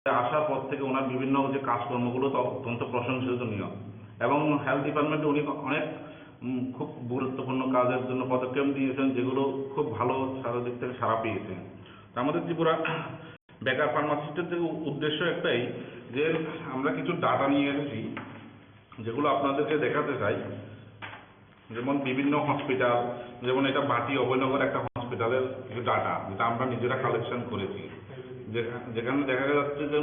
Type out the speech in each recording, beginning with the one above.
আসার পর থেকে ওনার বিভিন্ন যে কাজকর্মগুলো অত্যন্ত প্রশংসনীয় এবং হেলথ ডিপার্টমেন্টে উনি অনেক খুব গুরুত্বপূর্ণ কাজের জন্য পদক্ষেপ নিয়েছেন, যেগুলো খুব ভালো সারা দিক থেকে সাড়া পেয়েছে। আমাদের ত্রিপুরা বেকার ফার্মাসিস্টের উদ্দেশ্য একটাই যে আমরা কিছু ডাটা নিয়ে এসেছি, যেগুলো আপনাদেরকে দেখাতে চাই। যেমন বিভিন্ন হসপিটাল, যেমন এটা বাটি অভয়নগর একটা হসপিটালের কিছু ডাটা, যেটা আমরা নিজেরা কালেকশন করেছি, যেখানে দেখা যাচ্ছে যে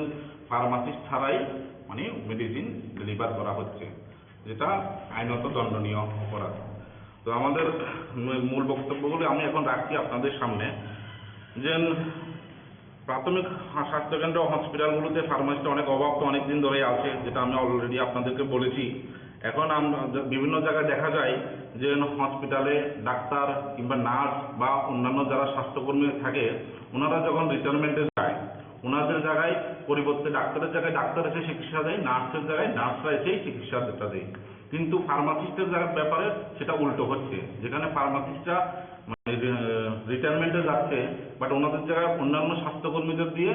ফার্মাসিস্ট ছাড়াই মানে মেডিসিন ডেলিভার করা হচ্ছে, যেটা আইনত দণ্ডনীয় অপরাধ। তো আমাদের মূল বক্তব্যগুলো আমি এখন রাখছি আপনাদের সামনে। যে প্রাথমিক স্বাস্থ্যকেন্দ্র হসপিটালগুলোতে ফার্মাসিস্ট অনেক অভাব তো অনেক দিন ধরেই আছে, যেটা আমি অলরেডি আপনাদেরকে বলেছি। এখন আমরা বিভিন্ন জায়গায় দেখা যায় যে হসপিটালে ডাক্তার কিংবা নার্স বা অন্যান্য যারা স্বাস্থ্যকর্মী থাকে, ওনারা যখন রিটায়ারমেন্টে যায়, ওনাদের জায়গায় পরিবর্তে ডাক্তারের জায়গায় ডাক্তার এসে চিকিৎসা দেয়, নার্সের জায়গায় নার্সরা এসেই চিকিৎসাটা দেয়। কিন্তু ফার্মাসিস্টের জায়গার ব্যাপারে সেটা উল্টো হচ্ছে, যেখানে ফার্মাসিস্টরা মানে রিটায়ারমেন্টে যাচ্ছে, বাট ওনাদের জায়গায় অন্যান্য স্বাস্থ্যকর্মীদের দিয়ে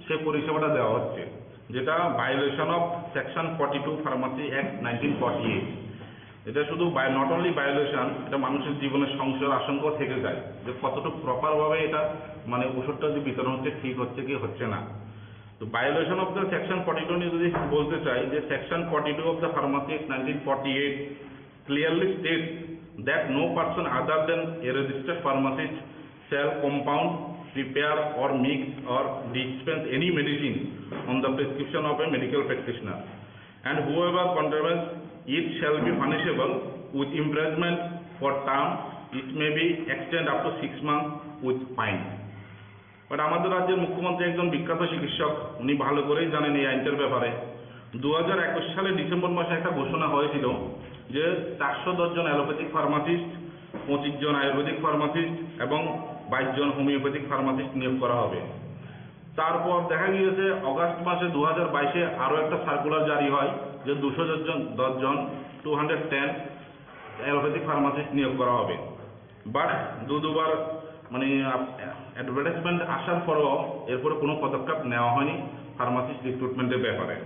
সে পরিষেবাটা দেওয়া হচ্ছে, যেটা violation of section 42 pharmacy act 1948। এটা শুধু নট অনলি ভায়োলেশন, এটা মানুষের জীবনের সংশয়ের আশঙ্কা থেকে যায় যে কতটুকু প্রপারভাবে এটা মানে ওষুধটা যে বিতরণ হচ্ছে ঠিক হচ্ছে কি হচ্ছে না। তো ভায়োলেশন অফ দ্য সেকশন 42 নিয়ে যদি বলতে চাই, যে section 42 of the pharmacy act 1948 clearly states that no person other than a registered pharmacist shall compound, prepare or mix or dispense any medicine on the prescription of a medical practitioner, and whoever contravenes it shall be punishable with imprisonment for term it may be extended up to 6 months with fine. But আমাদের রাজ্যের মুখ্যমন্ত্রী একজন বিখ্যাত চিকিৎসক, উনি ভালো করেই জানেন এই আইনটার ব্যাপারে। 2021 সালে ডিসেম্বর মাসে একটা ঘোষণা হয়েছিল যে 410 জন অ্যালোপ্যাথিক ফার্মাসিস্ট, 25 জন আয়ুর্বেদিক ফার্মাসিস্ট এবং 22 জন হোমিওপ্যাথিক ফার্মাসিস্ট নিয়োগ করা হবে। তারপর দেখা গিয়েছে অগাস্ট মাসে 2022-এ আরও একটা সার্কুলার জারি হয় যে 210 জন 210 অ্যালোপ্যাথিক ফার্মাসিস্ট নিয়োগ করা হবে। বাট দুবার মানে অ্যাডভার্টাইজমেন্ট আসার পরও এরপরে কোনো পদক্ষেপ নেওয়া হয়নি ফার্মাসিস্ট রিক্রুটমেন্টের ব্যাপারে।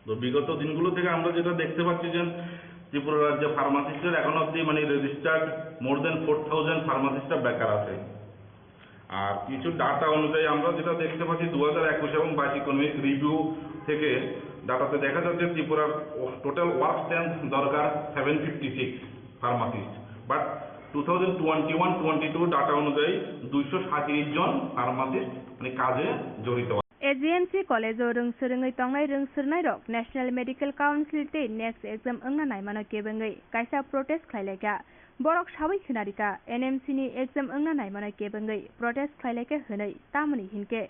তো বিগত দিনগুলো থেকে আমরা যেটা দেখতে পাচ্ছি যে ত্রিপুরা রাজ্যে ফার্মাসিস্টের এখন অবধি মানে রেজিস্টার্ড মোর দেন 4000 ফার্মাসিস্টরা বেকার আছে। আর কিছু ডাটা অনুযায়ী আমরা যেটা দেখতে পাচ্ছি 2021 এবং 22 ইকোনমিক রিভিউ থেকে ডাটাতে দেখা যাচ্ছে ত্রিপুরার টোটাল ওয়ার্ক স্ট্রেংথ দরকার 756 ফার্মাসিস্ট, বাট 2021-22 ডাটা অনুযায়ী 237 জন ফার্মাসিস্ট মানে কাজে জড়িত। एजीएमसी कलेजो रोंसोरोङै तंनाय रोंसोरनाय रक नेशनल मेडिकल काउंसिल ते नेक्स्ट एग्जाम अंगना नायमानो केबंगै कायसा प्रोटेस्ट खायलायका बरक साबै खिनारिका एनएमसी नि एग्जाम अंगना नायमानो केबंगै प्रोटेस्ट खायलायके हनै तामनि हिनके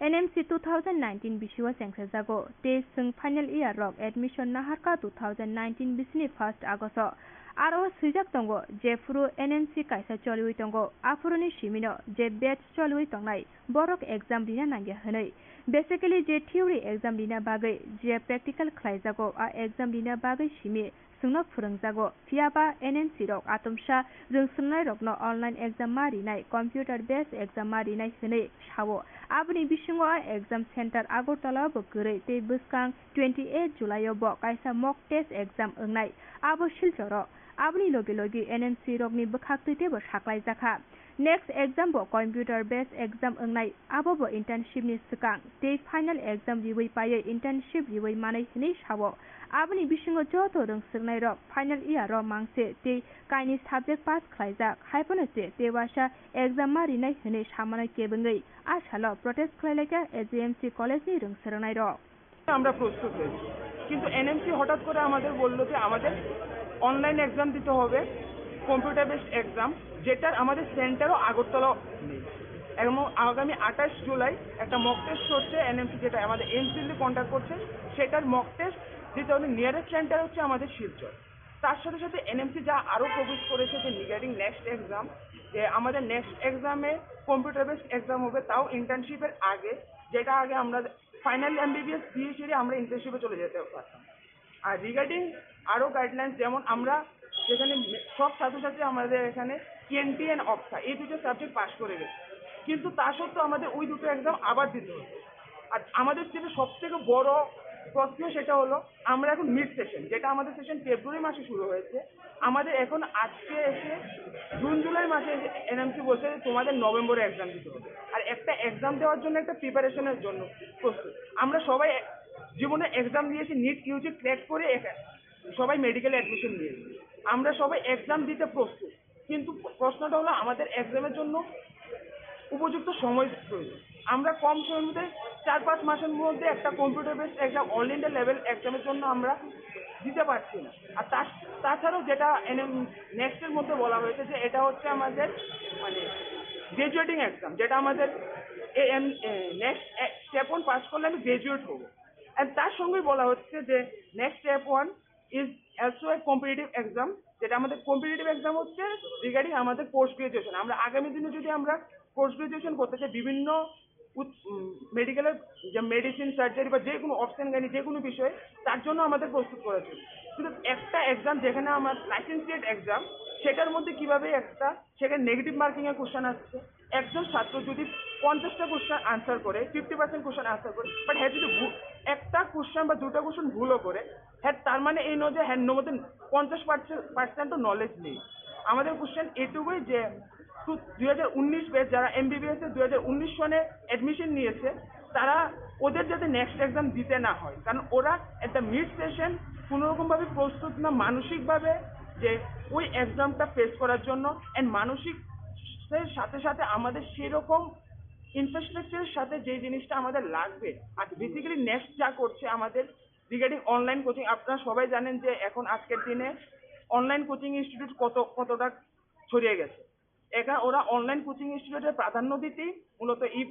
एनएमसी 2019 बिसिवा सेंसा जागो ते जों फाइनल इयर रक एडमिशन नाहारका 2019 बिसिनि 1 आगस्ट आरो सुजाक तंगो जे फुरु एनएमसी कायसा चलिवै तंगो आफुरुनि सिमिनो जे बेच चलिवै तंनाय बरक एग्जाम दिना नांगे हनै बेसिकली जे थियोरी एग्जाम दिना बागै जे प्रेक्टिकल खायजागो आ एग्जाम दिना बागै सिमि सुंनो फोरोंजागो फियाबा एनएमसी रक आतमसा रोंसोनाय रकनो ऑनलाइन एग्जाम मारिनाय कम्प्यूटर बेस एग्जाम मारिनाय हनै सावो आबनि बिसिङो आ एग्जाम सेंटर आगरतला बगरै ते बुसकां 28 जुलाइ ब कायसा मक टेस्ट एग्जाम ओंनाय आबो सिलचर आबनि लगे लगे एनएमसी रकनि बखाक्तैते ब साख्लाय जाखा नेक्स्ट एग्जाम ब कम्प्यूटर बेस एग्जाम ओंनाय आबो ब इंटर्नशिप नि सिगां ते फाइनल एग्जाम रिवै पायै इंटर्नशिप रिवै मानै हनै सावो आबनि बिसिङो जतो रोंसोरनाय रक फाइनल इयर र मांसे ते काइनि सब्जेक्ट पास खायजाक हायपनसे ते वासा एग्जाम मारिनाय हनै सामानाय केबंगै आसाल प्रोटेस्ट खायलायका एजीएमसी कलेज नि रोंसोरनाय रक আমরা প্রস্তুত হয়েছি, কিন্তু এনএমসি হঠাৎ করে আমাদের বললো যে আমাদের অনলাইন এক্সাম দিতে হবে কম্পিউটার বেসড এক্সাম, যেটার আমাদের সেন্টারও আগরতলা নেই। এবং আগামী 28 জুলাই একটা মক টেস্ট হচ্ছে এনএমসি, যেটা আমাদের এমসিএল কন্ট্যাক্ট করছে, সেটার মক টেস্ট দিতে হলে নিয়ারেস্ট সেন্টার হচ্ছে আমাদের শিলচর। তার সাথে সাথে এনএমসি যা আরও প্রপোজ করেছে যে রিগার্ডিং নেক্সট এক্সাম, যে আমাদের নেক্সট এক্সামে কম্পিউটার বেসড এক্সাম হবে, তাও ইন্টার্নশিপের আগে, যেটা আগে আমরা ফাইনাল এমবিবিএস দিয়ে সেরে আমরা ইন্টার্নশিপে চলে যেতে পারতাম। আর রিগার্ডিং আরও গাইডলাইন্স, যেমন আমরা যেখানে সব ছাত্রছাত্রী আমাদের এখানে টিএনপি অ্যান্ড অপসা এই দুটো সাবজেক্ট পাস করে গেছে, কিন্তু তা সত্ত্বেও আমাদের ওই দুটো এক্সাম আবার দিতে হচ্ছে। আর আমাদের যেটা সব থেকে বড় প্রশ্ন সেটা হলো আমরা এখন মিড সেশন, যেটা আমাদের সেশন ফেব্রুয়ারি মাসে শুরু হয়েছে, আমাদের এখন আজকে এসে জুন জুলাই মাসে এনএমসি বলছে যে তোমাদের নভেম্বরে এক্সাম দিতে হবে। আর একটা এক্সাম দেওয়ার জন্য একটা প্রিপারেশনের জন্য প্রস্তুত। আমরা সবাই জীবনে এক্সাম দিয়েছি, নিট ইউজি ক্র্যাক করে সবাই মেডিকেলে অ্যাডমিশন নিয়েছি, আমরা সবাই এক্সাম দিতে প্রস্তুত। কিন্তু প্রশ্নটা হলো আমাদের এক্সামের জন্য উপযুক্ত সময় প্রয়োজন। আমরা কম সময়ের মধ্যে 4-5 মাসের মধ্যে একটা computer based exam all India level এক্সামের জন্য আমরা দিতে পারছি না। আর তাছাড়াও যেটা নেক্সটের মধ্যে বলা হয়েছে যে এটা হচ্ছে আমাদের মানে গ্রাজুয়েটিং এক্সাম, যেটা আমাদের নেক্সট স্টেপ 1 পাস করলে আমি গ্রাজুয়েট হবো। অ্যান্ড তার সঙ্গেই বলা হচ্ছে যে next step 1 is also a competitive exam, যেটা আমাদের কম্পিটিটিভ এক্সাম হচ্ছে রিগার্ডিং আমাদের পোস্ট গ্রাজুয়েশন। আমরা আগামী দিনে যদি আমরা পোস্ট গ্রাজুয়েশন করতে চাই বিভিন্ন মেডিকেলের যে মেডিসিন সার্জারি বা যে কোনো অপশন গাইনি যে কোনো বিষয়ে, তার জন্য আমাদের প্রস্তুত করা জন্য কিন্তু একটা এক্সাম যেখানে আমার লাইসেন্সিয়েট এক্সাম, সেটার মধ্যে কিভাবে একটা সেখানে নেগেটিভ মার্কিং এর কোশ্চেন আসছে। একজন ছাত্র যদি 50টা কোশ্চেন আনসার করে 50% কোশ্চেন আনসার করে, বাট হ্যাঁ যদি একটা কোশ্চেন বা দুটা কোশ্চেন ভুলও করে, হ্যাঁ তার মানে এই নয় যে হ্যাঁ মধ্যে 50% নলেজ নেই। আমাদের কোশ্চেন এটুকুই যে 2019 ব্যাচ যারা এমবিবিএস এর 2019 সনে অ্যাডমিশন নিয়েছে, তারা ওদের যাতে নেক্সট এক্সাম দিতে না হয়, কারণ ওরা একটা মিড সেশন কোনোরকমভাবে প্রস্তুত না মানসিকভাবে যে ওই এক্সামটা ফেস করার জন্য। অ্যান্ড মানসিক সাথে সাথে আমাদের সেরকম ইনফ্রাস্ট্রাকচারের সাথে যে জিনিসটা আমাদের লাগবে। আর বেসিক্যালি নেক্সট যা করছে আমাদের রিগার্ডিং অনলাইন কোচিং, আপনারা সবাই জানেন যে এখন আজকের দিনে অনলাইন কোচিং ইনস্টিটিউট কতটা ছড়িয়ে গেছে। এখানে ওরা অনলাইন কোচিং ইনস্টিটিউটের প্রাধান্য দিতেই মূলত এই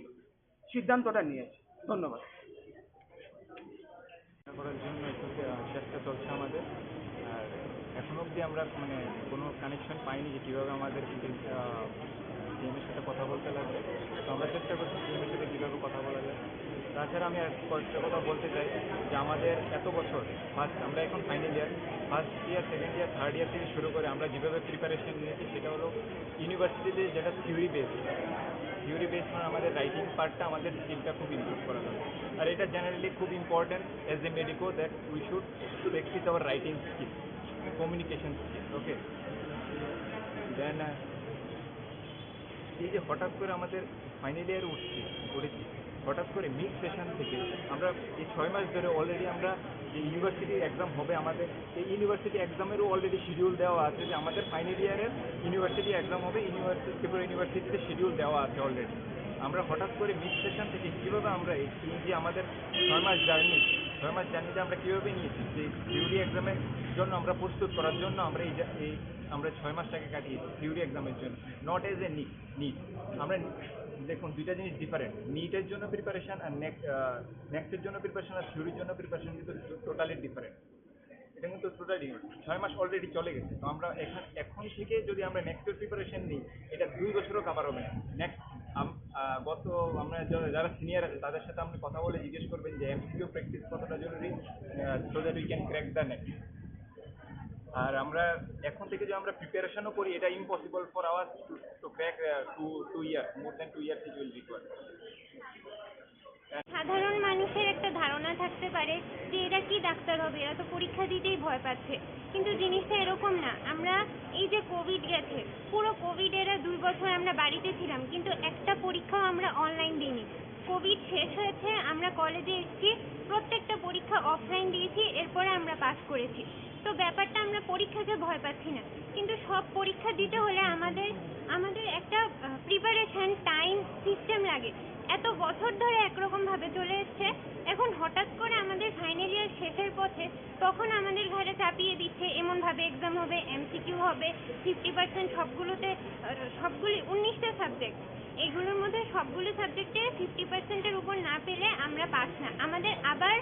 সিদ্ধান্তটা নিয়েছে। ধন্যবাদ। করার জন্য একটু চেষ্টা চলছে আমাদের। আর এখন অবধি আমরা মানে কোনো কানেকশন পাইনি যে কীভাবে আমাদের টিএমের সাথে কথা বলতে লাগবে। তো আমরা চেষ্টা করছি টিএমের সাথে কীভাবে কথা বলা যায়। তাছাড়া আমি আর কয়েকটা কথা বলতে চাই যে আমাদের এত বছর আমরা এখন final year, first year, second year, third year থেকে শুরু করে আমরা যেভাবে প্রিপারেশন নিয়েছি সেটা হলো ইউনিভার্সিটিতে যেটা থিওরি বেস মানে আমাদের রাইটিং পার্টটা আমাদের স্কিলটা খুব ইমপ্রুভ করা দরকার। আর এটা জেনারেলি খুব important as a medico that we should practice our writing skill, communication skill. Okay, then এই যে হঠাৎ করে আমাদের ফাইনাল ইয়ার উঠেছি, হঠাৎ করে মিড সেশন থেকে আমরা এই 6 মাস ধরে অলরেডি আমরা যে ইউনিভার্সিটি এক্সাম হবে আমাদের, এই ইউনিভার্সিটি এক্সামেরও অলরেডি শিডিউল দেওয়া আছে যে আমাদের ফাইনাল ইয়ারের ইউনিভার্সিটি এক্সাম হবে ত্রিপুরা ইউনিভার্সিটিতে শিডিউল দেওয়া আছে অলরেডি। আমরা হঠাৎ করে মিড সেশন থেকে কীভাবে আমরা এই যে আমাদের 6 মাস জার্নিতে আমরা কীভাবে নিয়েছি যে থিওরি এক্সামের জন্য আমরা প্রস্তুত করার জন্য আমরা আমরা 6 মাসটাকে কাটিয়েছি থিওরি এক্সামের জন্য, নট এজ এ নিট। আমরা দেখুন দুইটা জিনিস ডিফারেন্ট, নিটের জন্য প্রিপারেশন আর নেক্সটের জন্য প্রিপারেশন আর থিওরির জন্য প্রিপারেশন কিন্তু টোটালি ডিফারেন্ট। এটা কিন্তু টোটালি 6 মাস অলরেডি চলে গেছে। তো আমরা এখন থেকে যদি আমরা নেক্সটের প্রিপারেশন নিই, এটা 2 বছরও কাভার হবে না। নেক্সট আমরা যারা সিনিয়র আছে তাদের সাথে আপনি কথা বলে জিজ্ঞেস করবেন যে এমসিকিউ প্র্যাকটিস কতটা জরুরি, so that we can crack the next. আর আমরা এখন থেকে যে আমরা প্রিপারেশনও করি, এটা impossible for our to crack 2 year, more than 2 years it will require. সাধারণ মানুষের একটা ধারণা থাকতে পারে যে এরা কি ডাক্তার হবে, এরা তো পরীক্ষা দিতেই ভয় পাচ্ছে, কিন্তু জিনিসটা এরকম না। আমরা এই যে কোভিড গেছে, পুরো কোভিড এরা 2 বছর আমরা বাড়িতে ছিলাম, কিন্তু একটা পরীক্ষাও আমরা অনলাইন দিইনি। কোভিড শেষ হয়েছে, আমরা কলেজে এসেছি, প্রত্যেকটা পরীক্ষা অফলাইন দিয়েছি, এরপরে আমরা পাস করেছি। তো ব্যাপারটা আমরা পরীক্ষাকে ভয় পাচ্ছি না, কিন্তু সব পরীক্ষা দিতে হলে আমাদের একটা প্রিপারেশন টাইম সিস্টেম লাগে। এত বছর ধরে একরকম ভাবে চলে এসছে, এখন হঠাৎ করে আমাদের ফাইনাল ইয়ার শেষের পথে তখন আমাদের ঘরে চাপিয়ে দিচ্ছে এমন ভাবে এক্সাম হবে, এমসিকিউ হবে, 50% সবগুলি 19টা সাবজেক্ট, এইগুলোর মধ্যে সবগুলো সাবজেক্টে 50%-এর উপর না পেলে আমরা পাস না। আমাদের আবার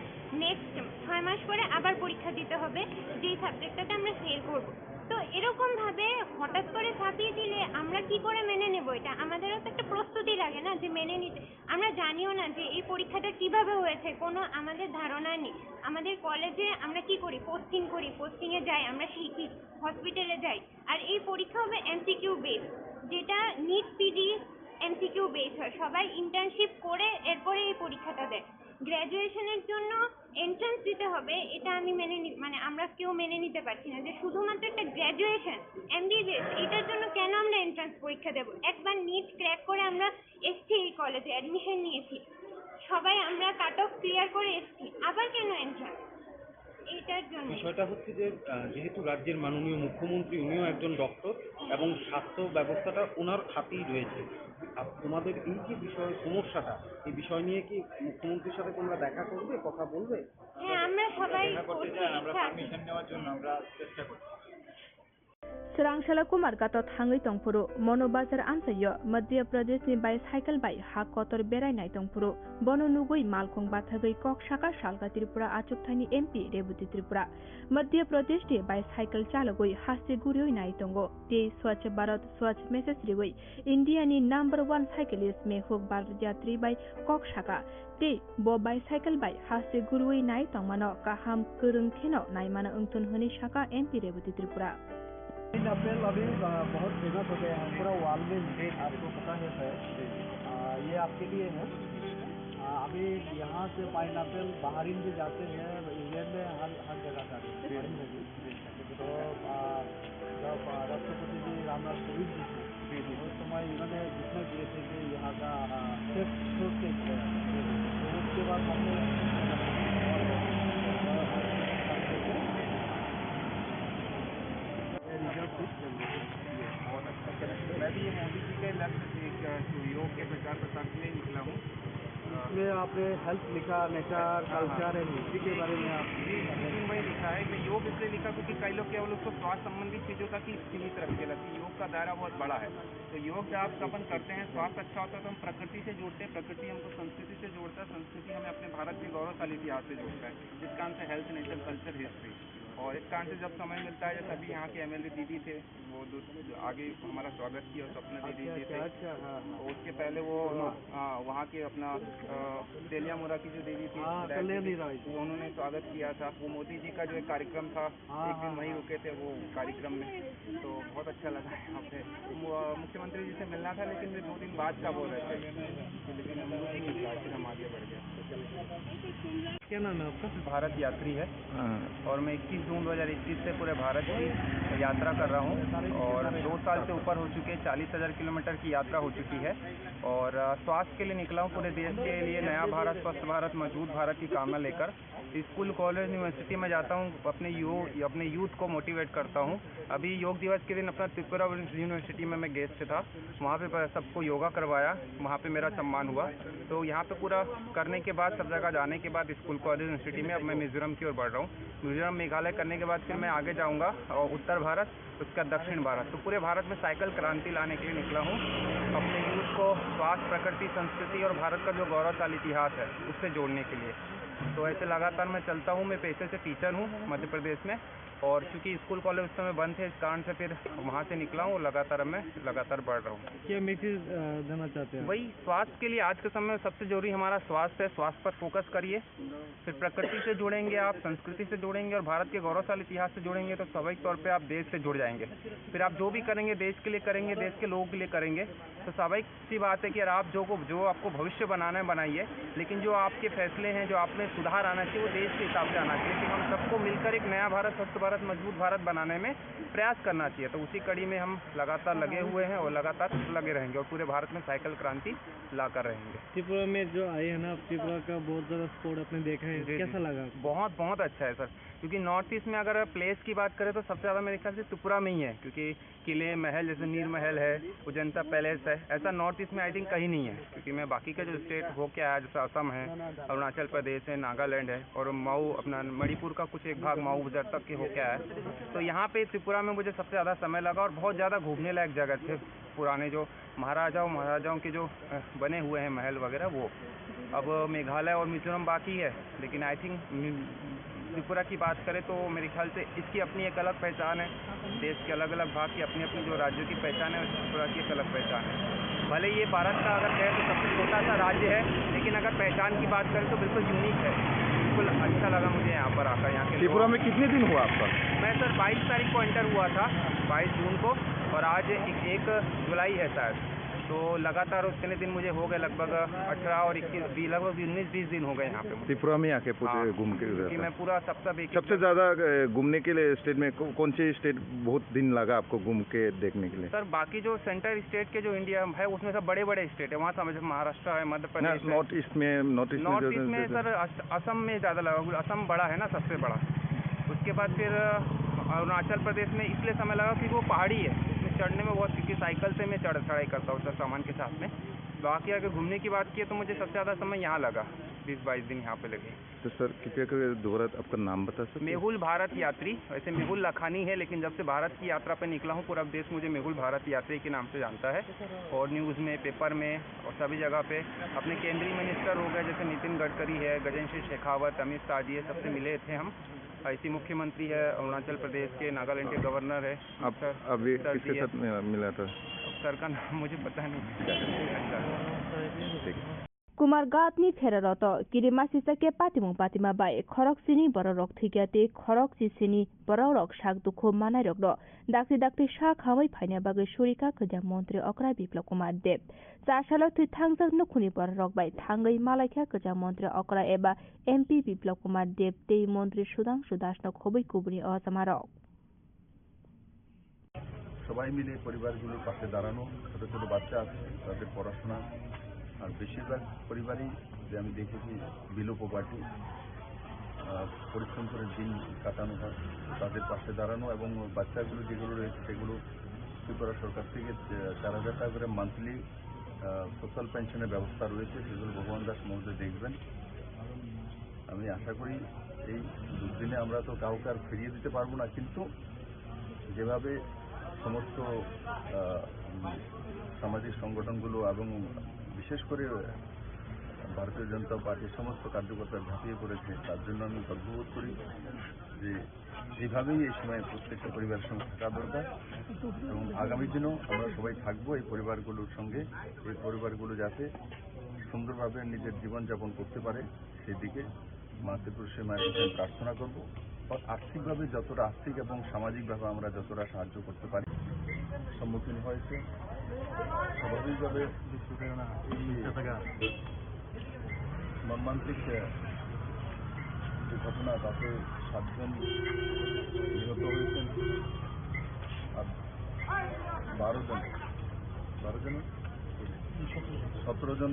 নেক্সট 6 মাস পরে আবার পরীক্ষা দিতে হবে যেই সাবজেক্টটাতে আমরা ফেল করবো। তো এরকম ভাবে হঠাৎ করে চাপিয়ে দিলে আমরা কি করে মেনে নেব? এটা আমাদেরও তো একটা প্রস্তুতি লাগে না যে মেনে নিতে। আমরা জানিও না যে এই পরীক্ষাটা কিভাবে হয়েছে, কোনো আমাদের ধারণা নেই। আমাদের কলেজে আমরা কি করি, পোস্টিংয়ে যাই, আমরা শিখি, হসপিটালে যাই, আর এই পরীক্ষা হবে এমসিকিউ বেস, যেটা নিট পিজি এমসিকিউ বেস হয়। সবাই ইন্টার্নশিপ করে এরপরে এই পরীক্ষাটা দেয়। গ্র্যাজুয়েশনের জন্য এন্ট্রান্স দিতে হবে, এটা আমি মানে আমরা কেউ মেনে নিতে পারছি না যে শুধুমাত্র একটা গ্র্যাজুয়েশন এমবিবিএস এটার জন্য কেন আমরা এন্ট্রান্স পরীক্ষা দেব। একবার নিট ক্র্যাক করে আমরা এসছি এই কলেজে অ্যাডমিশন নিয়েছি, সবাই আমরা কাট অফ ক্লিয়ার করে এসছি, আবার কেন এন্ট্রান্স? এইটার জন্য বিষয়টা হচ্ছে যে যেহেতু রাজ্যের মাননীয় মুখ্যমন্ত্রী উনিও একজন ডক্টর এবং স্বাস্থ্য ব্যবস্থাটা ওনার হাতেই রয়েছে। আর তোমাদের এই যে বিষয় সমস্যাটা, এই বিষয় নিয়ে কি মুখ্যমন্ত্রীর সাথে তোমরা দেখা করবে, কথা বলবে? হ্যাঁ, আমরা সবাই দেখা করতে করছি, চান, আমরা ইচ্ছা আছে। পারমিশন নেওয়ার জন্য আমরা চেষ্টা করছি। सोरांशाला कुमार गातो थांगै तंगपुरु मनो बाजार आनसायो मध्य प्रदेश नि बाइसाइकेल बाइ हा कतर बेरायनाय तंगपुरु बनो नुगै मालखं बाथागै कक साका सालगा त्रिपुरा आचुकथानि एमपि रेबुति त्रिपुरा मध्य प्रदेश नि बाइसाइकेल चालगै हासे गुरियै नाय तंगो ते स्वच्छ भारत स्वच्छ मेसेज रिगै इंडिया नि नंबर 1 साइकेलिस्ट मेहुक बार यात्री बाइ कक साका ते बो बाइसाइकेल बाइ हासे गुरियै नाय तंगमानो काहाम गोरों खेनो नायमानो अंथुन होनि साका एमपि रेबुति त्रिपुरा पाइनएप्पल अभी बहुत फेमस हो गए हैं पूरा वर्ल्ड में, आपको पता है सर। ये आपके लिए है। अभी यहाँ से पाइनएप्पल बाहरीन भी जाते हैं, इंग्लैंड में हर जगह जाते हैं। तो जब राष्ट्रपति जी रामनाथ कोविंद जी थे उस समय इन्होंने घोषणा किए थे कि यहाँ का सेफ सुरक्षित है। तो उसके बाद हमने मैं भी ये मोदी जी के लक्ष्य योग के प्रचार प्रसार के लिए निकला हूँ। इसमें आपने हेल्थ लिखा, नेचर, कल्चर एंड हिस्ट्री के बारे में आप इसमें वही लिखा है कि योग इसलिए लिखा क्योंकि कई लोग केवल उसको स्वास्थ्य संबंधी चीज़ों तक ही सीमित रखते लगती। योग का दायरा बहुत बड़ा है। तो योग जब आप अपन करते हैं, स्वास्थ्य अच्छा होता है तो हम प्रकृति से जुड़ते हैं, प्रकृति हमको संस्कृति से जोड़ता है, संस्कृति हमें अपने भारत के गौरवशाली इतिहास से जोड़ता है। इस कारण से हेल्थ, नेचर, कल्चर, हिस्ट्री। और इस कारण से जब समय मिलता है, जैसे अभी यहाँ के एमएलए दीदी थे, वो आगे हमारा स्वागत किया, स्वप्न दीदी जी थे। तो उसके पहले वो वहाँ के अपना तेलियामुरा की जो देवी थी, उन्होंने स्वागत किया था। वो मोदी जी का जो एक कार्यक्रम था, एक दिन वहीं रुके थे वो कार्यक्रम में, तो बहुत अच्छा लगा यहाँ पे। मुख्यमंत्री जी से मिलना था लेकिन वे 2 दिन बाद का बोल रहे थे, लेकिन मोदी जी फिर हम आगे बढ़ गए। क्या नाम है आपका? भारत यात्री है और मैं 21 जून 2021 से पूरे भारत की यात्रा कर रहा हूँ और 2 साल से ऊपर हो चुके, 40,000 किलोमीटर की यात्रा हो चुकी है और स्वास्थ्य के लिए निकला हूँ, पूरे देश के लिए नया भारत, स्वस्थ भारत, मजबूत भारत की कामना लेकर। स्कूल, कॉलेज, यूनिवर्सिटी में जाता हूँ, अपने यूथ को मोटिवेट करता हूँ। अभी योग दिवस के दिन अपना त्रिपुरा यूनिवर्सिटी में मैं गेस्ट था, वहाँ पे सबको योगा करवाया, वहाँ पे मेरा सम्मान हुआ। तो यहाँ पे पूरा करने के बाद, सब जगह जाने के बाद स्कूल, कॉलेज, यूनिवर्सिटी में अब मैं मिजोरम की ओर बढ़ रहा हूँ। मिजोरम, मेघालय करने के बाद फिर मैं आगे जाऊँगा और उत्तर भारत, उसका दक्षिण भारत। तो पूरे भारत में साइकिल क्रांति लाने के लिए निकला हूँ, अपने यूथ को स्वास्थ्य, प्रकृति, संस्कृति और भारत का जो गौरवशाली इतिहास है उससे जोड़ने के लिए। तो ऐसे लगातार मैं चलता हूँ। मैं पेशे से टीचर हूँ मध्य प्रदेश में और चूँकि स्कूल कॉलेज उस समय बंद थे, इस कारण से फिर वहाँ से निकला हूँ। लगातार मैं बढ़ रहा हूँ। क्या मैसेज देना चाहते हैं? वही स्वास्थ्य के लिए आज के समय में सबसे जरूरी हमारा स्वास्थ्य है। स्वास्थ्य पर फोकस करिए, फिर प्रकृति से जुड़ेंगे आप, संस्कृति से जुड़ेंगे और भारत के गौरवशाली इतिहास से जुड़ेंगे तो स्वाभाविक तौर पे आप देश से जुड़ जाएंगे। फिर आप जो भी करेंगे देश के लिए करेंगे, देश के लोगों के लिए करेंगे। तो स्वाभाविक सी बात है कि यार आप जो आपको भविष्य बनाना है बनाइए, लेकिन जो आपके फैसले हैं, जो आप में सुधार आना चाहिए वो देश के हिसाब से आना चाहिए कि हम सबको मिलकर एक नया भारत, स्वस्थ भारत, मजबूत भारत बनाने में प्रयास करना चाहिए। तो उसी कड़ी में हम लगातार लगे हुए हैं और लगातार लगे रहेंगे और पूरे भारत में साइकिल क्रांति लाकर रहेंगे। त्रिपुरा में जो आए हैं ना, त्रिपुरा का बहुत ज़्यादा स्पोर्ट आपने देखा है, कैसा लगा? बहुत अच्छा है सर, क्योंकि नॉर्थ ईस्ट में अगर प्लेस की बात करें तो सबसे ज़्यादा मेरे ख्याल से त्रिपुरा में ही है, क्योंकि किले, महल, जैसे नीर महल है, अजंता पैलेस है, ऐसा नॉर्थ ईस्ट में आई थिंक कहीं नहीं है। क्योंकि मैं बाकी का जो स्टेट हो के आया, जैसे असम है, अरुणाचल प्रदेश है, नागालैंड है और माऊ, अपना मणिपुर का कुछ एक भाग माऊ बजार तक के हो के आया। तो यहाँ पे त्रिपुरा में मुझे सबसे ज़्यादा समय लगा और बहुत ज़्यादा घूमने लायक जगह थे। पुराने जो महाराजाओं के जो बने हुए हैं महल वगैरह वो। अब मेघालय और मिजोरम बाकी है, लेकिन आई थिंक त्रिपुरा की बात करें तो मेरे ख्याल से इसकी अपनी एक अलग पहचान है। देश के अलग अलग भाग की अपनी अपनी जो राज्यों की पहचान है, त्रिपुरा की एक अलग पहचान है। भले ये भारत का अगर कहें तो सबसे छोटा सा राज्य है, लेकिन अगर पहचान की बात करें तो बिल्कुल यूनिक है। बिल्कुल अच्छा लगा मुझे यहाँ पर आकर। यहाँ के त्रिपुरा में कितने दिन हुआ आपका? मैं सर 22 तारीख को एंटर हुआ था, 22 जून को, और आज 1 जुलाई है शायद। तो लगातार उतने दिन मुझे हो गए, लगभग 18 और 21 लगभग 19-20 दिन हो गए यहाँ पे मुझे। त्रिपुरा में आके पूरे हाँ, घूम के क्योंकि मैं पूरा सब एक सबसे ज्यादा घूमने के लिए स्टेट में कौन सी स्टेट बहुत दिन लगा आपको घूम के देखने के लिए? सर बाकी जो सेंटर स्टेट के जो इंडिया है उसमें सब बड़े बड़े स्टेट है, वहाँ समझ महाराष्ट्र है, मध्य प्रदेश है। नॉर्थ ईस्ट में सर असम में ज़्यादा लगा, असम बड़ा है ना सबसे बड़ा। उसके बाद फिर अरुणाचल प्रदेश में इसलिए समय लगा क्योंकि वो पहाड़ी है, उसमें चढ़ने में बहुत, क्योंकि साइकिल से मैं चढ़ाई करता हूँ सर सामान के साथ में। बाकी अगर घूमने की बात की तो मुझे सबसे ज़्यादा समय यहाँ लगा, 20-22 दिन यहाँ पे लगे। तो सर कृपया कर दोबारा आपका नाम बता सकते? मेहुल भारत यात्री, वैसे मेहुल लखानी है, लेकिन जब से भारत की यात्रा पे निकला हूँ पूरा देश मुझे मेहुल भारत यात्री के नाम से जानता है। और न्यूज़ में, पेपर में और सभी जगह पे अपने केंद्रीय मिनिस्टर हो गए जैसे नितिन गडकरी है, गजेंद्र सिंह शेखावत, अमित शाह जी है, सबसे मिले थे हम। ऐसी मुख्यमंत्री है अरुणाचल प्रदेश के, नागालैंड के गवर्नर है। आप अभी किसके साथ मिला था? सर का नाम मुझे पता नहीं। कुमारघाटनि फेररत किरिमासिसके पातिमुं पातिमा बाय खरकसिनी बररक थैग्याते खरकसिसिनी बररक साक दुखु मानायरक दाक्ति दाक्ति सा खामै फाइना बागै सुरिका खोजा मन्त्री अकरा बिप्लब कुमार देव चारसाल थै थांजक नुखुनि बररक बाय थांगै मालायखा खोजा मन्त्री अकरा एबा एमपी बिप्लब कुमार देव तै मन्त्री सुदांशु दासनो खबै कुबुनि असमारक সবাই মিলে পরিবারগুলোর পাশে দাঁড়ানো, ছোট ছোট বাচ্চা আছে তাদের পড়াশোনা, আর বেশিরভাগ পরিবারই যে আমি দেখেছি বিলো পভার্টি, পরিশ্রম করে দিন কাটানো হয়, তাদের পাশে দাঁড়ানো এবং বাচ্চাগুলো যেগুলো রয়েছে সেগুলো ত্রিপুরা সরকার থেকে 4,000 টাকা করে মান্থলি সোশ্যাল পেনশনের ব্যবস্থা রয়েছে, সেগুলো ভগবান দাস মহোদয় দেখবেন। আমি আশা করি এই দুদিনে আমরা তো কাউকে আর ফিরিয়ে দিতে পারবো না, কিন্তু যেভাবে সমস্ত সামাজিক সংগঠনগুলো এবং বিশেষ করে ভারতীয় জনতা পার্টির সমস্ত কার্যকর্তা ঝাঁপিয়ে পড়েছে, তার জন্য আমি গর্ববোধ করি যে এইভাবেই এই সময় প্রত্যেকটা পরিবারের সঙ্গে থাকা দরকার এবং আগামী দিনেও আমরা সবাই থাকবো এই পরিবারগুলোর সঙ্গে। এই পরিবারগুলো যাতে সুন্দরভাবে নিজের জীবনযাপন করতে পারে সেই দিকে মা ত্রিপুরেশ্বরী মায়ের কাছে প্রার্থনা করবো। আর্থিকভাবে যতটা আর্থিক এবং সামাজিকভাবে আমরা যতটা সাহায্য করতে পারি সম্মুখীন হয়েছে, স্বাভাবিকভাবে মর্মান্তিক যে ঘটনা তাতে 7 জন নিহত হয়েছেন আর 17 জন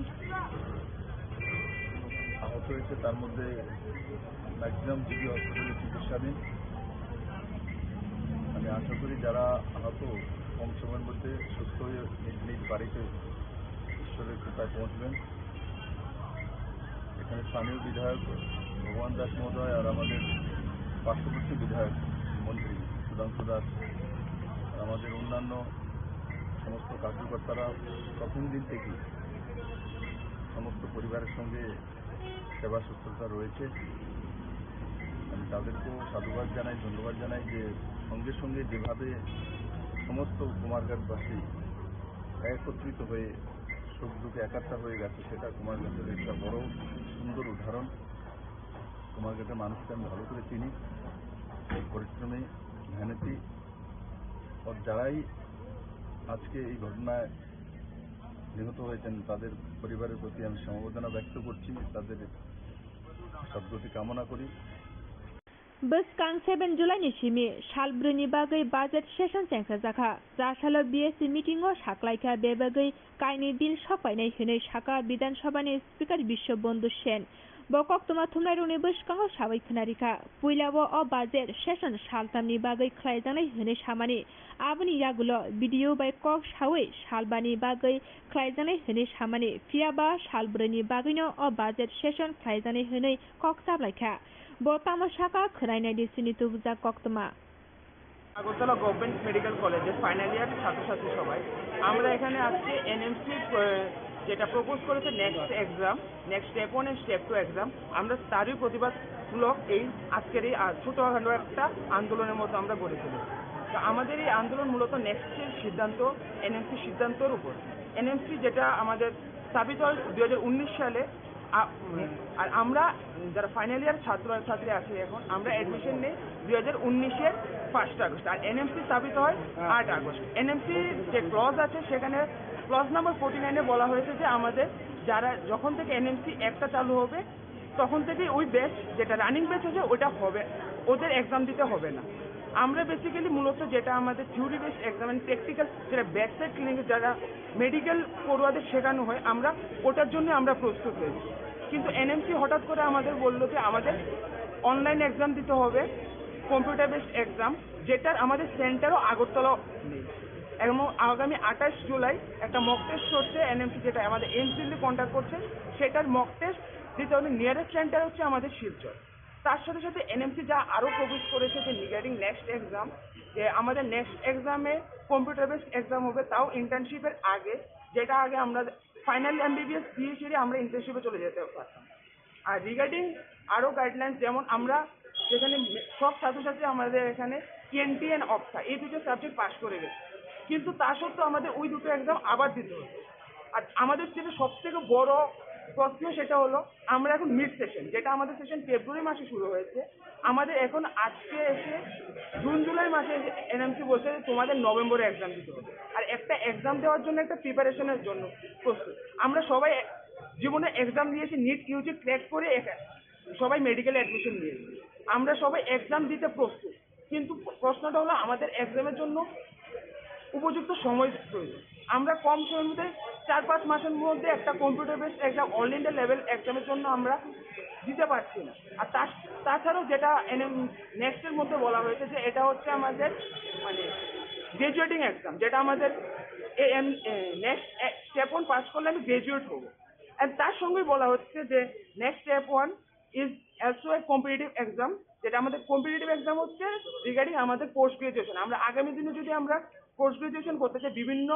আহত হয়েছে, তার মধ্যে ম্যাক্সিমাম জিবি হসপিটালে চিকিৎসাধীন। আমি আশা করি যারা আহত কম সময়ের মধ্যে সুস্থ হয়ে নিজ নিজ বাড়িতে ঈশ্বরের কৃপায় পৌঁছবেন। এখানে স্থানীয় বিধায়ক ভগবান দাস মহোদয় আর আমাদের পার্শ্ববর্তী বিধায়ক মন্ত্রী সুধাংশু দাস আর আমাদের অন্যান্য সমস্ত কার্যকর্তারা প্রথম দিন থেকেই সমস্ত পরিবারের সঙ্গে সেবা শুশ্রূষা রয়েছে। আমি তাদেরকেও সাধুবাদ জানাই, ধন্যবাদ জানাই যে সঙ্গে সঙ্গে যেভাবে সমস্ত কুমারঘাটবাসী একত্রিত হয়ে সুখ দুঃখে একাত্তা হয়ে গেছে, সেটা কুমারঘাটের একটা বড় সুন্দর উদাহরণ। কুমারঘাটের মানুষকে আমি ভালো করে চিনি, পরিশ্রমী, মেহনতি ও যারাই আজকে এই ঘটনায় নিহত হয়েছেন তাদের পরিবারের প্রতি আমি সমবেদনা ব্যক্ত করছি, তাদের সদ্গতি কামনা করি। बोसकां 7 जुलाइनि सिमि सालब्रैनि बागै बाजेट सेसन सेंसा जाखा जासाल बिएससि मिटिंआव साख्लायखा बे बागै कायनि बिल सफायनाय होनै साका विधानसभानि स्पिकार बिश्वबन्धु सेन बकक्तमा थुमनायरंनि बोसकांआव साबै खोनारिखा पुइलाव अ बाजेट सेसन सालथामनि बागै ख्लायजानाय होनै सामानि आबनि यागुल भिडिअ बाय कक सावै सालबानि बागै ख्लायजानाय होनै सामानि फियाबा सालब्रैनि बागैनो अ बाजेट सेसन ख्लायजानाय होनै कक साबलायखा বতামশাকা খনাইনাই দিছিনি তুবজা কক্তমা আগরতলা গভর্নমেন্ট মেডিকেল কলেজের ফাইনাল ইয়ার ছাত্রছাত্রী সবাই আমরা এখানে আজকে এনএমসি যেটা প্রপোজ করেছে next step 1 and step 2 exam, আমরা তারই প্রতিবাদমূলক এই আজকের এই ছোটখাটো একটা আন্দোলনের মতো আমরা গড়ে তুলেছি। তো আমাদের এই আন্দোলন মূলত নেক্সটের সিদ্ধান্ত এনএমসি সিদ্ধান্তের উপর। এনএমসি যেটা আমাদের স্থাপিত হয় 2019 সালে আর আমরা যারা ফাইনাল ইয়ার ছাত্রছাত্রী আছে এখন আমরা অ্যাডমিশন নিই 2019-এর 1 আগস্ট, আর এনএমসি স্থাপিত হয় 8 আগস্ট। এনএমসি যে ক্লজ আছে সেখানে ক্লজ নাম্বার 49-এ বলা হয়েছে যে আমাদের যারা যখন থেকে এনএমসি একটা চালু হবে তখন থেকে ওই ব্যাচ যেটা রানিং ব্যাচ আছে ওটা হবে, ওদের এক্সাম দিতে হবে না। আমরা বেসিক্যালি মূলত যেটা আমাদের theory base exam and practical যেটা ব্যাকসাইড ক্লিনিকে যারা মেডিকেল পড়ুয়াদের শেখানো হয় আমরা ওটার জন্য আমরা প্রস্তুত হয়েছি। কিন্তু এনএমসি হঠাৎ করে আমাদের বললো যে আমাদের অনলাইন এক্সাম দিতে হবে, কম্পিউটার বেসড এক্সাম, যেটার আমাদের সেন্টারও আগরতলা নেই। এবং আগামী 28 জুলাই একটা মক টেস্ট হচ্ছে এনএমসি, যেটা আমাদের এইমস দিল্লি কন্ট্যাক্ট করছে, সেটার মক টেস্ট দিতে হলে নিয়ারেস্ট সেন্টার হচ্ছে আমাদের শিলচর। তার সাথে সাথে এনএমসি যা আরও প্রভিজ করেছে যে রিগার্ডিং নেক্সট এক্সাম, যে আমাদের নেক্সট এক্সামে কম্পিউটার বেসড এক্সাম হবে, তাও ইন্টার্নশিপের আগে, যেটা আগে আমরা ফাইনাল এমবিবিএস দিয়ে সেরে আমরা ইন্টার্নশিপে চলে যেতে পারতাম। আর রিগার্ডিং আরও গাইডলাইন্স, যেমন আমরা যেখানে সব ছাত্রছাত্রী আমাদের এখানে টিএনটি অ্যান্ড অপসা এই দুটো সাবজেক্ট পাস করে গেছে, কিন্তু তা সত্ত্বেও আমাদের ওই দুটো এক্সাম আবার দিতে হচ্ছে। আর আমাদের যেটা সবথেকে বড় প্রশ্ন সেটা হলো আমরা এখন মিড সেশন, যেটা আমাদের সেশন ফেব্রুয়ারি মাসে শুরু হয়েছে, আমাদের এখন আজকে এসে জুন জুলাই মাসে এনএমসি বলছে তোমাদের নভেম্বরে এক্সাম দিতে হবে। আর একটা এক্সাম দেওয়ার জন্য একটা প্রিপারেশনের জন্য প্রস্তুত। আমরা সবাই জীবনে এক্সাম দিয়েছি, নিট ইউজি ক্র্যাক করে সবাই মেডিকেল অ্যাডমিশন নিয়েছি, আমরা সবাই এক্সাম দিতে প্রস্তুত। কিন্তু প্রশ্নটা হলো আমাদের এক্সামের জন্য উপযুক্ত সময় প্রয়োজন। আমরা কম সময়ের মধ্যে 4-5 মাসের মধ্যে একটা computer based exam all India level এক্সামের জন্য আমরা দিতে পারছি না। আর তাছাড়াও যেটা নেক্সটের মধ্যে বলা হয়েছে যে এটা হচ্ছে আমাদের মানে গ্রাজুয়েটিং এক্সাম, যেটা আমাদের নেক্সট স্টেপ 1 পাস করলে আমি গ্রাজুয়েট হবো। অ্যান্ড তার সঙ্গেই বলা হচ্ছে যে next step 1 is also a competitive exam, যেটা আমাদের কম্পিটিটিভ এক্সাম হচ্ছে রিগার্ডিং আমাদের পোস্ট গ্রাজুয়েশন। আমরা আগামী দিনে যদি আমরা পোস্ট গ্রাজুয়েশন করতে চাই বিভিন্ন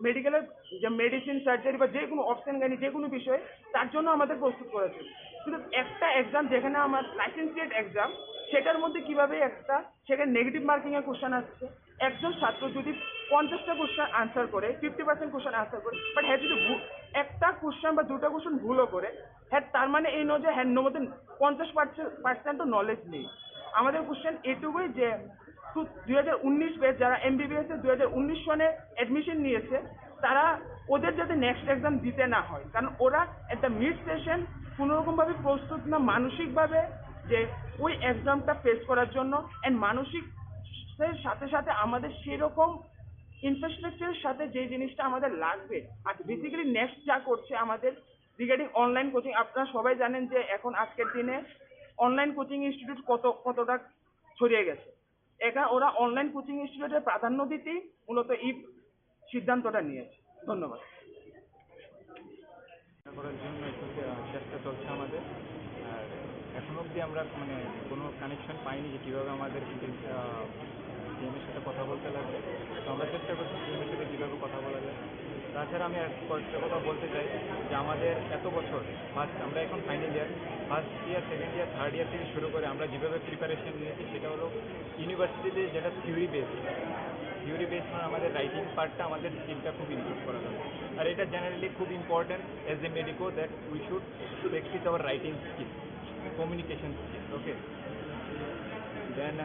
মেডিকেলের যে মেডিসিন, সার্জারি বা যে কোনো অপশন জ্ঞানী যে কোনো বিষয়ে, তার জন্য আমাদের প্রস্তুত করা ছিল। কিন্তু একটা এক্সাম যেখানে আমার লাইসেন্সিয়েট এক্সাম, সেটার মধ্যে কিভাবে একটা সেখানে নেগেটিভ মার্কিংয়ের কোশ্চেন আসছে, একজন ছাত্র যদি 50টা কোশ্চেন আনসার করে 50% কোশ্চেন আনসার করে, বাট হ্যাঁ যদি একটা কোশ্চেন বা দুটো কোশ্চেন ভুলও করে, হ্যাঁ তার মানে এই নয় যে হ্যাঁ মধ্যে 50% নলেজ নেই। আমাদের কোশ্চেন এটুকুই যে 2019 ব্যাচ যারা এমবিবিএস এর 2019 সনে অ্যাডমিশন নিয়েছে, তারা ওদের যাতে নেক্সট এক্সাম দিতে না হয়, কারণ ওরা একটা মিড সেশন কোনোরকমভাবে প্রস্তুত না মানসিকভাবে যে ওই এক্সামটা ফেস করার জন্য। অ্যান্ড মানসিক সাথে সাথে আমাদের সেরকম ইনফ্রাস্ট্রাকচারের সাথে যে জিনিসটা আমাদের লাগবে। আর বেসিক্যালি নেক্সট যা করছে আমাদের রিগার্ডিং অনলাইন কোচিং, আপনারা সবাই জানেন যে এখন আজকের দিনে অনলাইন কোচিং ইনস্টিটিউট কতটা ছড়িয়ে গেছে। এখানে ওরা অনলাইন কোচিং ইনস্টিটিউটের প্রাধান্য দিতেই মূলত এই সিদ্ধান্তটা নিয়েছে। ধন্যবাদ। করার জন্য একটু চেষ্টা চলছে আমাদের। আর এখন অবধি আমরা মানে কোনো কানেকশন পাইনি যে কীভাবে আমাদের সিএমের সাথে কথা বলতে লাগবে। তো আমরা চেষ্টা করছি সিএমের সাথে কীভাবে কথা বলা যায়। তাছাড়া আমি কয়েকটা কথা বলতে চাই যে আমাদের এত বছর আমরা এখন final year, first year, second year, third year থেকে শুরু করে আমরা যেভাবে প্রিপারেশন নিয়েছি সেটা হলো ইউনিভার্সিটিতে যেটা থিওরি বেস মানে আমাদের রাইটিং পার্টটা আমাদের স্কিলটা খুব ইমপ্রুভ করা দরকার। আর এটা জেনারেলি খুব important as a medico that we should practice our writing skill, communication skill. Okay, then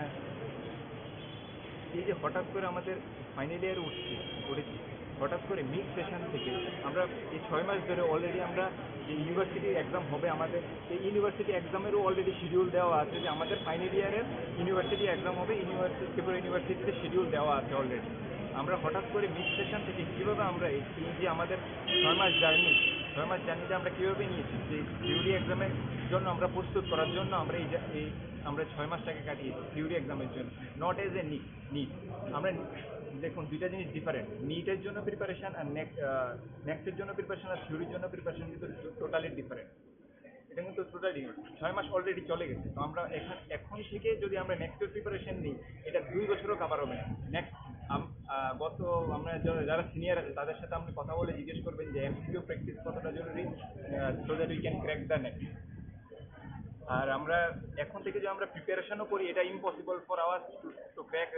এই যে হঠাৎ করে আমাদের ফাইনাল ইয়ার উঠেছি, হঠাৎ করে মিড সেশন থেকে আমরা এই 6 মাস ধরে অলরেডি আমরা যে ইউনিভার্সিটি এক্সাম হবে, আমাদের এই ইউনিভার্সিটি এক্সামেরও অলরেডি শিডিউল দেওয়া আছে যে আমাদের ফাইনাল ইয়ারের ইউনিভার্সিটি এক্সাম হবে, ত্রিপুরা ইউনিভার্সিটিতে শিডিউল দেওয়া আছে অলরেডি। আমরা হঠাৎ করে মিড সেশন থেকে কীভাবে আমরা এই যে আমাদের 6 মাস জার্নিতে আমরা কীভাবে নিয়েছি যে থিওরি এক্সামের জন্য আমরা প্রস্তুত করার জন্য আমরা আমরা 6 মাসটাকে কাটিয়েছি থিওরি এক্সামের জন্য, নট এজ এ নিট। আমরা দেখুন দুইটা জিনিস ডিফারেন্ট, নিটের জন্য প্রিপারেশন আর নেক্সটের জন্য প্রিপারেশন আর থিওরির জন্য প্রিপারেশন কিন্তু টোটালি ডিফারেন্ট। এটা কিন্তু টোটালি 6 মাস অলরেডি চলে গেছে। তো আমরা এখন থেকে যদি আমরা নেক্সটের প্রিপারেশন নিই, এটা 2 বছরও কাভার হবে না। নেক্সট আমরা যারা সিনিয়র আছে তাদের সাথে আপনি কথা বলে জিজ্ঞেস করবেন যে এমসিকিউ প্র্যাকটিস কতটা জরুরি, so that we can crack the next. আর আমরা এখন থেকে যে আমরা প্রিপারেশনও করি, এটা impossible for our to crack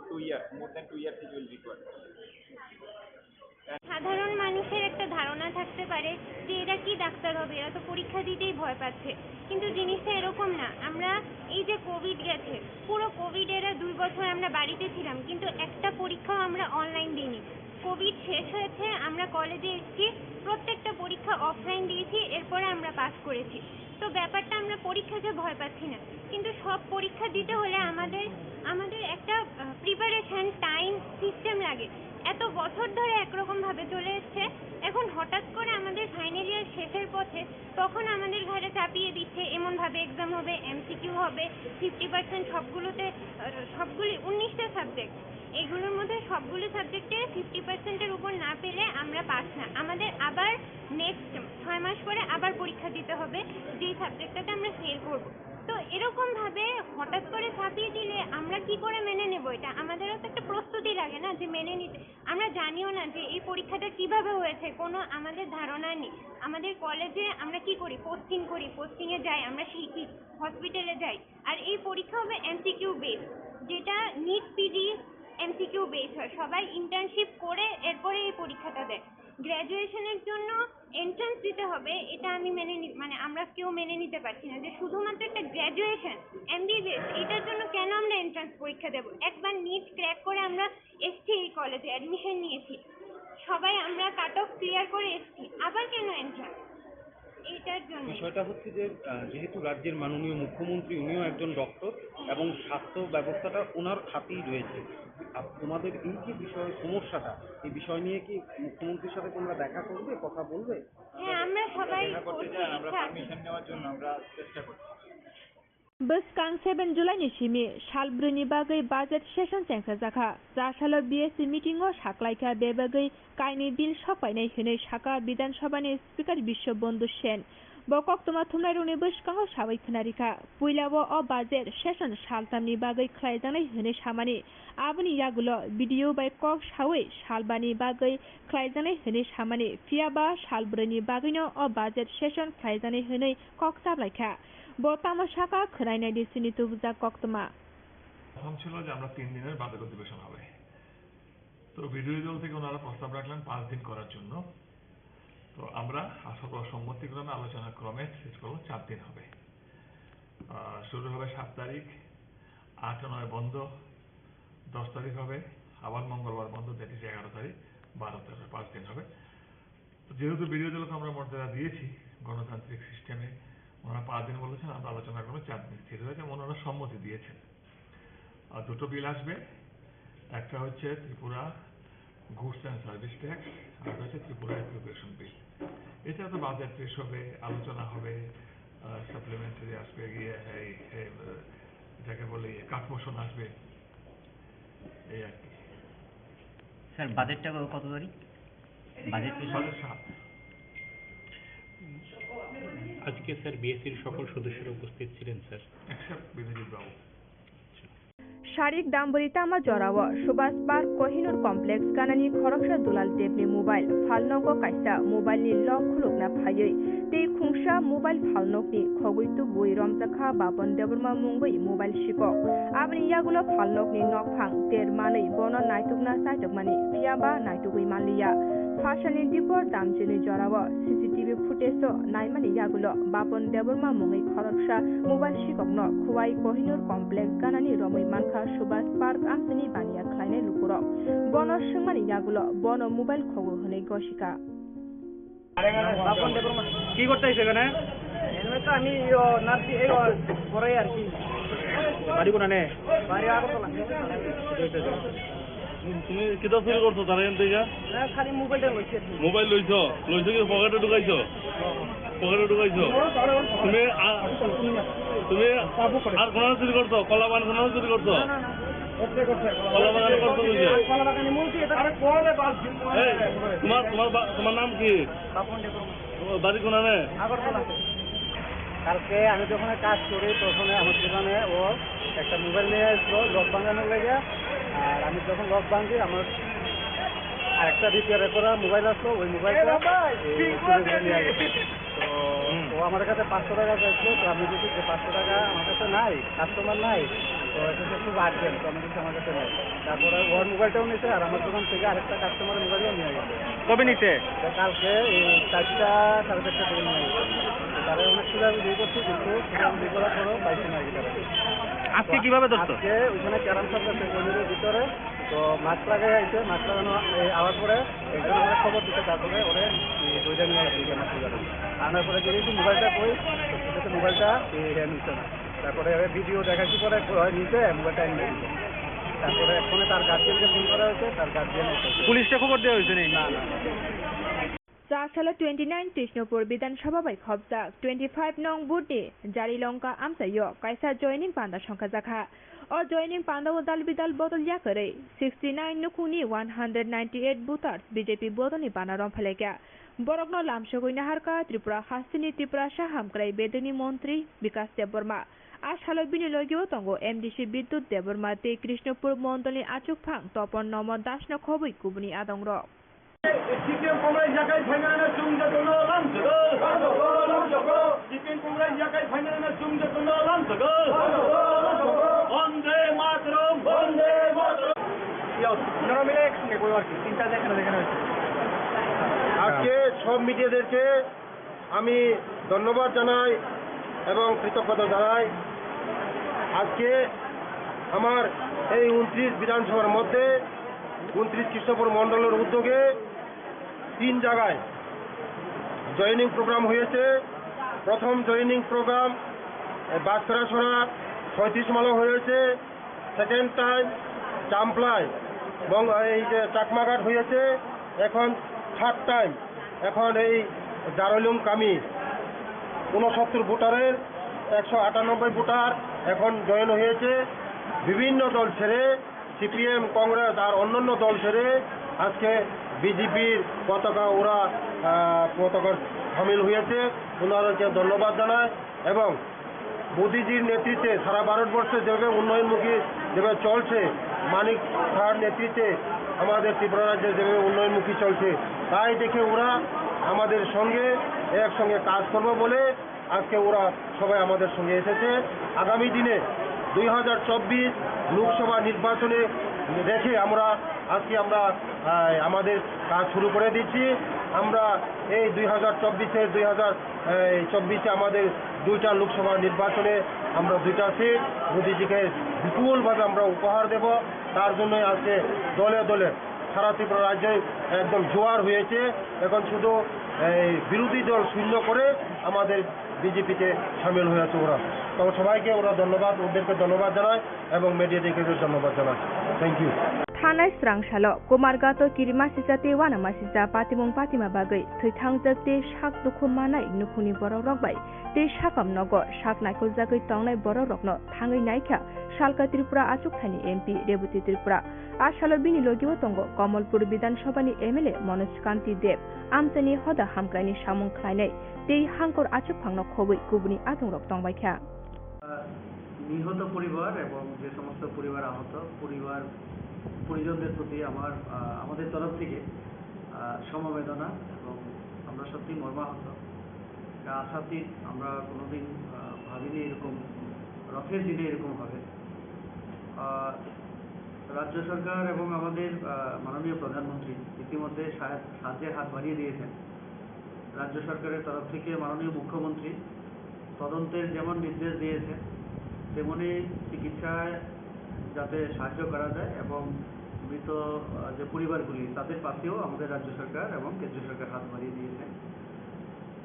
2 years, more than 2 years it will require. সাধারণ মানুষের একটা ধারণা থাকতে পারে যে এরা কি ডাক্তার হবে, এরা তো পরীক্ষা দিতেই ভয় পাচ্ছে, কিন্তু জিনিসটা এরকম না। আমরা এই যে কোভিড গেছে, পুরো কোভিড এরা 2 বছর আমরা বাড়িতে ছিলাম, কিন্তু একটা পরীক্ষাও আমরা অনলাইন দিইনি। কোভিড শেষ হয়েছে, আমরা কলেজে এসেছি, প্রত্যেকটা পরীক্ষা অফলাইন দিয়েছি, এরপরে আমরা পাস করেছি। তো ব্যাপারটা আমরা পরীক্ষাকে ভয় পাচ্ছি না, কিন্তু সব পরীক্ষা দিতে হলে আমাদের একটা প্রিপারেশন টাইম সিস্টেম লাগে। এত বছর ধরে একরকমভাবে চলে এসছে, এখন হঠাৎ করে আমাদের ফাইনাল ইয়ার শেষের পথে তখন আমাদের ঘাড়ে চাপিয়ে দিচ্ছে এমনভাবে এক্সাম হবে, এমসিকিউ হবে, 50% সবগুলি 19টা সাবজেক্ট, এগুলোর মধ্যে সবগুলো সাবজেক্টে 50%-এর উপর না পেলে আমরা পাস না। আমাদের আবার নেক্সট 6 মাস পরে আবার পরীক্ষা দিতে হবে যেই সাবজেক্টটাতে আমরা ফেল করব। তো এরকমভাবে হঠাৎ করে চাপিয়ে দিলে আমরা কি করে মেনে নেব এটা? আমাদেরও তো একটা প্রস্তুতি লাগে না যে মেনে নিতে। আমরা জানিও না যে এই পরীক্ষাটা কিভাবে হয়েছে, কোনো আমাদের ধারণা নেই। আমাদের কলেজে আমরা কি করি, পোস্টিংয়ে যাই, আমরা শিখি, হসপিটালে যাই, আর এই পরীক্ষা হবে এমসিকিউ বেস, যেটা নিট পিজি এমসিকিউ বেস হয়। সবাই ইন্টার্নশিপ করে এরপরে এই পরীক্ষাটা দেয়। গ্র্যাজুয়েশনের জন্য এন্ট্রান্স দিতে হবে, এটা আমি আমরা কেউ মেনে নিতে পারছি না যে শুধুমাত্র একটা গ্র্যাজুয়েশন এমবিবিএস, এটার জন্য কেন আমরা এন্ট্রান্স পরীক্ষা দেব? একবার নিট ক্র্যাক করে আমরা এসছি, এই কলেজে অ্যাডমিশন নিয়েছি, সবাই আমরা কাট অফ ক্লিয়ার করে এসছি, আবার কেন এন্ট্রান্স? এইটার জন্য বিষয়টা হচ্ছে যে যেহেতু রাজ্যের মাননীয় মুখ্যমন্ত্রী উনিও একজন ডক্টর এবং স্বাস্থ্য ব্যবস্থাটা ওনার হাতেই রয়েছে, তোমাদের এই যে সমস্যাটা, এই বিষয় নিয়ে কি মুখ্যমন্ত্রীর সাথে তোমরা দেখা করবে, কথা বলবে? হ্যাঁ, আমরা সবাই করতে চাই, আমরা পারমিশন নেওয়ার জন্য আমরা চেষ্টা করছি। Boskan 7 July simi Shalbruni bagai budget session cengkha jaka Jasalo BSc meeting o saklaika bebagai kaini bill sokpainai hinai Saka Bidan Sabhani Speaker Bishobondhu Sen Bokok tuma thumnai runi boskango sabai khonarika puilabo o budget session saltamni bagai khlaijanai hinai samani aboni yagulo video by kok sawi salbani bagai khlaijanai hinai samani fiaba Shalbruni bagaino o budget session khlaijanai hinai kok sablaika বর্তমান শাখা খরাইনাই দিছিনি তুবজা কক্তমা প্রথম ছিল যে আমরা 3 দিনের বার্ষিক অধিবেশন হবে, তো বিরোধী দল থেকে ওনারা প্রস্তাব রাখলেন 5 দিন করার জন্য। তো আমরা সকল সম্মতিক্রমে আলোচনা ক্রমে শেষ করব 4 দিন হবে। শুরু হবে 7 তারিখ, 8 9 বন্ধ, 10 তারিখ হবে, আবার মঙ্গলবার বন্ধ, দ্যাট ইজ 11 তারিখ, 12 তারিখ, 5 দিন হবে। যেহেতু বিরোধী দলকে আমরা মর্যাদা দিয়েছি গণতান্ত্রিক সিস্টেমে, ওনারা 5 দিন বলেছেন, আমরা আলোচনা করবো 4 দিন স্থির হয়েছে, ওনারা সম্মতি দিয়েছেন। আর দুটো বিল আসবে, একটা হচ্ছে Tripura goods and service tax, আর হচ্ছে ত্রিপুরা এডুকেশন বিল। এটা তো বাজেট পেশ হবে, আলোচনা হবে, সাপ্লিমেন্টারি আসবে, গিয়ে এটাকে বলে কাট মোশন আসবে, এই আর কি। স্যার বাজেটটা কত তারিখ? বাজেট 7। আজকে স্যার বিএসসির সকল সদস্যরা উপস্থিত ছিলেন স্যার, এক্সেপ্ট বিনোজিৎ বাবু। শারিক দাম্বরিতাमा जराव सुभाष पार्क कोहिनूर कम्प्लेक्स गानानि खरकसा दुलाल देबनि मोबाइल फालनगो कायसा मोबाइलनि लक खुलुगना फायै तै खुंसा मोबाइल फालनगनि खगैतु बुइ रमजाखा बापन देबरमा मुंगै मोबाइल शिকক आबनि यागुलो फालनगनि नकफां देरमानै बन नायतुगना सायतुगमानि फियाबा नायतुगै मानलिया फाशानि दिपर दामजिनि जराव सीसीटीवी फुटेज नायमानि यागुलो बापन देबरमा मुंगै खरकसा मोबाइल शिककनो खुवाई कोहिनूर कम्प्लेक्स गानानि रमै मानखा सुभाष पार्क आमसिनि बानिया ख्लायनाय लुकुरक बन सोंमानि यागुलो बन मोबाइल खगु हनै गशिका কি করতে আইছে এখানে? এমনি তো আমি নার্সি এই পড়াই আর কি। বাড়ি কোনানে? বাড়ি আগরতলা। তুমি কিতা চুরি করছো তারা এখান থেকে? না খালি মোবাইলটা লইছি। মোবাইল লইছো কি পকেটে ঢুকাইছো? পকেটে ঢুকাইছো? তুমি আর কোন চুরি করছো? কলা বাগান কোন চুরি করছো? কলা বাগান করছো বুঝে? কলা বাগানে মুলছি এটা আরে কোলে বাস। এই তোমার নাম কি? বাড়ি কোনানে? আগরতলা। কালকে আমি যখন কাজ করি তখন আমার দোকানে ও একটা মোবাইল নিয়ে আসলো লক ভাঙানোর লেগে, আর আমি যখন লক ভাঙছি আমার আরেকটা রিপেয়ার করা মোবাইল আসলো, ওই মোবাইলটা নিয়ে গেছে। তো ও আমার কাছে 500 টাকা চাইছিল, তো আমি বলছি যে 500 টাকা আমার কাছে নাই, কাস্টমার নাই, তো এটা তো খুব আর্জেন্ট, তো আমি বলছি আমার কাছে নাই। তারপরে ওর মোবাইলটাও নিয়েছে আর আমার দোকান থেকে আরেকটা কাস্টমারের মোবাইলও নিয়ে গেছে। কবে নিতে? তো কালকে এই 4টা 4:30টার দিকে নিয়ে গেছে। তো তারা অনেক সুযোগ দিয়ে করছি, কিন্তু সুযোগ দিয়ে করার পরেও পাইছি না কি তারা। আজকে কিভাবে ধরতো? আজকে ওইখানে ক্যারাম শপ আছে মন্দিরের ভিতরে, তো মাস্ক লাগাই আইছে, মাস্ক লাগানো আওয়ার পরে একজন আমার খবর দিতে, তারপরে ওরে দুইটা নিয়ে আসছি মাস্ক লাগানো। আনার পরে যদি মোবাইলটা কই, সেটা মোবাইলটা নিচ্ছে না। তারপরে ভিডিও দেখাচ্ছি পরে নিচে মোবাইলটা এনে দিচ্ছে। তারপরে ফোনে তার গার্জিয়ানকে ফোন করা হয়েছে, তার গার্জিয়ান পুলিশকে খবর দেওয়া হয়েছে নাকি? না না। Sakshala 29 Krishnapur Bidan Sabha by Khobjak 25 Nong Budi Jari Longka Amsayo Kaisa joining Panda Shankazakha or joining Panda Dal Bidal Botol Yakare 69 Nukuni 198 Butars BJP Bodoni Panarom Faleka Borogno Lamshogoi Naharka Tripura Hasini Tripura Shaham Krai Bedini Montri Vikas Deborma Ashalo Binilogio Tongo MDC Bidut Deborma Te Krishnapur Mondoli Achuk Phang Topon Nomo Dashna Khobui Kubuni Adongrok Chicken Congress Yakai Final Sung the Tono Lamsago. Chicken Congress Yakai Final Sung the Tono Lamsago. Onde Matram, Onde Matram. আপনারা মিলে একসঙ্গে বই আর কি তিনটা দেখানো হয়েছে। আজকে সব মিডিয়াদেরকে আমি ধন্যবাদ জানাই এবং কৃতজ্ঞতা জানাই। আজকে আমার এই 29 বিধানসভার মধ্যে 29 কৃষ্ণপুর মণ্ডলের উদ্যোগে 3 জায়গায় জয়েনিং প্রোগ্রাম হয়েছে। প্রথম জয়েনিং প্রোগ্রাম বাসকরাছড়া 36 মাইল হয়েছে। সেকেন্ড টাইম চাম্পলায় এবং এই যে চাকমাঘাট হয়েছে। এখন থার্ড টাইম এখন এই জারলুম কামি 69 ভোটারের 198 ভোটার এখন জয়েন হয়েছে। বিভিন্ন দল ছেড়ে সিপিএম কংগ্রেস আর অন্যান্য দল ছেড়ে আজকে বিজেপির পতাকা ওরা পতাকা সামিল হয়েছে। ওনাদেরকে ধন্যবাদ জানায় এবং মোদিজির নেতৃত্বে সারা ভারতবর্ষে যেভাবে উন্নয়নমুখী যেভাবে চলছে, মানিক সাহার নেতৃত্বে আমাদের ত্রিপুরা রাজ্যে যেভাবে উন্নয়নমুখী চলছে, তাই দেখে ওরা আমাদের সঙ্গে একসঙ্গে কাজ করবে বলে আজকে ওরা সবাই আমাদের সঙ্গে এসেছে। আগামী দিনে 2024 লোকসভা নির্বাচনে রেখে আমরা আজকে আমাদের কাজ শুরু করে দিচ্ছি। আমরা এই 2024 আমাদের 2টা লোকসভা নির্বাচনে আমরা 2টা সিট মোদিজিকে বিপুলভাবে আমরা উপহার দেব। তার জন্য আজকে দলে দলে সারা ত্রিপুরা রাজ্যে একদম জোয়ার হয়েছে। এখন শুধু এই বিরোধী দল শূন্য করে আমাদের বিজেপিতে সামিল হয়েছে ওরা। তো সবাইকে ওরা ধন্যবাদ, ওদেরকে ধন্যবাদ জানায় এবং মিডিয়াদেরকে ধন্যবাদ জানায়। Thank you. Thanai Strangsalo Komargato Kirimasi Te Wanamasi Patimong Patima Bagai Thangja Te Shak Dukumana Nukuni Boro Rogbai Te Shakam Nogo Shak Naikul Zagai Tongnai Boro Rogno Thangai Naika Shalka Tripura Achuk Thani MP Deputy Tripura Ashalo Bini Logio Tongo Kamalpur Bidan Shobani MLA Manoj Kanti Dev Amsani Hoda Hamkrani Shamong Khlainai Te Hangkor Achuk Phangno Khobui Kubuni Atongrok Tongbaikha নিহত পরিবার এবং যে সমস্ত পরিবার আহত পরিজনদের প্রতি আমাদের তরফ থেকে সমবেদনা এবং আমরা সত্যি মর্মাহত। আশাতীত, আমরা কোনোদিন ভাবিনি এরকম রথের দিনে এরকম হবে। রাজ্য সরকার এবং আমাদের মাননীয় প্রধানমন্ত্রী ইতিমধ্যে সাহায্যের হাত বাড়িয়ে দিয়েছেন। রাজ্য সরকারের তরফ থেকে মাননীয় মুখ্যমন্ত্রী তদন্তের যেমন নির্দেশ দিয়েছেন, তেমনি চিকিৎসায় যাতে সাহায্য করা যায় এবং মৃত যে পরিবারগুলি তাদের পাশেও আমাদের রাজ্য সরকার এবং কেন্দ্রীয় সরকার হাত বাড়িয়ে দিয়েছেন।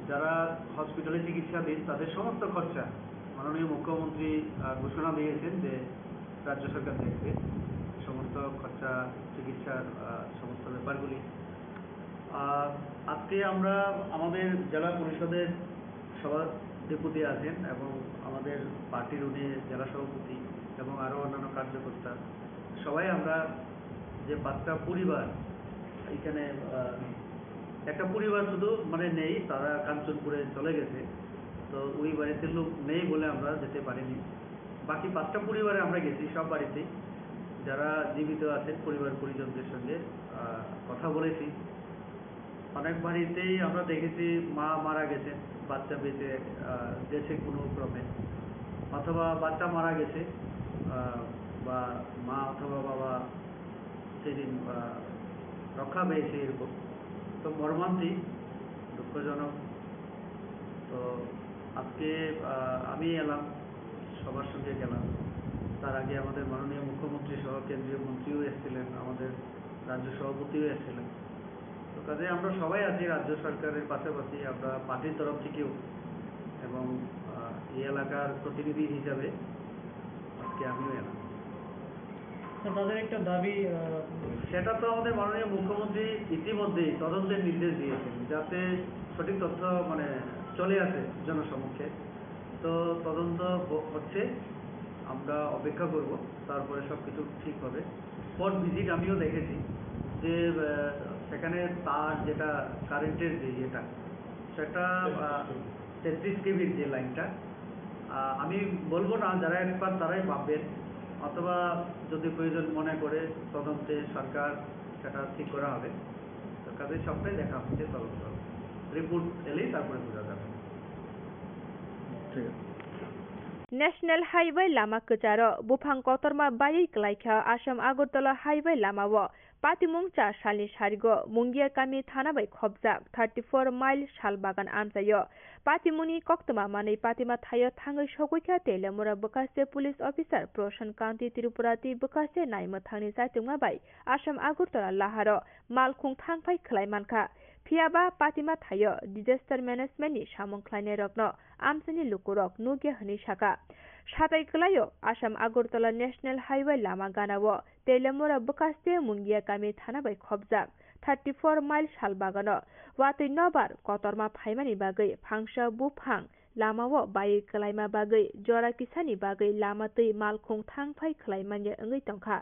যারা হসপিটালে চিকিৎসাধীন তাদের সমস্ত খরচা মাননীয় মুখ্যমন্ত্রী ঘোষণা দিয়েছেন যে রাজ্য সরকার দেখবে সমস্ত খরচা, চিকিৎসার সমস্ত ব্যাপারগুলি। আজকে আমরা আমাদের জেলা পরিষদের সভাধিপতি আছেন এবং আমাদের পার্টির উনি জেলা সভাপতি এবং আরও অন্যান্য কার্যকর্তা সবাই আমরা যে 5টা পরিবার এখানে একটা পরিবার শুধু নেই, তারা কাঞ্চনপুরে চলে গেছে, তো ওই বাড়িতে লোক নেই বলে আমরা যেতে পারিনি। বাকি 5টা পরিবারে আমরা গেছি, সব বাড়িতেই যারা জীবিত আছেন পরিবার পরিজনদের সঙ্গে কথা বলেছি অনেক বাড়িতেই আমরা দেখেছি মা মারা গেছে, বাচ্চা বেঁচে গেছে কোনো ক্রমে, অথবা বাচ্চা মারা গেছে বা মা অথবা বাবা সেদিন রক্ষা পেয়েছে, এরকম তো মর্মান্তিক, দুঃখজনক। তো আজকে আমি এলাম, সবার সঙ্গে গেলাম। তার আগে আমাদের মাননীয় মুখ্যমন্ত্রী সহ কেন্দ্রীয় মন্ত্রীও এসেছিলেন, আমাদের রাজ্য সভাপতিও এসেছিলেন। তো কাজে আমরা সবাই আছি রাজ্য সরকারের পাশাপাশি, আমরা পার্টির তরফ থেকেও এবং এই এলাকার প্রতিনিধি হিসাবে আজকে আমিও এলাম। তাদের একটা দাবি, সেটা তো আমাদের মাননীয় মুখ্যমন্ত্রী ইতিমধ্যেই তদন্তের নির্দেশ দিয়েছেন, যাতে সঠিক তথ্য চলে আসে জনসমক্ষে। তো তদন্ত হচ্ছে, আমরা অপেক্ষা করব, তারপরে সব কিছু ঠিক হবে। স্পট ভিজিট আমিও দেখেছি যে সেখানে তার যেটা কারেন্টের যে ইয়েটা, সেটা 33 কেভির যে লাইনটা, আমি বলবো না, যারা এক্সপার্ট তারাই ভাববেন, অথবা যদি প্রয়োজন মনে করে তদন্তে সরকার সেটা ঠিক করা হবে। তো কাজে সবটাই দেখা হচ্ছে, তদন্ত রিপোর্ট এলেই তারপরে বোঝা যাবে। ঠিক আছে। नेशनल हाईवे लामा कचारो बुफां कतरमा बायै क्लाइखा आसाम आगरतला हाईवे लामाव पातिमुं 4 सालनि सारिगो मुंगिया गामि थाना बै खबजाक 34 माइल सालबागान आमजायो पातिमुनि कक्तमा मानै पातिमा थायो थाङै सगैखा तेलेमुरा बकासे पुलिस अफिसार प्रशान कान्ति त्रिपुराति बकासे नायमथांनि जायतुंमा बाय आसाम आगरतला लाहारो मालखुं थांफाय खलायमानखा फियाबा पातिमा थायो डिजास्टार मेनेजमेन्टनि सामंख्लायनाय रत्न आमसानि लुकुरक नुगे हनि साका साताय गलायो आसाम आगरतला नेशनल हाईवे लामा गानावो तेलेमुरा बकासे मुंगिया गामि थाना बै खबजाक 34 माइल सालबागान वातै नबार कतरमा फाइमानि बागै फांसा बुफां लामावो बायै कलायमा बागै जरा किसानि बागै लामातै मालखुं थांफाय खलायमानि ओङै तंखा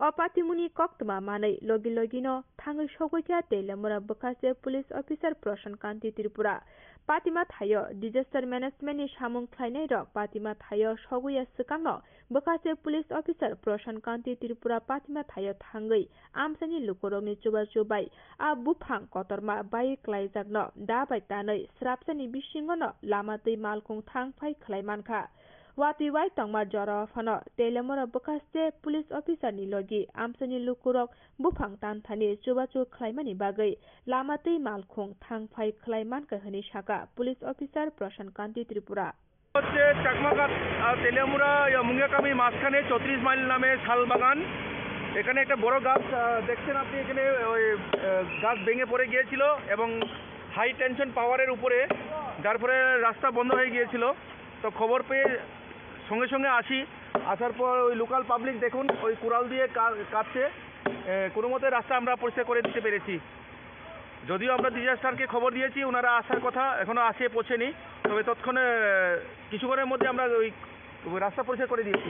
अपातिमुनि कक्तमा मानै लगी लगिनो थाङै सगैखा तेलेमुरा बकासे पुलिस अफिसार प्रशान कान्ति त्रिपुरा पातिमा थायो डिजास्टार मेनेजमेन्टनि सामुंख्लायनाय रक पातिमा थायो सगैया सिगांनो बकासे पुलिस अफिसार प्रशान कान्ति त्रिपुरा पातिमा थायो थाङै आमसानि लुकुरगनि चुबा चुबाय आ बुफां कतरमा बायै क्लायजाकनो दाबाय तानै स्राबसानि बिसिङनो लामातै मालखुं थांफाय खलायमानखा वातै वाय तंमा जराफानो तेलेमुरा बकासे पुलिस अफिसारनि लगी आमसानि लुकुरक बुफां तानथानि चुबाचु खलायमानि बागै लामातै मालखुं थांफाय खलायमानखा हनि साका पुलिस अफिसार प्रशान कान्ति त्रिपुरा হচ্ছে চাকমাঘাট তেলিয়ামুড়া মুঙ্গিয়াকামি মাঝখানে 34 মাইল নামে শালবাগান। এখানে একটা বড় গাছ দেখছেন আপনি, এখানে ওই গাছ ভেঙে পড়ে গিয়েছিল এবং হাই টেনশন পাওয়ারের উপরে, যার ফলে রাস্তা বন্ধ হয়ে গিয়েছিল। তো খবর পেয়ে সঙ্গে সঙ্গে আসার পর ওই লোকাল পাবলিক দেখুন ওই কুড়াল দিয়ে কাটছে, কোনো মতে রাস্তা আমরা পরিষ্কার করে দিতে পেরেছি। যদিও আমরা ডিজাস্টারকে খবর দিয়েছি, ওনারা আসার কথা, এখনো আসে পৌঁছেনি, তবে তৎক্ষণে কিছুক্ষণের মধ্যে আমরা ওই রাস্তা পরিষ্কার করে দিয়েছি।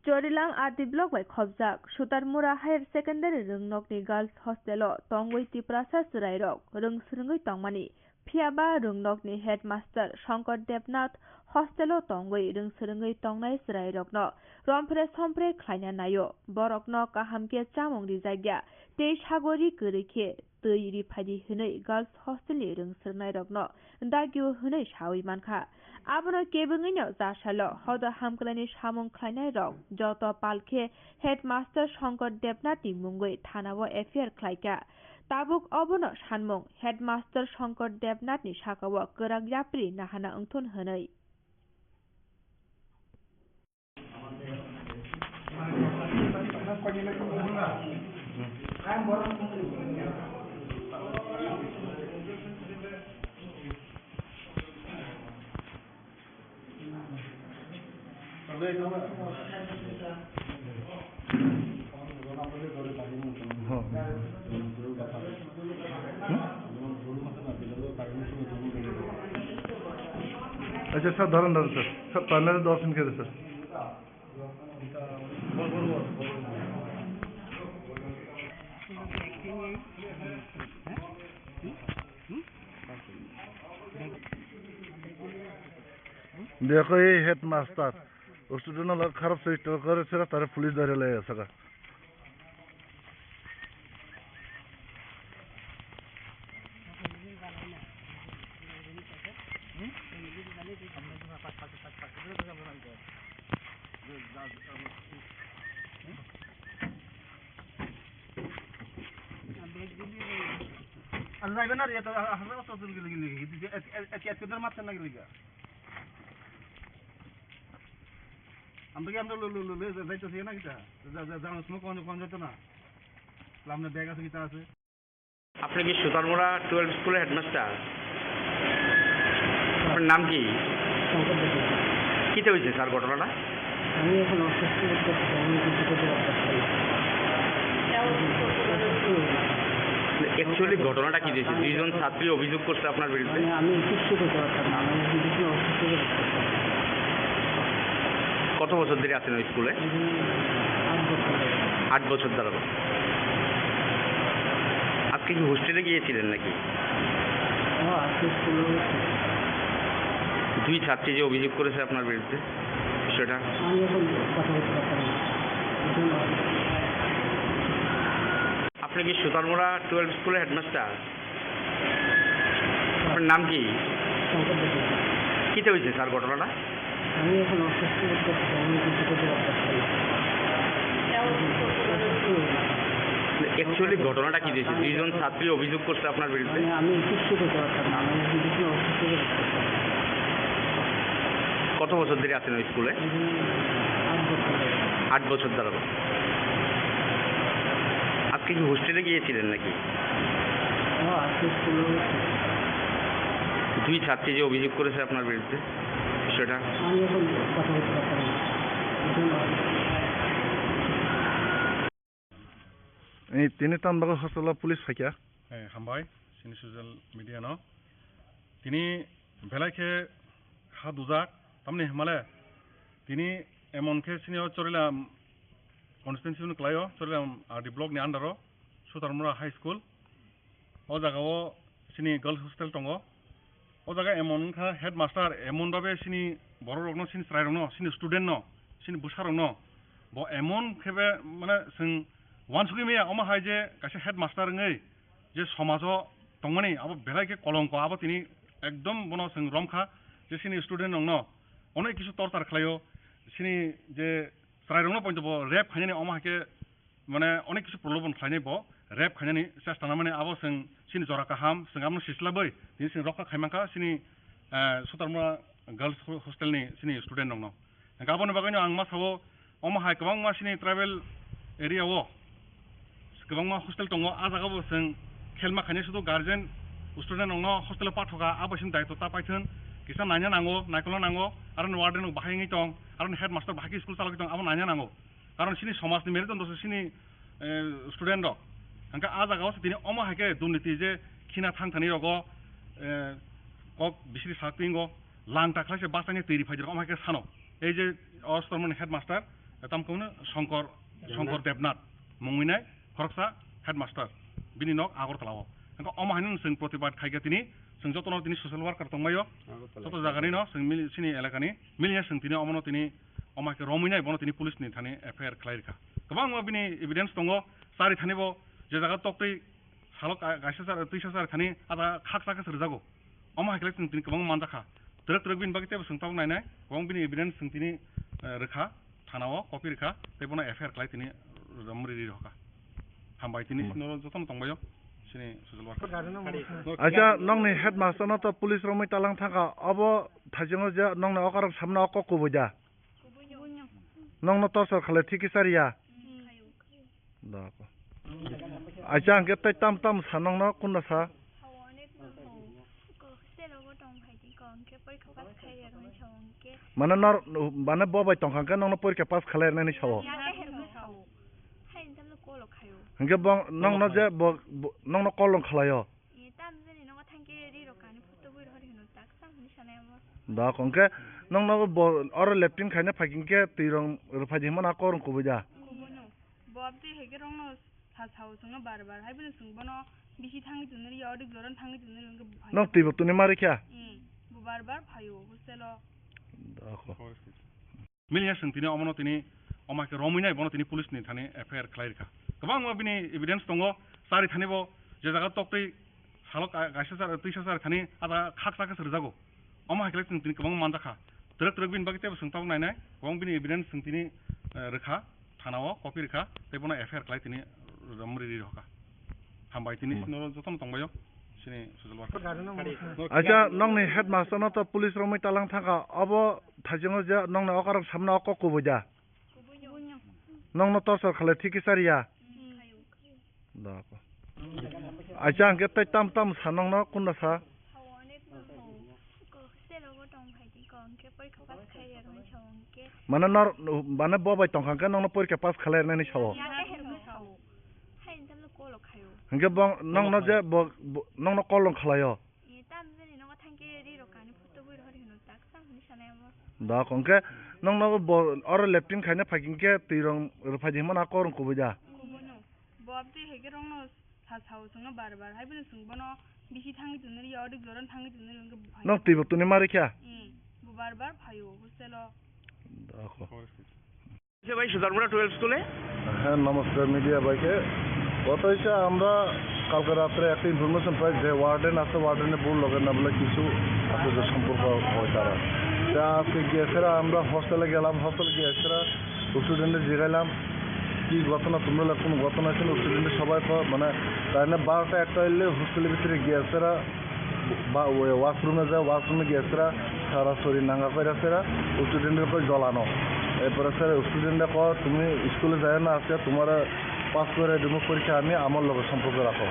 Jorilang Adi Block by Khobjak, Sutarmura Higher Secondary Rungnokni Girls Hostel, Tongwei Tiprasa Surairok, Rungsrungui Tongmani, Phiaba Rungnokni Headmaster Shankar Devnath, Hostel Tongwei Rungsrungui Tongnai Surairokno, Rompre Sompre Kleina Nayo, Borokno Kahamke Chamongri Zagya, Tei Shagori Kurike, Tui Padi Hunay Girls Hostel Rungsrungairokno, Dagyu Hunay Shawi Manka. Abono Kebungino Zashalo, Hoda Hamklani Shamong Kleina Rok, Joto Palke, Headmaster Shankar Devnath Mungwe, Tanawa Affair Klaika. Tabuk Obono Shanmong, Headmaster Shankar Devnath ni Shakawa, Kurag Yapri, Nahana Ungtun Hanoi. अच्छा sir, धरन sir, sir पहले दर्शन के sir. देखो ये headmaster student लोग खराब से करे से तारे पुलिस धरे ले सका। যাইবেন আর এটা হাসা কষ্ট গিয়ে এত মারছেন না গিয়ে আমরা কি আমরা যাইতেছি না কিটা জানার সময় কোন যেত না আপনার ব্যাগ আছে কিটা আছে আপনি কি সুতারমুড়া 12 স্কুলের হেডমাস্টার? আপনার নাম কি? কিতে হয়েছে স্যার ঘটনাটা? আমি এখন অসুস্থ বোধ করছি, আমি কিছু করতে পারছি অ্যাকচুয়ালি ঘটনাটা কি দিয়েছে? দুইজন ছাত্রী অভিযোগ করছে আপনার বিরুদ্ধে। আমি কিছু করতে পারতাম না, আমি এখন কিছু অসুস্থ বোধ করছি। কত বছর ধরে আছেন ওই স্কুলে? 8 বছর ধরে। আজকে কি হোস্টেলে গিয়েছিলেন নাকি? দুই ছাত্রী যে অভিযোগ করেছে আপনার বিরুদ্ধে সেটা আমি এখন কথা বলতে পারতাম না। আপনি কি সুতারমুড়া 12 স্কুলের হেডমাস্টার? আপনার নাম কি? কিতে হয়েছে স্যার ঘটনাটা? আমি এখন অসুস্থ বোধ করছি, আমি কিছু করতে পারছি না। অ্যাকচুয়ালি ঘটনাটা কি দিয়েছে? দুইজন ছাত্রী অভিযোগ করছে আপনার বিরুদ্ধে। আমি কিছু করতে পারতাম না, আমি এখন কিছু অসুস্থ বোধ করছি। কত বছর ধরে আছেন ওই স্কুলে? 8 বছর ধরে। আজকে কি হোস্টেলে গিয়েছিলেন নাকি? দুই ছাত্রী যে অভিযোগ করেছে আপনার বিরুদ্ধে সেটা আমি এখন কথা বলতে পারতাম না। এই তিনি তানবাগ হস্টেল পুলিশ ফাইকা হামবাই সিনি স'চিয়েল মিডিয়ানো তিনি বেলাইকে হা দুজাক তামনি হেমালে তিনি এমনকে সিনিয়র চলিলাম কনস্টিটুয়েন্সি ক্লাইও চলিলাম আরডি ব্লকনি আন্ডারও সুতারমুড়া হাই স্কুল ও জায়গাও সিনি গার্লস হোস্টেল दङ ও জায়গা এমনখা হেডমাস্টার এমনভাবে সিনি বড় রকম সিনি স্রাই রং সিনি স্টুডেন্ট ন সিনি বুসা রং ব এমন খেবে মানে जों वानसुगि मैया अमा हाय जे कासे हेडमास्टार ngै जे समाजो दंमानि आबो बेलाइके कलंक आबो तिनि एकदम बनो जों रमखा जे सिनि स्टुडेन्ट नंनो अनेक किसु टर्चार खालायो सिनि जे स्राय रंनो पॉइंट बो रेप खायनानि अमा हाके माने अनेक किसु प्रलोभन खायनाय बो रेप खायनानि चेष्टा ना माने आबो जों सिनि जरा काहाम जों आमनो सिस्लाबै दिनि जों रखा खायमाखा सिनि सुतारमुड़ा गार्लस हस्टेलनि सिनि स्टुडेन्ट नंनो गाबोनो बागैनो आं मा सावो अमा हाय गोबां मा सिनि ट्राइबेल एरियाव गोबां मा हस्टेल दङ आ जागाबो जों खेल माखायनाय सुदु गार्जेन स्टुडेन्ट नंनो हस्टेलाव पाठका आबोसिन दायित्व ता पाइथोन किसा नायनो नांगौ नायख'नो नांगौ आरो वार्डेन बाहायङै दं आरो हेडमास्टार बाहायखि स्कुल चालक दं आबो नायनो नांगौ कारण सिनि समाजनि मेरिट दंसो सिनि स्टुडेन्ट दं हांका आ जागाव दिनै अमा हायके दुर्नीति जे खिना थांथानि रगो कक बिसिरि साकपिंगो लां टाख्लासे बासानि तैरि फाइदर अमा हायके सानो এই যে অস্তরমন হেডমাস্টার তামকौनो শঙ্কর দেবনাথ मुंगैनाय खरकसा हेडमास्टार बिनि नक आगरतलाव हांका अमा हायनो जों प्रतिबाद खायगा तिनि जों जतन तिनि ससियेल वार्कार दंमायो जत जागानि न जों सिनि एलाकानि मिलिया जों तिनि अमनो तिनि अमाके रमैनाय बनो तिनि पुलिसनि थाने एफआईआर खालायरिखा गोबां मा बिनि एभिडेन्स दङ सारि थानिबो जे जागा तक्तै सालक गायसासार तैसासार खानि आदा खाकसाके सरजागो अमा हायखले जों तिनि गोबां मानजाखा ट्रक बिन बागै तेबो सोंथाव नायनाय गोबां बिनि एभिडेन्स जों तिनि रोखा थानाव कपि रोखा तेबोना एफआईआर खालाय तिनि रमरि रोखा हामबाय तिनि जतन दंबायो सिनि ससियेल वार्कार अच्छा नंनि हेडमास्टार न तो पुलिस रमै तालां थाका अब थाजों जे नंनि अकार सामना अक कुबुजा नंनो तसर खाले ठीक सारिया दाको अच्छा अंके तै ताम ताम सानंग न कुन सा माने नर माने बबाय तंखांके नंनो परीक्षा पास खालायनानै सावो हंगे बं नंनो जे नंनो कलम खालायो दा कंके नंनो और लेफ्टिन खायने फाकिंके तिरं रफादि मना करन कुबजा बबते हेगे रंनो सासाव संनो बार हायबो संबनो बिसि थांगि दुनरि यावदि गरन थांगि दुनरि नंग तिबो तुनि मारिख्या बार फायो हस्टेलो दाखो मिलिया जों तिनि अमनो तिनि अमाके रमैनाय बनो तिनि पुलिसनि थाने एफआईआर खालायरिखा गोबां मा बिनि एभिडेन्स दङ सारि थानिबो जे जागा तक्तै सालक गायसासार तैसासार खानि आदा खाकसाके सरजागो अमा हायखले जों तिनि गोबां मानजाखा ट्रक बिन बागै तेबो सोंथाव नायनाय गोबां बिनि एभिडेन्स जों तिनि रोखा थानाव कपि रोखा तेबोना एफआईआर खालाय तिनि रमरि रोखा हामबाय तिनि जतन दंबायो sini sujul আচ্ছা নংনি হেডমাস্টার না তো পুলিশ রমই তালাং থাকা অব থাইজং যে নংনি অকারক সামনে অক কবুজা নংনো তসর খালে ঠিকই সারিয়া আচ্ছা আঙ্কে তাই তাম তাম সানংনো কোননা সা মানে নর মানে ববাই তংখাঙ্কে নংনো পরীক্ষা পাস খালে নানি সাও হংকে বং নংনো যে নংনো Kolong খালাयो da kongke nong no or leptin khaine phaking ke tirong ruphaji mana korong kubuja bobde hege rong no sa sao sung bar bar hai bin sung bono bisi thangi tunri yodi joran thangi tunri nong no tibo tuni mari kya bu bar bar phayo hostelo দেখো যে ভাই সুতারমুড়া 12 স্কুলে হ্যাঁ নমস্কার media ভাইকে কত হয়েছে আমরা কালকে রাত্রে একটা ইনফরমেশন পাই যে ওয়ার্ডেন আছে ওয়ার্ডেনে ভুল লগেন না বলে কিছু আপনাদের সম্পর্ক হয় তারা তা আজকে গিয়েছেরা আমরা হস্টেলে গেলাম হস্টেলে গিয়েছেরা স্টুডেন্টদের জিগাইলাম কি ঘটনা তোমরা কোনো ঘটনা ছিল স্টুডেন্টের সবাই মানে তাই না 12টা একটা এলে হোস্টেলের ভিতরে গিয়েছেরা বা ওয়াশরুমে যায় ওয়াশরুমে গিয়েছেরা সারা শরীর নাঙ্গা করেছেরা স্টুডেন্টের উপর জ্বলানো এরপরে স্যার স্টুডেন্টরা কর তুমি স্কুলে যায় না আজকে তোমার পাস করে দেবো পরীক্ষা আমি আমার লগে সম্পর্ক রাখো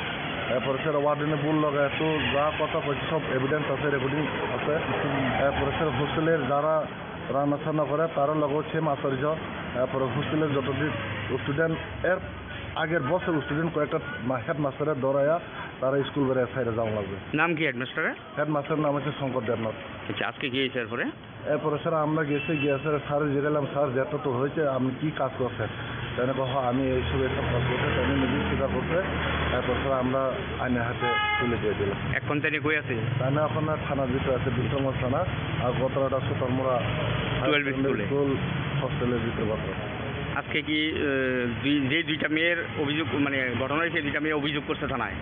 এরপরে স্যার ওয়ার্ডেনে ভুল লগা এত যা কথা কইছে সব এভিডেন্স আছে রেকর্ডিং আছে এরপরে স্যার হোস্টেলের যারা রান্না টান্না করে তারও লগেও সেম আচার্য এরপরে হোস্টেলের যতদিন স্টুডেন্ট এর আগের বছর স্টুডেন্ট কয়েকটা হেডমাস্টারের দৌড়াইয়া তারা স্কুল বেড়ে সাইডে যাওয়া লাগবে নাম কি হেডমাস্টারের হেডমাস্টারের নাম হচ্ছে শঙ্কর দেবনাথ আচ্ছা আজকে গিয়েছে এরপরে এরপরে স্যার আমরা গেছি গিয়ে স্যার স্যার জিজ্ঞাসলাম স্যার যেটা তো হয়েছে আপনি কী কাজ করছেন তাই কহ আমি এইসব কাজ করছে তাই নিজে স্বীকার করছে এরপর স্যার আমরা আইনের হাতে তুলে দিয়ে দিলাম এখন তাই কই আছে তাই না এখন থানার ভিতরে আছে বিক্রমগঞ্জ থানা আর গতরাটা সুতরামরা 12 স্কুল হস্টেলের ভিতরে বর্তমান আজকে কি যে দুইটা মেয়ের অভিযোগ মানে ঘটনা হয়েছে দুইটা মেয়ে অভিযোগ করছে থানায়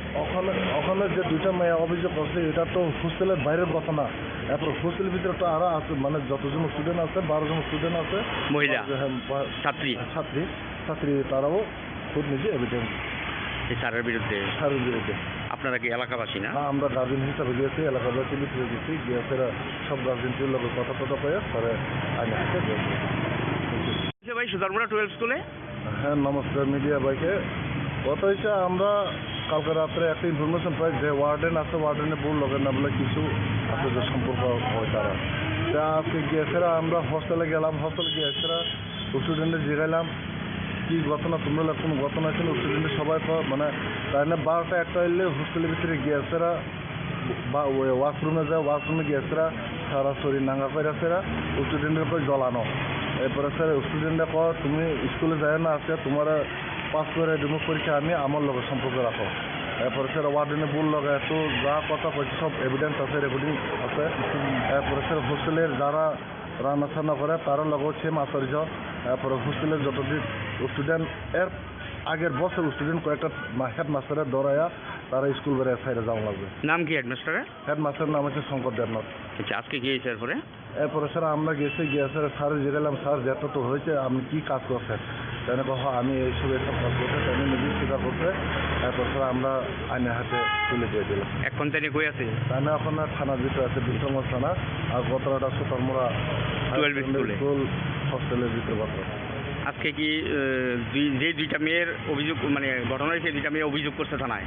ওখানে যে দুইটা মেয়ে অভিযোগ করছে এটা তো হোস্টেলের বাইরের কথা না এরপর হোস্টেলের ভিতরে তো আরো আছে মানে যতজন স্টুডেন্ট আছে 12 জন স্টুডেন্ট আছে মহিলা ছাত্রী তারাও খুব নিজে এভিডেন্স এই স্যারের বিরুদ্ধে আপনারা কি এলাকাবাসী না আমরা গার্জেন হিসাবে গিয়েছি এলাকাবাসী মিটিয়ে গেছি গিয়ে ফেরা সব গার্জেনটির লোকের কথা পেয়ে স্যারে আইনে হাতে দিয়েছে ভাই সুতারমুড়া 12 স্কুলে হ্যাঁ নমস্কার মিডিয়া ভাইকে কত হয়েছে আমরা কালকে রাত্রে একটা ইনফরমেশন পাই যে ওয়ার্ডেন আছে ওয়ার্ডেনে ভুল লগেন না বলে কিছু আপনাদের সম্পর্ক হয় তারা তা আজকে গিয়েছেরা আমরা হস্টেলে গেলাম হস্টেলে গিয়েছেরা স্টুডেন্টদের জিগাইলাম কি ঘটনা তোমরা কোনো ঘটনা ছিল স্টুডেন্টের সবাই মানে তাই না 12টা একটা এলে হোস্টেলের ভিতরে গিয়েছেরা বা ওয়াশরুমে যায় ওয়াশরুমে গিয়েছেরা সারা শরীর নাঙ্গা করেছেরা স্টুডেন্টের উপর জ্বলানো এরপরে স্যার স্টুডেন্টরা কর তুমি স্কুলে যায় না আজকে তোমার পাস করে দেবো পরীক্ষা আমি আমার লগে সম্পর্ক রাখো এরপরে স্যার ওয়ার্ডেনে ভুল লগা এত যা কথা কইছে সব এভিডেন্স আছে রেকর্ডিং আছে এরপরে স্যার হোস্টেলের যারা রান্না টান্না করে তারও লগেও সেম আচার্য এরপরে হোস্টেলের যতদিন স্টুডেন্ট এর আগের বছর স্টুডেন্ট কয়েকটা হেডমাস্টারের দৌড়াইয়া তারা স্কুল বেড়ে সাইডে যাওয়া লাগবে নাম কি হেডমাস্টারের হেডমাস্টারের নাম হচ্ছে শঙ্কর দেবনাথ আচ্ছা আজকে গিয়েছে এরপরে স্যার আমরা গেছি গিয়ে স্যার জিজ্ঞাসলাম স্যার যেটা তো হয়েছে আপনি কী কাজ করছেন তাই কহ আমি এইসব কাজ করছে তাই নিজে স্বীকার করছে এরপর স্যার আমরা আইনের হাতে তুলে দিয়ে দিলাম এখন তাই কই আছে তাই না এখন থানার ভিতরে আছে বিক্রমগঞ্জ থানা আর গতরাটা সুতরামরা 12 স্কুল হস্টেলের ভিতরে বর্তমান আজকে কি যে দুইটা মেয়ের অভিযোগ মানে ঘটনা হয়েছে দুইটা মেয়ে অভিযোগ করছে থানায়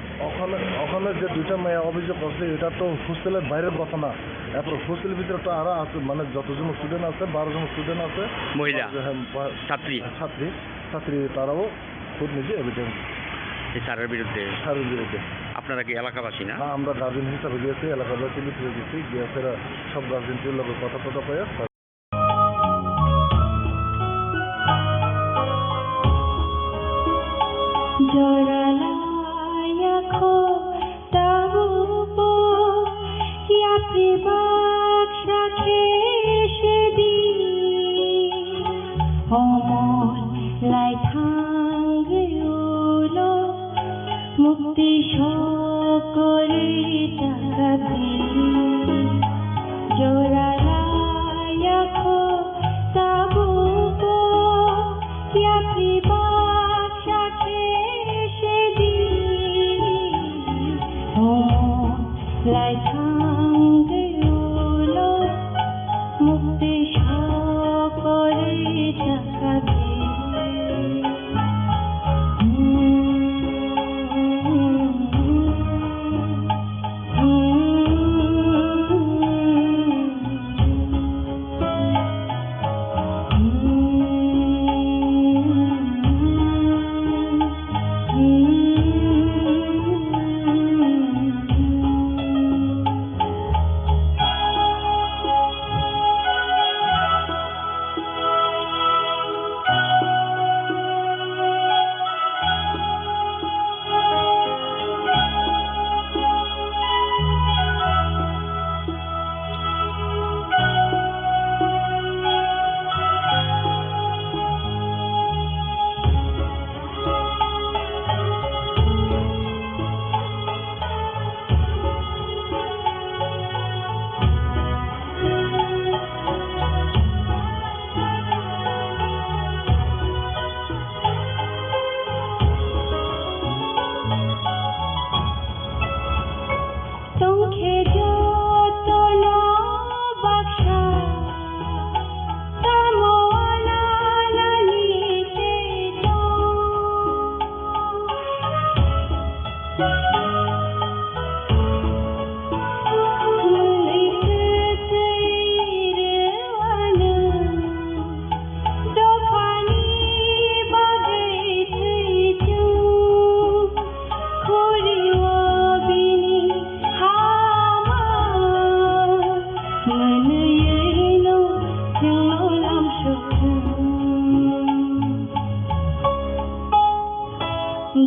ওখানে যে দুইটা মেয়ে অভিযোগ করছে এটা তো হোস্টেলের বাইরের কথা না এরপর হোস্টেলের ভিতরে তো আরো আছে মানে যতজন স্টুডেন্ট আছে 12 জন স্টুডেন্ট আছে মহিলা ছাত্রী তারাও খুব নিজে এভিডেন্স এই স্যারের বিরুদ্ধে আপনারা কি এলাকাবাসী না আমরা গার্জেন হিসাবে গিয়েছি এলাকাবাসী মিটিয়ে গেছি গিয়ে ফেরা সব গার্জেনটির লোকের কথা পেয়ে Joralayaku tabupo ya pribaksha keshedi homon lai thangriulo mukti shokori takabi Joralayaku tabupo ya pribaksha করলাম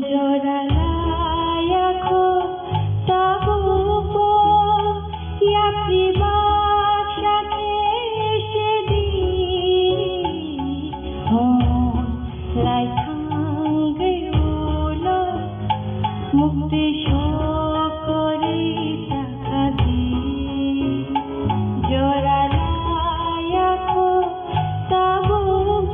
জড়ালাই আঁখো তাবুক ইয়া প্রিবাক সাথে সেদিন লাই থাঙ্গে উলো মুক্তি সকরি টাকা দিয়ে জড়ালাই আঁখো তাবুক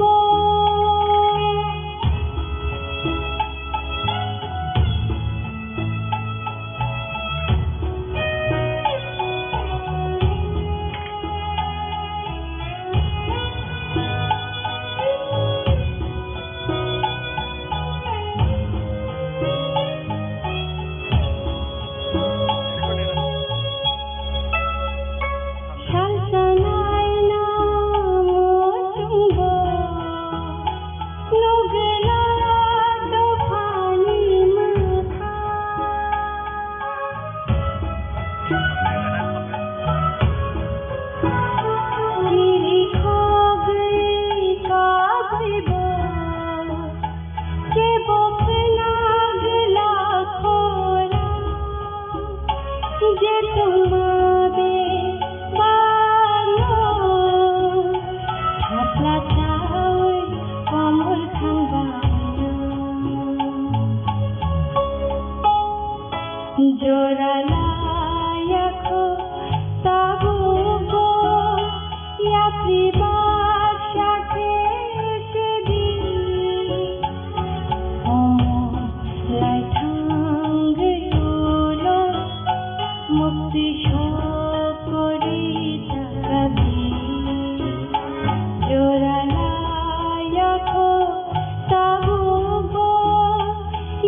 জড়ালাই আঁখো তাবুক ইয়া প্রিবাক সাথে সেদিন লাই থাঙ্গে উলো মুক্তি সকরি টাকা দিয়ে জড়ালাই আঁখো তাবুক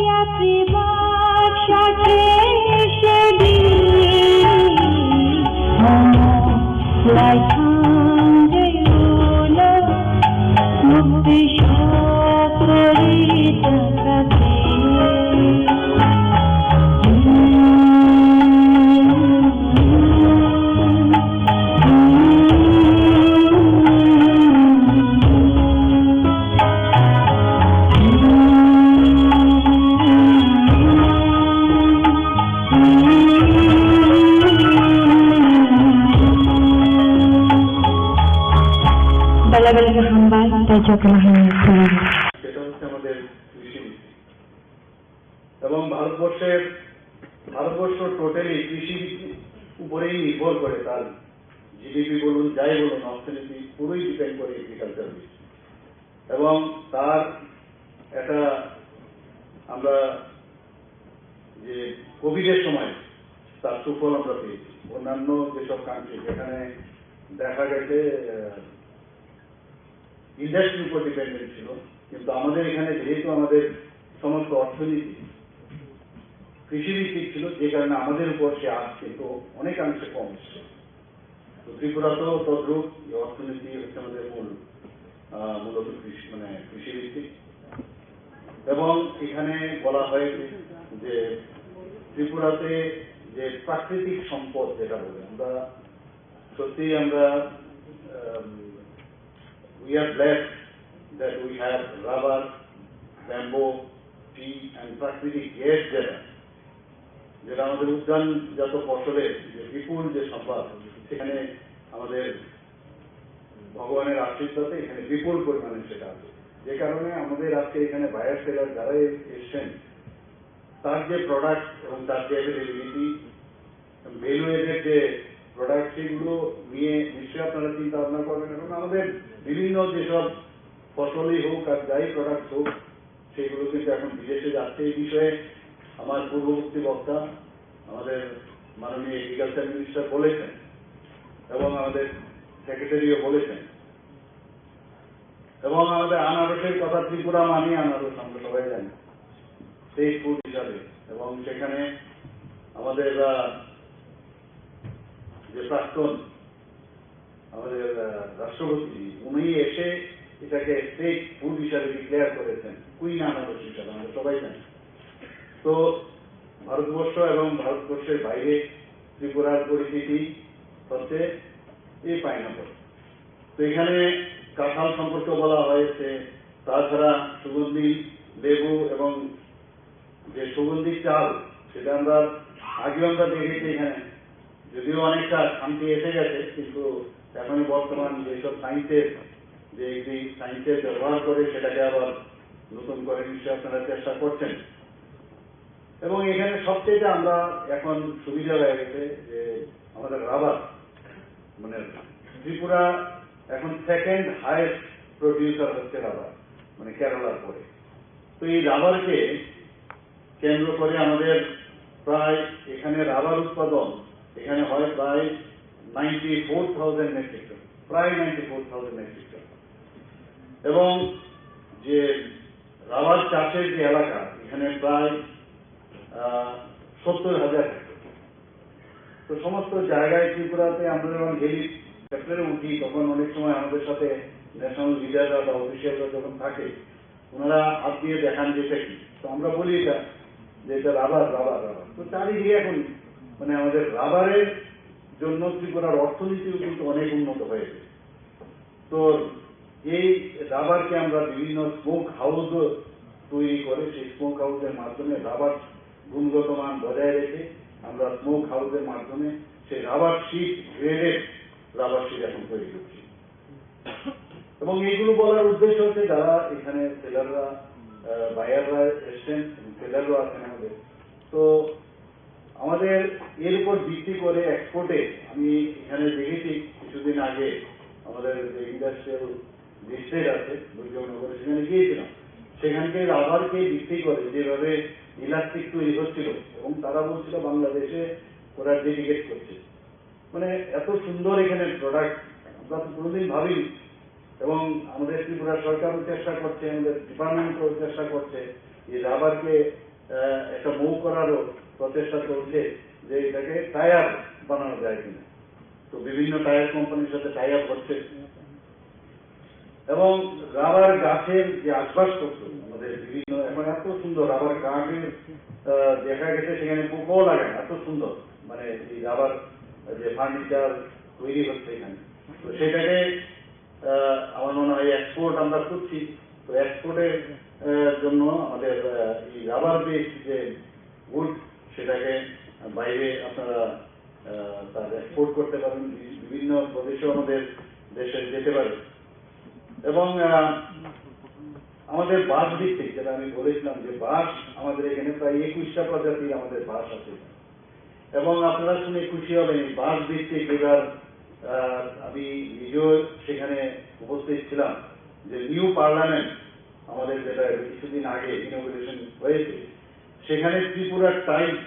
ইয়া প্রিবাক সাথে লাই থাঙ্গে উলো মুক্তি সকরি টাকা বেলাবেলা হামবাই তাই চক্রবাহিনী সেটা হচ্ছে আমাদের কৃষি এবং ভারতবর্ষ টোটালি কৃষি উপরেই নির্ভর করে। তার জিডিপি বলুন যাই বলুন অর্থনীতি পুরোই ডিপেন্ড করে এগ্রিকালচার এবং তার একটা আমরা যে কোভিডের সময় তার সুফল আমরা পেয়েছি। অন্যান্য যেসব কান্ট্রি যেখানে দেখা গেছে ইন্ডাস্ট্রির উপর ডিপেন্ডেন্ট ছিল, কিন্তু আমাদের এখানে যেহেতু আমাদের সমস্ত অর্থনীতি কৃষিভিত্তিক ছিল, যে কারণে আমাদের উপর সে আজ কিন্তু অনেকাংশে কম ছিল। তো ত্রিপুরাতেও তদ্রূপ অর্থনীতি হচ্ছে আমাদের মূলত কৃষিভিত্তিক এবং এখানে বলা হয় যে ত্রিপুরাতে যে প্রাকৃতিক সম্পদ যেটা বলে আমরা সত্যিই আমরা we are blessed that we have rubber, bamboo, tea and প্রাকৃতিক গ্যাস যেটা আমাদের উদ্যানজাত ফসলের যে বিপুল যে সম্পদ, সেখানে আমাদের ভগবানের আশীর্বাদে এখানে বিপুল পরিমাণে সেটা আছে, যে কারণে আমাদের আজকে এখানে বায়ার সেলার যারা এসছেন তার যে প্রোডাক্ট এবং তার যে অ্যাভেলেবিলিটি ভ্যালু এডেড যে প্রোডাক্ট সেগুলো নিয়ে নিশ্চয়ই আপনারা চিন্তা ভাবনা করবেন। এবং আমাদের বিভিন্ন যেসব ফসলই হোক আর যাই প্রোডাক্ট হোক সেগুলো কিন্তু এখন বিদেশে যাচ্ছে। এই বিষয়ে আমার পূর্ববর্তী বক্তা আমাদের মাননীয় এগ্রিকালচার মিনিস্টার বলেছেন এবং আমাদের সেক্রেটারিও বলেছেন। এবং আমাদের আনারসের কথা ত্রিপুরা মানি আনারস আমরা সবাই জানি স্টেট ফুড হিসাবে, এবং সেখানে আমাদের যে প্রাক্তন আমাদের রাষ্ট্রপতি উনি এসে এটাকে স্টেট ফুড হিসাবে ডিক্লেয়ার করেছেন, কুইন আনারস হিসাবে আমরা সবাই জানি। তো ভারতবর্ষ এবং ভারতবর্ষের বাইরে ত্রিপুরার পরিস্থিতি হচ্ছে এই পাইনাপল। তো এখানে কাঁঠাল সম্পর্কে বলা হয়েছে, তাছাড়া সুগন্ধি লেবু এবং যে সুগন্ধি চাল সেটা আমরা আগেও আমরা দেখেছি এখানে, যদিও অনেকটা শান্তি এসে গেছে, কিন্তু এখন বর্তমান যেসব সায়েন্সের যে একটি সায়েন্সের ব্যবহার করে সেটাকে আবার নতুন করে নিশ্চয়ই আপনারা চেষ্টা করছেন। এবং এখানে সবচেয়ে আমরা এখন সুবিধা হয়ে গেছে যে আমাদের রাবার, মানে ত্রিপুরা এখন সেকেন্ড হাইয়েস্ট প্রডিউসার হচ্ছে রাবার, মানে কেরালার পরে। তো এই রাবারকে কেন্দ্র করে আমাদের প্রায় এখানে রাবার উৎপাদন এখানে হয় প্রায় 94,000 মেট্রিক টন, প্রায় 94,000 মেট্রিক টন। এবং যে রাবার চাষের যে এলাকা এখানে প্রায় 70,000 হেক্টর। তো সমস্ত জায়গায় ত্রিপুরাতে আমরা যখন হেলিকপ্টারে উঠি তখন অনেক সময় আমাদের সাথে ন্যাশনাল লিডাররা বা অফিসিয়ালরা যখন থাকে ওনারা হাত দিয়ে দেখান যেটা কি, তো আমরা বলি এটা যে এটা রাবার রাবার রাবার। তো চারিদিকে এখন মানে আমাদের রাবারের জন্য ত্রিপুরার অর্থনীতিও কিন্তু অনেক উন্নত হয়েছে। তো এই রাবারকে আমরা বিভিন্ন স্মোক হাউস তৈরি করে সেই স্মোক হাউসের মাধ্যমে রাবার গুণগত মান বজায় রেখে আমরা স্মোক হাউসের মাধ্যমে সেই rubber sheet graded rubber sheet এখন তৈরি করছি। এবং এইগুলো বলার উদ্দেশ্য হচ্ছে যারা এখানে সেলাররা বায়াররা এসছেন, সেলাররা আছেন আমাদের, তো আমাদের এর উপর ভিত্তি করে এক্সপোর্টে আমি এখানে দেখেছি কিছুদিন আগে আমাদের যে ইন্ডাস্ট্রিয়াল ডিস্ট্রিক্ট আছে দুর্যোগনগরে, সেখানে গিয়েছিলাম। সেখানকে রাবারকে ভিত্তি করে যেভাবে ইলাস্টিক তৈরি হচ্ছিল এবং তারা বলছিল বাংলাদেশে ওরা ডেডিকেট করছে, মানে এত সুন্দর এখানে প্রোডাক্ট আমরা তো কোনোদিন ভাবিনি। এবং আমাদের ত্রিপুরা সরকারও চেষ্টা করছে, আমাদের ডিপার্টমেন্টও চেষ্টা করছে এই রাবারকে একটা মুভ করারও প্রচেষ্টা চলছে যে এটাকে টায়ার বানানো যায় কিনা। তো বিভিন্ন টায়ার কোম্পানির সাথে টাই আপ হচ্ছে এবং রাবার গাছের যে আসবাবপত্র আমাদের বিভিন্ন এখন এত সুন্দর রাবার কাঠের দেখা গেছে সেখানে পোকাও লাগে না, এত সুন্দর মানে এই রাবার যে ফার্নিচার তৈরি হচ্ছে এখানে। তো সেটাকে আমার মনে হয় এক্সপোর্ট আমরা করছি। তো এক্সপোর্টের জন্য আমাদের এই রাবার বেসড যে উড সেটাকে বাইরে আপনারা তার এক্সপোর্ট করতে পারেন, বিভিন্ন প্রদেশেও আমাদের দেশে যেতে পারে। এবং আমাদের বাঁশ ভিত্তিক যেটা আমি বলেছিলাম যে বাঁশ আমাদের এখানে প্রায় 21টা প্রজাতির আমাদের বাঁশ আছে এবং আপনারা শুনে খুশি হবেন এই বাঁশ ভিত্তিক এবার আমি নিজেও সেখানে উপস্থিত ছিলাম যে নিউ পার্লামেন্ট আমাদের যেটা কিছুদিন আগে ইনগুরেশন হয়েছে সেখানে ত্রিপুরার টাইলস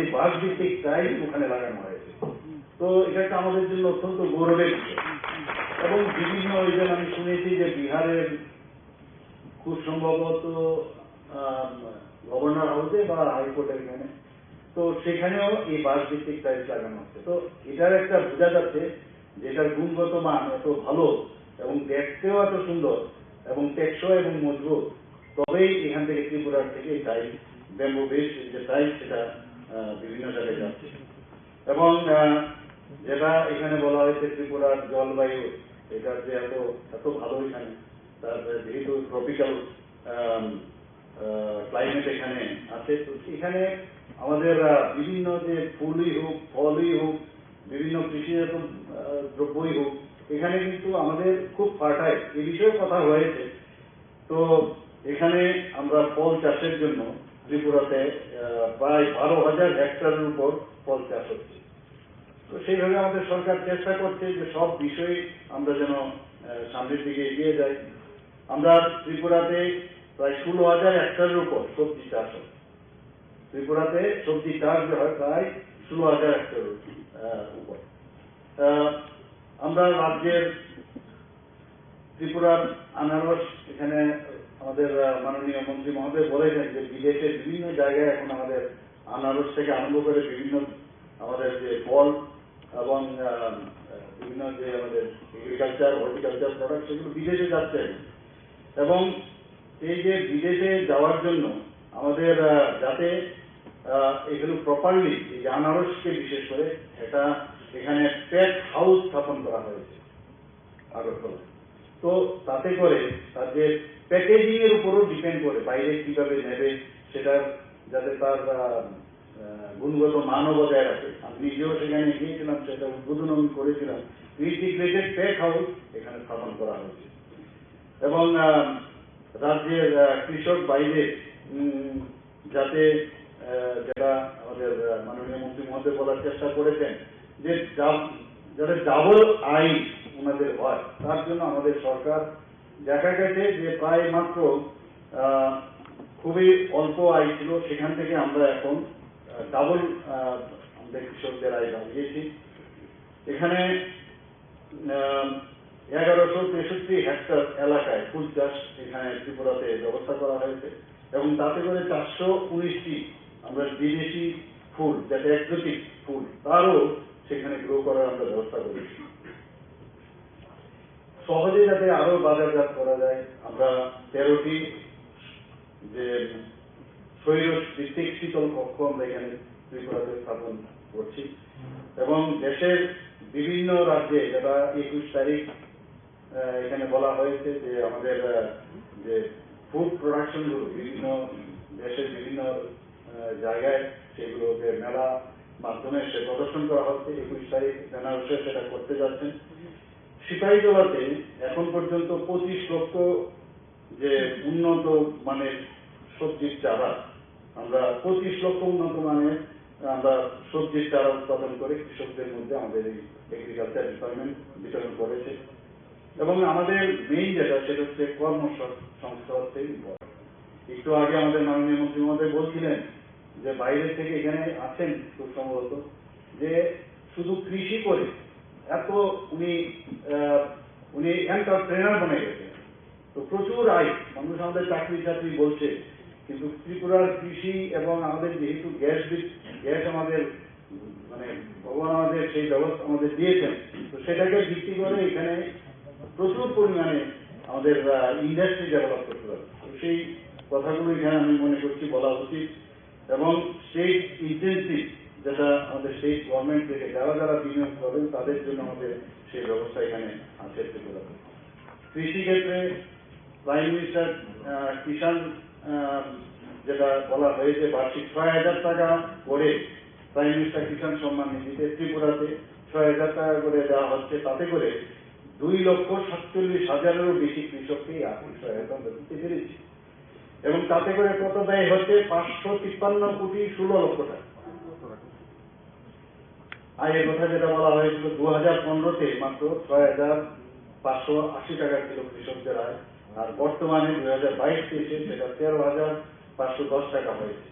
এই বাঁশ ভিত্তিক টাইলস ওখানে লাগানো হয়েছে। তো এটা একটা আমাদের জন্য অত্যন্ত গৌরবের বিষয়। এবং বিভিন্ন ওই জন্য আমি শুনেছি যে বিহারের খুব সম্ভবত গভর্নর হাউসে বা হাইকোর্টের এখানে, তো সেখানেও এই বাঁশ ভিত্তিক টাইলস লাগানো হচ্ছে। তো এটার একটা বোঝা যাচ্ছে যে এটার গুণগত মান এত ভালো এবং দেখতেও এত সুন্দর এবং টেকসই এবং মজবুত, তবেই এখান থেকে ত্রিপুরার থেকে এই টাইলস ব্যাম্বু বেস যে টাইলস সেটা বিভিন্ন জায়গায় যাচ্ছে। এবং যেটা এখানে বলা হয়েছে ত্রিপুরার জলবায়ু এটার যে এত ভালো এখানে, তারপরে যেহেতু ট্রপিক্যাল ক্লাইমেট এখানে আছে, তো এখানে আমাদের বিভিন্ন যে ফুলই হোক ফলই হোক বিভিন্ন কৃষিজাত দ্রব্যই হোক এখানে কিন্তু আমাদের খুব ফার্টাইল, এই বিষয়ে কথা হয়েছে। তো এখানে আমরা ফল চাষের জন্য ত্রিপুরাতে প্রায় 12,000 হেক্টরের উপর ফল চাষ হচ্ছে। তো সেইভাবে আমাদের সরকার চেষ্টা করছে যে সব বিষয়ে আমরা যেন সামনের দিকে এগিয়ে যাই। আমরা ত্রিপুরাতে প্রায় 16,000 হেক্টরের উপর সবজি চাষ হয়। ত্রিপুরাতে সবজি চাষ হয় প্রায় 16,000 হেক্টরের উপর। আমরা রাজ্যের ত্রিপুরার আনারস এখানে আমাদের মাননীয় মন্ত্রী মহোদয় বলেছেন যে বিদেশের বিভিন্ন জায়গায় এখন আমাদের আনারস থেকে আরম্ভ করে বিভিন্ন আমাদের যে ফল এবং বিভিন্ন যে আমাদের এগ্রিকালচার হর্টিকালচার প্রোডাক্ট সেগুলো বিদেশে যাচ্ছে। এবং এই যে বিদেশে যাওয়ার জন্য আমাদের যাতে এগুলো প্রপারলি এই আনারসকে বিশেষ করে এটা এখানে প্যাক হাউস স্থাপন করা হয়েছে আগরতলা। তো তাতে করে তার যে প্যাকেজিং এর উপরও ডিপেন্ড করে বাইরে কিভাবে নেবে সেটার যাতে তার গুণগত মানও বজায় রাখে। আমি নিজেও সেখানে গিয়েছিলাম, সেটা উদ্বোধন আমি করেছিলাম। ইন্টিগ্রেটেড প্যাক হাউস এখানে স্থাপন করা হয়েছে এবং রাজ্যের কৃষক বাইরে যাতে যেটা আমাদের মাননীয় মন্ত্রী মহোদয় বলার চেষ্টা করেছেন যে যাতে ডাবল আয় ওনাদের হয়, তার জন্য আমাদের সরকার দেখা গেছে যে প্রায় মাত্র খুবই অল্প আয় ছিল, সেখান থেকে আমরা এখন ডাবল আমাদের কৃষকদের আয় বাড়িয়েছি। এখানে 1163 হেক্টর এলাকায় ফুল চাষ এখানে ত্রিপুরাতে ব্যবস্থা করা হয়েছে এবং তাতে করে 419টি আমরা বিদেশি ফুল যাতে এক্সোটিক ফুল তারও সেখানে গ্রো করার আমরা ব্যবস্থা করেছি। সহজে যাতে আরো বাজারজাত করা যায় আমরা 13টি যে শৈল ভিত্তিক শীতল কক্ষ আমরা এখানে ত্রিপুরাতে স্থাপন করছি এবং দেশের বিভিন্ন রাজ্যে যেটা 21 তারিখ এখানে বলা হয়েছে যে আমাদের যে ফুড প্রোডাকশন গুলো বিভিন্ন দেশের বিভিন্ন জায়গায় সেগুলোকে মেলা মাধ্যমে সে প্রদর্শন করা হচ্ছে। 21 তারিখ বেনারসে সেটা করতে যাচ্ছেন। সিপাহীজলাতে এখন পর্যন্ত 25 লক্ষ যে উন্নত মানের সবজির চারা আমরা 25 লক্ষ উন্নত মানের আমরা সবজির চারা উৎপাদন করে কৃষকদের মধ্যে আমাদের এই এগ্রিকালচার ডিপার্টমেন্ট বিতরণ করেছে এবং আমাদের মেইন যেটা সেটা হচ্ছে কর্মসংস্থান। একটু আগে আমাদের মাননীয় মন্ত্রী মহোদয় বলছিলেন যে বাইরে থেকে এখানে আছেন খুব সম্ভবত যে শুধু কৃষি করে এত উনি এন্টারপ্রেনার বনে গেছেন। তো প্রচুর আয়, মানুষ আমাদের চাকরি বলছে, কিন্তু ত্রিপুরার কৃষি এবং আমাদের যেহেতু গ্যাস আমাদের মানে ভগবান আমাদের সেই ব্যবস্থা আমাদের দিয়েছেন, তো সেটাকে ভিত্তি করে এখানে প্রচুর পরিমাণে আমাদের ইন্ডাস্ট্রি ডেভেলপ করতে হবে। সেই কথাগুলো এখানে আমি মনে করছি বলা উচিত এবং স্টেট এজেন্সি যেটা আমাদের স্টেট গভর্নমেন্ট থেকে যারা বিনিয়োগ করবেন তাদের জন্য আমাদের সেই ব্যবস্থা এখানে আছে ত্রিপুরাতে। কৃষি ক্ষেত্রে প্রাইম মিনিস্টার কিষাণ যেটা বলা হয়েছে বার্ষিক 6,000 টাকা করে প্রাইম মিনিস্টার কিষাণ সম্মান নিধিতে ত্রিপুরাতে 6,000 টাকা করে দেওয়া হচ্ছে। তাতে করে 2,47,000-এরও বেশি কৃষককে এই আর্থিক সহায়তা আমরা দিতে পেরেছি এবং তাতে করে কত ব্যয় হচ্ছে 553,16,00,000 টাকা। আয়ের কথা যেটা বলা হয়েছিল 2015-তে মাত্র 6,580 টাকা ছিল কৃষকদের আয়, আর বর্তমানে 2022-23 সেটা 13,510 টাকা হয়েছে।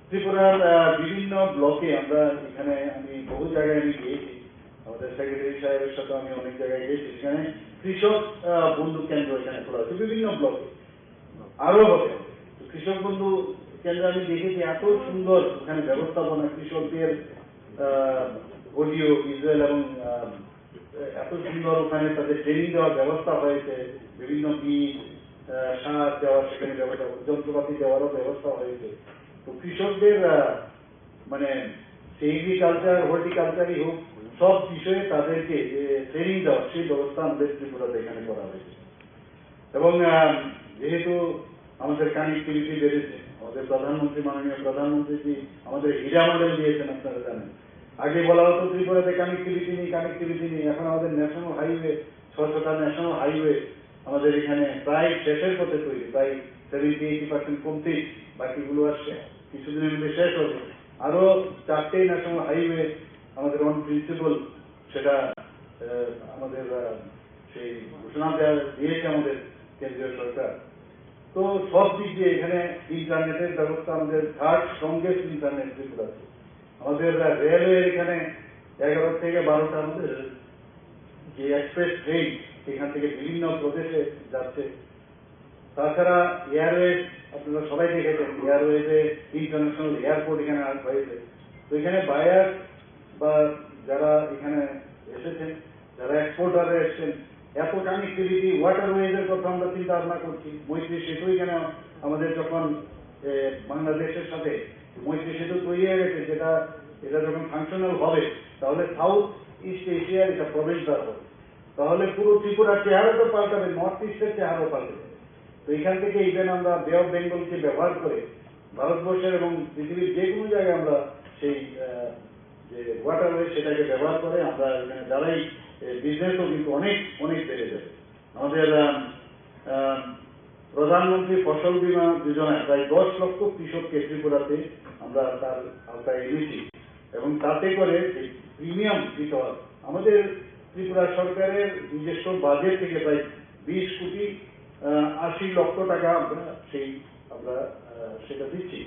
ত্রিপুরার বিভিন্ন ব্লকে আমরা এখানে আমি বহু জায়গায় আমি গিয়েছি, আমাদের সেক্রেটারি সাহেবের সাথে আমি অনেক জায়গায় গিয়েছি, সেখানে কৃষক বন্ধু কেন্দ্র এখানে খোলা হয়েছে বিভিন্ন ব্লকে, আরো হবে। কৃষক বন্ধু কেন্দ্র আমি দেখেছি এত সুন্দর ওখানে ব্যবস্থাপনা, কৃষকদের অডিও ভিজুয়াল এবং এত সুন্দর ওখানে তাদের ট্রেনিং দেওয়ার ব্যবস্থা হয়েছে, বিভিন্ন বীজ সার দেওয়ার সেখানে ব্যবস্থা, যন্ত্রপাতি দেওয়ারও ব্যবস্থা হয়েছে। তো কৃষকদের মানে এগ্রিকালচার হর্টিকালচারই হোক সব বিষয়ে তাদেরকে যে ট্রেনিং দেওয়ার সেই ব্যবস্থা আমাদের ত্রিপুরাতে এখানে করা হয়েছে এবং যেহেতু আমাদের কানেক্টিভিটি বেড়েছে, আমাদের প্রধানমন্ত্রী মাননীয় প্রধানমন্ত্রী আমাদের হীরা মডেল দিয়েছেন আপনারা জানেন। আগে বলা হতো ত্রিপুরাতে কানেক্টিভিটি নেই, এখন আমাদের ন্যাশনাল হাইওয়ে 600টা ন্যাশনাল হাইওয়ে আমাদের এখানে প্রায় শেষের পথে তৈরি, প্রায় 70-80% কমপ্লিট, বাকিগুলো আসছে কিছুদিনের মধ্যে শেষ হবে। আরো 4টে ন্যাশনাল হাইওয়ে আমাদের অন প্রিন্সিপাল সেটা আমাদের সেই ঘোষণা দিয়েছে আমাদের কেন্দ্রীয় সরকার। তো সব দিক দিয়ে এখানে ইন্টারনেটের ব্যবস্থা আমাদের থার্ড স্ট্রংগেস্ট ইন্টারনেট ত্রিপুরাতে। আমাদের রেলওয়ে এখানে 11 থেকে 12টা আমাদের যে এক্সপ্রেস ট্রেন এখান থেকে বিভিন্ন প্রদেশে যাচ্ছে। তাছাড়া এয়ারওয়ে আপনারা সবাই দেখেছেন, এয়ারওয়েতে ইন্টারন্যাশনাল এয়ারপোর্ট এখানে হয়েছে। তো এখানে বায়ার বা যারা এখানে এসেছেন, যারা এক্সপোর্টারে এসছেন, এত কানেক্টিভিটি, ওয়াটারওয়েজের কথা আমরা চিন্তা ভাবনা করছি। মৈত্রী সেতু এখানে আমাদের যখন বাংলাদেশের সাথে মৈত্রী সেতু তৈরি হয়ে গেছে, এটা যখন ফাংশনাল হবে তাহলে সাউথ ইস্ট এশিয়ার এটা প্রবেশদ্বার হবে। তাহলে পুরো ত্রিপুরার চেহারা তো পাল্টাবে, নর্থ ইস্টের চেহারাও পাল্টাবে। তো এখান থেকে ইভেন আমরা বে অফ বেঙ্গলকে ব্যবহার করে ভারতবর্ষের এবং পৃথিবীর যে কোনো জায়গায় আমরা সেই যে ওয়াটারওয়ে সেটাকে ব্যবহার করে আমরা এখানে যারাই বিজনেসও কিন্তু অনেক অনেক বেড়ে যাবে। আমাদের প্রধানমন্ত্রী ফসল বীমা যোজনায় প্রায় 10 লক্ষ কৃষককে ত্রিপুরাতে আমরা তার আওতায় এনেছি এবং তাতে করে প্রিমিয়াম দিতে হয়। আমাদের ত্রিপুরা সরকারের নিজস্ব বাজেট থেকে প্রায় 20 কোটি 80 লক্ষ টাকা আমরা সেটা দিচ্ছি।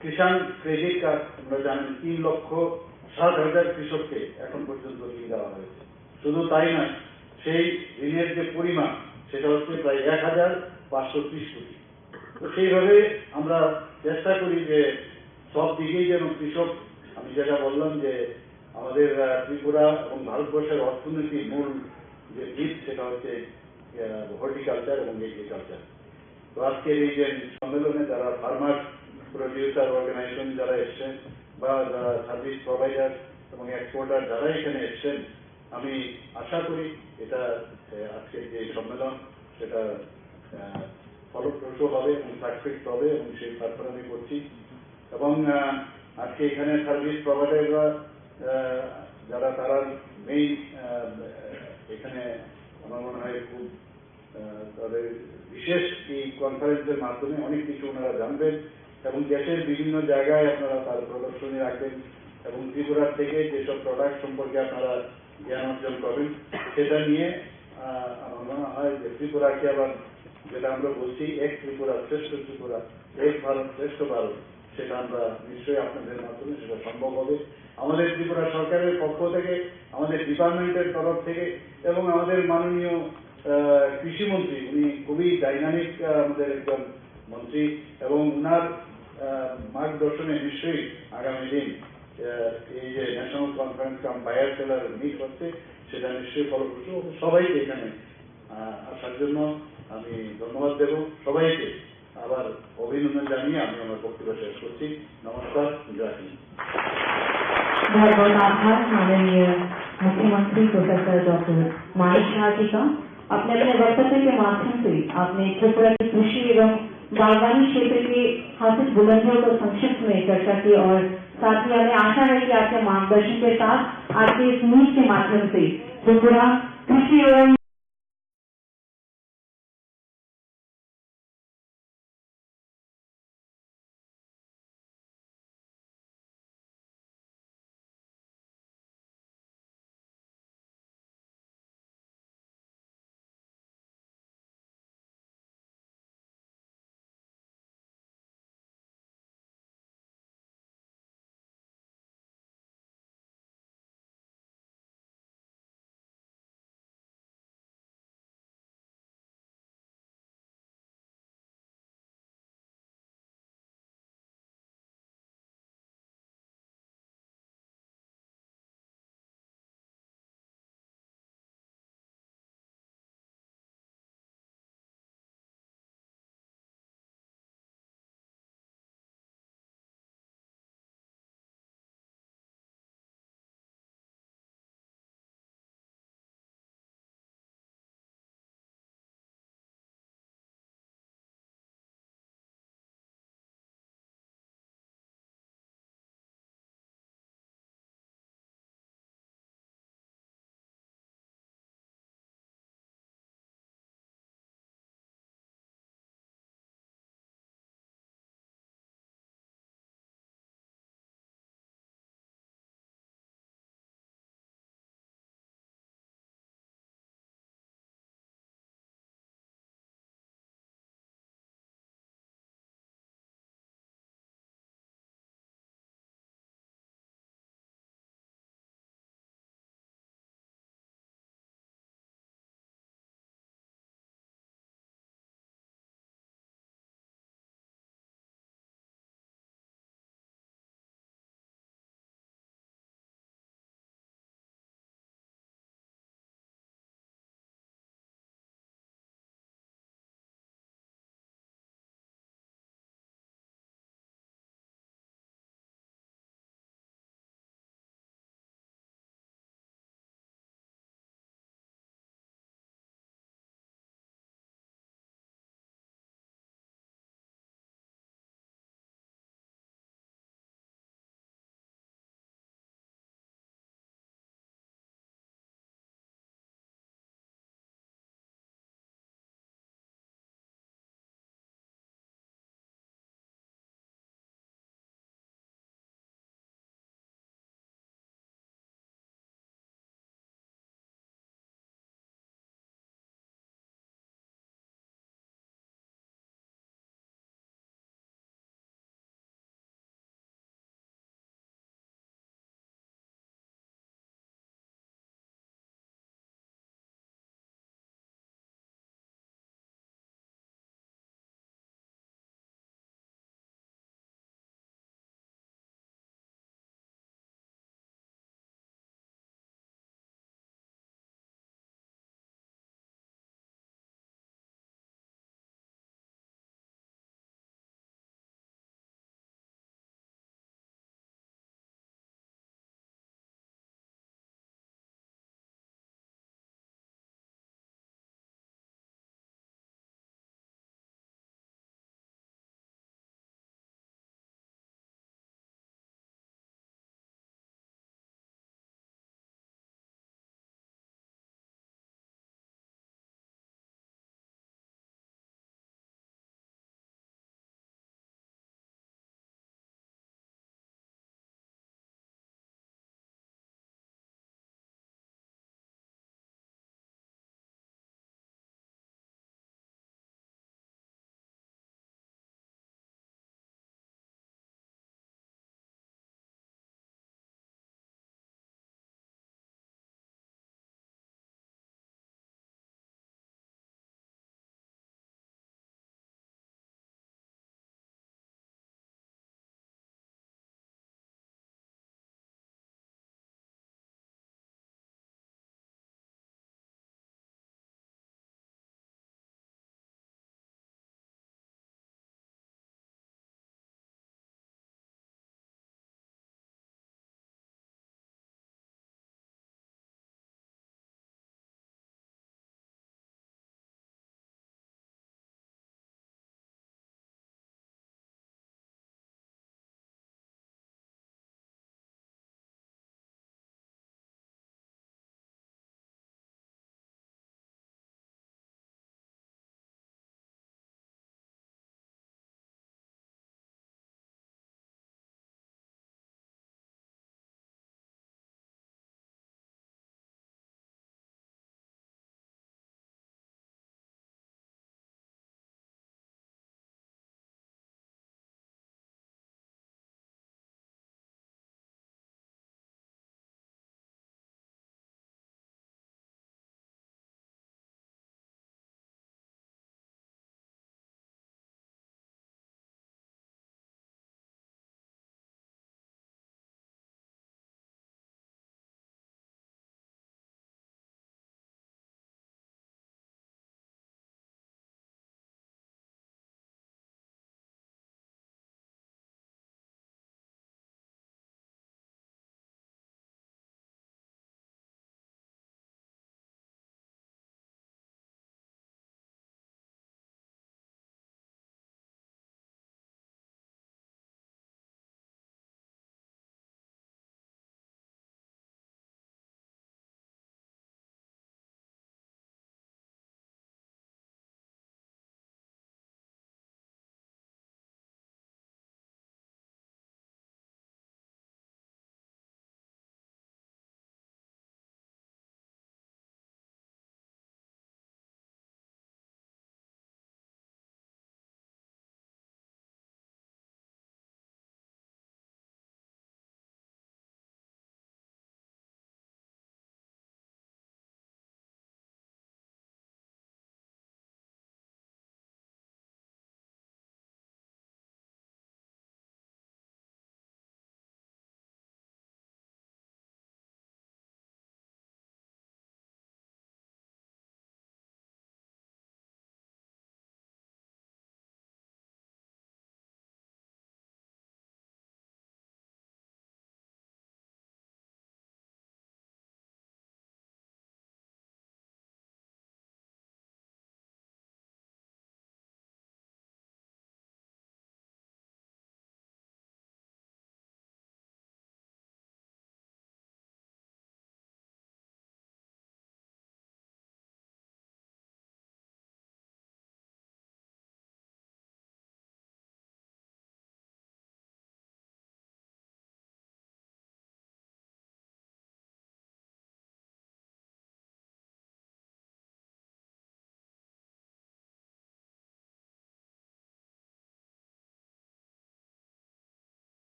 কিষাণ ক্রেডিট কার্ড আমরা জানি 3,60,000 কৃষককে এখন পর্যন্ত ঋণ দেওয়া হয়েছে। শুধু তাই নয়, সেই ঋণের যে পরিমাণ সেটা হচ্ছে প্রায় 1,530 কোটি। তো সেইভাবে আমরা চেষ্টা করি যে সব দিকেই যেন কৃষক, আমি যেটা বললাম যে আমাদের ত্রিপুরা এবং ভারতবর্ষের অর্থনীতির মূল যে ভিত সেটা হচ্ছে হর্টিকালচার এবং এগ্রিকালচার। তো আজকের এই যে সম্মেলনে যারা ফার্মার প্রডিউসার অর্গানাইজেশন যারা এসছেন বা যারা সার্ভিস প্রোভাইডার এবং এক্সপোর্টার যারা এখানে এসছেন, আমি আশা করি এটা আজকের যে সম্মেলন সেটা ফলপ্রসূ হবে এবং সাকসেস হবে এবং সেই প্রার্থনা আমি করছি। এবং আজকে এখানে সার্ভিস প্রোভাইডাররা যারা তারা মেইন এখানে আমার মনে হয় খুব তাদের বিশেষ এই কনফারেন্সের মাধ্যমে অনেক কিছু ওনারা জানবেন এবং দেশের বিভিন্ন জায়গায় আপনারা তার প্রদর্শনী রাখবেন এবং ত্রিপুরার থেকে যেসব প্রোডাক্ট সম্পর্কে আপনারা জ্ঞান অর্জন করবেন সেটা নিয়ে আমার মনে হয় যে ত্রিপুরাকে আবার যেটা আমরা বলছি এক ত্রিপুরা শ্রেষ্ঠ ত্রিপুরা, এক ভারত শ্রেষ্ঠ ভারত, সেটা আমরা নিশ্চয়ই আপনাদের মাধ্যমে সেটা সম্ভব হবে। আমাদের ত্রিপুরা সরকারের পক্ষ থেকে, আমাদের ডিপার্টমেন্টের তরফ থেকে এবং আমাদের মাননীয় কৃষিমন্ত্রী, উনি খুবই ডাইনামিক আমাদের একজন মন্ত্রী এবং উনার মার্গদর্শনে নিশ্চয়ই আগামী দিন এই যে ন্যাশনাল কনফারেন্স কাম বায়ার সেলার মিট হচ্ছে সেটা নিশ্চয়ই ফলপ্রসূ। সবাইকে এখানে আসার জন্য আমি ধন্যবাদ দেব, সবাইকে আবার অভিনন্দন জানিয়ে আমি আমার বক্তব্য শেষ করছি। নমস্কার, জয় হিন্দ। बहुत बहुत आभार माननीय मुख्यमंत्री प्रोफेसर डॉक्टर माणिक शाह जी का। अपने अपने वक्तव्य के माध्यम से आपने त्रिपुरा की कृषि एवं बागवानी क्षेत्र के हासिल बुलंदियों को संक्षिप्त में चर्चा की और साथ ही हमें आशा है कि आपके मार्गदर्शन के साथ आपके इस मीट के माध्यम से त्रिपुरा कृषि एवं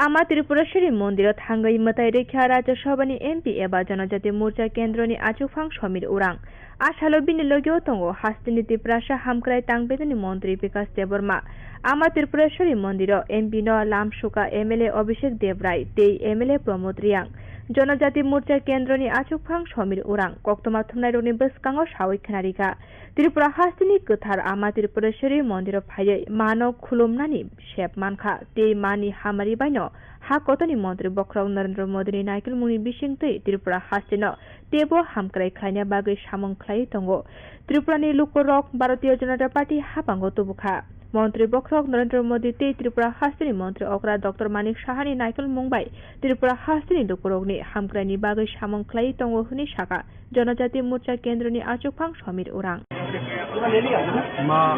आमा त्रिपुरेश्वरी मन्दिर थांगै मताइ रैखा राज्यसभानि एमपि एबा जनजाति मोर्चा केन्द्रनि आचुफां समीर उरां आसालो बिनि लोगो तंगो हास्तिनि त्रिपुरासा हामक्राय तांबेदनि मन्त्री विकास देबबर्मा आमा त्रिपुरेश्वरी मन्दिर एमपि न लामसुका एमएलए अभिषेक देवराय ते एमएलए प्रमोद रियां जनजाति मोर्चा केन्द्रनि आचुफां समीर उरां कक्तमा थुमनाय रोनि बसकांगो सावै खोनारिका त्रिपुरा हास्तिनि गोथार आमा त्रिपुरेश्वरी मन्दिर फायै मानव खुलुमनानि सेब मानखा ते मानि हामारि बायनो हा कतनि मन्त्री बख्राव नरेन्द्र मोदीनि नायकेल मुनि बिसिंतै त्रिपुरा हास्तिनो तेबो हामक्राय खायना बागै सामं ख्लाय तंगो त्रिपुरानि लुकरक भारतीय जनता पार्टी हापांगो तुबुखा मन्त्री बख्रक नरेन्द्र मोदी ते त्रिपुरा हास्तिनि मन्त्री अग्रा डॉक्टर मानिक साहानि नायकेल मुंबाय त्रिपुरा हास्तिनि लुकरकनि हामक्रायनि बागै सामं ख्लाय तंगो हुनि साका जनजाति मोर्चा केन्द्रनि आचुफां समीर उरां मां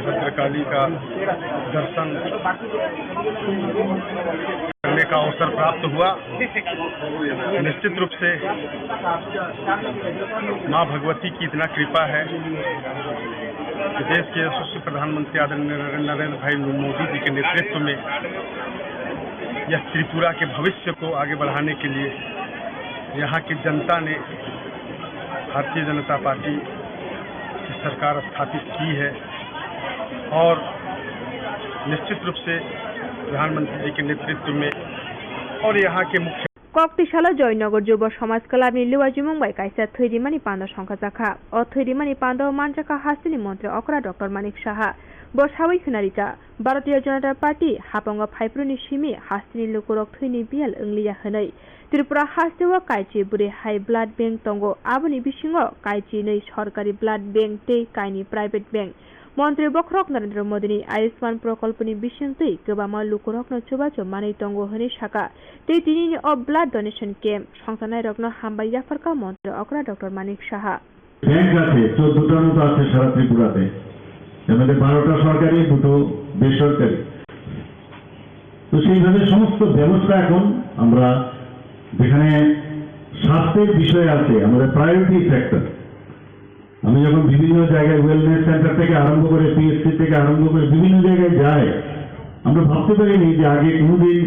भद्रकाली का दर्शन करने का अवसर प्राप्त हुआ। निश्चित रूप से मां भगवती की इतना कृपा है कि देश के यशस्वी प्रधानमंत्री आदरणीय नरेंद्र भाई मोदी जी के नेतृत्व में यह त्रिपुरा के भविष्य को आगे बढ़ाने के लिए यहाँ की जनता ने भारतीय जनता पार्टी की सरकार स्थापित की है और निश्चित रूप से प्रधानमंत्री जी के नेतृत्व में और यहाँ के मुख्य कक्तिशाला जयनगर युव समाज क्लाबनि लिवाजि मुंबाई कायसा थैरिमानि पान्द संखा जाखा अ थैरिमानि पान्द मानजाखा हास्तिनि मन्त्री अकरा डॉक्टर मानिक साहा बसावै खोनारिका भारतीय जनता पार्टी हापंग फाइप्रुनि सिमि हास्तिनि लुकुरक थैनि बियाल ओंलिया होनै त्रिपुरा हास्तिवा काइची बुरे हाई ब्लाड बैंक तंगो आबुनि बिसिङो काइची नै सरकारि ब्लाड बैंक ते काइनि प्राइवेट बैंक मन्त्री बख्रक नरेन्द्र मोदीनि आयुष्मान प्रकल्पनि बिसिङतै गोबामा लुकुरकनो चुबाचो मानै तंगो होनै साका ते दिनैनि अ ब्लाड डोनेशन केम्प संसानाय रत्न हामबाय जाफारका मन्त्री अकरा डॉक्टर मानिक साहा बैंक আছে 14টার মতো আছে সারা ত্রিপুরাতে এর মধ্যে 12টা সরকারি 2টো বেসরকারি তো সেইভাবে সমস্ত ব্যবস্থা এখন আমরা যেখানে স্বাস্থ্যের বিষয় আছে আমাদের প্রায়োরিটি ফ্যাক্টর আমি যখন বিভিন্ন জায়গায় ওয়েলনেস সেন্টার থেকে আরম্ভ করে পিএসসি থেকে আরম্ভ করে বিভিন্ন জায়গায় যাই আমরা ভাবতে পারিনি যে আগে কোনোদিন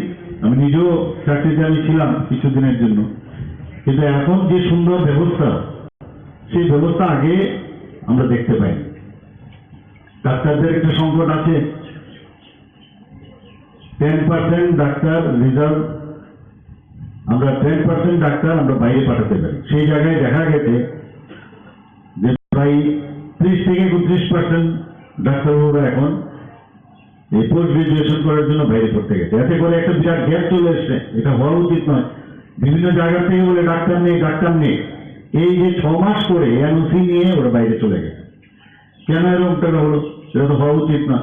আমি নিজেও চাকরিতে আমি ছিলাম কিছুদিনের জন্য কিন্তু এখন যে সুন্দর ব্যবস্থা সেই ব্যবস্থা আগে আমরা দেখতে পাই ডাক্তারদের একটা সংকট আছে 10% ডাক্তার রিজার্ভ আমরা 10% ডাক্তার আমরা বাইরে পাঠাতে পারি সেই জায়গায় দেখা গেছে যে প্রায় 30 থেকে 32% ডাক্তারবাবুরা এখন এই পোস্ট গ্রাজুয়েশন করার জন্য বাইরে পড়তে গেছে এতে করে একটা বিরাট গ্যাপ চলে এসছে এটা হওয়া উচিত নয় বিভিন্ন জায়গা থেকে বলে ডাক্তার নেই এই যে 6 মাস করে এনওসি নিয়ে ওরা বাইরে চলে গেছে কেন এরকমটা হলো এটা তো হওয়া উচিত না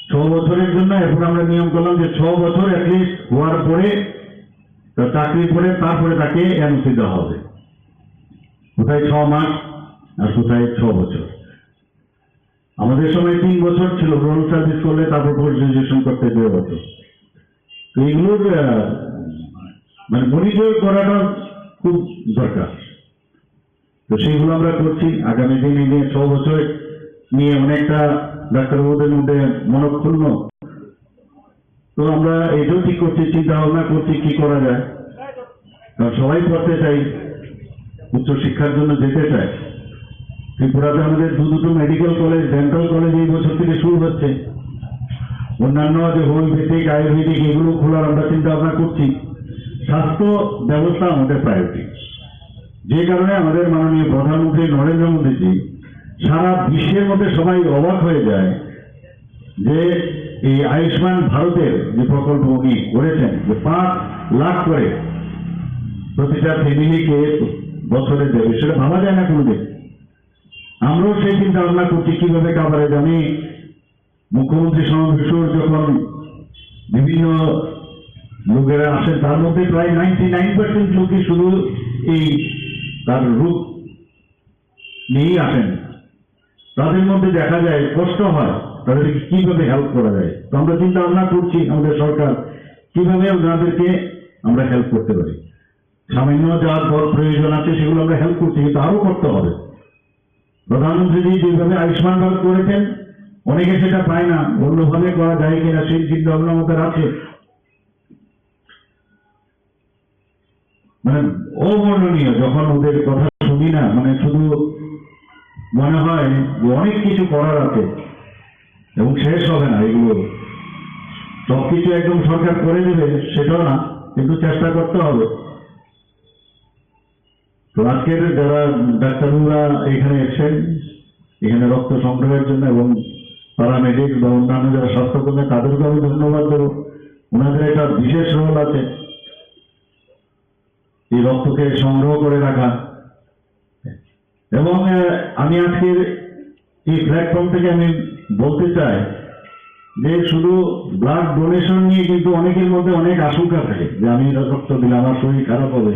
6 বছরের জন্য এখন আমরা নিয়ম করলাম যে 6 বছর অ্যাটলিস্ট হওয়ার পরে তার চাকরি করে তারপরে তাকে এনওসি দেওয়া হবে কোথায় 6 মাস আর কোথায় 6 বছর আমাদের সময় 3 বছর ছিল রোল সার্ভিস করলে তারপর পোস্ট গ্রাজুয়েশন করতে 2 বছর তো এগুলোর মানে মনিটর করাটা খুব দরকার তো সেইগুলো আমরা করছি আগামী দিনে নিয়ে 6 বছর নিয়ে অনেকটা ডাক্তারবাবুদের মধ্যে মনক্ষুণ্ণ তো আমরা এটাও ঠিক করছি চিন্তা ভাবনা করছি কি করা যায় কারণ সবাই পড়তে চাই উচ্চশিক্ষার জন্য যেতে চায় ত্রিপুরাতে আমাদের দুটো মেডিকেল কলেজ ডেন্টাল কলেজ এই বছর থেকে শুরু হচ্ছে অন্যান্য যে হোমিওপ্যাথিক আয়ুর্বেদিক এগুলো খোলার আমরা চিন্তা ভাবনা করছি স্বাস্থ্য ব্যবস্থা আমাদের প্রায়োরিটি যে কারণে আমাদের মাননীয় প্রধানমন্ত্রী নরেন্দ্র মোদীজি সারা বিশ্বের মধ্যে সবাই অবাক হয়ে যায় যে এই আয়ুষ্মান ভারতের যে প্রকল্প উনি করেছেন যে 5 লাখ করে প্রতিটা ফ্যামিলিকে বছরে দেবে সেটা ভাবা যায় না কোনোদিন আমরাও সেই চিন্তা ভাবনা করছি কিভাবে কাভারেজ আমি মুখ্যমন্ত্রী সমাবেশর যখন বিভিন্ন লোকেরা আসেন তার মধ্যে প্রায় 99% লোকই শুধু এই তার রূপ নিয়েই আসেন তাদের মধ্যে দেখা যায় কষ্ট হয় তাদেরকে কিভাবে হেল্প করা যায় তো আমরা চিন্তা ভাবনা করছি আমাদের সরকার কিভাবে ওনাদেরকে আমরা হেল্প করতে পারি সামান্য যা প্রয়োজন আছে সেগুলো আমরা হেল্প করছি কিন্তু আরো করতে হবে প্রধানমন্ত্রী যেভাবে আয়ুষ্মান ভারত করেছেন অনেকে সেটা পায় না, অন্যভাবে করা যায় কিনা সেই চিন্তা ভাবনা আমাদের আছে। মানে অবর্ণনীয়, যখন ওদের কথা শুনি না, মানে শুধু মনে হয় যে অনেক কিছু করার আছে এবং শেষ হবে না। এগুলো সবকিছু একদম সরকার করে দেবে সেটাও না, কিন্তু চেষ্টা করতে হবে। তো আজকের যারা ডাক্তারবাবুরা এখানে এসেছেন, এখানে রক্ত সংগ্রহের জন্য, এবং প্যারামেডিক বা অন্যান্য যারা স্বাস্থ্যকর্মী, তাদেরকে আমি ধন্যবাদ দেবো। ওনাদের একটা বিশেষ রোল আছে এই রক্তকে সংগ্রহ করে রাখা। এবং আমি আজকের এই প্ল্যাটফর্ম থেকে আমি বলতে চাই যে শুধু ব্লাড ডোনেশন নিয়ে কিন্তু অনেকের মধ্যে অনেক আশঙ্কা থাকে যে আমি রক্ত দিলে আমার শরীর খারাপ হবে।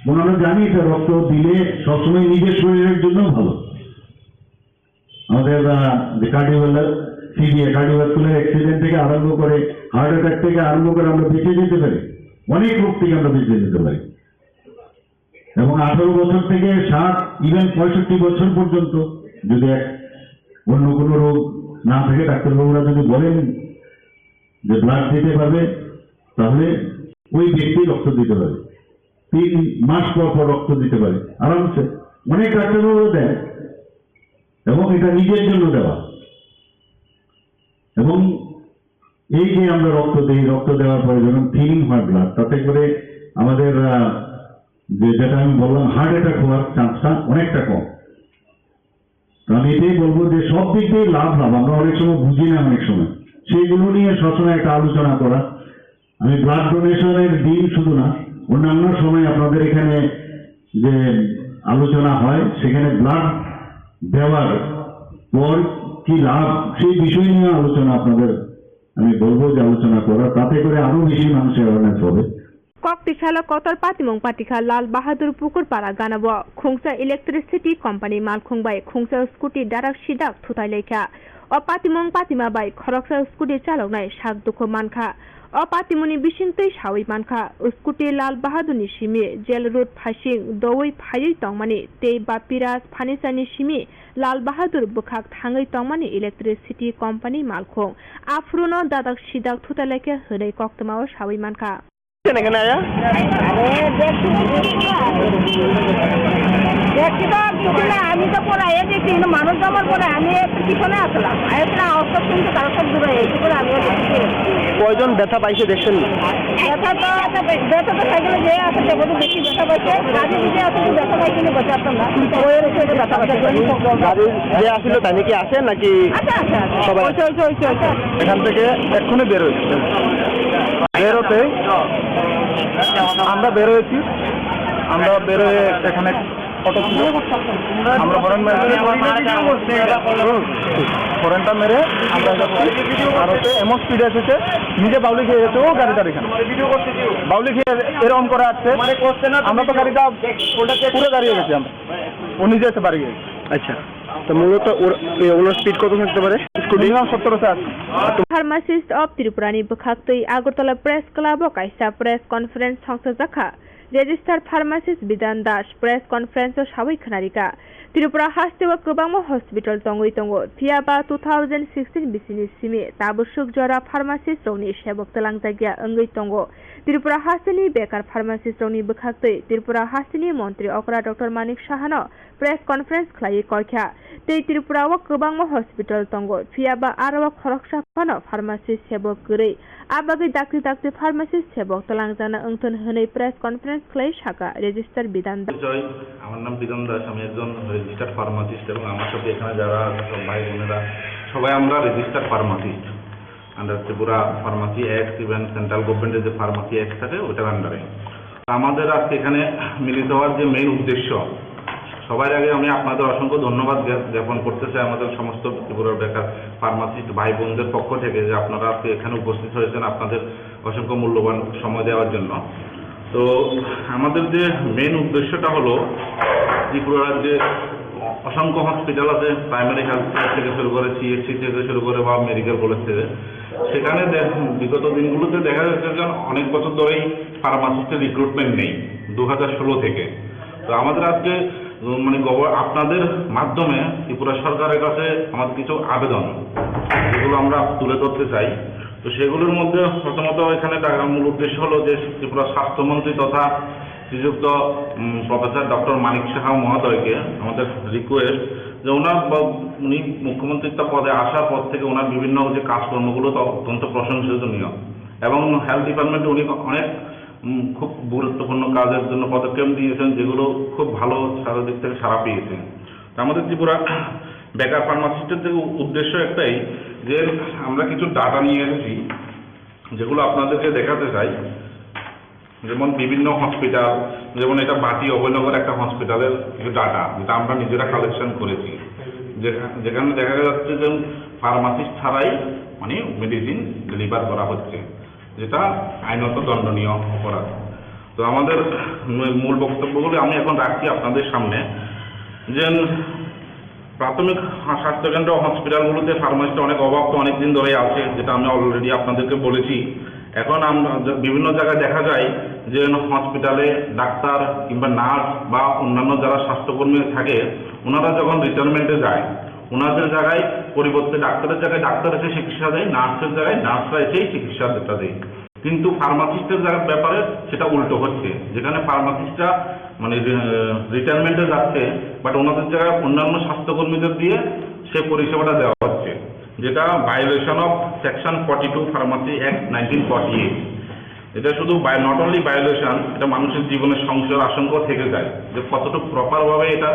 আমরা জানি যে রক্ত দিলে সবসময় নিজের শরীরের জন্য ভালো। আমাদের যে কার্ডিওভাস্কুলার অ্যাক্সিডেন্ট থেকে আরম্ভ করে, হার্ট অ্যাটাক থেকে আরম্ভ করে আমরা বেঁচে যেতে পারি, অনেক রোগ থেকে আমরা বেঁচে যেতে পারি। এবং 18 বছর থেকে 60 ইভেন 65 বছর পর্যন্ত যদি অন্য কোনো রোগ না থাকে, ডাক্তারবাবুরা যদি বলেন যে ব্লাড দিতে পারবে, তাহলে ওই ব্যক্তি রক্ত দিতে পারে। 3 মাস পর পর রক্ত দিতে পারে আরামসে, অনেক ডাক্তারবাবু দেয়। এবং এটা নিজের জন্য দেওয়া। এবং এই যে আমরা রক্ত দিই, রক্ত দেওয়ার পরে যখন থিনিং হয় ব্লাড, তাতে করে আমাদের যেটা আমি বললাম হার্ট অ্যাটাক হওয়ার চান্সটা অনেকটা কম। তো আমি এটাই বলবো যে সব দিক দিয়ে লাভ। আমরা অনেক সময় বুঝি না, অনেক সময় সেইগুলো নিয়ে সবসময় একটা আলোচনা করা। আমি ব্লাড ডোনেশনের দিন শুধু না, অন্যান্য সময় আপনাদের এখানে যে আলোচনা হয়, সেখানে ব্লাড দেওয়ার পর কি লাভ, সেই বিষয় নিয়ে আলোচনা আপনাদের আমি বলবো যে আলোচনা করা, তাতে করে আরো বেশি মানুষের অ্যাওয়ারনেস হবে। ককটিশালা কতর পাতিমং পাতিখা লাল বাহাদুর পুকুর পাড়া গানাব খুংসা ইলেকট্রিসিটি কোম্পানি মালখুংবাই খুংসা স্কুটি ডারাক সিদাক থুতাই লেখা অ পাতিমং পাতিমা বাই খরকসা স্কুটি চালকनाय साग दुख मानखा अ पातिमुनि बिसिंतै सावै मानखा स्कुटी लाल बाहादुरनि सिमि जेल रोड फासिं दवै फायै तंमानि तै बापिराज फानिसानि सिमि लाल बाहादुर बुखाक थाङै तंमानि इलेक्ट्रिसिटी कोम्पानी मालखं आफ्रुनो दादाक सिदाक थुतालेके होनै कक्तमाव सावै मानखा এখানে আয়া আমি তো পরে আয়া দেখছি কিন্তু মানুষ জমার পরে আমি পিছনে আসলাম আসলে আওয়াজ শুনতে তারা সব দূরে এসে করে আমি কয়জন ব্যথা পাইছে দেখছেন? ব্যথা তো সাইকেলে যে আছে সে বোধ বেশি ব্যথা পাইছে, গাড়ি যে আছে ব্যথা পাইছে না, বসে আসতাম না ওয়ের এসে ব্যথা পাইছে। গাড়ি যে আসছিল তাই নাকি আসে নাকি সবাই এখান থেকে এক্ষুনি বের হয়েছে? বেরোতে আমরা বেরোয়েছি, আমরা বেরোয় এখানে অটো ছিল, আমরা ফরেনটা মেরে আমরা যাচ্ছি। আর হচ্ছে এমন স্পিডে এসেছে, নিজে বাউলি খেয়ে গেছে, ও গাড়িটা এখানে বাউলি খেয়ে এরকম করে আসছে, আমরা তো গাড়িটা পুরো দাঁড়িয়ে গেছি, আমরা ও নিজে এসে বাড়ি গেছে। আচ্ছা, তো মূলত ওনার স্পিড কত থাকতে পারে? স্কুটি 70 फार्मासिस्ट अफ त्रिपुरानि बुखाक्तै आगरतला प्रेस क्लाब काइसा प्रेस कन्फारेन्स संस्थाजाखा registrar pharmacist Bidhan Das press conference साबै खनारिका त्रिपुरा हास्टेव गोबां हस्पिटाल तंगै तंगो फियाबा 2016 बिसिनि सिमि ताबुसुक जरा फार्मासिस्ट रौनि सेबक तलां जायगा अंगै तंगो त्रिपुरा हास्टेनि बेकार फार्मासिस्ट रौनि बुखाक्तै त्रिपुरा हास्टेनि मन्त्री अकरा डॉक्टर मानिक साहानो प्रेस कन्फारेन्स खलायै कयखा तै त्रिपुराव गोबां हस्पिटाल तंगो फियाबा आरो खरकसा फानो फार्मासिस्ट सेबक गरै आबागै दाक्ति दाक्ति फार्मासिस्ट सेबक तलां जाना अंथन होनै प्रेस कन्फारेन्स खलायै साका रेजिस्टार बिधान আমার নাম বিধান দাস, আমি একজন রেজিস্টার্ড ফার্মাসিস্ট এবং আমার সাথে এখানে যারা সব ভাই বোনেরা সবাই আমরা registered pharmacist under Tripura pharmacy act, even central গভর্নমেন্টের যে ফার্মাসি অ্যাক্ট থাকে ওটার আন্ডারে। আমাদের আজকে এখানে মিলিত হওয়ার যে মেইন উদ্দেশ্য, সবার আগে আমি আপনাদের অসংখ্য ধন্যবাদ জ্ঞাপন করতে চাই আমাদের সমস্ত ত্রিপুরার বেকার ফার্মাসিস্ট ভাই বোনদের পক্ষ থেকে যে আপনারা আজকে এখানে উপস্থিত হয়েছেন আপনাদের অসংখ্য মূল্যবান সময় দেওয়ার জন্য। তো আমাদের যে মেইন উদ্দেশ্যটা হলো ত্রিপুরার যে অসংখ্য হসপিটাল আছে, প্রাইমারি হেলথ কেয়ার থেকে শুরু করে সিএসসি থেকে শুরু করে বা মেডিকেল কলেজ থেকে, সেখানে বিগত দিনগুলোতে দেখা যাচ্ছে যে অনেক বছর ধরেই ফার্মাসিস্টের রিক্রুটমেন্ট নেই 2016 থেকে। তো আমাদের আজকে মানে আপনাদের মাধ্যমে ত্রিপুরা সরকারের কাছে আমাদের কিছু আবেদন যেগুলো আমরা তুলে ধরতে চাই। তো সেগুলোর মধ্যে প্রথমত এখানে মূল উদ্দেশ্য হলো যে ত্রিপুরা স্বাস্থ্যমন্ত্রী তথা শ্রীযুক্ত প্রফেসর ডক্টর মানিক সাহা মহোদয়কে আমাদের রিকোয়েস্ট যে উনি মুখ্যমন্ত্রিত্ব পদে আসার পর থেকে ওনার বিভিন্ন যে কাজকর্মগুলো অত্যন্ত প্রশংসনীয় এবং হেলথ ডিপার্টমেন্টে উনি অনেক খুব গুরুত্বপূর্ণ কাজের জন্য পদক্ষেপ দিয়েছেন যেগুলো খুব ভালো দিক থেকে সাড়া পেয়েছেন। তো আমাদের ত্রিপুরা বেকার ফার্মাসিস্টের থেকে উদ্দেশ্য একটাই যে আমরা কিছু ডাটা নিয়ে এসেছি যেগুলো আপনাদেরকে দেখাতে চাই। যেমন বিভিন্ন হসপিটাল, যেমন এটা বাটি অভয়নগর একটা হসপিটালের কিছু ডাটা যেটা আমরা নিজেরা কালেকশন করেছি, যেখানে দেখা যাচ্ছে যে ফার্মাসিস্ট ছাড়াই মানে মেডিসিন ডেলিভার করা হচ্ছে, যেটা আইনত দণ্ডনীয় অপরাধ। তো আমাদের মূল বক্তব্যগুলো আমি এখন রাখছি আপনাদের সামনে যে প্রাথমিক স্বাস্থ্যকেন্দ্র হসপিটালগুলোতে ফার্মাসিস্ট অনেক অভাব তো অনেক দিন ধরেই আছে, যেটা আমি অলরেডি আপনাদেরকে বলেছি। এখন আমরা বিভিন্ন জায়গায় দেখা যায় যে হসপিটালে ডাক্তার কিংবা নার্স বা অন্যান্য যারা স্বাস্থ্যকর্মী থাকে ওনারা যখন রিটায়ারমেন্টে যায় ওনাদের জায়গায় পরিবর্তে ডাক্তারের জায়গায় ডাক্তার এসে চিকিৎসা দেয়, নার্সের জায়গায় নার্সরা এসেই চিকিৎসাটা দেয়। কিন্তু ফার্মাসিস্টের ব্যাপারে সেটা উল্টো হচ্ছে, যেখানে ফার্মাসিস্টরা মানে রিটায়ারমেন্টে যাচ্ছে বাট ওনাদের জায়গায় অন্যান্য স্বাস্থ্যকর্মীদের দিয়ে সে পরিষেবাটা দেওয়া হচ্ছে, যেটা violation of section 42 pharmacy act 1948। এটা শুধু নট অনলি ভায়োলেশন, এটা মানুষের জীবনে সংশয়ের আশঙ্কা থেকে যায় যে কতটুকু প্রপারভাবে এটা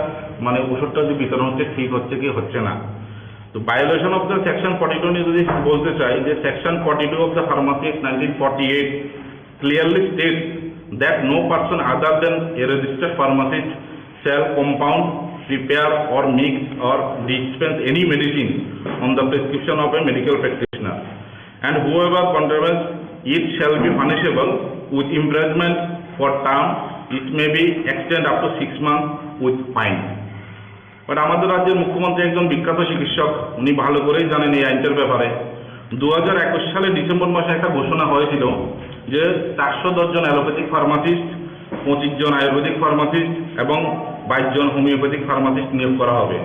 মানে ওষুধটা যে বিতরণ হচ্ছে ঠিক হচ্ছে কি হচ্ছে না। তো ভায়োলেশন অফ দ্য সেকশন 42 নিয়ে যদি বলতে চাই যে section 42 of the pharmacy act 1948 clearly states that no person other than a registered pharmacist shall compound, prepare or mix or dispense any medicine on the prescription of a medical practitioner, and whoever contravenes it shall be punishable with imprisonment for term, it may be extended up to 6 months with fine. But আমাদের রাজ্যের মুখ্যমন্ত্রী একজন বিখ্যাত চিকিৎসক, উনি ভালো করেই জানেন এই আইনটার ব্যাপারে। 2021 সালে ডিসেম্বর মাসে একটা ঘোষণা হয়েছিল যে 410 জন অ্যালোপ্যাথিক ফার্মাসিস্ট, 25 জন আয়ুর্বেদিক ফার্মাসিস্ট এবং 22 জন হোমিওপ্যাথিক ফার্মাসিস্ট নিয়োগ করা হবে।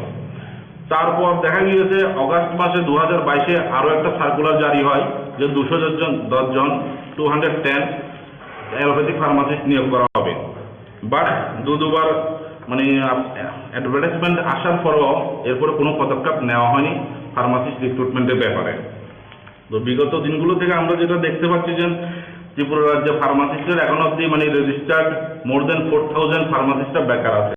তারপর দেখা গিয়েছে অগাস্ট মাসে 2022-এ আরও একটা সার্কুলার জারি হয় যে 210 জন 210 অ্যালোপ্যাথিক ফার্মাসিস্ট নিয়োগ করা হবে। বাট দুবার মানে অ্যাডভার্টাইজমেন্ট আসার পরও এরপরে কোনো পদক্ষেপ নেওয়া হয়নি ফার্মাসিস্ট রিক্রুটমেন্টের ব্যাপারে। তো বিগত দিনগুলো থেকে আমরা যেটা দেখতে পাচ্ছি যে ত্রিপুরা রাজ্যে ফার্মাসিস্টের এখন অব্দি মানে রেজিস্টার্ড মোর দেন 4000 ফার্মাসিস্টরা বেকার আছে।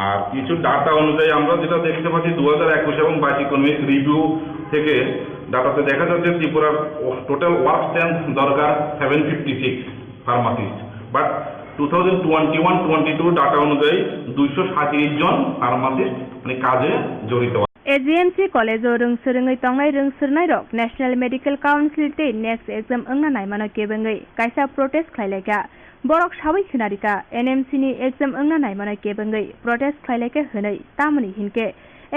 আর কিছু ডাটা অনুযায়ী আমরা যেটা দেখতে পাচ্ছি 2021 এবং 22 ইকোনমিক রিভিউ থেকে ডাটাতে দেখা যাচ্ছে ত্রিপুরার টোটাল ওয়ার্ক স্ট্রেংথ দরকার 756 ফার্মাসিস্ট, বাট 2021-22 ডাটা অনুযায়ী 237 জন ফার্মাসিস্ট মানে কাজে জড়িত। एजीएमसी कॉलेज रोंगसोरंगै तंगनाय रोंसोरनाय रक नेशनल मेडिकल काउंसिल ते नेक्स्ट एग्जाम अंगना नायमानो केबंगै कायसा प्रोटेस्ट खायलायका बरक साबै खिनारिका एनएमसी नि एग्जाम अंगना नायमानो केबंगै प्रोटेस्ट खायलायके हनै तामनि हिनके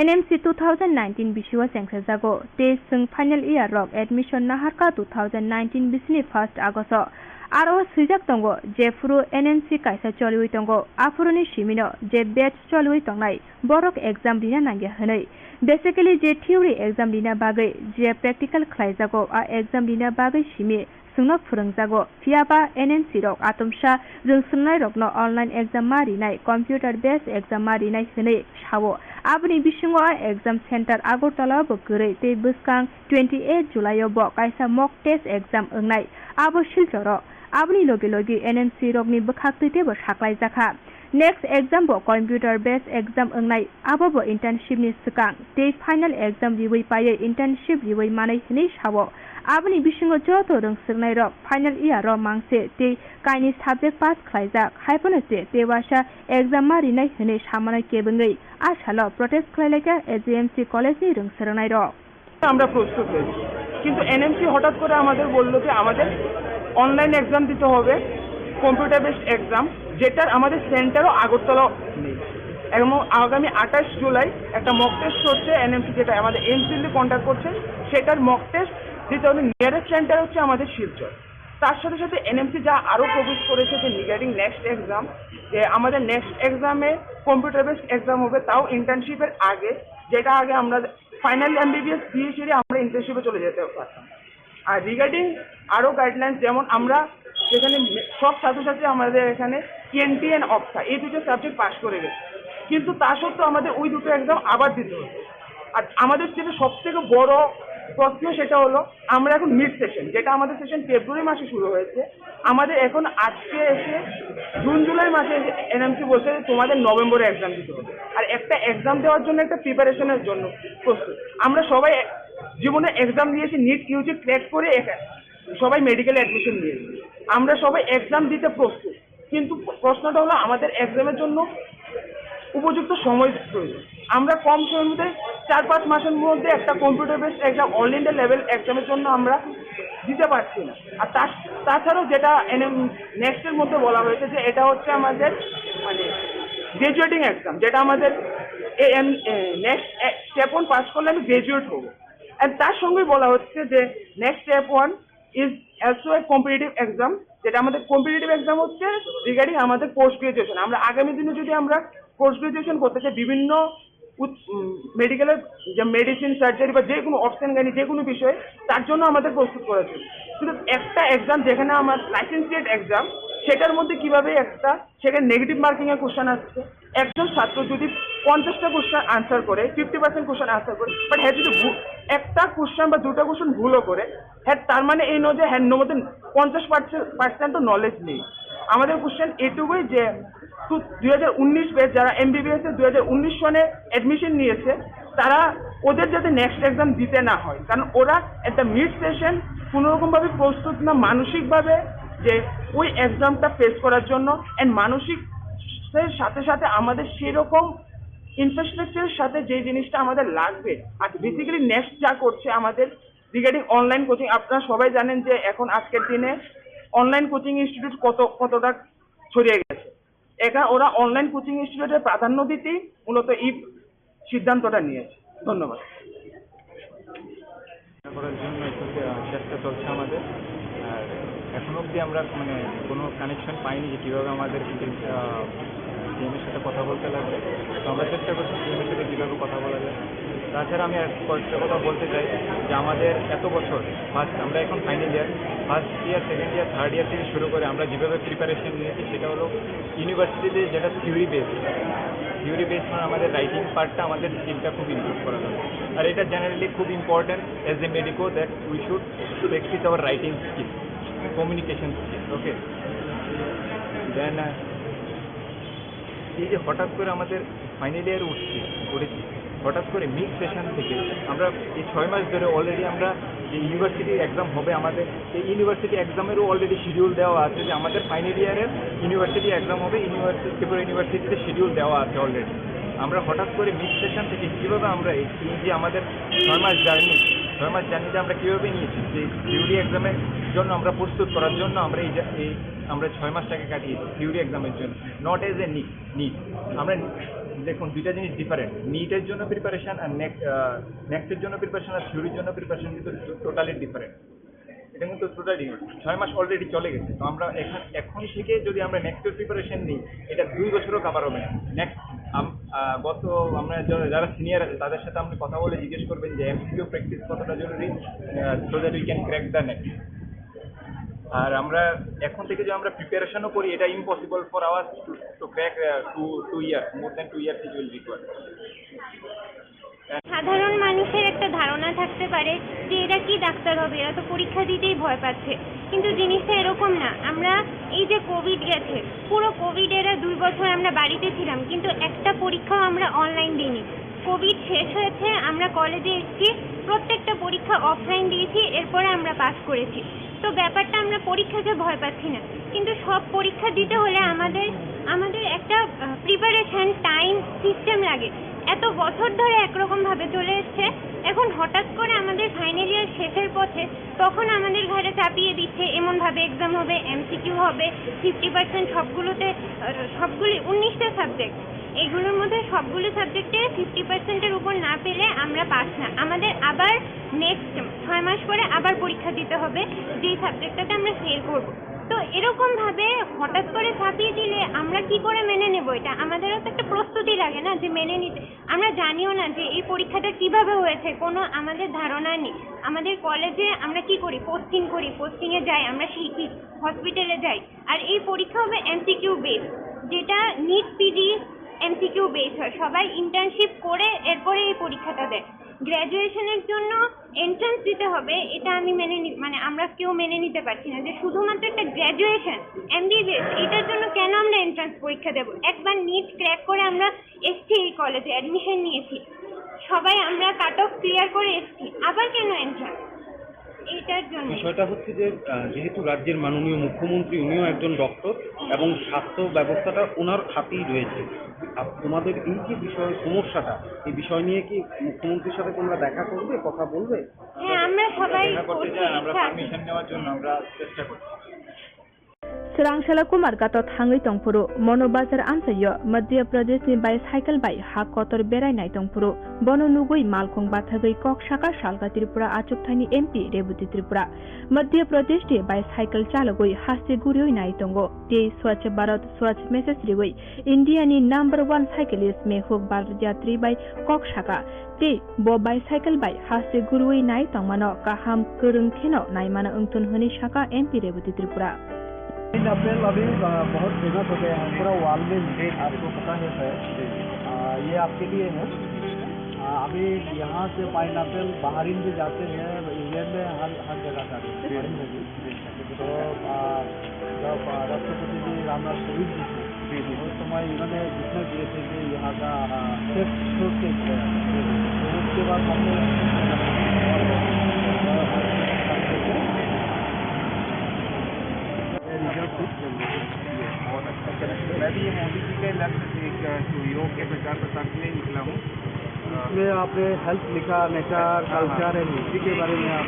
एनएमसी 2019 बिसिवा सेंक्सा जागो ते जों फाइनल इयार रक एडमिशन नाहारका 2019 बिसिनि 1 आगस्ट आरो सुजाक तंगो जेफुरु एनएमसी कायसा चलिवै तंगो आफुरुनि सिमिनो जे बैच चलिवै तंगनाय बरक एग्जाम दिना नांगे हनै बेसिकली जे थियोरी एग्जाम दिना बागै जे प्रेक्टिकल खायजागो आ एग्जाम दिना बागै सिमि सुंनो फोरोंजागो फियाबा एनएमसी रक आतमसा रोंसोरनाय रकनो ऑनलाइन एग्जाम मारिनाय कम्पिउटार बेस्ड एग्जाम मारिनाय हनै सावो आबनि बिसिङो एग्जाम सेन्टार आगरतला बगरै ते बसकां 28 जुलाइयाव ब कायसा मक टेस्ट एग्जाम ओंनाय आबो सिलचर आबनि लगे लगे एनएमसी रकनि बखाक्तैते ब साख्लाय जाखा नेक्स्ट एग्जाम ब कम्पिउटार बेस्ड एग्जाम ओंनाय आबो इंटर्नशिप नि सिगां ते फाइनल एग्जाम रिवै पायै इंटर्नशिप रिवै मानै हनै सावो आबनि बिसिङो जत रोंसोरनाय रक फाइनल इयार मांसे ते काइनि साबजेक्ट पास खायजा खायफोनो से तेवासा एग्जाम मारिनाय हनै सामानाय केबंगै आसाल प्रोटेस्ट खायलायका एजीएमसी कलेज नि रोंसोरनाय रक আমরা প্রস্তুত হয়েছি, কিন্তু এনএমসি হঠাৎ করে আমাদের বলল যে আমাদের অনলাইন এক্সাম দিতে হবে কম্পিউটার বেসড এক্সাম, যেটার আমাদের সেন্টারও আগরতলা নেই। এবং আগামী 28 জুলাই একটা মক টেস্ট হচ্ছে এনএমসি, যেটা আমাদের এমসিএল কন্ডাক্ট করছে, সেটার মক টেস্ট দিতে হবে। নিয়ারেস্ট সেন্টার হচ্ছে আমাদের শিলচর। তার সাথে সাথে এনএমসি যা আরও প্রভিজ করেছে যে রিগার্ডিং নেক্সট এক্সাম, যে আমাদের নেক্সট এক্সামে কম্পিউটার বেসড এক্সাম হবে, তাও ইন্টার্নশিপের আগে, যেটা আগে আমরা ফাইনাল এমবিবিএস দিয়ে সেরে আমরা ইন্টার্নশিপে চলে যেতে পারতাম। আর রিগার্ডিং আরও গাইডলাইন্স, যেমন আমরা যেখানে সব ছাত্রছাত্রী আমাদের এখানে টিএনটি অ্যান্ড অপসা এই দুটো সাবজেক্ট পাস করে গেছে, কিন্তু তা সত্ত্বেও আমাদের ওই দুটো এক্সাম আবার দিতে হবে। আর আমাদের যেটা সব থেকে বড় প্রশ্ন সেটা হলো, আমরা এখন মিড সেশন, যেটা আমাদের সেশন ফেব্রুয়ারি মাসে শুরু হয়েছে, আমাদের এখন আজকে এসে জুন জুলাই মাসে এনএমসি বলছে যে তোমাদের নভেম্বরে এক্সাম দিতে হবে। আর একটা এক্সাম দেওয়ার জন্য একটা প্রিপারেশনের জন্য প্রস্তুত। আমরা সবাই জীবনে এক্সাম দিয়েছি, নিট ইউজি ক্র্যাক করে সবাই মেডিকেলে অ্যাডমিশন নিয়েছি, আমরা সবাই এক্সাম দিতে প্রস্তুত, কিন্তু প্রশ্নটা হলো আমাদের এক্সামের জন্য উপযুক্ত সময় প্রয়োজন। আমরা কম সময়ের মধ্যে 4-5 মাসের মধ্যে একটা computer based exam all India level এক্সামের জন্য আমরা দিতে পারছি না। আর তাছাড়াও যেটা নেক্সটের মধ্যে বলা হয়েছে যে এটা হচ্ছে আমাদের মানে গ্রাজুয়েটিং এক্সাম, যেটা আমাদের নেক্সট স্টেপ 1 পাস করলে আমি গ্রাজুয়েট হবো। অ্যান্ড তার সঙ্গেই বলা হচ্ছে যে next step 1 is also a competitive exam, যেটা আমাদের কম্পিটিটিভ এক্সাম হচ্ছে রিগার্ডিং আমাদের পোস্ট গ্রাজুয়েশন। আমরা আগামী দিনে যদি আমরা পোস্ট গ্রাজুয়েশন করতে চাই বিভিন্ন মেডিকেলের যে মেডিসিন, সার্জারি বা যে কোনো অপশন গাইনি যে কোনো বিষয়ে, তার জন্য আমাদের প্রস্তুত করা ছিল। কিন্তু একটা এক্সাম যেখানে আমার লাইসেন্সিয়েট এক্সাম, সেটার মধ্যে কিভাবে একটা সেখানে নেগেটিভ মার্কিংয়ের কোশ্চেন আসছে, একজন ছাত্র যদি 50টা কোশ্চেন আনসার করে, 50% কোশ্চেন আনসার করে, বাট হ্যাঁ যদি একটা কোশ্চেন বা দুটো কোশ্চেন ভুলও করে, হ্যাঁ তার মানে এই নয় যে হ্যাঁ মধ্যে 50% নলেজ নেই। আমাদের কোশ্চেন এটুকুই যে 2019 ব্যাচ যারা এমবিবিএস এর 2019 সনে অ্যাডমিশন নিয়েছে, তারা ওদের যাতে নেক্সট এক্সাম দিতে না হয়, কারণ ওরা একটা মিড সেশন কোনোরকমভাবে প্রস্তুত না মানসিকভাবে যে ওই এক্সামটা ফেস করার জন্য। অ্যান্ড মানসিক সাথে সাথে আমাদের সেরকম ইনফ্রাস্ট্রাকচারের সাথে যে জিনিসটা আমাদের লাগবে। আর বেসিক্যালি নেক্সট যা করছে আমাদের রিগার্ডিং অনলাইন কোচিং, আপনারা সবাই জানেন যে এখন আজকের দিনে অনলাইন কোচিং ইনস্টিটিউট কতটা ছড়িয়ে গেছে। এখানে ওরা অনলাইন কোচিং ইনস্টিটিউটের প্রাধান্য দিতেই মূলত এই সিদ্ধান্তটা নিয়েছে। ধন্যবাদ। করার জন্য একটু চেষ্টা চলছে আমাদের, আর এখন অবধি আমরা মানে কোনো কানেকশন পাইনি যে কীভাবে আমাদের সিএমের সাথে কথা বলতে লাগবে। তো আমরা চেষ্টা করছি সিএমের সাথে কীভাবে কথা বলা যায়। তাছাড়া আমি কয়েকটা কথা বলতে চাই যে আমাদের এত বছর ফার্স্ট, আমরা এখন final year, first year, second year, third year থেকে শুরু করে আমরা যেভাবে প্রিপারেশন নিয়েছি সেটা হলো ইউনিভার্সিটিতে যেটা থিওরি বেস মানে আমাদের রাইটিং পার্টটা, আমাদের স্কিলটা খুব ইমপ্রুভ করা দরকার। আর এটা জেনারেলি খুব important as a medico that we should practice our writing skill, communication skill. Okay, then এই যে হঠাৎ করে আমাদের ফাইনাল ইয়ারে উঠেছি, হঠাৎ করে মিড সেশন থেকে আমরা এই 6 মাস ধরে অলরেডি আমরা যে ইউনিভার্সিটি এক্সাম হবে, আমাদের এই ইউনিভার্সিটি এক্সামেরও অলরেডি শিডিউল দেওয়া আছে যে আমাদের ফাইনাল ইয়ারের ইউনিভার্সিটি এক্সাম হবে, ত্রিপুরা ইউনিভার্সিটিতে শিডিউল দেওয়া আছে অলরেডি। আমরা হঠাৎ করে মিড সেশন থেকে কীভাবে আমরা এই যে আমাদের 6 মাস জার্নিতে আমরা কীভাবে নিয়েছি যে থিওরি এক্সামের জন্য আমরা প্রস্তুত করার জন্য আমরা আমরা 6 মাসটাকে কাটিয়েছি থিওরি এক্সামের জন্য, নট এজ এ নিট। আমরা দেখুন দুইটা জিনিস ডিফারেন্ট, নিটের জন্য প্রিপারেশন আর নেক্সটের জন্য প্রিপারেশন আর থিওরির জন্য প্রিপারেশন কিন্তু টোটালি ডিফারেন্ট। এটা কিন্তু টোটালি 6 মাস অলরেডি চলে গেছে। তো আমরা এখন থেকে যদি আমরা নেক্সটের প্রিপারেশন নিই, এটা 2 বছরও কাভার হবে না। নেক্সট আমরা যারা সিনিয়র আছে তাদের সাথে আপনি কথা বলে জিজ্ঞেস করবেন যে এমসিকিউ প্র্যাকটিস কতটা জরুরি, so that we can crack the next. আর আমরা এখন থেকে যে আমরা প্রিপারেশনও করি, এটা impossible for our to crack 2 year, more than 2 years it will require. সাধারণ মানুষের একটা ধারণা থাকতে পারে যে এরা কি ডাক্তার হবে, এরা তো পরীক্ষা দিতেই ভয় পাচ্ছে, কিন্তু জিনিসটা এরকম না। আমরা এই যে কোভিড গেছে, পুরো কোভিডের 2 বছর আমরা বাড়িতে ছিলাম, কিন্তু একটা পরীক্ষাও আমরা অনলাইন দিইনি। কোভিড শেষ হয়েছে, আমরা কলেজে এসেছি, প্রত্যেকটা পরীক্ষা অফলাইন দিয়েছি, এরপরে আমরা পাস করেছি। তো ব্যাপারটা আমরা পরীক্ষাকে ভয় পাচ্ছি না, কিন্তু সব পরীক্ষা দিতে হলে আমাদের একটা প্রিপারেশন টাইম সিস্টেম লাগে। এত বছর ধরে একরকমভাবে চলে এসছে, এখন হঠাৎ করে আমাদের ফাইনাল ইয়ার শেষের পথে তখন আমাদের ঘরে চাপিয়ে দিচ্ছে এমনভাবে এক্সাম হবে, এমসিকিউ হবে, 50% সবগুলি 19টা সাবজেক্ট। এগুলোর মধ্যে সবগুলো সাবজেক্টে 50%-এর উপর না পেলে আমরা পাস না। আমাদের আবার নেক্সট 6 মাস পরে আবার পরীক্ষা দিতে হবে যেই সাবজেক্টটাতে আমরা ফেল করব। তো এরকম ভাবে হঠাৎ করে চাপিয়ে দিলে আমরা কি করে মেনে নেব? এটা আমাদেরও তো একটা প্রস্তুতি লাগে না যে মেনে নিতে। আমরা জানিও না যে এই পরীক্ষাটা কিভাবে হয়েছে, কোনো আমাদের ধারণা নেই। আমাদের কলেজে আমরা কি করি, পোস্টিং করি, পোস্টিংয়ে যাই, আমরা শিখি, হসপিটালে যাই, আর এই পরীক্ষা হবে এমসিকিউ বেস, যেটা নিট পিজি এমসিকিউ বেস হয়। সবাই ইন্টার্নশিপ করে এরপরে এই পরীক্ষাটা দেয়। গ্র্যাজুয়েশনের জন্য এন্ট্রান্স দিতে হবে, এটা আমি মানে আমরা কেউ মেনে নিতে পারছি না যে শুধুমাত্র একটা গ্র্যাজুয়েশন এমবিবিএস এটার জন্য কেন আমরা এন্ট্রান্স পরীক্ষা দেব? একবার নিট ক্র্যাক করে আমরা এসছি, এই কলেজে অ্যাডমিশন নিয়েছি, সবাই আমরা কাট অফ ক্লিয়ার করে এসছি, আবার কেন এন্ট্রান্স? এটার জন্য বিষয়টা হচ্ছে যে যেহেতু রাজ্যের মাননীয় মুখ্যমন্ত্রী উনিও একজন ডক্টর এবং স্বাস্থ্য ব্যবস্থাটা ওনার হাতেই রয়েছে। তোমাদের এই যে বিষয় সমস্যাটা, এই বিষয় নিয়ে কি মুখ্যমন্ত্রীর সাথে তোমরা দেখা করবে, কথা বলবে? হ্যাঁ, আমরা সবাই আমরা পারমিশন নেওয়ার জন্য আমরা চেষ্টা করছি। Serangshala Kumar gatot hangai tongpuru mono bazar ansayo Madhya Pradesh ni bicycle bai ha kotor berai nai tongpuru bono nugui malkhong bathagai kok shaka salga Tripura achukthani MP Rebuti Tripura Madhya Pradesh ni bicycle chalagoi hase gurioi nai tongo te Swachh Bharat Swachh message rigoi India ni number 1 cyclist Mehuk Bharyatri bai kok shaka te bo bicycle bai hase gurioi nai tongmano kaham kurung kheno nai mana ungtun honi shaka MP Rebuti Tripura pineapple अभी बहुत famous हो गया है, पूरा world में आपको पता है सर। ये आपके लिए है। अभी यहाँ से पाइनएप्पल बाहरीन भी जाते हैं, इंग्लैंड में हर जगह जाते हैं। तो जब राष्ट्रपति जी रामनाथ कोविंद जी थे उस समय इन्होंने घोषणा किए थे कि यहाँ का उसके बाद हमने बहुत अच्छा चला। मैं भी ये मोदी जी के लक्ष्य योग के प्रचार प्रसार के लिए निकला हूँ। इसमें आपने हेल्थ लिखा, नेचर, कल्चर एंड हिस्ट्री के बारे में आप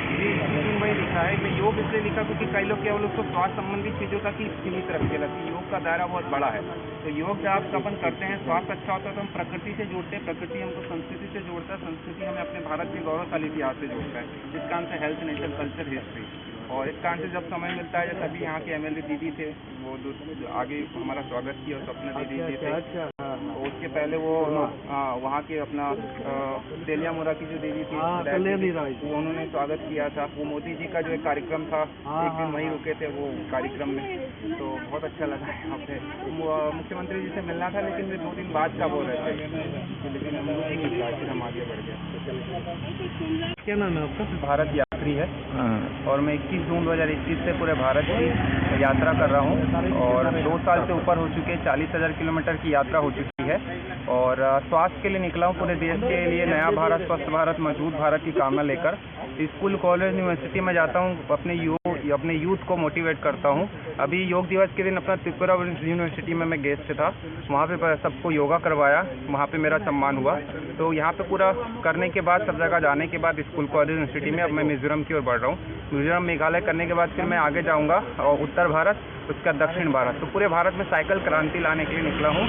वही लिखा है कि योग इसलिए लिखा क्योंकि कई लोग केवल उसको स्वास्थ्य संबंधी चीज़ों तक ही सीमित रखते रहते हैं। योग का दायरा बहुत बड़ा है। तो योग जब आप अपन करते हैं, स्वास्थ्य अच्छा होता है तो हम प्रकृति से जोड़ते हैं, प्रकृति हमको संस्कृति से जोड़ता है, संस्कृति हमें अपने भारत के गौरवशाली इतिहास से जोड़ता है, जिस कारण से हेल्थ, नेचर, कल्चर, हिस्ट्री। और इस कारण से जब समय मिलता है, जैसे अभी यहाँ के एमएलए दीदी थे, वो आगे हमारा स्वागत किया, स्वप्न दीदी जी थे। उसके पहले वो वहाँ के अपना तेलिया मोरा की जो देवी थी, उन्होंने स्वागत किया था। वो मोदी जी का जो एक कार्यक्रम था, एक दिन वहीं रुके थे वो कार्यक्रम में, तो बहुत अच्छा लगा यहाँ पे। मुख्यमंत्री जी से मिलना था लेकिन वे 2 दिन बाद का बोल रहे थे, लेकिन नहीं मिला, फिर हम आगे बढ़ गए। क्या नाम है आपका? भारत यात्री है और मैं 21 जून 2021 से पूरे भारत की यात्रा कर रहा हूँ और 2 साल से ऊपर हो चुके, 40,000 किलोमीटर की यात्रा हो चुकी है। और स्वास्थ्य के लिए निकला हूँ, पूरे देश के लिए नया भारत, स्वस्थ भारत, मजबूत भारत की कामना लेकर स्कूल, कॉलेज, यूनिवर्सिटी में जाता हूँ, अपने यूथ को मोटिवेट करता हूँ। अभी योग दिवस के दिन अपना त्रिपुरा यूनिवर्सिटी में मैं गेस्ट था, वहाँ पे सबको योगा करवाया, वहाँ पे मेरा सम्मान हुआ। तो यहाँ पे पूरा करने के बाद, सब जगह जाने के बाद स्कूल, कॉलेज, यूनिवर्सिटी में अब मैं मिजोरम की ओर बढ़ रहा हूँ। मिजोरम, मेघालय करने के बाद फिर मैं आगे जाऊँगा और उत्तर भारत, उसका दक्षिण भारत। तो पूरे भारत में साइकिल क्रांति लाने के लिए निकला हूँ,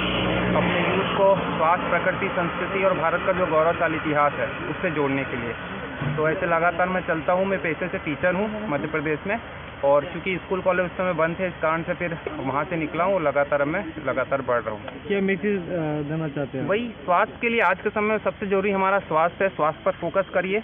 अपने यूथ को स्वास्थ्य, प्रकृति, संस्कृति और भारत का जो गौरवशाली इतिहास है उससे जोड़ने के लिए। तो ऐसे लगातार मैं चलता हूँ। मैं पेशे से टीचर हूँ मध्य प्रदेश में, और चूंकि स्कूल, कॉलेज उस समय बंद थे, इस कारण से फिर वहाँ से निकला हूँ। लगातार मैं बढ़ रहा हूँ। क्या मैसेज देना चाहते हैं? वही स्वास्थ्य के लिए आज के समय में सबसे जरूरी हमारा स्वास्थ्य है। स्वास्थ्य पर फोकस करिए,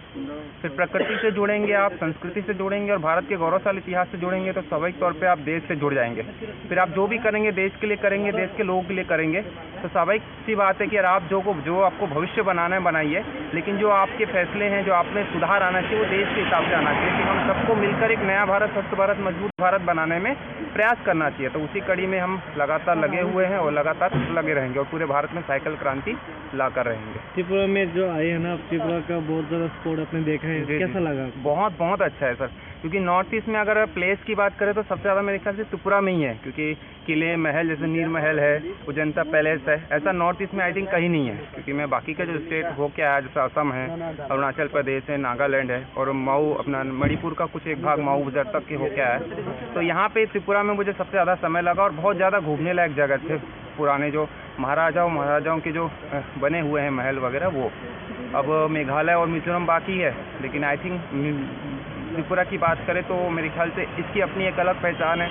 फिर प्रकृति से जुड़ेंगे आप, संस्कृति से जुड़ेंगे और भारत के गौरवशाली इतिहास से जुड़ेंगे तो स्वाभाविक तौर पे आप देश से जुड़ जाएंगे। फिर आप जो भी करेंगे देश के लिए करेंगे, देश के लोगों के लिए करेंगे। तो स्वाभाविक सी बात है कि यार आप जो आपको भविष्य बनाना है बनाइए, लेकिन जो आपके फैसले हैं, जो आप में सुधार आना चाहिए वो देश के हिसाब से आना चाहिए कि हम सबको मिलकर एक नया भारत, स्वस्थ भारत, मजबूत भारत बनाने में प्रयास करना चाहिए। तो उसी कड़ी में हम लगातार लगे हुए हैं और लगातार लगे रहेंगे और पूरे भारत में साइकिल क्रांति लाकर रहेंगे। त्रिपुरा में जो आए हैं ना, त्रिपुरा का बहुत ज़्यादा स्पोर्ट आपने देखा है, कैसा लगा? बहुत अच्छा है सर, क्योंकि नॉर्थ ईस्ट में अगर प्लेस की बात करें तो सबसे ज़्यादा मेरे ख्याल से त्रिपुरा में ही है, क्योंकि किले, महल, जैसे नीर महल है, अजंता पैलेस है, ऐसा नॉर्थ ईस्ट में आई थिंक कहीं नहीं है। क्योंकि मैं बाकी के जो स्टेट हो के आया, जैसे असम है, अरुणाचल प्रदेश है, नागालैंड है और माऊ, अपना मणिपुर का कुछ एक भाग माऊ गुजर तक के हो के आया। तो यहाँ पे त्रिपुरा में मुझे सबसे ज़्यादा समय लगा और बहुत ज़्यादा घूमने लायक जगह थे। पुराने जो महाराजाओं के जो बने हुए हैं महल वगैरह वो। अब मेघालय और मिजोरम बाकी है, लेकिन आई थिंक त्रिपुरा की बात करें तो मेरे ख्याल से इसकी अपनी एक अलग पहचान है।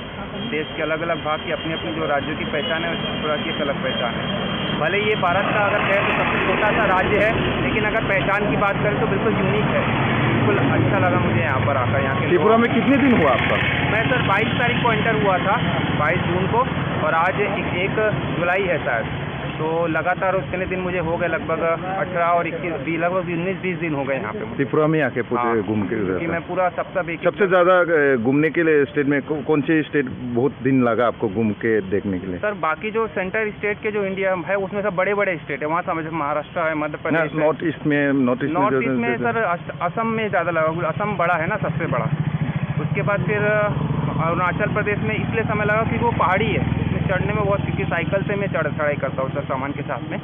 देश के अलग अलग भाग की अपनी अपनी जो राज्यों की पहचान है, त्रिपुरा की एक अलग पहचान है। भले ये भारत का अगर कहें तो सबसे छोटा सा राज्य है, लेकिन अगर पहचान की बात करें तो बिल्कुल यूनिक है। बिल्कुल अच्छा लगा मुझे यहाँ पर आकर। यहाँ के त्रिपुरा में कितने दिन हुआ आपका? मैं सर 22 तारीख को एंटर हुआ था, 22 जून को, और आज 1 जुलाई है शायद। तो लगातार उतने दिन मुझे हो गए, लगभग 18 और 21 लगभग 19-20 दिन हो गए यहाँ पे। त्रिपुरा में आके पूरे घूम के कि मैं पूरा सबसे ज्यादा घूमने के लिए स्टेट में कौन से स्टेट बहुत दिन लगा आपको घूम के देखने के लिए? सर बाकी जो सेंटर स्टेट के जो इंडिया है उसमें सब बड़े बड़े स्टेट है। वहाँ समझ महाराष्ट्र है, मध्य प्रदेश, नॉर्थ ईस्ट में सर असम में ज़्यादा लगा। असम बड़ा है ना, सबसे बड़ा। उसके बाद फिर अरुणाचल प्रदेश में इसलिए समय लगा क्योंकि वो पहाड़ी है, इसमें चढ़ने में बहुत, क्योंकि साइकिल से मैं चढ़ाई करता हूँ सर सामान के साथ में।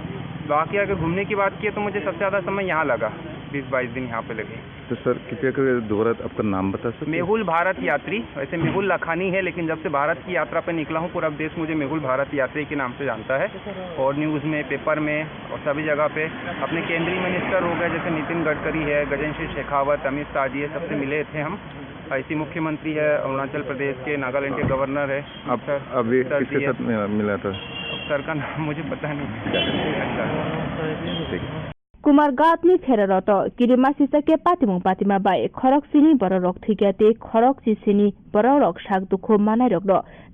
बाकी अगर घूमने की बात की तो मुझे सबसे ज़्यादा समय यहाँ लगा, 20-22 दिन यहाँ पे लगे। तो सर कृपया कर दोबारा आपका नाम बता सकते? मेहुल भारत यात्री। वैसे मेहुल लखानी है, लेकिन जब से भारत की यात्रा पे निकला हूँ पूरा देश मुझे मेहुल भारत यात्री के नाम से जानता है। और न्यूज़ में, पेपर में और सभी जगह पे अपने केंद्रीय मिनिस्टर हो गए, जैसे नितिन गडकरी है, गजेंद्र सिंह शेखावत, अमित शाह जी, सबसे मिले थे हम। ऐसी मुख्यमंत्री है अरुणाचल प्रदेश के, नागालैंड के गवर्नर है। अब अभी किसके साथ मिला था? सर का नाम मुझे पता नहीं। कुमारघाटनि फेररत किरिमा सिसके पातिमा बाय खरक सिनी बररक थिगाते खरक सिसिनी बररक साक दुखो मानाय रक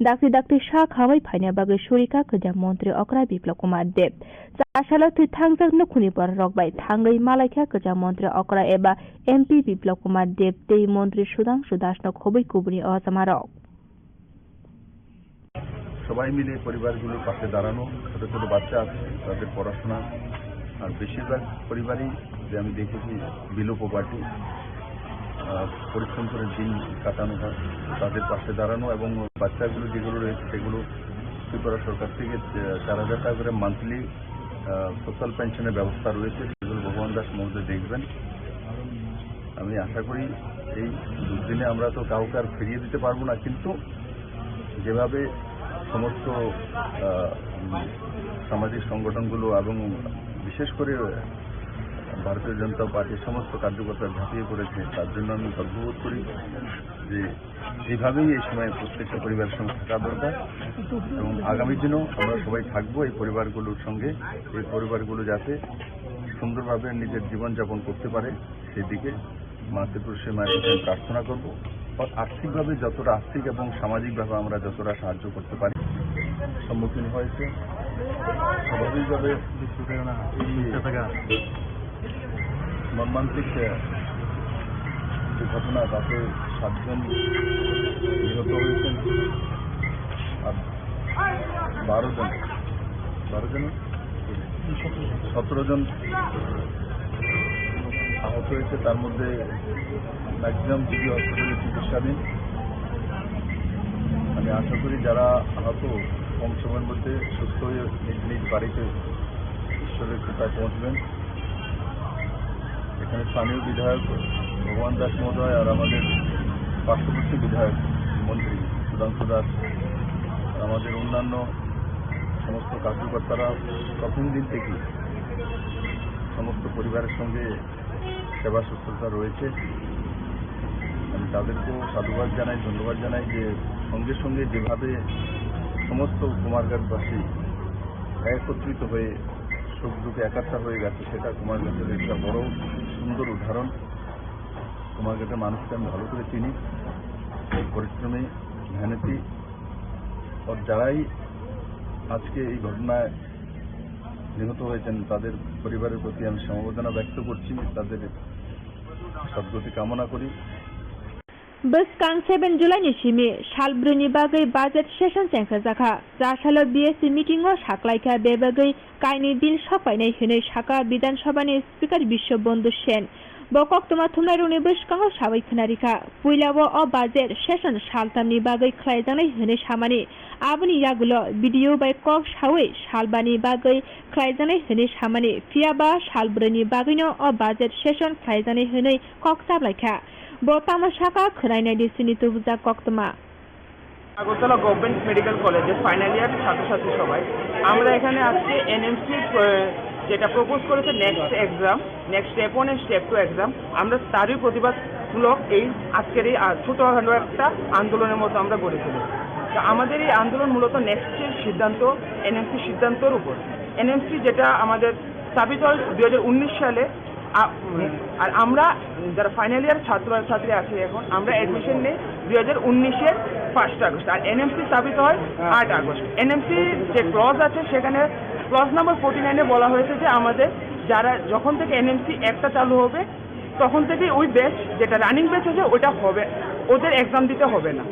दाक्ति सा खामै फाइना बागै सुरिका खोजा मन्त्री अक्रा बिप्लब कुमार देव सासाल थै थांजक नखुनि बररक बाय थांगै मालायखा खोजा मन्त्री अक्रा एबा एमपी बिप्लब कुमार देव तै मन्त्री सुधांशु दास न खबै कुबुनि असमारक সবাই মিলে পরিবারগুলোর পাশে দাঁড়ানো, ছোট ছোট বাচ্চা আছে তাদের পড়াশোনা, আর বেশিরভাগ পরিবারই যে আমি দেখেছি বিলো পভার্টি, পরিশ্রম করে দিন কাটানো হয়, তাদের পাশে দাঁড়ানো এবং বাচ্চাগুলো যেগুলো রয়েছে সেগুলো ত্রিপুরা সরকার থেকে 4,000 টাকা করে মান্থলি সোশ্যাল পেনশনের ব্যবস্থা রয়েছে, সেগুলো ভগবান দাস মহোদয় দেখবেন। আমি আশা করি এই দুদিনে আমরা তো কাউকে আর ফিরিয়ে দিতে পারবো না, কিন্তু যেভাবে সমস্ত সামাজিক সংগঠনগুলো এবং বিশেষ করে ভারতীয় জনতা পার্টির সমস্ত কার্যকর্তা ঝাঁপিয়ে পড়েছে, তার জন্য আমি গর্ববোধ করি যে এইভাবেই এই সময় প্রত্যেকটা পরিবারের সঙ্গে থাকা দরকার এবং আগামী দিনেও আমরা সবাই থাকবো এই পরিবারগুলোর সঙ্গে। এই পরিবারগুলো যাতে সুন্দরভাবে নিজের জীবনযাপন করতে পারে সেদিকে মা ত্রিপুরা মায়ের কাছে প্রার্থনা করবো। আর্থিকভাবে যতটা আর্থিক এবং সামাজিকভাবে আমরা যতটা সাহায্য করতে পারি সম্মুখীন হয়েছে। স্বাভাবিকভাবে মর্মান্তিক যে ঘটনা, তাতে 7 জন নিহত হয়েছেন আর 17 জন আহত হয়েছে, তার মধ্যে ম্যাক্সিমাম জিবি হসপিটালে চিকিৎসাধীন। আমি আশা করি যারা আহত কম সময়ের মধ্যে সুস্থ হয়ে নিজ নিজ বাড়িতে ঈশ্বরের কৃপায় পৌঁছবেন। এখানে স্থানীয় বিধায়ক ভগবান দাস মহোদয় আর আমাদের পার্শ্ববর্তী বিধায়ক মন্ত্রী সুধাংশু দাস, আমাদের অন্যান্য সমস্ত কার্যকর্তারা প্রথম দিন থেকেই সমস্ত পরিবারের সঙ্গে সেবা শুশ্রূষা রয়েছে। আমি তাদেরকেও সাধুবাদ জানাই, ধন্যবাদ জানাই যে সঙ্গে সঙ্গে যেভাবে সমস্ত কুমারঘাটবাসী একত্রিত হয়ে সুখ দুঃখে একাত্তা হয়ে গেছে, সেটা কুমারঘাটের একটা বড় সুন্দর উদাহরণ। কুমারঘাটের মানুষকে আমি ভালো করে চিনি, পরিশ্রমী, মেহনতি, আর যারাই আজকে এই ঘটনায় নিহত হয়েছেন তাদের পরিবারের প্রতি আমি সমবেদনা ব্যক্ত করছি, তাদের সদ্গতি কামনা করি। Boskan 7 जुलाइनि सिमी सालब्रैनि बागै बाजेट सेसन सेंखा जाखा जासालो बीएससी मिटिंगआव साख्लायखा बे बागै कायनि बिल सफायनाय होनै साका विधानसभानि स्पिकार बिश्वबन्धु सेन बकक्तमा थुमनाय रंनि बसकांआव साबै खोनारिखा पुइलावो अ बाजेट सेसन सालथामनि बागै ख्लायजानाय होनै सामानि आबुनि यागुलो भिडिअ बाय कक सावै सालबानि बागै ख्लायजानाय होनै सामानि फियाबा सालब्रैनि बागैनो अ बाजेट सेसन ख्लायजानाय होनै कक जाब्लायखा Botama Shaka Kuraina Disini Tubuza Koktama Agartala government medical কলেজের ফাইনাল ইয়ার ছাত্রছাত্রী সবাই আমরা এখানে আজকে এনএমসি যেটা প্রপোজ করেছে next exam, next step 1 and step 2 exam, আমরা তারই প্রতিবাদমূলক এই আজকের এই ছোটখাটো একটা আন্দোলনের মতো আমরা গড়ে তুলেছি। তো আমাদের এই আন্দোলন মূলত নেক্সটের সিদ্ধান্ত, এনএমসি সিদ্ধান্তর উপর। এনএমসি যেটা আমাদের স্থাপিত হয় 2019 সালে, আর আমরা যারা ফাইনাল ইয়ার ছাত্রছাত্রী আছে এখন, আমরা অ্যাডমিশন নেই 2019-এর 1 আগস্ট, আর এনএমসি স্থাপিত হয় 8 আগস্ট। এনএমসি যে ক্লজ আছে সেখানে ক্লজ নাম্বার 49-এ বলা হয়েছে যে আমাদের যারা যখন থেকে এনএমসি একটা চালু হবে তখন থেকে ওই ব্যাচ যেটা রানিং ব্যাচ আছে ওটা হবে, ওদের এক্সাম দিতে হবে না।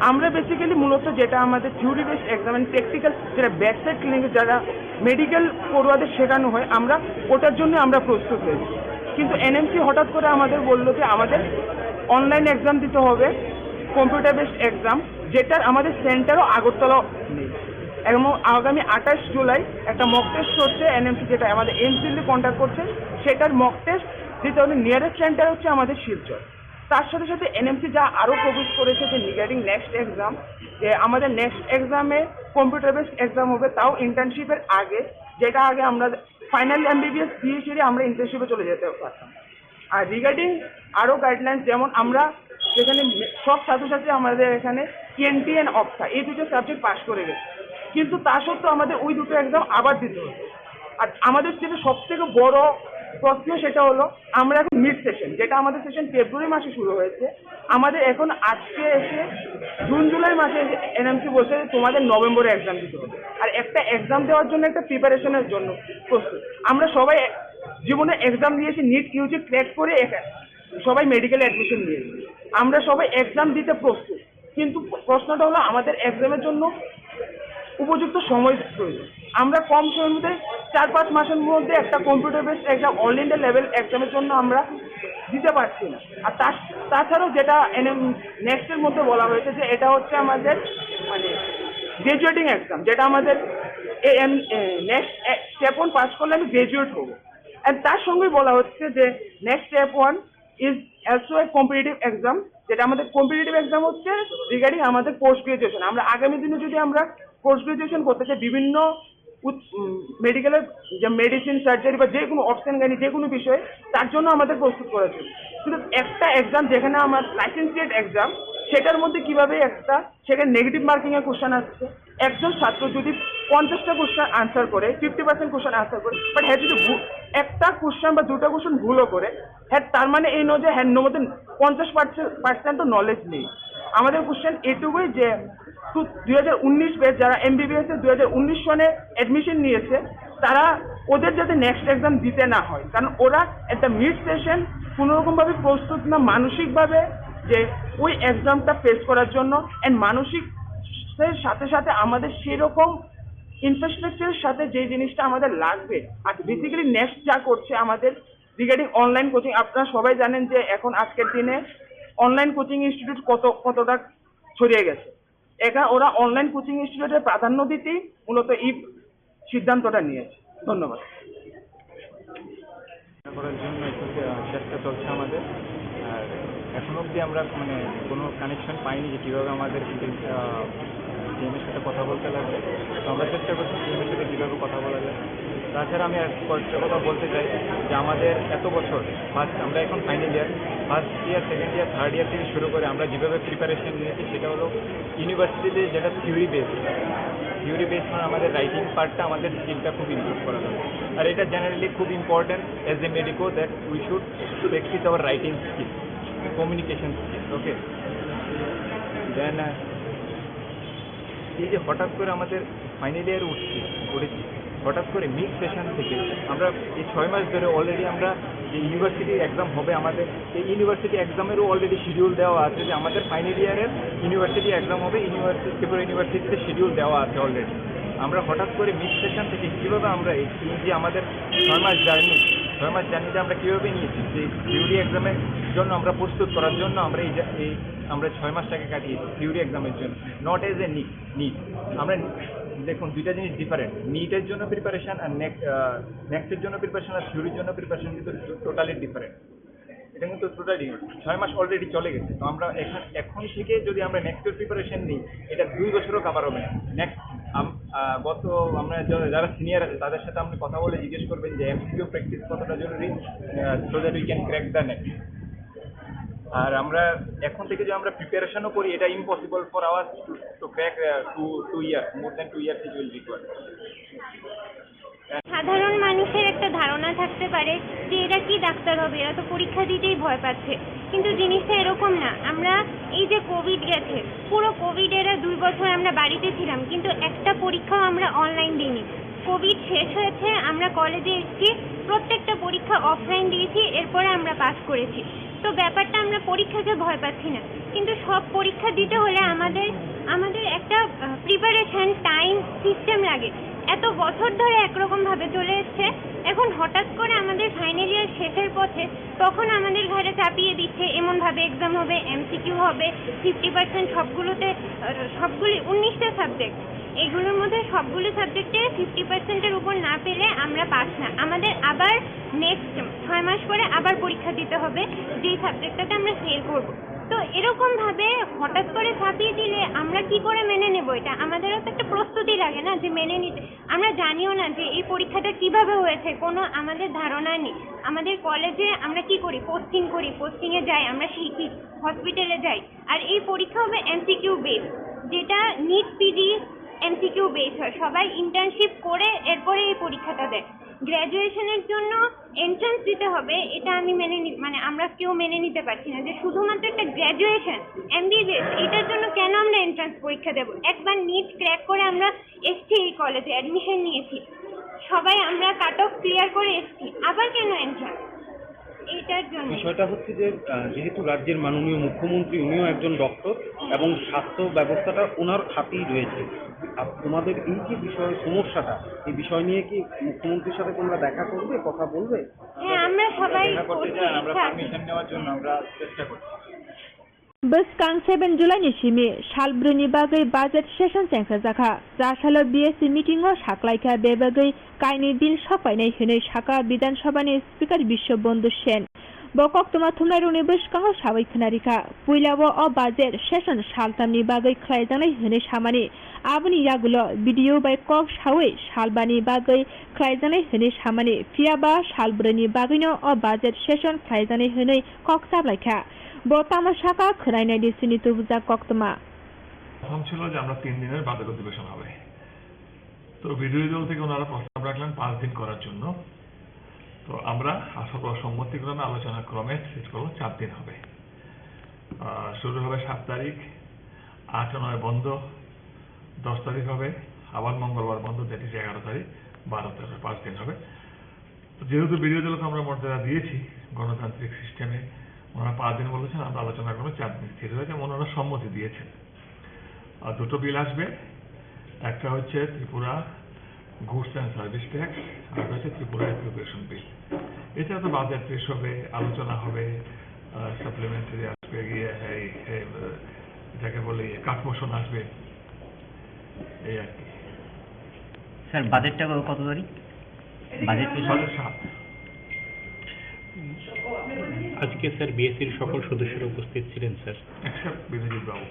আমরা বেসিক্যালি মূলত যেটা আমাদের theory base exam and practical যেটা ব্যাক সাইড ক্লিনিকে যারা মেডিকেল পড়ুয়াদের শেখানো হয়, আমরা ওটার জন্য আমরা প্রস্তুত হয়েছি। কিন্তু এনএমসি হঠাৎ করে আমাদের বললো যে আমাদের অনলাইন এক্সাম দিতে হবে, কম্পিউটার বেসড এক্সাম, যেটার আমাদের সেন্টারও আগরতলা নেই। এবং আগামী 28 জুলাই একটা মক টেস্ট হচ্ছে, এনএমসি যেটা আমাদের এমসিএল কন্ট্যাক্ট করছে, সেটার মক টেস্ট দিতে হবে। নিয়ারেস্ট সেন্টার হচ্ছে আমাদের শিলচর। তার সাথে সাথে এনএমসি যা আরও প্রপোজ করেছে যে রিগার্ডিং নেক্সট এক্সাম, যে আমাদের নেক্সট এক্সামে কম্পিউটার বেসড এক্সাম হবে, তাও ইন্টার্নশিপের আগে, যেটা আগে আমরা ফাইনাল এমবিবিএস দিয়ে সেরে আমরা ইন্টার্নশিপে চলে যেতে পারতাম। আর রিগার্ডিং আরও গাইডলাইন্স, যেমন আমরা যেখানে সব ছাত্রছাত্রী আমাদের এখানে টিএনটি অ্যান্ড অপসা এই দুটো সাবজেক্ট পাস করে গেছে, কিন্তু তা সত্ত্বেও আমাদের ওই দুটো এক্সাম আবার দিতে হবে। আর আমাদের যেটা সবথেকে বড় প্রশ্ন সেটা হলো, আমরা এখন মিড সেশন, যেটা আমাদের সেশন ফেব্রুয়ারি মাসে শুরু হয়েছে, আমাদের এখন আজকে এসে জুন জুলাই মাসে এনএমসি বলছে যে তোমাদের নভেম্বরে এক্সাম দিতে হবে। আর একটা এক্সাম দেওয়ার জন্য একটা প্রিপারেশনের জন্য প্রস্তুত। আমরা সবাই জীবনে এক্সাম দিয়েছি, নিট ইউজি ক্র্যাক করে সবাই মেডিকেলে অ্যাডমিশন নিয়েছি, আমরা সবাই এক্সাম দিতে প্রস্তুত। কিন্তু প্রশ্নটা হলো আমাদের এক্সামের জন্য উপযুক্ত সময় প্রয়োজন। আমরা কম সময়ের মধ্যে 4-5 মাসের মধ্যে একটা computer based exam all India level এক্সামের জন্য আমরা দিতে পারছি না। আর তাছাড়াও যেটা নেক্সটের মধ্যে বলা হয়েছে যে এটা হচ্ছে আমাদের মানে গ্রাজুয়েটিং এক্সাম, যেটা আমাদের নেক্সট স্টেপ 1 পাস করলে আমি গ্রাজুয়েট হবো। অ্যান্ড তার সঙ্গেই বলা হচ্ছে যে next step 1 is also a competitive exam, যেটা আমাদের কম্পিটিটিভ এক্সাম হচ্ছে রিগার্ডিং আমাদের পোস্ট গ্রাজুয়েশন। আমরা আগামী দিনে যদি আমরা পোস্ট গ্রাজুয়েশন করতে চাই বিভিন্ন মেডিকেলের যে মেডিসিন, সার্জারি বা যে কোনো অপশন গাইনি যে কোনো বিষয়ে, তার জন্য আমাদের প্রস্তুত করেছে। কিন্তু একটা এক্সাম যেখানে আমার লাইসেন্সিয়েট এক্সাম, সেটার মধ্যে কিভাবে একটা সেখানে নেগেটিভ মার্কিংয়ের কোশ্চেন আসছে, একজন ছাত্র যদি 50টা কোশ্চেন আনসার করে, 50% কোশ্চেন আনসার করে, বাট হ্যাঁ যদি একটা কোশ্চেন বা দুটো কোশ্চেন ভুলও করে, হ্যাঁ তার মানে এই নয় যে হ্যাঁ মধ্যে 50% নলেজ নেই। আমাদের কোশ্চেন এটুকুই যে 2019 ব্যাচ যারা এমবিবিএস এর 2019 সনে অ্যাডমিশন নিয়েছে, তারা ওদের যাতে নেক্সট এক্সাম দিতে না হয়, কারণ ওরা একটা মিড সেশন কোনোরকমভাবে প্রস্তুত না মানসিকভাবে যে ওই এক্সামটা ফেস করার জন্য। অ্যান্ড মানসিক সাথে সাথে আমাদের সেরকম ইনফ্রাস্ট্রাকচারের সাথে যে জিনিসটা আমাদের লাগবে। আর বেসিক্যালি নেক্সট যা করছে আমাদের রিগার্ডিং অনলাইন কোচিং, আপনারা সবাই জানেন যে এখন আজকের দিনে অনলাইন কোচিং ইনস্টিটিউট কতটা ছড়িয়ে গেছে। এখানে ওরা অনলাইন কোচিং ইনস্টিটিউটের প্রাধান্য দিতেই মূলত এই সিদ্ধান্তটা নিয়েছে। ধন্যবাদ। করার জন্য একটু চেষ্টা চলছে আমাদের। আর এখন অবধি আমরা মানে কোনো কানেকশন পাইনি যে কীভাবে আমাদের টিমের সাথে কথা বলতে লাগবে। তো আমরা চেষ্টা করছি টিমের সাথে কীভাবে কথা বলা যায়। তাছাড়া আমি একটা কথা বলতে চাই যে আমাদের এত বছর আমরা এখন final year, first year, second year, third year থেকে শুরু করে আমরা যেভাবে প্রিপারেশন নিয়েছি সেটা হলো ইউনিভার্সিটিতে যেটা থিওরি বেস মানে আমাদের রাইটিং পার্টটা, আমাদের স্কিলটা খুব ইমপ্রুভ করা দরকার। আর এটা জেনারেলি খুব important as a medico that we should practice our writing skill, communication skill. Okay, then এই যে হঠাৎ করে আমাদের ফাইনাল ইয়ার উঠেছি, হঠাৎ করে মিড সেশন থেকে আমরা এই 6 মাস ধরে অলরেডি আমরা যে ইউনিভার্সিটি এক্সাম হবে, আমাদের এই ইউনিভার্সিটি এক্সামেরও অলরেডি শিডিউল দেওয়া আছে যে আমাদের ফাইনাল ইয়ারের ইউনিভার্সিটি এক্সাম হবে, ত্রিপুরা ইউনিভার্সিটিতে শিডিউল দেওয়া আছে অলরেডি। আমরা হঠাৎ করে মিড সেশন থেকে কীভাবে আমরা এই যে আমাদের 6 মাস জার্নিতে আমরা কীভাবে নিয়েছি যে থিওরি এক্সামের জন্য আমরা প্রস্তুত করার জন্য আমরা আমরা 6 মাসটাকে কাটিয়েছি থিওরি এক্সামের জন্য, নট এজ এ নিট। আমরা দেখুন দুইটা জিনিস ডিফারেন্ট, নিটের জন্য প্রিপারেশন আর নেক্সটের জন্য প্রিপারেশন আর থিওরির জন্য প্রিপারেশন কিন্তু টোটালি ডিফারেন্ট। এটা কিন্তু টোটালি 6 মাস অলরেডি চলে গেছে। তো আমরা এখন থেকে যদি আমরা নেক্সটের প্রিপারেশন নিই, এটা 2 বছরও কাভার হবে না। নেক্সট গত আমরা যারা সিনিয়র আছে তাদের সাথে আপনি কথা বলে জিজ্ঞেস করবেন যে এমসিকিউ প্র্যাকটিস কতটা জরুরি, so that we can crack the next. আর আমরা এখন থেকে যে আমরা প্রিপারেশনও করি, এটা impossible for ours to crack 2 years, more than 2 years it will require. সাধারণ মানুষের একটা ধারণা থাকতে পারে যে এরা কি ডাক্তার হবে, এরা তো পরীক্ষা দিতেই ভয় পাচ্ছে, কিন্তু জিনিসটা এরকম না। আমরা এই যে কোভিড গেছে, পুরো কোভিড এরা 2 বছর আমরা বাড়িতে ছিলাম, কিন্তু একটা পরীক্ষাও আমরা অনলাইন দিইনি। কোভিড শেষ হয়েছে, আমরা কলেজে এসেছি, প্রত্যেকটা পরীক্ষা অফলাইন দিয়েছি, এরপরে আমরা পাস করেছি। তো ব্যাপারটা আমরা পরীক্ষাকে ভয় পাচ্ছি না, কিন্তু সব পরীক্ষা দিতে হলে আমাদের একটা প্রিপারেশন টাইম সিস্টেম লাগে। এত বছর ধরে একরকম ভাবে চলে এসছে, এখন হঠাৎ করে আমাদের ফাইনাল ইয়ার শেষের পথে তখন আমাদের ঘরে চাপিয়ে দিচ্ছে এমন ভাবে এক্সাম হবে, এমসিকিউ হবে, 50% সবগুলি 19টা সাবজেক্ট, এগুলোর মধ্যে সবগুলো সাবজেক্টে 50%-এর উপর না পেলে আমরা পাস না। আমাদের আবার নেক্সট 6 মাস পরে আবার পরীক্ষা দিতে হবে যেই সাবজেক্টটাতে আমরা ফেল করব। তো এরকম ভাবে হঠাৎ করে চাপিয়ে দিলে আমরা কি করে মেনে নেব? এটা আমাদেরও তো একটা প্রস্তুতি লাগে না যে মেনে নিতে। আমরা জানিও না যে এই পরীক্ষাটা কিভাবে হয়েছে, কোনো আমাদের ধারণা নেই। আমাদের কলেজে আমরা কি করি, পোস্টিংয়ে যাই, আমরা শিখি, হসপিটালে যাই, আর এই পরীক্ষা হবে এমসিকিউ বেস, যেটা নিট পিজি এমসিকিউ বেস হয়। সবাই ইন্টার্নশিপ করে এরপরে এই পরীক্ষাটা দেয়। গ্র্যাজুয়েশনের জন্য এন্ট্রান্স দিতে হবে, এটা আমি আমরা কেউ মেনে নিতে পারছি না যে শুধুমাত্র একটা গ্র্যাজুয়েশন এমবিবিএস, এটার জন্য কেন আমরা এন্ট্রান্স পরীক্ষা দেব? একবার নিট ক্র্যাক করে আমরা এসছি, এই কলেজে অ্যাডমিশন নিয়েছি, সবাই আমরা কাট অফ ক্লিয়ার করে এসছি, আবার কেন এন্ট্রান্স? এইটার জন্য বিষয়টা হচ্ছে যে যেহেতু রাজ্যের মাননীয় মুখ্যমন্ত্রী উনিও একজন ডক্টর এবং স্বাস্থ্য ব্যবস্থাটা ওনার হাতেই রয়েছে, আর তোমাদের এই যে সমস্যাটা, এই বিষয় নিয়ে কি মুখ্যমন্ত্রীর সাথে তোমরা দেখা করবে, কথা বলবে? হ্যাঁ, আমরা সবাই আমরা পারমিশন নেওয়ার জন্য আমরা চেষ্টা করছি। Boskan 7 July Shimi, Shalbruni Bagay Budget Session Center Zaka, Rashalo BSc meeting or Shaklaika Bebagay, Kaini Bill Shapai Hene Shaka, Bidan Shabani, Speaker Bishop Bondu Shen. Bokok Tomatumar Unibushka, Shawi Kanarika, Puilawa or Budget Session Shaltamni Bagay Klaidani Hene Shamani, Abani Yagulo, video by Kok Shawi, Shalbani Bagay, Klaidani Hene Shamani, Fiaba, Shalbruni Bagino or Budget Session Klaidani Hene Kok Sablaka. বর্তমান শাখা খরাইনাই ডিসিনি তুবুজা কক্তমা প্রথম ছিল যে আমরা 3 দিনের বার্ষিক অধিবেশন হবে, তো বিরোধী দল থেকে ওনারা প্রস্তাব রাখলেন 5 দিন করার জন্য। তো আমরা সম্মতিক্রমে আলোচনা ক্রমে ঠিক করবো 4 দিন হবে। শুরু হবে 7 তারিখ, 8 ও 9 বন্ধ, 10 তারিখ হবে, আবার মঙ্গলবার বন্ধ, যেটি 11 তারিখ, 12 তারিখ, 5 দিন হবে। যেহেতু বিরোধী দলকে আমরা মর্যাদা দিয়েছি গণতান্ত্রিক সিস্টেমে, ওনারা 5 দিন বলেছেন, আমরা আলোচনা করবো 4 দিন স্থির হয়েছে, ওনারা সম্মতি দিয়েছেন। আর 2টো বিল আসবে, একটা হচ্ছে Tripura goods and service tax, আর হচ্ছে ত্রিপুরা এপ্রোপ্রিয়েশন বিল। এছাড়া তো বাজেট পেশ হবে, আলোচনা হবে, সাপ্লিমেন্টারি আসবে, গিয়ে যাকে বলে কাট মোশন আসবে, এই আর কি। স্যার বাজেটটা কত তারিখ? বাজেট 7। আজকে স্যার বিএসসির সকল সদস্যরা উপস্থিত ছিলেন স্যার, এক্সেপ্ট বিনোজিৎ বাবু।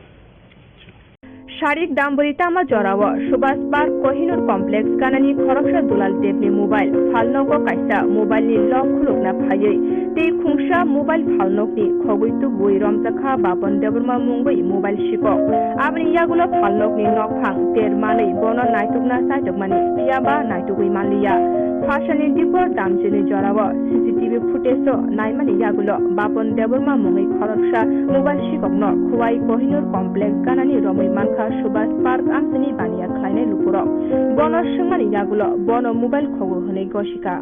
শারিক দাম্বরিতাमा जराव सुभाष पार्क कोहिनूर कम्प्लेक्स गानानि खरकसा दुलाल देवनि मोबाइल फालनगो कायसा मोबाइलनि लक खुलुगना फायै ते खुंसा मोबाइल फालनगनि खगैतु बुइ रमजाखा बापन देबरमा मुंबै मोबाइल शिকক आबनि यागुलो फालनगनि नकफां तेर मानै बन नायतुगना सायतुगमानि फियाबा नायतुगै मानलिया फाशानि दिपर दामजेनि जराव सीसीटीवी फुटेज नायमानि यागुलो बापन देबरमा मुंबै खरकसा मोबाइल शिककनो खुवाई कोहिनूर कम्प्लेक्स गानानि रमै मानखा सुभाष पार्क आमसिनि बानिया खालायनाय लुपुराव बन सोंमानि यागुलो बन मोबाइल खगु हनै गशिका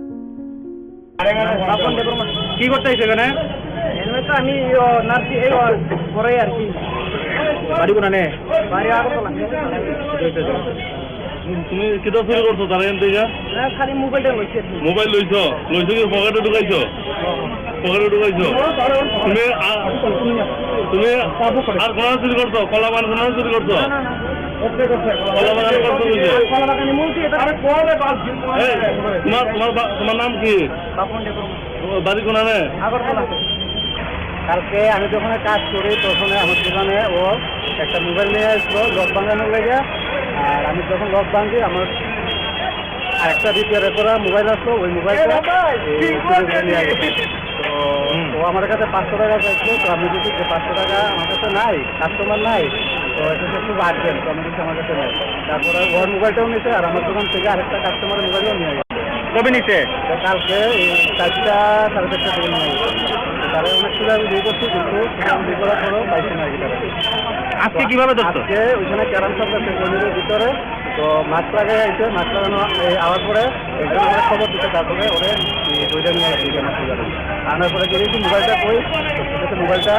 কি করতে আইছো এখানে? আমি নার্সি পড়াই আর কি। বাড়ি কোনানে? বাড়ি আগরতলা। তুমি কিটা চুরি করছো তারা এখান থেকে? খালি মোবাইলটা লইছি। মোবাইল লইছো কি পকেটে ঢুকাইছো? পকেটে ঢুকাইছো? তুমি আর কোন চুরি করছো? কলা বাগান কোন চুরি করছো? কলা বাগান করছো বুঝে? কলা বাগানে মুলছি এটা আরে কোলে বাস তোমার নাম কি? বাপন দেব। বাড়ি কোনানে? আগরতলা। কালকে আমি যখন কাজ করি তখন আমার দোকানে ও একটা মোবাইল নিয়ে আসলো লক ভাঙানোর লেগে। আর আমি যখন লক ভাঙি আমার আরেকটা রিপেয়ার করা মোবাইল আসলো, ওই মোবাইলটা নিয়ে গেছে। তো ও আমার কাছে 500 টাকা চাইছিল। তো আমি বলছি যে 500 টাকা আমার কাছে নাই, কাস্টমার নাই, তো এটা খুব আর্জেন্ট, তো আমি বলছি আমার কাছে নাই। তারপরে ওর মোবাইলটাও নিয়েছে আর আমার দোকান থেকে আরেকটা কাস্টমারের মোবাইলও নিয়ে গেছে। কবে নিতে? কালকে এই 4টা 4:30 থেকে নিয়ে গেছে। তারা অনেক সুবিধা আমি দিয়ে করছি, কিন্তু বিয়ে করার পরেও পাইছি না গিটারে। আজকে কিভাবে ধরতো? আজকে ওইখানে ক্যারাম শপ আছে গলির ভিতরে, তো মাছ লাগাই আইছে, মাছ লাগানো আওয়ার পরে এখানে আমরা খবর দিতে, তারপরে ওরে বইটা নিয়ে আসছি মাছ লাগানো। আনার পরে গিয়েছি মোবাইলটা কই, সেটাতে মোবাইলটা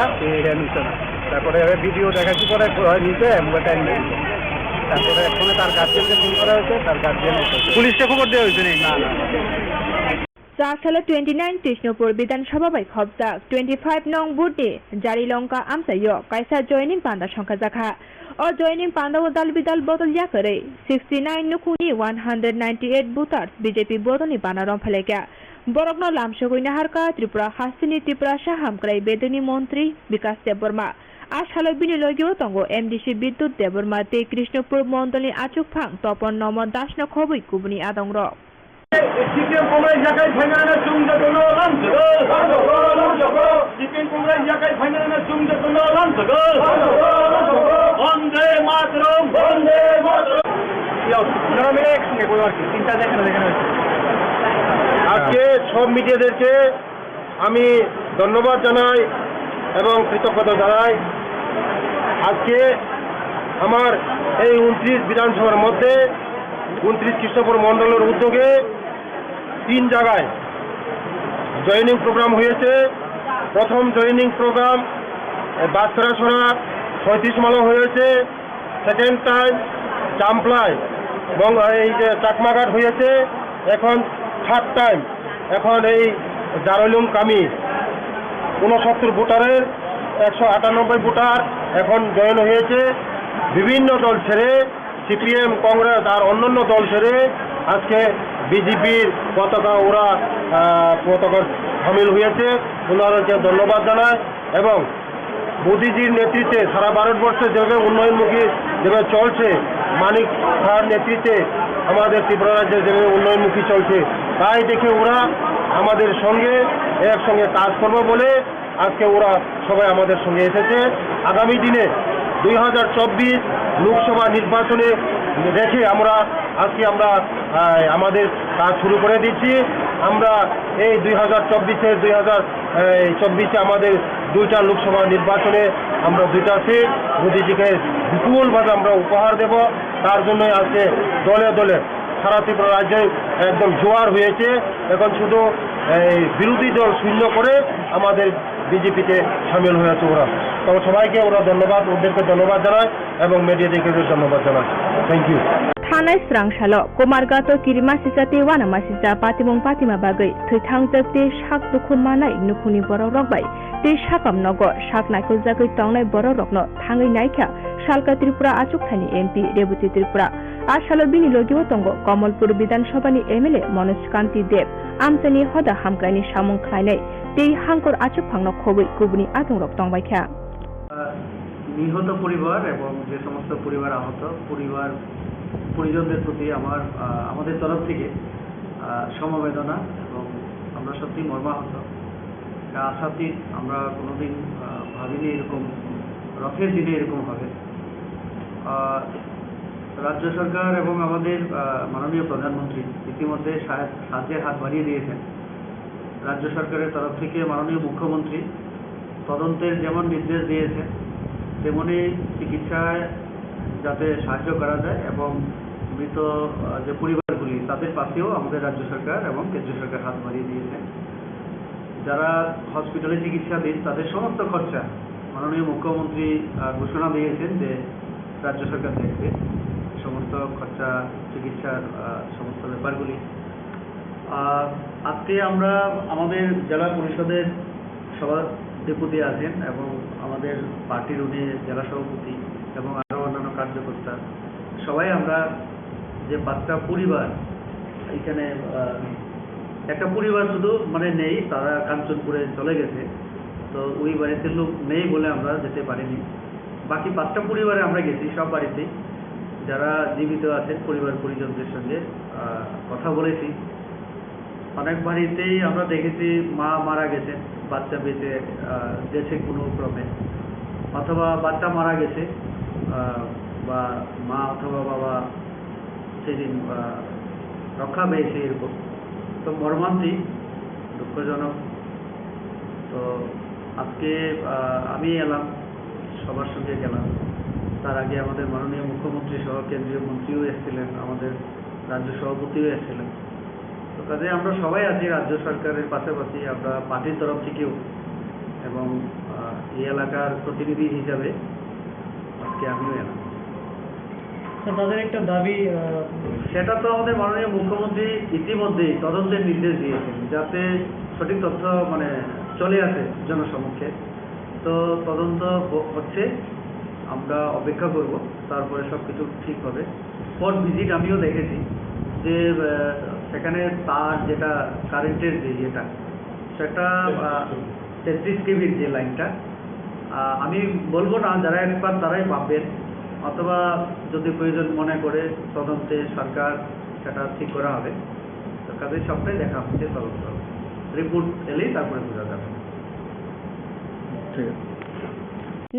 নিচ্ছে না। তারপরে ভিডিও দেখাচ্ছি পরে নিচে মোবাইলটা নিয়ে গেছে। তারপরে এখানে তার গার্জিয়ানকে ফোন করা হয়েছে, তার গার্জিয়ান পুলিশকে খবর দেওয়া হয়েছে নাকি? না না চারশালা 29 কৃষ্ণপুর বিধানসভা বাই খবজাক 25 নং বুটে জারি লঙ্কা আমসাইয় কাইসা জয়নিং পান্ডা সংখ্যা জাখা ও জয়নিং পান্ডা ও দাল বিদাল বদল ইয়াকরে 69 নুকুনি 198 বুটার্স বিজেপি বদনি বানারম ফেলেকা বরগ্ন লামসগইনা হারকা ত্রিপুরা হাসিনি ত্রিপুরা সাহামক্রাই বেদনী মন্ত্রী বিকাশ দেববর্মা আশালো বিনিয়োগীয় তঙ্গ এমডিসি বিদ্যুৎ দেববর্মা তে কৃষ্ণপুর মন্ডলী আচুকফাং তপন নমন দাসন খবই কুবনি আদংর সিপিএম কংগ্রেস জায়গায় ফাইনালে চুমজে কোনো লামসগো সিপিএম কংগ্রেস জায়গায় ফাইনালে চুমজে কোনো লামসগো বন্দে মাতরম বন্দে মাতরম। আজকে সব মিডিয়াদেরকে আমি ধন্যবাদ জানাই এবং কৃতজ্ঞতা জানাই। আজকে আমার এই 29 বিধানসভার মধ্যে 29 কৃষ্ণপুর মণ্ডলের উদ্যোগে 3 জায়গায় জয়েনিং প্রোগ্রাম হয়েছে। প্রথম জয়েনিং প্রোগ্রাম বাচ্চারা 35 মালা হয়েছে। সেকেন্ড টাইম চাম্পলায় এবং এই যে চাকমাঘাট হয়েছে। এখন থার্ড টাইম এখন এই জারলুম কামি 69 ভোটারের 198 ভোটার এখন জয়েন হয়েছে। বিভিন্ন দল ছেড়ে সিপিএম কংগ্রেস আর অন্যান্য দল ছেড়ে আজকে বিজেপির পতাকা ওরা পতাকা সামিল হয়েছে। ওনাদেরকে ধন্যবাদ জানায় এবং মোদিজির নেতৃত্বে সারা ভারতবর্ষে যেভাবে উন্নয়নমুখী যেভাবে চলছে, মানিক সাহার নেতৃত্বে আমাদের ত্রিপুরা রাজ্যে যেভাবে উন্নয়নমুখী চলছে, তাই দেখে ওরা আমাদের সঙ্গে একসঙ্গে কাজ করবে বলে আজকে ওরা সবাই আমাদের সঙ্গে এসেছে। আগামী দিনে 2024 লোকসভা নির্বাচনে রেখে আমরা আজকে আমাদের কাজ শুরু করে দিচ্ছি। আমরা এই 2024 আমাদের 2টা লোকসভা নির্বাচনে আমরা 2টা সিট মোদিজিকে বিপুলভাবে আমরা উপহার দেব। তার জন্য আজকে দলে দলে সারা ত্রিপুরা রাজ্যে একদম জোয়ার হয়েছে। এখন শুধু এই বিরোধী দল শূন্য করে আমাদের বিজেপিতে সামিল হয়েছে ওরা। তো সবাইকে ওরা ধন্যবাদ, ওদেরকে ধন্যবাদ জানায় এবং মিডিয়াদেরকে ধন্যবাদ জানায়। Thank you. থানায় স্রাংশালো কুমারগাতো কিরিমা সিসাতে ওয়ানামা সিসা পাতিমং পাতিমা বাগৈ থৈথাংজাতে শাক দুখুন মানাय নুখুনি বড় রকবাই তে শাকাম নগর শাক নাইखौ জাগৈ তংनाय বড় রকनो थाङै नायखा शालका त्रिपुरा आचुकथानि एमपी रेबुति त्रिपुरा आशालो बिनि लगियो तंगो कमलपुर विधानसभानि एमएलए मनोज कान्ति देव आमचनि हदा हामकायनि सामुं खायनाय ते हांकर आचुकफांनो खबै गुबुनि आदंरक तंबायखा নিহত পরিবার এবং যে সমস্ত পরিবার আহত পরিজনদের প্রতি আমাদের তরফ থেকে সমবেদনা এবং আমরা সত্যি মর্মাহত। আশাতীত আমরা কোনোদিন ভাবিনি এরকম রথের দিনে এরকম হবে। রাজ্য সরকার এবং আমাদের মাননীয় প্রধানমন্ত্রী ইতিমধ্যে সাহায্যের হাত বাড়িয়ে দিয়েছেন। রাজ্য সরকারের তরফ থেকে মাননীয় মুখ্যমন্ত্রী তদন্তের যেমন নির্দেশ দিয়েছেন, তেমনি চিকিৎসায় যাতে সাহায্য করা যায় এবং মৃত যে পরিবারগুলি তাদের পাশেও আমাদের রাজ্য সরকার এবং কেন্দ্রীয় সরকার হাত বাড়িয়ে দিয়েছেন। যারা হসপিটালে চিকিৎসাধীন তাদের সমস্ত খরচা মাননীয় মুখ্যমন্ত্রী ঘোষণা দিয়েছেন যে রাজ্য সরকার দেখবে সমস্ত খরচা, চিকিৎসার সমস্ত ব্যাপারগুলি। আজকে আমরা আমাদের জেলা পরিষদের সভাধিপতি আছেন এবং আমাদের পার্টির উনি জেলা সভাপতি এবং আরও অন্যান্য কার্যকর্তা সবাই আমরা যে 5টা পরিবার এখানে একটা পরিবার শুধু নেই, তারা কাঞ্চনপুরে চলে গেছে। তো ওই বাড়িতে লোক নেই বলে আমরা যেতে পারিনি। বাকি 5টা পরিবারে আমরা গেছি, সব বাড়িতেই যারা জীবিত আছে পরিবার পরিজনদের সঙ্গে কথা বলেছি। অনেক বাড়িতেই আমরা দেখেছি মা মারা গেছে, বাচ্চা বেঁচে গেছে কোনো ক্রমে, অথবা বাচ্চা মারা গেছে বা মা অথবা বাবা সেদিন রক্ষা পেয়েছে, এরকম। তো মর্মান্তিক, দুঃখজনক। তো আজকে আমি এলাম, সবার সঙ্গে গেলাম। তার আগে আমাদের মাননীয় মুখ্যমন্ত্রী সহ কেন্দ্রীয় মন্ত্রীও এসেছিলেন, আমাদের রাজ্য সভাপতিও এসেছিলেন। তো কাজে আমরা সবাই আছি রাজ্য সরকারের পাশাপাশি, আমরা পার্টির তরফ থেকেও এবং এই এলাকার প্রতিনিধি হিসাবে আজকে আমিও এলাম। তাদের একটা দাবি, সেটা তো আমাদের মাননীয় মুখ্যমন্ত্রী ইতিমধ্যেই তদন্তের নির্দেশ দিয়েছেন, যাতে সঠিক তথ্য মানে চলে আসে জনসমক্ষে। তো তদন্ত হচ্ছে, আমরা অপেক্ষা করব, তারপরে সব কিছু ঠিক হবে। স্পট ভিজিট আমিও দেখেছি যে সেখানে তার যেটা কারেন্টের যে ইয়েটা, সেটা 33 কেভির যে লাইনটা, আমি বলবো না, যারা এক্সপার্ট তারাই ভাববেন, অথবা যদি প্রয়োজন মনে করে তদন্তে সরকার সেটা ঠিক করা হবে। তো কাজে সবটাই দেখা হচ্ছে, তদন্ত রিপোর্ট এলেই তারপরে বোঝা যাবে। ঠিক আছে।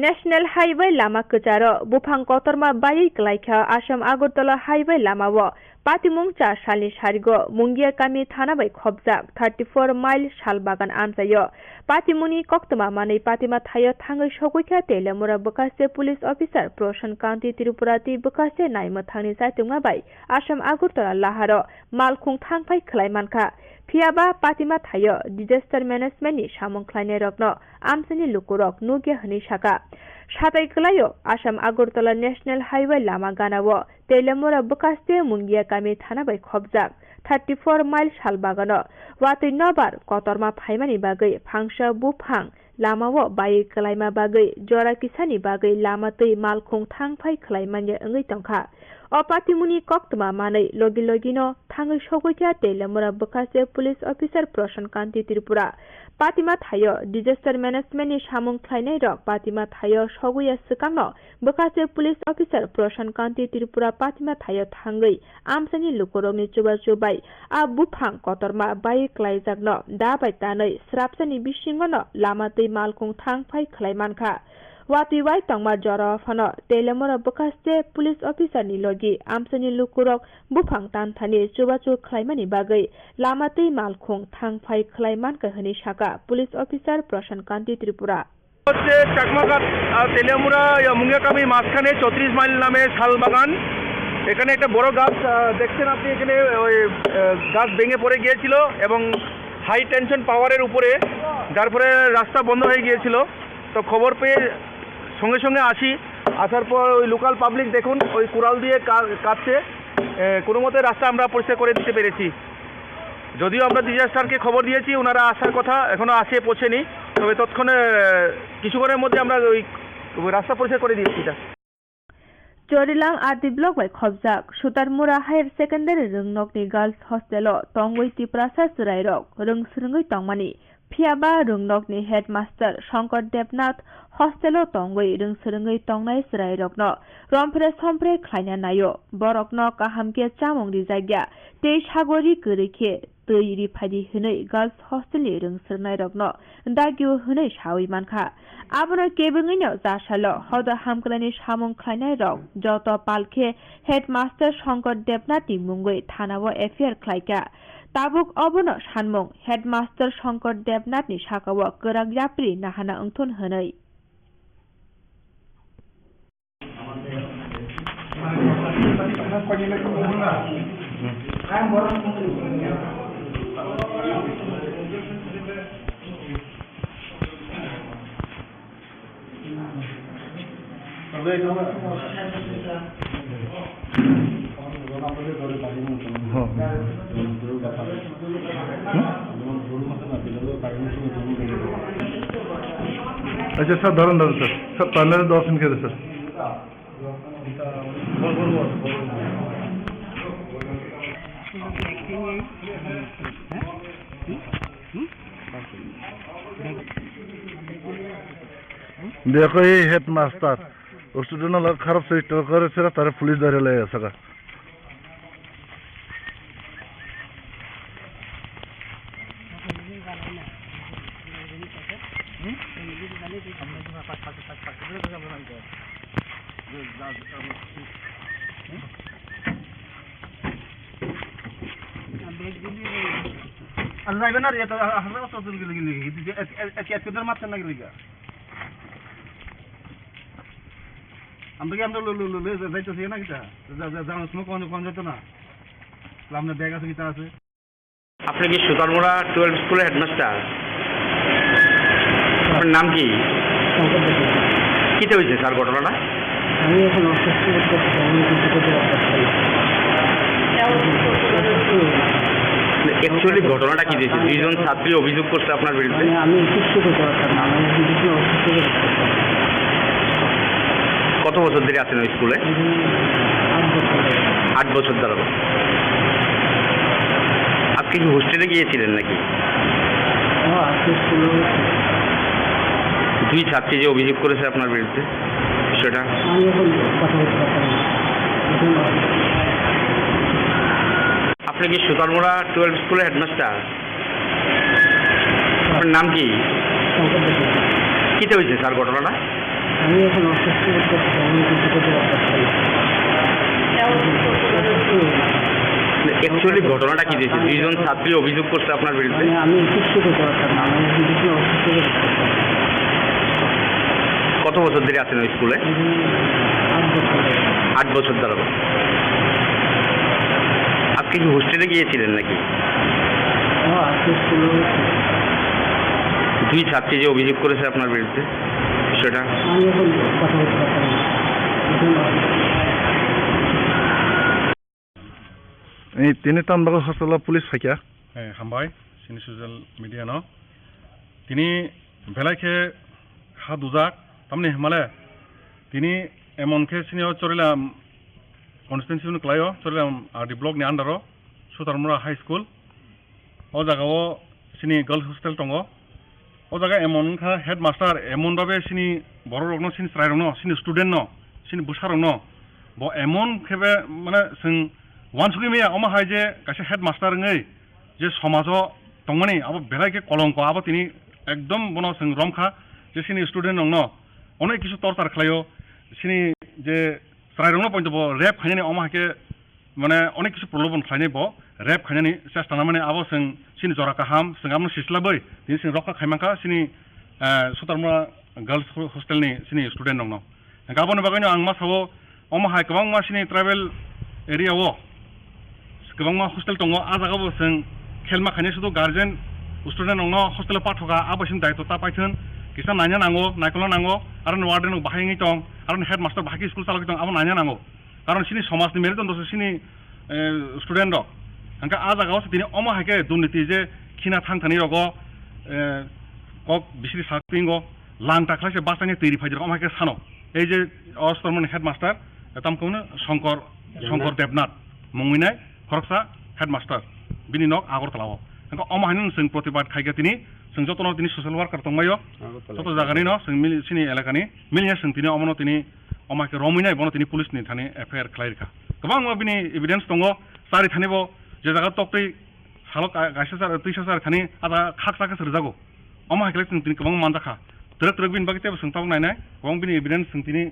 नेशनल हाइवे लामा कचार बुफां कतरमा बाई क्लाइखा आसाम आगरतला हाइवे लामा व पातिमुंग 4 सालनि सारिग मुंगिया कामी थाना बै खबजाक 34 माइल सालबागान आमजायो पातिमुंगनि कक्तमा मानै पातिमा थायो थाङै सगैखा तेलेमुरा बकासे पुलिस अफिसार प्रशान कान्ति त्रिपुराति बकासे नायमथांनि साइतुंगा बै आसाम आगरतला लाहार मालखुं थांफाय खलायमानखा फियाबा पातिमा थायो डिजास्टार मेनेजमेन्टनि सामंख्लायनाय रत्न आमसानि लुकुरक नुगे हनै साका साथै गलायो आसाम आगरतला नेशनल हाइवे लामा गानाव तेलेमुरा बकासे मुंगिया कामी थाना बै खबजाक 34 माइल सालबागान वातै नबार कतरमा फाइमानि बागै फांसा बुफां लामाव बायै कलायमा बागै जरा किसानि बागै लामातै मालखुं थांफाय खलायमानि ओङै तंखा अपातिमुनि कक्तमा मानै लगी लगिनो थाङै सगैखा तेलेमुरा बकासे पुलिस अफिसार प्रशान कान्ति त्रिपुरा पातिमा थायो डिजास्टार मेनेजमेन्टनि सामंख्लायनाय रक पातिमा थायो सगैया सिगांनो बकासे पुलिस अफिसार प्रशान कान्ति त्रिपुरा पातिमा थायो थाङै आमसानि लुकुरकनि चुबा चुबाय आ बुफां कतरमा बायै क्लायजाकनो दाबाय तानै स्राबसानि बिसिङनो लामातै मालखुं थांफाय खलायमानखा वातुवाय तंमा जरा फन तेलेमुरा बकासे पुलिस अफिसारनि लगी आमसानि लुकुरक बुफां तानथानि चुबाचु खलायमानि बागै लामातै मालखुं थांफाय खलायमानखा हनै साका पुलिस अफिसार प्रशान कान्ति त्रिपुरा হচ্ছে চাকমাঘাট তেলিয়ামুড়া মুঙ্গিয়াকামি মাঝখানে 34 মাইল নামে শালবাগান। এখানে একটা বড় গাছ দেখছেন আপনি, এখানে ওই গাছ ভেঙে পড়ে গিয়েছিল এবং হাই টেনশন পাওয়ারের উপরে, যার ফলে রাস্তা বন্ধ হয়ে গিয়েছিল। তো খবর পেয়ে সঙ্গে সঙ্গে আসার পর ওই লোকাল পাবলিক দেখুন ওই কুড়াল দিয়ে কাটছে, কোনো মতে রাস্তা আমরা পরিষ্কার করে দিতে পেরেছি। যদিও আমরা ডিজাস্টারকে খবর দিয়েছি, ওনারা আসার কথা, এখনো আসে পৌঁছেনি, তবে তৎক্ষণে কিছুক্ষণের মধ্যে আমরা ওই রাস্তা পরিষ্কার করে দিয়েছি। Jorilang Adi Block by Khobjak, Sutarmura Higher Secondary Rungnokni Girls Hostel, Tongwei Tiprasa Surairok, Rungsrungi Tongmani, Piaba Rungnokni Headmaster, Shankar Devnath, Hostel Tongwei, Rungsrungi Tongnai Surairokno, Rompre Sompre Kleina Nayo, Borokno Kahamke Chamong Rizagya, Teishagori Kurike, Tui Padi Hunay, Girls Hostel Rungsrungairokno, Dagyu Hunay Shawi Manka. Abono Kebungino Zashalo, Hoda Hamklani Shamon Kleina Rok, Joto Palke, Headmaster Shankar Devnath Mungwe, Tanawa Affair Klaika. Tabuk Obono Shanmong, Headmaster Shankar Devnath ni Shakawa, Kurag Yapri, Nahana Untun Hanai. अच्छा sir धरन sir sir पहले 10 दिन के sir देखो ये headmaster student लोग खराब से करे से तारे पुलिस धरे ले सका Ano na rin ito? Ano sa ito gili-gili? At kudar matang nagriga. Ang bagay ang lulu zaito siya na kita. Jangan semua kawan-kawan itu na. Lamna bega kita আছে. আপনি কি সুতারমুড়া 12 স্কুলের হেডমাস্টার? আপনার নাম কি? কিতে হয়েছে স্যার ঘটনাটা? আমি এখন অসুস্থ করতে আমি কিছু করতে পারছি অ্যাকচুয়ালি ঘটনাটা কি দিয়েছে? দুইজন ছাত্রী অভিযোগ করছে আপনার বিরুদ্ধে। আমি কিছু করতে পারতাম না আমি কিছু অসুস্থ করতে কত বছর ধরে আছেন ওই স্কুলে? 8 বছর ধরে। আজকে কি হোস্টেলে গিয়েছিলেন নাকি? দুই ছাত্রী যে অভিযোগ করেছে আপনার বিরুদ্ধে সেটা আপনি কি সুতারমুড়া 12 স্কুলের হেডমাস্টার? আপনার নাম কি? কিতে হয়েছে স্যার ঘটনাটা? আমি এখন অসুস্থ করতে আমি কিছু করতে পারছি অ্যাকচুয়ালি ঘটনাটা কি দিয়েছে? দুইজন ছাত্রী অভিযোগ করছে আপনার বিরুদ্ধে। আমি কিছু করতে পারতাম না আমি কিছু অসুস্থ করতে কত বছর ধরে আছেন ওই স্কুলে? 8 বছর ধরে। আজকে কি হোস্টেলে গিয়েছিলেন নাকি? দুই ছাত্রী যে অভিযোগ করেছে আপনার বিরুদ্ধে সেটা আমি এখন কথা বলতে পারতাম না এই তিনি তানবাগ হসপিটাল পুলিশ ফাইকা হামবাই সিনি সোশ্যাল মিডিয়া ন তিনি বেলাইকে হা দুজাক তামনি হেমালে তিনি এমনকে senior Charilam constitution ক্লাইও Charilam RD block नि আন্ডারো সুতারমুড়া হাই স্কুল ও জায়গাও সিনি গার্লস হোস্টেল দङ ও জায়গা এমনখা হেডমাস্টার এমনভাবে সিনি বড় রং সিনি স্রাই রং সিনি স্টুডেন্ট ন সিনি বুসা রং ব এমন খেবে মানে जों वानसुगि मैया अमा हाय जे कासे हेडमास्टार ngै जे समाजो दंमानि आबो बेलायके कलंक आबो तिनि एकदम बनो जों रमखा जे सिनि स्टुडेन्ट नङ अनेक किसु टर्चार खालायो सिनि जे स्राय रंनो पॉइंट बो रेप खायनि अमा हाके माने अनेक किसु प्रलोभन खायनि बो रेप खायनि चेष्टा नामाने आबो जों सिनि जरा काहाम जों आमनो सिस्लाबै दिनि जों रखा खायमाखा सिनि सुतारमुड़ा गर्ल्स हस्टेलनि सिनि स्टुडेन्ट नङ गाबोन बागैनो आं मा सावो अमा हाय गोबां मा सिनि ट्राइबेल एरियाव गोबां हस्टेल दङ आ जागाबो जों खेलमा खायनि सुदु गार्जेन स्टुडेन्ट नङ हस्टेलाव पाठका आबोसिन दायित्व पाइथोन किसा नायना नांगौ नायखला नांगौ आरो वार्डेन बाहायङै दं आरो हेडमास्टार बाहायखि स्कुल चालक दं आबो नायना नांगौ कारण सिनि समाजनि मेरे दन्दो सिनि स्टुडेन्ट दं अंका आ जागावसो दिनै अमा हायके दुर्नीति जे खिना थांथानि रग कक बिसिरि साकपिंगो लां टाख्लासे बासानि तैरि फाइदर अमा हायके सानो এই যে অষ্টমন হেডমাস্টার তামকौनो शंकर देबनाथ मुंगैनाय खरकसा हेडमास्टार बिनि नक आगरतलाव अंका अमाहायनो जों प्रतिबाद खायगा दिनै जों जतन दिनै ससियेल वार्कार दंमायो जत जागानि न जों सिनि एलाकानि मिलिया जों दिनै अमनो दिनै अमाके रमैनाय बनो दिनै पुलिसनि थाने एफआईआर खालायरखा गोबां बिनि एभिडेन्स दङ सारि थानिबो जे जागा टपै सालक गायसासार तैसासार थानि आदा खाकसाके सरजागौ अमाहायखले जों दिनै गोबां मानजाखा ट्रक बिन बाकी तेबो सोंथाव नायनाय गोबां बिनि एभिडेन्स जों दिनै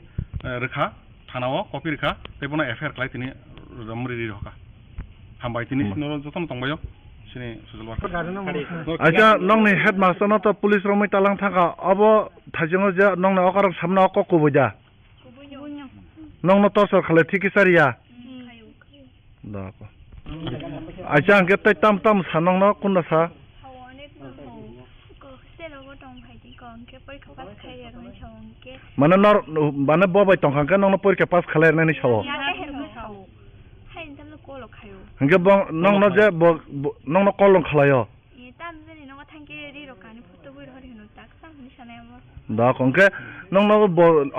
रोखा थानाव कपि रोखा तेबोनो एफआईआर खालाय दिनै रमरि रोखा हामबाय दिनै जतन दंबायो सिनि ससियेल वार्कार আচ্ছা নংনি হেডমাস্টার ন তো পুলিশ রমই তালাং থাকা অব থাজিং যে নংনা অকার সামনা অক কবুজা নংনা তসর খালে ঠিকই সারিয়া দাক আচ্ছা আঙ্কে তাই তাম তাম সানং ন কোননা সা মানে নর মানে ববাই তংখাঙ্কে নংনা পরীক্ষা পাস খালায়নানি সাও hingga bang nong no je nong no kolong khalayo da kongke nong no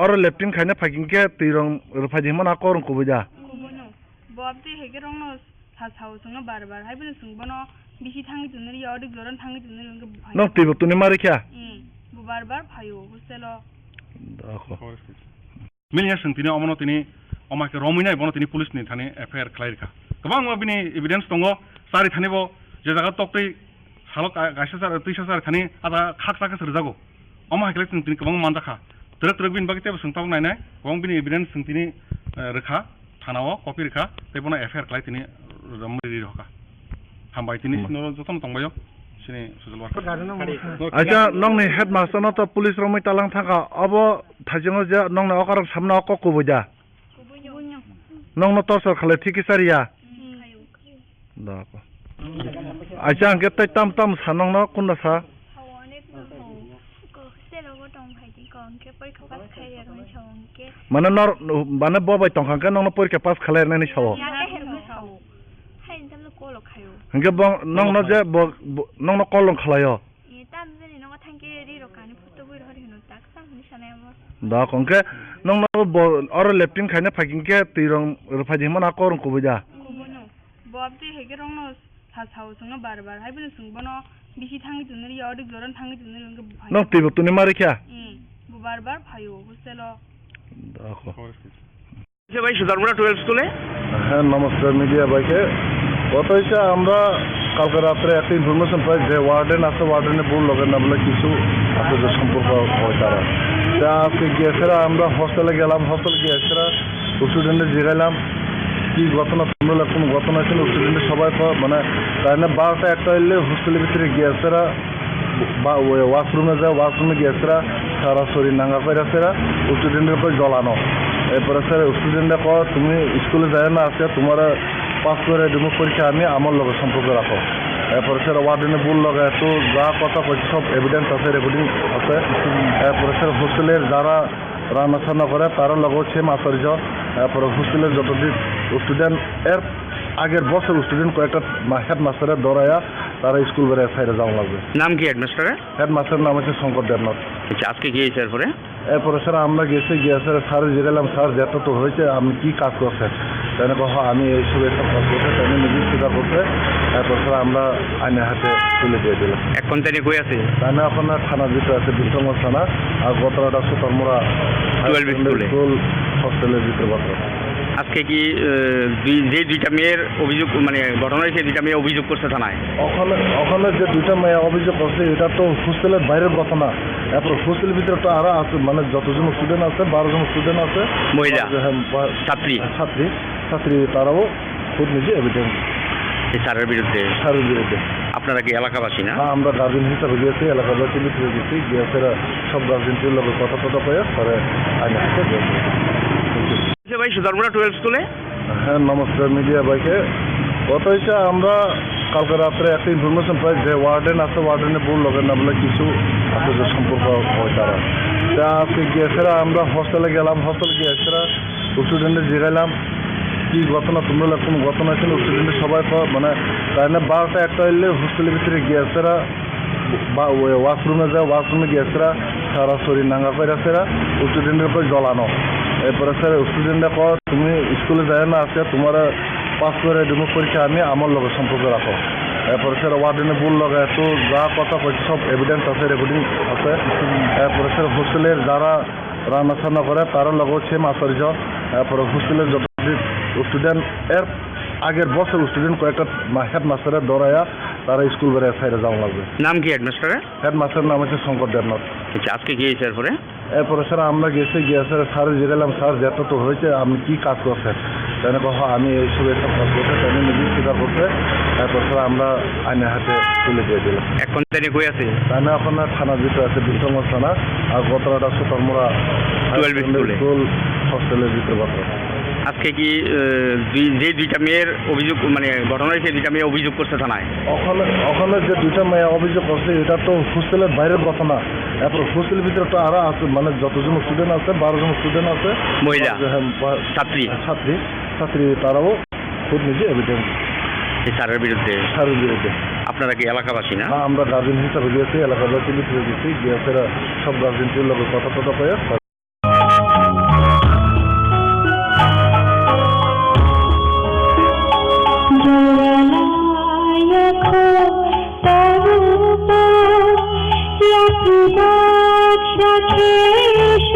or leptin khaine phaking ke tirong ruphaji mana korong kubuja bobde hege rong no sa sao sung bar bar hai bin sung bono bisi thangi junri yodik loran thangi junri nong tibo tuni mari kya bu bar bar phayo buselo मिलिया सोंथिनि अमनो तिनि अमाके रमिनाय बनो तिनि पुलिसनि थाने FIR खालायरखा गोबां बिनि evidence दङ सारि थानिबो जे जागा तक्तै सालक गायसासार तैसासार खानि आदा खाक ताका सरजागो अमा हाकले तिनि गोबां मानजाखा तरक तरक बिन बागते संताव नायनाय गोबां बिनि एभिडेन्स सोंथिनि रोखा थानाव कपि रोखा बेबोना एफआईआर खालाय तिनि रमरि रोखा हामबाय तिनि सिनो जतन तंबायो सिनि सुजलवा अच्छा नंनि हेडमास्टर न तो पुलिस रमै तालां थाका अब थाजों जे नंना अकार सामना अक कुबुजा नंनो तसर खाले ठीक सारिया दाको अच्छा अंके तै तम तम सानंग न कुन्दा सा माने नर माने बबाय तंखांके नंनो परीक्षा पास खालायनायनि साव अंके बं नंनो जे नंनो कल खालायो दा कंके नंनो और लेफ्टिन खायने फाकिंके तिरं रफाजिमन आकोरं कुबुजा बबदे हेगे रंनो सासाव संनो बार हायबनो संबनो बिसि थांगि जुनरि यावदि जरन थांगि जुनरि अंके नं तिबो तुनि मारिख्या बार फायो हस्टेलो दाखो से भाई सुधारपुरा 12 स्कूले হ্যাঁ নমস্কার মিডিয়া ভাইকে কত হয়েছে আমরা কালকে রাত্রে একটা ইনফরমেশন পাই যে ওয়ার্ডেন আছে ওয়ার্ডেনের ভুল লগেন না বলে কিছু আপনাদের সম্পর্ক হয় তারা তা আজকে গিয়েছেরা আমরা হস্টেলে গেলাম হস্টেল গিয়েছেরা স্টুডেন্টদের জিগাইলাম কি ঘটনা তোমরা কোন ঘটনা ছিল স্টুডেন্টের সবাই মানে তাই না 12টা একটা হইলে হোস্টেলের ভিতরে গিয়েছেরা ওয়াশরুমে যায় ওয়াশরুমে গিয়েছেরা সারা শরীর নাঙ্গা করে সেরা স্টুডেন্টের উপর জ্বলানো এরপরে স্যার স্টুডেন্টরা কয় তুমি স্কুলে যায় না আছে তোমার পাস করে রিমুভ পরীক্ষা আমি আমার লগে সম্পর্ক রাখো এরপরে স্যার ওয়ার্ডেনে ভুল লগায় তো যা কথা কইছে সব এভিডেন্স আছে রেকর্ডিং আছে এরপরে স্যার হোস্টেলের যারা রান্না টান্না করে তারও লগেও সেম আচার্য এরপরে হোস্টেলের যতদিন স্টুডেন্ট এর আগের বছর স্টুডেন্ট কয়েকটা হেডমাস্টারের দৌড়াইয়া তারা স্কুল বেড়ে সাইডে যাওয়া লাগবে নাম কি হেডমাস্টারের হেডমাস্টারের নাম হচ্ছে শঙ্কর দেবনাথ আচ্ছা আজকে গিয়েছে এরপরে এরপরে স্যার আমরা গিয়ে স্যার স্যার জিজ্ঞাসলাম স্যার যেটা তো হয়েছে আপনি কি কাজ করছেন তাই না আমি এইসব একটা কাজ করছে তাই নিজে স্বীকার করছে এরপর স্যার আমরা আইনের হাতে তুলে দিয়ে দিলাম এখন তাই কই আছে তাই না আপনার থানার ভিতরে আছে বিশ্বমর থানা আর গতরাটা সুতরমোড়া স্কুল হস্টেলের ভিতরে গতরা আজকে কি যে দুইটা মেয়ের অভিযোগ মানে ঘটনা হয়েছে দুইটা মেয়ে অভিযোগ করছে থানায় ওখানে যে দুইটা মেয়ে অভিযোগ করছে এটা তো হোস্টেলের বাইরের ঘটনা এরপর হোস্টেলের ভিতরে তো আরো আছে মানে যতজন স্টুডেন্ট আছে 12 জন স্টুডেন্ট আছে মহিলা ছাত্রী তারাও খুব নিজে এভিডেন্স স্যারের বিরুদ্ধে আপনারা কি এলাকাবাসী না হ্যাঁ আমরা গার্জেন হিসাবে গিয়েছি এলাকাবাসী মিটিয়ে গেছি গিয়েছে সব গার্জেনটির লোকের কথা পেয়ে পরে আইনে হাতে দিয়েছে ভাই সুধারপুরা 12 স্কুলে হ্যাঁ নমস্কার মিডিয়া ভাইকে কত হয়েছে আমরা কালকে রাত্রে একটা ইনফরমেশন পাই যে ওয়ার্ডেন আছে ওয়ার্ডেনের ভুল লগেন না বলে কিছু আপনাদের সম্পর্ক হয় তারা তা আজকে গিয়েছেরা আমরা হস্টেলে গেলাম হস্টেল গিয়েছেরা স্টুডেন্টদের জিগাইলাম কি ঘটনা তোমরা কোন ঘটনা ছিল স্টুডেন্টের সবাই মানে তাই না 12টা একটা হইলে হোস্টেলের ভিতরে গিয়েছেরা ওয়াশরুমে যায় ওয়াশরুমে গিয়েছেরা সারা শরীর নাঙ্গা করে সেরা স্টুডেন্টের উপর জ্বলানো এরপরে স্যার স্টুডেন্টরা কয় তুমি স্কুলে যায় না আছে তোমার পাস করে রিমুভ পরীক্ষা আমি আমার লগে সম্পর্ক রাখো এরপরে স্যার ওয়ার্ডেনে ভুল লগায় তো যা কথা কইছে সব এভিডেন্স আছে রেকর্ডিং আছে এরপরে স্যার হোস্টেলের যারা রান্না টান্না করে তারও লগেও সেম আচার্য এরপরে হোস্টেলের যতদিন স্টুডেন্ট এর আগের বছর স্টুডেন্ট কয়েকটা হেডমাস্টারের দৌড়াইয়া তারা স্কুল বেড়ে সাইডে যাওয়া লাগবে নাম কি হেডমাস্টারের হেডমাস্টারের নাম হচ্ছে শঙ্কর দেবনাথ আচ্ছা আজকে গিয়েছে এরপরে স্যার আমরা গিয়ে স্যার জিজ্ঞাসলাম স্যার যেটা তো হয়েছে আপনি কি কাজ করছেন তাই না আমি এইসব একটা কাজ করছে তাই নিজে স্বীকার করছে এরপর স্যার আমরা আইনের হাতে তুলে দিয়ে দিলাম এখন তাই কই আছে তাই না আপনার থানার ভিতরে আছে বিশ্বমর থানা আর গতরাটা সুতরমোড়া 12 স্কুল হস্টেলের ভিতরে গতরা আজকে কি যে দুইটা মেয়ের অভিযোগ মানে ঘটনা হয়েছে দুইটা মেয়ে অভিযোগ করছে থানায় ওখানে যে দুইটা মেয়ে অভিযোগ করছে এটা তো হোস্টেলের বাইরের ঘটনা এরপর হোস্টেলের ভিতরে তো আরো আছে মানে যতজন স্টুডেন্ট আছে 12 জন স্টুডেন্ট আছে মহিলা ছাত্রী তারাও খুব নিজে এভিডেন্স স্যারের বিরুদ্ধে আপনারা কি এলাকাবাসী না হ্যাঁ আমরা গার্জেন হিসাবে গিয়েছি এলাকাবাসী মিটিয়ে গেছি গিয়েছে সব গার্জেনটির লোকের কথা পেয়ে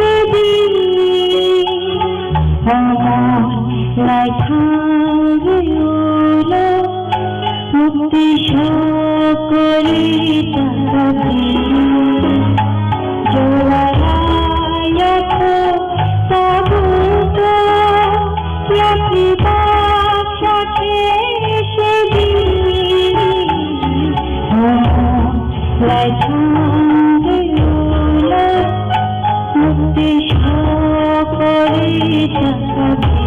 या মুক্তি সকলে চাকাবে জোড়ায়াক তাবুত ইয়াকি বাসাতে সেদিন লাইছাঙ্গেলোলা মুক্তি সকলে চাকাবে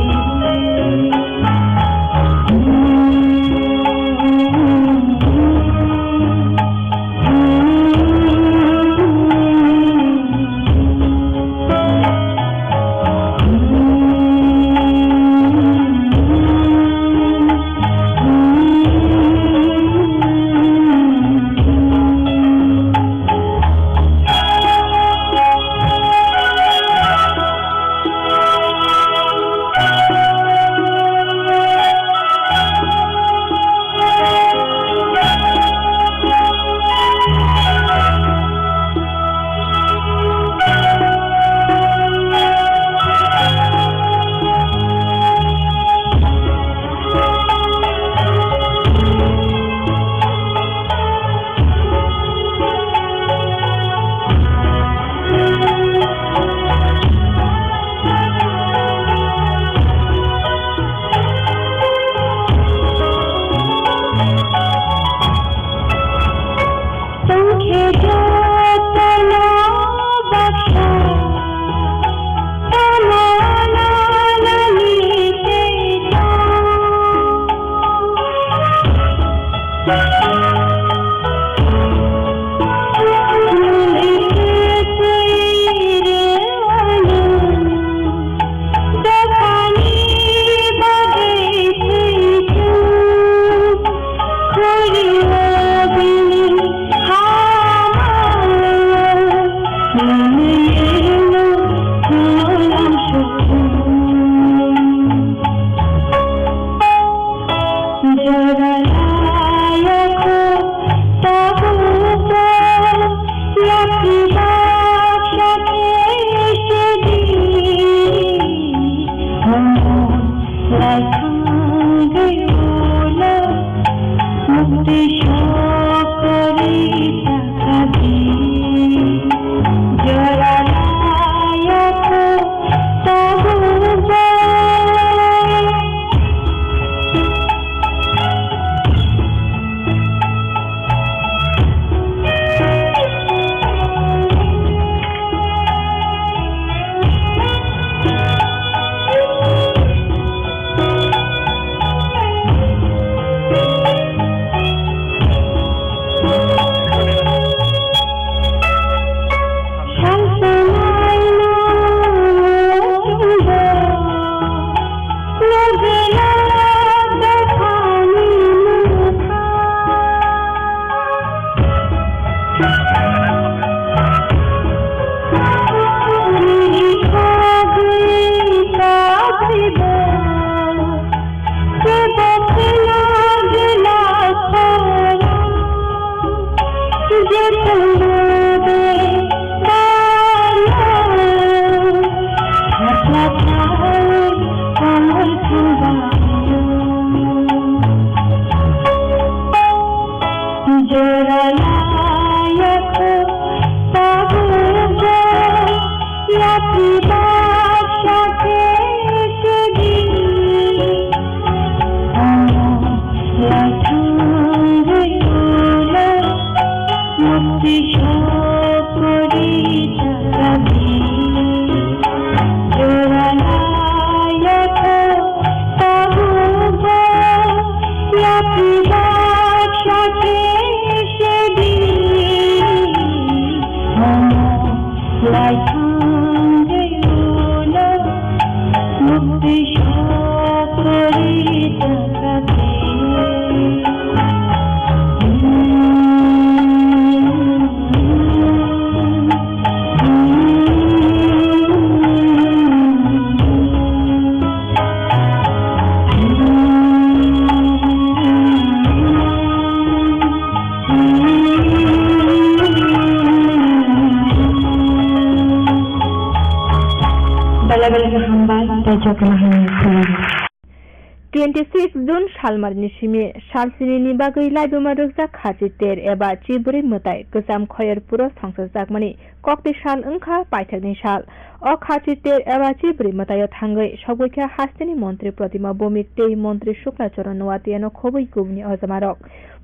26 जुन सालमारिनि सिमी सालसिनि बागै लाइबोमा रोजा खाजितेर एबा चिबुरि मताय गोजाम खयरपुर संसजाकमानि कक्ति साल ओंखा पाइथाकनि साल अ खाजितेर एबा चिबुरि मताय थांगै सबैखा हास्तिनि मन्त्री प्रतिमा भौमिक तेई मन्त्री शुक्लाचरण नवातियानो खबै गुबुनि अजमारक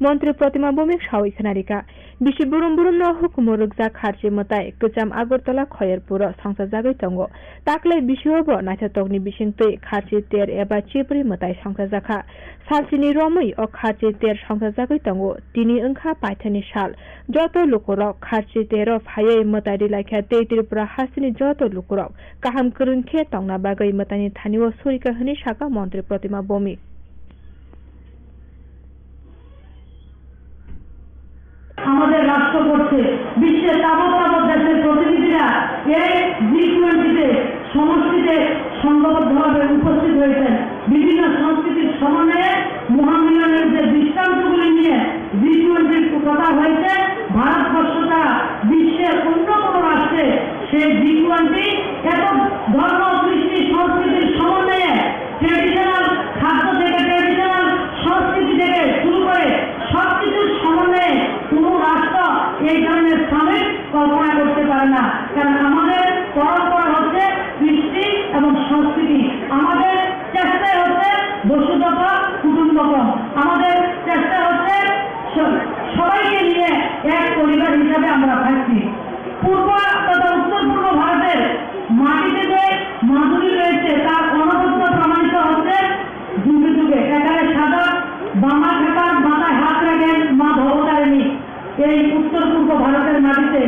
मन्त्री प्रतिमा भौमिक सावै खनारिका बिसि बुरुम बुरुम न हुकुम रोजा खार्जि मताय गोजाम आगरतला खयरपुर संसजागै तंगो ताकलै बिसिवबो नायथातकनि बिसिंतै खाजितेर एबा चिबुरि मताय संसजाखा सालसिनि रमै अ खाजितेर संसजागै तंगो तिनि ओंखा पाइथानि साल जत लुकुरक खाजितेर फायै मताय लाइखा तेई त्रिपुरा हास्तिनि जत लुकुरक काहाम करुनखे तंगना बागै मतानि थानिव सुरिका हनि साका मन्त्री प्रतिमा भौमिक আমাদের রাষ্ট্র করছে বিশ্বের তাবৎ তাবৎ দেশের প্রতিনিধিরা এই G20-তে সমষ্টিতে সংঘবদ্ধভাবে উপস্থিত হয়েছেন বিভিন্ন সংস্কৃতির সমন্বয়ে মহামিলনের যে দৃষ্টান্তগুলি নিয়ে G20-র কথা হয়েছে ভারতবর্ষটা বিশ্বের অন্য কোনো রাষ্ট্রে সেই G20 এত ধর্ম কৃষ্টি সংস্কৃতির সমন্বয়ে ট্রেডিশনাল খাদ্য থেকে ট্রেডিশনাল সংস্কৃতি থেকে শুরু করে সবকিছুর সমন্বয়ে কোনো রাষ্ট্র এই ধরনের সামিল কল্পনা করতে পারে না কারণ আমাদের পরম্পরা হচ্ছে কৃষ্টি এবং সংস্কৃতি আমাদের চেষ্টা হচ্ছে বসুধৈব কুটুম্বকম আমাদের চেষ্টা হচ্ছে সবাইকে নিয়ে এক পরিবার হিসাবে আমরা থাকছি পূর্ব তথা উত্তর পূর্ব ভারতের মাটিতে যে মাধুরী রয়েছে তার অনবদ্য প্রমাণিত হচ্ছে যুগে যুগে এখানে সাদা বামা খাতার মাথায় হাত রাখেন মা ভবতারিণী এই উত্তর পূর্ব ভারতের মাটিতে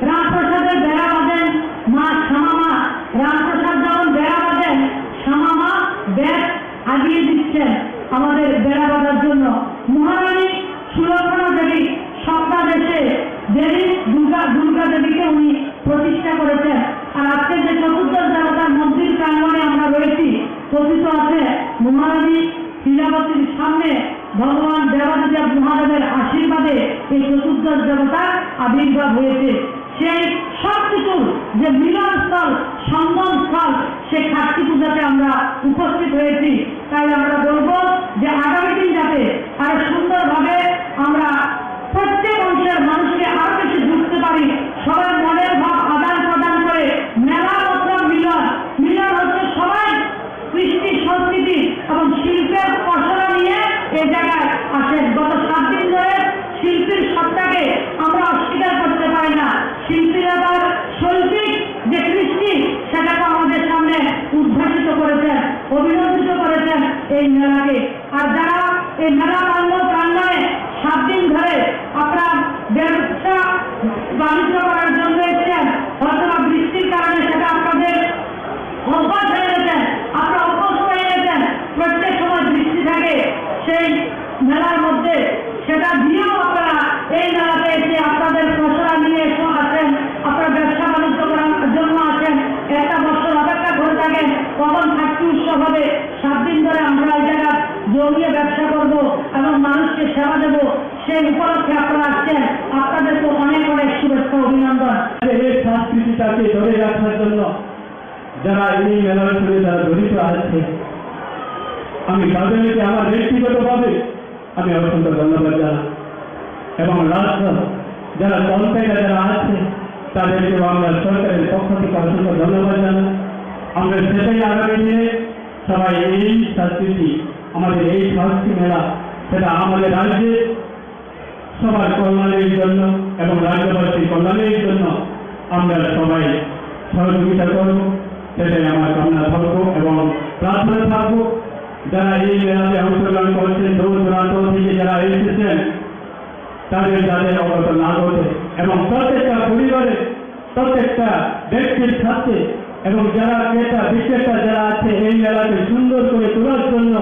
রামপ্রসাদের বেড়া বাঁধেন মা শ্যামা রামপ্রসাদ যখন বেড়া বাঁধেন শ্যামা ব্যাগ আগিয়ে দিচ্ছেন আমাদের বেড়া বাঁধার জন্য মহারানী সুলক্ষণা দেবী সপ্তাদেশে দেবী দুর্গা দেবীকে উনি প্রতিষ্ঠা করেছেন আর আজকে যে চতুর্দশ দেবতার মন্দির প্রাঙ্গণে আমরা রয়েছি কথিত আছে মহারানী লীলাবতীর সামনে ভগবান দেবাদিদেব মহাদেবের আশীর্বাদে এই চতুর্দশ দেবতার আবির্ভাব হয়েছে সেই সবকিছুর যে মিলনস্থল সঙ্গমস্থল সেই কার্তিক পূজাতে আমরা উপস্থিত হয়েছি তাই আমরা বলবো যে আগামী দিন যাতে আরো সুন্দরভাবে আমরা প্রত্যেক অংশের মানুষকে আরো বেশি বুঝতে পারি সবার মনের ভাব আদান প্রদান করে মেলা মতলব মিলন মিলন হচ্ছে সবাই কৃষ্টি সংস্কৃতি এবং শিল্পের পসরা নিয়ে এই জায়গায় আসেন গত 7 দিন ধরে শিল্পীর সত্তাকে আমরা অস্বীকার করতে পারি না শিল্পীরা তার শৈল্পিক যে কৃষ্টি সেটাকে আমাদের সামনে উদ্ভাসিত করেছেন অভিনন্দিত করেছেন এই মেলাকে আর যারা এই মেলা প্রাঙ্গণে 7 দিন ধরে আপনার ব্যবসা বাণিজ্য করার জন্য এসেছেন হয়তো বৃষ্টির কারণে সেটা আপনাদের অভ্যাস হয়ে গেছেন আপনারা অভ্যস্ত হয়ে গেছেন প্রত্যেক সময় বৃষ্টি থাকে সেই মেলার মধ্যে সেটা দিয়েও আপনারা এই মেলাতে এসে আপনাদের পসরা নিয়ে আসেন আপনারা ব্যবসা বাণিজ্য করার জন্য আসেন একটা বছর অপেক্ষা করে থাকেন কখন থাকতে উৎসব হবে 7 দিন ধরে আমরা এই জায়গা জমিয়ে ব্যবসা করব এবং মানুষকে সেবা দেব সেই উপলক্ষে আপনারা আসছেন আপনাদেরকে অনেক অনেক শুভেচ্ছা অভিনন্দন এই সংস্কৃতিটাকে ধরে রাখার জন্য যারা এই মেলার সঙ্গে যারা জড়িত আছে আমি তাদেরকে আমার ব্যক্তিগতভাবে আমি অসংখ্য ধন্যবাদ জানাই এবং রাষ্ট্র যারা কর্মচারীরা যারা আছে তাদেরকেও আমরা সরকারের পক্ষ থেকে অসংখ্য ধন্যবাদ জানাই আমরা সেটাই আগামী দিনে সবাই এই সংস্কৃতি আমাদের এই সংস্কৃতি মেলা সেটা আমাদের রাজ্যে সবার কল্যাণের জন্য এবং রাজ্যবাসীর কল্যাণের জন্য আমরা সবাই সহযোগিতা করব সেটাই আমার কামনা থাকবো এবং প্রার্থনা থাকবো যারা এই মেলাতে অংশগ্রহণ করছেন দূর দূরান্ত থেকে যারা এসেছেন তাদের যাদের অবগত না ঘটে এবং প্রত্যেকটা পরিবারে প্রত্যেকটা ব্যক্তির সাথে এবং যারা ক্রেতা বিক্রেতা যারা আছে এই মেলাকে সুন্দর করে তোলার জন্য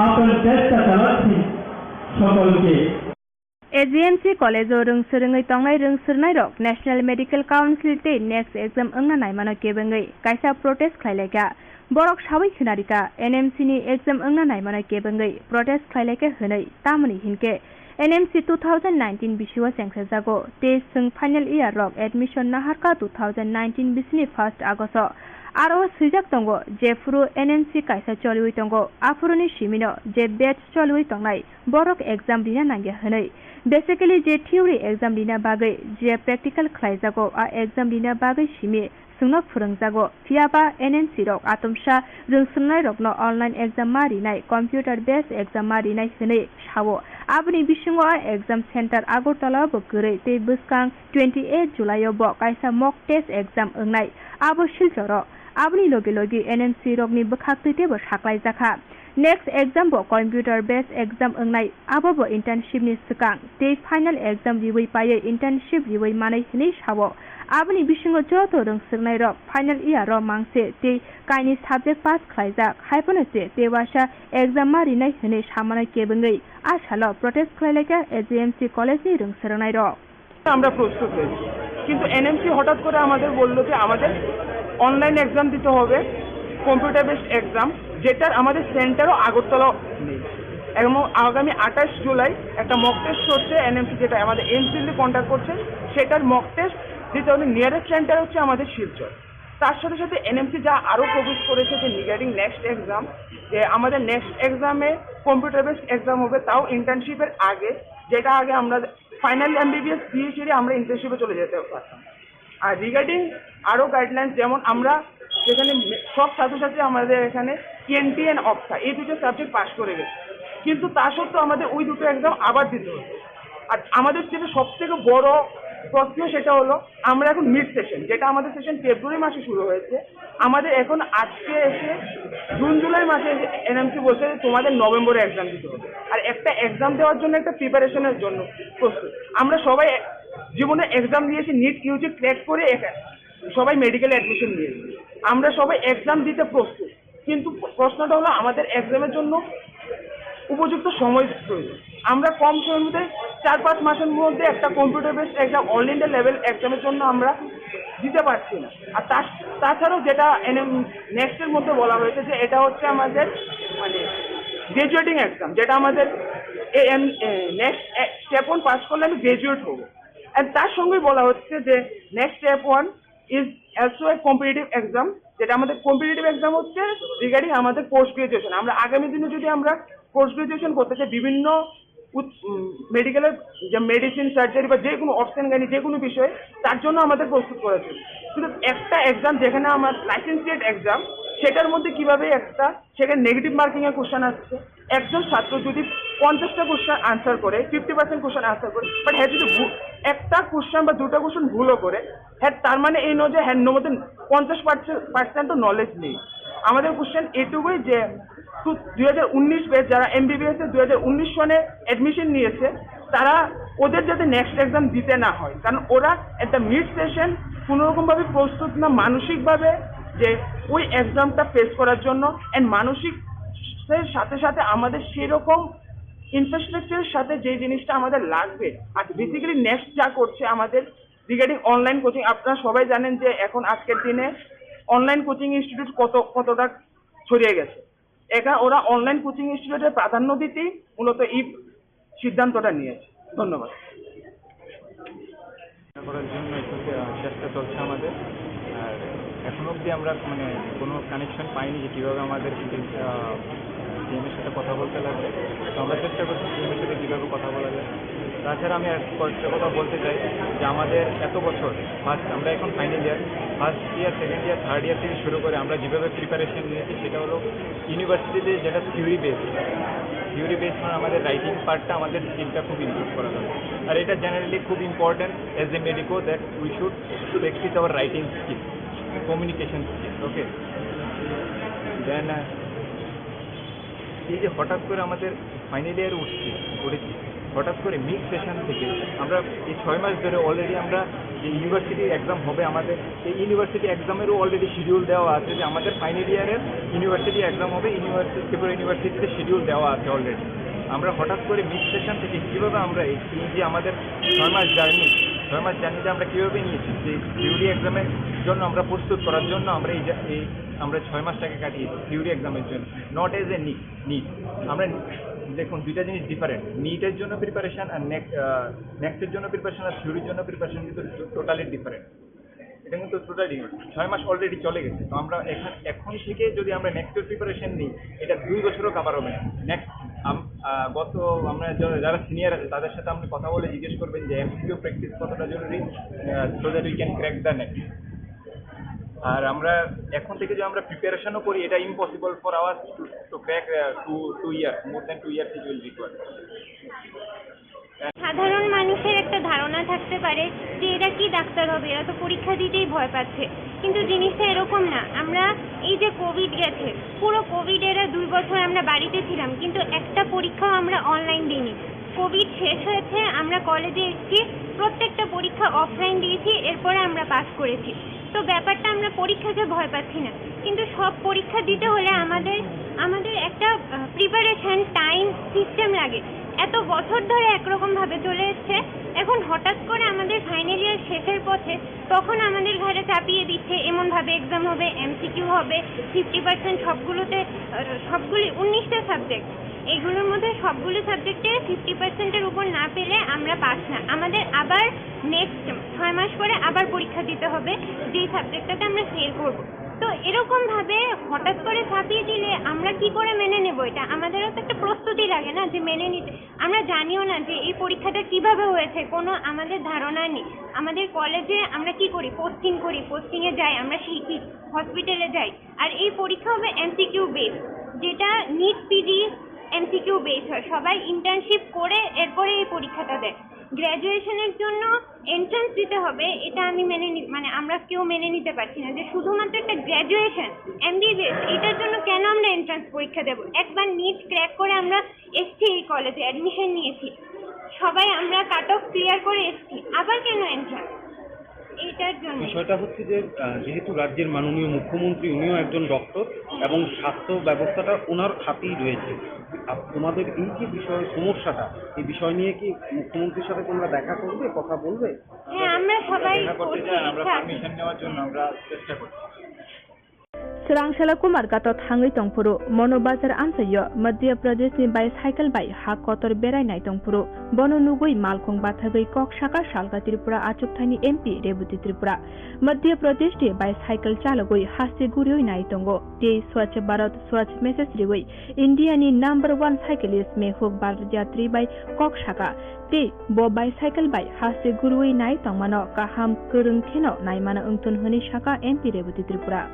আপনার চেষ্টা চালাচ্ছি সকলকে एजीएमसी कलेज रोंसोरङै तंनाय रोंसोरनाय रक नेशनल मेडिकल काउंसिल ते नेक्स्ट एग्जाम अंगना नायमानो केबंगै कायसा प्रोटेस्ट खायलायका बरक सावै खनारिका एनएमसी नि एग्जाम अंगना नायमानो केबंगै प्रोटेस्ट खायलायके हनै तामनि हिनके एनएमसी 2019 बिसिवा सेंसा जागो टेस्ट जों फाइनल इयर रक एडमिशन नाहारका 2019 बिसिनि 1 August aro sijak tongo je furu NMC kaisa choliwi tongo afuruni simino je batch choliwi tongnai borok exam dina nangge hanai basically je theory exam dina bagai je practical khlaijago a exam dina bagai simi sungno phurungjago phiaba NMC rok atomsa rungsnai rokno online exam marinai computer based exam marinai hanai sawo abni bisingo a exam center Agartala bo gurei tei buskang 28 July bo kaisa mock test exam ongnai abo silchoro abni logi logi NMC rokni bkhakte bo saklai jakha next exam bo computer based exam ongnai abo bo internship ni sikang tei final exam riwei paye internship riwei manai hini sawo abni bisingo joto rungsnai rok final year ro mangse tei kaini subject pass khlaijak haipone se tewasa exam marinai hini samanai kebengei আশালো protest খেলাইকা AGMC college নি রংসরনাই rock আমরা প্রস্তুত হয়েছি কিন্তু NMC হঠাৎ করে আমাদের বললো যে আমাদের অনলাইন এক্সাম দিতে হবে কম্পিউটার বেসড এক্সাম যেটার আমাদের সেন্টারও আগরতলা নেই এবং আগামী 28 জুলাই একটা মক টেস্ট হচ্ছে এনএমসি যেটা আমাদের এমসিএল কন্ট্যাক্ট করছে সেটার মক টেস্ট দিতে হলে নিয়ারেস্ট সেন্টার হচ্ছে আমাদের শিলচর তার সাথে সাথে এনএমসি যা আরও প্রপোজ করেছে যে রিগার্ডিং নেক্সট এক্সাম যে আমাদের নেক্সট এক্সামে কম্পিউটার বেসড এক্সাম হবে তাও ইন্টার্নশিপের আগে যেটা আগে আমরা ফাইনাল এমবিবিএস দিয়ে সেরে আমরা ইন্টার্নশিপে চলে যেতে পারতাম আর রিগার্ডিং আরও গাইডলাইন্স যেমন আমরা যেখানে সব ছাত্রছাত্রী আমাদের এখানে টিএনটি অ্যান্ড অপসা এই দুটো সাবজেক্ট পাস করে গেছে কিন্তু তা সত্ত্বেও আমাদের ওই দুটো এক্সাম আবার দিতে হচ্ছে আর আমাদের যেটা সবথেকে বড় প্রশ্ন সেটা হলো আমরা এখন মিড সেশন যেটা আমাদের সেশন ফেব্রুয়ারি মাসে শুরু হয়েছে আমাদের এখন আজকে এসে জুন জুলাই মাসে এনএমসি বলছে তোমাদের নভেম্বরে এক্সাম দিতে হবে আর একটা এক্সাম দেওয়ার জন্য একটা প্রিপারেশনের জন্য প্রস্তুত আমরা সবাই জীবনে এক্সাম দিয়েছি নিট ইউজি ক্র্যাক করে সবাই মেডিকেল অ্যাডমিশন নিয়েছি আমরা সবাই এক্সাম দিতে প্রস্তুত কিন্তু প্রশ্নটা হলো আমাদের এক্সামের জন্য উপযুক্ত সময় প্রয়োজন আমরা কম সময়ের মধ্যে 4-5 মাসের মধ্যে একটা computer based exam all India level এক্সামের জন্য আমরা দিতে পারছি না আর তাছাড়াও যেটা নেক্সটের মধ্যে বলা হয়েছে যে এটা হচ্ছে আমাদের মানে গ্রাজুয়েটিং এক্সাম যেটা আমাদের নেক্সট স্টেপ 1 পাস করলে আমি গ্রাজুয়েট হবো আর তার সঙ্গেই বলা হচ্ছে যে next step 1 is also a competitive exam যেটা আমাদের কম্পিটিটিভ এক্সাম হচ্ছে রিগার্ডিং আমাদের পোস্ট গ্রাজুয়েশন আমরা আগামী দিনে যদি আমরা পোস্ট গ্রাজুয়েশন করতে চাই বিভিন্ন মেডিকেলের যে মেডিসিন সার্জারি বা যে কোনো অপশন গাইনি যে কোনো বিষয়ে তার জন্য আমাদের প্রস্তুত করা ছিল কিন্তু একটা এক্সাম যেখানে আমার লাইসেন্সিয়েট এক্সাম সেটার মধ্যে কিভাবে একটা সেখানে নেগেটিভ মার্কিংয়ের কোশ্চেন আসছে একজন ছাত্র যদি 50টা কোশ্চেন আনসার করে 50% কোশ্চেন আনসার করে বাট হ্যাঁ যদি একটা কোশ্চেন বা দুটো কোশ্চেন ভুলও করে হ্যাঁ তার মানে এই নয় যে হ্যাঁ মধ্যে 50% নলেজ নেই আমাদের কোশ্চেন এটুকুই যে 2019 ব্যাচ যারা এমবিবিএস এ 2019 সনে অ্যাডমিশন নিয়েছে তারা ওদের যাতে নেক্সট এক্সাম দিতে না হয় কারণ ওরা একটা মিড সেশন কোনোরকমভাবে প্রস্তুত না মানসিকভাবে যে ওই এক্সামটা ফেস করার জন্য অ্যান্ড মানসিক সাথে সাথে আমাদের সেরকম ইনফ্রাস্ট্রাকচারের সাথে যে জিনিসটা আমাদের লাগবে আর বেসিক্যালি নেক্সট যা করছে আমাদের রিগার্ডিং অনলাইন কোচিং আপনারা সবাই জানেন যে এখন আজকের দিনে অনলাইন কোচিং ইনস্টিটিউট কতটা ছড়িয়ে গেছে এখানে ওরা অনলাইন কোচিং ইনস্টিটিউটের প্রাধান্য দিতেই মূলত এই সিদ্ধান্তটা নিয়েছে ধন্যবাদ করার জন্য একটু চেষ্টা চলছে আমাদের আর এখন অবধি আমরা মানে কোনো কানেকশন পাইনি যে কীভাবে আমাদের টিমের সাথে কথা বলতে লাগবে তো আমরা চেষ্টা করছি টিমের সাথে কীভাবে কথা বলা যায় তাছাড়া আমি একটা কথা বলতে চাই যে আমাদের এত বছর ফার্স্ট আমরা এখন final year first year second year third year থেকে শুরু করে আমরা যেভাবে প্রিপারেশন নিয়েছি সেটা হলো ইউনিভার্সিটিতে যেটা থিওরি বেস মানে আমাদের রাইটিং পার্টটা আমাদের স্কিলটা খুব ইমপ্রুভ করা দরকার আর এটা জেনারেলি খুব important as a medico that we should practice our writing skill communication skill okay then এই যে হঠাৎ করে আমাদের ফাইনাল ইয়ার উঠেছি হঠাৎ করে মিক্স সেশন থেকে আমরা এই 6 মাস ধরে অলরেডি আমরা যে ইউনিভার্সিটি এক্সাম হবে আমাদের এই ইউনিভার্সিটি এক্সামেরও অলরেডি শিডিউল দেওয়া আছে যে আমাদের ফাইনাল ইয়ারের ইউনিভার্সিটি এক্সাম হবে ত্রিপুরা ইউনিভার্সিটিতে শিডিউল দেওয়া আছে অলরেডি আমরা হঠাৎ করে মিক্স সেশন থেকে কীভাবে আমরা এই যে আমাদের 6 মাস জার্নিতে আমরা কীভাবে নিয়েছি যে থিওরি এক্সামের জন্য আমরা প্রস্তুত করার জন্য আমরা আমরা 6 মাসটাকে কাটিয়েছি থিওরি এক্সামের জন্য নট এজ এ নিট আমরা দেখুন দুইটা জিনিস ডিফারেন্ট নিটের জন্য প্রিপারেশন আর নেক্সটের জন্য প্রিপারেশন আর থিওরির জন্য প্রিপারেশন কিন্তু টোটালি ডিফারেন্ট এটা কিন্তু টোটালি 6 মাস অলরেডি চলে গেছে। তো আমরা এখন থেকে যদি আমরা নেক্সটের প্রিপারেশন নিই, এটা 2 বছরও কাভার হবে না। নেক্সট আমরা যারা সিনিয়র আছে তাদের সাথে আপনি কথা বলে জিজ্ঞেস করবেন যে এমসিকিউ প্র্যাকটিস কতটা জরুরি, so that we can crack the next. আর আমরা এখন থেকে যে আমরা প্রিপারেশনও করি, এটা impossible for our to crack 2 year, more than 2 years it will require. সাধারণ মানুষের একটা ধারণা থাকতে পারে যে এরা কি ডাক্তার হবে, এরা তো পরীক্ষা দিতেই ভয় পাচ্ছে, কিন্তু জিনিসটা এরকম না। আমরা এই যে কোভিড গেছে, পুরো কোভিড এরা 2 বছর আমরা বাড়িতে ছিলাম, কিন্তু একটা পরীক্ষাও আমরা অনলাইন দিইনি। কোভিড শেষ হয়েছে, আমরা কলেজে এসেছি, প্রত্যেকটা পরীক্ষা অফলাইন দিয়েছি, এরপরে আমরা পাস করেছি। তো ব্যাপারটা আমরা পরীক্ষাকে ভয় পাচ্ছি না, কিন্তু সব পরীক্ষা দিতে হলে আমাদের একটা প্রিপারেশন, টাইম, সিস্টেম লাগে। এত বছর ধরে একরকম ভাবে চলে এসছে, এখন হঠাৎ করে আমাদের ফাইনাল ইয়ার শেষের পথে তখন আমাদের ঘরে চাপিয়ে দিচ্ছে এমন ভাবে এক্সাম হবে, এমসিকিউ হবে, 50% সবগুলি 19টা সাবজেক্ট, এইগুলোর মধ্যে সবগুলো সাবজেক্টে 50%-এর উপর না পেলে আমরা পাস না। আমাদের আবার নেক্সট 6 মাস পরে আবার পরীক্ষা দিতে হবে, যেই সাবজেক্টটাতে আমরা ফেল করবো। তো এরকম ভাবে হঠাৎ করে চাপিয়ে দিলে আমরা কি করে মেনে নেব? এটা আমাদেরও তো একটা প্রস্তুতি লাগে না যে মেনে নিতে। আমরা জানিও না যে এই পরীক্ষাটা কিভাবে হয়েছে, কোনো আমাদের ধারণা নেই। আমাদের কলেজে আমরা কি করি, পোস্টিংয়ে যাই, আমরা শিখি, হসপিটালে যাই, আর এই পরীক্ষা হবে এমসিকিউ বেস, যেটা নিট পিজি এমসিকিউ বেস হয়। সবাই ইন্টার্নশিপ করে এরপরে এই পরীক্ষাটা দেয়। গ্র্যাজুয়েশনের জন্য এন্ট্রান্স দিতে হবে, এটা আমি আমরা কেউ মেনে নিতে পারছি না যে শুধুমাত্র একটা গ্র্যাজুয়েশন এমবিবিএস, এটার জন্য কেন আমরা এন্ট্রান্স পরীক্ষা দেবো? একবার নিট ক্র্যাক করে আমরা এসছি, এই কলেজে অ্যাডমিশন নিয়েছি, সবাই আমরা কাট অফ ক্লিয়ার করে এসছি, আবার কেন এন্ট্রান্স? এইটার জন্য বিষয়টা হচ্ছে যে যেহেতু রাজ্যের মাননীয় মুখ্যমন্ত্রী উনিও একজন ডক্টর এবং স্বাস্থ্য ব্যবস্থাটা ওনার হাতেই রয়েছে, তোমাদের এই যে সমস্যাটা, এই বিষয় নিয়ে কি মুখ্যমন্ত্রীর সাথে তোমরা দেখা করবে, কথা বলবে? হ্যাঁ, আমরা সবাই আমরা পারমিশন নেওয়ার জন্য আমরা চেষ্টা করছি। Surangshala Kumar gatot hangai tongpuru mono bazar amsayo Madhya Pradesh ni bicycle bai ha kotor berai nai tongpuru bono nugui malkhong bathagoi kok shaka salga Tripura achukthani MP Rebuti Tripura Madhya Pradesh ni bicycle chalogoi hasti gurioi nai tongo tei Swachh Bharat Swachh message rigoi India ni number 1 cyclist Mehboob Barjatri bai kok shaka tei bo bicycle bai hasti gurioi nai tongmano kaham kurung theno nai mana ungtun honi shaka MP Rebuti Tripura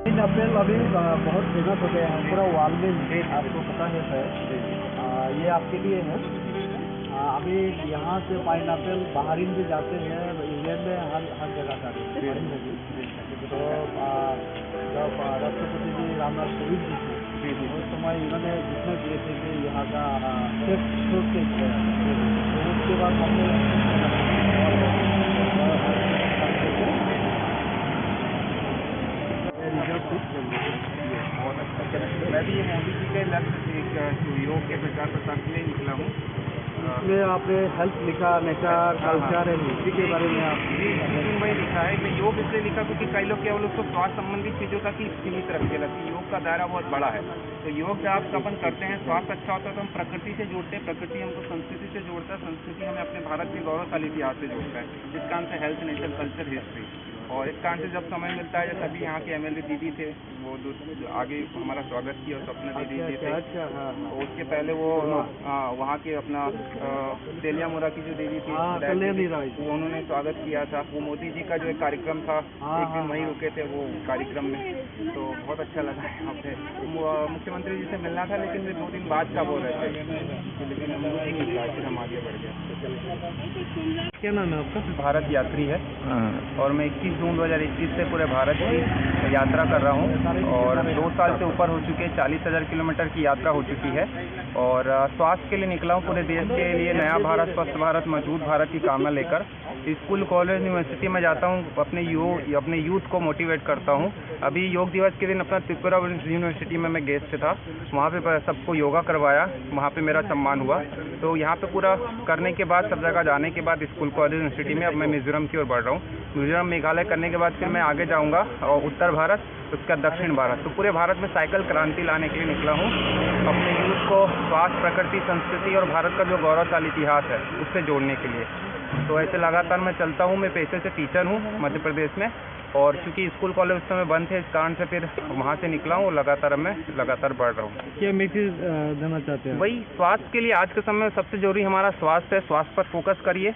pineapple अभी बहुत famous हो गया है पूरा world में, आपको पता है सर। ये आपके लिए है। अभी यहाँ से पाइनएप्पल बाहरीन भी जाते हैं, इंग्लैंड में हर जगह जाते हैं। तो जब राष्ट्रपति जी रामनाथ कोविंद जी थे उस समय इन्होंने घोषणा किए थे कि यहाँ का उसके बाद हमने मैं भी ये मोदी जी के लक्ष्य योग के प्रचार प्रसार के लिए निकला हूँ। इसमें आपने हेल्थ लिखा, नेचर, कल्चर एंड हिस्ट्री के बारे में आप वही लिखा है। मैं योग इसलिए लिखा क्योंकि कई लोग केवल उसको स्वास्थ्य संबंधी चीज़ों तक ही सीमित रखते लगती। योग का दायरा बहुत बड़ा है। तो योग जब आप अपन करते हैं, स्वास्थ्य अच्छा होता है तो हम प्रकृति से जोड़ते हैं, प्रकृति हमको संस्कृति से जोड़ता है, संस्कृति हमें अपने भारत के गौरवशाली इतिहास से जोड़ता है, जिस कारण से हेल्थ, नेचर, कल्चर, हिस्ट्री। और इस कारण से जब समय मिलता है, जैसे अभी यहाँ के MLA दीदी थे, वो आगे हमारा स्वागत किया, स्वप्ना दीदी थे। तो उसके पहले वो वहाँ के अपना तेलिया मुरा की जो देवी थी, उन्होंने स्वागत किया था। वो मोदी जी का जो एक कार्यक्रम था, एक दिन वहीं रुके थे वो कार्यक्रम में, तो बहुत अच्छा लगा यहाँ पे। मुख्यमंत्री जी से मिलना था, लेकिन वे 2 दिन बाद का बोल रहे थे, लेकिन नहीं मिल रहा, फिर हम आगे बढ़ गए। क्या नाम है आपका? भारत यात्री है और मैं 21 जून 2021 से पूरे भारत की यात्रा कर रहा हूँ और 2 साल से ऊपर हो चुके, 40,000 किलोमीटर की यात्रा हो चुकी है और स्वास्थ्य के लिए निकला हूँ, पूरे देश के लिए नया भारत, स्वस्थ भारत, मजबूत भारत की कामना लेकर। स्कूल, कॉलेज, यूनिवर्सिटी में जाता हूँ, अपने यूथ को मोटिवेट करता हूँ। अभी योग दिवस के दिन अपना त्रिपुरा यूनिवर्सिटी में मैं गेस्ट था, वहाँ पे सबको योगा करवाया, वहाँ पे मेरा सम्मान हुआ। तो यहाँ पे पूरा करने के बाद, सब जगह जाने के बाद, स्कूल, कॉलेज, यूनिवर्सिटी में अब मैं मिजोरम की ओर बढ़ रहा हूँ। मिजोरम, मेघालय करने के बाद फिर मैं आगे जाऊँगा और उत्तर भारत, उसका दक्षिण भारत। तो पूरे भारत में साइकिल क्रांति लाने के लिए निकला हूँ, अपने यूथ को स्वास्थ्य, प्रकृति, संस्कृति और भारत का जो गौरवशाली इतिहास है उससे जोड़ने के लिए। तो ऐसे लगातार मैं चलता हूँ। मैं पेशे से टीचर हूँ मध्य प्रदेश में, और चूंकि स्कूल कॉलेज उस समय बंद थे, इस कारण से फिर वहाँ से निकला हूँ और लगातार मैं लगातार बढ़ रहा हूँ। क्या मैसेज देना चाहते हैं? वही स्वास्थ्य के लिए आज के समय में सबसे जरूरी हमारा स्वास्थ्य है। स्वास्थ्य पर फोकस करिए,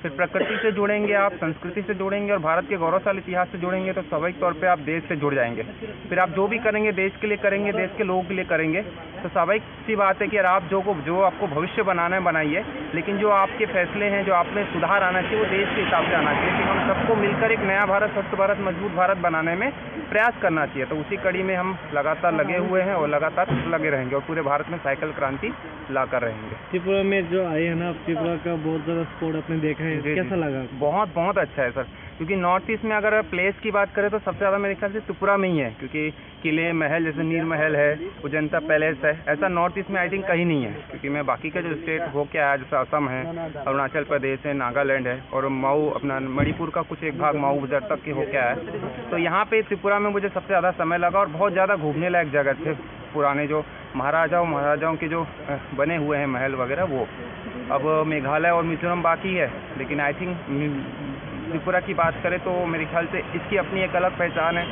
फिर प्रकृति से जुड़ेंगे आप, संस्कृति से जुड़ेंगे और भारत के गौरवशाली इतिहास से जुड़ेंगे तो स्वाभाविक तौर पे आप देश से जुड़ जाएंगे। फिर आप जो भी करेंगे देश के लिए करेंगे, देश के लोगों के लिए करेंगे। तो स्वाभाविक सी बात है कि यार आप जो आपको भविष्य बनाना है बनाइए, लेकिन जो आपके फैसले हैं, जो आप में सुधार आना चाहिए वो देश के हिसाब से आना चाहिए। कि हम सबको मिलकर एक नया भारत, स्वस्थ भारत, मजबूत भारत बनाने में प्रयास करना चाहिए। तो उसी कड़ी में हम लगातार लगे हुए हैं और लगातार लगे रहेंगे और पूरे भारत में साइकिल क्रांति लाकर रहेंगे। त्रिपुरा में जो आए हैं ना, त्रिपुरा का बहुत ज़्यादा स्पोर्ट आपने देखा है, कैसा लगा? बहुत बहुत अच्छा है सर, क्योंकि नॉर्थ ईस्ट में अगर प्लेस की बात करें तो सबसे ज़्यादा मेरे ख्याल से त्रिपुरा में ही है, क्योंकि किले महल जैसे नीर महल है, अजंता पैलेस है, ऐसा नॉर्थ ईस्ट में आई थिंक कहीं नहीं है। क्योंकि मैं बाकी का जो स्टेट हो के आया, जैसे असम है, अरुणाचल प्रदेश है, नागालैंड है और माऊ अपना मणिपुर का कुछ एक भाग माऊ बजर तक के हो के आया। तो यहाँ पे त्रिपुरा में मुझे सबसे ज़्यादा समय लगा और बहुत ज़्यादा घूमने लायक जगह थे। पुराने जो महाराजाओं के जो बने हुए हैं महल वगैरह, वो अब मेघालय और मिजोरम बाकी है, लेकिन आई थिंक त्रिपुरा की बात करें तो मेरे ख्याल से इसकी अपनी एक अलग पहचान है।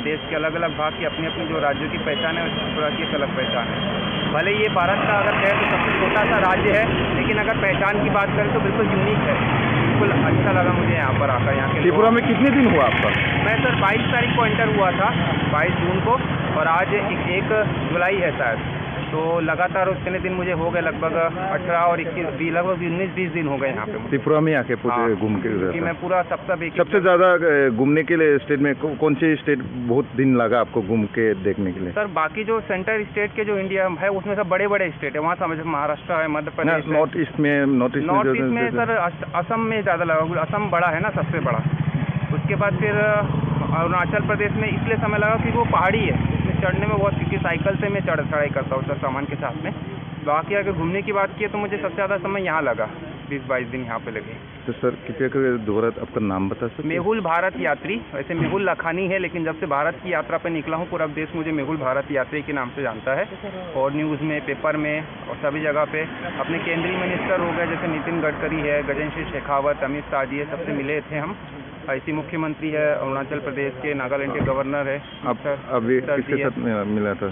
देश के अलग अलग भाग की अपनी अपनी जो राज्यों की पहचान है, त्रिपुरा की एक अलग पहचान है। भले ये भारत का अगर कहें तो सबसे छोटा सा राज्य है, लेकिन अगर पहचान की बात करें तो बिल्कुल यूनिक है। बिल्कुल अच्छा लगा मुझे यहाँ पर आकर। यहाँ के त्रिपुरा में कितने दिन हुआ आपका? मैं सर 22 तारीख को एंटर हुआ था, 22 जून को, और आज 1 जुलाई है शायद। तो लगातार उतने दिन मुझे हो गए, लगभग 18 और 21, लगभग 19-20 दिन हो गए यहाँ पे त्रिपुरा में आके पूरे घूम के। कि मैं पूरा सप्ताह सबसे ज़्यादा घूमने के लिए स्टेट में कौन से स्टेट बहुत दिन लगा आपको घूम के देखने के लिए? सर बाकी जो सेंटर स्टेट के जो इंडिया है उसमें सब बड़े बड़े स्टेट है, वहाँ समझ महाराष्ट्र है, मध्य प्रदेश, नॉर्थ ईस्ट में सर असम में ज़्यादा लगा। असम बड़ा है ना, सबसे बड़ा। उसके बाद फिर अरुणाचल प्रदेश में इसलिए समय लगा क्योंकि वो पहाड़ी है, उसमें चढ़ने में बहुत, क्योंकि साइकिल से मैं चढ़ाई करता हूँ सर सामान के साथ में। बाकी अगर घूमने की बात की तो मुझे सबसे ज़्यादा समय यहाँ लगा, 20-22 दिन यहाँ पे लगे। तो सर कृपया कर दोबारा आपका नाम बता सकते? मेहुल भारत यात्री। वैसे मेहुल लखानी है, लेकिन जब से भारत की यात्रा पे निकला हूँ पूरा देश मुझे मेहुल भारत यात्री के नाम से जानता है। और न्यूज़ में, पेपर में और सभी जगह पे अपने केंद्रीय मिनिस्टर हो गए, जैसे नितिन गडकरी है, गजेंद्र सिंह शेखावत, अमित शाह जी है, सबसे मिले थे हम। ऐसी मुख्यमंत्री है अरुणाचल प्रदेश के, नागालैंड के गवर्नर है। अब अभी किसके साथ मिला था?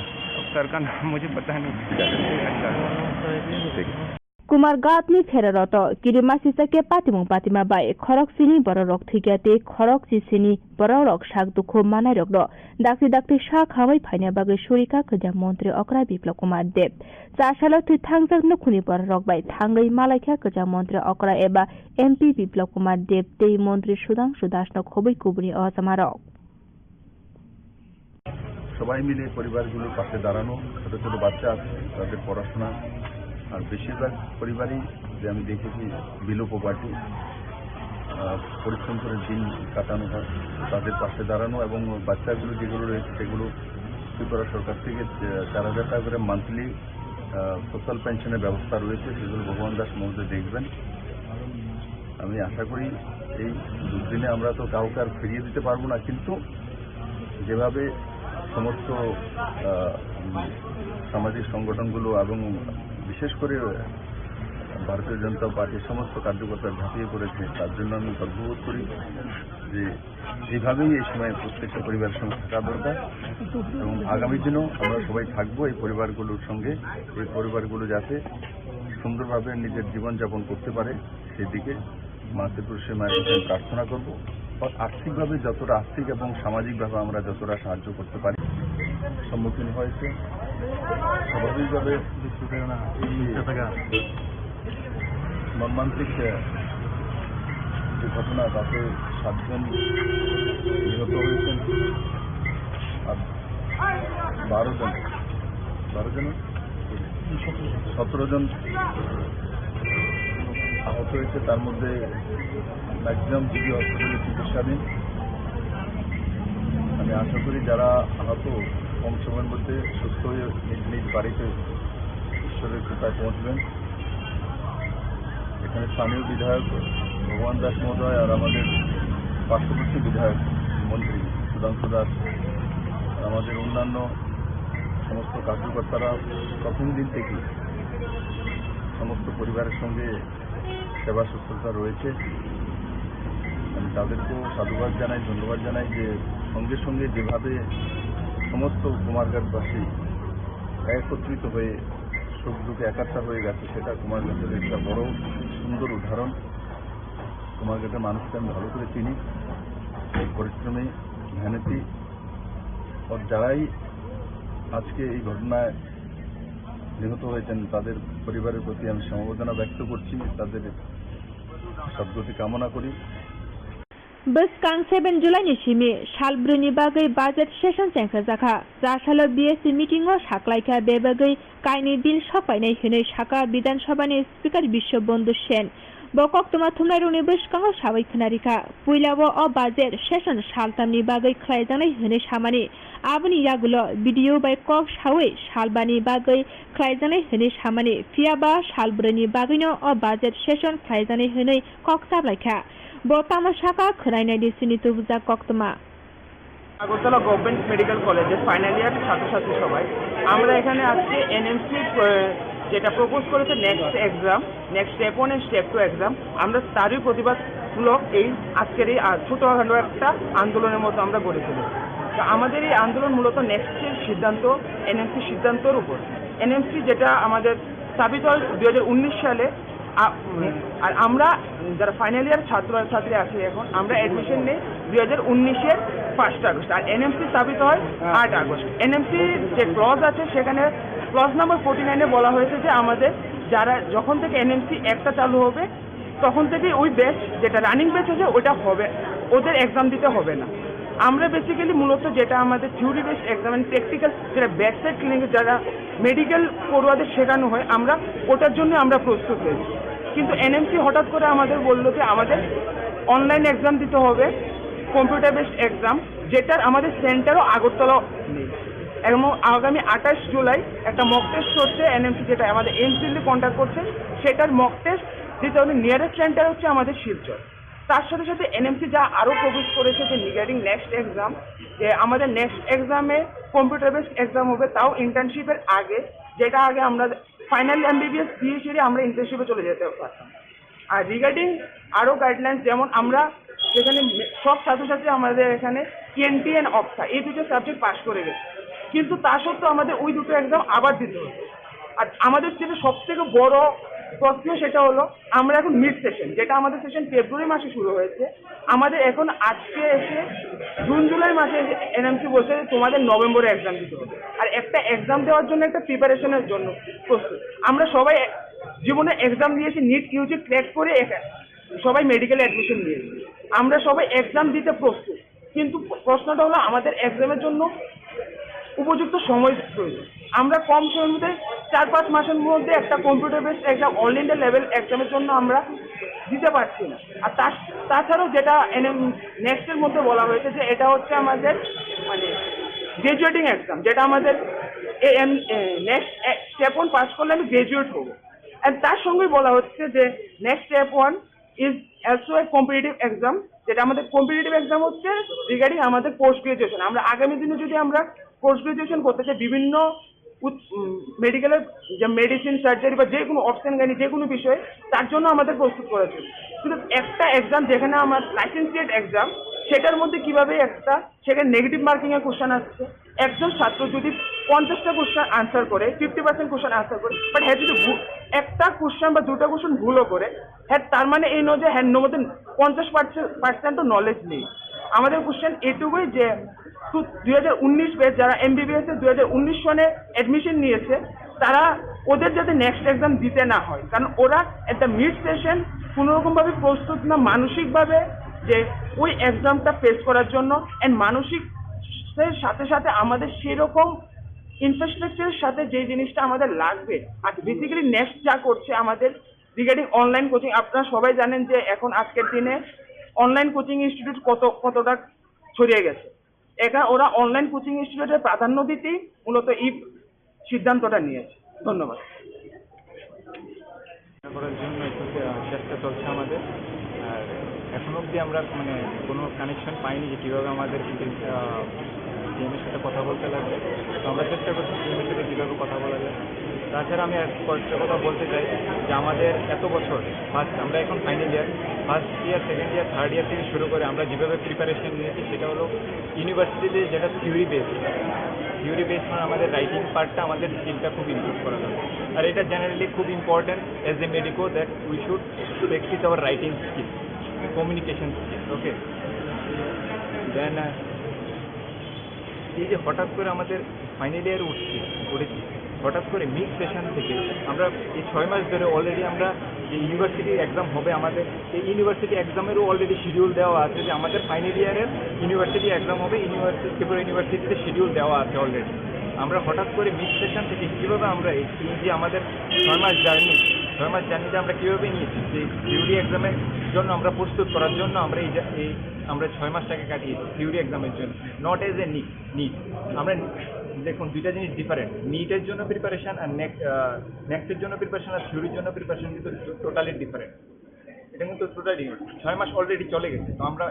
सर का नाम मुझे पता नहीं। अच्छा कुमारघाटनि फेररत किरिमा सिसके पातिमुं पातिमा बाय खरक सिनी बररक थैग्याते खरक सिसिनी बररक साक दुखु मानाय रक दाक्ति दाक्ति सा खामै फाइना बागै सुरिका खजा मन्त्री अकरा बिप्लव कुमार देव चासाल थुइ थांजक नखुनि बररक बाय थांगै मालायखा खजा मन्त्री अकरा एबा एमपी बिप्लव कुमार देव तेई मन्त्री सुदांशु दासनो खबै कुबुनि अजमारक সবাই মিলে পরিবারগুলোর পাশে দাঁড়ানো, ছোট ছোট বাচ্চা আছে তাদের পড়াশোনা, আর বেশিরভাগ পরিবারই যে আমি দেখেছি বিলো পভার্টি, পরিশ্রম করে দিন কাটানো হয়, তাদের পাশে দাঁড়ানো এবং বাচ্চাগুলো যেগুলো রয়েছে সেগুলো ত্রিপুরা সরকার থেকে 4000 টাকা করে মান্থলি সোশ্যাল পেনশনের ব্যবস্থা রয়েছে, সেগুলো ভগবান দাস মহোদয় দেখবেন। আমি আশা করি এই দুদিনে আমরা তো কাউকে আর ফিরিয়ে দিতে পারবো না, কিন্তু যেভাবে সমস্ত সামাজিক সংগঠনগুলো এবং বিশেষ করে ভারতীয় জনতা পার্টির সমস্ত কার্যকর্তা ঝাঁপিয়ে পড়েছে, তার জন্য আমি গর্ববোধ করি যে এইভাবেই এই সময় প্রত্যেকটা পরিবারের সঙ্গে থাকা দরকার এবং আগামী দিনেও আমরা সবাই থাকবো এই পরিবারগুলোর সঙ্গে। এই পরিবারগুলো যাতে সুন্দরভাবে নিজের জীবনযাপন করতে পারে সেদিকে মা ত্রিপুরেশ্বরী মায়ের কাছে প্রার্থনা করবো। আর্থিকভাবে যতটা আর্থিক এবং সামাজিকভাবে আমরা যতটা সাহায্য করতে পারি সম্মুখীন হয়েছে, স্বাভাবিকভাবে মর্মান্তিক যে ঘটনা তাতে 7 জন নিহত হয়েছেন আর 17 জন আহত হয়েছে, তার মধ্যে ম্যাক্সিমাম জিবি হসপিটালে চিকিৎসাধীন। আমি আশা করি যারা আহত কম সময়ের মধ্যে সুস্থ হয়ে নিজ নিজ বাড়িতে ঈশ্বরের কৃপায় পৌঁছবেন। এখানে স্থানীয় বিধায়ক ভগবান দাস মহোদয় আর আমাদের পার্শ্ববর্তী বিধায়ক মন্ত্রী সুধাংশু দাস আর আমাদের অন্যান্য সমস্ত কার্যকর্তারা প্রথম দিন থেকে সমস্ত পরিবারের সঙ্গে সেবা শুশ্রূষা রয়েছে। আমি তাদেরকেও সাধুবাদ জানাই, ধন্যবাদ জানাই যে সঙ্গে সঙ্গে যেভাবে সমস্ত কুমারঘাটবাসী একত্রিত হয়ে সুখ দুঃখে একাত্তা হয়ে গেছে, সেটা কুমারঘাটের একটা বড় সুন্দর উদাহরণ। কুমারঘাটের মানুষকে আমি ভালো করে চিনি, পরিশ্রমী, মেহনতি, ও যারাই আজকে এই ঘটনায় নিহত হয়েছেন তাদের পরিবারের প্রতি আমি সমবেদনা ব্যক্ত করছি, তাদের সদ্গতি কামনা করি। Boskan 7 July Shimi, Shalbruni Bagay budget session Sankazaka, Rashalo BSc meeting or Shaklaika Bebagay, Kaini Bill Shopine Hune Shaka, Bidan Shabani, Speaker Bishop Bondu Shen, Bokok Tomatumari Bushkang Shawi Kanarika, Puilawa or budget session Shaltani Bagay Klaidani Hune Shamani, Avani Yagulo, video by Kok Shawi, Shalbani Bagay, Klaidani Hune Shamani, Fiaba, Shalbruni Bagino or budget session Klaidani Hune Kok Sablaka. বর্তমান শাখা খরাইনাইডি সিনিত বুজা কক্তমা Agartala government medical কলেজের final year ছাত্রছাত্রী সবাই আমরা এখানে আজকে এনএমসি যেটা প্রপোজ করেছে next exam, next step 1 and step 2 exam, আমরা তারই প্রতিবাদমূলক এই আজকের এই ছোটখাটো একটা আন্দোলনের মতো আমরা গড়ে তুলেছি। তো আমাদের এই আন্দোলন মূলত নেক্সটের সিদ্ধান্ত, এনএমসি সিদ্ধান্তর উপর। এনএমসি যেটা আমাদের স্থাপিত হয় 2019 সালে, আর আমরা যারা ফাইনাল ইয়ার ছাত্রছাত্রী আছে এখন আমরা অ্যাডমিশন নেই 2019-এর 1 আগস্ট, আর এনএমসি স্থাপিত হয় 8 আগস্ট। এনএমসি যে ক্লজ আছে সেখানে ক্লজ নাম্বার 49-এ বলা হয়েছে যে আমাদের যারা যখন থেকে এনএমসি একটা চালু হবে তখন থেকে ওই ব্যাচ যেটা রানিং ব্যাচ আছে ওটা হবে, ওদের এক্সাম দিতে হবে না। আমরা বেসিক্যালি মূলত যেটা আমাদের theory based exam and practical যেটা ব্যাকসাইড ক্লিনিকে যারা মেডিকেল পড়ুয়াদের শেখানো হয় আমরা ওটার জন্য আমরা প্রস্তুত হয়েছি। কিন্তু এনএমসি হঠাৎ করে আমাদের বললো যে আমাদের অনলাইন এক্সাম দিতে হবে, কম্পিউটার বেসড এক্সাম, যেটার আমাদের সেন্টারও আগরতলা নেই। এবং আগামী 28 জুলাই একটা মক টেস্ট হচ্ছে এনএমসি, যেটা আমাদের এইমস দিল্লি কন্ট্যাক্ট করছে, সেটার মক টেস্ট দিতে হলে নিয়ারেস্ট সেন্টার হচ্ছে আমাদের শিলচর। তার সাথে সাথে এনএমসি যা আরও প্রপোজ করেছে যে রিগার্ডিং নেক্সট এক্সাম, যে আমাদের নেক্সট এক্সামে কম্পিউটার বেসড এক্সাম হবে, তাও ইন্টার্নশিপের আগে, যেটা আগে আমরা ফাইনাল এমবিবিএস দিয়ে সেরে আমরা ইন্টার্নশিপে চলে যেতে পারতাম। আর রিগার্ডিং আরও গাইডলাইন্স, যেমন আমরা যেখানে সব ছাত্রছাত্রী আমাদের এখানে ইএনটি অ্যান্ড অপসা এই দুটো সাবজেক্ট পাস করে গেছে, কিন্তু তা সত্ত্বেও আমাদের ওই দুটো এক্সাম আবার দিতে হতো। আর আমাদের যেটা সবথেকে বড় প্রশ্ন সেটা হলো আমরা এখন মিড সেশন, যেটা আমাদের সেশন ফেব্রুয়ারি মাসে শুরু হয়েছে, আমাদের এখন আজকে এসে জুন জুলাই মাসে এনএমসি বলছে তোমাদের নভেম্বরে এক্সাম দিতে হবে। আর একটা এক্সাম দেওয়ার জন্য একটা প্রিপারেশনের জন্য প্রস্তুত। আমরা সবাই জীবনে এক্সাম দিয়েছি, নিট ইউজি ক্র্যাক করে সবাই মেডিকেল অ্যাডমিশন নিয়েছি, আমরা সবাই এক্সাম দিতে প্রস্তুত। কিন্তু প্রশ্নটা হলো আমাদের এক্সামের জন্য উপযুক্ত সময় প্রয়োজন। আমরা কম সময়ের মধ্যে 4-5 মাসের মধ্যে একটা computer based exam all India level এক্সামের জন্য আমরা দিতে পারছি না। আর তাছাড়াও যেটা নেক্সটের মধ্যে বলা হয়েছে যে এটা হচ্ছে আমাদের মানে গ্রাজুয়েটিং এক্সাম, যেটা আমাদের নেক্সট স্টেপ 1 পাস করলে আমি গ্রাজুয়েট হবো। অ্যান্ড তার সঙ্গেই বলা হচ্ছে যে next step 1 is also a competitive exam, যেটা আমাদের কম্পিটিটিভ এক্সাম হচ্ছে রিগার্ডিং আমাদের পোস্ট গ্রাজুয়েশন। আমরা আগামী দিনে যদি আমরা পোস্ট গ্রাজুয়েশন করতে চাই বিভিন্ন মেডিকেলের যে মেডিসিন, সার্জারি বা যে কোনো অপশন গাইনি যে কোনো বিষয়ে, তার জন্য আমাদের প্রস্তুত করা ছিল। কিন্তু একটা এক্সাম যেখানে আমার লাইসেন্সিয়েট এক্সাম, সেটার মধ্যে কিভাবে একটা সেখানে নেগেটিভ মার্কিংয়ের কোশ্চেন আসছে, একজন ছাত্র যদি 50টা কোশ্চেন আনসার করে 50% কোশ্চেন আনসার করে, বাট হ্যাঁ যদি একটা কোশ্চেন বা দুটো কোশ্চেন ভুলও করে, হ্যাঁ তার মানে এই নয় যে হ্যাঁ মধ্যে 50% নলেজ নেই। আমাদের কোশ্চেন এটুকুই যে 2019 ব্যাচ যারা এমবিবিএস এ 2019 সনে অ্যাডমিশন নিয়েছে, তারা ওদের যাতে নেক্সট এক্সাম দিতে না হয়, কারণ ওরা একটা মিড সেশন কোনোরকমভাবে প্রস্তুত না মানসিকভাবে যে ওই এক্সামটা ফেস করার জন্য। অ্যান্ড মানসিক সাথে সাথে আমাদের সেরকম ইনফ্রাস্ট্রাকচারের সাথে যে জিনিসটা আমাদের লাগবে। আর বেসিক্যালি নেক্সট যা করছে আমাদের রিগার্ডিং অনলাইন কোচিং, আপনারা সবাই জানেন যে এখন আজকের দিনে অনলাইন কোচিং ইনস্টিটিউট কতটা ছড়িয়ে গেছে। এখানে ওরা অনলাইন কোচিং ইনস্টিটিউটের প্রাধান্য দিতেই মূলত এই সিদ্ধান্তটা নিয়েছে। ধন্যবাদ। করার জন্য একটু চেষ্টা চলছে আমাদের, আর এখন অবধি আমরা মানে কোনো কানেকশন পাইনি যে কীভাবে আমাদের ডিএমের সাথে কথা বলতে লাগবে। তো আমরা চেষ্টা করছি ডিএমের সাথে কীভাবে কথা বলা যায়। তাছাড়া আমি কয়েকটা কথা বলতে চাই যে আমাদের এত বছর আমরা এখন final year, first year, second year, third year থেকে শুরু করে আমরা যেভাবে প্রিপারেশন নিয়েছি সেটা হলো ইউনিভার্সিটিতে যেটা থিওরি বেস মানে আমাদের রাইটিং পার্টটা আমাদের স্কিলটা খুব ইমপ্রুভ করা দরকার। আর এটা জেনারেলি খুব important as a medico that we should practice our writing skill, communication skill. Okay, then এই যে হঠাৎ করে আমাদের ফাইনাল ইয়ার উঠেছি হঠাৎ করে মিক্স সেশন থেকে আমরা এই 6 মাস ধরে অলরেডি আমরা যে ইউনিভার্সিটি এক্সাম হবে আমাদের, এই ইউনিভার্সিটি এক্সামেরও অলরেডি শিডিউল দেওয়া আছে যে আমাদের ফাইনাল ইয়ারের ইউনিভার্সিটি এক্সাম হবে, ত্রিপুরা ইউনিভার্সিটিতে শিডিউল দেওয়া আছে অলরেডি। আমরা হঠাৎ করে মিক্স সেশন থেকে কীভাবে আমরা এই যে আমাদের 6 মাস জার্নিতে আমরা কীভাবে নিয়েছি যে থিওরি এক্সামের জন্য আমরা প্রস্তুত করার জন্য আমরা আমরা 6 মাসটাকে কাটিয়েছি থিওরি এক্সামের জন্য, নট এজ এ নিট। আমরা দেখুন দুইটা জিনিস ডিফারেন্ট, নিটের জন্য প্রিপারেশন আর নেক্সটের জন্য প্রিপারেশন আর থিওরির জন্য প্রিপারেশন কিন্তু টোটালি ডিফারেন্ট। এটা কিন্তু টোটালি 6 মাস অলরেডি চলে গেছে। তো আমরা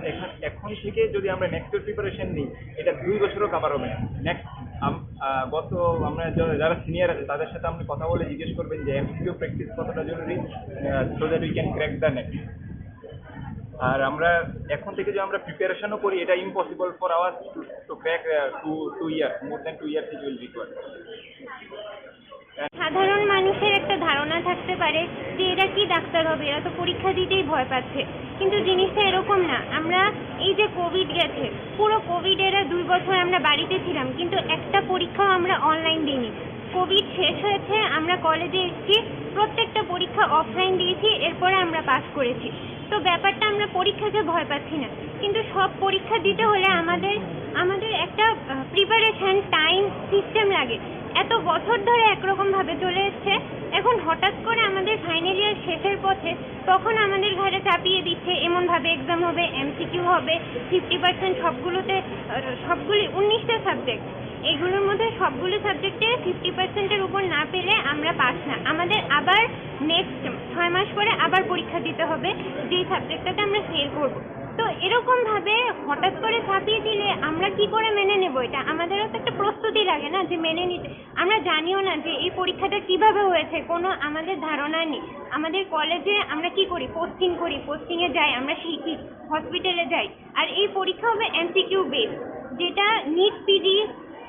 এখন থেকে যদি আমরা নেক্সটের প্রিপারেশন নিই এটা 2 বছরও কাভার হবে না। নেক্সট আমরা যারা সিনিয়র আছে তাদের সাথে আপনি কথা বলে জিজ্ঞেস করবেন যে এমসিকিউ প্র্যাকটিস কতটা জরুরি, so that we can crack the next. আর আমরা এখন থেকে যে আমরা প্রিপারেশনও করি এটা impossible for our to crack 2 year, more than 2 years it will require. সাধারণ মানুষের একটা ধারণা থাকতে পারে যে এরা কি ডাক্তার হবে, এরা তো পরীক্ষা দিতেই ভয় পাচ্ছে, কিন্তু জিনিসটা এরকম না। আমরা এই যে কোভিড গেছে, পুরো কোভিড এরা 2 বছর আমরা বাড়িতে ছিলাম, কিন্তু একটা পরীক্ষাও আমরা অনলাইন দিইনি। কোভিড শেষ হয়েছে, আমরা কলেজে এসেছি, প্রত্যেকটা পরীক্ষা অফলাইন দিয়েছি, এরপরে আমরা পাস করেছি। তো ব্যাপারটা আমরা পরীক্ষাকে ভয় পাচ্ছি না, কিন্তু সব পরীক্ষা দিতে হলে আমাদের একটা প্রিপারেশন টাইম সিস্টেম লাগে। এত বছর ধরে একরকমভাবে চলে এসছে, এখন হঠাৎ করে আমাদের ফাইনাল ইয়ার শেষের পথে তখন আমাদের ঘাড়ে চাপিয়ে দিচ্ছে এমনভাবে এক্সাম হবে, এমসিকিউ হবে, 50% সবগুলি 19টা সাবজেক্ট, এগুলোর মধ্যে সবগুলো সাবজেক্টে 50%-এর উপর না পেলে আমরা পাস না। আমাদের আবার নেক্সট 6 মাস পরে আবার পরীক্ষা দিতে হবে যেই সাবজেক্টটাতে আমরা ফেল করব। তো এরকমভাবে হঠাৎ করে চাপিয়ে দিলে আমরা কি করে মেনে নেব? এটা আমাদেরও তো একটা প্রস্তুতি লাগে না যে মেনে নিতে। আমরা জানিও না যে এই পরীক্ষাটা কিভাবে হয়েছে, কোনো আমাদের ধারণা নেই। আমাদের কলেজে আমরা কি করি, পোস্টিংয়ে যাই, আমরা শিখি, হসপিটালে যাই, আর এই পরীক্ষা হবে এমসিকিউ বেস, যেটা নিট পিজি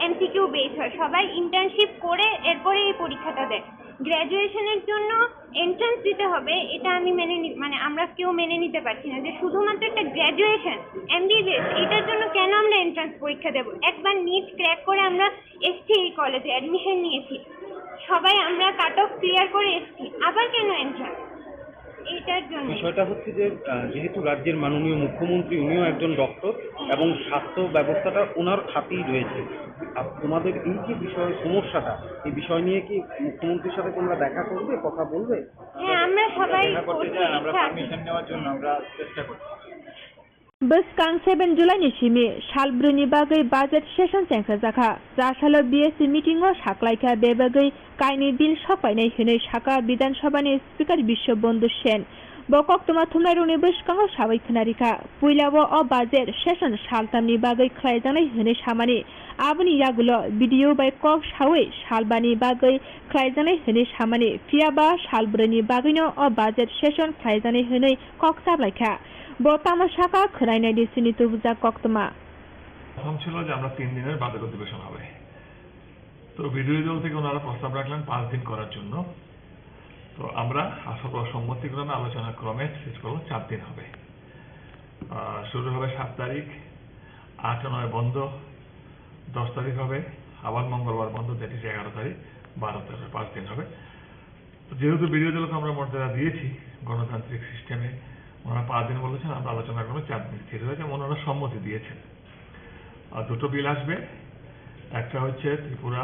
এমসিকিউ বেস হয়। সবাই ইন্টার্নশিপ করে এরপরে এই পরীক্ষাটা দেয়। গ্র্যাজুয়েশনের জন্য এন্ট্রান্স দিতে হবে, এটা আমি আমরা কেউ মেনে নিতে পারছি না যে শুধুমাত্র একটা গ্র্যাজুয়েশন এমবিবিএস এটার জন্য কেন আমরা এন্ট্রান্স পরীক্ষা দেব। একবার নিট ক্র্যাক করে আমরা এসছি, এই কলেজে অ্যাডমিশন নিয়েছি, সবাই আমরা কাট অফ ক্লিয়ার করে এসছি, আবার কেন এন্ট্রান্স? এইটার জন্য বিষয়টা হচ্ছে যে যেহেতু রাজ্যের মাননীয় মুখ্যমন্ত্রী উনিও একজন ডক্টর এবং স্বাস্থ্য ব্যবস্থাটা ওনার হাতেই রয়েছে, তোমাদের এই যে সমস্যাটা, এই বিষয় নিয়ে কি মুখ্যমন্ত্রীর সাথে তোমরা দেখা করবে, কথা বলবে? হ্যাঁ, আমরা সবাই আমরা পারমিশন নেওয়ার জন্য আমরা চেষ্টা করছি। Boskan 7 July Shimi, Shalbruni Bagay Budget Session Senkazaka, Rashalo BSc meeting or Shaklaika Bebagay, Kaini Bill Shopane Hune Shaka, Bidan Shabane, Speaker Bishop Bondu Shen, Bokok Tomatuna Unibushka, Shavik Narika, Puilawo or Budget Session Shaltamni Bagay Klaizani Hune Shamani, Abani Yagulo, video by Kok Shawi, Shalbani Bagay, Klaizani Hune Shamani, Fiaba, Shalbruni Bagino or Budget Session Klaizani Hune Kok Sablaka. বর্তমান শাখা খরাইনাই ডিসিনি তুবজা কক্তমা প্রথম ছিল যে আমরা 3 দিনের বার্ষিক অধিবেশন হবে। তো বিরোধী দল থেকে ওনারা প্রস্তাব রাখলেন 5 দিন করার জন্য। তো আমরা সম্মতিক্রমে আলোচনা ক্রমে শেষ করব 4 দিন হবে। শুরু হবে 7 তারিখ, 8-9 বন্ধ, 10 তারিখ হবে, আবার মঙ্গলবার বন্ধ, দ্যাট ইজ 11 তারিখ, 12 তারিখ, 5 দিন হবে। যেহেতু বিরোধী দলকে আমরা মর্যাদা দিয়েছি গণতান্ত্রিক সিস্টেমে, ওনারা 5 দিন বলেছেন, আমরা আলোচনা করবো 4 দিন স্থির হয়েছে, ওনারা সম্মতি দিয়েছেন। আর 2টো বিল আসবে, একটা হচ্ছে Tripura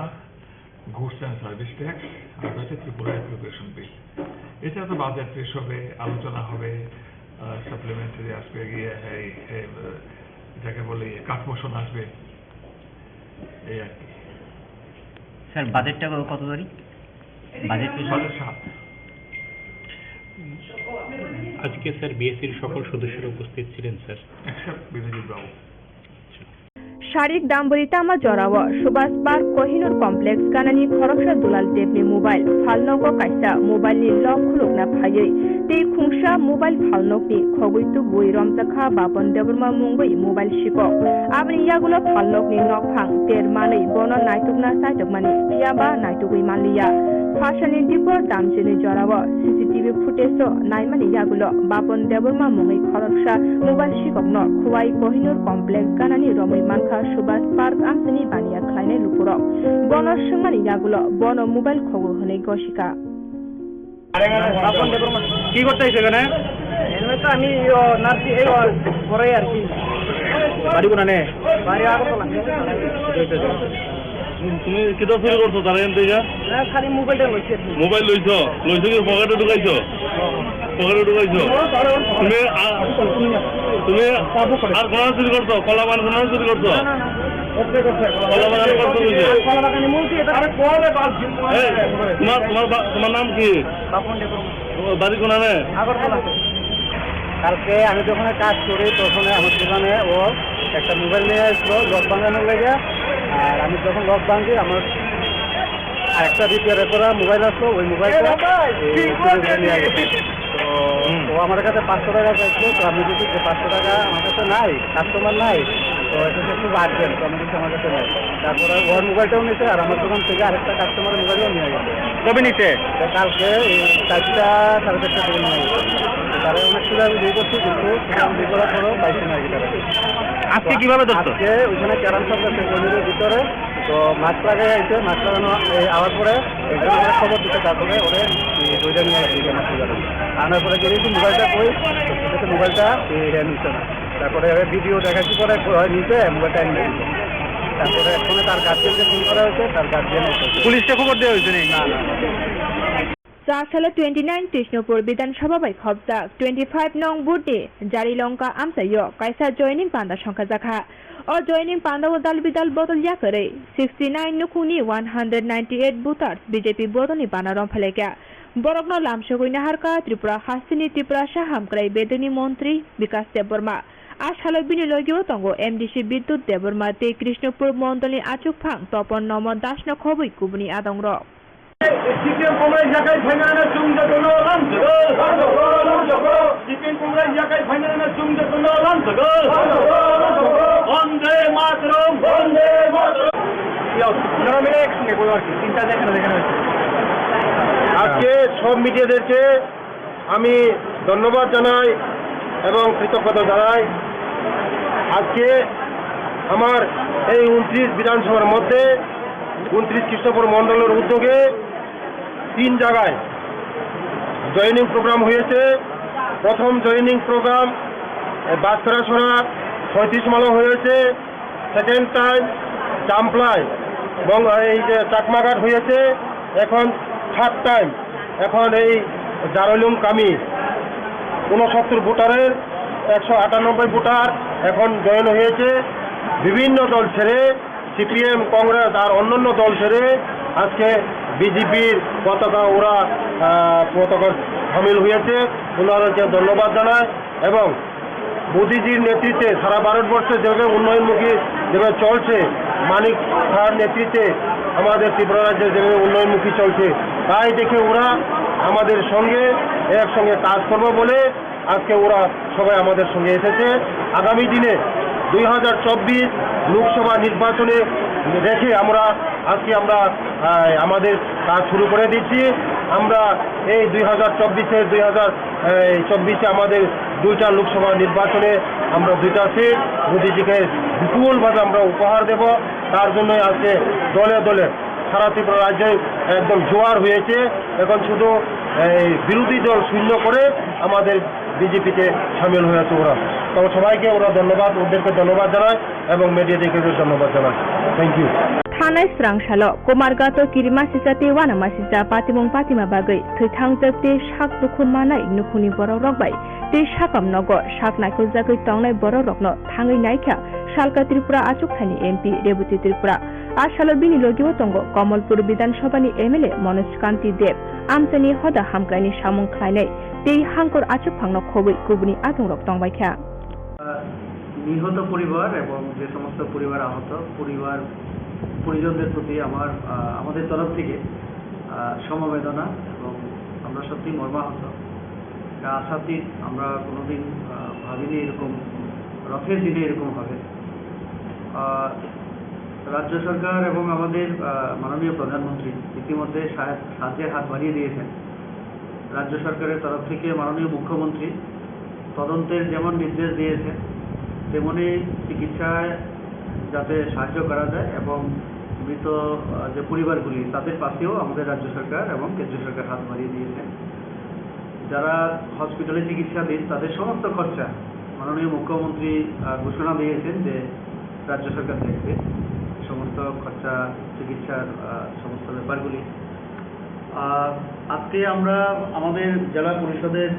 goods and service tax, আর হচ্ছে ত্রিপুরা এডুকেশন বিল। এছাড়া তো বাজেট পেশ হবে, আলোচনা হবে, সাপ্লিমেন্টারি আসবে, গিয়ে যাকে বলে কাট মোশন আসবে, এই আর কি। স্যার বাজেটটা কত তারিখ? বাজেট 7। আজকে স্যার বিএসসির সকল সদস্যরা উপস্থিত ছিলেন স্যার, এক্সেপ্ট বিনোজিৎ বাবু। Sharik Damburi Tama Jorawa, Subhas Park Kohinoor Complex Kanani Khoroksa Dulal Debni Mobile, Phalnogo Kaisa, Mobile ni Lock Khulokna Phayai, Tei Khungsha Mobile Phalnokni Khoguitu Bui Romjakha Bapon Deburma Mungui Mobile Shiko, Abni Yagulo Phalnokni Nokphang, Ter Manai Bono Naitukna Sajokmani, Yaba Naitugui Manliya, Phashani Dipor Damjini Jorawa, CCTV footage Naimani Yagulo, Bapon Deburma Mungi Khoroksa, Mobile Shikokno, Khuwai Kohinoor Complex Kanani Romai Manka Subhas Park Amsini Bania Kleine Lupurok, Bono Shungmani Yagulo, Bono Mobile Khogu Hone Goshika. কি করতে আইছো এখানে? তো আমি নার্সি এই পরে আর কি বাড়ি কোনানে? বাড়ি আগরতলা। তুমি কিতা চুরি করছো তারা এনতে না খালি মোবাইলটা লইছি। মোবাইল লইছো কি পকেটে ঢুকাইছো? পকেটে ঢুকাইছো তুমি আর কোন চুরি করছো? কলা বান কোন চুরি করছো? কলা বাগান করছো বুঝে? কলা বাগানে মুলছি এটা আরে কোলে বালছি। তোমার নাম কি? বাড়ি কোনানে? আগরতলা। কালকে আমি যখন কাজ করি তখন আমার দোকানে ও একটা মোবাইল নিয়ে আসলো লক ভাঙানোর লেগে। আর আমি যখন লক ভাঙি আমার আরেকটা রিপেয়ার করা মোবাইল আসলো, ওই মোবাইলটা নিয়ে গেছে। তো ও আমার কাছে 500 টাকা চাইছিল। তো আমি যদি 500 টাকা আমার কাছে নাই, কাস্টমার নাই, তো এটা খুব আর্জেন্ট, তো আমি আমার কাছে নাই। তারপরে ওর মোবাইলটাও নিয়েছে আর আমার দোকান থেকে আরেকটা কাস্টমারের মোবাইলও নিয়ে গেছে। কবে নিতে? কালকে 4টা 4:30 থেকে নিয়ে গেছে। তারা অনেক সুবিধা আমি দিয়ে করছি, কিন্তু দিয়ে করার পরেও পাইছি না গিটারে। আজকে কিভাবে ধরছো? আজকে ওইখানে ক্যারাম শপ আছে গলির ভিতরে, তো মাছ লাগাই আইছে। মাছ লাগানো আওয়ার পরে এখানে খবর দিতে, তারপরে ওরে দুইটা নিয়ে আসি মাছ লাগানো। আনার পরে গেছি মোবাইলটা কই, মোবাইলটা নিচ্ছে না। তারপরে ভিডিও দেখাচ্ছি পরে নিচে মোবাইলটা এনে দিচ্ছে। তারপরে এখন তার গার্জিয়ানকে ফোন করা হয়েছে, তার গার্জিয়ান পুলিশকে খবর দেওয়া হয়েছে নাকি? না না। Sasala 29 Tishnopur Bidan Sabha by Khobza 25 Nong Budi Jari Lonka Amsayo Kaisa joining Panda Shankazaka or joining Panda Dal Bidal Bottle Yakare 69 Nukuni 198 Butars BJP Bodoni Panarom Paleka Borogno Lamshoguna Harka Tripura Hasini Tripura Shaham Krai Beduni Montri Vikas Deborma Ashalo Binilogio Tongo MDC Bidut Deborma Te Krishnopur Montoli Achupang Topon Nomo Dashna Kobi Kubuni Adongro chicken কুমড়াই জায়গায় ফাইনালে চুমজে কোনো লামছে গো chicken কুমড়াই জায়গায় ফাইনালে চুমজে কোনো লামছে গো বন্দে মাতরম বন্দে মাতরম। আজকে সব মিডিয়াদেরকে আমি ধন্যবাদ জানাই এবং কৃতজ্ঞতা জানাই। আজকে আমার এই 29 বিধানসভার মধ্যে 29 কৃষ্ণপুর মণ্ডলের উদ্যোগে 3 জায়গায় জয়েনিং প্রোগ্রাম হয়েছে। প্রথম জয়েনিং প্রোগ্রাম বাসরাছড়া 35 মালা হয়েছে। সেকেন্ড টাইম চাম্পলাই এবং এই যে চাকমাঘাট হয়েছে। এখন থার্ড টাইম এখন এই জারলুম কামি 69 ভোটারের 198 ভোটার এখন জয়েন হয়েছে। বিভিন্ন দল ছেড়ে সিপিএম কংগ্রেস আর অন্যান্য দল ছেড়ে আজকে বিজেপির পতাকা ওরা পতাকা সামিল হয়েছে। ওনাদেরকে ধন্যবাদ জানায় এবং মোদিজির নেতৃত্বে সারা ভারতবর্ষে যেভাবে উন্নয়নমুখী যেভাবে চলছে, মানিক সাহার নেতৃত্বে আমাদের ত্রিপুরা রাজ্যে যেভাবে উন্নয়নমুখী চলছে, তাই দেখে ওরা আমাদের সঙ্গে একসঙ্গে কাজ করবে বলে আজকে ওরা সবাই আমাদের সঙ্গে এসেছে। আগামী দিনে 2024 লোকসভা নির্বাচনে রেখে আমরা আজকে আমাদের কাজ শুরু করে দিচ্ছি। আমরা এই 2024 আমাদের 2টা লোকসভা নির্বাচনে আমরা 2টা সিট মোদিজিকে বিপুলভাবে আমরা উপহার দেব। তার জন্য আজকে দলে দলে সারা ত্রিপুরা রাজ্যে একদম জোয়ার হয়েছে। এখন শুধু এই বিরোধী দল শূন্য করে আমাদের বিজেপিতে সামিল হয়েছে ওরা। তো সবাইকে ওরা ধন্যবাদ, ওদেরকে ধন্যবাদ জানায় এবং মিডিয়াদেরকে ধন্যবাদ জানায়। Thank you. থানায় স্রাংশালো কুমারগাতো কিরিমা সিসাতে ওয়ানামা সিসা পাতিমং পাতিমা বাগৈ থৈথাংজতে শাক দুখুন মানাই নুখুনি बर' रगबाय ते शाकाम नगर शाक नायखुजागै तंनाय बर' रगनो थाङै नायख्या शालका त्रिपुरा आचुकथानि एमपि रेबुति त्रिपुरा आसालो बिनि लगियो तंगो कमलपुर विधानसभानि एमएलए मनोज कान्ति देव आमसानि हदा हामग्रानि सामुं खायनाय ते हांकर आचुकफांनो खबै गुबुनि आदंरक तंबायख्या নিহত পরিবার এবং যে সমস্ত পরিবার আহত পরিজনদের প্রতি আমাদের তরফ থেকে সমবেদনা, এবং আমরা সত্যি মর্মাহত। এটা আশাতীত, আমরা কোনোদিন ভাবিনি এরকম রথের দিনে এরকম হবে। রাজ্য সরকার এবং আমাদের মাননীয় প্রধানমন্ত্রী ইতিমধ্যে সাহায্যের হাত বাড়িয়ে দিয়েছেন। রাজ্য সরকারের তরফ থেকে মাননীয় মুখ্যমন্ত্রী তদন্তের যেমন নির্দেশ দিয়েছেন, তেমনি চিকিৎসায় যাতে সাহায্য করা যায় এবং মৃত যে পরিবারগুলি তাদের পাশেও আমাদের রাজ্য সরকার এবং কেন্দ্রীয় সরকার হাত বাড়িয়ে দিয়েছেন। যারা হসপিটালে চিকিৎসাধীন তাদের সমস্ত খরচা মাননীয় মুখ্যমন্ত্রী ঘোষণা দিয়েছেন যে রাজ্য সরকার দেখবে সমস্ত খরচা, চিকিৎসার সমস্ত ব্যাপারগুলি। আজকে আমরা আমাদের জেলা পরিষদের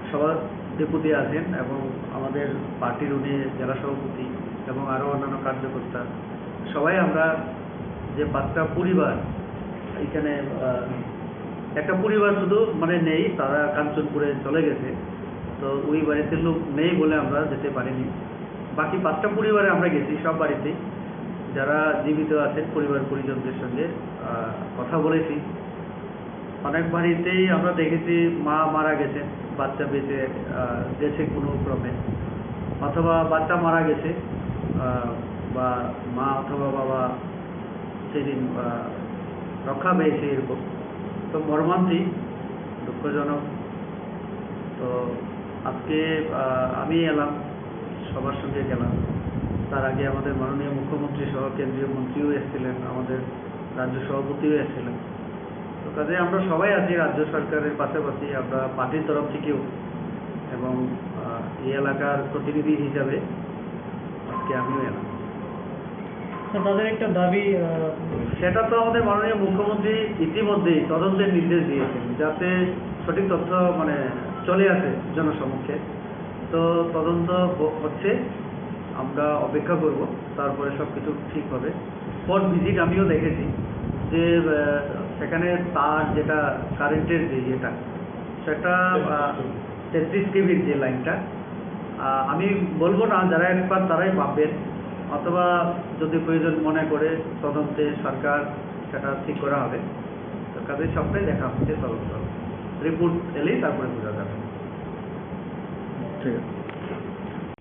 সভাধিপতি আছেন এবং আমাদের পার্টির উনি জেলা সভাপতি এবং আরও অন্যান্য কার্যকর্তা, সবাই আমরা যে 5টা পরিবার এখানে, একটা পরিবার শুধু মানে নেই, তারা কাঞ্চনপুরে চলে গেছে, তো ওই বাড়িতে লোক নেই বলে আমরা যেতে পারিনি। বাকি 5টা পরিবারে আমরা গেছি, সব বাড়িতেই যারা জীবিত আছেন পরিবার পরিজনদের সঙ্গে কথা বলেছি। অনেক বাড়িতেই আমরা দেখেছি মা মারা গেছেন, বাচ্চা বেঁচে গেছে কোনো ক্রমে, অথবা বাচ্চা মারা গেছে বা মা অথবা বাবা সেদিন রক্ষা পেয়েছে, এরকম। তো মর্মান্তিক, দুঃখজনক। তো আজকে আমি এলাম, সবার সঙ্গে গেলাম। তার আগে আমাদের মাননীয় মুখ্যমন্ত্রী সহ কেন্দ্রীয় মন্ত্রীও এসেছিলেন, আমাদের রাজ্য সভাপতিও এসেছিলেন। তো কাজে আমরা সবাই আছি রাজ্য সরকারের পাশাপাশি, আমরা পার্টির তরফ থেকেও এবং এই এলাকার প্রতিনিধি হিসাবে আজকে আমিও এলাম। তাদের একটা দাবি, সেটা তো আমাদের মাননীয় মুখ্যমন্ত্রী ইতিমধ্যেই তদন্তের নির্দেশ দিয়েছেন, যাতে সঠিক তথ্য মানে চলে আসে জনসমক্ষে। তো তদন্ত হচ্ছে, আমরা অপেক্ষা করব, তারপরে সব কিছু ঠিক হবে। স্পট ভিজিট আমিও দেখেছি যে সেখানে তার যেটা কারেন্টের যে ইয়েটা, সেটা 33 কেভির যে লাইনটা, আমি বলবো না, যারা এক্সপার্ট তারাই ভাববেন, অথবা যদি প্রয়োজন মনে করে তদন্তে সরকার সেটা ঠিক করা হবে। তো কাজে সবটাই দেখা হচ্ছে, তদন্ত রিপোর্ট এলেই তারপরে বোঝা যাবে। ঠিক আছে।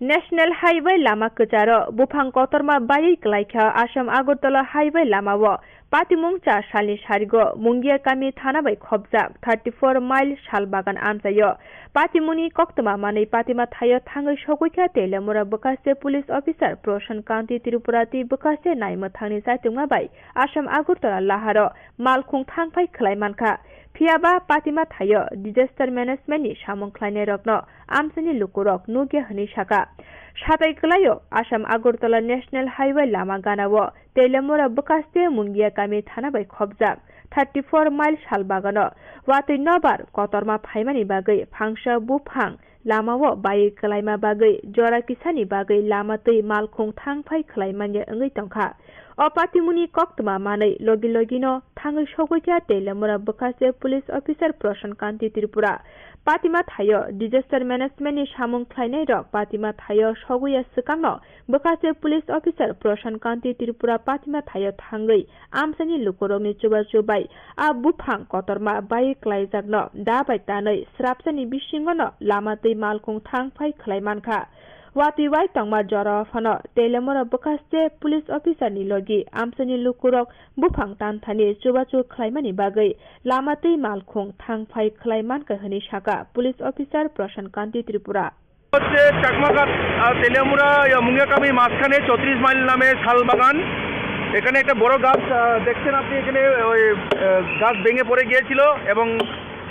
नेशनल हाइवे लामा कचार बुफां कतरमा बायै क्लाइखा आसाम आगरतला हाइवे लामाव पातिमुं 4 सालनि सारिगो मुंगिया कामी थाना बै खबजाक 34 माइल सालबागान आमजायो। पातिमुनि कक्तमा मानै पातिमा थायो थाङै सगैखा तेलेमुरा बकासे पुलिस अफिसार प्रशान कान्ति त्रिपुराति बकासे नायमथांनि साइतुंगा बै आसाम आगरतला लाहारो मालखुं थांफाय खलायमानखा। फियाबा पातिमा थायो डिजास्टार मेनेजमेन्टनि सामंख्लायनाय रत्न आमसानि लुकुरक नुगे हनि साका। साथै गलायो आसाम आगरतला नेशनल हाइवे लामा गानाव तेलेमुरा बकासे मुंगिया कामी थाना बै खबजाक 34 माइल सालबागान वातै नबार कतरमा फाइमानि बागै फांसा बुफां लामाव बायै कलायमा बागै जरा किसानि बागै लामातै मालखुं थांफाय खलायमानि ओङै तंखा। अपातिमुनि कक्तमा मानै लगी लगिनो थाङै सगैखा तेलेमुरा बकासे पुलिस अफिसार प्रशान कान्ति त्रिपुरा पातिमा थायो डिजास्टार मेनेजमेन्टनि सामंख्लायनाय रक पातिमा थायो सगैया सिगांनो बकासे पुलिस अफिसार प्रशान कान्ति त्रिपुरा पातिमा थायो थाङै आमसानि लुकुरकनि चुबा चुबाय आ बुफां कतरमा बायै क्लायजाकनो दाबाय तानै स्राबसानि बिसिङनो लामातै मालखुं थांफाय खलायमानखा। वातिवाय तंमा जरा फन तेलेमुरा बकासे पुलिस अफिसारनि लगी आमसानि लुकुरक बुफां तानथानि चुबाचु खलायमानि बागै लामातै मालखुं थांफाय खलायमानखा हनि साका पुलिस अफिसार प्रशान कान्ति त्रिपुरा। হচ্ছে চাকমাঘাট তেলিয়ামুড়া মুঙ্গিয়াকামি মাঝখানে 34 মাইল নামে শালবাগান। এখানে একটা বড় গাছ দেখছেন আপনি, এখানে ওই গাছ ভেঙে পড়ে গিয়েছিল এবং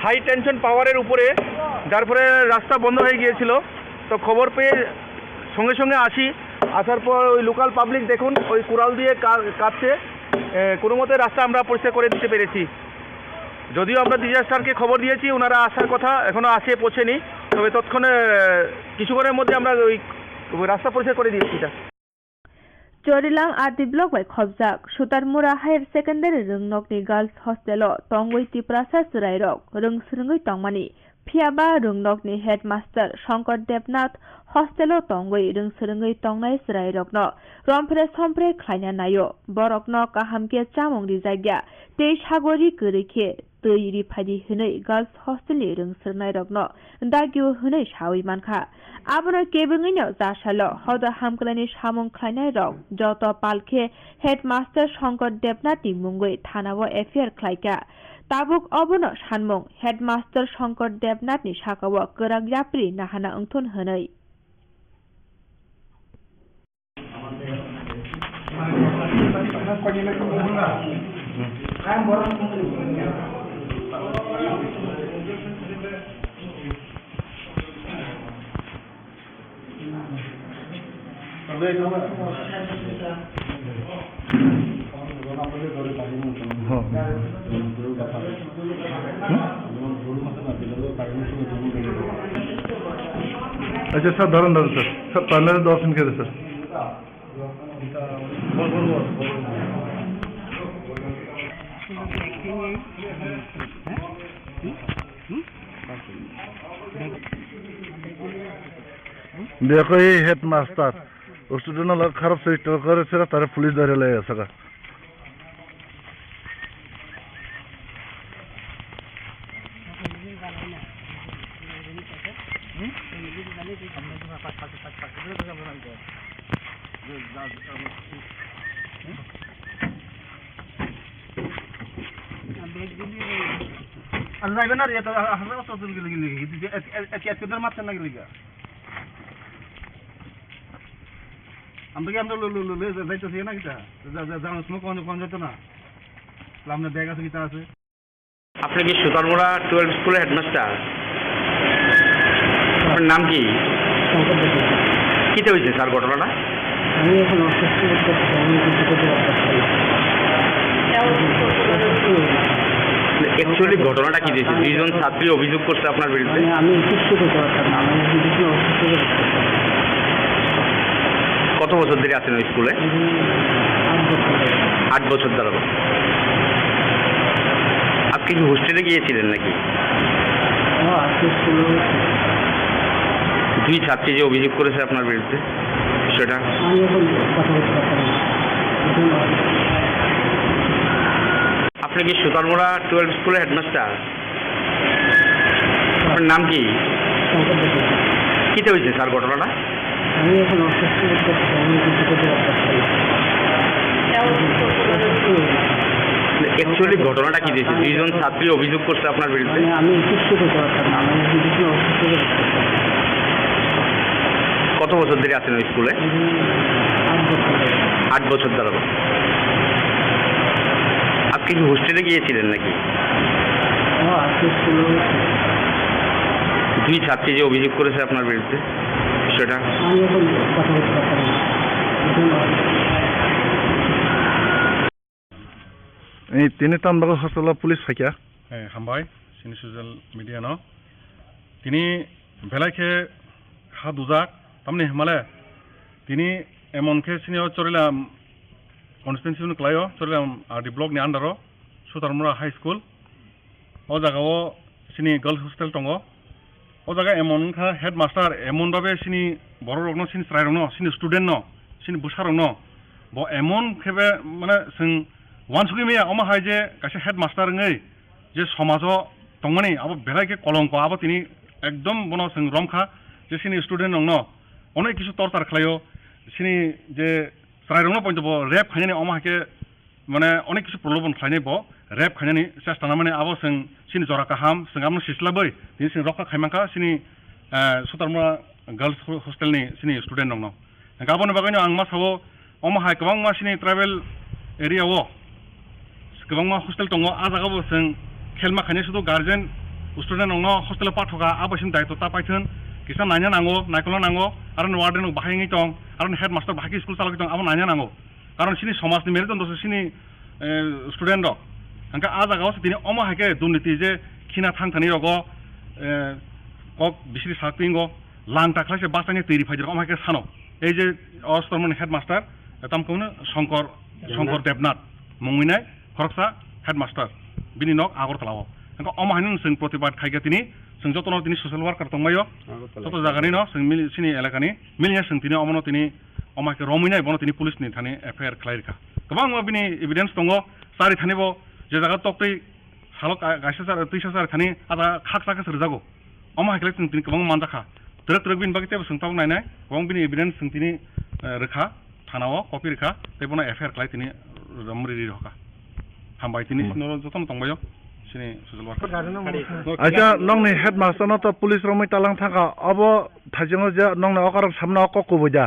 হাই টেনশন পাওয়ারের উপরে, যার ফলে রাস্তা বন্ধ হয়ে গিয়েছিল। তো খবর পেয়ে সঙ্গে সঙ্গে আসার পর ওই লোকাল পাবলিক দেখুন ওই কুড়াল দিয়ে কাটছে, কোনো মতে রাস্তা আমরা পরিষ্কার করে দিতে পেরেছি। যদিও আমরা ডিজাস্টারকে খবর দিয়েছি, ওনারা আসার কথা এখনো আসে পৌঁছেনি, তবে তৎক্ষণে কিছুক্ষণের মধ্যে আমরা ওই রাস্তা পরিষ্কার করে দিয়েছি। Jorilang Ardi Block by Khobjak, Sutarmura Higher Secondary Rungnokni Girls Hostel, Tongwai Tiprasa Surairok, Rungsrungui Tongmani, फियाबा रुंगनकनि हेडमास्टर शंकर देवनाथ हस्टेलो तंगै रोंसोरोङै तंनाय जिरायरकनो रमफ्रे समफ्रे ख्लायना नायो बरकनो काहामके चामुंनि जायगा दै सागरि गोरैखे दै रिफायदि होनै गार्ल्स हस्टेलनि रोंसोरनायरकनो दागिउ होनै सावै मानखा आबनो केबङैनो जासालो हद हामकलानि सामुं ख्लायनाय रक जत पालखे हेडमास्टर शंकर देवनाथनि मुंगै थानावो एफआइआर ख्लायका ताबुक अबनो सानमुं हेडमास्टर शंकर देवनाथनि साकावो गोराग याप्रि नाहाना ओंथुन होनै अच्छा सर धरन सर सर पहले 10 दिन के सर देखो ये हेडमास्टर स्टूडेंट लोग खराब से करे से तारे पुलिस धरे ले सका Ang benar ya, harus satu lagi. Etiat kedar macam lagi. Ambil ambil lulu, itu sih na kita. Jangan semua konjo tu na. Lamne bega se kita আছে। আপনি কি সুতারমুড়া 12 স্কুলের হেডমাস্টার? আপনার নাম কি? কিতে হয়েছে স্যার ঘটনাটা? আমি এখন অসুস্থ বোধ করছি, আমি কিছু করতে পারছি অ্যাকচুয়ালি ঘটনাটা কি দিয়েছে? দুইজন ছাত্রী অভিযোগ করছে আপনার বিরুদ্ধে। আমি কিছু করতে পারতাম না, আমি কিছু অসুস্থ বোধ করছি। কত বছর ধরে আছেন ওই স্কুলে? 8 বছর ধরে। আপনি কি হোস্টেলে গিয়েছিলেন নাকি? দুই ছাত্রী যে অভিযোগ করেছে আপনার বিরুদ্ধে সেটা আপনি কি সুতারমুড়া 12 স্কুলের হেডমাস্টার? আপনার নাম কি? কিতে হয়েছে স্যার ঘটনাটা? আমি এখন অসুস্থ বোধ করছি, আমি কিছু করতে পারছি অ্যাকচুয়ালি ঘটনাটা কি দিয়েছে? দুইজন ছাত্রী অভিযোগ করছে আপনার বিরুদ্ধে। আমি কিছু করতে পারতাম না, আমি কিছু অসুস্থ বোধ করছি। কত বছর ধরে আছেন ওই স্কুলে? 8 বছর ধরে। আপনি কি হোস্টেলে গিয়েছিলেন নাকি? দুই ছাত্রী যে অভিযোগ করেছে আপনার বিরুদ্ধে সেটা এই তিনি তানবাগ হস্টেল পুলিশ ফাইকা হামবাই সিনি সোশ্যাল মিডিয়া ন তিনি বেলাইকে হা দুজাক তামনি হেমালে তিনি এমনকে senior Charilam constitution ক্লাইও Charilam RD block নি আন্ডারো সুতারমুড়া হাই স্কুল ও জায়গাও সিনি গার্লস হোস্টেল দङ ও জায়গা এমনখা হেডমাস্টার এমন ভাবে সিনি বড় রকম সিনি স্রাই রং সিনি স্টুডেন্ট ন সিনি বুসা রং ব এমন খেবে মানে जों वानसुगि मैया अमा हाय जे कासे हेडमास्टार ngै जे समाजो दंमानि आबो बेलायके कलंक आबो तिनि एकदम बनो जों रमखा जे सिनि स्टुडेन्ट नंनो अनेक किसु टर्चार खालायो सिनि जे स्राय रंनो पॉइंट बो रेप खायनानि अमा हाके माने अनेक किसु प्रलोभन खायनाय बो रेप खायनानि चेष्टा ना माने आबो जों सिनि जरा काहाम जों आमनो सिस्लाबै दिनि जों रखा खायमाखा सिनि सुतारमुड़ा गार्ल्स हस्टेलनि सिनि स्टुडेन्ट नंनो गाबोनो बागैनो आं मा सावो अमा हाय गोबां मा सिनि ट्राइबेल एरियाव गोबां मा हस्टेल दङ आ जागाबो जों खेल माखायनाय सुदु गार्जेन स्टुडेन्ट नंनो हस्टेलाव पाठका आबासिन दायित्व तापायथोन किसा नायनो नांगौ नायख'नो नांगौ आरो वार्डेन बाहायङै दं आरो हेडमास्टार बाहायखि स्कुल चालक दं आबो नायनो नांगौ कारण सिनि समाजनि मेरिट दं सिनि स्टुडेन्ट दं हांका आ जागाव दिनै अमा हायके दुर्नीति जे खिना थांथानि रगो कक बिसिरि साकपिंगो लां टाख्लासे बासानि तैरि फाइदर अमा हायके सानो এই যে অস্তরমন হেডমাস্টার তামকौनो শঙ্কর দেবনাথ मुंगैनाय खरकसा हेडमास्टार बिनि नक आगरतलाव अमा हाइन जों प्रतिबाद खायगा तिनि जों जतन तिनि ससियेल वार्कार दंबायो जत जागानि न जों सिनि एलाकानि मिलिया जों तिनि अमनो तिनि अमाके रमिनाय बनो तिनि पुलिसनि थाने एफआईआर खालायरखा गोबां बिनि एभिडेन्स दङ सारि थानिबो जे जागा तक्तै सालक गाइसासार तैसासार खानि आदा खाक साका सोर जागो अमा हाइकले जों तिनि गोबां मानजाखा तरक तरक बिन बागै तेबो सोंताव नायनाय गोबां बिनि एभिडेन्स जों तिनि रोखा थानाव कपि रोखा तेबोना एफआईआर खालाय तिनि रमरि रोखा हामबाय तिनि जतन दंबायो सिनि ससियेल वार्कार अच्छा नंनि हेडमास्टर न तो पुलिस रमै तालां थाका अब थाजों जे नंनि अकार सामना अक कुबुजा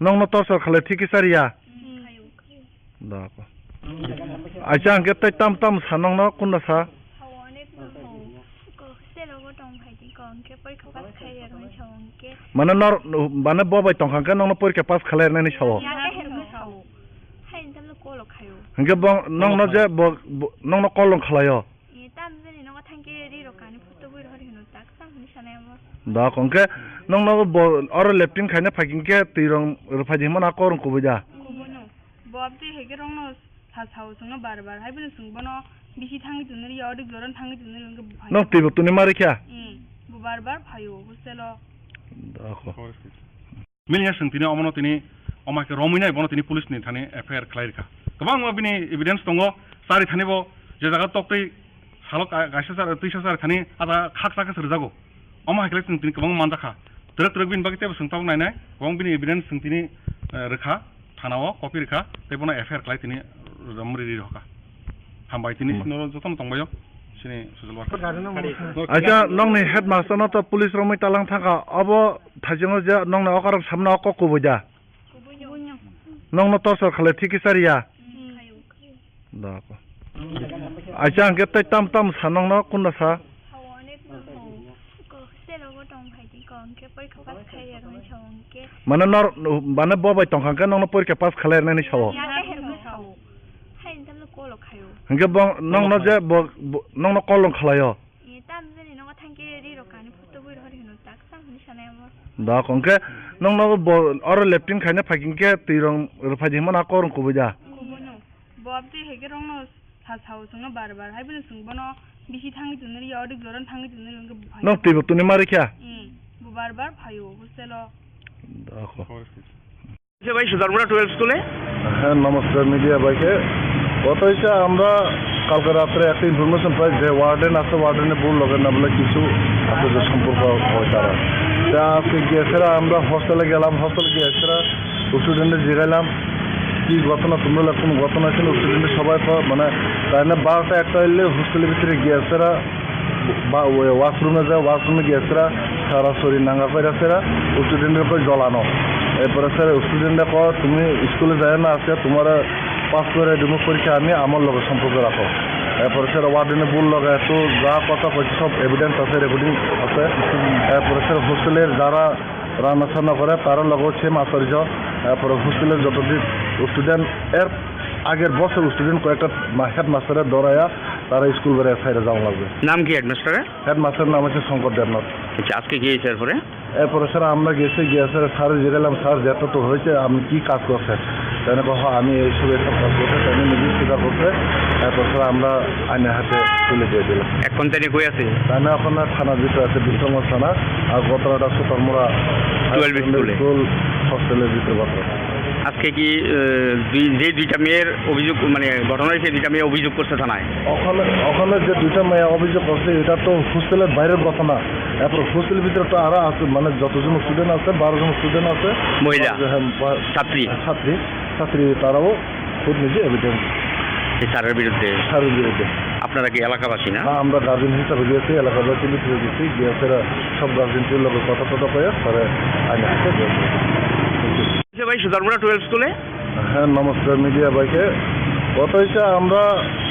नंनो तसर खाले ठीक सारिया दाको अच्छा अंके तै तम तम सानंग न कुन सा माने नर माने बबाय तंखांके नंनो परीक्षा पास खालायनायनि साव हंगे बं नंनो जे नंनो कलम खालायो दा कंके नंनो और लेफ्टिन खायने फाकिंके तिरं रफादिमन आकर कुबुजा बबते हेगे रंनो सासाव संनो बार हाइबन संबनो बिसि थांगि दुनरि यावदि जरन थांगि दुनरि नं तिबो तुनि मारिख्या बार फायो हस्टेलो दाखो मिलिया जों तिनि अमनो तिनि अमाके रमिनाय बनो तिनि पुलिसनि थाने एफआईआर खालायरखा गोबां बिनि एभिडेन्स दङ सारि थानिबो जे जागा तक्तै सालक गाइसासार तैसासार खानि आदा खाक साका सोर जागो अमा हाइकले जों तिनि गोबां मानजाखा तरक तरक बिन बागै तेबो सोंताव नायनाय गोबां बिनि एभिडेन्स जों तिनि रोखा थानाव कपि रोखा तेबोना एफआईआर खालाय तिनि रमरि रोखा हामबाय तिनि जतन दंबायो सिनि ससियेल वार्कार अच्छा नंनि हेडमास्टर न तो पुलिस रमै तालां थाका अब थाजों जे नंनि अकार सामना अक कुबुजा नंनो तसर खाले ठीक सारिया दाको अच्छा अंके तै तम तम सानंग न कुन सा माने नर माने बबाय तंखांके नंनो परीक्षा पास खालायनायनि साव हंगे बं नंनो जे नंनो कलम खालायो दा कंके नंनो और लेफ्टिन खायने फाकिंके तिरं रफादिमन आकर कुबुजा बबते हेगे रंनो सासाव संनो बार हाइबन संबनो बिसि थांगि दुनरि यावदि जरन थांगि दुनरि नं तिबो तुनि मारिख्या बार फायो हस्टेलो दाखो যে ভাই সুদারপুরা 12 স্কুলে হ্যাঁ নমস্কার মিডিয়া ভাইকে কথা হচ্ছে আমরা কালকে রাত্রে একটা ইনফরমেশন পাই যে ওয়ার্ডেন আছে ওয়ার্ডেনে ভুল লগেন না বলে কিছু আপনাদের সম্পর্ক হয় তারা তা আজকে গিয়েছেরা আমরা হস্টেলে গেলাম হস্টেলে গিয়েছেরা স্টুডেন্টদের জিগাইলাম কি ঘটনা তোমরা কোনো ঘটনা ছিল স্টুডেন্টের সবাই মানে তাই না 12টা একটা হইলে হোস্টেলের ভিতরে গিয়েছেরা বা ওয়াশরুমে যায় ওয়াশরুমে গিয়েছেরা সারা শরীর নাঙ্গা করেছেরা স্টুডেন্টের উপর জ্বলানো এরপরে স্যার স্টুডেন্টরা কয় তুমি স্কুলে যায় না আজকে তোমার পাস করে দিব পরীক্ষা আমি আমার লগে সম্পর্ক রাখো এরপরে স্যার ওয়ার্ডেনে ভুল লগা এত যা কথা কইছে সব এভিডেন্স আছে রেকর্ডিং আছে এরপরে স্যার হোস্টেলের যারা রান্না টান্না করে তারও লগেও সেম আচার্য এরপরে হোস্টেলের যতদিন স্টুডেন্ট এর আগের বছর স্টুডেন্ট কয়েকটা হেডমাস্টারের দৌড়াইয়া তারা স্কুল বেড়ে সাইডে যাওয়া লাগবে নাম কি হেডমাস্টারের হেডমাস্টারের নাম হচ্ছে শঙ্কর দেবনাথ আচ্ছা আজকে গিয়েছে এরপরে স্যার আমরা গেছি গিয়ে স্যার স্যার জিজ্ঞাসলাম স্যার যেটা তো হয়েছে আপনি কী কাজ করছেন তাই আমি এইসব এসব কাজ করছে তাই নিজে স্বীকার করছে এরপর স্যার আমরা আইনের হাতে তুলে দিয়ে দিলাম এখন তাই কই আছে তাই না এখন থানার ভিতরে আছে বিক্রমগঞ্জ থানা আর গতরাটা সুতরমুড়া 12 স্কুল হস্টেলের ভিতরে ঘটনা আজকে কি যে দুইটা মেয়ের অভিযোগ মানে ঘটনা হয়েছে দুইটা মেয়ে অভিযোগ করছে থানায় ওখানে যে দুইটা মেয়ে অভিযোগ করছে এটা তো হোস্টেলের বাইরের ঘটনা এরপর হোস্টেলের ভিতরে তো আরো আছে মানে যতজন স্টুডেন্ট আছে 12 জন স্টুডেন্ট আছে মহিলা ছাত্রী তারাও খুব নিজে এভিডেন্স স্যারের বিরুদ্ধে আপনারা কি এলাকাবাসী না আমরা গার্জেন হিসাবে গিয়েছি এলাকাবাসী লিখে গেছি গিয়ে সব গার্জেনটির লোকের কথা কয়ে স্যারে আইনে হাতে দিয়েছে ভাই সুদারপুরা 12 স্কুলে হ্যাঁ নমস্কার মিডিয়া ভাইকে কথা হচ্ছে আমরা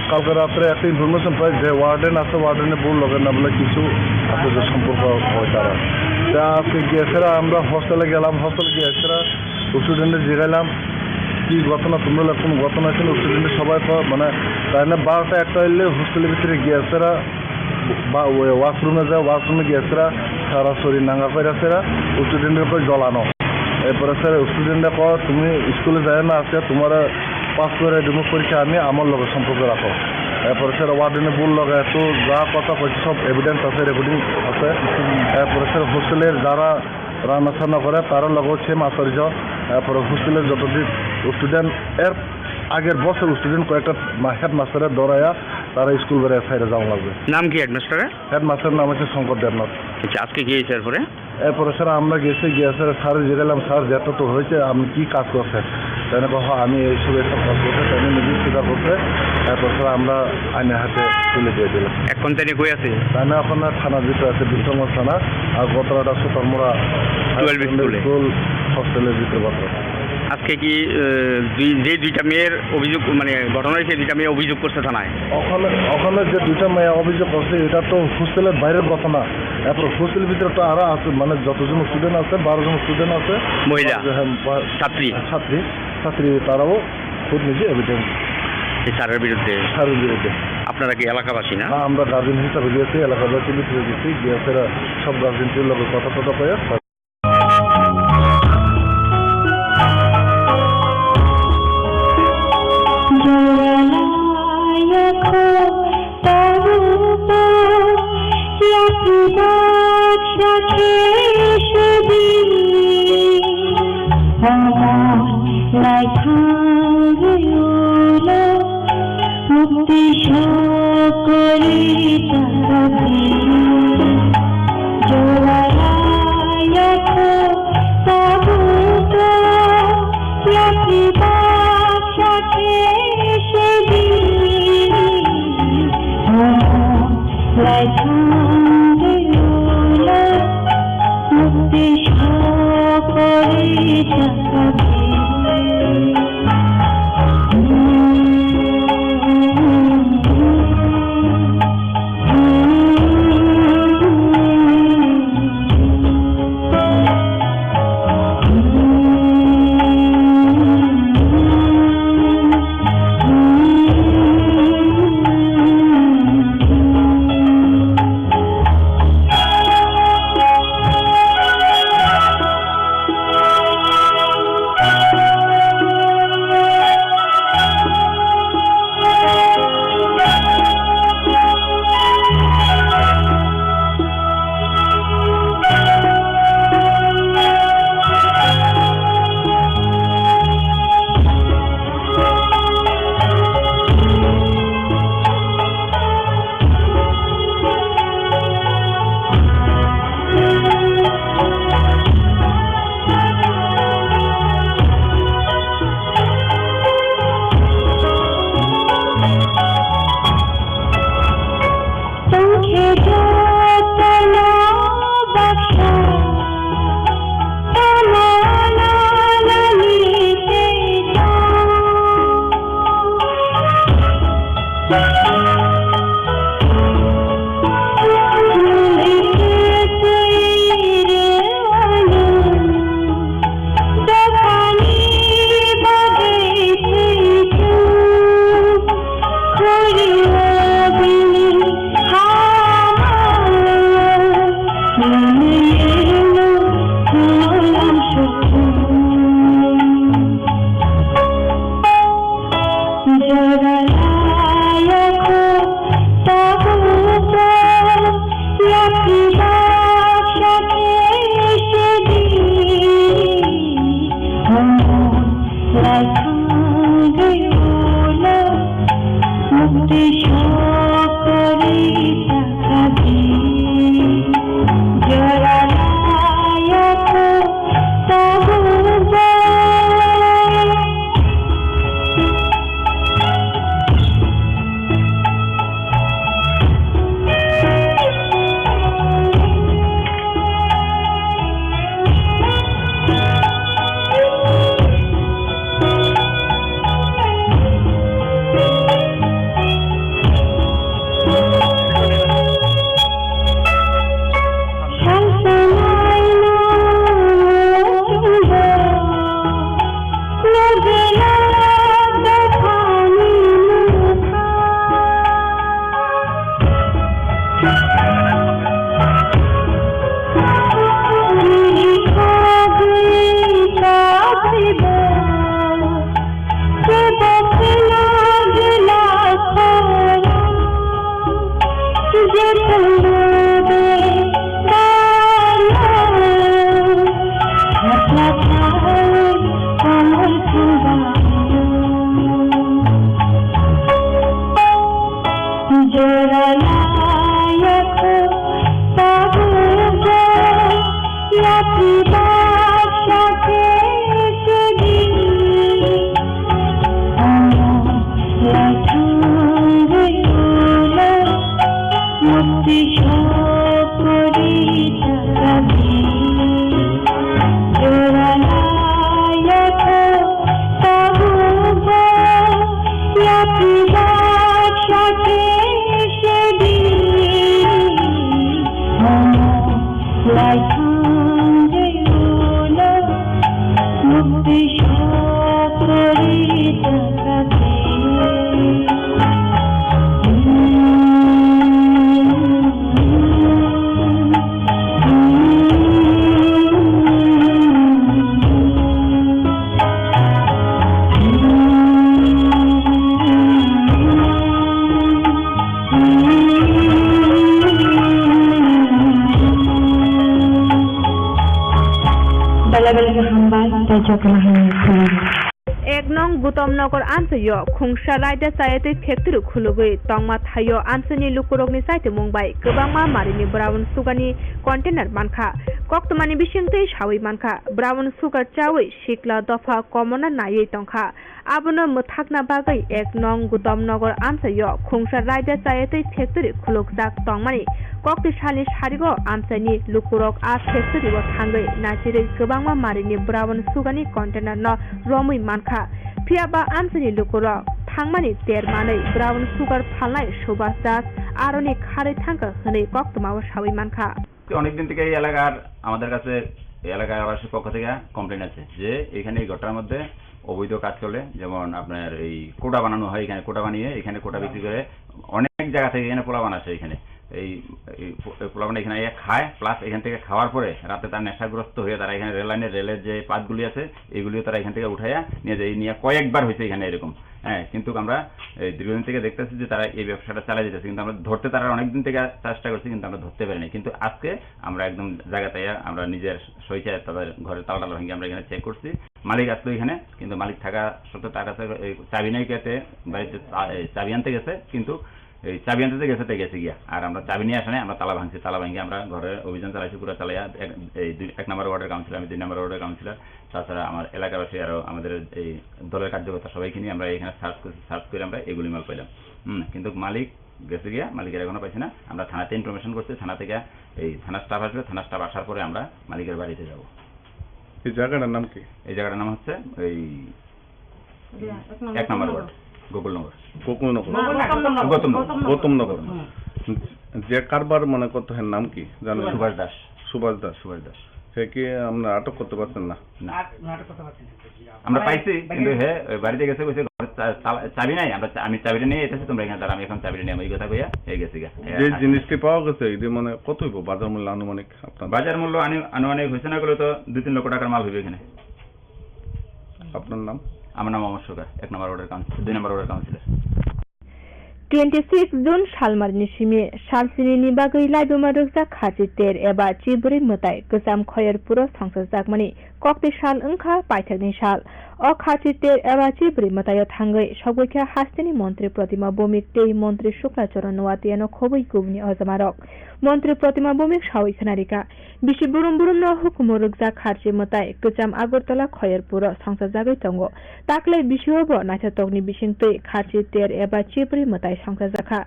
কালকে রাত্রে একটা ইনফরমেশন পাই যে ওয়ার্ডেন আছে ওয়ার্ডেনে ভুল লগেন না বলে কিছু আপনাদের সম্পর্ক হয় তারা তা আজকে গিয়েছেরা আমরা হস্টেলে গেলাম হস্টেলে গিয়েছেরা স্টুডেন্টদের জিগাইলাম কি ঘটনা তোমরা কোনো ঘটনা ছিল স্টুডেন্টের সবাই মানে তাই না 12টা একটা হইলে হোস্টেলের ভিতরে গিয়েছেরা বা ওয়াশরুমে যায় ওয়াশরুমে গিয়েছেরা সারা শরীর নাঙ্গা করেছেরা স্টুডেন্টের উপর জ্বলানো এরপরে স্যার স্টুডেন্টরা কয় তুমি স্কুলে যায় না আজকে তোমার পাস করে দিব পরীক্ষা আমি আমার লগে সম্পর্ক রাখো এরপরে স্যার ওয়ার্ডেনে বুল লগায় তো যা কথা কইছে সব এভিডেন্স আছে, রেকর্ডিং আছে। এরপরে স্যার হোস্টেলের যারা রান্না টান্না করে তারও লগেও সেম আচার্য। এরপরে হোস্টেলের যতদিন স্টুডেন্ট এর আগের বছর স্টুডেন্ট কয়েকটা হেডমাস্টারের দৌড়াইয়া তারা স্কুল বেড়ে সাইডে যাওয়া লাগবে। নাম কি হেডমাস্টারের? হেডমাস্টারের নাম হচ্ছে শঙ্কর দেবনাথ। আচ্ছা, আজকে গিয়েছে এরপরে? এরপরে স্যার আমরা গেছি, গিয়ে স্যার স্যার জিজ্ঞাসলাম স্যার যেটা তো হয়েছে আপনি কি কাজ করছেন? তাই আমি এইসব এসব কাজ করছে, তাই নিজে স্বীকার করছে। এরপর স্যার আমরা আইনের হাতে তুলে দিয়ে দিলাম। এখন তাই কই আছে? তাই না আপনার থানার ভিতরে আছে, বিশ্বমোড় থানা। আর গতরাটা সুতরমোড়া স্কুল হস্টেলের ভিতরে গতরা। আজকে কি যে দুইটা মেয়ের অভিযোগ মানে ঘটনা হয়েছে, দুইটা মেয়ে অভিযোগ করছে থানায়? ওখানে যে দুইটা মেয়ে অভিযোগ করছে এটা তো হোস্টেলের বাইরের ঘটনা। এরপর হোস্টেলের ভিতরে তো আরো আছে, মানে যতজন স্টুডেন্ট আছে 12 জন স্টুডেন্ট আছে, মহিলা ছাত্রী তারাও খুব নিজে এভিডেন্স স্যারের বিরুদ্ধে। আপনারা কি এলাকাবাসী না? হ্যাঁ, আমরা গার্জেন হিসাবে গিয়েছি, এলাকাবাসী মিটিয়ে গেছি, গিয়ে সব গার্জেনটির লোকের কথা কথা পেয়ে মুক্তি সকলে চাকরি জোড়ায়া তাবুত ইয়াকি বাদশাকে সেদিন লাইথাঙ্গেলা মুক্তি সকলে চাকরি एक नং गुतमनगर आनसयो खुंसा रायदा सायते फेक्टरि खुलुगै तंमा थायो आनसनि लुकुरगनि साइते मुंबाय गोबांमा मारिनि ब्राउन सुगारनि कन्टेनार मानखा कक्तमानि बिसिंतै सावै मानखा ब्राउन सुगार चावै सिक्ला दफा कमना नायै तंखा आबनो मथाकना बागै एक नं गुतमनगर आनसयो खुंसा रायदा सायते फेक्टरि खुलुगजाक तंमानि कक्तिसालनि सारिगो आनसनि लुकुरग आ फेक्टरि व थांगै नाचिरै गोबांमा मारिनि ब्राउन सुगारनि कन्टेनार न रमै मानखा फियाबा आनसनि लुकुरग थांमानि तेरमानै ब्राउन सुगार फालनाय सुभाष दास आरनि खारै थांखा हनै कक्तमाव सावै मानखा অনেক দিন থেকে এই এলাকার আমাদের কাছে এলাকার আবাসের পক্ষ থেকে কমপ্লেন আছে যে এখানে এই ঘটনার মধ্যে অবৈধ কাজ চলে, যেমন আপনার এই কোটা বানানো হয়, এখানে কোটা বানিয়ে এখানে কোটা বিক্রি করে অনেক জায়গা থেকে এখানে পোলা বানাচ্ছে, এখানে এই পোলা বানা এখানে খায়, প্লাস এখান থেকে খাওয়ার পরে রাতে তার নেশাগ্রস্ত হয়ে তারা এখানে রেলের যে পাতগুলি আছে এইগুলিও তারা এখান থেকে উঠাইয়া নিয়ে যায়, নিয়ে কয়েকবার হয়েছে এখানে এরকম। হ্যাঁ, কিন্তু আমরা দীর্ঘদিন থেকে দেখতেছি যে তারা এই ব্যবসাটা চালিয়ে যেতেছে, কিন্তু আমরা ধরতে তারা অনেকদিন থেকে চেষ্টা করছি কিন্তু আমরা ধরতে পারিনি। কিন্তু আজকে আমরা একদম জায়গাতে আমরা নিজের স্বেচ্ছায় তাদের ঘরে তালা ভেঙে আমরা এখানে চেক করছি। মালিক আসলো এখানে, কিন্তু মালিক থাকা সত্ত্বেও তার কাছে চাবি নেই, কেটে বাড়িতে চাবি আনতে গেছে, কিন্তু এই চাবি আনতে গেছে তাই গেছে গিয়া, আর আমরা চাবি নিয়ে আসে নাই, আমরা তালা ভাঙছি, তালা ভাঙিয়ে আমরা ঘরে অভিযান চালাইছি পুরো চালাইয়া। এই 1 নম্বর ওয়ার্ডের কাউন্সিলর, আমি 2 নম্বর ওয়ার্ডের কাউন্সিলর, তাছাড়া আমার এলাকাবাসী আরও আমাদের এই দলের কার্যকর্তা সবাইকে নিয়ে আমরা এখানে সার্চ করে আমরা এগুলি মাল পাইলাম। কিন্তু মালিক গেছে গিয়া, মালিকের এখনো পাইছি না। আমরা থানাতে ইনফরমেশন করছি, থানা থেকে এই থানার স্টাফ আসবে, থানার স্টাফ আসার পরে আমরা মালিকের বাড়িতে যাব। এই জায়গাটার নাম কি? এই জায়গাটার নাম হচ্ছে এই 1 নম্বর ওয়ার্ড গোকুলনগর। গৌতমনগর। যে কারবার মনে করতে হয় নাম কি জানেন? সুভাষ দাস। সুভাষ দাস। সুভাষ দাস। সে কি আমরা আটক করতে পারছেন না? আমরা পাইছি, কিন্তু হ্যাঁ বাড়িতে গেছে, কইছে চাবি নাই, আমি চাবিটা নিয়ে এসেছি, তোমরা এখানে দাঁড়া, আমি এখন চাবিটা নিয়ে এই কথা কইয়া গেছি। যে জিনিসটি পাওয়া গেছে এটি মানে কত হইব বাজার মূল্য আনুমানিক? আপনার বাজার মূল্য আনুমানিক হয়েছে না করলে তো 2-3 লক্ষ টাকার মাল হইবে এখানে। আপনার নাম? আমার নাম অমর সরকার, 1 নম্বর ওয়ার্ডের কাউন্সিলর, 2 নম্বর ওয়ার্ডের কাউন্সিলর। 26 जुन सालमारनि सिमे सालसिनि बागै लाइबोमा रोजा खाजि तेर एबा चिबुरि मताय गोजाम खयरपुर संसद जागमानि कक्ति साल ओंखा पाइथाकनि साल अ खाजि तेर एबा चिबुरि मताय थांगै सबैखा हास्तेनि मन्त्री प्रतिमा बमिक तेई मन्त्री शुक्लाचरण नवातियानो खबै गुबनि अजमारक मन्त्री प्रतिमा बमिक सावै खनारिका बिसि बुरुम न हुकुम रोजा खाजि मताय गोजाम आगरतला खयरपुर संसद जागै तंगो ताकलै बिसिबो नाथातकनि बिसिंतै खाजि तेर एबा चिबुरि मताय संसद जाखा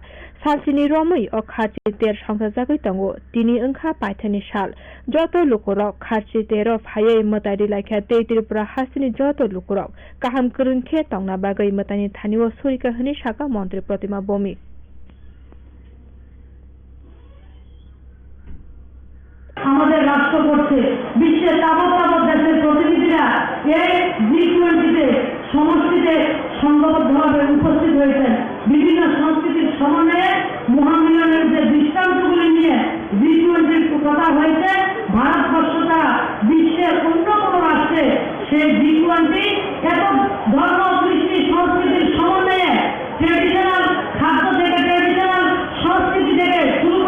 सालसिनि रमै अ खाजि तेर संसद जागै तंगो तिनि ओंखा पाइथानि साल जत लुकुरक खाजि तेर फायै मतारि लाइखा तेई त्रिपुरा हास्तेनि जत लुकुरक काहाम करनखे तंगना बागै मतानि थानिव सुरिका हनि शाखा मन्त्री प्रतिमा बमिक আমাদের রাষ্ট্র করছে বিশ্বের তাবৎ দেশের প্রতিনিধিরা এই G20-তে সমষ্টিতে সংঘবদ্ধভাবে উপস্থিত হয়েছেন। বিভিন্ন সংস্কৃতির সমন্বয়ে মহামিলনের যে দৃষ্টান্তগুলি নিয়ে G20-র কথা হয়েছে, ভারতবর্ষ ছাড়া বিশ্বের অন্য কোনো রাষ্ট্রে সেই G20 এত ধর্ম কৃষ্টি সংস্কৃতির সমন্বয়ে ট্রেডিশনাল খাদ্য থেকে ট্রেডিশনাল সংস্কৃতি থেকে শুরু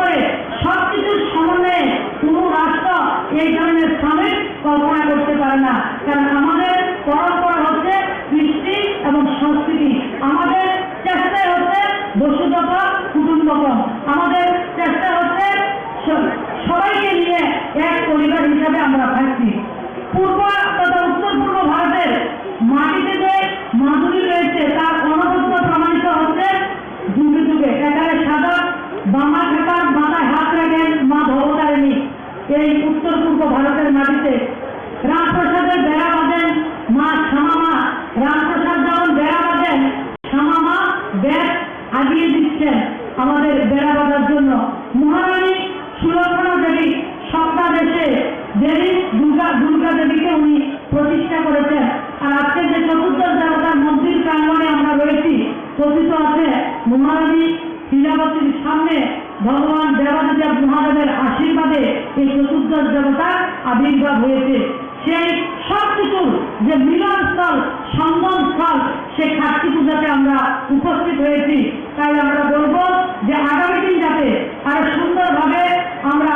এই ধরনের শ্রমিক কল্পনা করতে পারে না। কারণ আমাদের পরম্পরা হচ্ছে কৃষ্টি এবং সংস্কৃতি, আমাদের চেষ্টাই হচ্ছে বসুধৈব কুটুম্বকম, আমাদের চেষ্টা হচ্ছে সবাইকে নিয়ে এক পরিবার হিসাবে আমরা থাকছি। পূর্ব তথা উত্তর পূর্ব ভারতের মাটিতে যে মাধুরী রয়েছে তার অনবদ্য প্রমাণিত হচ্ছে যুগে যুগে। এখানে সাদা বামা খাতার মাথায় হাত রাখেন মা ভবতারিণী এই উত্তর পূর্ব ভারতের মাটিতে। রামপ্রসাদের বেড়া বাঁধেন মা শ্যামা, রামপ্রসাদ যখন বেড়া বাঁধেন শ্যামা ব্যাগ আগিয়ে দিচ্ছেন আমাদের বেড়া বাঁধার জন্য। মহারানী সুলক্ষণা দেবী সপ্তাদেশে দেবী দুর্গা দেবীকে উনি প্রতিষ্ঠা করেছেন। আর আজকে যে চতুর্দশ দেবতার মন্দির প্রাঙ্গণে আমরা রয়েছি, কথিত আছে মহারানী লীলাবতীর সামনে ভগবান দেবাদিদেব মহাদেবের আশীর্বাদে এই চতুর্দশ দেবতার আবির্ভাব হয়েছে। সেই সব কিছুর যে মিলনস্থল, সঙ্গমস্থল, সেই কার্তিক পূজাতে আমরা উপস্থিত হয়েছি। তাই আমরা বলবো যে আগামী দিন যাতে আরো সুন্দরভাবে আমরা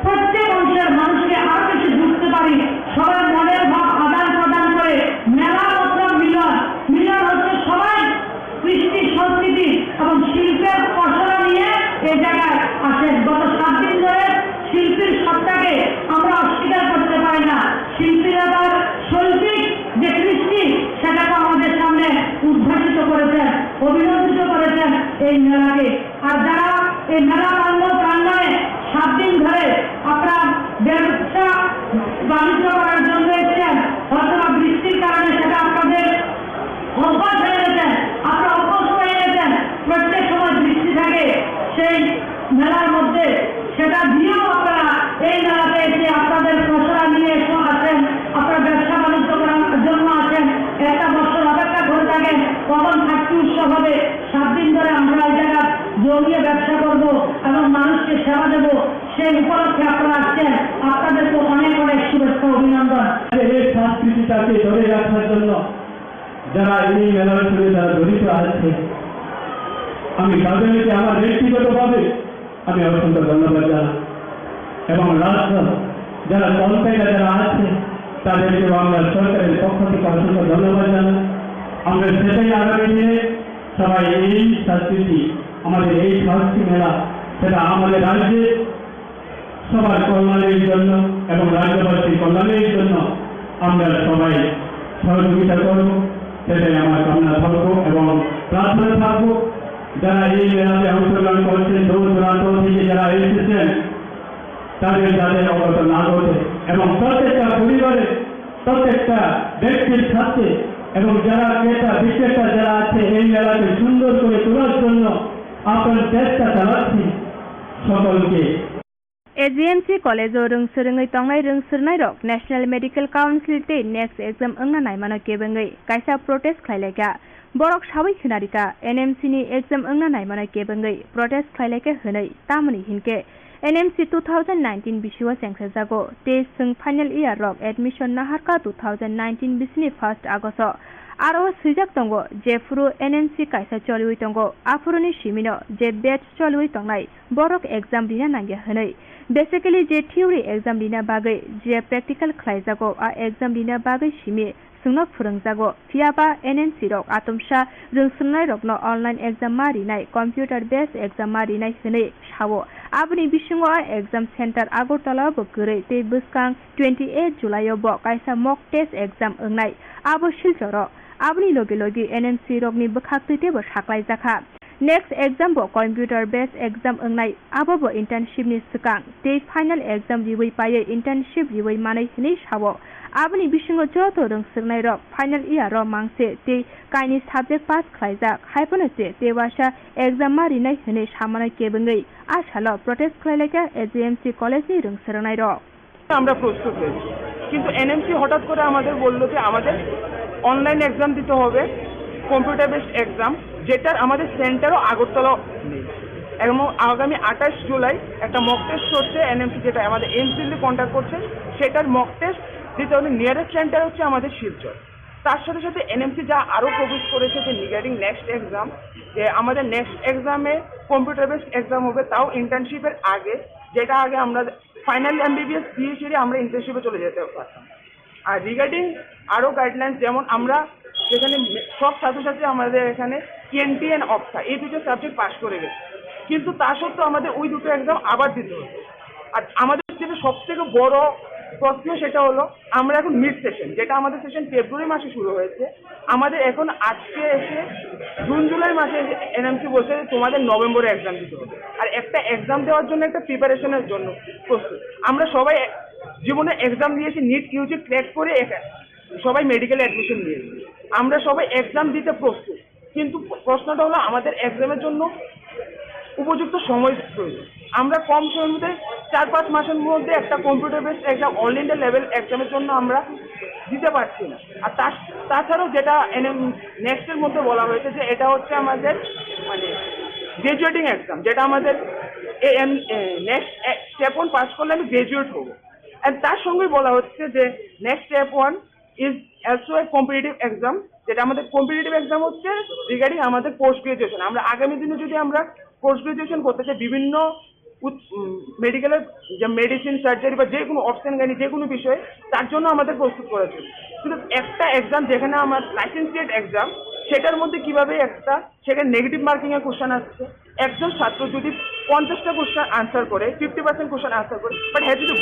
প্রত্যেক অংশের মানুষকে আরো বেশি বুঝতে পারি, সবার মনের ভাব আদান প্রদান করে মেলা মতলব মিলন। মিলন হচ্ছে সবাই কৃষ্টি সংস্কৃতি এবং শিল্পের পসরা নিয়ে এই জায়গায় আসেন। গত 7 দিন ধরে শিল্পীর সত্তাকে আমরা অস্বীকার করতে পারি না। শিল্পীরা তার শৈল্পিক যে কৃষ্টি সেটাকে আমাদের সামনে উদ্ভাসিত করেছেন, অভিনন্দিত করেছেন এই মেলাকে। আর যারা এই মেলা প্রাঙ্গণে 7 দিন ধরে আপনার ব্যবসা বাণিজ্য করার জন্য এসেছেন, হয়তো বৃষ্টির কারণে সেটা আপনাদের অভ্যাস হয়ে গেছেন, আপনারা অভ্যস্ত হয়ে গেছেন। প্রত্যেক সময় বৃষ্টি থাকে সেই মেলার মধ্যে, সেটা দিয়েও আপনারা এই মেলাতে এসে আপনাদের পসরা নিয়ে আসেন, আপনারা ব্যবসা বাণিজ্য করার জন্য আসেন। একটা বছর অপেক্ষা করে থাকেন কখন থাকতে উৎসব হবে। 7 দিন ধরে আমরা এই জায়গা জমিয়ে ব্যবসা করব এবং মানুষকে সেবা দেব, সেই উপলক্ষে আপনারা আসছেন। আপনাদেরকে অনেক অনেক শুভেচ্ছা, অভিনন্দন। এই সংস্কৃতিটাকে ধরে রাখার জন্য যারা এই মেলার সঙ্গে যারা জড়িত আছে, আমি তাদেরকে আমার ব্যক্তিগতভাবে আমি অসংখ্য ধন্যবাদ জানাই এবং রাষ্ট্র যারা কর্মচারীরা যারা আছে তাদেরকেও আমরা সরকারের পক্ষ থেকে অসংখ্য ধন্যবাদ জানাই। আমরা সেটাই আগামী দিনে সবাই এই সংস্কৃতি, আমাদের এই সংস্কৃতি মেলা, সেটা আমাদের রাজ্যে সবার কল্যাণের জন্য এবং রাজ্যবাসীর কল্যাণের জন্য আমরা সবাই সহযোগিতা করব, সেটাই আমার কামনা থাকবো এবং প্রার্থনা থাকবো। যারা এই মেলাতে অংশগ্রহণ করছেন, দূর দূরান্ত থেকে যারা এসেছেন, তাদের যাদের অবগত না ঘটে এবং প্রত্যেকটা পরিবারে প্রত্যেকটা ব্যক্তির সাথে এবং যারা ক্রেতা বিক্রেতা যারা আছে এই মেলাকে সুন্দর করে তোলার জন্য আপনার চেষ্টা চালাচ্ছি সকলকে। AGMC College o rungsrungai tongnai rungsrnai rok National Medical Council te next exam angna naimano kebengai kaisa protest khlaileka borok sabai khunarika NMC ni exam angna naimano kebengai protest khlaileka hunai tamani hinke NMC 2019 bishiwa sengsajago te sung final year rok admission naharka 2019 bisni 1st August aro sujak tongo je furu NMC kaisa cholui tongo afuruni simino je batch cholui tongnai borok exam dina nangya hunai basically je theory exam dina bagai je practical khlaijago a exam dina bagai simi sungno phurungjago phiaba NMC rok atomsa rungsrnai rokno online exam marinai computer based exam marinai hunai sawo abni bisingo a exam center Agartala bo gurei te buskang 28 July bo kaisa mock test exam ongnai abo silchoro abni logi logi NMC rokni bukhaktite bo saklai jakha next exam bo computer based exam ongnai abo bo internship ni sikang te final exam riwei paye internship riwei manai hini sawo abni bisingo joto rungsrnai rok final year ro mangse te kaini subject pass khlaijak haipono te tewasa exam marinai hini samanai kebengai ashalo protest khlaileka AGMC college ni rungsrnai rok আমরা প্রস্তুত হয়েছি, কিন্তু NMC হঠাৎ করে আমাদের বললো যে আমাদের অনলাইন এক্সাম দিতে হবে, কম্পিউটার বেসড এক্সাম, যেটার আমাদের সেন্টারও আগরতলা নেই। এবং আগামী 28 জুলাই একটা মক টেস্ট হচ্ছে এনএমসি, যেটা আমাদের এমসিএল কন্ট্যাক্ট করছে, সেটার মক টেস্ট দিতে হলে নিয়ারেস্ট সেন্টার হচ্ছে আমাদের শিলচর। তার সাথে সাথে এনএমসি যা আরও প্রভিজ করেছে যে রিগার্ডিং নেক্সট এক্সাম, যে আমাদের নেক্সট এক্সামে কম্পিউটার বেসড এক্সাম হবে, তাও ইন্টার্নশিপের আগে, যেটা আগে আমরা ফাইনাল এমবিবিএস দিয়ে সেরে আমরা ইন্টার্নশিপে চলে যেতে পারতাম। আর রিগার্ডিং আরও গাইডলাইন্স, যেমন আমরা যেখানে সব ছাত্রছাত্রী আমাদের এখানে টিএনটি অ্যান্ড অপসা এই দুটো সাবজেক্ট পাস করে গেছে, কিন্তু তা সত্ত্বেও আমাদের ওই দুটো এক্সাম আবার দিতে হতো। আর আমাদের যেটা সবথেকে বড় প্রশ্ন সেটা হলো আমরা এখন মিড সেশন, যেটা আমাদের সেশন ফেব্রুয়ারি মাসে শুরু হয়েছে, আমাদের এখন আজকে এসে জুন জুলাই মাসে এনএমসি বলছে তোমাদের নভেম্বরে এক্সাম দিতে হবে। আর একটা এক্সাম দেওয়ার জন্য একটা প্রিপারেশনের জন্য প্রস্তুত। আমরা সবাই জীবনে এক্সাম দিয়েছি, নিট ইউজি ক্র্যাক করে সবাই মেডিকেলে অ্যাডমিশন নিয়েছি, আমরা সবাই এক্সাম দিতে প্রস্তুত, কিন্তু প্রশ্নটা হলো আমাদের এক্সামের জন্য উপযুক্ত সময় প্রয়োজন। আমরা কম সময়ের মধ্যে 4-5 মাসের মধ্যে একটা computer based exam all India level এক্সামের জন্য আমরা দিতে পারছি না। আর তাছাড়াও যেটা নেক্সটের মধ্যে বলা হয়েছে যে এটা হচ্ছে আমাদের মানে গ্রাজুয়েটিং এক্সাম, যেটা আমাদের নেক্সট স্টেপ 1 পাস করলে আমি গ্রাজুয়েট হবো। অ্যান্ড তার সঙ্গেই বলা হচ্ছে যে next step 1 is also a competitive exam, যেটা আমাদের কম্পিটিটিভ এক্সাম হচ্ছে রিগার্ডিং আমাদের পোস্ট গ্রাজুয়েশন। আমরা আগামী দিনে যদি আমরা পোস্ট গ্রাজুয়েশন করতে চাই বিভিন্ন মেডিকেলের যে মেডিসিন, সার্জারি বা যে কোনো অপশন গাইনি যে কোনো বিষয়ে, তার জন্য আমাদের প্রস্তুত করা উচিত। কিন্তু একটা এক্সাম যেখানে আমার লাইসেন্সিয়েট এক্সাম, সেটার মধ্যে কিভাবে একটা সেখানে নেগেটিভ মার্কিংয়ের কোশ্চেন আসছে, একজন ছাত্র যদি 50টা কোশ্চেন আনসার করে 50% কোশ্চেন আনসার করে, বাট হ্যাঁ যদি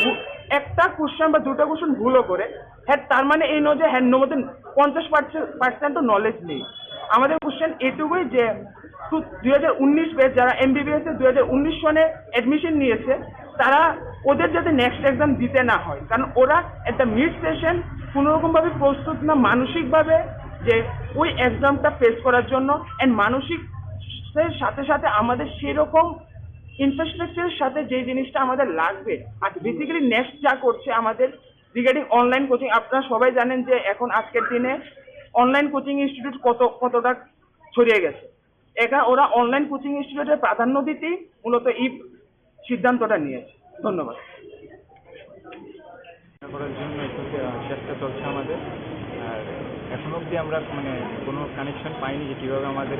একটা কোশ্চেন বা দুটো কোশ্চেন ভুলও করে, হ্যাঁ তার মানে এই নয় যে হ্যাঁ মধ্যে 50% নলেজ নেই। আমাদের কোশ্চেন এটুকুই যে 2019 ব্যাচ যারা এমবিবিএস এ 2019 সনে অ্যাডমিশন নিয়েছে, তারা ওদের যাতে নেক্সট এক্সাম দিতে না হয়, কারণ ওরা একটা মিড সেশন কোনোরকমভাবে প্রস্তুত না মানসিকভাবে যে ওই এক্সামটা ফেস করার জন্য। অ্যান্ড মানসিক সাথে সাথে আমাদের সেরকম ইনফ্রাস্ট্রাকচারের সাথে যে জিনিসটা আমাদের লাগবে। আর বেসিক্যালি নেক্সট যা করছে আমাদের রিগার্ডিং অনলাইন কোচিং, আপনারা সবাই জানেন যে এখন আজকের দিনে অনলাইন কোচিং ইনস্টিটিউট কতটা ছড়িয়ে গেছে। এখানে ওরা অনলাইন কোচিং ইনস্টিটিউটের প্রাধান্য দিতেই মূলত এই সিদ্ধান্তটা নিয়েছে। ধন্যবাদ। করার জন্য একটু চেষ্টা চলছে আমাদের, আর এখন অবধি আমরা মানে কোনো কানেকশন পাইনি যে কীভাবে আমাদের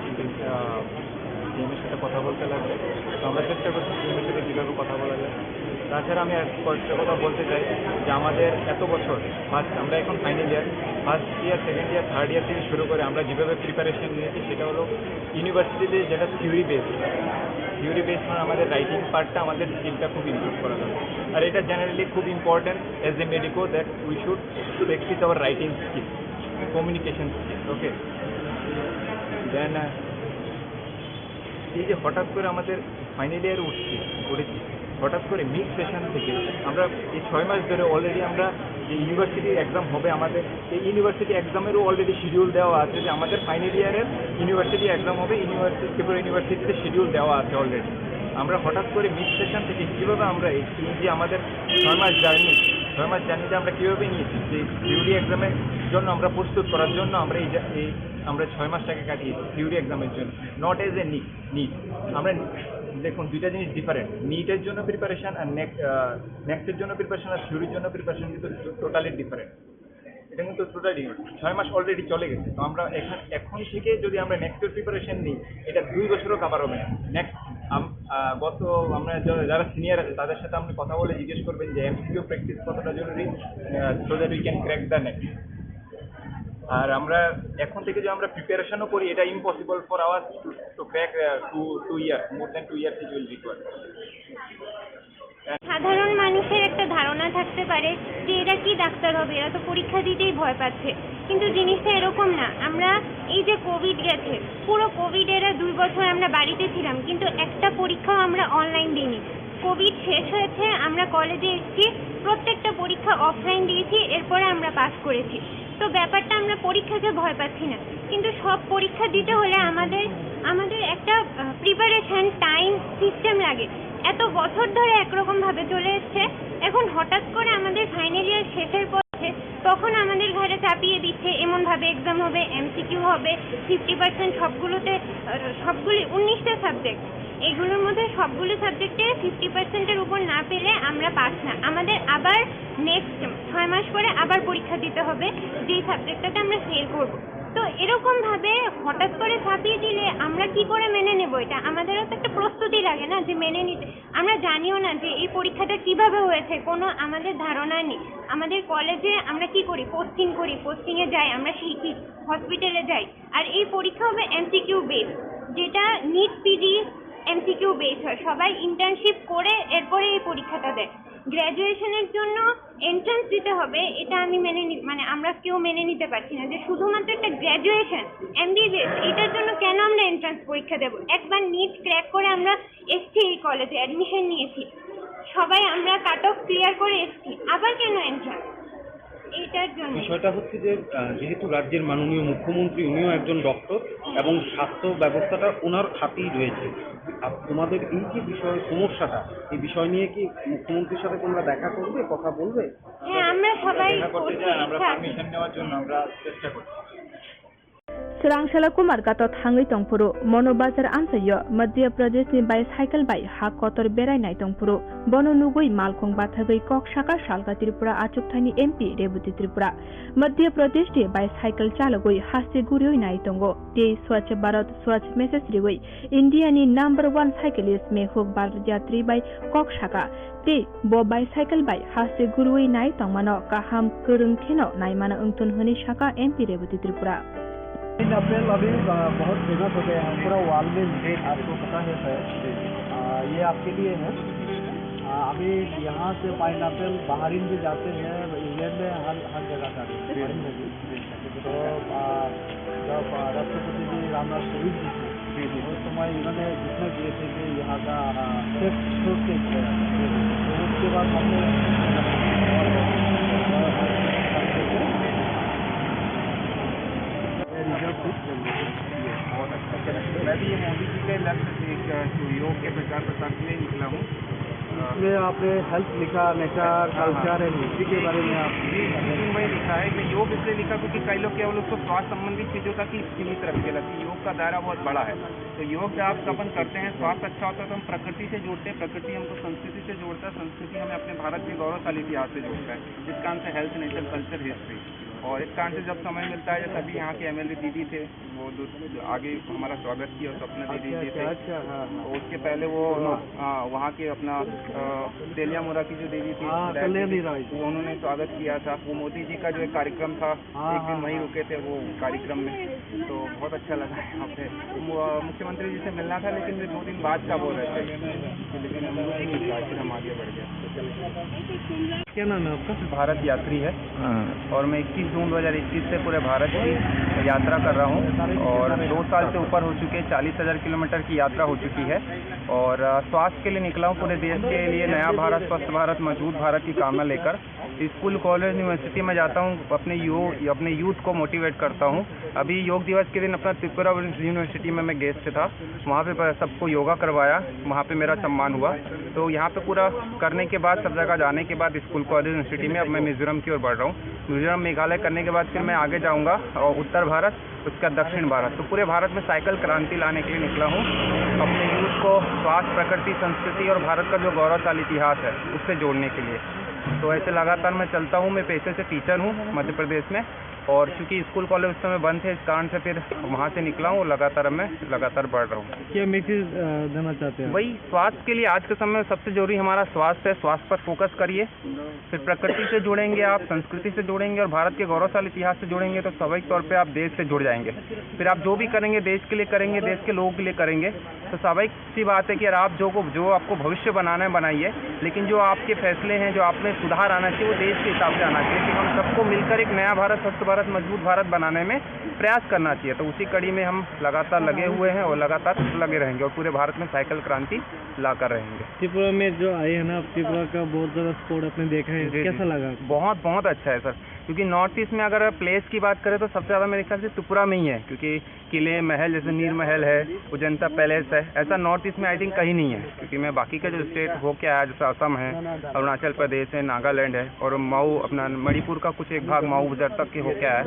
টিমের সাথে কথা বলতে লাগবে। তো আমরা চেষ্টা করছি টিমের সাথে কীভাবে কথা বলা যায়। তাছাড়া আমি কয়েকটা কথা বলতে চাই যে আমাদের এত বছর আমরা এখন final year, first year, second year, third year থেকে শুরু করে আমরা যেভাবে প্রিপারেশন নিয়েছি সেটা হলো ইউনিভার্সিটিতে যেটা থিওরি বেস মানে আমাদের রাইটিং পার্টটা আমাদের স্কিলটা খুব ইমপ্রুভ করা দরকার। আর এটা জেনারেলি খুব important as a medico that we should practice our writing skill, communication skill. Okay, then এই যে হঠাৎ করে আমাদের ফাইনাল ইয়ার উঠেছি, হঠাৎ করে মিড সেশন থেকে আমরা এই 6 মাস ধরে অলরেডি আমরা যে ইউনিভার্সিটি এক্সাম হবে, আমাদের এই ইউনিভার্সিটি এক্সামেরও অলরেডি শিডিউল দেওয়া আছে যে আমাদের ফাইনাল ইয়ারের ইউনিভার্সিটি এক্সাম হবে, ত্রিপুরা ইউনিভার্সিটিতে শিডিউল দেওয়া আছে অলরেডি। আমরা হঠাৎ করে মিড সেশন থেকে কীভাবে আমরা এই যে আমাদের 6 মাস জার্নিতে আমরা কীভাবে নিয়েছি যে থিওরি এক্সামের জন্য আমরা প্রস্তুত করার জন্য আমরা আমরা 6 মাসটাকে কাটিয়েছি থিওরি এক্সামের জন্য, নট এজ এ নিট। আমরা দেখুন দুইটা জিনিস ডিফারেন্ট, নিটের জন্য প্রিপারেশন আর নেক্সটের জন্য প্রিপারেশন আর থিওরির জন্য প্রিপারেশন কিন্তু টোটালি ডিফারেন্ট। এটা কিন্তু টোটালি 6 মাস অলরেডি চলে গেছে। তো আমরা এখন থেকে যদি আমরা নেক্সটের প্রিপারেশন নিই, এটা 2 বছরও কাভার হবে না। নেক্সট আমরা যারা সিনিয়র আছে তাদের সাথে আপনি কথা বলে জিজ্ঞেস করবেন যে এমসিকিউ প্র্যাকটিস কতটা জরুরি, so that we can crack the next. আর আমরা এখন থেকে যে আমরা প্রিপারেশনও করি, এটা impossible for our to crack 2 year, more than 2 years it will require. সাধারণ মানুষের একটা ধারণা থাকতে পারে যে এরা কি ডাক্তার হবে, এরা তো পরীক্ষা দিতেই ভয় পাচ্ছে, কিন্তু জিনিসটা এরকম না। আমরা এই যে কোভিড গেছে, পুরো কোভিড এরা 2 বছর আমরা বাড়িতে ছিলাম, কিন্তু একটা পরীক্ষাও আমরা অনলাইন দিইনি। কোভিড শেষ হয়েছে, আমরা কলেজে এসেছি, প্রত্যেকটা পরীক্ষা অফলাইন দিয়েছি, এরপরে আমরা পাস করেছি। তো ব্যাপারটা আমরা পরীক্ষাকে ভয় পাচ্ছি না, কিন্তু সব পরীক্ষা দিতে হলে আমাদের একটা প্রিপারেশন টাইম সিস্টেম লাগে। এত বছর ধরে একরকম ভাবে চলে এসছে, এখন হঠাৎ করে আমাদের ফাইনাল ইয়ার শেষের পথে তখন আমাদের ঘরে চাপিয়ে দিচ্ছে এমন ভাবে এক্সাম হবে, এমসিকিউ হবে, 50% সবগুলি 19টা সাবজেক্ট। এগুলোর মধ্যে সবগুলো সাবজেক্টে 50%-এর উপর না পেলে আমরা পাস না। আমাদের আবার নেক্সট 6 মাস পরে আবার পরীক্ষা দিতে হবে যেই সাবজেক্টটাতে আমরা ফেল করব। তো এরকম ভাবে হঠাৎ করে ছাপিয়ে দিলে আমরা কি করে মেনে নেব এটা? আমাদেরও তো একটা প্রস্তুতি লাগে না যে মেনে নিতে। আমরা জানিও না যে এই পরীক্ষাটা কিভাবে হয়েছে, কোনো আমাদের ধারণা নেই। আমাদের কলেজে আমরা কি করি, পোস্টিং করি, পোস্টিংয়ে যাই, আমরা শিখি, হসপিটালে যাই, আর এই পরীক্ষা হবে এমসিকিউ বেস, যেটা নিট পিজি এমসিকিউ বেস হয়। সবাই ইন্টার্নশিপ করে এরপরে এই পরীক্ষাটা দেয়। গ্র্যাজুয়েশনের জন্য এন্ট্রান্স দিতে হবে, এটা আমি মানে আমরা কেউ মেনে নিতে পারছি না যে শুধুমাত্র একটা গ্র্যাজুয়েশন এমবিবিএস এটার জন্য কেন আমরা এন্ট্রান্স পরীক্ষা দেব? একবার নিট ক্র্যাক করে আমরা এসছি এই কলেজে, অ্যাডমিশন নিয়েছি, সবাই আমরা কাট অফ ক্লিয়ার করে এসছি, আবার কেন এন্ট্রান্স? এইটার জন্য বিষয়টা হচ্ছে যে যেহেতু রাজ্যের মাননীয় মুখ্যমন্ত্রী উনিও একজন ডক্টর এবং স্বাস্থ্য ব্যবস্থাটা ওনার হাতেই রয়েছে। তোমাদের এই যে বিষয় সমস্যাটা, এই বিষয় নিয়ে কি মুখ্যমন্ত্রীর সাথে তোমরা দেখা করবে, কথা বলবে? হ্যাঁ, আমরা সবাই আমরা পারমিশন নেওয়ার জন্য আমরা চেষ্টা করছি। Serangshala Kumar gatot hangai tongpuru mono bazar ansayo Madhya Pradesh ni bicycle bai ha kotor berai nai tongpuru bono nugui malkhong bathagoi kok shaka salga Tripura achuk thani MP Rebuti Tripura Madhya Pradesh ni bicycle chalagoi hasti gurioi nai tongo te Swachh Bharat Swachh message rigoi India ni number 1 cyclist mehuk bar yatri bai kok shaka te bo bicycle bai hasti gurioi nai tongmano kaham kurung theno nai mana ungtun honi shaka MP Rebuti Tripura pineapple अभी बहुत famous हो गया है, पूरा world में आपको पता है सर। ये आपके लिए है। अभी यहाँ से पाइनएप्पल बाहरीन भी जाते हैं, इंग्लैंड में हर जगह जाते हैं। तो जब राष्ट्रपति जी रामनाथ कोविंद जी थे उस समय इन्होंने घोषणा किए थे कि यहाँ का उसके बाद हमने बहुत अच्छा चला। मैं भी ये मोदी जी के लक्ष्य योग के प्रचार प्रसार के लिए निकला हूँ। इसमें आपने हेल्थ लिखा, नेचर, कल्चर एंड हिस्ट्री के बारे में आप वही लिखा है कि योग इसलिए लिखा क्योंकि कई लोग केवल उसको स्वास्थ्य संबंधी चीज़ों तक ही सीमित रखते लगती। योग का दायरा बहुत बड़ा है। तो योग जब आप अपन करते हैं, स्वास्थ्य अच्छा होता है तो हम प्रकृति से जोड़ते हैं, प्रकृति हमको संस्कृति से जोड़ता है, संस्कृति हमें अपने भारत के गौरवशाली इतिहास से जोड़ता है, जिस कारण से हेल्थ, नेचर, कल्चर, हिस्ट्री। और इस कारण से जब समय मिलता है, जब सभी यहाँ के एमएलए दीदी थे वो आगे हमारा स्वागत किया, स्वप्न दीदी जी थे। तो उसके पहले वो वहाँ के अपना तेलिया मुरा की जो देवी थी वो उन्होंने स्वागत किया था। वो मोदी जी का जो एक कार्यक्रम था, एक दिन वहीं रुके थे वो कार्यक्रम में, तो बहुत अच्छा लगा यहाँ पे। मुख्यमंत्री जी से मिलना था लेकिन वे 2 दिन बाद का बोल रहे थे, लेकिन फिर हम आगे बढ़ गए। क्या नाम है आपका? भारत यात्री है और मैं 21 जून 2021 से पूरे भारत की यात्रा कर रहा हूँ और 2 साल से ऊपर हो चुके, 40,000 किलोमीटर की यात्रा हो चुकी है और स्वास्थ्य के लिए निकला हूँ, पूरे देश के लिए नया भारत, स्वस्थ भारत, मजबूत भारत की कामना लेकर। स्कूल, कॉलेज, यूनिवर्सिटी में जाता हूँ, अपने यूथ को मोटिवेट करता हूँ। अभी योग दिवस के दिन अपना त्रिपुरा यूनिवर्सिटी में मैं गेस्ट था, वहाँ पे सबको योगा करवाया, वहाँ पे मेरा सम्मान हुआ। तो यहाँ पे पूरा करने के बाद, सब जगह जाने के बाद स्कूल, कॉलेज, यूनिवर्सिटी में अब मैं मिजोरम की ओर बढ़ रहा हूँ। मिजोरम, मेघालय करने के बाद फिर मैं आगे जाऊँगा और उत्तर भारत, उसका दक्षिण भारत। तो पूरे भारत में साइकिल क्रांति लाने के लिए निकला हूँ, अपने यूथ को स्वास्थ्य, प्रकृति, संस्कृति और भारत का जो गौरवशाली इतिहास है उससे जोड़ने के लिए। तो ऐसे लगातार मैं चलता हूँ। मैं पेशे से टीचर हूँ मध्य प्रदेश में और चूंकि स्कूल कॉलेज उस समय बंद थे, इस कारण से फिर वहाँ से निकला हूँ और लगातार मैं बढ़ रहा हूँ। क्या मैसेज देना चाहते हैं? वही स्वास्थ्य के लिए आज के समय में सबसे जरूरी हमारा स्वास्थ्य है। स्वास्थ्य पर फोकस करिए, फिर प्रकृति से जुड़ेंगे आप, संस्कृति से जुड़ेंगे और भारत के गौरवशाली इतिहास से जुड़ेंगे तो स्वाभाविक तौर पे आप देश से जुड़ जाएंगे। फिर आप जो भी करेंगे देश के लिए करेंगे, देश के लोगों के लिए करेंगे। तो स्वाभाविक सी बात है कि यार आप जो आपको भविष्य बनाना है बनाइए, लेकिन जो आपके फैसले हैं, जो आप में सुधार आना चाहिए वो देश के हिसाब से आना चाहिए कि हम सबको मिलकर एक नया भारत, स्वस्थ भारत, मजबूत भारत बनाने में प्रयास करना चाहिए। तो उसी कड़ी में हम लगातार लगे हुए हैं और लगातार लगे रहेंगे और पूरे भारत में साइकिल क्रांति ला कर रहेंगे। त्रिपुरा में जो आए हैं ना, त्रिपुरा का बहुत ज़्यादा स्पोर्ट आपने देखा है, कैसा लगा? बहुत बहुत अच्छा है सर, क्योंकि नॉर्थ ईस्ट में अगर प्लेस की बात करें तो सबसे ज़्यादा मेरे ख्याल से त्रिपुरा में ही है, क्योंकि किले, महल, जैसे नीर महल है, अजंता पैलेस है, ऐसा नॉर्थ ईस्ट में आई थिंक कहीं नहीं है। क्योंकि मैं बाकी के जो स्टेट हो के आया, जैसे असम है, अरुणाचल प्रदेश है, नागालैंड है और माऊ, अपना मणिपुर का कुछ एक भाग माऊ गुजर तक के हो के आया।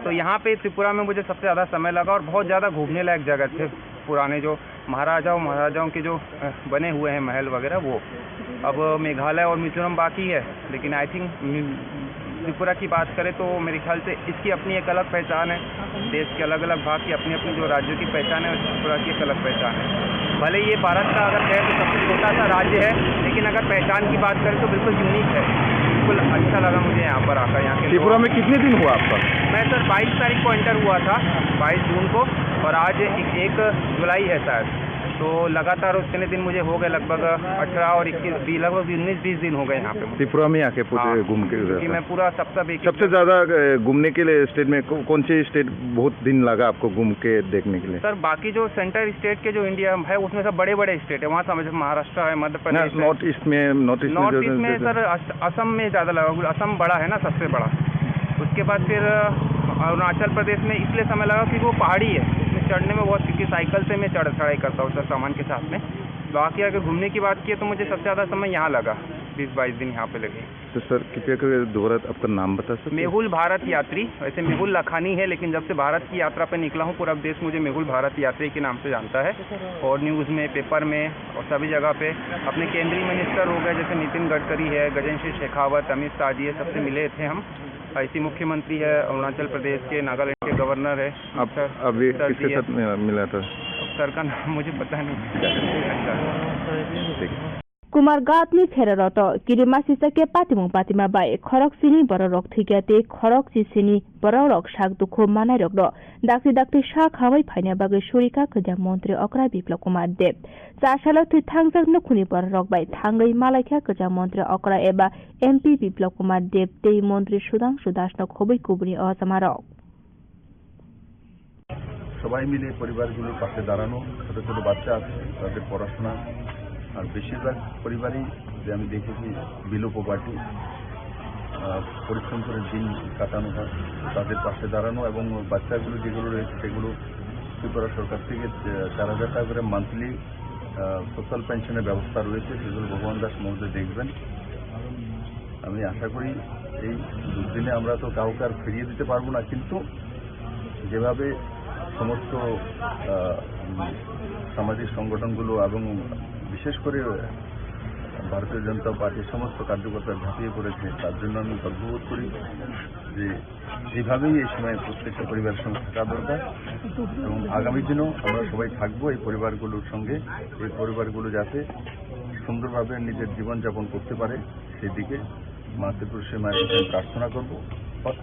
तो यहाँ पे त्रिपुरा में मुझे सबसे ज़्यादा समय लगा और बहुत ज़्यादा घूमने लायक जगह थे। पुराने जो महाराजाओं के जो बने हुए हैं महल वगैरह वो। अब मेघालय और मिजोरम बाकी है, लेकिन आई थिंक त्रिपुरा की बात करें तो मेरे ख्याल से इसकी अपनी एक अलग पहचान है। देश के अलग अलग भाग की अपनी अपनी जो राज्यों की पहचान है, त्रिपुरा की एक अलग पहचान है। भले ये भारत का अगर कहें तो सबसे छोटा सा राज्य है, लेकिन अगर पहचान की बात करें तो बिल्कुल यूनिक है। बिल्कुल अच्छा लगा मुझे यहाँ पर आकर। यहाँ के त्रिपुरा में कितने दिन हुआ आपका? मैं सर 22 तारीख को एंटर हुआ था, 22 जून को, और आज 1 जुलाई है शायद। तो लगातार उतने दिन मुझे हो गए, लगभग 18 और 21 लगभग 19-20 दिन हो गए यहाँ पे। त्रिपुरा में आके पूरे घूम के क्योंकि मैं पूरा सबसे ज्यादा घूमने के लिए स्टेट में कौन से स्टेट बहुत दिन लगा आपको घूम के देखने के लिए? सर बाकी जो सेंटर स्टेट के जो इंडिया है उसमें सब बड़े बड़े स्टेट है। वहाँ समझ महाराष्ट्र है, मध्य प्रदेश, नॉर्थ ईस्ट में सर असम में ज़्यादा लगा। असम बड़ा है ना, सबसे बड़ा। उसके बाद फिर अरुणाचल प्रदेश में इसलिए समय लगा क्योंकि वो पहाड़ी है, उसमें चढ़ने में बहुत, क्योंकि साइकिल से मैं चढ़ाई करता हूँ सर सामान के साथ में। बाकी अगर घूमने की बात की तो मुझे सबसे ज़्यादा समय यहाँ लगा, 20-22 दिन यहाँ पे लगे। तो सर कृपया कर दोबारा आपका नाम बता सकते? मेहुल भारत यात्री। वैसे मेहुल लखानी है, लेकिन जब से भारत की यात्रा पे निकला हूँ पूरा देश मुझे मेहुल भारत यात्री के नाम से जानता है। और न्यूज़ में, पेपर में और सभी जगह पे अपने केंद्रीय मिनिस्टर हो गए, जैसे नितिन गडकरी है, गजेंद्र सिंह शेखावत, अमित शाह जी, सबसे मिले थे हम। ऐसी मुख्यमंत्री है अरुणाचल प्रदेश के, नागालैंड के गवर्नर है। अभी किसके साथ मिला था? सर का नाम मुझे पता नहीं। कुमारघाटनि फेररत किरिमा सिसके पातिमुं पातिमा बाय खरक सिनी बररक थैगाते खरक सिसिनी बररक साक दुखु मानायरक डाक्टि डाक्टि सा खामै फायना बागै शरिका खोजा मन्त्री अक्रा बिप्लब कुमार देव चासालो थै थांजाक नखुनि बररक बाय थांगै मालायखा खोजा मन्त्री अक्रा एबा एमपी बिप्लब कुमार देव तै मन्त्री सुधांशु दासनो खबै कुबुनि अजमारक সবাই মিলে পরিবারগুলোর পাশে দাঁড়ানো। ছোট ছোট বাচ্চা আছে, তাদের পড়াশোনা, আর বেশিরভাগ পরিবারই যে আমি দেখেছি বিলো পভার্টি, পরিশ্রম করে দিন কাটানো হয়, তাদের পাশে দাঁড়ানো এবং বাচ্চাগুলো যেগুলো রয়েছে সেগুলো ত্রিপুরা সরকার থেকে 4,000 টাকা করে মান্থলি সোশ্যাল পেনশনের ব্যবস্থা রয়েছে, সেগুলো ভগবান দাস মহোদয় দেখবেন। আমি আশা করি এই দুদিনে আমরা তো কাউকে আর ফিরিয়ে দিতে পারবো না, কিন্তু যেভাবে সমস্ত সামাজিক সংগঠনগুলো এবং বিশেষ করে ভারতীয় জনতা পার্টির সমস্ত কার্যকর্তা ঝাঁপিয়ে পড়েছে, তার জন্য আমি গর্ববোধ করি যে এইভাবেই এই সময় প্রত্যেকটা পরিবারের সঙ্গে থাকা দরকার এবং আগামী দিনেও আমরা সবাই থাকবো এই পরিবারগুলোর সঙ্গে। এই পরিবারগুলো যাতে সুন্দরভাবে নিজের জীবনযাপন করতে পারে সেই দিকে মা ত্রিপুরেশ্বরী মায়ের কাছে প্রার্থনা করবো।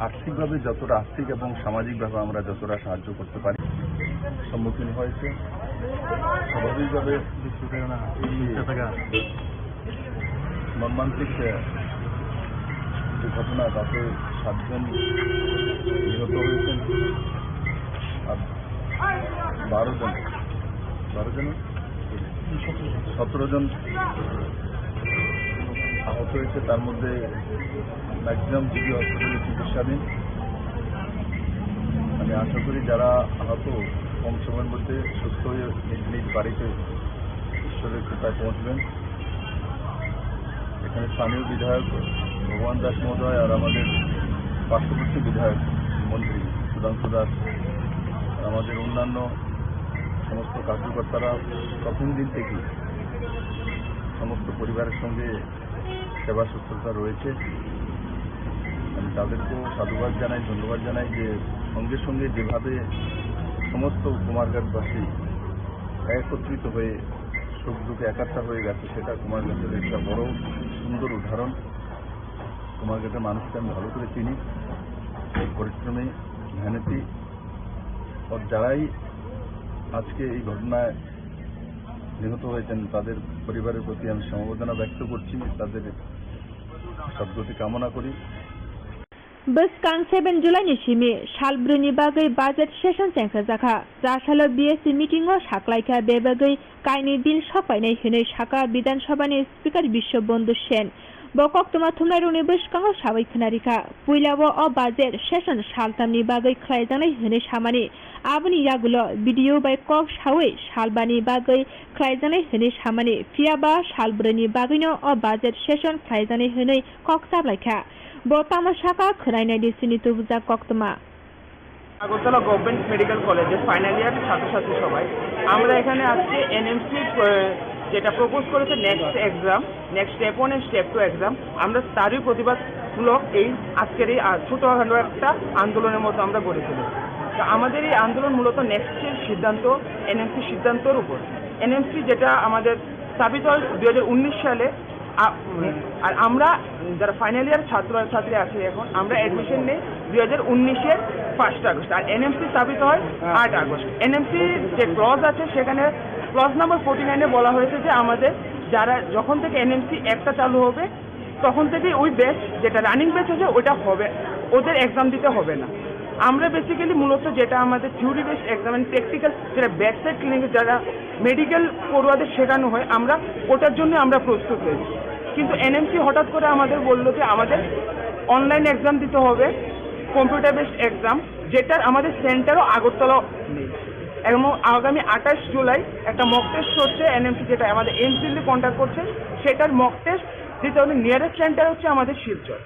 আর্থিকভাবে যতটা, আর্থিক এবং সামাজিকভাবে আমরা যতটা সাহায্য করতে পারি সম্মুখীন হয়েছে। স্বাভাবিকভাবে মর্মান্তিক যে ঘটনা, তাতে 7 জন নিহত হয়েছেন আর 17 জন আহত হয়েছে। তার মধ্যে ম্যাক্সিমাম জিবি হসপিটালে চিকিৎসাধীন। আমি আশা করি যারা আহত কম সময়ের মধ্যে সুস্থ হয়ে নিজ নিজ বাড়িতে ঈশ্বরের কৃপায় পৌঁছবেন। এখানে স্থানীয় বিধায়ক ভগবান দাস মহোদয় আর আমাদের পার্শ্ববর্তী বিধায়ক মন্ত্রী সুধাংশু দাস আর আমাদের অন্যান্য সমস্ত কার্যকর্তারা প্রথম দিন থেকেই সমস্ত পরিবারের সঙ্গে সেবা শুশ্রূষা রয়েছে। আমি তাদেরকেও সাধুবাদ জানাই, ধন্যবাদ জানাই যে সঙ্গে সঙ্গে যেভাবে সমস্ত কুমারঘাটবাসী একত্রিত হয়ে সুখ দুঃখে একাত্তা হয়ে গেছে, সেটা কুমারঘাটের একটা বড় সুন্দর উদাহরণ। কুমারঘাটের মানুষকে আমি ভালো করে চিনি, পরিশ্রমী, মেহনতি, আর যারাই আজকে এই ঘটনায় নিহত হয়েছেন তাদের পরিবারের প্রতি আমি সমবেদনা ব্যক্ত করছি, তাদের সদ্গতি কামনা করি। Boskan 7 July Shimi, Shalbruni Bagay Budget Session Sankazaka, Zashala BSC meeting or Shaklaika Bebagay, Kaini Bill Shopane Hune Shaka, Bidan Shabani, Speaker Bishop Bondu Shen, Bokok Tomatumari Bushkang Shawai Kanarika, Puilawa or Budget Session Shaltamni Bagay Klaizani Hune Shamani, Abani Yagulo, video by Kok Shaway, Shalbani Bagay, Klaizani Hune Shamani, Fiaba, Shalbruni Bagino or Budget Session Klaizani Hune, Kok Sablaka. Botama Shaka Kuraina Disini Tubuza Koktuma. Agartala government medical কলেজের final year ছাত্রছাত্রী সবাই আমরা এখানে আজকে NMC যেটা propose করেছে next exam, next step 1 and step 2 exam, আমরা তারই প্রতিবাদমূলক এই আজকের এই ছোটোখাটো একটা আন্দোলনের মতো আমরা গড়ে তুলেছি। তো আমাদের এই আন্দোলন মূলত নেক্সটের সিদ্ধান্ত, এনএমসি সিদ্ধান্তের উপর। এনএমসি যেটা আমাদের স্থাপিত হয় 2019 সালে, আর আমরা যারা ফাইনাল ইয়ার ছাত্রছাত্রী আছে এখন, আমরা অ্যাডমিশন নেই 2019-এর 1 আগস্ট, আর এনএমসি স্থাপিত হয় 8 আগস্ট। এনএমসি যে ক্লজ আছে সেখানে ক্লজ নাম্বার 49-এ বলা হয়েছে যে আমাদের যারা যখন থেকে এনএমসি একটা চালু হবে তখন থেকেই ওই ব্যাচ যেটা রানিং ব্যাচ হচ্ছে ওটা হবে, ওদের এক্সাম দিতে হবে না। আমরা বেসিক্যালি মূলত যেটা আমাদের theory based exam and practical যেটা ব্যাকসাইড ক্লিনিকে যারা মেডিকেল পড়ুয়াদের শেখানো হয়, আমরা ওটার জন্য আমরা প্রস্তুত হয়েছি। কিন্তু এনএমসি হঠাৎ করে আমাদের বললো যে আমাদের অনলাইন এক্সাম দিতে হবে, কম্পিউটার বেসড এক্সাম, যেটার আমাদের সেন্টারও আগরতলা নেই। এবং আগামী 28 জুলাই একটা মক টেস্ট হচ্ছে এনএমসি, যেটা আমাদের এমসিএল কন্ট্যাক্ট করছে, সেটার মক টেস্ট দিতে হবে। নিয়ারেস্ট সেন্টার হচ্ছে আমাদের শিলচর।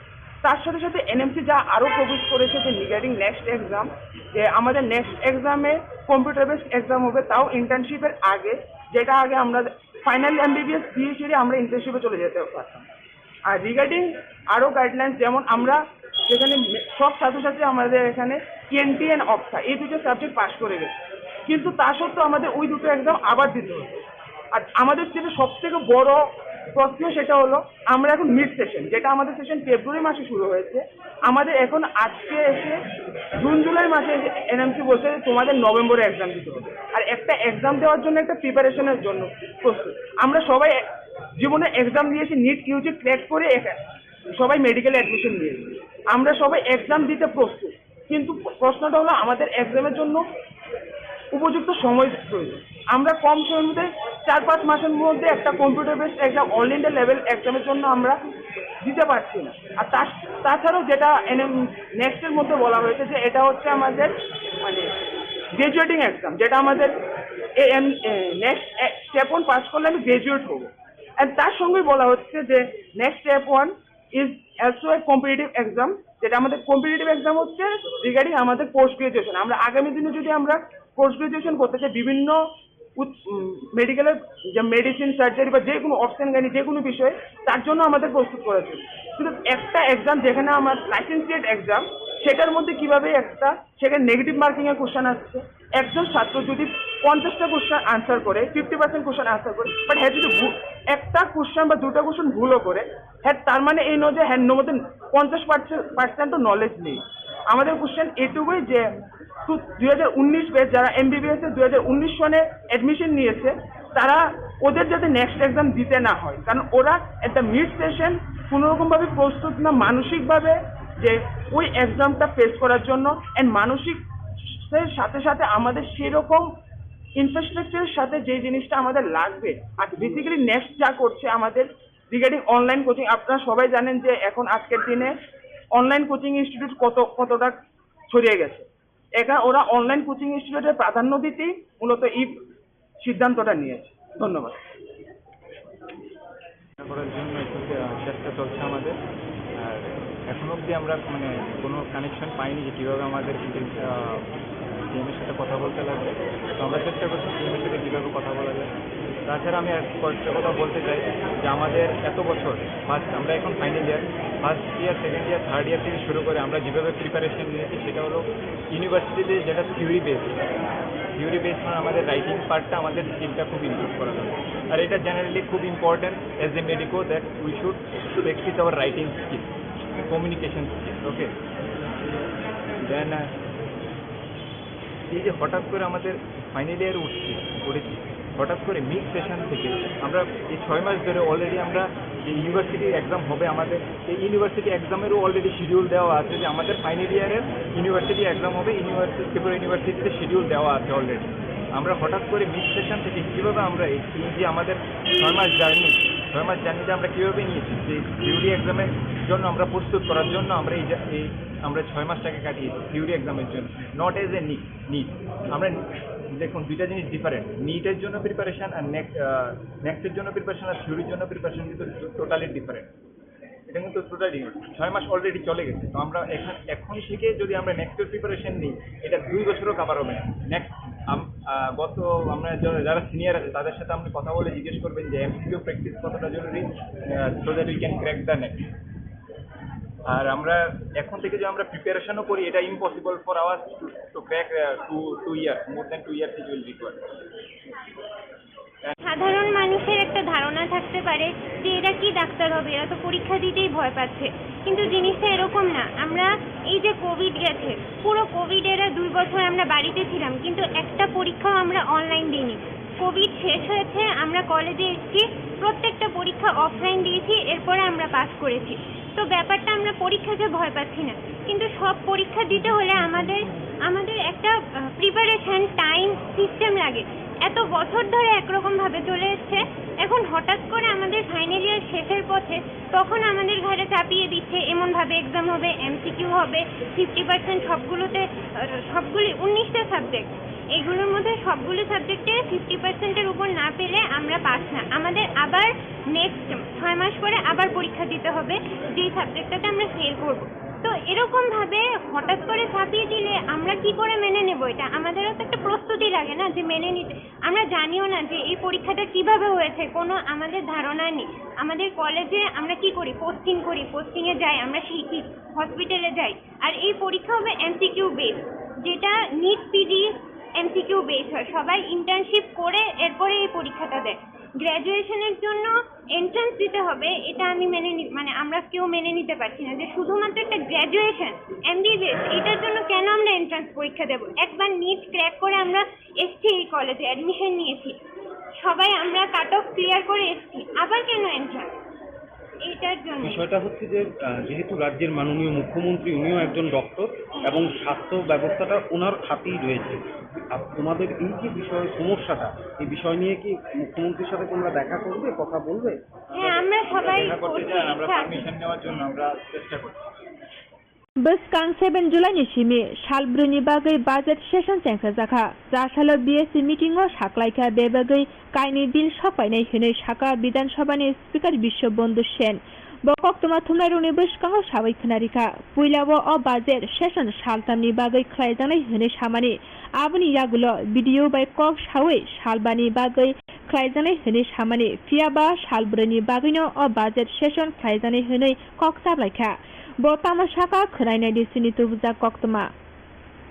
তার সাথে সাথে এনএমসি যা আরও প্রপোজ করেছে যে রিগার্ডিং নেক্সট এক্সাম, যে আমাদের নেক্সট এক্সামে কম্পিউটার বেসড এক্সাম হবে, তাও ইন্টার্নশিপের আগে, যেটা আগে আমরা ফাইনাল এমবিবিএস দিয়ে সেরে আমরা ইন্টার্নশিপে চলে যেতে পারতাম। আর রিগার্ডিং আরও গাইডলাইন্স, যেমন আমরা যেখানে সব ছাত্রছাত্রী আমাদের এখানে টিএনটি অ্যান্ড অপসা এই দুটো সাবজেক্ট পাস করে গেছে, কিন্তু তা সত্ত্বেও আমাদের ওই দুটো এক্সাম আবার দিতে হবে। আর আমাদের যেটা সবথেকে বড় প্রশ্ন সেটা হলো আমরা এখন মিড সেশন, যেটা আমাদের সেশন ফেব্রুয়ারি মাসে শুরু হয়েছে, আমাদের এখন আজকে এসে জুন জুলাই মাসে এনএমসি বলছে যে তোমাদের নভেম্বরে এক্সাম দিতে হবে। আর একটা এক্সাম দেওয়ার জন্য একটা প্রিপারেশনের জন্য প্রস্তুত। আমরা সবাই জীবনে এক্সাম দিয়েছি, নিট ইউজি ক্র্যাক করে সবাই মেডিকেলে অ্যাডমিশন নিয়েছি, আমরা সবাই এক্সাম দিতে প্রস্তুত। কিন্তু প্রশ্নটা হলো আমাদের এক্সামের জন্য উপযুক্ত সময় প্রয়োজন। আমরা কম সময়ের মধ্যে 4-5 মাসের মধ্যে একটা computer based exam all India level এক্সামের জন্য আমরা দিতে পারছি না। আর তাছাড়াও যেটা নেক্সটের মধ্যে বলা হয়েছে যে এটা হচ্ছে আমাদের মানে গ্রাজুয়েটিং এক্সাম, যেটা আমাদের নেক্সট স্টেপ 1 পাস করলে আমি গ্রাজুয়েট হবো। অ্যান্ড তার সঙ্গেই বলা হচ্ছে যে next step 1 is also a competitive exam, যেটা আমাদের কম্পিটিটিভ এক্সাম হচ্ছে রিগার্ডিং আমাদের পোস্ট গ্রাজুয়েশন। আমরা আগামী দিনে যদি আমরা পোস্ট গ্রাজুয়েশন করতে চাই বিভিন্ন মেডিকেলের যে মেডিসিন, সার্জারি বা যে কোনো অপশন গাইনি যে কোনো বিষয়ে, তার জন্য আমাদের প্রস্তুত করা ছিল। কিন্তু একটা এক্সাম যেখানে আমার লাইসেন্সিয়েট এক্সাম, সেটার মধ্যে কিভাবে একটা সেখানে নেগেটিভ মার্কিংয়ের কোশ্চেন আসছে। একজন ছাত্র যদি 50টা কোশ্চেন আনসার করে, 50% কোশ্চেন আনসার করে, বাট হ্যাঁ যদি একটা কোশ্চেন বা দুটো কোশ্চেন ভুলও করে, হ্যাঁ তার মানে এই নয় যে হ্যাঁ মধ্যে 50% নলেজ নেই। আমাদের কোশ্চেন এটুকুই যে 2019 ব্যাচ যারা এমবিবিএস এর 2019 সনে অ্যাডমিশন নিয়েছে, তারা ওদের যাতে নেক্সট এক্সাম দিতে না হয়, কারণ ওরা একটা মিড সেশন কোনোরকমভাবে প্রস্তুত না মানসিকভাবে যে ওই এক্সামটা ফেস করার জন্য। অ্যান্ড মানসিকের সাথে সাথে আমাদের সেরকম ইনফ্রাস্ট্রাকচারের সাথে যে জিনিসটা আমাদের লাগবে। আর বেসিক্যালি নেক্সট যা করছে আমাদের রিগার্ডিং অনলাইন কোচিং, আপনারা সবাই জানেন যে এখন আজকের দিনে অনলাইন কোচিং ইনস্টিটিউট কতটা ছড়িয়ে গেছে। এখানে ওরা অনলাইন কোচিং ইনস্টিটিউটের প্রাধান্য দিতেই মূলত এই সিদ্ধান্তটা নিয়েছে। ধন্যবাদ। করার জন্য চেষ্টা চলছে আমাদের, আর এখন অবধি আমরা মানে কোনো কানেকশন পাইনি যে কীভাবে আমাদের টিএমের সাথে কথা বলতে লাগবে। তো আমরা চেষ্টা করছি টিএমের সাথে কীভাবে কথা বলা যায়। তাছাড়া আমি কয়েকটা কথা বলতে চাই যে আমাদের এত বছর আমরা এখন final year, first year, second year, third year থেকে শুরু করে আমরা যেভাবে প্রিপারেশন নিয়েছি সেটা হলো ইউনিভার্সিটিতে যেটা থিওরি বেস মানে আমাদের রাইটিং পার্টটা আমাদের স্কিলটা খুব ইমপ্রুভ করা হবে। আর এটা জেনারেলি খুব important as a medico that we should practice our writing skill, communication skill. Okay, then এই যে হঠাৎ করে আমাদের ফাইনাল ইয়ার উঠেছি, হঠাৎ করে মিড সেশন থেকে আমরা এই 6 মাস ধরে অলরেডি আমরা যে ইউনিভার্সিটি এক্সাম হবে, আমাদের এই ইউনিভার্সিটি এক্সামেরও অলরেডি শিডিউল দেওয়া আছে যে আমাদের ফাইনাল ইয়ারের ইউনিভার্সিটি এক্সাম হবে, ত্রিপুরা ইউনিভার্সিটিতে শিডিউল দেওয়া আছে অলরেডি। আমরা হঠাৎ করে মিড সেশন থেকে কীভাবে আমরা এই যে আমাদের 6 মাস জার্নিটা আমরা কীভাবে নিয়েছি, যে থিওরি এক্সামের জন্য আমরা প্রস্তুত করার জন্য আমরা আমরা 6 মাসটাকে কাটিয়েছি থিওরি এক্সামের জন্য, নট এজ এ নিট। আমরা দেখুন দুইটা জিনিস ডিফারেন্ট, নিটের জন্য প্রিপারেশন আর নেক্সটের জন্য প্রিপারেশন আর থিওরির জন্য প্রিপারেশন কিন্তু টোটালি ডিফারেন্ট। এটা কিন্তু টোটালি 6 মাস অলরেডি চলে গেছে। তো আমরা এখন থেকে যদি আমরা নেক্সটের প্রিপারেশন নিই, এটা 2 বছরও কাভার হবে না। নেক্সট আমরা যারা সিনিয়র আছে তাদের সাথে আপনি কথা বলে জিজ্ঞেস করবেন যে এমসিকিউ প্র্যাকটিস কতটা জরুরি, so that we can crack the next. আর আমরা এখন থেকে যে আমরা প্রিপারেশনও করি, এটা impossible for ours to crack 2 years, more than 2 years it will require. সাধারণ মানুষের একটা ধারণা থাকতে পারে যে এরা কি ডাক্তার হবে, এরা তো পরীক্ষা দিতেই ভয় পাচ্ছে, কিন্তু জিনিসটা এরকম না। আমরা এই যে কোভিড গেছে, পুরো কোভিড এরা 2 বছর আমরা বাড়িতে ছিলাম, কিন্তু একটা পরীক্ষাও আমরা অনলাইন দিইনি। কোভিড শেষ হয়েছে, আমরা কলেজে এসেছি, প্রত্যেকটা পরীক্ষা অফলাইন দিয়েছি, এরপরে আমরা পাস করেছি। তো ব্যাপারটা আমরা পরীক্ষাকে ভয় পাচ্ছি না, কিন্তু সব পরীক্ষা দিতে হলে আমাদের একটা প্রিপারেশন টাইম সিস্টেম লাগে। এত বছর ধরে একরকম ভাবে চলে এসছে, এখন হঠাৎ করে আমাদের ফাইনাল ইয়ার শেষের পথে তখন আমাদের ঘাড়ে চাপিয়ে দিচ্ছে এমন ভাবে এক্সাম হবে, এমসিকিউ হবে, 50% সবগুলি 19টা সাবজেক্ট, এইগুলোর মধ্যে সবগুলো সাবজেক্টে 50%-এর উপর না পেলে আমরা পাস না। আমাদের আবার নেক্সট 6 মাস পরে আবার পরীক্ষা দিতে হবে যেই সাবজেক্টটাতে আমরা ফেল করবো। তো এরকম ভাবে হঠাৎ করে চাপিয়ে দিলে আমরা কি করে মেনে নেব? এটা আমাদেরও তো একটা প্রস্তুতি লাগে না যে মেনে নিতে। আমরা জানিও না যে এই পরীক্ষাটা কিভাবে হয়েছে, কোনো আমাদের ধারণা নেই। আমাদের কলেজে আমরা কি করি, পোস্টিংয়ে যাই, আমরা শিখি, হসপিটালে যাই, আর এই পরীক্ষা হবে এমসিকিউ বেস, যেটা নিট পিজি এমসিকিউ বেস হয়। সবাই ইন্টার্নশিপ করে এরপরে এই পরীক্ষাটা দেয়। গ্র্যাজুয়েশনের জন্য এন্ট্রান্স দিতে হবে, এটা আমি আমরা কেউ মেনে নিতে পারছি না যে শুধুমাত্র একটা গ্র্যাজুয়েশন এমবিবিএস, এটার জন্য কেন আমরা এন্ট্রান্স পরীক্ষা দেবো? একবার নিট ক্র্যাক করে আমরা এসছি, এই কলেজে অ্যাডমিশন নিয়েছি, সবাই আমরা কাট অফ ক্লিয়ার করে এসছি, আবার কেন এন্ট্রান্স? এইটার জন্য বিষয়টা হচ্ছে যে যেহেতু রাজ্যের মাননীয় মুখ্যমন্ত্রী উনিও একজন ডক্টর এবং স্বাস্থ্য ব্যবস্থাটা ওনার হাতেই রয়েছে, আর তোমাদের এই যে সমস্যাটা, এই বিষয় নিয়ে কি মুখ্যমন্ত্রীর সাথে তোমরা দেখা করবে, কথা বলবে? হ্যাঁ, আমরা সবাই আমরা পারমিশন নেওয়ার জন্য আমরা চেষ্টা করছি। Boskan 7 July Shimi, Shalbruni Bagay Budget Session Sankazaka, Rashalo BSc meeting or Shaklaika Bebagay, Kaini Bill Shapaine Hene Shaka, Bidan Shabani, Speaker Bishop Bondu Shen, Bokok Tomatuna Runibushkan or Shavik Narika, Puilawa or Budget Session Shaltamni Bagay Klaidani Hene Shamani, Abani Yagulo, video by Kok Shawi, Shalbani Bagay, Klaidani Hene Shamani, Fiaba, Shalbruni Bagino or Budget Session Klaidani Hene Kok Sablaka. বর্তমান শাখা খরাইনাই ডিসিনি তুবুজা কক্তমা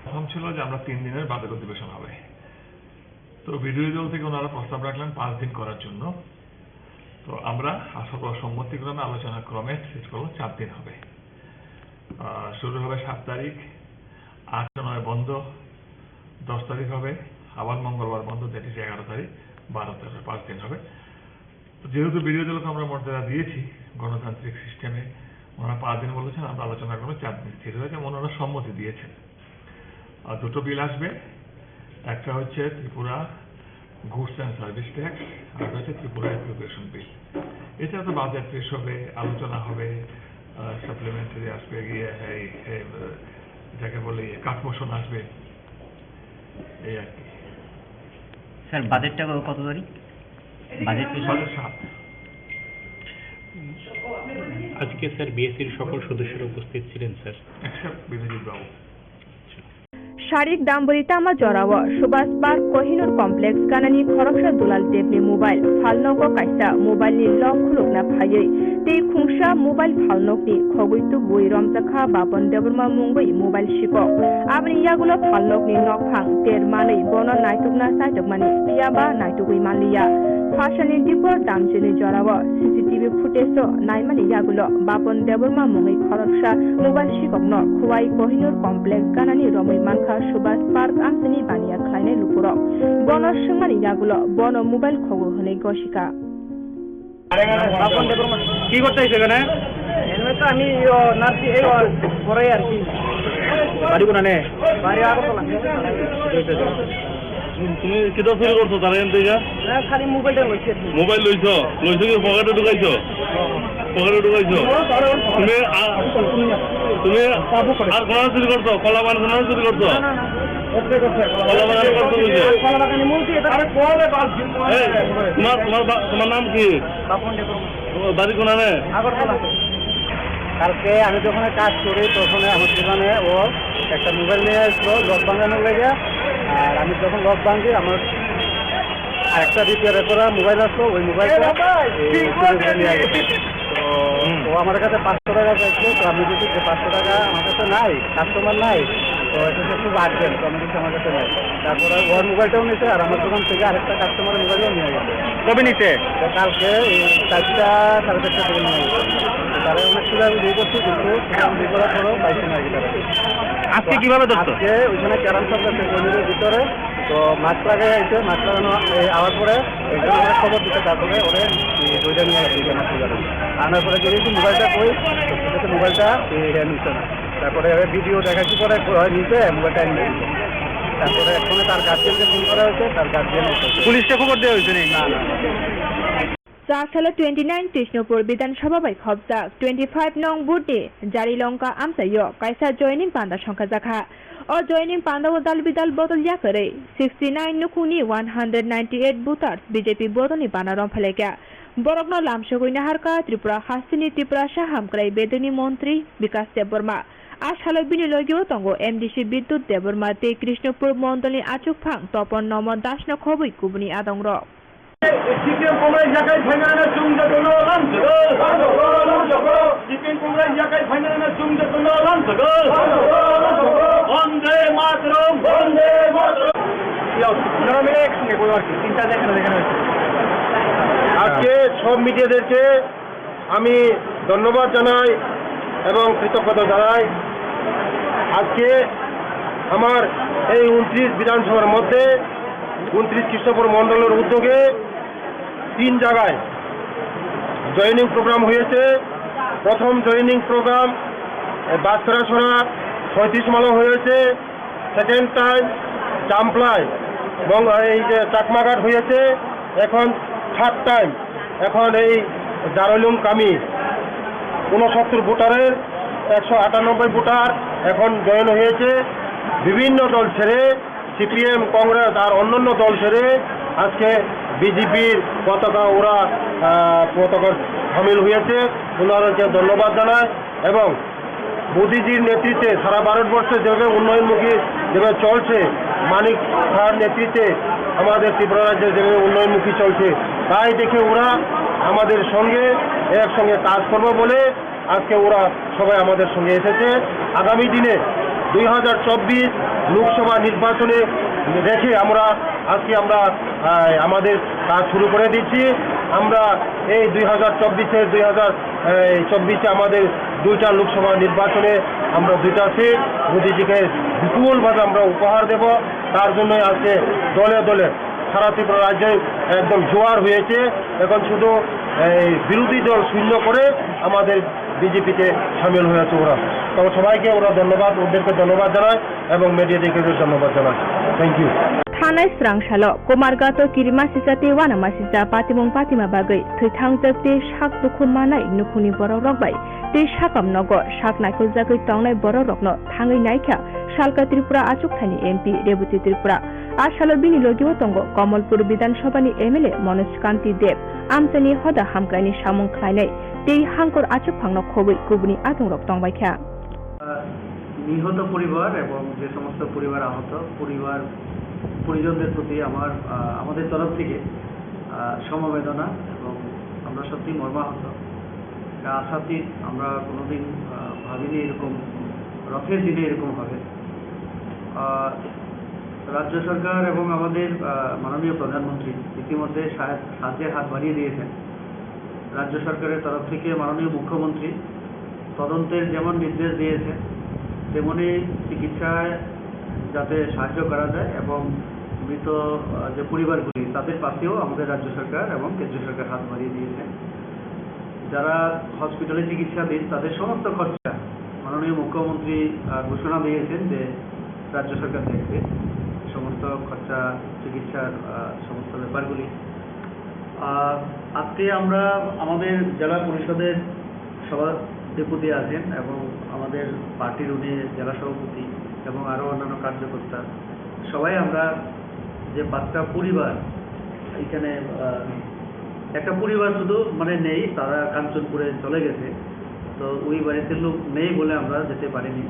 প্রথম ছিল যে আমরা 3 দিনের budget অধিবেশন হবে। তো বিরোধী দল থেকে ওনারা প্রস্তাব রাখলেন 5 দিন করার জন্য। তো আমরা সবার সম্মতিক্রমে আলোচনা ক্রমে শেষ করব 4 দিন হবে। শুরু হবে 7 তারিখ, 8-9 বন্ধ, 10 তারিখ হবে, আবার মঙ্গলবার বন্ধ, দ্যাট ইজ 11 তারিখ, 12 তারিখ, 5 দিন হবে। যেহেতু বিরোধী দলকে আমরা মর্যাদা দিয়েছি গণতান্ত্রিক সিস্টেমে, ওনারা 5 দিন বলেছেন, আমরা আলোচনা করবো 4 দিন স্থির হয়েছে, ওনারা সম্মতি দিয়েছেন। আর 2টো বিল আসবে, একটা হচ্ছে Tripura goods and service tax, আর হচ্ছে ত্রিপুরা এডুকেশন বিল। এছাড়া তো বাজেট পেশ হবে, আলোচনা হবে, সাপ্লিমেন্টারি আসবে, গিয়ে যাকে বলে কাট মোশন আসবে, এই আর কি। স্যার বাজেটটা কত তারিখ? বাজেট পেশ 7। আজকে স্যার বিএসসির সকল সদস্যরা উপস্থিত ছিলেন স্যার, এক্সেপ্ট বিনোজিৎ বাবু। শারিক দাম্বরিতাमा जराव सुभाष पार्क कोहिनूर कम्प्लेक्स गानानि खरकसा दुलाल देवनि मोबाइल फालनगो कायसा मोबाइलनि लक खुलुगना फायै ते खुंसा मोबाइल फालनगनि खगैतु बुइ रमजाखा बाबन देबरमा मुंबै मोबाइल सिको आबनि यागुलो फालनगनि नकफां तेरमानै बन नायतुगना सायतुगमानि पियाबा नायतुगै मानलिया फाशानि दिपर दामजिनि जराव सीसीटीवी फुटेज नायमानि यागुलो बाबन देबरमा मुंबै खरकसा मोबाइल सिककनो खुवाई कोहिनूर कम्प्लेक्स गानानि रमै मानखा सुभाष पार्क आमसिनि बानिया खायनाय लुपुरक बन सोंमानि यागुलो बन मोबाइल खगु हनै गसिका কি করতে আইছো এখানে? তো আমি নার্সি এই পরে আর কি বাড়ি কোনানে? বাড়ি আগরতলা। তুমি কিটা চুরি করছো তার এখান থেকে? না খালি মোবাইলটা লইছি। মোবাইল লইছো কি পকেটে ঢুকাইছো? পকেটে ঢুকাইছো? তুমি আর কোন চুরি করছো? কলা বাগান কোন চুরি করছো? কলা বাগান করছো বুঝে? কলা বাগানে মুলছি এটা আরে কোলে বাল তোমার নাম কি? বাড়ি কোনানে? আগরতলা। কালকে আমি যখন কাজ করি তখন আমার দোকানে ও একটা মোবাইল নিয়ে আসলো লক ভাঙানোর লেগে। আর আমি যখন লক ভাঙছি আমার আরেকটা রিপেয়ার করা মোবাইল আসলো, ওই মোবাইলটা নিয়ে গেছে। তো ও আমার কাছে 500 টাকা চাইছিল। তো আমি যদি 500 টাকা আমার কাছে নাই, কাস্টমার নাই, তো এটা খুব আর্জেন্ট, তো আমি কিছু আমার কাছে নাই। তারপরে ওর মোবাইলটাও নিয়েছে আর আমার দোকান থেকে আরেকটা কাস্টমারের মোবাইলও নিয়ে গেছে। কবে নিতে? তো কালকে 4টা 4:30 থেকে নিয়ে গেছে। তারা অনেক সুবিধা দিয়ে করছি, কিন্তু বিয়ে করার পরেও পাইছি না গিটারে। আজকে কিভাবে ধরতো? আজকে ওইখানে ক্যারাম সব আছে জমির ভিতরে, তো মাছ লাগাই আইছে, মাছ লাগানো আওয়ার পরে ওইখানে খবর দিতে, তারপরে ওরে দুইটা নিয়ে আসছি মাছ লাগানো। আনার পরে যদি মোবাইলটা কই মোবাইলটা নিচ্ছে না। তারপরে ভিডিও দেখাচ্ছি পরে নিচে মোবাইলটা নিয়ে দিচ্ছে। তারপরে এখন তার গার্জিয়ানকে ফোন করা হয়েছে, তার গার্জিয়ান পুলিশকে খবর দেওয়া হয়েছে নাকি? না না। চারশালা 29 কৃষ্ণপুর বিধানসভা বাই খবজাক 25 নং বুটে জারিলঙ্কা আমসাইয় কাইসা জয়নিং পান্ডা সংখ্যা জাখা ও জয়নিং পান্ডা ও দাল বিদাল বদল ইয়াকরে 69 নুকুনি 198 বুটার্স বিজেপি বদনি বানারম ফেলেকা বরগ্ন লামসগৈ নাহারকা ত্রিপুরা হাসিনি ত্রিপুরা সাহামক্রাই বেদনী মন্ত্রী বিকাশ দেববর্মা আশালক বিনিয়োগীয় তঙ্গ এমডিসি বিদ্যুৎ দেববর্মা তে কৃষ্ণপুর মন্ডলী আচুকফাং তপন নম দাসন খবই কুবনি আদংর সিপিএম কংগ্রেস জায়গায় ফাইনালে চুমতে কোনো লাঞ্চ সিপিএম কংগ্রেস জায়গায় ফাইনালে চুমতে কোনো লাঞ্চ বন্দে মাতরম বন্দে মাতরম। আজকে সব মিডিয়াদেরকে আমি ধন্যবাদ জানাই এবং কৃতজ্ঞতা জানাই। আজকে আমার এই 29 বিধানসভার মধ্যে 29 কৃষ্ণপুর মণ্ডলের উদ্যোগে 3 জায়গায় জয়েনিং প্রোগ্রাম হয়েছে। প্রথম জয়েনিং প্রোগ্রাম বাসরাছড়া 35 মাইল হয়েছে। সেকেন্ড টাইম চাম্পলায় এবং এই যে চাকমাঘাট হয়েছে। এখন থার্ড টাইম এখন এই জারলুং কামি 69 ভোটারের 198 ভোটার এখন জয়েন হয়েছে। বিভিন্ন দল ছেড়ে সিপিএম কংগ্রেস আর অন্যান্য দল ছেড়ে আজকে বিজেপির পতাকা ওরা পতাকা সামিল হয়েছে। ওনাদেরকে ধন্যবাদ জানায় এবং মোদিজির নেতৃত্বে সারা ভারতবর্ষে যেভাবে উন্নয়নমুখী যেভাবে চলছে, মানিক খাঁর নেতৃত্বে আমাদের ত্রিপুরা রাজ্যে যেভাবে উন্নয়নমুখী চলছে, তাই দেখে ওরা আমাদের সঙ্গে একসঙ্গে কাজ করবো বলে আজকে ওরা সবাই আমাদের সঙ্গে এসেছে। আগামী দিনে 2024 লোকসভা নির্বাচনে রেখে আমরা আজকে আমাদের কাজ শুরু করে দিচ্ছি। আমরা এই 2024 আমাদের 2টা লোকসভা নির্বাচনে আমরা 2টা সিট মোদিজিকে বিপুলভাবে আমরা উপহার দেব। তার জন্যই আজকে দলে দলে সারা ত্রিপুরা রাজ্যে একদম জোয়ার হয়েছে। এখন শুধু বিরোধী দল শূন্য করে আমাদের বিজেপিতে সামিল হয়েছে ওরা। তো সবাইকে ওরা ধন্যবাদ, ওদেরকে ধন্যবাদ জানায় এবং মিডিয়াদেরকে ধন্যবাদ জানায়। Thank you. থানাय स्रांसालो कोमारगातो किरिमा सिसाते वानामा सिसा पातिमुं पातिमा बागै थैथांजोकते साक दुखु मानाय नुखुनि बर रगबाय ते साकाम नगर साक नायखौ जागै तंनाय बर रगनो थाङै नायखा सालका त्रिपुरा आचुकथानि एमपी रेबती त्रिपुरा आसालो बिनिलोगिव तंगो कमलपुर विधानसभानि एमएलए मनोज कान्ति देव आमसानि हदा हामग्रानि सामुं ख्लायनाय ते हांकर आचुकफांनो खबै गुबुनि आदंरक तंबायखा নিহত পরিবার এবং যে সমস্ত পরিবার আহত পরিজনদের প্রতি আমাদের তরফ থেকে সমবেদনা এবং আমরা সত্যি মর্মাহত। আশাতীত, আমরা কোনোদিন ভাবিনি এরকম রথের দিনে এরকম হবে। রাজ্য সরকার এবং আমাদের মাননীয় প্রধানমন্ত্রী ইতিমধ্যে সাহায্যের হাত বাড়িয়ে দিয়েছেন। রাজ্য সরকারের তরফ থেকে মাননীয় মুখ্যমন্ত্রী তদন্তের যেমন নির্দেশ দিয়েছেন, তেমনি চিকিৎসায় যাতে সাহায্য করা যায় এবং মৃত যে পরিবারগুলি তাদের পাশেও আমাদের রাজ্য সরকার এবং কেন্দ্রীয় সরকার হাত বাড়িয়ে দিয়েছেন। যারা হসপিটালে চিকিৎসাধীন তাদের সমস্ত খরচা মাননীয় মুখ্যমন্ত্রী ঘোষণা দিয়েছেন যে রাজ্য সরকার দেখবে সমস্ত খরচা, চিকিৎসার সমস্ত ব্যাপারগুলি। আজকে আমরা আমাদের জেলা পরিষদের সভাপতি আছেন এবং আমাদের পার্টির উনি জেলা সভাপতি এবং আরও অন্যান্য কার্যকর্তা সবাই আমরা যে 5টা পরিবার এখানে একটা পরিবার শুধু নেই, তারা কাঞ্চনপুরে চলে গেছে। তো ওই বাড়িতে লোক নেই বলে আমরা যেতে পারিনি।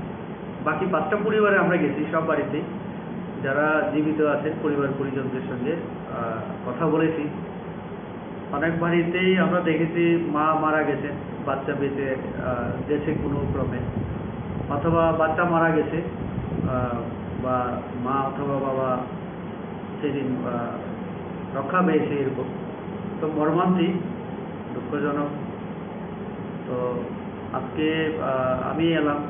বাকি 5টা পরিবারে আমরা গেছি, সব বাড়িতেই যারা জীবিত আছে পরিবার পরিজনদের সঙ্গে কথা বলেছি। অনেক বাড়িতেই আমরা দেখেছি মা মারা গেছে, বাচ্চা বেঁচে গেছে কোনো ক্রমে, অথবা বাচ্চা মারা গেছে বা মা অথবা বাবা সেদিন রক্ষা পেয়েছে, এরকম। তো মর্মান্তিক, দুঃখজনক। তো আজকে আমি এলাম,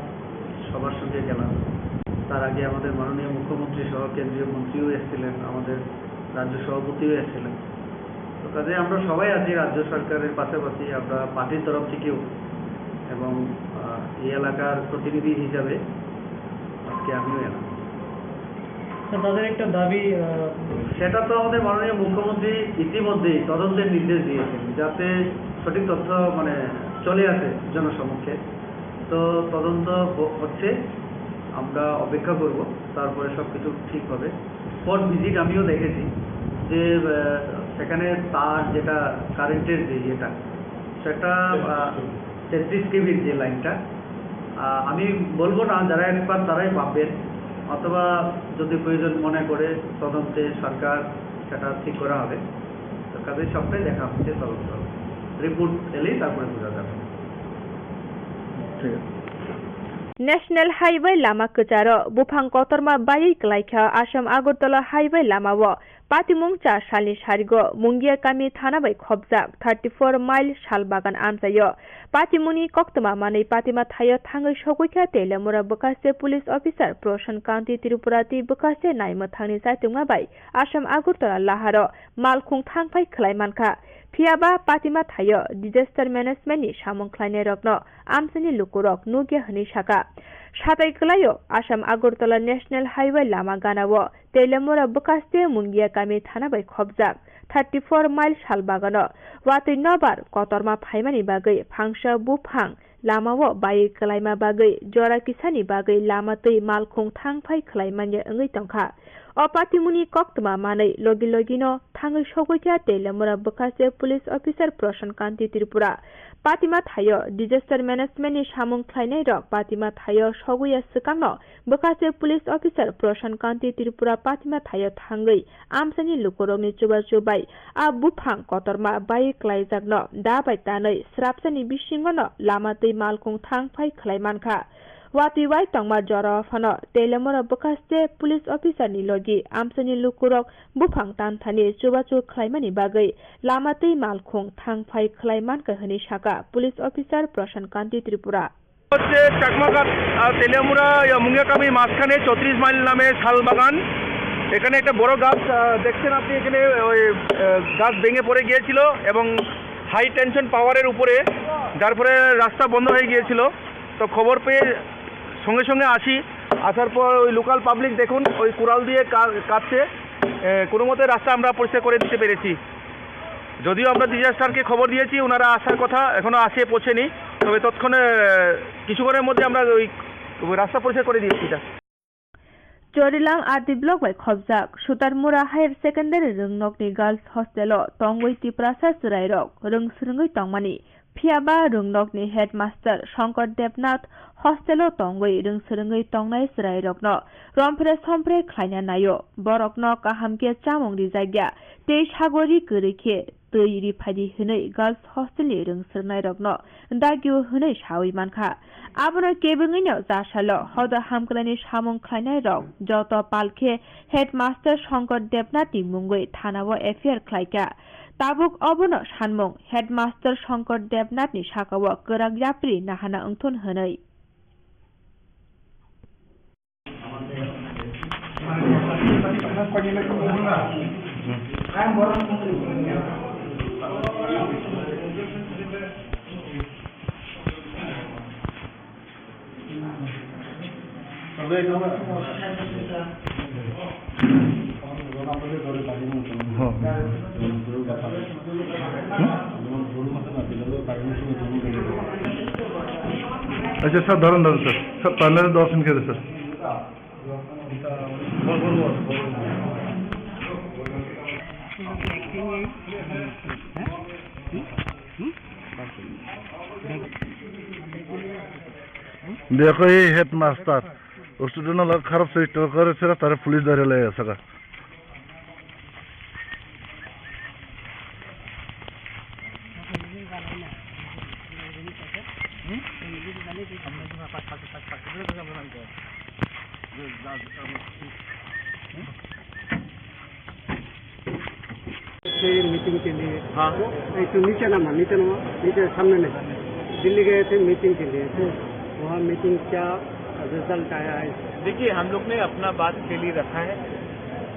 সবার সঙ্গে গেলাম। তার আগে আমাদের মাননীয় মুখ্যমন্ত্রী সহ কেন্দ্রীয় মন্ত্রীও এসেছিলেন, আমাদের রাজ্য সভাপতিও এসেছিলেন। তো কাজে আমরা সবাই আছি রাজ্য সরকারের পাশাপাশি, আমরা পার্টির তরফ থেকেও এবং এই এলাকার প্রতিনিধি হিসাবে আজকে আমিও এলাম। তাদের একটা দাবি, সেটা তো আমাদের মাননীয় মুখ্যমন্ত্রী ইতিমধ্যেই তদন্তের নির্দেশ দিয়েছেন, যাতে সঠিক তথ্য মানে চলে আসে জনসমক্ষে। তো তদন্ত হচ্ছে, আমরা অপেক্ষা করব, তারপরে সব কিছু ঠিক হবে। স্পট ভিজিট আমিও দেখেছি যে সেখানে তার যেটা কারেন্টের যে ইয়েটা, সেটা 33 কেভির যে লাইনটা, আমি বলবো না, যারা এক্সপার্ট তারাই ভাববেন, অথবা যদি প্রয়োজন মনে করে তদন্তে সরকার সেটা ঠিক করা হবে। তো কাজে সবটাই দেখা হচ্ছে, তদন্ত রিপোর্ট এলেই তারপরে বোঝা যাবে। ঠিক আছে। नेशनल हाइवे लामा कचार बुफां कतरमा बायै क्लाइखा आसाम आगरतला हाइवे लामाव पातिमुं 4 सालनि सारिग मुंगिया गामि थाना बै खबजाक 34 माइल सालबागान आमजायो। पातिमुंनि कक्तमा मानै पातिमा थायो थाङै सगैखा तेलेमुरा बकासे पुलिस अफिसार प्रशान कान्ति त्रिपुराति बकासे नायमथांनि साइतुंगा बाय आसाम आगरतला लाहार मालखुं थांफाय खलायमानखा फियाबा पातिमा थायो डिजास्टार मेनेजमेन्टनि सामुंख्लायनाय रत्न आमसानि लुकुरक नुगे हनै साका साताय गलायो आसाम आगरतला नेशनल हाइवे लामा गानाव तेलेमुरा बकासे मुंगिया गामि थाना बै खबजाक 34 माइल सालबागान वातै नबार कतरमा फाइमानि बागै फांसा बुफां लामाव बायै कलायमा बागै जरा किसानि बागै लामातै मालखुं थांफाय खलायमानि ओङै तंखा अपातिमुनि कक्तमा मानै लगी लगिनो थाङै सगैखा तेलेमुरा बकासे पुलिस अफिसार प्रशान कान्ति त्रिपुरा पातिमा थायो डिजास्टार मेनेजमेन्टनि सामुंख्लायनाय रक पातिमा थायो सगैया सिगांनो बकासे पुलिस अफिसार प्रशान कान्ति त्रिपुरा पातिमा थायो थाङै आमसानि लुकुरकनि चुबा चुबाय आ बुफां कतरमा बायै क्लायजाकनो दाबाय तानै स्राबसानि बिसिङनो लामातै मालखुं थांफाय खलायमानखा वातिवाय तंमा जरा फन तेलेमुरा बकासे पुलिस अफिसारनि लगी आमसानि लुकुरक बुफां तानथानि चुबाचु खलायमानि बागै लामातै मालखुं थांफाय खलायमानखा हनै साका पुलिस अफिसार प्रशान कान्ति त्रिपुरा হচ্ছে চাকমাঘাট তেলিয়ামুড়া মুঙ্গিয়াকামি মাঝখানে 34 মাইল নামে শালবাগান। এখানে একটা বড় গাছ দেখছেন আপনি, এখানে ওই গাছ ভেঙে পড়ে গিয়েছিল এবং হাই টেনশন পাওয়ারের উপরে, যার ফলে রাস্তা বন্ধ হয়ে গিয়েছিল। তো খবর পেয়ে সঙ্গে সঙ্গে আসার পর ওই লোকাল পাবলিক দেখুন ওই কুড়াল দিয়ে কাটছে, কোনো মতে রাস্তা আমরা পরিষ্কার করে দিতে পেরেছি। যদিও আমরা ডিজাস্টারকে খবর দিয়েছি, ওনারা আসার কথা, এখনো আসে পৌঁছেনি, তবে তৎক্ষণে কিছুক্ষণের মধ্যে আমরা ওই রাস্তা পরিষ্কার করে দিয়েছি। Jorilang Adi Block by Khobjak, Sutarmura Higher Secondary Rungnokni Girls Hostel, Tongwei Tiprasa Surairok, Rungsrungi Tongmani, Phiaba Rungnokni Headmaster Shankar Devnath, Hostel Tongwei Rungsrungi Tongnai Surairokno, Rompre Sompre Klaina Nayo, Borokno Kahamke Chamong Rizagya, Tei Hagori Kurike, Tui Padi Hune, Girls Hostel Rungsrunai Rokno, Dagyu Hune Shawi Manka. Abona Kebungino Zashalo, Hoda Hamklani Shamong Klainai Rok, Joto Palke, Headmaster Shankar Devnath Mungwe, Tanawa Affair Klaika. Tabuk Obono Shanmong, Headmaster Shankar Devnath ni Shakawa, Kurak Yapri, Nahana Untun Hanoi. अच्छा sir, धरन sir, sir पहले 10 दिन के sir. देखो ये headmaster student लोग खराब चरित्र करे से तारे पुलिस धरे ले सका मीटिंग के लिए हाँ तो नीचे सामने में दिल्ली गए थे मीटिंग के लिए तो वहाँ मीटिंग क्या रिजल्ट आया है? देखिए हम लोग ने अपना बात के लिए रखा है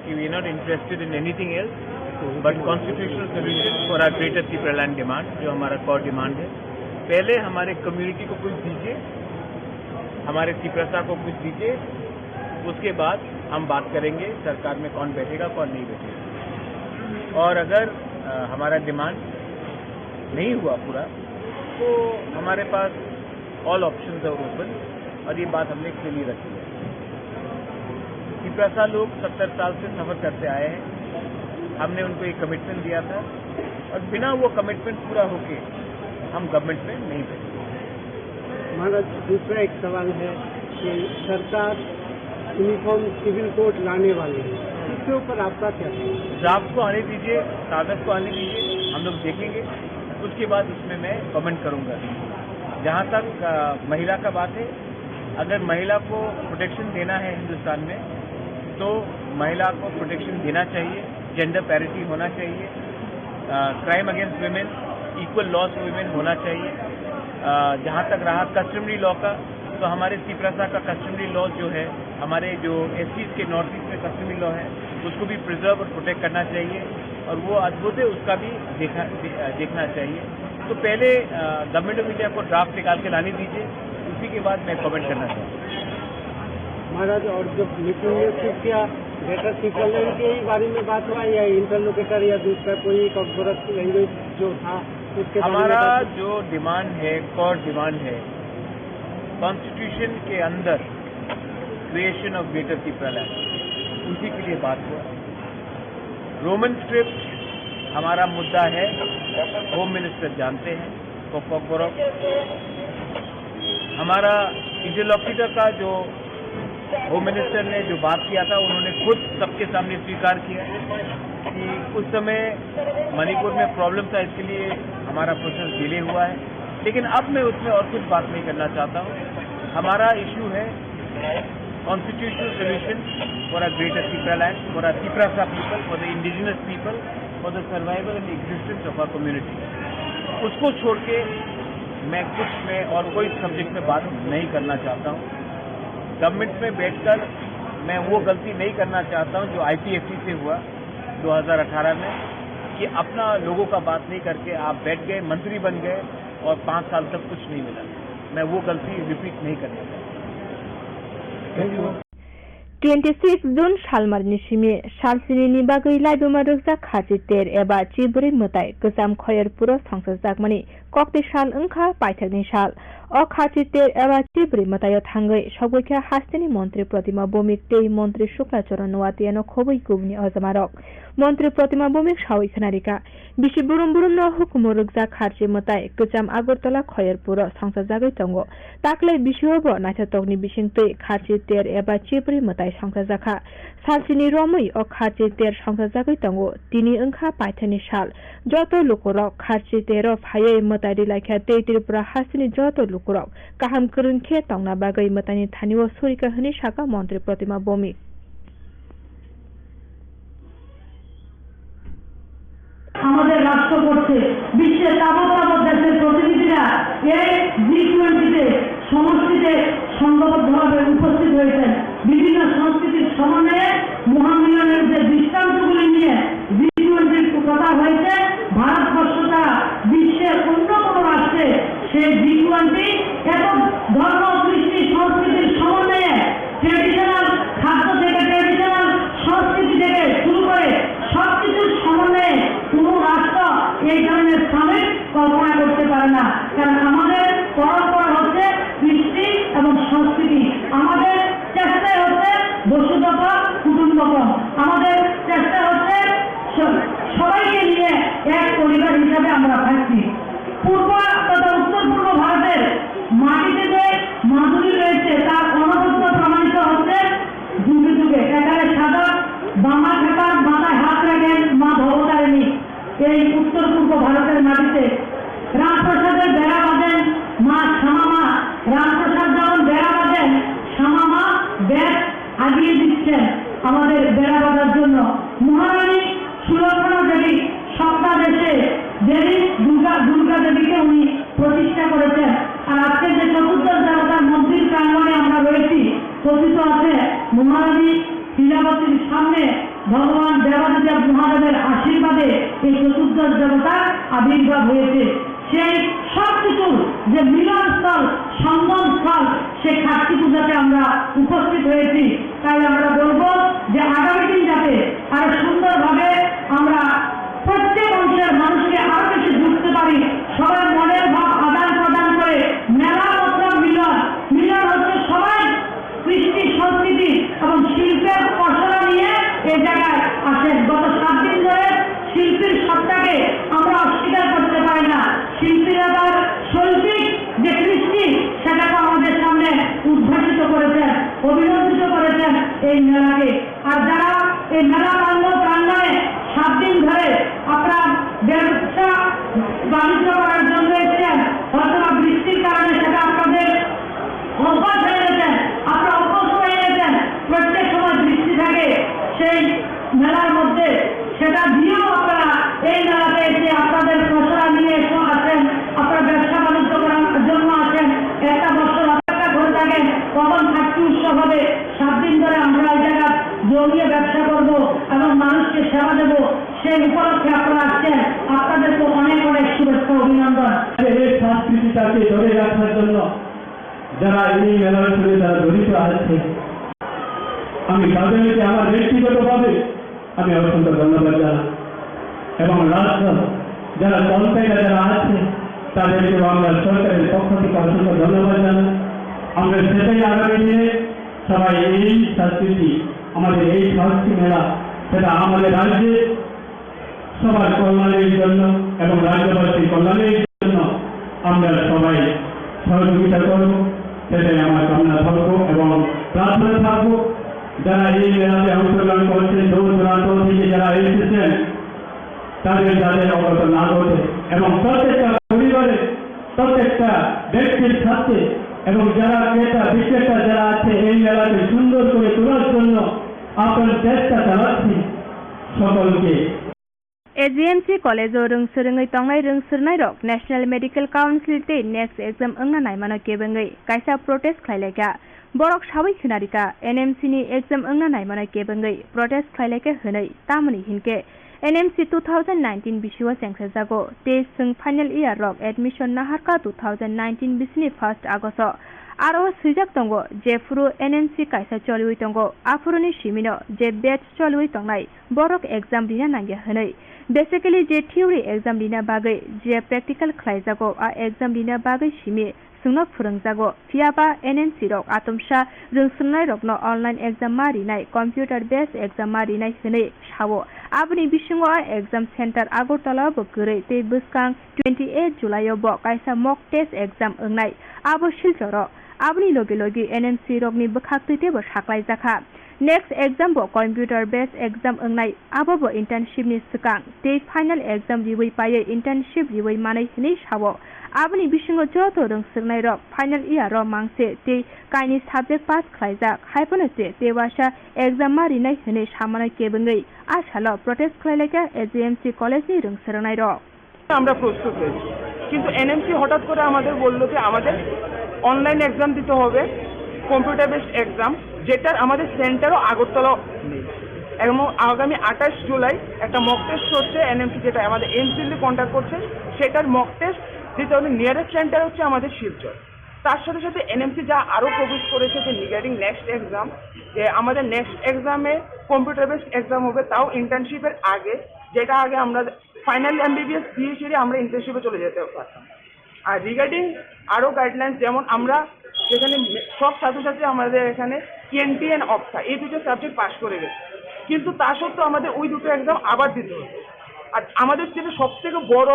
कि we are not interested in anything else but constitutional solution for our greater Tipraland demand, जो हमारा कोर डिमांड है। पहले हमारे कम्युनिटी को कुछ दीजिए, हमारे सीपरसा को कुछ दीजिए, उसके बाद हम बात करेंगे सरकार में कौन बैठेगा कौन नहीं बैठेगा। और अगर हमारा डिमांड नहीं हुआ पूरा तो हमारे पास ऑल ऑप्शंस आर ओपन, और ये बात हमने के लिए रखी है। सीपरसा लोग 70 साल से सफर करते आए हैं, हमने उनको एक कमिटमेंट दिया था और बिना वो कमिटमेंट पूरा होके हम गवर्नमेंट में नहीं बैठे। महाराज दूसरा एक सवाल है कि सरकार यूनिफॉर्म सिविल कोड लाने वाली है, इसके ऊपर आपका क्या है? ड्राफ्ट को आने दीजिए, कागज को आने दीजिए, हम लोग देखेंगे, उसके बाद उसमें मैं कमेंट करूंगा। जहाँ तक महिला का बात है, अगर महिला को प्रोटेक्शन देना है हिंदुस्तान में तो महिला को प्रोटेक्शन देना चाहिए, जेंडर पैरिटी होना चाहिए, crime against women, equal laws for women होना चाहिए। जहाँ तक रहा कस्टमरी लॉ का, तो हमारे सीपरसा का कस्टमरी लॉ जो है, हमारे जो एससीज के नॉर्थ ईस्ट में कस्टमरी लॉ है, उसको भी प्रिजर्व और प्रोटेक्ट करना चाहिए, और वो अद्भुत है, उसका भी देखना चाहिए। तो पहले गवर्नमेंट ऑफ इंडिया को ड्राफ्ट निकाल के लाने दीजिए, उसी के बाद मैं कमेंट करना चाहूँगा। महाराज और जब मीटिंग में सिर्फ क्या ग्रेटर सीपरलैंड के ही बारे में बात हुआ या इंटरलोकेटर या दूसरा कोई कॉर्पोरेट लैंग्वेज जो था उसके? हमारा जो डिमांड है, कोर डिमांड है, कॉन्स्टिट्यूशन के अंदर क्रिएशन ऑफ ग्रेटर सीपरलैंड, उसी के लिए बात हुआ। रोमन स्क्रिप्ट हमारा मुद्दा है, होम मिनिस्टर जानते हैं, कोपोकोरो। हमारा इंटरलोक्यूटर का जो होम मिनिस्टर ने जो बात किया था, उन्होंने खुद सबके सामने स्वीकार किया कि उस समय मणिपुर में प्रॉब्लम था, इसके लिए हमारा प्रोसेस डिले हुआ है। लेकिन अब मैं उसमें और कुछ बात नहीं करना चाहता हूँ। हमारा इश्यू है constitutional solution for a greater Sepraland, for a Seprasa people, for the indigenous people, for the survival and existence of our community. उसको छोड़ के मैं और कोई सब्जेक्ट में बात नहीं करना चाहता हूँ। गवर्नमेंट में बैठकर मैं वो गलती नहीं करना चाहता हूँ जो IPFT से हुआ 2018 में, कि अपना लोगों का बात नहीं करके आप बैठ गए, मंत्री बन गए और 5 साल तक कुछ नहीं मिला। मैं वो गलती रिपीट नहीं करना चाहता। 26 जुन सालमारनि सिमी सालसिनि बागै लाइबोमा रोजा खाजि तेर एबा चिब्रै मोताय गोजाम खयरपुर संसजाकमानि कक्ति साल ओंखा पाइथाकनि साल अ खाजि तेर एबा चिब्रै मोताय थांगै सबैखा हास्तेनि मन्त्री प्रतिमा बमिक तेई मन्त्री शुक्लाचरण नवातियानो खबै गुबनि अजमारक मन्त्री प्रतिमा बमिक सावै खनारिका बिसि बुरुम बुरुम हुकुम रोजा खाजि मोताय गोजाम आगरतला खयरपुर संसजागै तंगो ताकलै बिसिओबो नाथातकनि बिसिंतै खाजि तेर एबा चिब्रै मोताय संसजाखा सालसिनि रमै अ खाजि तेर संसजागै तंगो तिनि ओंखा पाइथानि साल जत लुकुरक खाजि तेर फायै मोताय लाइखा तेई त्रिपुरा हास्तेनि जत लुकुरक काहाम करंखे तंगना बागै मोतायनि थानिओ सरिका हनि साका मन्त्री प्रतिमा बमिक আমাদের রাষ্ট্র করছে বিশ্বের তাবৎ দেশের প্রতিনিধিরা এই G20-তে সমষ্টিতে সংঘবদ্ধভাবে উপস্থিত হয়েছেন। বিভিন্ন সংস্কৃতির সমন্বয়ে মহামিলনের যে দৃষ্টান্তগুলি নিয়ে G20-র কথা হয়েছে, ভারতবর্ষ ছাড়া বিশ্বের অন্য কোনো রাষ্ট্রে সেই G20 এবং ধর্ম কৃষ্টি সংস্কৃতির সমন্বয়ে ট্রেডিশনাল খাদ্য থেকে ট্রেডিশনাল সংস্কৃতি থেকে শুরু করে সবকিছুর সমন্বয়ে কোনো রাষ্ট্র এই ধরনের সামিল কল্পনা করতে পারে না। কারণ আমাদের পরম্পরা হচ্ছে কৃষ্টি এবং সংস্কৃতি, আমাদের চেষ্টাই হচ্ছে বসুধৈব কুটুম্বকম, আমাদের চেষ্টা হচ্ছে সবাইকে নিয়ে এক পরিবার হিসাবে আমরা থাকছি। পূর্ব তথা উত্তর পূর্ব ভারতের মাটিতে যে মাধুরী দিচ্ছেন আমাদের বেড়া বাঁধার জন্য। মহারানী সুলক্ষণা দেবী স্বপ্নাদেশে দেবী দুর্গা দেবীকে উনি প্রতিষ্ঠা করেছেন। আর আজকে যে চতুর্দশ দেবতার মন্দির প্রাঙ্গণে আমরা রয়েছি, কথিত আছে মহারানী লীলাবতীর সামনে ভগবান দেবাদিদেব মহাদেবের আশীর্বাদে এই চতুর্দশ দেবতার আবির্ভাব হয়েছে। সেই সব কিছুর যে মিলনস্থল, সঙ্গমস্থল, সেই কার্তিক পূজাতে আমরা উপস্থিত হয়েছি। তাই আমরা বলবো যে আগামী দিন যাতে আরো সুন্দরভাবে আমরা প্রত্যেক অংশের মানুষকে আরো বেশি যুক্ত পারি, সবার মনের ভাব আদান প্রদান করে মেলা মতলব মিলন। মিলন হচ্ছে সবাই কৃষ্টি, সংস্কৃতি এবং শিল্পের পসরা নিয়ে এই জায়গায় আসেন। গত 7 দিন ধরে শিল্পীর সত্তাকে আমরা অস্বীকার করতে পারি না। শিল্পীরা তার শৈল্পিক যে কৃষ্টি সেটাকে আমাদের সামনে উদ্ঘাটিত করেছেন, অভিনন্দিত করেছেন এই মেলাকে। আর যারা এই মেলা প্রাঙ্গণে 7 দিন ধরে আপনার ব্যবসা বাণিজ্য করার জন্য এসেছেন, অথবা বৃষ্টির কারণে সেটা আপনাদের অভ্যাস হয়ে গেছেন, আপনারা অভ্যস্ত হয়ে গেছেন, প্রত্যেক সময় বৃষ্টি থাকে সেই মেলার মধ্যে, সেটা দিয়েও আপনারা এই মেলাতে এসে আপনাদের খসড়া নিয়ে আসেন, আপনারা ব্যবসা বাণিজ্য করার জন্য আসেন। একটা বছর অপেক্ষা করে থাকেন কখন থাকতে উৎসব হবে। 7 দিন ধরে আমরা এই জায়গা জমিয়ে ব্যবসা করব এবং মানুষকে সেবা দেব, সেই উপলক্ষে আপনারা আসছেন। আপনাদেরকে অনেক অনেক শুভেচ্ছা, অভিনন্দন। এই সংস্কৃতিটাকে ধরে রাখার জন্য যারা এই মেলার সঙ্গে যারা জড়িত আছে, আমি তাদেরকে আমার ব্যক্তিগতভাবে আমি অসংখ্য ধন্যবাদ জানাই এবং রাষ্ট্র যারা পঞ্চায়েত যারা আছে তাদেরকে আমরা সরকারের পক্ষ থেকে অসংখ্য ধন্যবাদ জানাই। আমরা সেটাই আগামী দিনে সবাই এই সংস্কৃতি, আমাদের এই সংস্কৃতি মেলা, সেটা আমাদের রাজ্যে সবার কল্যাণের জন্য এবং রাজ্যবাসীর কল্যাণের জন্য আমরা সবাই সহযোগিতা করব, সেটাই আমার কামনা থাকবো এবং প্রার্থনা থাকবো। যারা এই মেলাতে অংশগ্রহণ করছেন, দূর দূরান্ত থেকে যারা এসেছেন, তাদের যাদের অবগত না ঘটে এবং প্রত্যেকটা পরিবারে প্রত্যেকটা ব্যক্তির সাথে এবং যারা ক্রেতা বিক্রেতা যারা আছে এই মেলাকে সুন্দর করে তোলার জন্য আপনার চেষ্টা চালাচ্ছি সকলকে। AGMC कॉलेज रोंगसोरङै तंनाय रोंसोरनाय रक नेशनल मेडिकल काउंसिल ते नेक्स्ट एग्जाम अंगना नायमानो केबंगै कायसा प्रोटेस्ट खायलायका बरक साबै खिनारिका NMC नि एग्जाम अंगना नायमानो केबंगै प्रोटेस्ट खायलायके हनै तामनि हिनके NMC 2019 बिसिवा सेंक्सा जागो टेस्ट जों फाइनल इयार रक एडमिशन नाहारका 2019 बिसिनि 1 आगस्ट आरो सुजाक दंगो जेफुरु NMC कायसा चलिवै दंगो आफुरुनि सिमिनो जे बेच चलिवै तंनाय बरक एग्जाम दिना नांगे हनै बेसिकली जे थियोरी एग्जाम दिना बागै जे प्रेक्टिकल खालायजागो आ एग्जाम दिना बागै सिमि सुंनो फोरोंजागो फियाबा NMC रक आतमसा रोंसोरनाय रकनो ऑनलाइन एग्जाम मारिनाय कम्प्यूटर बेस एग्जाम मारिनाय हनै सावो आबनि बिसिङो आ एग्जाम सेंटर आगरतला बगरै ते बुसकां 28 जुलाइ बो कायसा मक टेस्ट एग्जाम ओंनाय आबो सिलचर आबनि लगे लगे NMC रकनि बखाक्तैते बो साख्लाय जाखा नेक्स्ट एग्जाम बो कम्प्यूटर बेस एग्जाम ओंनाय आबो इंटर्नशिप नि सिगां ते फाइनल एग्जाम रिवै पायै इंटर्नशिप रिवै मानै हनै सावो आबनि बिसिङो जतो रोंसोरनाय रक फाइनल इयार र मांसे ते काइनि सब्जेक्ट पास खालायजाक हायपनसे तेवासा एग्जाम मारिनाय हनै सामानाय केबंगै आसाल प्रोटेस्ट खालायलायका AGMC कॉलेज नि रोंसोरनाय रक আমরা প্রস্তুত হয়েছি, কিন্তু NMC হঠাৎ করে আমাদের বললো যে আমাদের অনলাইন এক্সাম দিতে হবে, কম্পিউটার বেসড এক্সাম, যেটার আমাদের সেন্টারও আগরতলা নেই। এবং আগামী 28 জুলাই একটা মক টেস্ট হচ্ছে NMC, যেটা আমাদের এমসিএল কন্ট্যাক্ট করছে, সেটার মক টেস্ট দিতে হলে নিয়ারেস্ট সেন্টার হচ্ছে আমাদের শিলচর। তার সাথে সাথে NMC যা আরও প্রভিজ করেছে যে রিগার্ডিং নেক্সট এক্সাম, যে আমাদের নেক্সট এক্সামে কম্পিউটার বেসড এক্সাম হবে, তাও ইন্টার্নশিপের আগে, যেটা আগে আমরা ফাইনাল MBBS দিয়ে সেরে আমরা ইন্টার্নশিপে চলে যেতে পারতাম। আর রিগার্ডিং আরও গাইডলাইন্স, যেমন আমরা যেখানে সব ছাত্রছাত্রী আমাদের এখানে TNT অপসা এই দুটো সাবজেক্ট পাস করে গেছে, কিন্তু তা সত্ত্বেও আমাদের ওই দুটো এক্সাম আবার দিতে হতো। আর আমাদের যেটা সবথেকে বড়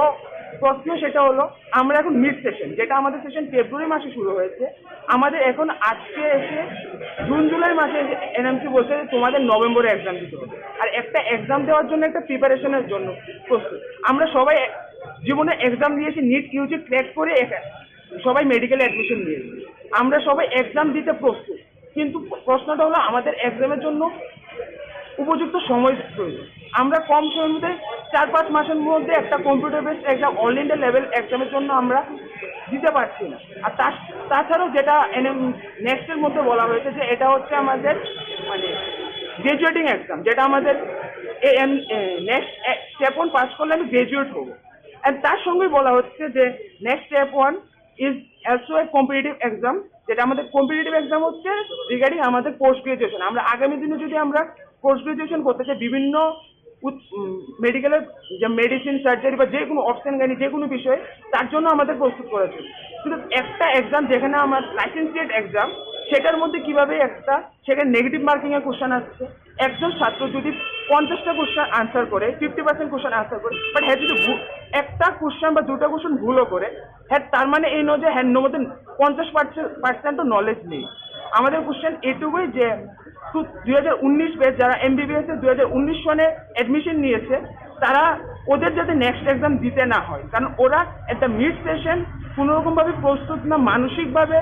প্রশ্ন সেটা হলো আমরা এখন মিড সেশন, যেটা আমাদের সেশন ফেব্রুয়ারি মাসে শুরু হয়েছে, আমাদের এখন আজকে এসে জুন জুলাই মাসে এসে NMC বলছে তোমাদের নভেম্বরে এক্সাম দিতে হবে। আর একটা এক্সাম দেওয়ার জন্য একটা প্রিপারেশনের জন্য প্রস্তুত। আমরা সবাই জীবনে এক্সাম দিয়েছি, নিট ইউজি ক্র্যাক করে সবাই মেডিকেল অ্যাডমিশন নিয়েছি, আমরা সবাই এক্সাম দিতে প্রস্তুত, কিন্তু প্রশ্নটা হলো আমাদের এক্সামের জন্য উপযুক্ত সময় প্রয়োজন। আমরা কম সময়ের মধ্যে 4-5 মাসের মধ্যে একটা computer based exam all India level এক্সামের জন্য আমরা দিতে পারছি না। আর তাছাড়াও যেটা নেক্সটের মধ্যে বলা হয়েছে যে এটা হচ্ছে আমাদের মানে গ্রাজুয়েটিং এক্সাম, যেটা আমাদের নেক্সট স্টেপ 1 পাস করলে আমি গ্রাজুয়েট হবো। অ্যান্ড তার সঙ্গে বলা হচ্ছে যে next step 1 is also a competitive exam, যেটা আমাদের কম্পিটিটিভ এক্সাম হচ্ছে রিগার্ডিং আমাদের পোস্ট গ্রাজুয়েশন। আমরা আগামী দিনে যদি আমরা পোস্ট গ্রাজুয়েশন করতে চাই বিভিন্ন মেডিকেলের যে মেডিসিন সার্জারি বা যে কোনো অপশন জ্ঞানী যে কোনো বিষয়ে, তার জন্য আমাদের প্রস্তুত করা জন্য শুধু একটা এক্সাম যেখানে আমার লাইসেন্সিয়েট এক্সাম, সেটার মধ্যে কিভাবে একটা সেখানে নেগেটিভ মার্কিং এর কোশ্চেন আসছে। একজন ছাত্র যদি 50টা কোশ্চেন আনসার করে 50% কোশ্চেন আনসার করে, বাট হ্যাঁ যদি একটা কোশ্চেন বা দুটা কোশ্চেন ভুলও করে, হ্যাঁ তার মানে এই নয় যে হ্যাঁ মধ্যে 50% নলেজ নেই। আমাদের কোশ্চেন এটুকুই যে 2019 ব্যাচ যারা MBBS এর 2019 সনে অ্যাডমিশন নিয়েছে, তারা ওদের যাতে নেক্সট এক্সাম দিতে না হয়, কারণ ওরা একটা মিড সেশন কোনোরকমভাবে প্রস্তুত না মানসিকভাবে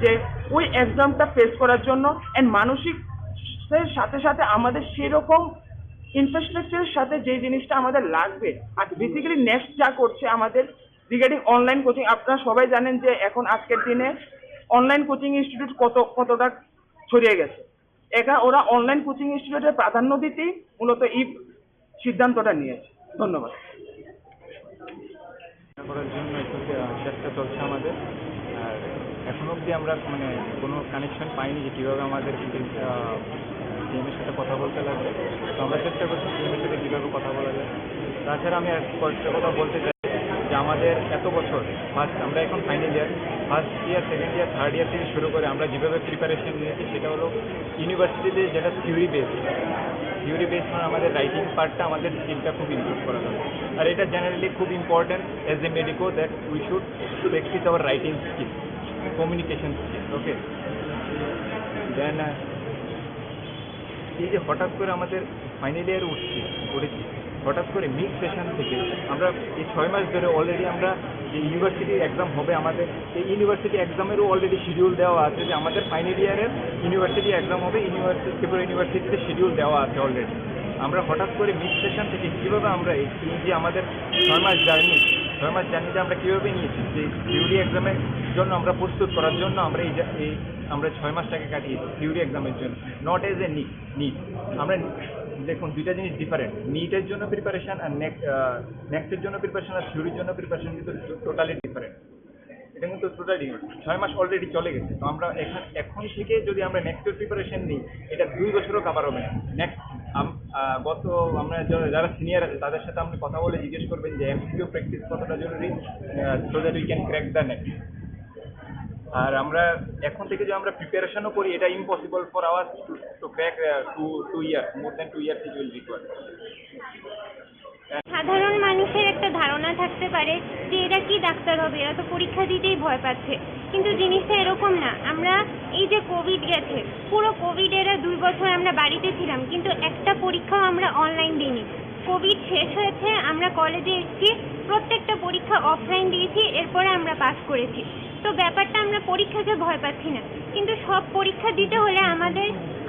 যে ওই এক্সামটা ফেস করার জন্য। অ্যান্ড মানসিক সাথে সাথে আমাদের সেরকম ইনফ্রাস্ট্রাকচারের সাথে যে জিনিসটা আমাদের লাগবে। আর বেসিক্যালি নেক্সট যা করছে আমাদের রিগার্ডিং অনলাইন কোচিং, আপনারা সবাই জানেন যে এখন আজকের দিনে অনলাইন কোচিং ইনস্টিটিউট কতটা ছড়িয়ে গেছে। এখানে ওরা অনলাইন কোচিং ইনস্টিটিউটের প্রাধান্য দিতেই মূলত এই সিদ্ধান্তটা নিয়েছে। ধন্যবাদ। করার জন্য একটু চেষ্টা চলছে আমাদের। আর এখন অবধি আমরা মানে কোনো কানেকশন পাইনি যে কীভাবে আমাদের টিমের সাথে কথা বলতে লাগবে। তো আমরা চেষ্টা করছি টিমের সাথে কীভাবে কথা বলা যায়। তাছাড়া আমি কয়েকটা কথা বলতে চাই যে আমাদের এত বছর আমরা এখন final year, first year, second year, third year থেকে শুরু করে আমরা যেভাবে প্রিপারেশন নিয়েছি সেটা হলো ইউনিভার্সিটিতে যেটা থিওরি বেস মানে আমাদের রাইটিং পার্টটা আমাদের স্কিলটা খুব ইমপ্রুভ করা দরকার। আর এটা জেনারেলি খুব important as a medico that we should practice our writing skill, communication skill. Okay, then এই যে হঠাৎ করে আমাদের ফাইনাল ইয়ার উঠেছি হঠাৎ করে মিক্স সেশন থেকে আমরা এই 6 মাস ধরে অলরেডি আমরা যে ইউনিভার্সিটি এক্সাম হবে আমাদের, এই ইউনিভার্সিটি এক্সামেরও অলরেডি শিডিউল দেওয়া আছে যে আমাদের ফাইনাল ইয়ারের ইউনিভার্সিটি এক্সাম হবে, ত্রিপুরা ইউনিভার্সিটিতে শিডিউল দেওয়া আছে অলরেডি। আমরা হঠাৎ করে মিক্স সেশন থেকে কীভাবে আমরা এই যে আমাদের 6 মাস জার্নিতে আমরা কীভাবে নিয়েছি যে থিওরি এক্সামের জন্য আমরা প্রস্তুত করার জন্য আমরা আমরা 6 মাসটাকে কাটিয়েছি থিওরি এক্সামের জন্য, নট এজ এ নিট। আমরা দেখুন দুইটা জিনিস ডিফারেন্ট, নিটের জন্য প্রিপারেশন আর নেক্সটের জন্য প্রিপারেশন আর থিওরির জন্য প্রিপারেশন কিন্তু টোটালি ডিফারেন্ট। এটা কিন্তু টোটালি 6 মাস অলরেডি চলে গেছে। তো আমরা এখন থেকে যদি আমরা নেক্সটের প্রিপারেশন নিই, এটা 2 বছরও কাভার হবে না। নেক্সট আমরা যারা সিনিয়র আছে তাদের সাথে আপনি কথা বলে জিজ্ঞেস করবেন যে এমসিকিউ প্র্যাকটিস কতটা জরুরি, so that we can crack the next. আর আমরা এখন থেকে যে আমরা প্রিপারেশনও করি, এটা impossible for our to crack 2 years, more than 2 years it will require. সাধারণ মানুষের একটা ধারণা থাকতে পারে যে এরা কি ডাক্তার হবে, এরা তো পরীক্ষা দিতেই ভয় পাচ্ছে, কিন্তু জিনিসটা এরকম না। আমরা এই যে কোভিড গেছে, পুরো কোভিডের 2 বছর আমরা বাড়িতে ছিলাম, কিন্তু একটা পরীক্ষাও আমরা অনলাইন দিইনি। কোভিড শেষ হয়েছে, আমরা কলেজে এসেছি, প্রত্যেকটা পরীক্ষা অফলাইন দিয়েছি, এরপরে আমরা পাস করেছি। তো ব্যাপারটা আমরা পরীক্ষাকে ভয় পাচ্ছি না, কিন্তু সব পরীক্ষা দিতে হলে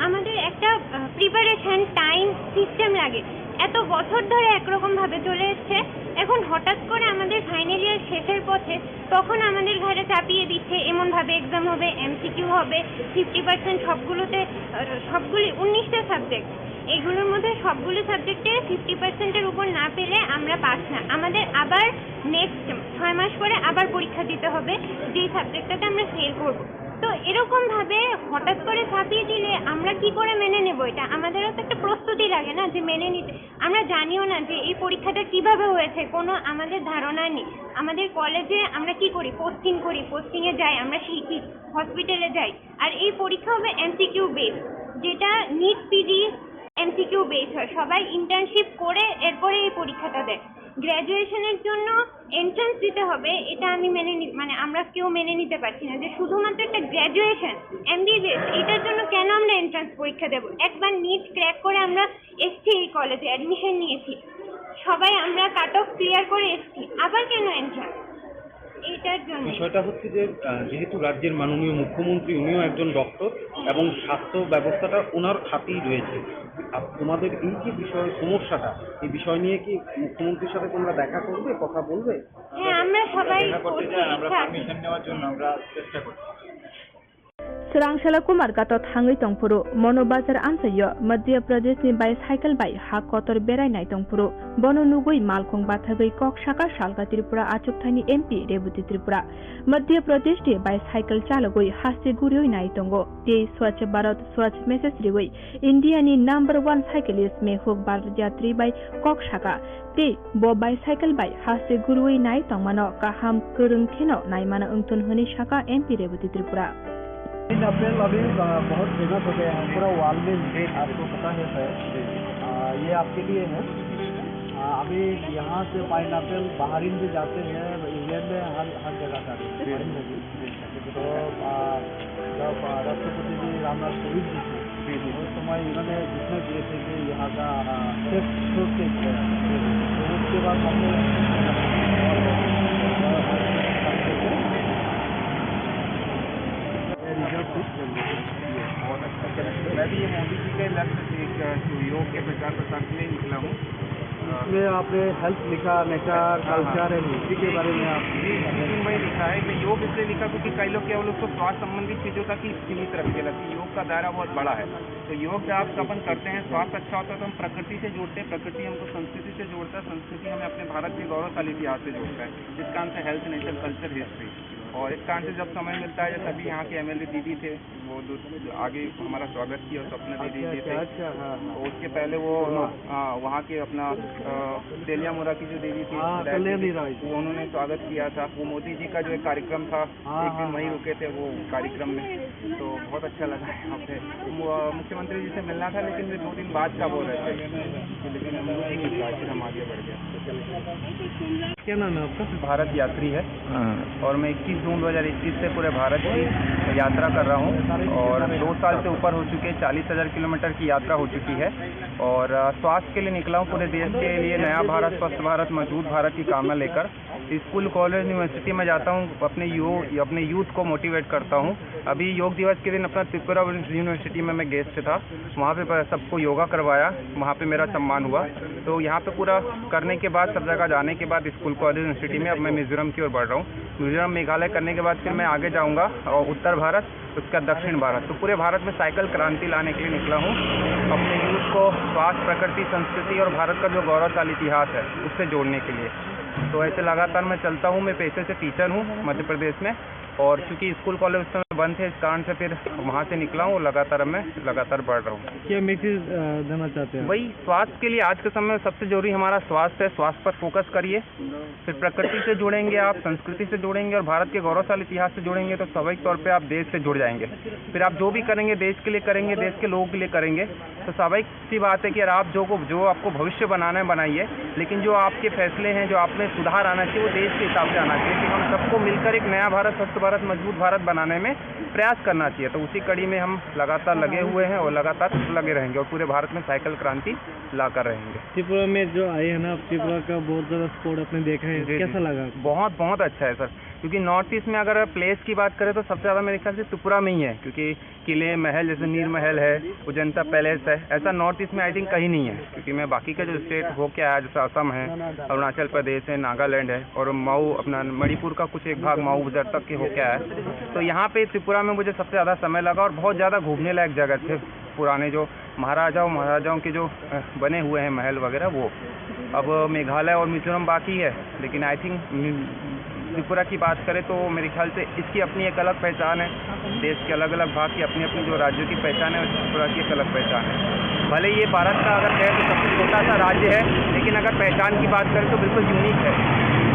আমাদের একটা প্রিপারেশন টাইম সিস্টেম লাগে। এত বছর ধরে একরকমভাবে চলে এসছে, এখন হঠাৎ করে আমাদের ফাইনাল ইয়ার শেষের পথে তখন আমাদের ঘরে চাপিয়ে দিচ্ছে এমনভাবে এক্সাম হবে, MCQ হবে, 50% সবগুলি 19টা সাবজেক্ট, এগুলোর মধ্যে সবগুলো সাবজেক্টে 50%-এর উপর না পেলে আমরা পাস না। আমাদের আবার নেক্সট 6 মাস পরে আবার পরীক্ষা দিতে হবে যেই সাবজেক্টটাতে আমরা ফেল করব। তো এরকমভাবে হঠাৎ করে চাপিয়ে দিলে আমরা কি করে মেনে নেব? এটা আমাদেরও তো একটা প্রস্তুতি লাগে না যে মেনে নিতে। আমরা জানিও না যে এই পরীক্ষাটা কিভাবে হয়েছে, কোনো আমাদের ধারণা নেই। আমাদের কলেজে আমরা কি করি, পোস্টিংয়ে যাই, আমরা শিখি, হসপিটালে যাই, আর এই পরীক্ষা হবে MCQ বেস, যেটা নিট পিজি MCQ বেস হয়। সবাই ইন্টার্নশিপ করে এরপরে এই পরীক্ষাটা দেয়। গ্র্যাজুয়েশনের জন্য এন্ট্রান্স দিতে হবে, এটা আমি আমরা কেউ মেনে নিতে পারছি না যে শুধুমাত্র একটা গ্র্যাজুয়েশন MBBS এটার জন্য কেন আমরা এন্ট্রান্স পরীক্ষা দেবো। একবার নিট ক্র্যাক করে আমরা এসছি, এই কলেজে অ্যাডমিশন নিয়েছি, সবাই আমরা কাট অফ ক্লিয়ার করে এসছি, আবার কেন এন্ট্রান্স? এইটার জন্য। বিষয়টা হচ্ছে যে যেহেতু রাজ্যের মাননীয় মুখ্যমন্ত্রী উনিও একজন ডক্টর এবং স্বাস্থ্য ব্যবস্থাটা ওনার হাতেই রয়েছে। আর তোমাদের এই যে বিষয় সমস্যাটা, এই বিষয় নিয়ে কি মুখ্যমন্ত্রীর সাথে তোমরা দেখা করবে, কথা বলবে? হ্যাঁ, আমরা সবাই দেখা করতে করছি, চাই, আমরা ইচ্ছা আছে। পারমিশন নেওয়ার জন্য আমরা চেষ্টা করছি। सोरांशाला कुमार गातो थांगै तंगपुरु मनो बाजार आमसायो मध्य प्रदेश नि बाइसाइकेल बाइ हा कतर बेरायनाय तंगपुरु बनो नुगै मालखं बाथागै कक साका सालगा त्रिपुरा आचुकथानि एमपि रेवती त्रिपुरा मध्य प्रदेश नि बाइसाइकेल चालगै हासे गुरियै नाय तंगो ते स्वच्छ भारत स्वच्छ मेसेज रिवै इंडिया नि नंबर 1 साइकेलिस्ट मेहुक बार यात्री बाइ कक साका ते बो बाइसाइकेल बाइ हासे गुरुयै नाय तंगमानो काहाम कोरोंखेनो नायमाना अंतन हनि साका एमपि रेवती त्रिपुरा। पाइनएप्पल अभी बहुत फेमस हो गया है पूरा वर्ल्ड में, आपको पता है शायद। ये आपके लिए है। अभी यहाँ से पाइनएप्पल बहरीन भी जाते हैं, इंग्लैंड में हर जगह जाते हैं। तो जब राष्ट्रपति जी रामनाथ कोविंद जी थे उस समय इन्होंने घोषणा किए थे कि यहाँ का सेफ सुरक्षित है। तो उसके बाद हमने बहुत अच्छा चला। मैं भी ये मोदी जी के लक्ष्य से योग के प्रचार प्रसार के लिए निकला हूँ। इसमें आपने हेल्थ लिखा, नेचर, कल्चर एंड हिस्ट्री के बारे में आप भाई लिखा है। मैं योग इसलिए लिखा क्योंकि कई लोग केवल उसको स्वास्थ्य संबंधी चीज़ों तक ही सीमित रखने लगती है। योग का दायरा बहुत बड़ा है। तो योग जब आप अपन करते हैं, स्वास्थ्य अच्छा होता है तो हम प्रकृति से जुड़ते हैं, प्रकृति हमको संस्कृति से जोड़ता है, संस्कृति हमें अपने भारत के गौरवशाली इतिहास से जोड़ता है। इस कारण से हेल्थ, नेचर, कल्चर, हिस्ट्री। और इस कारण से जब समय मिलता है, जैसे अभी यहाँ के एमएलए दीदी थे, वो आगे हमारा स्वागत किया, स्वप्न दीदी जी थे। तो उसके पहले वो वहाँ के अपना तेलिया मोरा की जो देवी थी, वो उन्होंने स्वागत किया था। वो मोदी जी का जो एक कार्यक्रम था, एक दिन वहीं रुके थे वो कार्यक्रम में, तो बहुत अच्छा लगा यहाँ पे। मुख्यमंत्री जी से मिलना था, लेकिन वे 2 दिन बाद का बोल रहे थे, लेकिन नहीं मिल पाया, फिर हम आगे बढ़ गए। क्या नाम है आपका? भारत यात्री है और मैं 21 जून 2021 से पूरे भारत की यात्रा कर रहा हूँ और 2 साल से ऊपर हो चुके, 40,000 किलोमीटर की यात्रा हो चुकी है। और स्वास्थ्य के लिए निकला हूँ, पूरे देश के लिए नया भारत, स्वस्थ भारत, मजबूत भारत की कामना लेकर। स्कूल, कॉलेज, यूनिवर्सिटी में जाता हूँ, अपने यूथ को मोटिवेट करता हूँ। अभी योग दिवस के दिन अपना त्रिपुरा यूनिवर्सिटी में मैं गेस्ट था, वहाँ पे सबको योगा करवाया, वहाँ पे मेरा सम्मान हुआ। तो यहाँ पे पूरा करने के बाद, सब जगह जाने के बाद, स्कूल, कॉलेज, यूनिवर्सिटी में अब मैं मिजोरम की ओर बढ़ रहा हूँ। मिजोरम, मेघालय करने के बाद फिर मैं आगे जाऊँगा और उत्तर भारत, उसका दक्षिण भारत। तो पूरे भारत में साइकिल क्रांति लाने के लिए निकला हूँ, अपने यूथ को स्वास्थ्य, प्रकृति, संस्कृति और भारत का जो गौरवशाली इतिहास है उससे जोड़ने के लिए। तो ऐसे लगातार मैं चलता हूँ। मैं पेशे से टीचर हूँ मध्य प्रदेश में, और चूंकि स्कूल, कॉलेज उस समय बंद थे, इस कारण से फिर वहाँ से निकला हूँ और लगातार मैं बढ़ रहा हूँ। क्या मैसेज देना चाहते हैं? वही, स्वास्थ्य के लिए आज के समय में सबसे जरूरी हमारा स्वास्थ्य है। स्वास्थ्य पर फोकस करिए, फिर प्रकृति से जुड़ेंगे आप, संस्कृति से जुड़ेंगे और भारत के गौरवशाली इतिहास से जुड़ेंगे तो स्वाभाविक तौर पे आप देश से जुड़ जाएंगे। फिर आप जो भी करेंगे देश के लिए करेंगे, देश के लोगों के लिए करेंगे। तो स्वाभाविक सी बात है कि आप जो आपको भविष्य बनाना है बनाइए, लेकिन जो आपके फैसले हैं, जो आप में सुधार आना चाहिए, वो देश के हिसाब से आना चाहिए कि हम सबको मिलकर एक नया भारत, स्वस्थ भारत, मजबूत भारत बनाने में प्रयास करना चाहिए। तो उसी कड़ी में हम लगातार लगे हुए हैं और लगातार लगे रहेंगे और पूरे भारत में साइकिल क्रांति लाकर रहेंगे। त्रिपुरा में जो आए हैं ना, त्रिपुरा का बहुत ज़्यादा स्पोर्ट आपने देखा है, कैसा लगा? बहुत अच्छा है सर, क्योंकि नॉर्थ ईस्ट में अगर प्लेस की बात करें तो सबसे ज़्यादा मेरे ख्याल से त्रिपुरा में ही है, क्योंकि किले, महल, जैसे नीर महल है, अजंता पैलेस है, ऐसा नॉर्थ ईस्ट में आई थिंक कहीं नहीं है। क्योंकि मैं बाकी का जो स्टेट हो के आया, जैसे असम है, अरुणाचल प्रदेश है, नागालैंड है और मऊ, अपना मणिपुर का कुछ एक भाग मऊ बजर तक के हो के आया। तो यहाँ पे त्रिपुरा में मुझे सबसे ज़्यादा समय लगा और बहुत ज़्यादा घूमने लायक जगह थे। पुराने जो महाराजाओं के जो बने हुए हैं महल वगैरह, वो अब मेघालय और मिजोरम बाकी है, लेकिन आई थिंक त्रिपुरा की बात करें तो मेरे ख्याल से इसकी अपनी एक अलग पहचान है। देश के अलग अलग भाग की अपनी अपनी जो राज्यों की पहचान है, त्रिपुरा की एक अलग पहचान है। भले ये भारत का अगर कहें तो सबसे छोटा सा राज्य है, लेकिन अगर पहचान की बात करें तो बिल्कुल यूनिक है।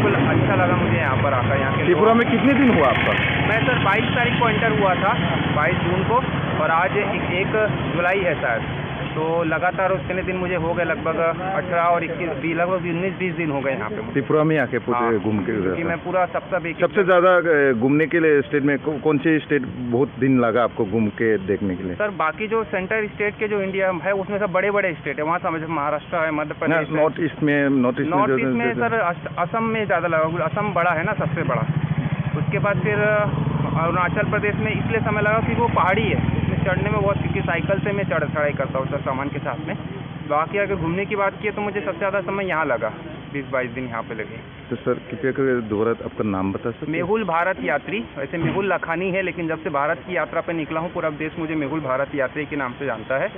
बिल्कुल अच्छा लगा मुझे यहाँ पर आकर। यहाँ के त्रिपुरा में कितने दिन हुआ आपका? मैं सर 22 तारीख को एंटर हुआ था, 22 जून को, और आज 1 जुलाई है शायद। तो लगातार उसके दिन मुझे हो गए लगभग 18 और 21, लगभग 19-20 दिन हो गए यहाँ पे। त्रिपुरा में आके पूरे घूम के? क्योंकि मैं पूरा सबसे ज़्यादा घूमने के लिए स्टेट में कौन से स्टेट बहुत दिन लगा आपको घूम के देखने के लिए? सर बाकी जो सेंट्रल स्टेट के जो इंडिया है उसमें सब बड़े बड़े स्टेट है, वहाँ समझ महाराष्ट्र है, मध्य प्रदेश, नॉर्थ ईस्ट में सर असम में ज़्यादा लगा, असम बड़ा है ना, सबसे बड़ा। उसके बाद फिर अरुणाचल प्रदेश में इसलिए समय लगा कि वो पहाड़ी है, इसमें चढ़ने में बहुत, क्योंकि साइकिल से मैं चढ़ाई करता हूँ सर सामान के साथ में। बाकी अगर घूमने की बात की तो मुझे सबसे ज़्यादा समय यहाँ लगा, 20-22 दिन यहाँ पे लगे। तो सर कृपया कर दोबारा आपका नाम बता सकते हैं? मेहुल भारत यात्री, वैसे मेहुल लखानी है, लेकिन जब से भारत की यात्रा पे निकला हूँ पूरा देश मुझे मेहुल भारत यात्री के नाम से जानता है,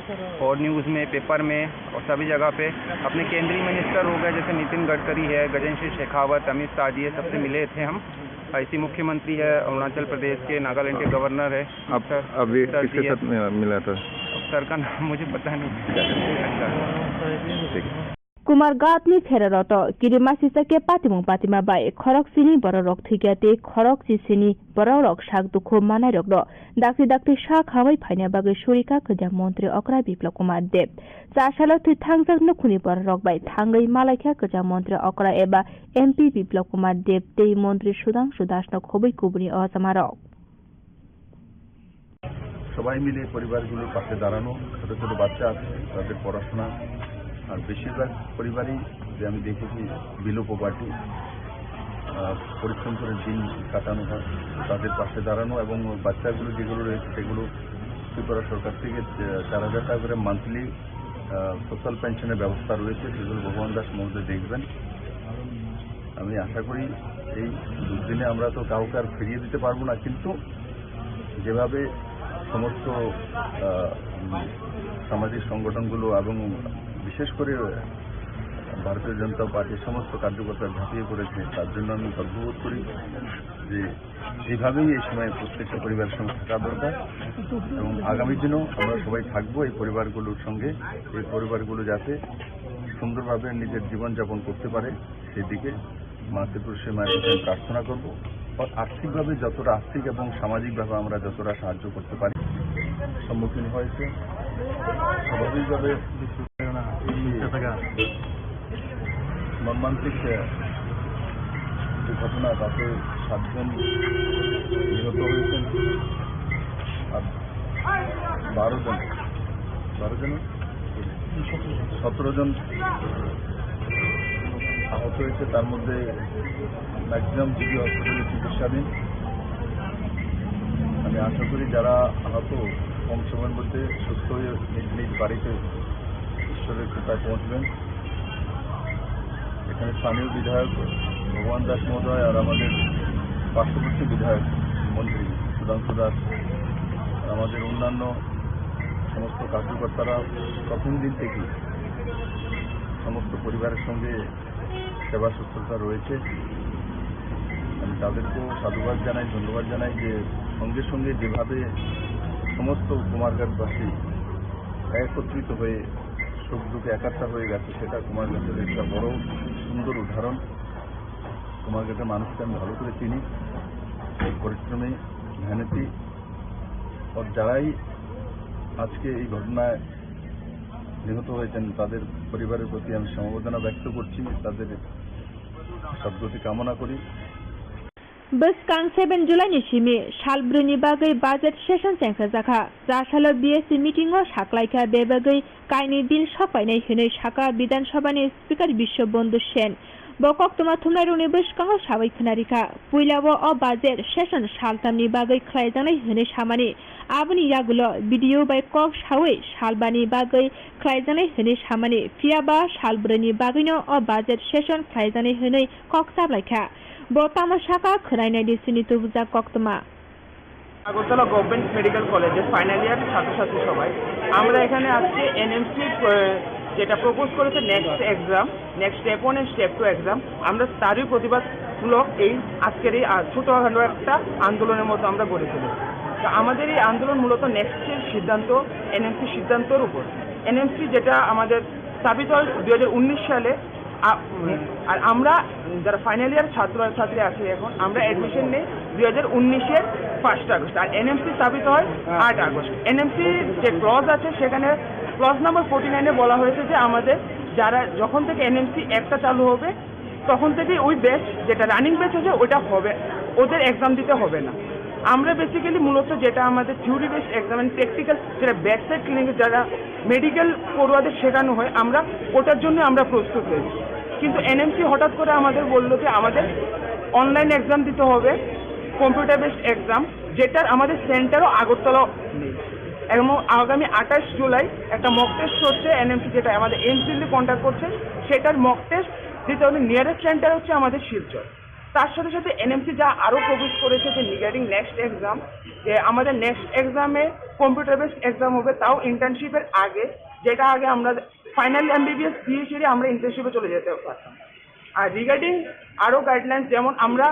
और न्यूज़ में, पेपर में और सभी जगह पे। अपने केंद्रीय मिनिस्टर हो गए जैसे नितिन गडकरी है, गजेंद्र सिंह शेखावत, अमित शाह जी, सबसे मिले थे हम। ऐसी मुख्यमंत्री है अरुणाचल प्रदेश के, नागालैंड के गवर्नर है। आप अभी किसके साथ मिला था? सर का नाम मुझे पता नहीं। कुमार गातनी फेररत किरिमा सिसके पातिमुं पातिमा बाय खरक सिनी बररक थुइगाते खरक सिसिनी बररक साग दुखो मानायरक दाक्ति दाक्ति सा खावै फाइना बागै सुरिका खजा मन्त्री अकरा बिप्लव कुमार देव चासाल थुइ थांजाक नखुनि बररक बाय थांगै मालायखा खजा मन्त्री अकरा एबा एमपी बिप्लव कुमार देव तै मन्त्री सुधांशु दास खबै कुबुनि असमारक সবাই মিলে পরিবারগুলোর পাশে দাঁড়ানো, ছোট ছোট বাচ্চা আছে তাদের পড়াশোনা, আর বেশিরভাগ পরিবারই যে আমি দেখেছি বিলো পভার্টি, পরিশ্রম করে দিন কাটানো হয়, তাদের পাশে দাঁড়ানো এবং বাচ্চাগুলো যেগুলো রয়েছে সেগুলো ত্রিপুরা সরকার থেকে 4,000 টাকা করে মান্থলি সোশ্যাল পেনশনের ব্যবস্থা রয়েছে, সেগুলো ভগবান দাস মহোদয় দেখবেন। আমি আশা করি এই দুদিনে আমরা তো কাউকে আর ফিরিয়ে দিতে পারবো না, কিন্তু যেভাবে সমস্ত সামাজিক সংগঠনগুলো এবং বিশেষ করে ভারতীয় জনতা পার্টির সমস্ত কার্যকর্তা ঝাঁপিয়ে পড়েছে, তার জন্য আমি গর্ববোধ করি যে এইভাবেই এই সময় প্রত্যেকটা পরিবারের সঙ্গে থাকা দরকার এবং আগামী দিনেও আমরা সবাই থাকবো এই পরিবারগুলোর সঙ্গে। এই পরিবারগুলো যাতে সুন্দরভাবে নিজের জীবনযাপন করতে পারে সেদিকে মা ত্রিপুরেশ্বরী মায়ের কাছে প্রার্থনা করবো। আর্থিকভাবে যতটা, আর্থিক এবং সামাজিকভাবে আমরা যতটা সাহায্য করতে পারি সম্মুখীন হয়েছে। স্বাভাবিকভাবে মর্মান্তিক যে ঘটনা, তাতে 7 জন নিহত হয়েছেন আর 17 জন আহত হয়েছে, তার মধ্যে ম্যাক্সিমাম জিবি হসপিটালে চিকিৎসাধীন। আমি আশা করি যারা আহত কম সময়ের মধ্যে সুস্থ হয়ে নিজ নিজ বাড়িতে ঈশ্বরের কৃপায় পৌঁছবেন। এখানে স্থানীয় বিধায়ক ভগবান দাস মহোদয় আর আমাদের পার্শ্ববর্তী বিধায়ক মন্ত্রী সুধাংশু দাস, আমাদের অন্যান্য সমস্ত কার্যকর্তারা প্রথম দিন থেকেই সমস্ত পরিবারের সঙ্গে সেবা শুশ্রূষা রয়েছে। আমি তাদেরকেও সাধুবাদ জানাই, ধন্যবাদ জানাই যে সঙ্গে সঙ্গে যেভাবে সমস্ত কুমারঘাটবাসী একত্রিত হয়ে সুখ দুঃখে একাত্তা হয়ে গেছে, সেটা কুমারঘাটের একটা বড় সুন্দর উদাহরণ। কুমারঘাটের মানুষকে আমি ভালো করে চিনি, এই পরিশ্রমী মেহনতি আর যারাই আজকে এই ঘটনায় নিহত হয়েছেন তাদের পরিবারের প্রতি আমি সমবেদনা ব্যক্ত করছি, তাদের সদ্গতি কামনা করি। Boskan 7 July simi Shalbruni bagai budget session sengsa jaka Jasalo BSC meeting o saklaika bebagai kaini bill sapainai hinai saka bidan sabhani speaker Bisho Bondhu Sen bokok toma thumnai runi Boskan o sabai khunarika puilabo o budget session saltamni bagai khlaijanai hinai samani aboni yagulo video by kok sawai salbani bagai khlaijanai hinai samani fiaba Shalbruni bagino o budget session khlaijanai hinai kok sablaika বর্তমান শাখা খরাইনাই দিছিনি তুবুজা কক্তমা Agartala government medical কলেজের final year ছাত্রছাত্রী সবাই আমরা এখানে আজকে এনএমসি যেটা প্রপোজ করেছে next step 1 and step 2 exam, আমরা তারই প্রতিবাদমূলক এই আজকের এই ছোটখাটো একটা আন্দোলনের মতো আমরা গড়ে তুলেছি। তো আমাদের এই আন্দোলন মূলত নেক্সটের সিদ্ধান্ত, এনএমসি সিদ্ধান্তর উপর। এনএমসি যেটা আমাদের স্থাপিত হয় 2019 সালে, আর আমরা যারা ফাইনাল ইয়ার ছাত্রছাত্রী আছে এখন আমরা অ্যাডমিশন নেই 2019-এর 1 আগস্ট, আর এনএমসি স্থাপিত হয় 8 আগস্ট। এনএমসি যে ক্লজ আছে সেখানে ক্লজ নাম্বার 49-এ বলা হয়েছে যে আমাদের যারা যখন থেকে এনএমসি একটা চালু হবে তখন থেকে ওই ব্যাচ যেটা রানিং ব্যাচ হচ্ছে ওটা হবে, ওদের এক্সাম দিতে হবে না। আমরা বেসিক্যালি মূলত যেটা আমাদের theory base exam and practical যেটা ব্যাকসাইড ক্লিনিকে যারা মেডিকেল পড়ুয়াদের শেখানো হয় আমরা ওটার জন্য আমরা প্রস্তুত হয়েছি। কিন্তু এনএমসি হঠাৎ করে আমাদের বললো যে আমাদের অনলাইন এক্সাম দিতে হবে কম্পিউটার বেসড এক্সাম, যেটার আমাদের সেন্টারও আগরতলা নেই। এবং আগামী 28 জুলাই একটা মক টেস্ট হচ্ছে এনএমসি, যেটা আমাদের এমসিএল কন্ট্যাক্ট করছে, সেটার মক টেস্ট দিতে হলে নিয়ারেস্ট সেন্টার হচ্ছে আমাদের শিলচর। তার সাথে সাথে এনএমসি যা আরও প্রভিড করেছে যে রিগার্ডিং নেক্সট এক্সাম, যে আমাদের নেক্সট এক্সামে কম্পিউটার বেসড এক্সাম হবে, তাও ইন্টার্নশিপের আগে, যেটা আগে আমরা ফাইনাল এমবিবিএস দিয়ে সেরে আমরা ইন্টার্নশিপে চলে যেতে পারতাম। আর রিগার্ডিং আরও গাইডলাইন্স, যেমন আমরা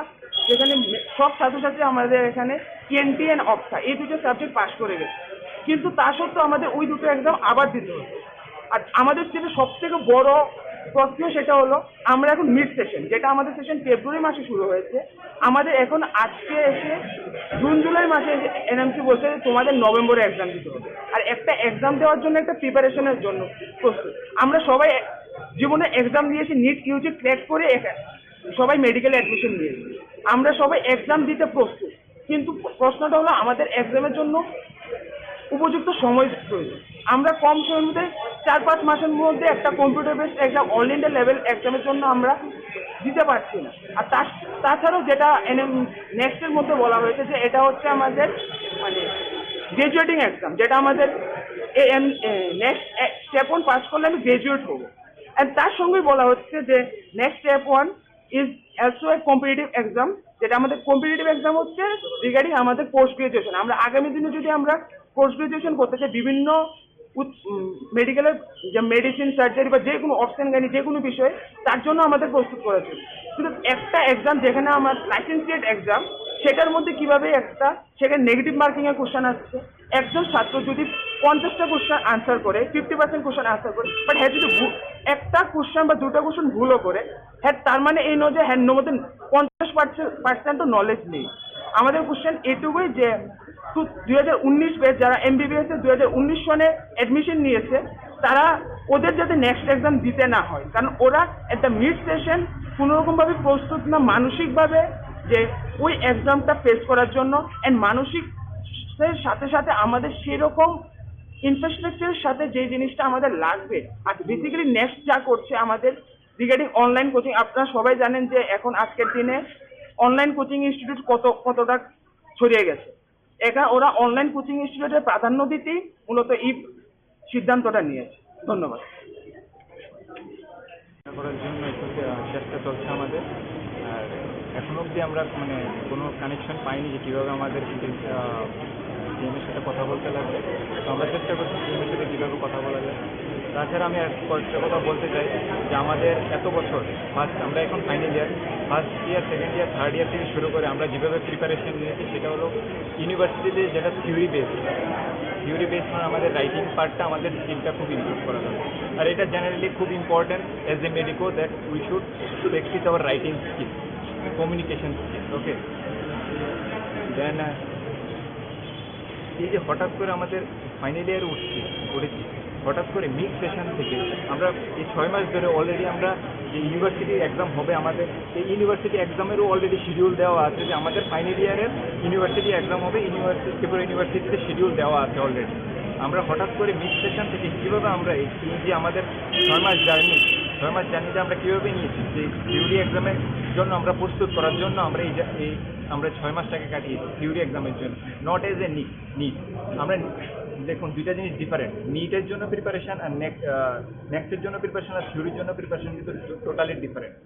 যেখানে সব ছাত্রছাত্রী আমাদের এখানে টিএনটি অ্যান্ড অপসা এই দুটো সাবজেক্ট পাস করে গেছে, কিন্তু তা সত্ত্বেও আমাদের ওই দুটো এক্সাম আবার দিতে হবে। আর আমাদের যেটা সব থেকে বড় প্রশ্ন সেটা হলো, আমরা এখন মিড সেশন, যেটা আমাদের সেশন ফেব্রুয়ারি মাসে শুরু হয়েছে, আমাদের এখন আজকে এসে জুন জুলাই মাসে এনএমসি বলছে যে তোমাদের নভেম্বরে এক্সাম দিতে হবে। আর একটা এক্সাম দেওয়ার জন্য একটা প্রিপারেশনের জন্য প্রস্তুত। আমরা সবাই জীবনে এক্সাম দিয়েছি, নিট ইউজি ক্র্যাক করে সবাই মেডিকেল অ্যাডমিশন নিয়েছি, আমরা সবাই এক্সাম দিতে প্রস্তুত, কিন্তু প্রশ্নটা হলো আমাদের এক্সামের জন্য উপযুক্ত সময় প্রয়োজন। আমরা কম সময়ের মধ্যে 4-5 মাসের মধ্যে একটা computer based exam all India level এক্সামের জন্য আমরা দিতে পারছি না। আর তাছাড়াও যেটা নেক্সটের মধ্যে বলা হয়েছে যে এটা হচ্ছে আমাদের মানে গ্রাজুয়েটিং এক্সাম, যেটা আমাদের নেক্সট স্টেপ 1 পাস করলে আমি গ্রাজুয়েট হবো। অ্যান্ড তার সঙ্গে বলা হচ্ছে যে next step 1 is also a competitive exam, যেটা আমাদের কম্পিটিটিভ এক্সাম হচ্ছে রিগার্ডিং আমাদের পোস্ট গ্রাজুয়েশন। আমরা আগামী দিনে যদি আমরা পোস্ট গ্রাজুয়েশন করতে চাই, বিভিন্ন মেডিকেলের যে মেডিসিন, সার্জারি বা যে কোনো অপশন জ্ঞানী যে কোনো বিষয়ে, তার জন্য আমাদের প্রস্তুত করা ছিল। কিন্তু একটা এক্সাম যেখানে আমার লাইসেন্সিয়েট এক্সাম, সেটার মধ্যে কিভাবে একটা সেখানে নেগেটিভ মার্কিংয়ের কোশ্চেন আসছে, একজন ছাত্র যদি 50টা কোশ্চেন আনসার করে, 50% কোশ্চেন আনসার করে, বাট হ্যাঁ যদি একটা কোশ্চেন বা দুটো কোশ্চেন ভুলও করে, হ্যাঁ তার মানে এই নয় যে হ্যাঁ মধ্যে 50% নলেজ নেই। আমাদের কোশ্চেন এটুকুই যে 2019 ব্যাচ যারা এমবিবিএস এ 2019 সনে অ্যাডমিশন নিয়েছে, তারা ওদের যাতে নেক্সট এক্সাম দিতে না হয়, কারণ ওরা একটা মিড সেশন কোনোরকমভাবে প্রস্তুত না মানসিকভাবে যে ওই এক্সামটা ফেস করার জন্য। অ্যান্ড মানসিক সাথে সাথে আমাদের সেরকম ইনফ্রাস্ট্রাকচারের সাথে যে জিনিসটা আমাদের লাগবে। আর বেসিক্যালি নেক্সট যা করছে আমাদের রিগার্ডিং অনলাইন কোচিং, আপনারা সবাই জানেন যে এখন আজকের দিনে অনলাইন কোচিং ইনস্টিটিউট কতটা ছড়িয়ে গেছে। এখানে ওরা অনলাইন কোচিং ইনস্টিটিউটের প্রাধান্য দিতেই মূলত এই সিদ্ধান্তটা নিয়েছে। ধন্যবাদ। করার জন্য একটু চেষ্টা চলছে আমাদের, আর এখন অবধি আমরা মানে কোনো কানেকশন পাইনি যে কীভাবে আমাদের টিমের সাথে কথা বলতে লাগবে। তো আমরা চেষ্টা করছি টিমের সাথে কীভাবে কথা বলা যায়। তাছাড়া আমি কয়েকটা কথা বলতে চাই যে আমাদের এত বছর আমরা এখন final year, first year, second year, third year থেকে শুরু করে আমরা যেভাবে প্রিপারেশন নিয়েছি সেটা হলো ইউনিভার্সিটিতে যেটা থিওরি বেস মানে আমাদের রাইটিং পার্টটা আমাদের স্কিলটা খুব ইমপ্রুভ করা দরকার। আর এটা জেনারেলি খুব important as a medico that we should practice our writing skill, communication skill. Okay, then এই যে হঠাৎ করে আমাদের ফাইনাল ইয়ার উঠেছি, হঠাৎ করে মিড সেশন থেকে আমরা এই 6 মাস ধরে অলরেডি আমরা যে ইউনিভার্সিটি এক্সাম হবে, আমাদের এই ইউনিভার্সিটি এক্সামেরও অলরেডি শিডিউল দেওয়া আছে যে আমাদের ফাইনাল ইয়ারের ইউনিভার্সিটি এক্সাম হবে, ত্রিপুরা ইউনিভার্সিটিতে শিডিউল দেওয়া আছে অলরেডি। আমরা হঠাৎ করে মিড সেশন থেকে কীভাবে আমরা এই যে আমাদের 6 মাস জার্নিতে আমরা কীভাবে নিয়েছি যে থিওরি এক্সামের জন্য আমরা প্রস্তুত করার জন্য আমরা আমরা 6 মাসটাকে কাটিয়েছি থিওরি এক্সামের জন্য, নট এজ এ নিট। আমরা দেখুন দুইটা জিনিস ডিফারেন্ট, নিটের জন্য প্রিপারেশন আর নেক্সটের জন্য প্রিপারেশন আর থিওরির জন্য প্রিপারেশন কিন্তু টোটালি ডিফারেন্ট।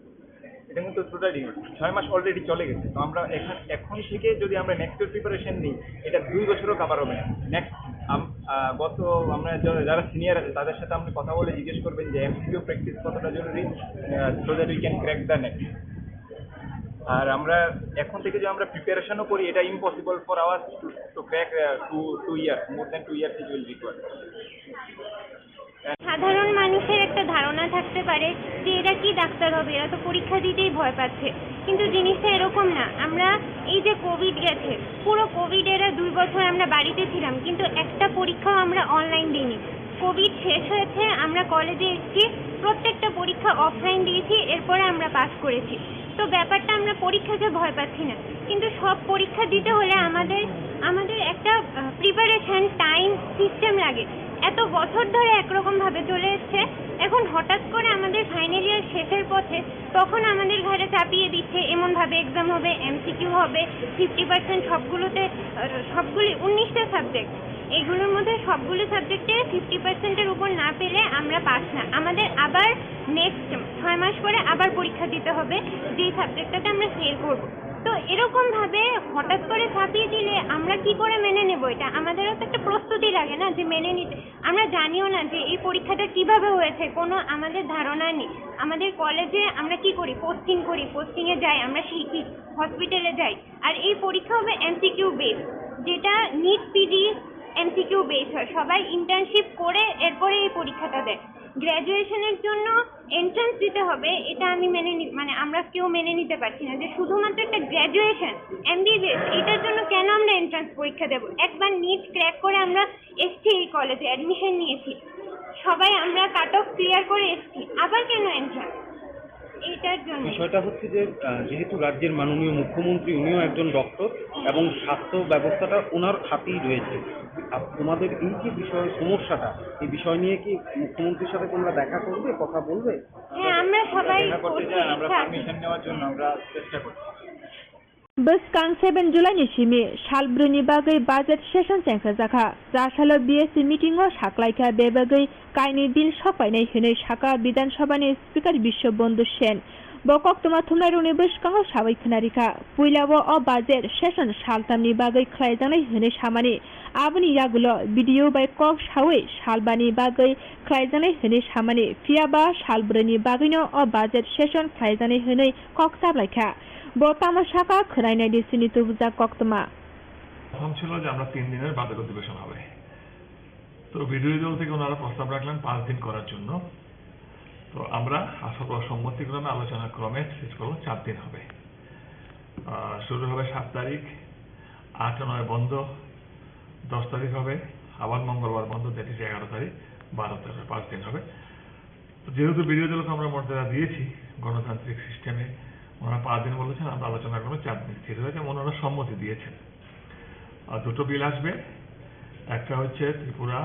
এটা কিন্তু টোটালি 6 মাস অলরেডি চলে গেছে। তো আমরা এখন থেকে যদি আমরা নেক্সটের প্রিপারেশন নিই, এটা 2 বছরও কাভার হবে না। নেক্সট আমরা যারা সিনিয়র আছে তাদের সাথে আপনি কথা বলে জিজ্ঞেস করবেন যে এমসিকিউ প্র্যাকটিস কতটা জরুরি, so that we can crack the next. আর আমরা এখন থেকে যে আমরা প্রিপারেশনও করি, এটা impossible for our to crack 2 years, more than 2 years it will require. সাধারণ মানুষের একটা ধারণা থাকতে পারে যে এরা কি ডাক্তার হবে, এরা তো পরীক্ষা দিতেই ভয় পাচ্ছে, কিন্তু জিনিসটা এরকম না। আমরা এই যে কোভিড গেছে, পুরো কোভিড এরা 2 বছর আমরা বাড়িতে ছিলাম, কিন্তু একটা পরীক্ষাও আমরা অনলাইন দিইনি। কোভিড শেষ হয়েছে, আমরা কলেজে এসেছি, প্রত্যেকটা পরীক্ষা অফলাইন দিয়েছি, এরপরে আমরা পাস করেছি। তো ব্যাপারটা আমরা পরীক্ষাকে ভয় পাচ্ছি না, কিন্তু সব পরীক্ষা দিতে হলে আমাদের একটা প্রিপারেশন টাইম সিস্টেম লাগে। এত বছর ধরে একরকম ভাবে চলে এসছে, এখন হঠাৎ করে আমাদের ফাইনাল ইয়ার শেষের পথে তখন আমাদের ঘাড়ে চাপিয়ে দিচ্ছে এমন ভাবে এক্সাম হবে, এমসিকিউ হবে, 50% সবগুলি 19টা সাবজেক্ট, এইগুলোর মধ্যে সবগুলো সাবজেক্টে 50%-এর উপর না পেলে আমরা পাস না, আমাদের আবার নেক্সট 6 মাস পরে আবার পরীক্ষা দিতে হবে যেই সাবজেক্টটাতে আমরা ফেল করবো। তো এরকম ভাবে হঠাৎ করে চাপিয়ে দিলে আমরা কি করে মেনে নেব? এটা আমাদেরও তো একটা প্রস্তুতি লাগে না যে মেনে নিতে। আমরা জানিও না যে এই পরীক্ষাটা কিভাবে হয়েছে, কোনো আমাদের ধারণা নেই। আমাদের কলেজে আমরা কি করি, পোস্টিংয়ে যাই, আমরা শিখি, হসপিটালে যাই, আর এই পরীক্ষা হবে এমসিকিউ বেস, যেটা নিট পিজি এমসিকিউ বেস হয়। সবাই ইন্টার্নশিপ করে এরপরে এই পরীক্ষাটা দেয়। গ্র্যাজুয়েশনের জন্য এন্ট্রান্স দিতে হবে, এটা আমি আমরা কেউ মেনে নিতে পারছি না যে শুধুমাত্র একটা গ্র্যাজুয়েশন এমবিবিএস এটার জন্য কেন আমরা এন্ট্রান্স পরীক্ষা দেব? একবার নিট ক্র্যাক করে আমরা এসছি, এই কলেজে অ্যাডমিশন নিয়েছি, সবাই আমরা কাট অফ ক্লিয়ার করে এসছি, আবার কেন এন্ট্রান্স? এইটার জন্য বিষয়টা হচ্ছে যে যেহেতু রাজ্যের মাননীয় মুখ্যমন্ত্রী উনিও একজন ডক্টর এবং স্বাস্থ্য ব্যবস্থাটা ওনার হাতেই রয়েছে, আর তোমাদের এই যে বিষয় সমস্যাটা, এই বিষয় নিয়ে কি মুখ্যমন্ত্রীর সাথে তোমরা দেখা করবে, কথা বলবে? হ্যাঁ, আমরা সবাই আমরা পারমিশন নেওয়ার জন্য আমরা চেষ্টা করছি। Boskan 7 July Shimi, Shalbruni Bagay Budget Session Sankazaka, Rashalo BSc meeting or Shaklaika Bebagay, Kaini Bill Shopaine Hune Shaka, Bidan Shabane, Speaker Bishop Bondu Shen, Bokok Tomatuna Unibushkang Shavik Narika, Puilawo or Budget Session Shaltamni Bagay Klaidani Hune Shamani, Abani Yagulo, video by Kok Shawi, Shalbani Bagay, Klaidani Hune Shamani, Fiaba, Shalbruni Bagino or Budget Session Klaidani Hune, Kok Sablaka. বর্তমান শাখা খরাইনাই দিছিনি তুবজা কক্তমা প্রথম ছিল যে আমরা 3 দিনের বার্ষিক অধিবেশন হবে, তো বিরোধী দল থেকে ওনারা প্রস্তাব রাখলেন 5 দিন করার জন্য। তো আমরা সম্মতিক্রমে আলোচনা ক্রমে শেষ করবো 4 দিন হবে। শুরু হবে 7 তারিখ, 8 ও 9 বন্ধ, 10 তারিখ হবে আবার মঙ্গলবার বন্ধ, দ্যাট ইজ 11 তারিখ, 12 তারিখ, 5 দিন হবে। যেহেতু বিরোধী দলকে আমরা মর্যাদা দিয়েছি গণতান্ত্রিক সিস্টেমে, ওনারা 5 দিন বলেছেন, আমরা আলোচনা করবো 4 দিন স্থির হয়েছে, ওনারা সম্মতি দিয়েছেন। আর 2টো বিল আসবে, একটা হচ্ছে Tripura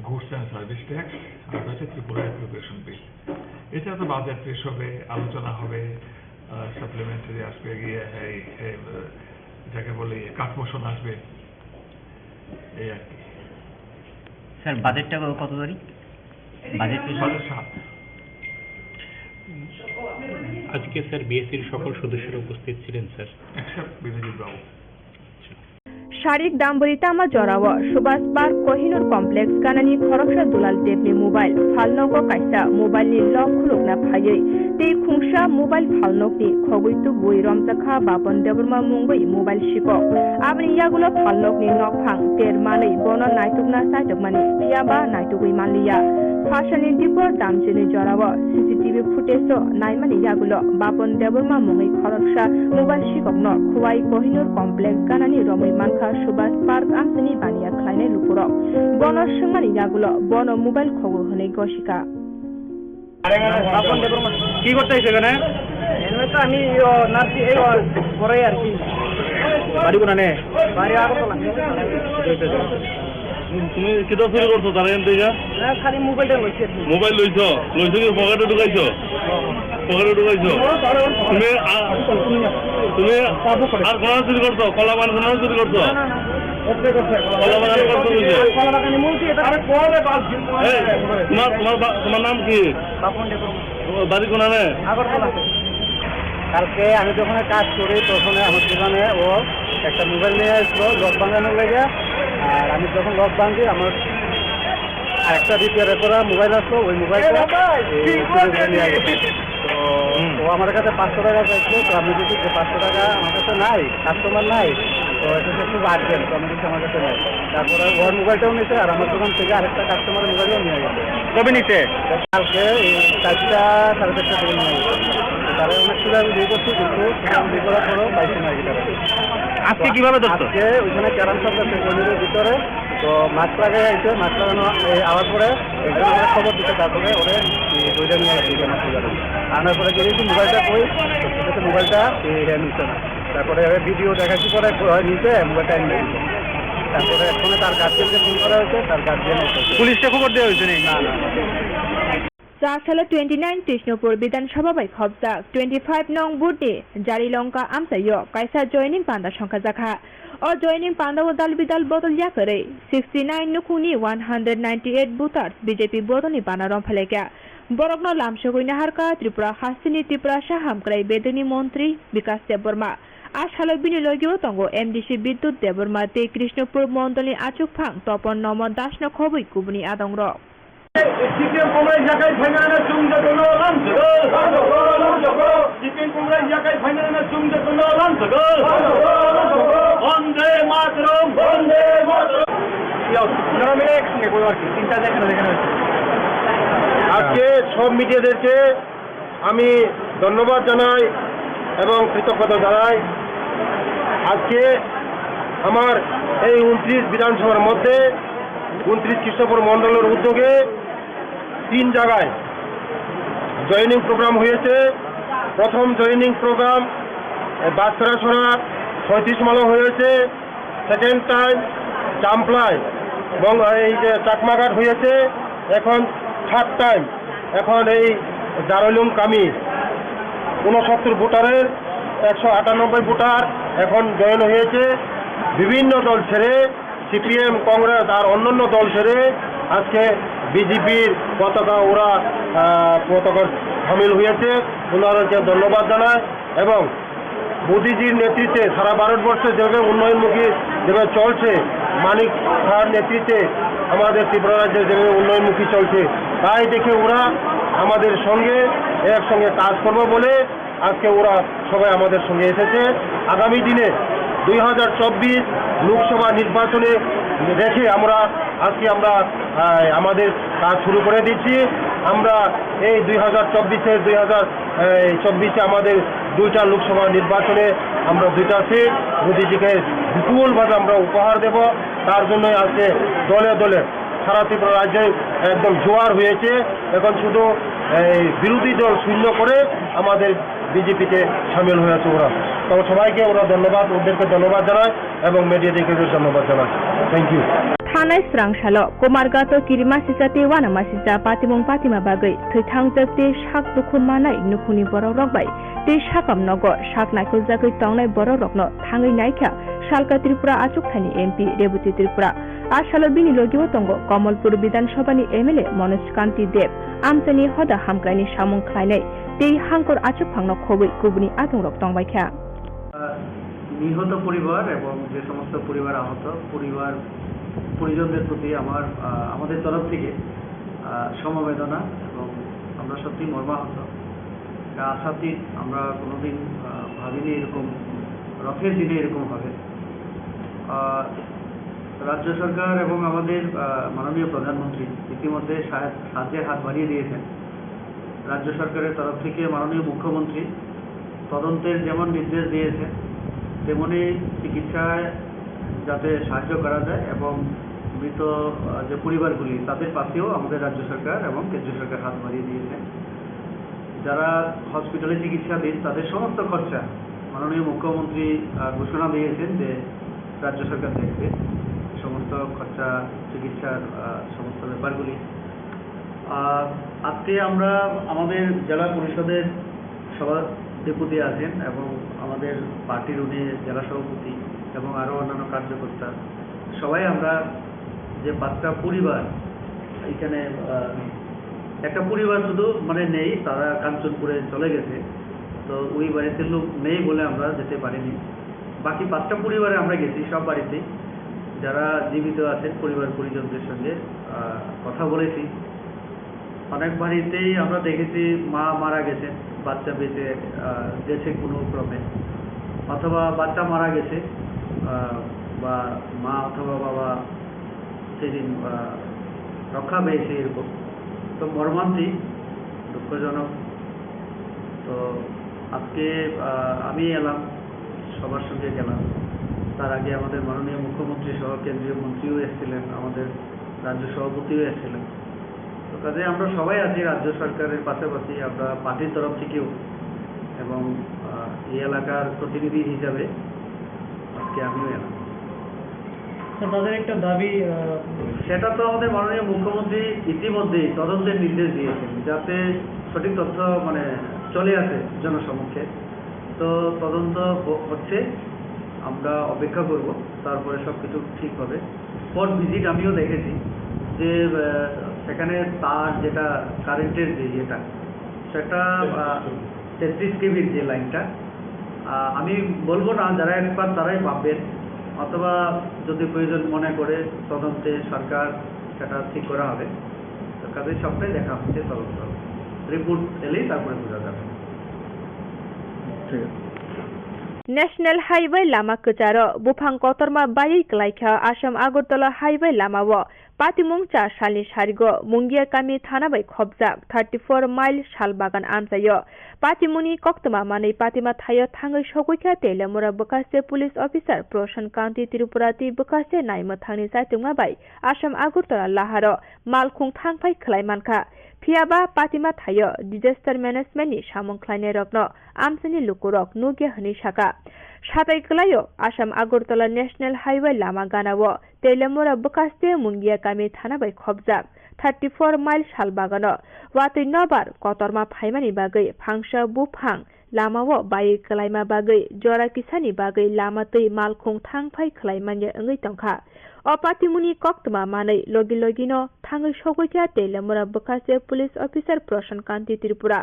goods and service tax, আর হচ্ছে ত্রিপুরা এপ্লিকেশন বিল। এটা তো বাজেট পেশ হবে, আলোচনা হবে, সাপ্লিমেন্টারি আসবে, গিয়ে যাকে বলে কাট মোশন আসবে, এই আর কি। স্যার বাজেটটা কত তারিখ? বাজেট 7। আজকে স্যার বিএসসির সকল সদস্যরা উপস্থিত ছিলেন স্যার, এক্সেপ্ট বিনোজিৎ বাবু। শারিক দামবরিতাमा जराव सुभाष पार्क कोहिनूर कम्प्लेक्स गानानि खरकसा दुलाल टेपनि मोबाइल फालनोको कायसा मोबाइलनि लक खुलुकना फायै ते खुंसा मोबाइल फालनोकनि खगुइतु बुइ रमजाखा बापन देबरमा मुंगै मोबाइल शिको आबनि यागुलो फालनोकनि नकफां तेर मानै बनो नायतुकना सायतकमानि पियाबा नायतुगै मानलिया फाशनि दिपर दामजिनि जराव सीसीटीवी फुटेजो नायमानि यागुलो बापन देबरमा मुंगै खरकसा मोबाइल शिककनो खुवाई कोहिनूर कम्प्लेक्स गानानि रमै मानखा सुभाष पार्क आमसनि बानिया खालायनाय लुकुरक बन सोंमानि यागुलो बन मोबाइल खबर होनाय गसिका কি করতে হয়েছে এখানে? তো আমি নার্সি এই পরে আর কি বাড়ি কোনানে? বাড়ি আগরতলা। তুমি কিতা চুরি করছো তার এখান থেকে? খালি মোবাইলটা লইছে। মোবাইল লইছো কি পকেটে ঢুকাইছো? পকেটে ঢুকাইছো? তুমি আর কোন চুরি করছো? কলা বান কোন চুরি করছো? কলা বাগান করছো বুঝে? তোমার নাম কি? বাড়ি কোনানে? আগরতলা। কালকে আমি যখন কাজ করি তখন আমার দোকানে ও একটা মোবাইল নিয়ে আসলো লক ভাঙানোর লেগে, আর আমি যখন লক ভাঙছি আমার আরেকটা রিপেয়ার করা মোবাইল আসলো, ওই মোবাইলটা নিয়ে গেছে। তো ও আমার কাছে 500 টাকা চাইছে, তো আমি যদি 500 টাকা আমার কাছে নাই, কাস্টমার নাই, তো এটা খুব আর্জেন্ট, তো আমি কিছু আমার কাছে নাই। তারপরে ওর মোবাইলটাও নিতে, আর আমার দোকান থেকে আরেকটা কাস্টমারের মোবাইলও নিয়ে গেছে। কবে নিতে? কালকে 4টা 4:30 থেকে নিয়ে গেছে। তারা অনেক কিছু আমি বিয়ে করছি, কিন্তু বিয়ে করার পরেও পাইছি না গিটারে। আজকে কিভাবে ধরছো? আজকে ওইখানে ক্যারাম শপ আছে কর্মীদের ভিতরে, তো মাস্ক লাগাই আছে, মাস্ক লাগানো আওয়ার পরে একজন আমরা খবর দিতে, তারপরে ওরে দুইটা নিয়ে আসি আনার পরে গিয়েছি মোবাইলটা কই, মোবাইলটা নিচ্ছে না, তারপরে ভিডিও দেখাচ্ছি পরে নিচে মোবাইলটা এনে তারপরে এখনো তার গার্জিয়ানকে ফোন করা হয়েছে, তার গার্জিয়ান পুলিশকে খবর দেওয়া হয়েছে নি? না না Sakshala 29 Tishnupur Bidan Sabha by Khobzak 25 Nong Budi Jari Longka Amsayo Kaisa joining Panda Shankazakha or joining Panda Dal Bidal Bottle Yakare 69 Nukuni 198 Butars BJP Botoni Panarom Paleka Borogno Lamshoguna Harka Tripura Hasini Tripura Shaham Krai Beduni Montri Vikas Deborma Ashala Binilogio Tongo MDC Bidut Deborma Te Krishnapur Mondoli Achuk Phang Topon Nomo Dashno Khobi Kubuni Adong Rock CPM Congress এলাকায় ফাইনালে চুমতে কোনো lunch CPM Congress এলাকায় ফাইনালে চুমতে কোনো lunch বন্দে মাতরম বন্দে মাতরম আজকে সব মিডিয়াদেরকে আমি ধন্যবাদ জানাই এবং কৃতজ্ঞতা জানাই। আজকে আমার এই 29 বিধানসভার মধ্যে 29 কৃষ্ণপুর মণ্ডলের উদ্যোগে 3 জায়গায় জয়েনিং প্রোগ্রাম হয়েছে। প্রথম জয়েনিং প্রোগ্রাম বাচ্চারাছড়া 36 মালা হয়েছে। সেকেন্ড টাইম চাম্পলায় এবং এই যে চাকমাঘাট হয়েছে। এখন থার্ড টাইম এখন এই জারলুম কামি 69 ভোটারের 198 ভোটার এখন জয়েন হয়েছে। বিভিন্ন দল ছেড়ে সিপিএম কংগ্রেস আর অন্যান্য দল ছেড়ে আজকে বিজেপির পতাকা ওরা পতাকা সামিল হয়েছে। ওনাদেরকে ধন্যবাদ জানায় এবং মোদিজির নেতৃত্বে সারা ভারতবর্ষে যেভাবে উন্নয়নমুখী যেভাবে চলছে, মানিক শাহর নেতৃত্বে আমাদের ত্রিপুরা রাজ্যে যেভাবে উন্নয়নমুখী চলছে, তাই দেখে ওরা আমাদের সঙ্গে একসঙ্গে কাজ করবো বলে আজকে ওরা সবাই আমাদের সঙ্গে এসেছে। আগামী দিনে 2024 লোকসভা নির্বাচনে রেখে আমরা আমাদের কাজ শুরু করে দিচ্ছি। আমরা এই 2024 আমাদের 2টা লোকসভা নির্বাচনে আমরা 2টা সিট মোদিজিকে বিপুলভাবে আমরা উপহার দেব। তার জন্যই আজকে দলে দলে সারা ত্রিপুরা রাজ্যে একদম জোয়ার হয়েছে। এখন শুধু বিরোধী দল শূন্য করে আমাদের বিজেপিতে সামিল হয়েছে ওরা। তো সবাইকে ওরা ধন্যবাদ, ওদেরকে ধন্যবাদ জানায় এবং মিডিয়াদেরকে ধন্যবাদ জানায়। Thank you. Thanai Srangshalo Komargato Kirima Sisate Wana Masisa Patimong Patima Bagai Thang Te Shak Dukun Manai Nukuni Boro Rokbai Te Shakam Nogo Shak Naikul Zagai Tongnai Boro Rokno Thangai Naika Shalka Tripura Achuk Thani MP Deputy Tripura Ashalo Bini Logio Tongo Kamalpur Bidan Shobani MLA Manoj Kanti Dev Amsani Hoda Hamkaini Shamong Khlainai Te Hangkor Achuk Phangno Khobui Kubuni Adong Rok Tongbaikha নিহত পরিবার এবং যে সমস্ত পরিবার আহত পরিজনদের প্রতি আমাদের তরফ থেকে সমবেদনা এবং আমরা সত্যি মর্মাহত। আশাতীত আমরা কোনোদিন ভাবিনি এরকম রথের দিনে এরকম হবে। রাজ্য সরকার এবং আমাদের মাননীয় প্রধানমন্ত্রী ইতিমধ্যে সাহায্যের হাত বাড়িয়ে দিয়েছেন। রাজ্য সরকারের তরফ থেকে মাননীয় মুখ্যমন্ত্রী তদন্তের যেমন নির্দেশ দিয়েছেন, তেমনি চিকিৎসায় যাতে সাহায্য করা যায় এবং মৃত যে পরিবারগুলি তাদের পাশেও আমাদের রাজ্য সরকার এবং কেন্দ্রীয় সরকার হাত বাড়িয়ে দিয়েছেন। যারা হসপিটালে চিকিৎসাধীন তাদের সমস্ত খরচা মাননীয় মুখ্যমন্ত্রী ঘোষণা দিয়েছেন যে রাজ্য সরকার দেখবে সমস্ত খরচা, চিকিৎসার সমস্ত ব্যাপারগুলি। আজকে আমরা আমাদের জেলা পরিষদের সভাধিপতি আছেন এবং আমাদের পার্টির উনি জেলা সভাপতি এবং আরও অন্যান্য কার্যকর্তা সবাই আমরা যে 5টা পরিবার এখানে একটা পরিবার শুধু নেই, তারা কাঞ্চনপুরে চলে গেছে, তো ওই বাড়িতে লোক নেই বলে আমরা যেতে পারিনি। বাকি 5টা পরিবারে আমরা গেছি, সব বাড়িতেই যারা জীবিত আছেন পরিবার পরিজনদের সঙ্গে কথা বলেছি। অনেক বাড়িতেই আমরা দেখেছি মা মারা গেছেন, বাচ্চা বেঁচে গেছে কোনো ক্রমে, অথবা বাচ্চা মারা গেছে বা মা অথবা বাবা সেদিন রক্ষা পেয়েছে, এরকম। তো মর্মান্তিক, দুঃখজনক। তো আজকে আমি এলাম, সবার সঙ্গে গেলাম। তার আগে আমাদের মাননীয় মুখ্যমন্ত্রী সহ কেন্দ্রীয় মন্ত্রীও এসেছিলেন, আমাদের রাজ্য সভাপতিও এসেছিলেন। তো কাজে আমরা সবাই আছি রাজ্য সরকারের পাশাপাশি, আমরা পার্টির তরফ থেকেও এবং এই এলাকার প্রতিনিধি হিসাবে আজকে আমিও এলাম। তাদের একটা দাবি সেটা তো আমাদের মাননীয় মুখ্যমন্ত্রী ইতিমধ্যেই তদন্তের নির্দেশ দিয়েছেন, যাতে সঠিক তথ্য মানে চলে আসে জনসমক্ষে। তো তদন্ত হচ্ছে, আমরা অপেক্ষা করব, তারপরে সব কিছু ঠিক হবে। স্পট ভিজিট আমিও দেখেছি যে সেখানে তার যেটা কারেন্টের যে ইয়েটা, সেটা 33 কেভির যে লাইনটা, আমি বলবো না, যারা এক্সপার্ট তারাই পাবেন, অথবা যদি প্রয়োজন মনে করে তদন্তে সরকার সেটা ঠিক করা হবে। তো কাজে সবটাই দেখা হচ্ছে, তদন্ত রিপোর্ট এলেই তারপরে বোঝা যাবে। ঠিক আছে। नेशनल हाइवे लामा कचार बुफां कतरमा बायै क्लाइखा आसाम आगरतला हाइवे लामाव पातिमुंचा सालनि सारिगो मुंगिया कामी थाना बै खबजाब 34 माइल सालबागान आमजायो पातिमुनि कक्तमा मानै पातिमा थायो थाङै सगैखा तेलेमुरा बकासे पुलिस अफिसार प्रशान काउन्टी त्रिपुरा ति बकासे नायमो थांनि जायतुंमा बै आसाम आगरतला लाहार मालखुं थांफाय खलायमानखा फियाबा पातिमा थायो डिजास्टार मेनेजमेन्टनि सामुंख्लायनाय रग्न आमसानि लुकुरक नुगे हनि साका साथै गलायो आसाम आगरतला नेशनल हाइवे लामा गानाव तेलेमुरा बकासे मुंगिया कामी थाना बै खबजाब 34 माइल सालबागान वातै नबार कतरमा फाइमानि बागै फांसा बुफां लामाव बायै कलायमा बागै जरा किसानि बागै लामातै मालखुं थांफाय खलायमान्य ओङै तंखा अपातिमुनि कक्तमा मानै लगी लगिनो थाङै सगैखा तेलेमुरा बकासे पुलिस अफिसार प्रशान कान्ति त्रिपुरा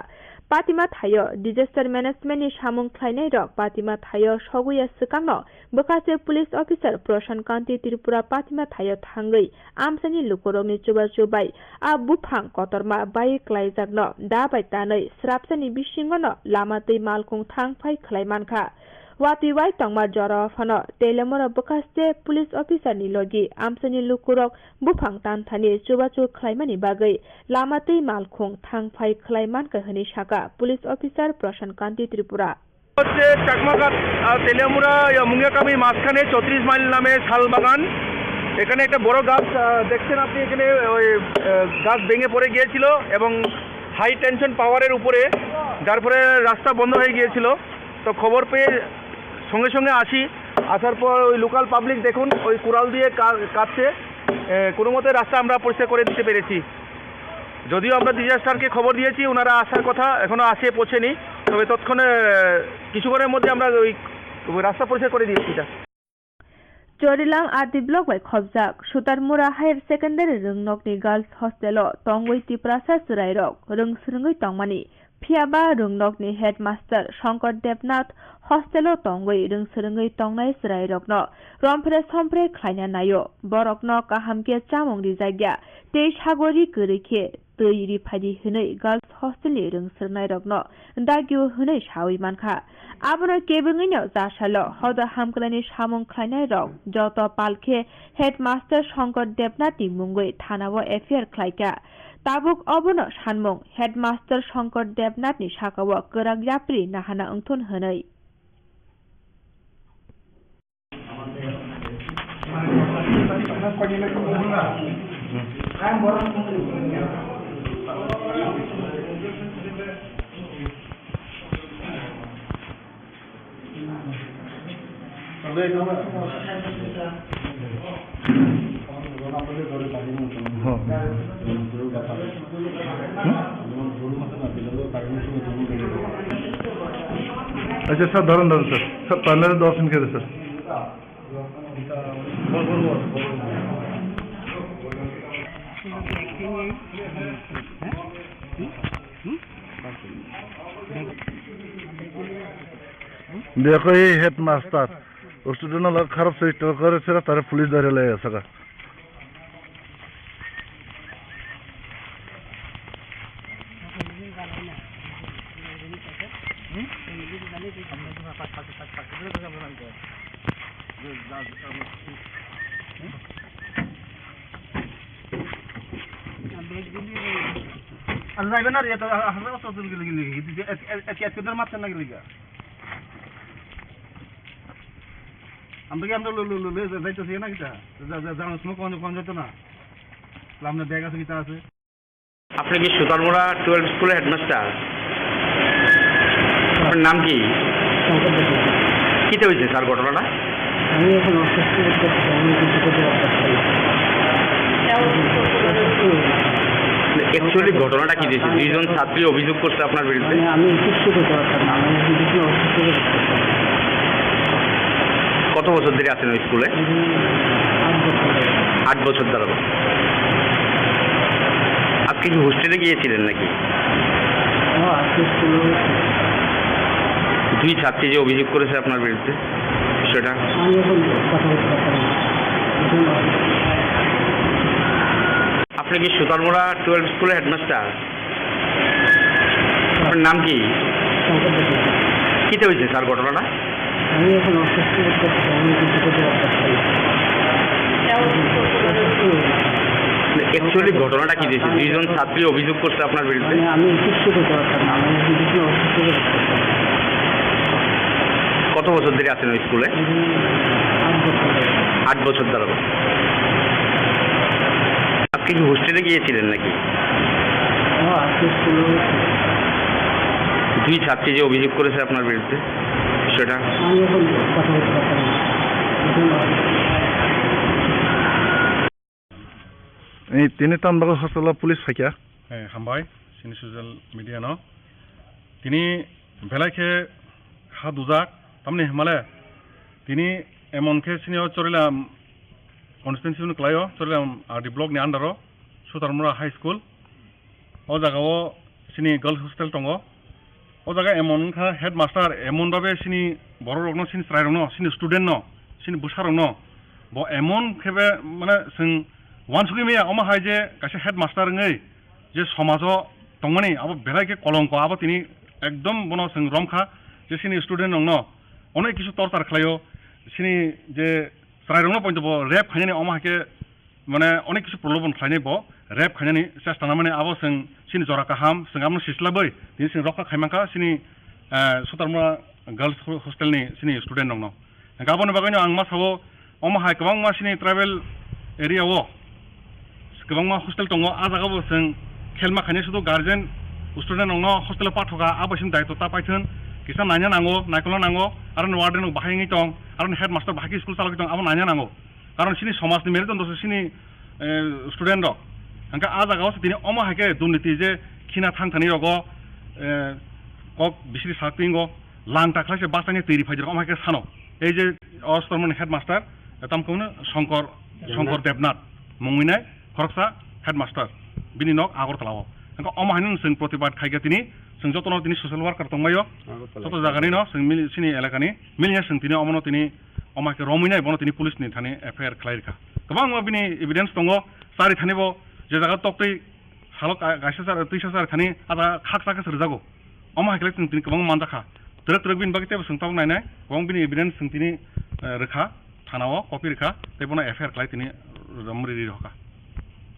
पातिमा थायो डिजास्टार मेनेजमेन्टनि सामुंख्लायनाय रक पातिमा थायो सगैया सिगांनो बकासे पुलिस अफिसार प्रशान कान्ति त्रिपुरा पातिमा थायो थाङै आमसानि लुकुरगनि चुबा चुबाय आ बुफां कतरमा बायै क्लायजागनो दाबाय तानै स्राबसानि बिसिङनो लामातै मालखुं थांफाय खलायमानखा वातिवाय तंमा जराफानो तेलेमुरा बकासे पुलिस अफिसारनि लगी आमसानि लुकुरक बुफां तान्थानि चुबाचु खलायमानि बागै लामातै मालखुं थांफाय खलायमानखा हनि साका पुलिस अफिसार प्रशान कान्ति त्रिपुरा হচ্ছে চাকমাঘাট তেলিয়ামুড়া মুঙ্গিয়াকামির মাঝখানে 34 মাইল নামে শালবাগান। এখানে একটা বড় গাছ দেখছেন আপনি, এখানে ওই গাছ ভেঙে পড়ে গিয়েছিল এবং হাই টেনশন পাওয়ারের উপরে, যার ফলে রাস্তা বন্ধ হয়ে গিয়েছিল। তো খবর পেয়ে সঙ্গে সঙ্গে আসার পর ওই লোকাল পাবলিক দেখুন ওই কুড়াল দিয়ে কাটছে, কোনো মতে রাস্তা আমরা পরিষ্কার করে দিতে পেরেছি। যদিও আমরা ডিজাস্টারকে খবর দিয়েছি, ওনারা আসার কথা, এখনো আসে পৌঁছেনি, তবে তৎক্ষণে কিছুক্ষণের মধ্যে আমরা ওই রাস্তা পরিষ্কার করে দিয়েছি। Jorilang Ardi Block by Khobjak, Sutarmura Higher Secondary Rungnokni Girls Hostel, Tongwei Tiprasa Surairok, Rungsrungui Tongmani, Phiaba Rungnokni Headmaster Shankar Devnath, Hostel Tongwei Rungsrungui Tongnai Surairokno, Rompre Sompre Klaina Nayo, Borokno Kahamke Chamong Rizagya, Teish Hagori Kurike, Tui Padi Hunay Girls Hostel Rungsrungairokno, Dagyu Hunay Shawi Manka. Abro Kebungino Zashalo, Hoda Hamklani Shamong Klainai Rok, Joto Palke, Headmaster Shankar Devnath Mungwe, Tanawa Affair Klaika. Tabuk Obono Shanmong, Headmaster Shankar Devnath ni Shakawa, Kurak Yapri, Nahana Untun Hanai. अच्छा sir, धरन sir, पहले 10 दिन के sir. देखो ये headmaster student लोग खराब से करे से तारे पुलिस धरे ले सका Anda benar ya, harus satu lagi. Etiat benar macam lagi. আমরা যাইতেছি না কিটা জানো সময় কোন যেত না আপনার ব্যাগ আছে কিটা আছে। আপনি কি সুতারমুড়া 12 স্কুলের হেডমাস্টার? আপনার নাম কি? কিতে হয়েছে স্যার ঘটনাটা? আমি এখন অসুস্থ অ্যাকচুয়ালি ঘটনাটা কি দিয়েছে? দুইজন ছাত্রী অভিযোগ করছে আপনার বিরুদ্ধে। আমি শিক্ষিত করতাম না, আমি বিভিন্ন অসুস্থ কত বছর ধরে আছেন ওই স্কুলে? 8 বছর ধরে। আজকে কি হোস্টেলে গিয়েছিলেন নাকি? দুই ছাত্রী যে অভিযোগ করেছে আপনার বিরুদ্ধে সেটা আপনি কি সুতারমোড়া 12 স্কুলের হেডমাস্টার? আপনার নাম কি? কিতে হয়েছে স্যার ঘটনাটা? আমি এখন অসুস্থ করতে আমি কিছু করতে পারছি অ্যাকচুয়ালি ঘটনাটা কি দিয়েছে? দুইজন ছাত্রী অভিযোগ করছে আপনার বিরুদ্ধে। আমি শিক্ষিত করতাম না, আমি বিভিন্ন অসুস্থ কত বছর ধরে আছেন ওই স্কুলে? 8 বছর ধরে। আজকে কি হোস্টেলে গিয়েছিলেন নাকি? দুই ছাত্রী যে অভিযোগ করেছে আপনার বিরুদ্ধে সেটা আমি এখন কথা বলতে পারতাম এই তিনি তামবাগ হসপিটাল পুলিশ ফাইকা হামবাই সিনি স'চিয়েল মিডিয়া ন তিনি বেলাইকে হা দুজাক তামনি হেমালে তিনি এমনকে senior Charilam constituency ক্লাইও Charilam RD block नि आन्डारो सुतारमुरा हाई स्कुल ओ जागाओ सिनि गार्लस हस्टेल दङ ओ जागा एमनखा हेडमास्टार एमन भाबे सिनि बर' रगनो सिनि स्राय रगनो सिनि स्टुडेन्ट न सिनि बुसा रगनो ब एमन खेबे माने जों वानसुगि मैया अमा हाय जे गासे हेडमास्टार ngै जे समाजो दंमनि अब बेलाइके कलंक अब तिनि एकदम बनो जों रमखा जे सिनि स्टुडेन्ट नङ अनेक किसु टर्चार खालायो सिनि जे स्राय रगनो पइन्ट ब रेप खायनि अमा हाके माने अनेक किसु प्रलोभन खायनि ब रेप खायनि चेष्टा ना माने अब जों सिनि जरा काहाम जों आमनो सिस्लाबै दिनि जों रखा खायमाखा सिनि सुतारमुरा गार्लस हस्टेलनि सिनि स्टुडेन्ट दङ गाबोनो बागैनो आं मा सावो अमा हाय गोबां मा सिनि ट्राइबेल एरियाव गोबां मा हस्टेल दङ आ जागाबो जों खेलमा खायनि सुदु गार्जेन स्टुडेन्ट दङ हस्टेलाव पाठका आबासिन दायित्व ता पाइथोन किसा नायना नांगौ नायखला नांगौ आरो वार्डेन बाहायङै दं आरो हेडमास्टार बाहायखि स्कुल चालक दं आबो नायना नांगौ कारण सिनि समाजनि मेरिट दं सिनि स्टुडेन्ट दं हांका आ जागाव दिनै अमा हायके दुर्नीति जे खिना थांथानि रगो कक बिसिरि साकपिंगो लां टाख्लासे बासानि तैरि फाइदर अमा हायके सानो এই যে অস্তরমন হেডমাস্টার তামকौनो শঙ্কর দেবনাথ मुंगैनाय खरकसा हेडमास्टार बिनि नक आगरतलाव हांका अमा हायनो जों प्रतिबाद खायगा दिनै जों जतन दिनै ससियेल वार्कार दंबायो जत जागानि न जों सिनि एलाकानि मिलिया जों दिनै अमनो दिनै अमाके रमिनाय बनो दिनै पुलिसनि थाने एफआईआर खालायरिखा गोबां मा बिनि एभिडेन्स दङ सारि थानिबो जे जागा तक्तै हालक गायसासार तैसासार खानि आदा खाक साके सरजागो अमा हायखले जों दिनै गोबां मानजाखा ट्रक ट्रक बिन बागते सोंताव नायनाय गोबां बिनि एभिडेन्स जों दिनै रोखा थानाव कपि रोखा तैबोना एफआईआर खालाय दिनै रमरिरि रखा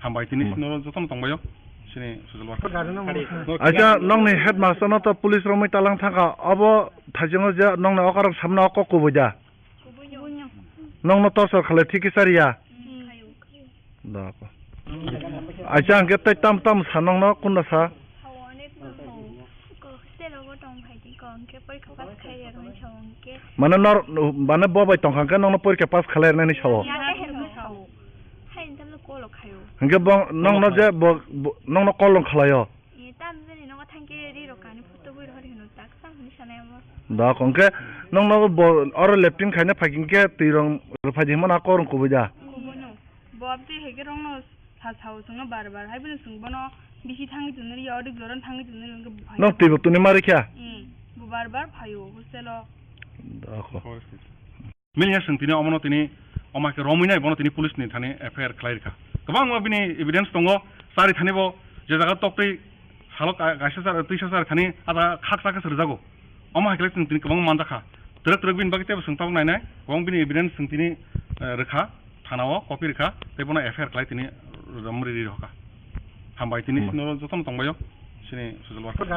हामबाय दिनै जतन दंबायो सिनि ससियेल वार्कार आजा नंनि हेडमास्टार न त पुलिस रमै तालां थाका अब थाजों जे नंनि अकार सामना अक कुबुजा नंनो तसर खाले थिकि सारिया दाप आजा अंके तै ताम ताम सानंग न कुन्ना सा माने नर माने बबाय तंखांके नंनो परीक्षा पास खालायनायनि साव हंगे बं नंनो जे नंनो कलम खालायो दा कंके नंनो और लेफ्टिन खायने फाकिंके तिरं फाजि मना करन कुबुजा बबते हेगे रंनो सासाव संग बार बार हायबो संबनो बिसि थांगि दुनरि याव जरन थांगि दुनरि नं तिबो तुनि मारिखा बार बार फायो हस्टेलो दाखो मिलिया जों दिनै अमनो दिनै अमाके रमिनाय बनो दिनै पुलिसनि थाने एफआईआर खालायरिखा गोबां मा बिनि एभिडेन्स दङ सारि थानिबो जे जागा तक्तै हालक गायसासार तैसासार खानि आदा खाक साके सरजागो अमा हायखले जों दिनै गोबां मानजाखा ट्रक ट्रक बिन बागते सोंताव नायनाय गोबां बिनि एभिडेन्स जों दिनै रोखा थानाव कपि रोखा तैबोना एफआईआर खालाय दिनै रमरिरि रखा हामबाय दिनै जतन दंबायो सिनि ससियेल वार्कार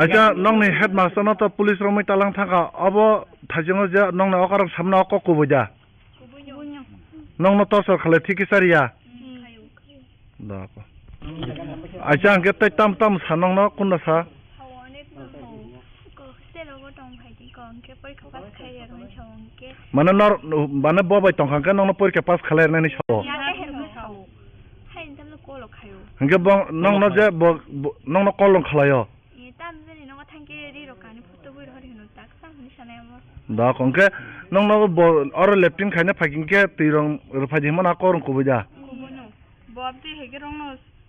आजा नंनि हेडमास्टार न त पुलिस रमै तालां थाका अब थाजों जे नंनि अकार सामना अक कुबुजा नंनो तसर खाले थिकि सारिया दाप आजा अंके तै ताम ताम सानंग न कुन्ना सा माने नर माने बबाय तंखांके नंनो परीक्षा पास खालायनायनि Sao phayo Hingke bong nong no je nong no kolong khlayo. e tam jeni no thanke ri rokani photo boi hori hinu tak sam ni sanay mo Da kongke nong no or leptin khaine phakingke tirong rphadi mana korong kubuja. kubono bobde hege rongno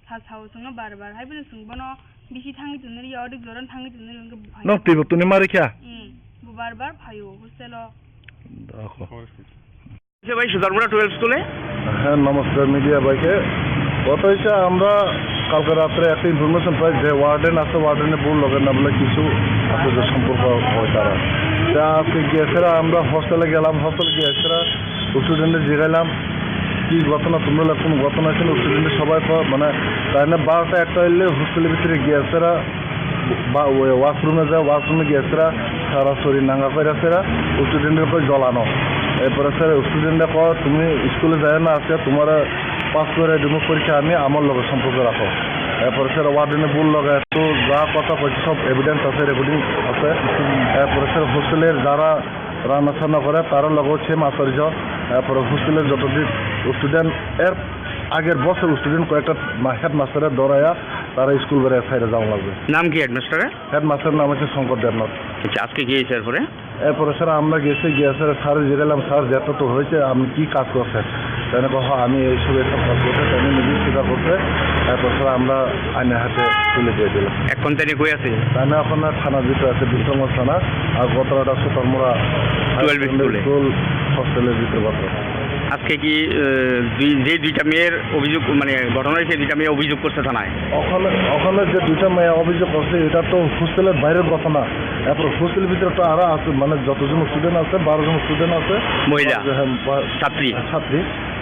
sasau sungno barbar haibun sungbono bisi thangi tunri odik joran thangi tunri nge Nong tibo tuni mari kya. bu barbar phayo hostelo Da ko. আচ্ছা ভাই সুদারপুরা 12 স্কুলে হ্যাঁ নমস্কার media ভাইকে কথা হচ্ছে আমরা কালকে রাত্রে একটা ইনফরমেশন পাই যে ওয়ার্ডেন আছে ওয়ার্ডেনে ভুল লগেন না বলে কিছু আছে যে সম্পর্ক হয় তারা তা আজকে গিয়েছিলা আমরা হস্টেলে গেলাম হস্টেলে গিয়েছিলা স্টুডেন্টদের জিগাইলাম কি ঘটনা তোমরা কোনো ঘটনা ছিল স্টুডেন্টের সবাই মানে তাই না 12টা একটা এলে হোস্টেলের ভিতরে গিয়েছিলা বা ওয়াশরুমে যায় ওয়াশরুমে গিয়েছিলা সারা শরীর নাঙ্গা করে আসেরা স্টুডেন্টের উপর জ্বলানো এরপরে স্যার স্টুডেন্টরা কয় তুমি স্কুলে যায় না আছে তোমার পাস করে রিমুভ পরীক্ষা আমি আমার লগে সম্পর্ক রাখো এরপরে স্যার ওয়ার্ডেনে ভুল লগে তো যা কথা কইছে সব এভিডেন্স আছে রেকর্ডিং আছে এরপরে স্যার হোস্টেলের যারা রান্না টান্না করে তারও লগেও সেম আচার্য এরপরে হোস্টেলের যতদিন স্টুডেন্ট এর আগের বছর স্টুডেন্ট কয়েকটা হেডমাস্টারের দৌড়াইয়া তারা স্কুল বেড়ে সাইডে যাওয়া লাগবে নাম কি হেডমাস্টারের হেডমাস্টারের নাম হচ্ছে শঙ্কর দেবনাথ আচ্ছা আজকে গিয়েছে এরপরে এরপরে স্যার আমরা গিয়ে স্যার স্যার জিরালাম স্যার যেটা তো হয়েছে আপনি কী কাজ করছেন তাই না আমি এইসব এসব কাজ করতে তাই নিজে স্বীকার করতে তারপর স্যার আমরা আইনের হাতে তুলে দিয়ে দিলাম এখন তাই কই আছে তাই না এখন থানার ভিতরে আছে বিশ্বমত থানা আর গতরাটা সুতরামরা 12 স্কুল হস্টেলের ভিতরে গত আজকে কি যে দুইটা মেয়ের অভিযোগ মানে ঘটনা হয়েছে দুইটা মেয়ে অভিযোগ করছে থানায় ওখানে যে দুইটা মেয়ে অভিযোগ করছে এটা তো হোস্টেলের বাইরের কথা না এরপর হোস্টেলের ভিতরে তো আরো আছে মানে যতজন স্টুডেন্ট আছে 12 জন স্টুডেন্ট আছে মহিলা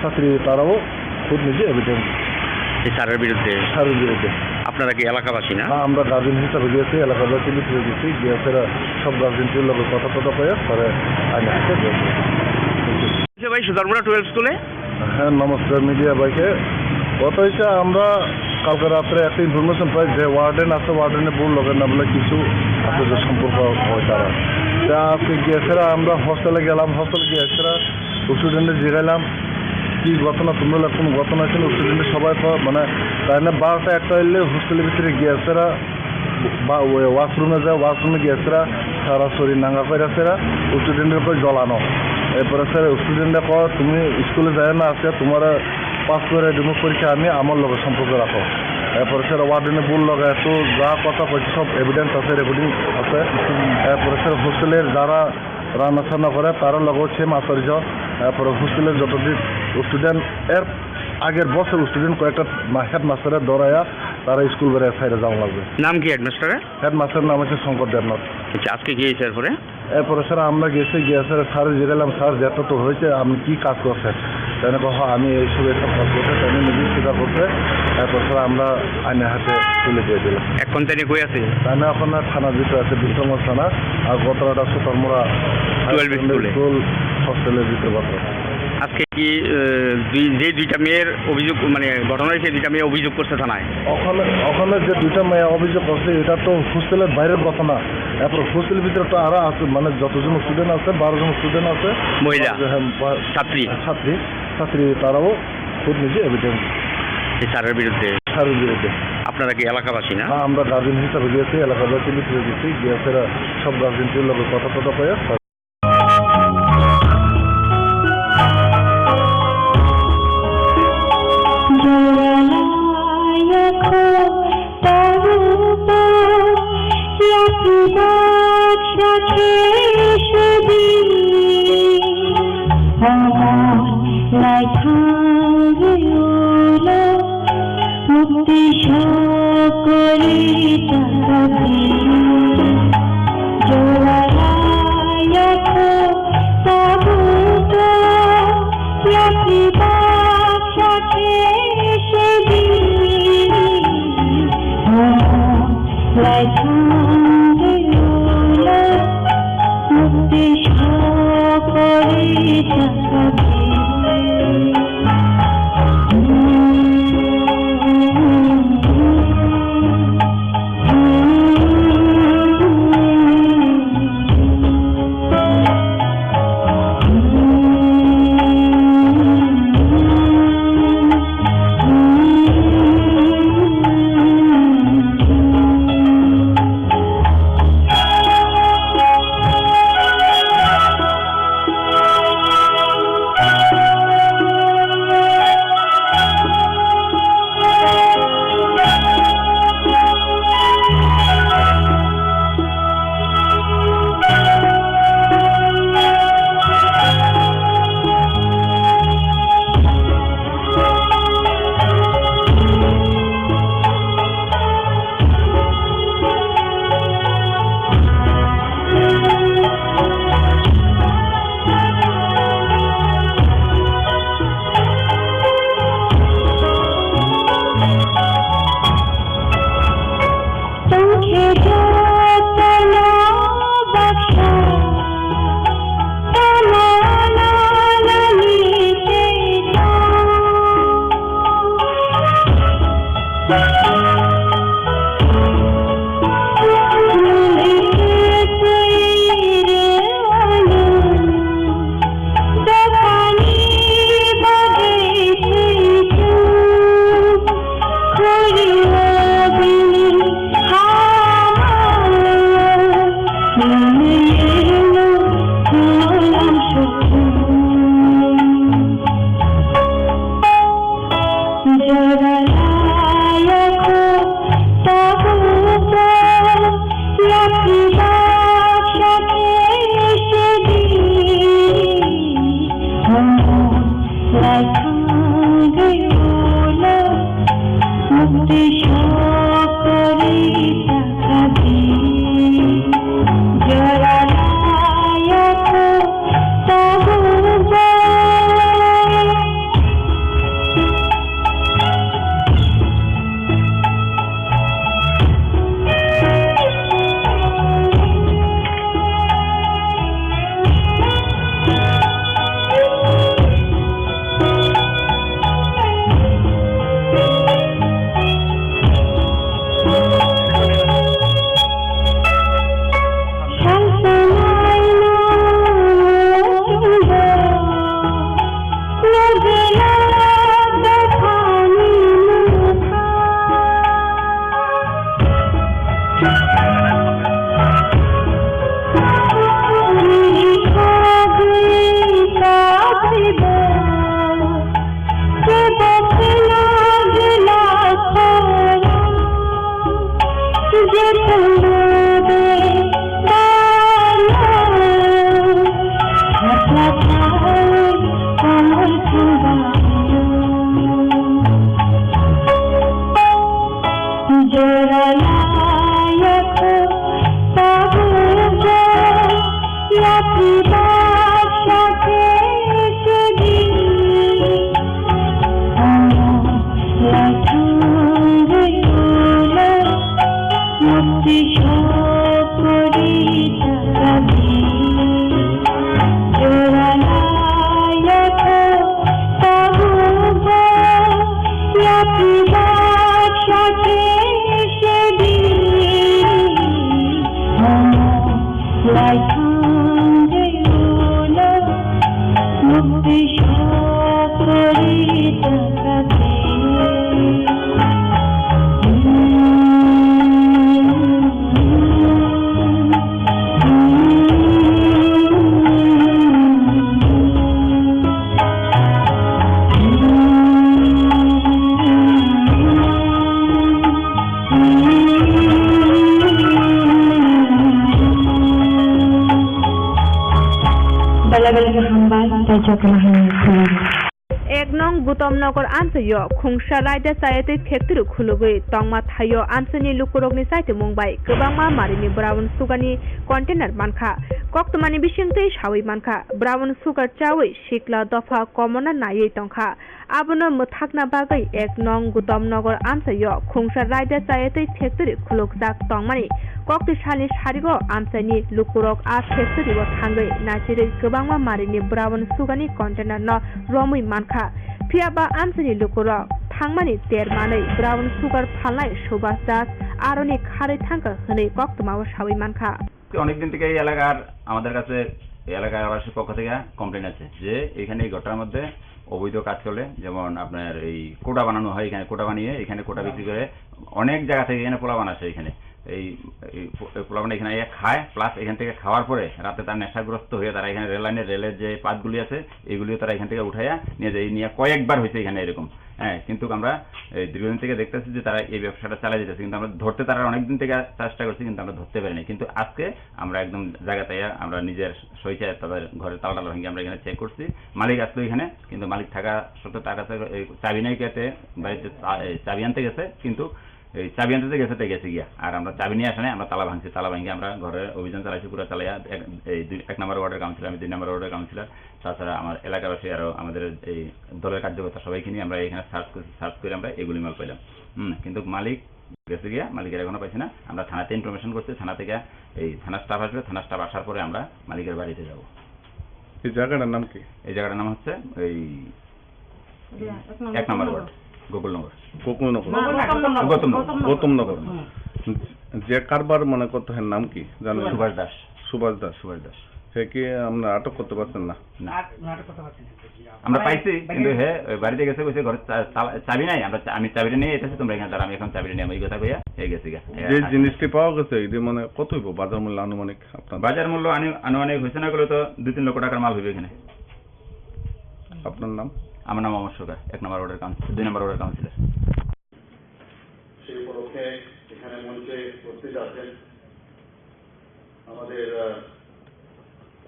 ছাত্রী তারাও খুব নিজে এভিডেন্স এই স্যারের বিরুদ্ধে আপনারা কি এলাকাবাসী না আমরা গার্জেন হিসাবে গিয়েছি এলাকাবাসী ভিতরে গেছি গিয়ে সব গার্জেনটির লোকের কথা টথা কয়ে পরে আইনে হাতে গিয়েছি ভাই সুদারপুরা 12 স্কুলে হ্যাঁ নমস্কার মিডিয়া ভাইকে কথা হচ্ছে আমরা কালকে রাত্রে একটা ইনফরমেশন পাই যে ওয়ার্ডেন আছে ওয়ার্ডেনে ভুল লগেন না বলে কিছু আছে যে সম্পর্ক হয় তারা তা আজকে গিয়েছিলা আমরা হস্টেলে গেলাম হস্টেলে গিয়েছিলা স্টুডেন্টদের জিগাইলাম কি ঘটনা তোমরা কোনো ঘটনা ছিল স্টুডেন্টের সবাই মানে তাই না 12টা একটা এলে হোস্টেলের ভিতরে গিয়েছিলা বা ওয়াশরুমে যায় ওয়াশরুমে গিয়েছিলা সারা শরীর নাঙ্গা করে আসেরা স্টুডেন্টের উপর জ্বলানো এরপরে স্যার স্টুডেন্টরা কয় তুমি স্কুলে যায় না আছে তোমার পাস করে রিমুভ পরীক্ষা আমি আমার লগে সম্পর্ক রাখো এরপরে স্যার ওয়ার্ডেনে ভুল লগে তো যা কথা কইছে সব এভিডেন্স আছে রেকর্ডিং আছে এরপরে স্যার হোস্টেলের যারা রান্না টান্না করে তারও লগেও সেম আচার্য এরপরে হোস্টেলের যতদিন স্টুডেন্ট এর আগের বছর স্টুডেন্ট কয়েকটা হেডমাস্টারের দৌড়াইয়া তারা স্কুল বেড়ে সাইডে যাওয়া লাগবে নাম কি হেডমাস্টারের হেডমাস্টারের নাম হচ্ছে শঙ্কর দেবনাথ আচ্ছা আজকে গিয়েছে এরপরে স্যার আমরা গিয়ে স্যার স্যার জিরালাম স্যার যেটা তো হয়েছে আপনি কী কাজ করছেন তাই না আমি এইসব এসব কাজ করতে তাই নিজে স্বীকার করতে তারপর স্যার আমরা আইনের হাতে তুলে দিয়ে দিলাম এখন তাই কই আছে তাই না এখন থানার ভিতরে আছে বিশ্বমত থানা আর গতরাটা সুতরামরা 12 স্কুল হস্টেলের ভিতরে গত আজকে কি যে দুইটা মেয়ের অভিযোগ মানে ঘটনা হয়েছে দুইটা মেয়ে অভিযোগ করছে থানায় ওখানে যে দুইটা মেয়ে অভিযোগ করছে এটা তো হোস্টেলের বাইরের কথা না এরপর হোস্টেলের ভিতরে তো আরো আছে মানে যতজন স্টুডেন্ট আছে 12 জন স্টুডেন্ট আছে মহিলা ছাত্রী তারাও খুব নিজে এভিডেন্স এই স্যারের বিরুদ্ধে আপনারা কি এলাকাবাসী না আমরা গার্জেন হিসাবে গিয়েছি এলাকাবাসী ভিতরে গেছি গিয়ে সব গার্জেনটির লোকের কথা টথা কয়ে মুক্তি সকলে চাকরি জোড়ায় তাবুত ইয়াকি বাদশাকে সেদিন মুক্তি সকলে চাকরি এক নং গুতমনগর আঞ্চলিক খুংসা রাইডা চায়াतै फेक्टरि खुलुगै तंगमा थायो आनसोलनि लुकुरगनि साइते मुंबाय गोबांमा मारिनि ब्राउन सुगारनि कन्टेनार मानखा कक्तमानि बिसिंतै सावै मानखा ब्राउन सुगार चावै सिक्ला दफा कमना नायै तंखा आबनो मथाकना बागै एक नं गुतमनगर आमसायो खुंसा राइडा चायातै फेक्टरि खुलुगजाक तंगमानि कक्तिसालनि सारिगो आमसानि लुकुरग आ फेक्टरिगो थांगै नाचिरै गोबांमा मारिनि ब्राउन सुगारनि कन्टेनार न रमै मानखा फियाबा आमसानि लुकुरग थांमानि तेरमानै ब्राउन सुगार फालनाय सुभाष दास आरनि खारै थांखा हनै कक्तमाव सावै मानखा অনেকদিন থেকে এই এলাকার আমাদের কাছে এলাকার আবাসের পক্ষ থেকে কমপ্লেন আছে যে এখানে এই ঘটনার মধ্যে অবৈধ কাজ চলে, যেমন আপনার এই কোটা বানানো হয়, এখানে কোটা বানিয়ে এখানে কোটা বিক্রি করে অনেক জায়গা থেকে এখানে পোলা বানাচ্ছে, এখানে এই পোলা বানা এখানে খায়, প্লাস এখান থেকে খাওয়ার পরে রাতে তার নেশাগ্রস্ত হয়ে তারা এখানে রেলের যে পাতগুলি আছে এইগুলিও তারা এখান থেকে উঠাইয়া নিয়ে যায়, নিয়ে কয়েকবার হয়েছে এখানে এরকম। হ্যাঁ, কিন্তু আমরা দীর্ঘদিন থেকে দেখতেছি যে তারা এই ব্যবসাটা চালাই যেতেছে, কিন্তু আমরা ধরতে তারা অনেকদিন থেকে চেষ্টা করছি কিন্তু আমরা ধরতে পারিনি। কিন্তু আজকে আমরা একদম জায়গাতে আমরা নিজের স্বেচ্ছায় তাদের ঘরের তালা ভেঙে আমরা এখানে চেক করছি। মালিক আসলো এখানে, কিন্তু মালিক থাকা সত্ত্বেও তার কাছে চাবি নাই, কেটে বাড়িতে চাবি আনতে গেছে, কিন্তু এই চাবি আনতে গেছে তাই গেছে গিয়া, আর আমরা চাবি নিয়ে আসে নাই, আমরা তালা ভাঙছি, তালা ভাঙিয়ে আমরা ঘরে অভিযান চালাইছি পুরো চালাইয়া। এই 1 নম্বর ওয়ার্ডের কাউন্সিলর, আমি 2 নম্বর ওয়ার্ডের কাউন্সিলর, তাছাড়া আমার এলাকাবাসী আরও আমাদের এই দলের কার্যকর্তা সবাইকে নিয়ে আমরা এখানে সার্চ করে আমরা এগুলি মাল পাইলাম। কিন্তু মালিক গেছে গিয়া, মালিকের এখনো পাইছি না। আমরা থানাতে ইনফরমেশন করছি, থানা থেকে এই থানা স্টাফ আসবে, থানা স্টাফ আসার পরে আমরা মালিকের বাড়িতে যাব। এই জায়গাটার নাম কি? এই জায়গাটার নাম হচ্ছে এই 1 নম্বর ওয়ার্ড গোকুলনগর। গৌতমনগর। যে কারবার মনে করতে হয় নাম কি জানেন? সুভাষ দাস। সুভাষ দাস। সুভাষ দাস। সে কি আমরা আটক করতে পারছেন না? আমরা পাইছি, কিন্তু হ্যাঁ বাড়িতে গেছে, বসে ঘরে চাবি নাই, আমি চাবিটা নিয়ে এসেছি, তোমরা এখানে দাঁড়া, আমি এখন চাবিটা নিয়ে এই কথা কইয়া হয়ে গেছে। যে জিনিসটি পাওয়া গেছে এটি মানে কত হইব বাজার মূল্য আনুমানিক? আপনার বাজার মূল্য আনুমানিক হয়েছে না করলে তো 2-3 লক্ষ টাকার মাল হইবে এখানে। আপনার নাম? আমার নাম অমর সরকার, 2 নম্বর ওয়ার্ডের কাউন্সিলর। সেই উপলক্ষে এখানে মঞ্চে উপস্থিত আছেন আমাদের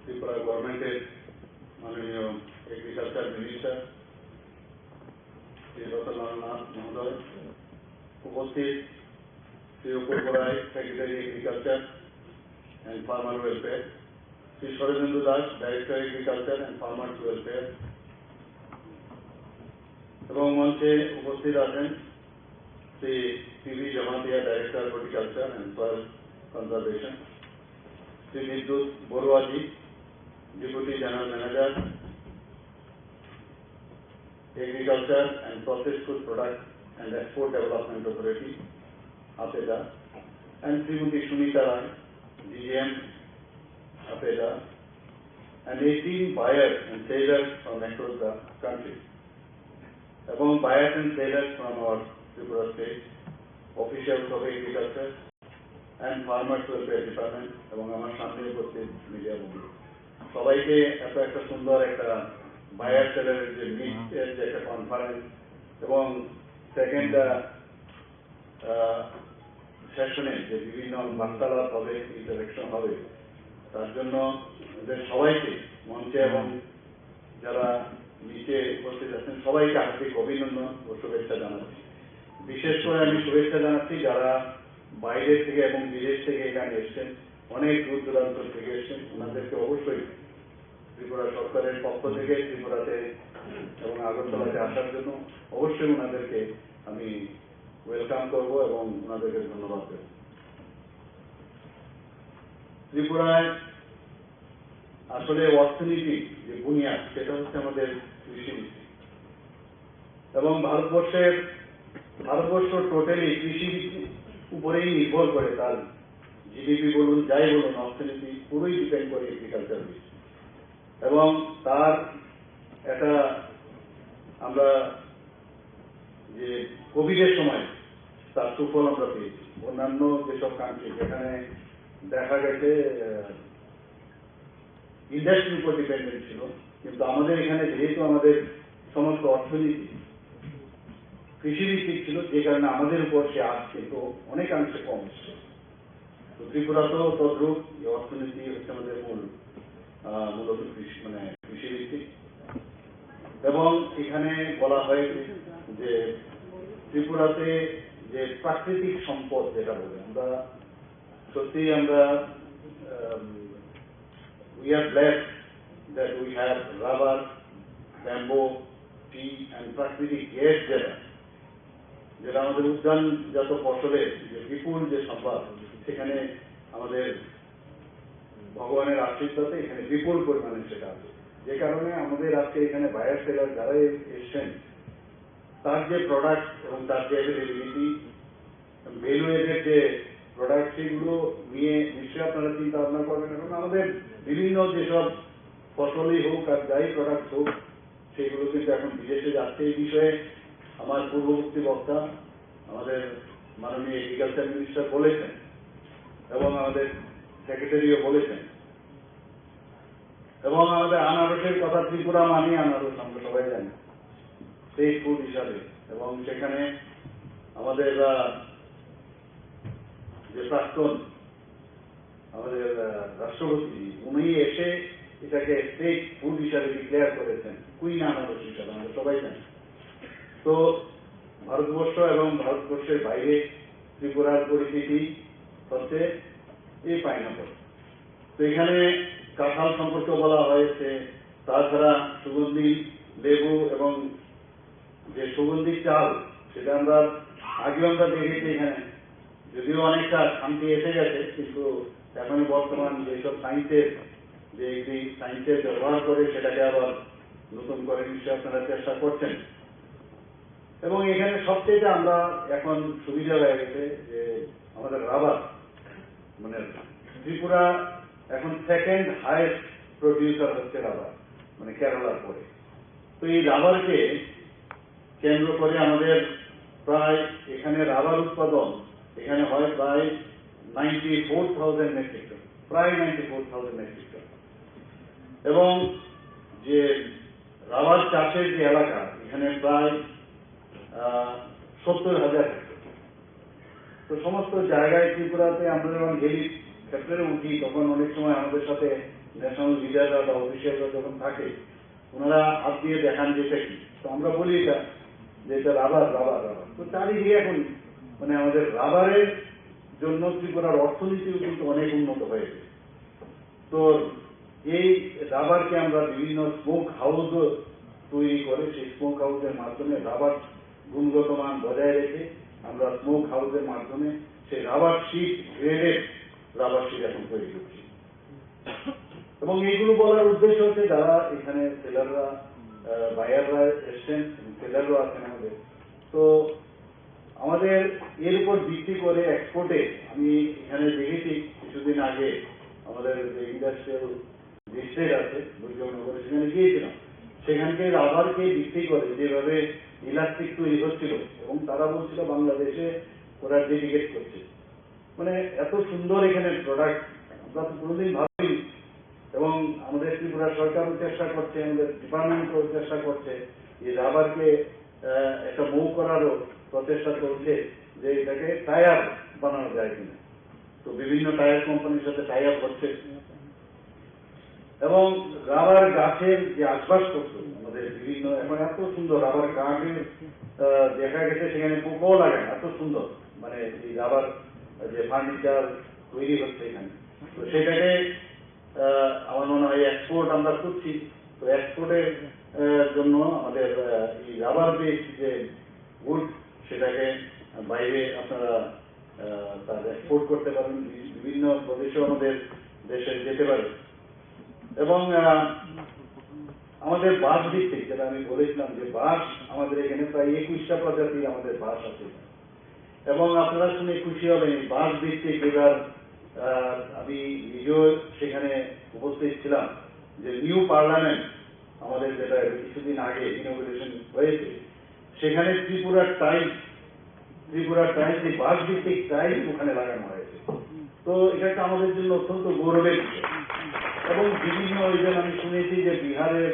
ত্রিপুরা গভর্নমেন্টের মাননীয় এগ্রিকালচার মিনিস্টার শ্রী রতনলাল নাথ মহোদয়, উপস্থিত শ্রী উপরগড়াই secretary agriculture and farmer welfare, Shri Sharadendu Das director agriculture and farmers welfare, এবং মঞ্চে উপস্থিত আছেন Shri PV Jamatia director horticulture and soil conservation, Shri Bidyut বড়ুয়াজি deputy general manager agriculture and process food product and export development authority APEDA, and Srimati Sunita Rai, DGM APEDA, and 18 buyers and sellers from across the country. Among buyers and sellers from our Tripura state, officials of agriculture and farmers welfare department, এবং আমার সামনে উপস্থিত media বন্ধু সবাইকে এত একটা সুন্দর একটা বায়ার সেলারের যে মিটের যে একটা কনফারেন্স এবং সেকেন্ড সেশনে যে বিভিন্ন বার্তালাপ হবে, ইন্টারেকশন হবে, তার জন্য এদের সবাইকে মঞ্চে এবং যারা নিচে উপস্থিত আছেন সবাইকে হার্দিক অভিনন্দন ও শুভেচ্ছা জানাচ্ছি। বিশেষ করে আমি শুভেচ্ছা জানাচ্ছি যারা বাইরে থেকে এবং বিদেশ থেকে এখানে এসছেন, অনেক দূর দূরান্ত থেকে এসছেন, ওনাদেরকে অবশ্যই ত্রিপুরা সরকারের পক্ষ থেকে ত্রিপুরাতে এবং আগরতলাতে আসার জন্য অবশ্যই ওনাদেরকে আমি ওয়েলকাম করবো এবং ওনাদেরকে ধন্যবাদ দেব। ত্রিপুরায় আসলে অর্থনীতি যে বুনিয়াদ সেটা হচ্ছে আমাদের কৃষি, এবং ভারতবর্ষ টোটালি কৃষি উপরেই নির্ভর করে, তার জিডিপি বলুন যাই বলুন অর্থনীতি পুরোই ডিপেন্ড করে এগ্রিকালচার, এবং তার একটা আমরা যে কোভিডের সময় তার সুফল আমরা পেয়েছি। অন্যান্য যেসব কান্ট্রি যেখানে দেখা গেছে ইন্ডাস্ট্রির উপর ডিপেন্ডেন্ট ছিল, কিন্তু আমাদের এখানে যেহেতু আমাদের সমস্ত অর্থনীতি কৃষিভিত্তিক ছিল, যে কারণে আমাদের উপর সে আজ কিন্তু অনেকাংশে কম ছিল। তো ত্রিপুরাতেও তদ্রূপ এই অর্থনীতি হচ্ছে আমাদের মূলত কৃষিভিত্তিক, এবং এখানে বলা হয় যে ত্রিপুরাতে যে প্রাকৃতিক সম্পদ যেটা বলে আমরা সত্যি আমরা we are blessed that we have rubber, bamboo, tea and প্রাকৃতিক গ্যাস যেটা আমাদের উদ্যানজাত ফসলের যে বিপুল যে সম্পদ, সেখানে আমাদের ভগবানের আশীর্বাদে এখানে বিপুল পরিমাণে সেটা আছে, যে কারণে আমাদের আজকে এখানে বায়ার সেলার যারা এসছেন তার যে প্রোডাক্ট এবং তার যে অ্যাভেলেবিলিটি ভ্যালু এডেড যে প্রোডাক্ট সেগুলো নিয়ে নিশ্চয়ই আপনারা চিন্তা ভাবনা করবেন। এবং আমাদের বিভিন্ন যেসব ফসলই হোক আর যাই প্রোডাক্ট হোক সেগুলো কিন্তু এখন বিদেশে যাচ্ছে। এই বিষয়ে আমার পূর্ববর্তী বক্তা আমাদের মাননীয় এগ্রিকালচার মিনিস্টার বলেছেন এবং আমাদের সেক্রেটারিও বলেছেন, এবং আমাদের আনারসের কথা ত্রিপুরা মানি আনারস আমরা সবাই জানি স্টেট ফুড হিসাবে, এবং সেখানে আমাদের যে প্রাক্তন আমাদের রাষ্ট্রপতি উনি এসে এটাকে স্টেট ফুড হিসাবে ডিক্লেয়ার করেছেন, কুইন আনারস হিসাবে আমরা সবাই জানি। তো ভারতবর্ষ এবং ভারতবর্ষের বাইরে ত্রিপুরার পরিস্থিতি হচ্ছে এই পাইনাপল। তো এখানে কাঁঠাল সম্পর্কে বলা হয়েছে, তাছাড়া সুগন্ধি লেবু এবং যে সুগন্ধি চাল সেটা আমরা আগেও আমরা দেখেছি এখানে, যদিও অনেকটা শান্তি এসে গেছে, কিন্তু এখন বর্তমান যেসব সায়েন্সের যে সায়েন্সের ব্যবহার করে সেটাকে আবার নতুন করে নিশ্চয়ই আপনারা চেষ্টা করছেন। এবং এখানে সবচেয়ে আমরা এখন সুবিধা হয়ে গেছে যে আমাদের রাবার, মানে ত্রিপুরা এখন সেকেন্ড হাইয়েস্ট প্রডিউসার হচ্ছে রাবার, মানে কেরালার পরে। তো এই রাবারকে কেন্দ্র করে আমাদের প্রায় এখানে রাবার উৎপাদন এখানে হয় প্রায় 94,000 মেট্রিক টন, প্রায় 94,000 মেট্রিক টন। এবং যে রাবার চাষের যে এলাকা এখানে প্রায় 70,000 হেক্টর। তো সমস্ত জায়গায় ত্রিপুরাতে আমরা যখন হেলিকপ্টারে উঠি তখন অনেক সময় আমাদের সাথে ন্যাশনাল লিডাররা বা অফিসিয়ালরা যখন থাকে ওনারা হাত দিয়ে দেখান যে এটা কি, তো আমরা বলি এটা যে এটা রাবার রাবার রাবার। তো চারিদিকে এখন মানে আমাদের রাবারের জন্য ত্রিপুরার অর্থনীতিও কিন্তু অনেক উন্নত হয়েছে। তো এই রাবারকে আমরা বিভিন্ন স্মোক হাউস তৈরি করে সেই স্মোক হাউসের মাধ্যমে রাবার গুণগত মান বজায় রেখে আমরা স্মোক হাউসের মাধ্যমে সেই rubber sheet graded rubber sheet এখন তৈরি করছি। এবং এইগুলো বলার উদ্দেশ্য হচ্ছে যারা এখানে সেলাররা বায়াররা এসছেন, সেলাররা আছেন আমাদের, তো আমাদের এর উপর ভিত্তি করে এক্সপোর্টে আমি এখানে দেখেছি কিছুদিন আগে আমাদের যে ইন্ডাস্ট্রিয়াল ডিস্ট্রিক্ট আছে দুর্যোগনগরে, সেখানে গিয়েছিলাম। সেখানকে রাবারকে ভিত্তি করে যেভাবে ইলাস্টিক তৈরি হচ্ছিল এবং তারা বলছিল বাংলাদেশে ওরা ডেডিকেট করছে, মানে এত সুন্দর এখানে প্রোডাক্ট আমরা তো কোনোদিন ভাবিনি। এবং আমাদের ত্রিপুরা সরকারও চেষ্টা করছে, আমাদের ডিপার্টমেন্টও চেষ্টা করছে যে রাবারকে একটা মুভ করারও প্রচেষ্টা চলছে যে এটাকে টায়ার বানানো যায় কিনা। তো বিভিন্ন টায়ার কোম্পানির সাথে টাই আপ হচ্ছে এবং রাবার গাছের যে আসবাবপত্র আমাদের বিভিন্ন এখন এত সুন্দর রাবার গাছের দেখা গেছে সেখানে পোকাও লাগে না, এত সুন্দর মানে এই রাবার যে ফার্নিচার তৈরি হচ্ছে এখানে। তো সেটাকে আমার মনে হয় এক্সপোর্ট আমরা করছি। তো এক্সপোর্টের জন্য আমাদের এই রাবার বেসড যে উড সেটাকে বাইরে আপনারা তার এক্সপোর্ট করতে পারেন, বিভিন্ন প্রদেশেও আমাদের দেশে যেতে পারে। এবং আমাদের বাঁশ ভিত্তিক যেটা আমি বলেছিলাম যে বাঁশ আমাদের এখানে প্রায় 21টা প্রজাতির আমাদের বাঁশ আছে এবং আপনারা শুনে খুশি হবেন এই বাঁশ ভিত্তিক এবার আমি নিজেও সেখানে উপস্থিত ছিলাম যে নিউ পার্লামেন্ট আমাদের যেটা কিছুদিন আগে ইনোগ্রেশন হয়েছে সেখানে ত্রিপুরা টাইলস এই বাঁশ ভিত্তিক টাইলস ওখানে লাগানো হয়েছে। তো এটা একটা আমাদের জন্য অত্যন্ত গৌরবের বিষয়। এবং বিভিন্ন ওইজন আমি শুনেছি যে বিহারের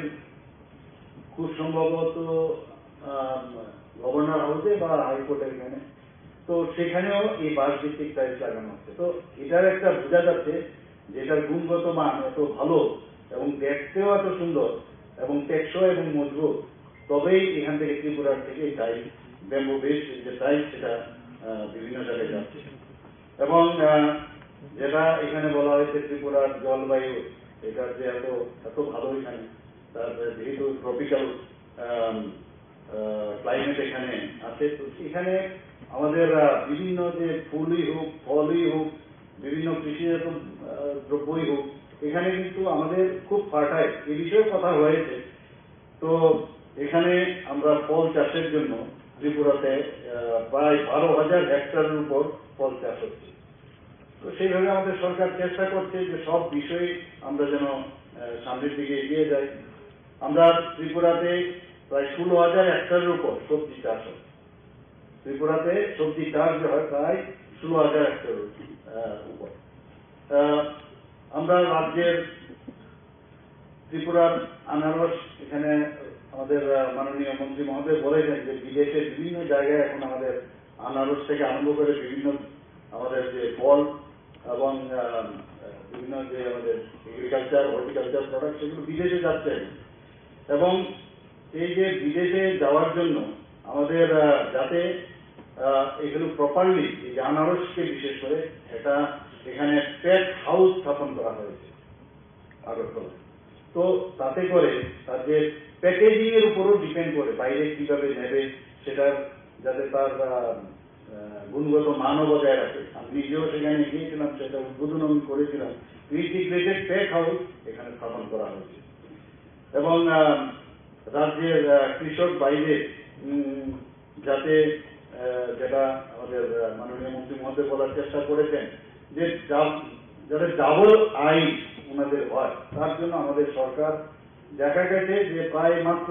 খুব সম্ভবত গভর্নর হাউসে বা হাইকোর্টের এখানে, তো সেখানেও এই বাঁশ ভিত্তিক টাইলস লাগানো হচ্ছে। তো এটার একটা বোঝা যাচ্ছে যে এটার গুণগত মান এত ভালো এবং দেখতেও এত সুন্দর এবং টেকসই এবং মজবুত, তবেই এখান থেকে ত্রিপুরার থেকে এই টাইলস ব্যাম্বু বেস যে টাইলস সেটা বিভিন্ন জায়গায় যাচ্ছে। এবং যেটা এখানে বলা হয়েছে ত্রিপুরার জলবায়ু এটার যে এত ভালো এখানে, তারপরে যেহেতু ট্রপিক্যাল ক্লাইমেট এখানে আছে, তো এখানে আমাদের বিভিন্ন যে ফুলই হোক ফলই হোক বিভিন্ন কৃষিজাত দ্রব্যই হোক এখানে কিন্তু আমাদের খুব ফার্টাইল, এই বিষয়ে কথা হয়েছে। তো এখানে আমরা ফল চাষের জন্য ত্রিপুরাতে প্রায় 12,000 হেক্টরের উপর ফল চাষ হচ্ছে। তো সেইভাবে আমাদের সরকার চেষ্টা করছে যে সব বিষয়ে আমরা যেন সামনের দিকে এগিয়ে যাই। আমরা ত্রিপুরাতে প্রায় 16,000 হেক্টরের উপর সবজি চাষ হয়। ত্রিপুরাতে সবজি চাষ হয় প্রায় 16,000 হেক্টরের উপর। আমরা রাজ্যের ত্রিপুরার আনারস এখানে আমাদের মাননীয় মন্ত্রী মহোদয় বলেছেন যে বিদেশের বিভিন্ন জায়গায় এখন আমাদের আনারস থেকে আরম্ভ করে বিভিন্ন আমাদের যে ফল এবং বিভিন্ন যে আমাদের এগ্রিকালচার হর্টিকালচার প্রোডাক্ট সেগুলো বিদেশে যাচ্ছে। এবং এই যে বিদেশে যাওয়ার জন্য আমাদের যাতে এগুলো প্রপারলি এই যে আনারসকে বিশেষ করে এটা এখানে প্যাক হাউস স্থাপন করা হয়েছে আগরতলা। তো তাতে করে তার যে প্যাকেজিং এর উপরও ডিপেন্ড করে বাইরে কিভাবে নেবে সেটার যাতে তার গুণগত মানও বজায় রাখে। আমি নিজেও সেখানে গিয়েছিলাম, সেটা উদ্বোধন আমি করেছিলাম। ইন্টিগ্রেটেড প্যাক হাউস এখানে স্থাপন করা হয়েছে এবং রাজ্যের কৃষক বাইরে যাতে যেটা আমাদের মাননীয় মন্ত্রী মহোদয় বলার চেষ্টা করেছেন যে যাতে ডাবল আয় ওনাদের হয়, তার জন্য আমাদের সরকার দেখা গেছে যে প্রায় মাত্র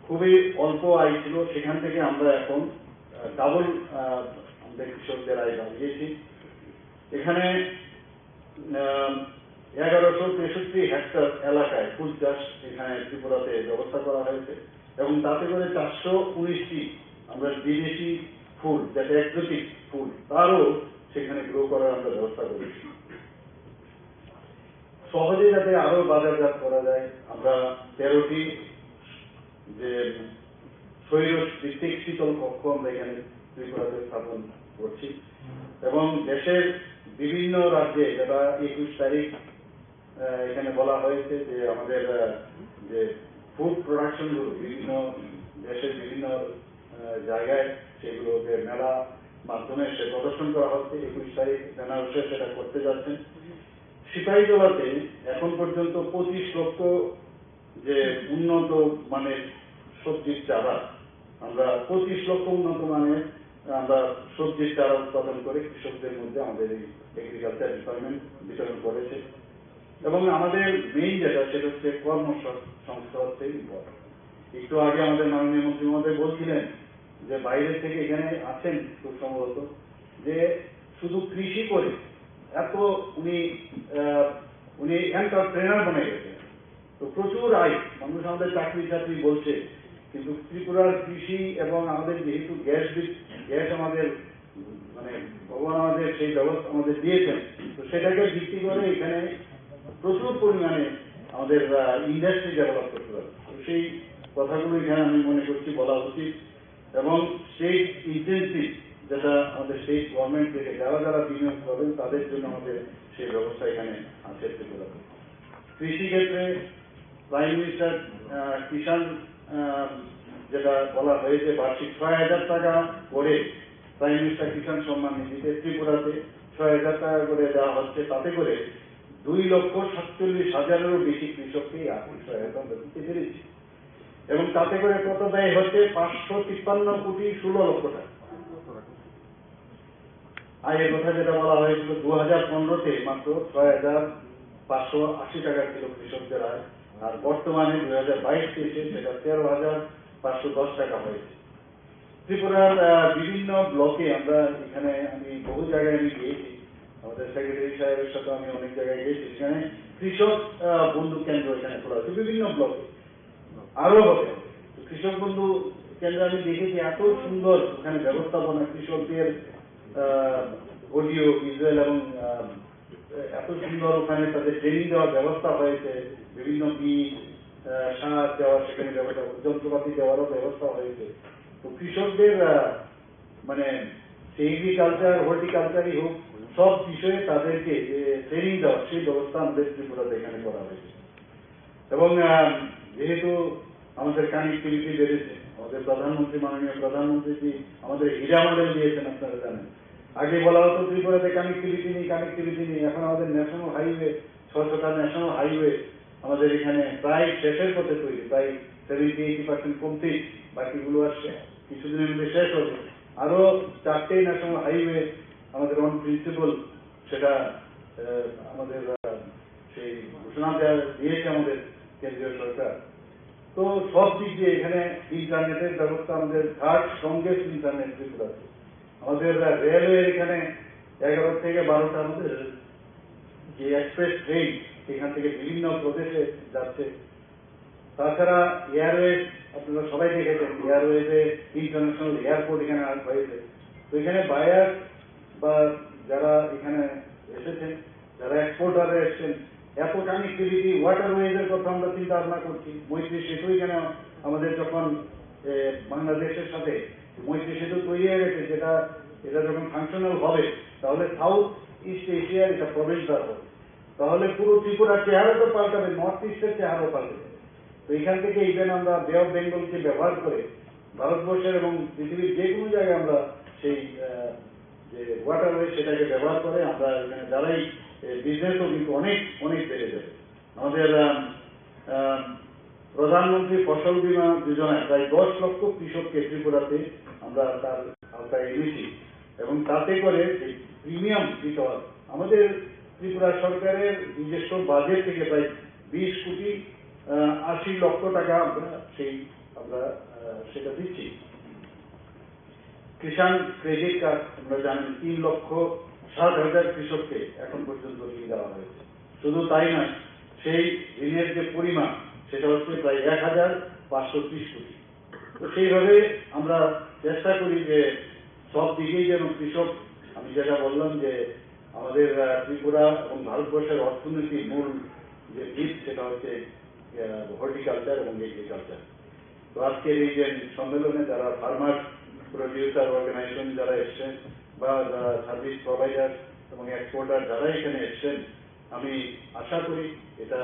খুবই অল্প আয় ছিল, সেখান থেকে আমরা এখন ডাবল আমাদের কৃষকদের আয় বাড়িয়েছি। এখানে 1163 হেক্টর এলাকায় ফুল চাষ এখানে ত্রিপুরাতে ব্যবস্থা করা হয়েছে এবং তাতে করে 419টি আমরা বিদেশি ফুল যেটা এক্সোটিক ফুল তারও সেখানে গ্রো করার আমরা ব্যবস্থা করেছি। সহজে যাতে আরো বাজারজাত করা যায় আমরা 13টি যে শৈল ভিত্তিক শীতল কক্ষ আমরা এখানে ত্রিপুরাতে স্থাপন করছি এবং দেশের বিভিন্ন রাজ্যে যেটা 21 তারিখ এখানে বলা হয়েছে যে আমাদের যে ফুড প্রোডাকশন গুলো বিভিন্ন দেশের বিভিন্ন জায়গায় সেগুলোকে মেলা মাধ্যমে সে প্রদর্শন করা হচ্ছে। 21 তারিখ বেনারসে সেটা করতে যাচ্ছেন। সিপাহীজলাতে এখন পর্যন্ত 25 লক্ষ যে উন্নত মানের সবজির চারা আমরা 25 লক্ষ উন্নত মানের আমরা সবজির চারা উৎপাদন করে কৃষকদের মধ্যে আমাদের এই এগ্রিকালচার ডিপার্টমেন্ট বিতরণ করেছে এবং আমাদের মেইন যেটা সেটা হচ্ছে কর্মসংস্থান হচ্ছে ইম্পর্টেন্ট। একটু আগে আমাদের মাননীয় মন্ত্রী মহোদয় বলছিলেন যে বাইরে থেকে এখানে আছেন খুব সম্ভবত যে শুধু কৃষি করে এত উনি এন্টারপ্রেনার বনে গেছেন। তো প্রচুর আয়, মানুষ আমাদের চাকরি বলছে, কিন্তু ত্রিপুরার কৃষি এবং আমাদের যেহেতু গ্যাস আমাদের মানে ভগবান আমাদের সেই ব্যবস্থা আমাদের দিয়েছেন, তো সেটাকে ভিত্তি করে এখানে প্রচুর পরিমাণে আমাদের ইন্ডাস্ট্রি ডেভেলপ করতে হবে। সেই কথাগুলো এখানে আমি মনে করছি বলা উচিত এবং স্টেট ইনসেন্টিভ যেটা আমাদের স্টেট গভর্নমেন্ট থেকে যারা যারা বিনিয়োগ করবেন তাদের জন্য আমাদের সেই ব্যবস্থা এখানে আছে ত্রিপুরাতে। কৃষি ক্ষেত্রে প্রাইম মিনিস্টার কিষাণ যেটা বলা হয়েছে বার্ষিক 6,000 টাকা করে প্রাইম মিনিস্টার কিষাণ সম্মান নিধিতে ত্রিপুরাতে 6,000 টাকা করে দেওয়া হচ্ছে। তাতে করে 2,47,000-এরও বেশি কৃষককে আর্থিক সহায়তা দিতে পেরেছি এবং তাতে করে কত ব্যয় হচ্ছে 553,16,00,000 টাকা। আয়ের কথা যেটা বলা হয়েছিল 2015-তে মাত্র 6,580 টাকা ছিল কৃষকদের আয়, আর বর্তমানে 2022-23 সেটা 13,510 টাকা হয়েছে। ত্রিপুরার বিভিন্ন ব্লকে আমরা এখানে আমি বহু জায়গায় আমি গিয়েছি, আমাদের সেক্রেটারি সাহেবের সাথে আমি অনেক জায়গায় গিয়েছি, সেখানে কৃষক বন্ধু কেন্দ্র এখানে খোলা হয়েছে বিভিন্ন ব্লকে, আরো হবে। কৃষক বন্ধু কেন্দ্র আমি দেখেছি এত সুন্দর ওখানে ব্যবস্থাপনা, কৃষকদের অডিও ভিজুয়াল এবং এত সুন্দর ওখানে তাদের ট্রেনিং দেওয়ার ব্যবস্থা হয়েছে, বিভিন্ন বীজ সার দেওয়ার সেখানে ব্যবস্থা, যন্ত্রপাতি দেওয়ারও ব্যবস্থা হয়েছে। তো কৃষকদের মানে এগ্রিকালচার হর্টিকালচারই হোক সব বিষয়ে তাদেরকে যে ট্রেনিং দেওয়া সেই ব্যবস্থা আমাদের ত্রিপুরাতে এখানে করা হয়েছে এবং যেহেতু আমাদের কানেক্টিভিটি বেড়েছে, আমাদের প্রধানমন্ত্রী মাননীয় প্রধানমন্ত্রী আমাদের হীরা মডেল দিয়েছেন আপনারা জানেন। আগে বলা হতো ত্রিপুরাতে কানেক্টিভিটি নেই, এখন আমাদের ন্যাশনাল হাইওয়ে 600টা ন্যাশনাল হাইওয়ে আমাদের এখানে প্রায় শেষের পথে তৈরি, প্রায় 70-80% কমপ্লিট, বাকিগুলো আসছে কিছুদিনের মধ্যে শেষ হবে। আরো 4টে ন্যাশনাল হাইওয়ে আমাদের অন প্রিন্সিপাল সেটা আমাদের সেই ঘোষণা দিয়েছে আমাদের কেন্দ্রীয় সরকার। তো সব দিক দিয়ে এখানে ইন্টারনেটের ব্যবস্থা আমাদের থার্ড স্ট্রংগেস্ট ইন্টারনেট ত্রিপুরাতে। আমাদের রেলওয়ে এখানে 11 থেকে 12টা আমাদের যে এক্সপ্রেস ট্রেন এখান থেকে বিভিন্ন প্রদেশে যাচ্ছে। তাছাড়া এয়ারওয়েজ আপনারা সবাই দেখেছেন, এয়ারওয়েজে ইন্টারন্যাশনাল এয়ারপোর্ট এখানে হয়েছে। তো এখানে বায়ার বা যারা এখানে এসেছেন, যারা এক্সপোর্টারে এসেছেন, এত কানেক্টিভিটি ওয়াটারওয়েজের কথা আমরা চিন্তা ভাবনা করছি। মৈত্রী সেতু এখানে আমাদের যখন বাংলাদেশের সাথে মৈত্রী সেতু তৈরি হয়ে গেছে, এটা যখন ফাংশনাল হবে তাহলে সাউথ ইস্ট এশিয়ার এটা প্রবেশদ্বার হবে, তাহলে পুরো ত্রিপুরার চেহারা তো পাল্টাবে, নর্থ ইস্টের চেহারা পাল্টাবে। তো এখান থেকে ইভেন আমরা বে অফ বেঙ্গলকে ব্যবহার করে ভারতবর্ষের এবং পৃথিবীর যে কোনো জায়গায় আমরা সেই যে ওয়াটারওয়ে সেটাকে ব্যবহার করে আমরা এখানে যারাই বিজনেসও কিন্তু অনেক বেড়ে যাবে। আমাদের প্রধানমন্ত্রী ফসল বীমা যোজনায় প্রায় 10 লক্ষ কৃষককে ত্রিপুরাতে আমরা তার আওতায় এনেছি এবং তাতে করে প্রিমিয়াম দিতে হবে। আমাদের ত্রিপুরা সরকারের নিজস্ব বাজেট থেকে প্রায় 20,80,00,000 টাকা আমরা সেটা দিচ্ছি। কিষাণ ক্রেডিট কার্ড আমরা জানেন 3,60,000 কৃষককে এখন পর্যন্ত দিয়ে দেওয়া হয়েছে। শুধু তাই নয়, সেই ঋণের যে পরিমাণ সেটা হচ্ছে প্রায় 1530 কোটি। তো সেইভাবে আমরা চেষ্টা করি যে সব দিকেই যেন কৃষক, আমি যেটা বললাম যে আমাদের ত্রিপুরা এবং ভারতবর্ষের অর্থনীতির মূল যে ভিত সেটা হচ্ছে হর্টিকালচার এবং এগ্রিকালচার। তো আজকের এই যে সম্মেলনে যারা ফার্মার প্রডিউসার অর্গানাইজেশন যারা এসছেন বা যারা সার্ভিস প্রোভাইডার এবং এক্সপোর্টার যারা এখানে এসছেন, আমি আশা করি এটা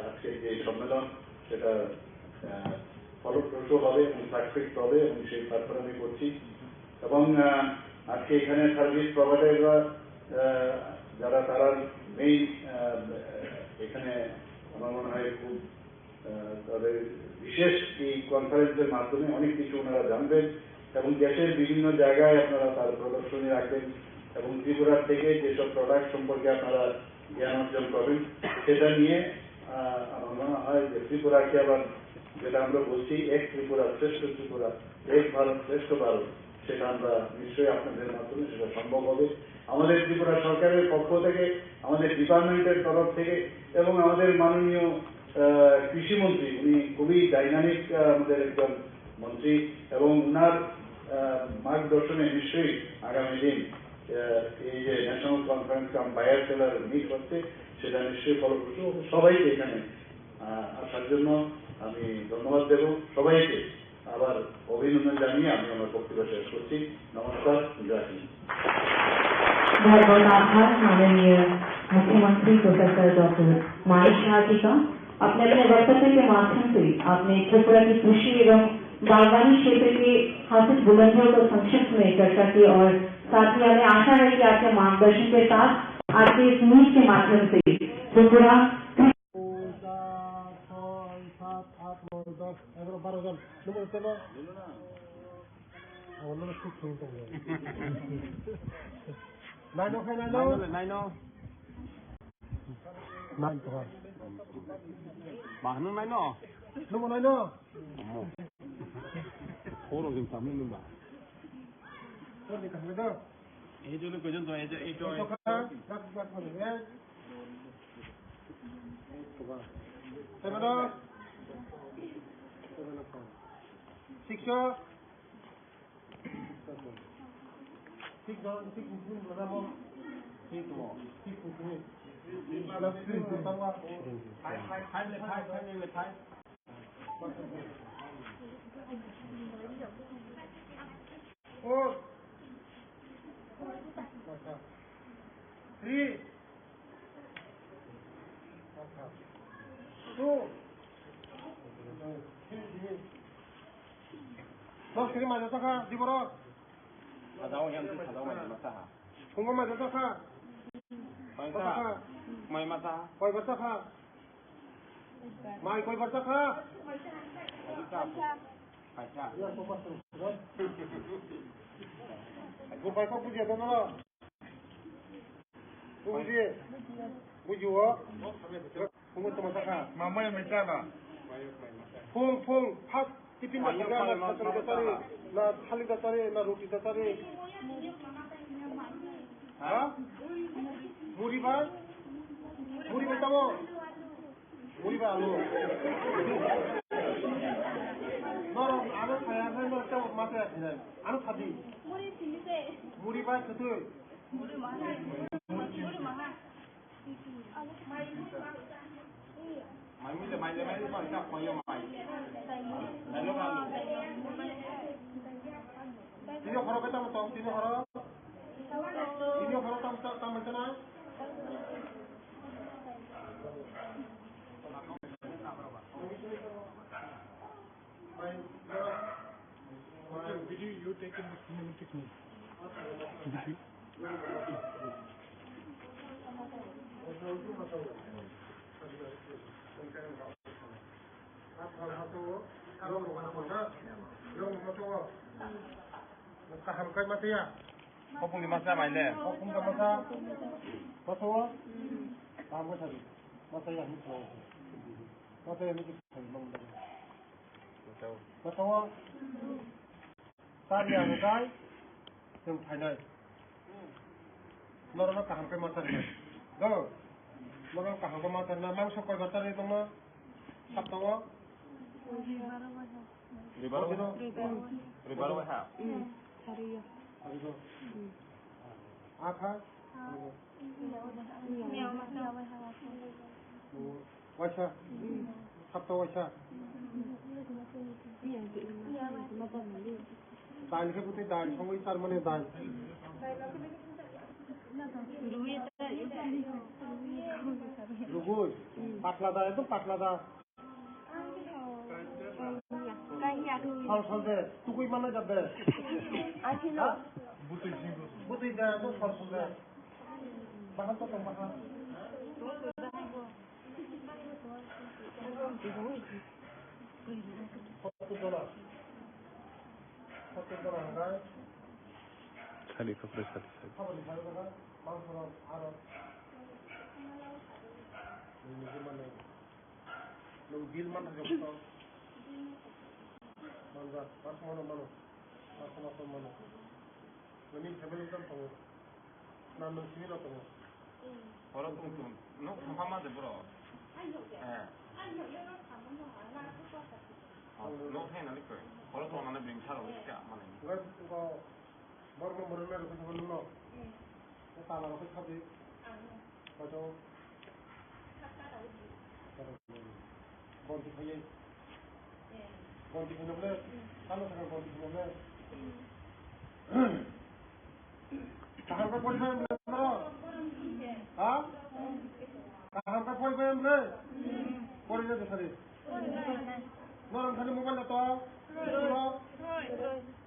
আজকের যে সম্মেলন সেটা ফলপ্রসূ হবে এবং সাকসেস হবে এবং সেই প্রার্থনা আমি করছি। এবং আজকে এখানে সার্ভিস প্রোভাইডাররা যারা তারা মেইন এখানে আমার মনে হয় খুব তাদের বিশেষ এই কনফারেন্সের মাধ্যমে অনেক কিছু ওনারা জানবেন এবং দেশের বিভিন্ন জায়গায় আপনারা তার প্রদর্শনী রাখবেন এবং ত্রিপুরার থেকে যেসব প্রোডাক্ট সম্পর্কে আপনারা জ্ঞান অর্জন করবেন সেটা নিয়ে আমার মনে হয় যে ত্রিপুরাকে আবার যেটা আমরা বলছি এক ত্রিপুরা শ্রেষ্ঠ ত্রিপুরা, এক ভারত শ্রেষ্ঠ ভারত, সেটা আমরা নিশ্চয়ই আপনাদের মাধ্যমে সেটা সম্ভব হবে। আমাদের ত্রিপুরা সরকারের পক্ষ থেকে, আমাদের ডিপার্টমেন্টের তরফ থেকে এবং আমাদের মাননীয় কৃষিমন্ত্রী, উনি খুবই ডাইনামিক আমাদের একজন মন্ত্রী এবং উনার মার্গদর্শনে নিশ্চয়ই আগামী দিন এই যে ন্যাশনাল কনফারেন্স কাম বায়ার সেলার মিট হচ্ছে সেটা নিশ্চয়ই ফলপ্রসূ। সবাইকে এখানে আসার জন্য আমি ধন্যবাদ দেব, সবাইকে আবার অভিনন্দন জানিয়ে আমি আমার বক্তব্য শেষ করছি। নমস্কার, জয় হিন্দ। बहुत बहुत आभार माननीय मुख्यमंत्री प्रोफेसर डॉक्टर मानिक शाह जी का। अपने अपने वक्तव्य के माध्यम से आपने त्रिपुरा की कृषि एवं बागवानी क्षेत्र की हासिल बुलंदियों को संक्षिप्त में चर्चा की और साथ ही हमें आशा है कि आपके मार्गदर्शन के साथ आपके इस मीट के माध्यम से Tripura นรกกะหันไปมาสั่นเลย Nora kahang mata na mang sokoi batari tong sap tong. Ribaro ha. Akha. Waisa. Sap tong waisa. Dal ke putih dal, kau itar mana dal? Rugus, patla dal itu patla dal. Sol deh, tu kau mana jadi? Butuh deh, tu sol deh. Bahan tu tong bahan. $40. $40 Sali kapre sali. Bil mana jauh? Mana? Mas mana? Ini sebelum kan tahu. Nama sini lah tahu. Orang tu, no, sama ada bro. No, hey, nanti kau. Orang tu mana bring cara macam mana? Kau baru mereka tu kau nuna. Kau tahu apa khabar? Kau tahu? Bonti kaya. Bonti kena boleh. Kalau sekarang bonti kena boleh. Kahang kau boleh boleh. Ha? Kahang kau boleh boleh. Boleh je sari. Orang kali mobile atau?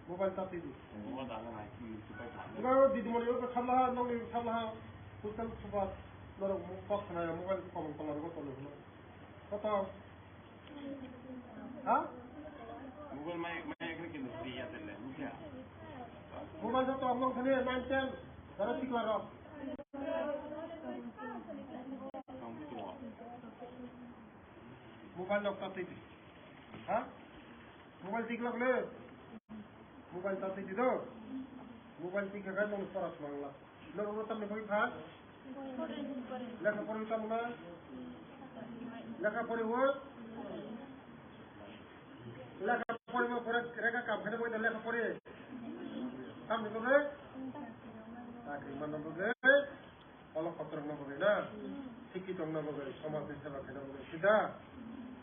Mobile tak tidur. Mobile dah nak supaya. Kalau di mana orang khamlah, orang khamlah, hotel sebab orang mukak sana mobile kamu kalau orang kalau. Kata. Ha? Mobile mai kerja kita free aja le, mungkin. Mobile tu orang kali 910, darah tiga orang. Mobile lock tak tidur. Ha? Mobile tiga le. Mobile tak tidur. Mobile tiga kan orang seorang semangla. Orang tam ni bagi kan? Lekha pori tam na? Lekha pori word? Lekha pori mo korek reka kam kena boleh lekha pori. Kam ni boleh? Agri mana boleh? Kalau kotor mana boleh na? Sikit orang boleh. Sama bersama kena boleh. Sudah.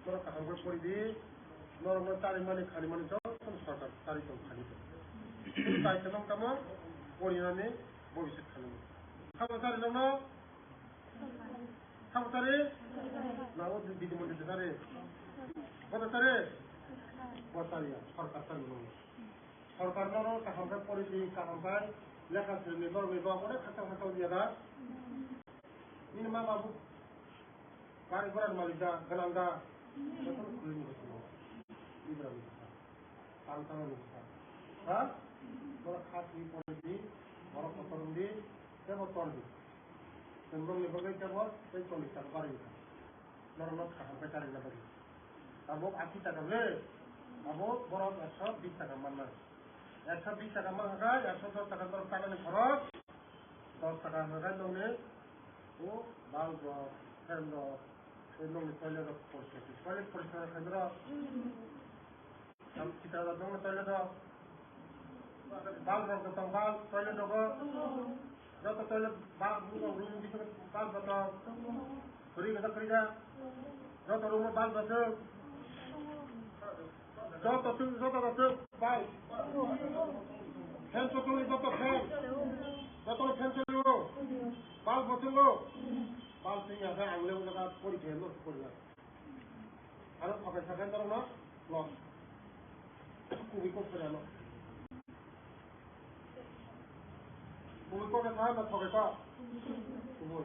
Kalau kahang pori di, orang cari mana khani mana jauh, kan sarkar cari tu khani tu. Tapi kalau kamu pori ni, boleh khani. Kamu cari mana? Kamu cari? Lalu di mana cari? Mana cari? Mana cari ya? Sarkar cari mana? Sarkar mana? Kahang pori di kahang pori, lekha seni baru mana kata dia dah. Ini mah babu. Kari-kari malida, gelangga. Betul kulit betul. Ibrahim. Tantangan besar. Ha? Orang khas di polisi, orang kotor di, siapa kotor di? Sebelum lebagai siapa? Saya tuliskan baru. Orang kahang cari lagi. Abo aki tak boleh. Abo borot 120 টাকা mana? 120 টাকা mana kan? 110 টাকা borot tangan khorot. 10 টাকা kan dong ni. Oh, baru kerana Nong toilet of course. Toilet परिष्कार करना हम कितना दंग toilet हो बाल रख दो बाल toilet होगा जब तो toilet बाल रूम भी तो बाल बताओ फ्री में तो फ्री था जब तो रूम में बाल बताओ जब तो बाल फैन चलो जब तो फैन चलो बाल बचलो बाल से यहाँ से आंगले में लगा पूरी खेलो पूरी ना अरे अब ऐसा करना ना लॉस कुबी को फिर आना कुबी को क्या है ना थोड़े का कुबी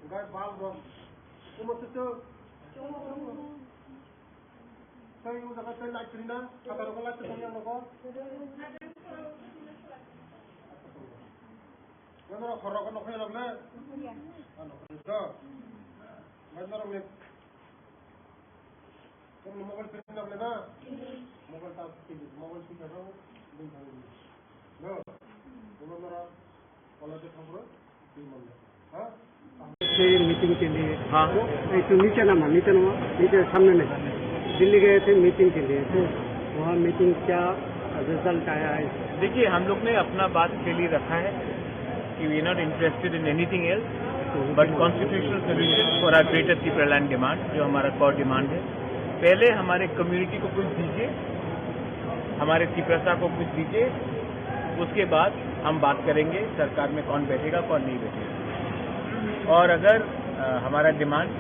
उधर बाल बम तुम उससे तो कहीं उधर का तेल लाइट करीना कतर को लाइट करीना लोगों Mana korok nak kaya lagi? Ano kaya? Mana orang ni? Kamu mobile pernah lagi na? Mobile tak sih, mobile sih kerana belum tahu. No, kamu mana? Kalau tu kamu, di mana? Ha? Meeting के लिए हाँ तो नीचे नामा नीचे सामने नहीं दिल्ली गए थे मीटिंग के लिए तो वहाँ मीटिंग क्या रिजल्ट आया है? देखिए, हम लोग ने अपना बात क्लियरली रखा है कि we are not interested in anything else but constitutional solution for our greater Tripuraland demand, जो हमारा कोर डिमांड है। पहले हमारे कम्युनिटी को कुछ दीजिए, हमारे त्रिपुरा को कुछ दीजिए, उसके बाद हम बात करेंगे सरकार में कौन बैठेगा कौन नहीं बैठेगा। और अगर हमारा डिमांड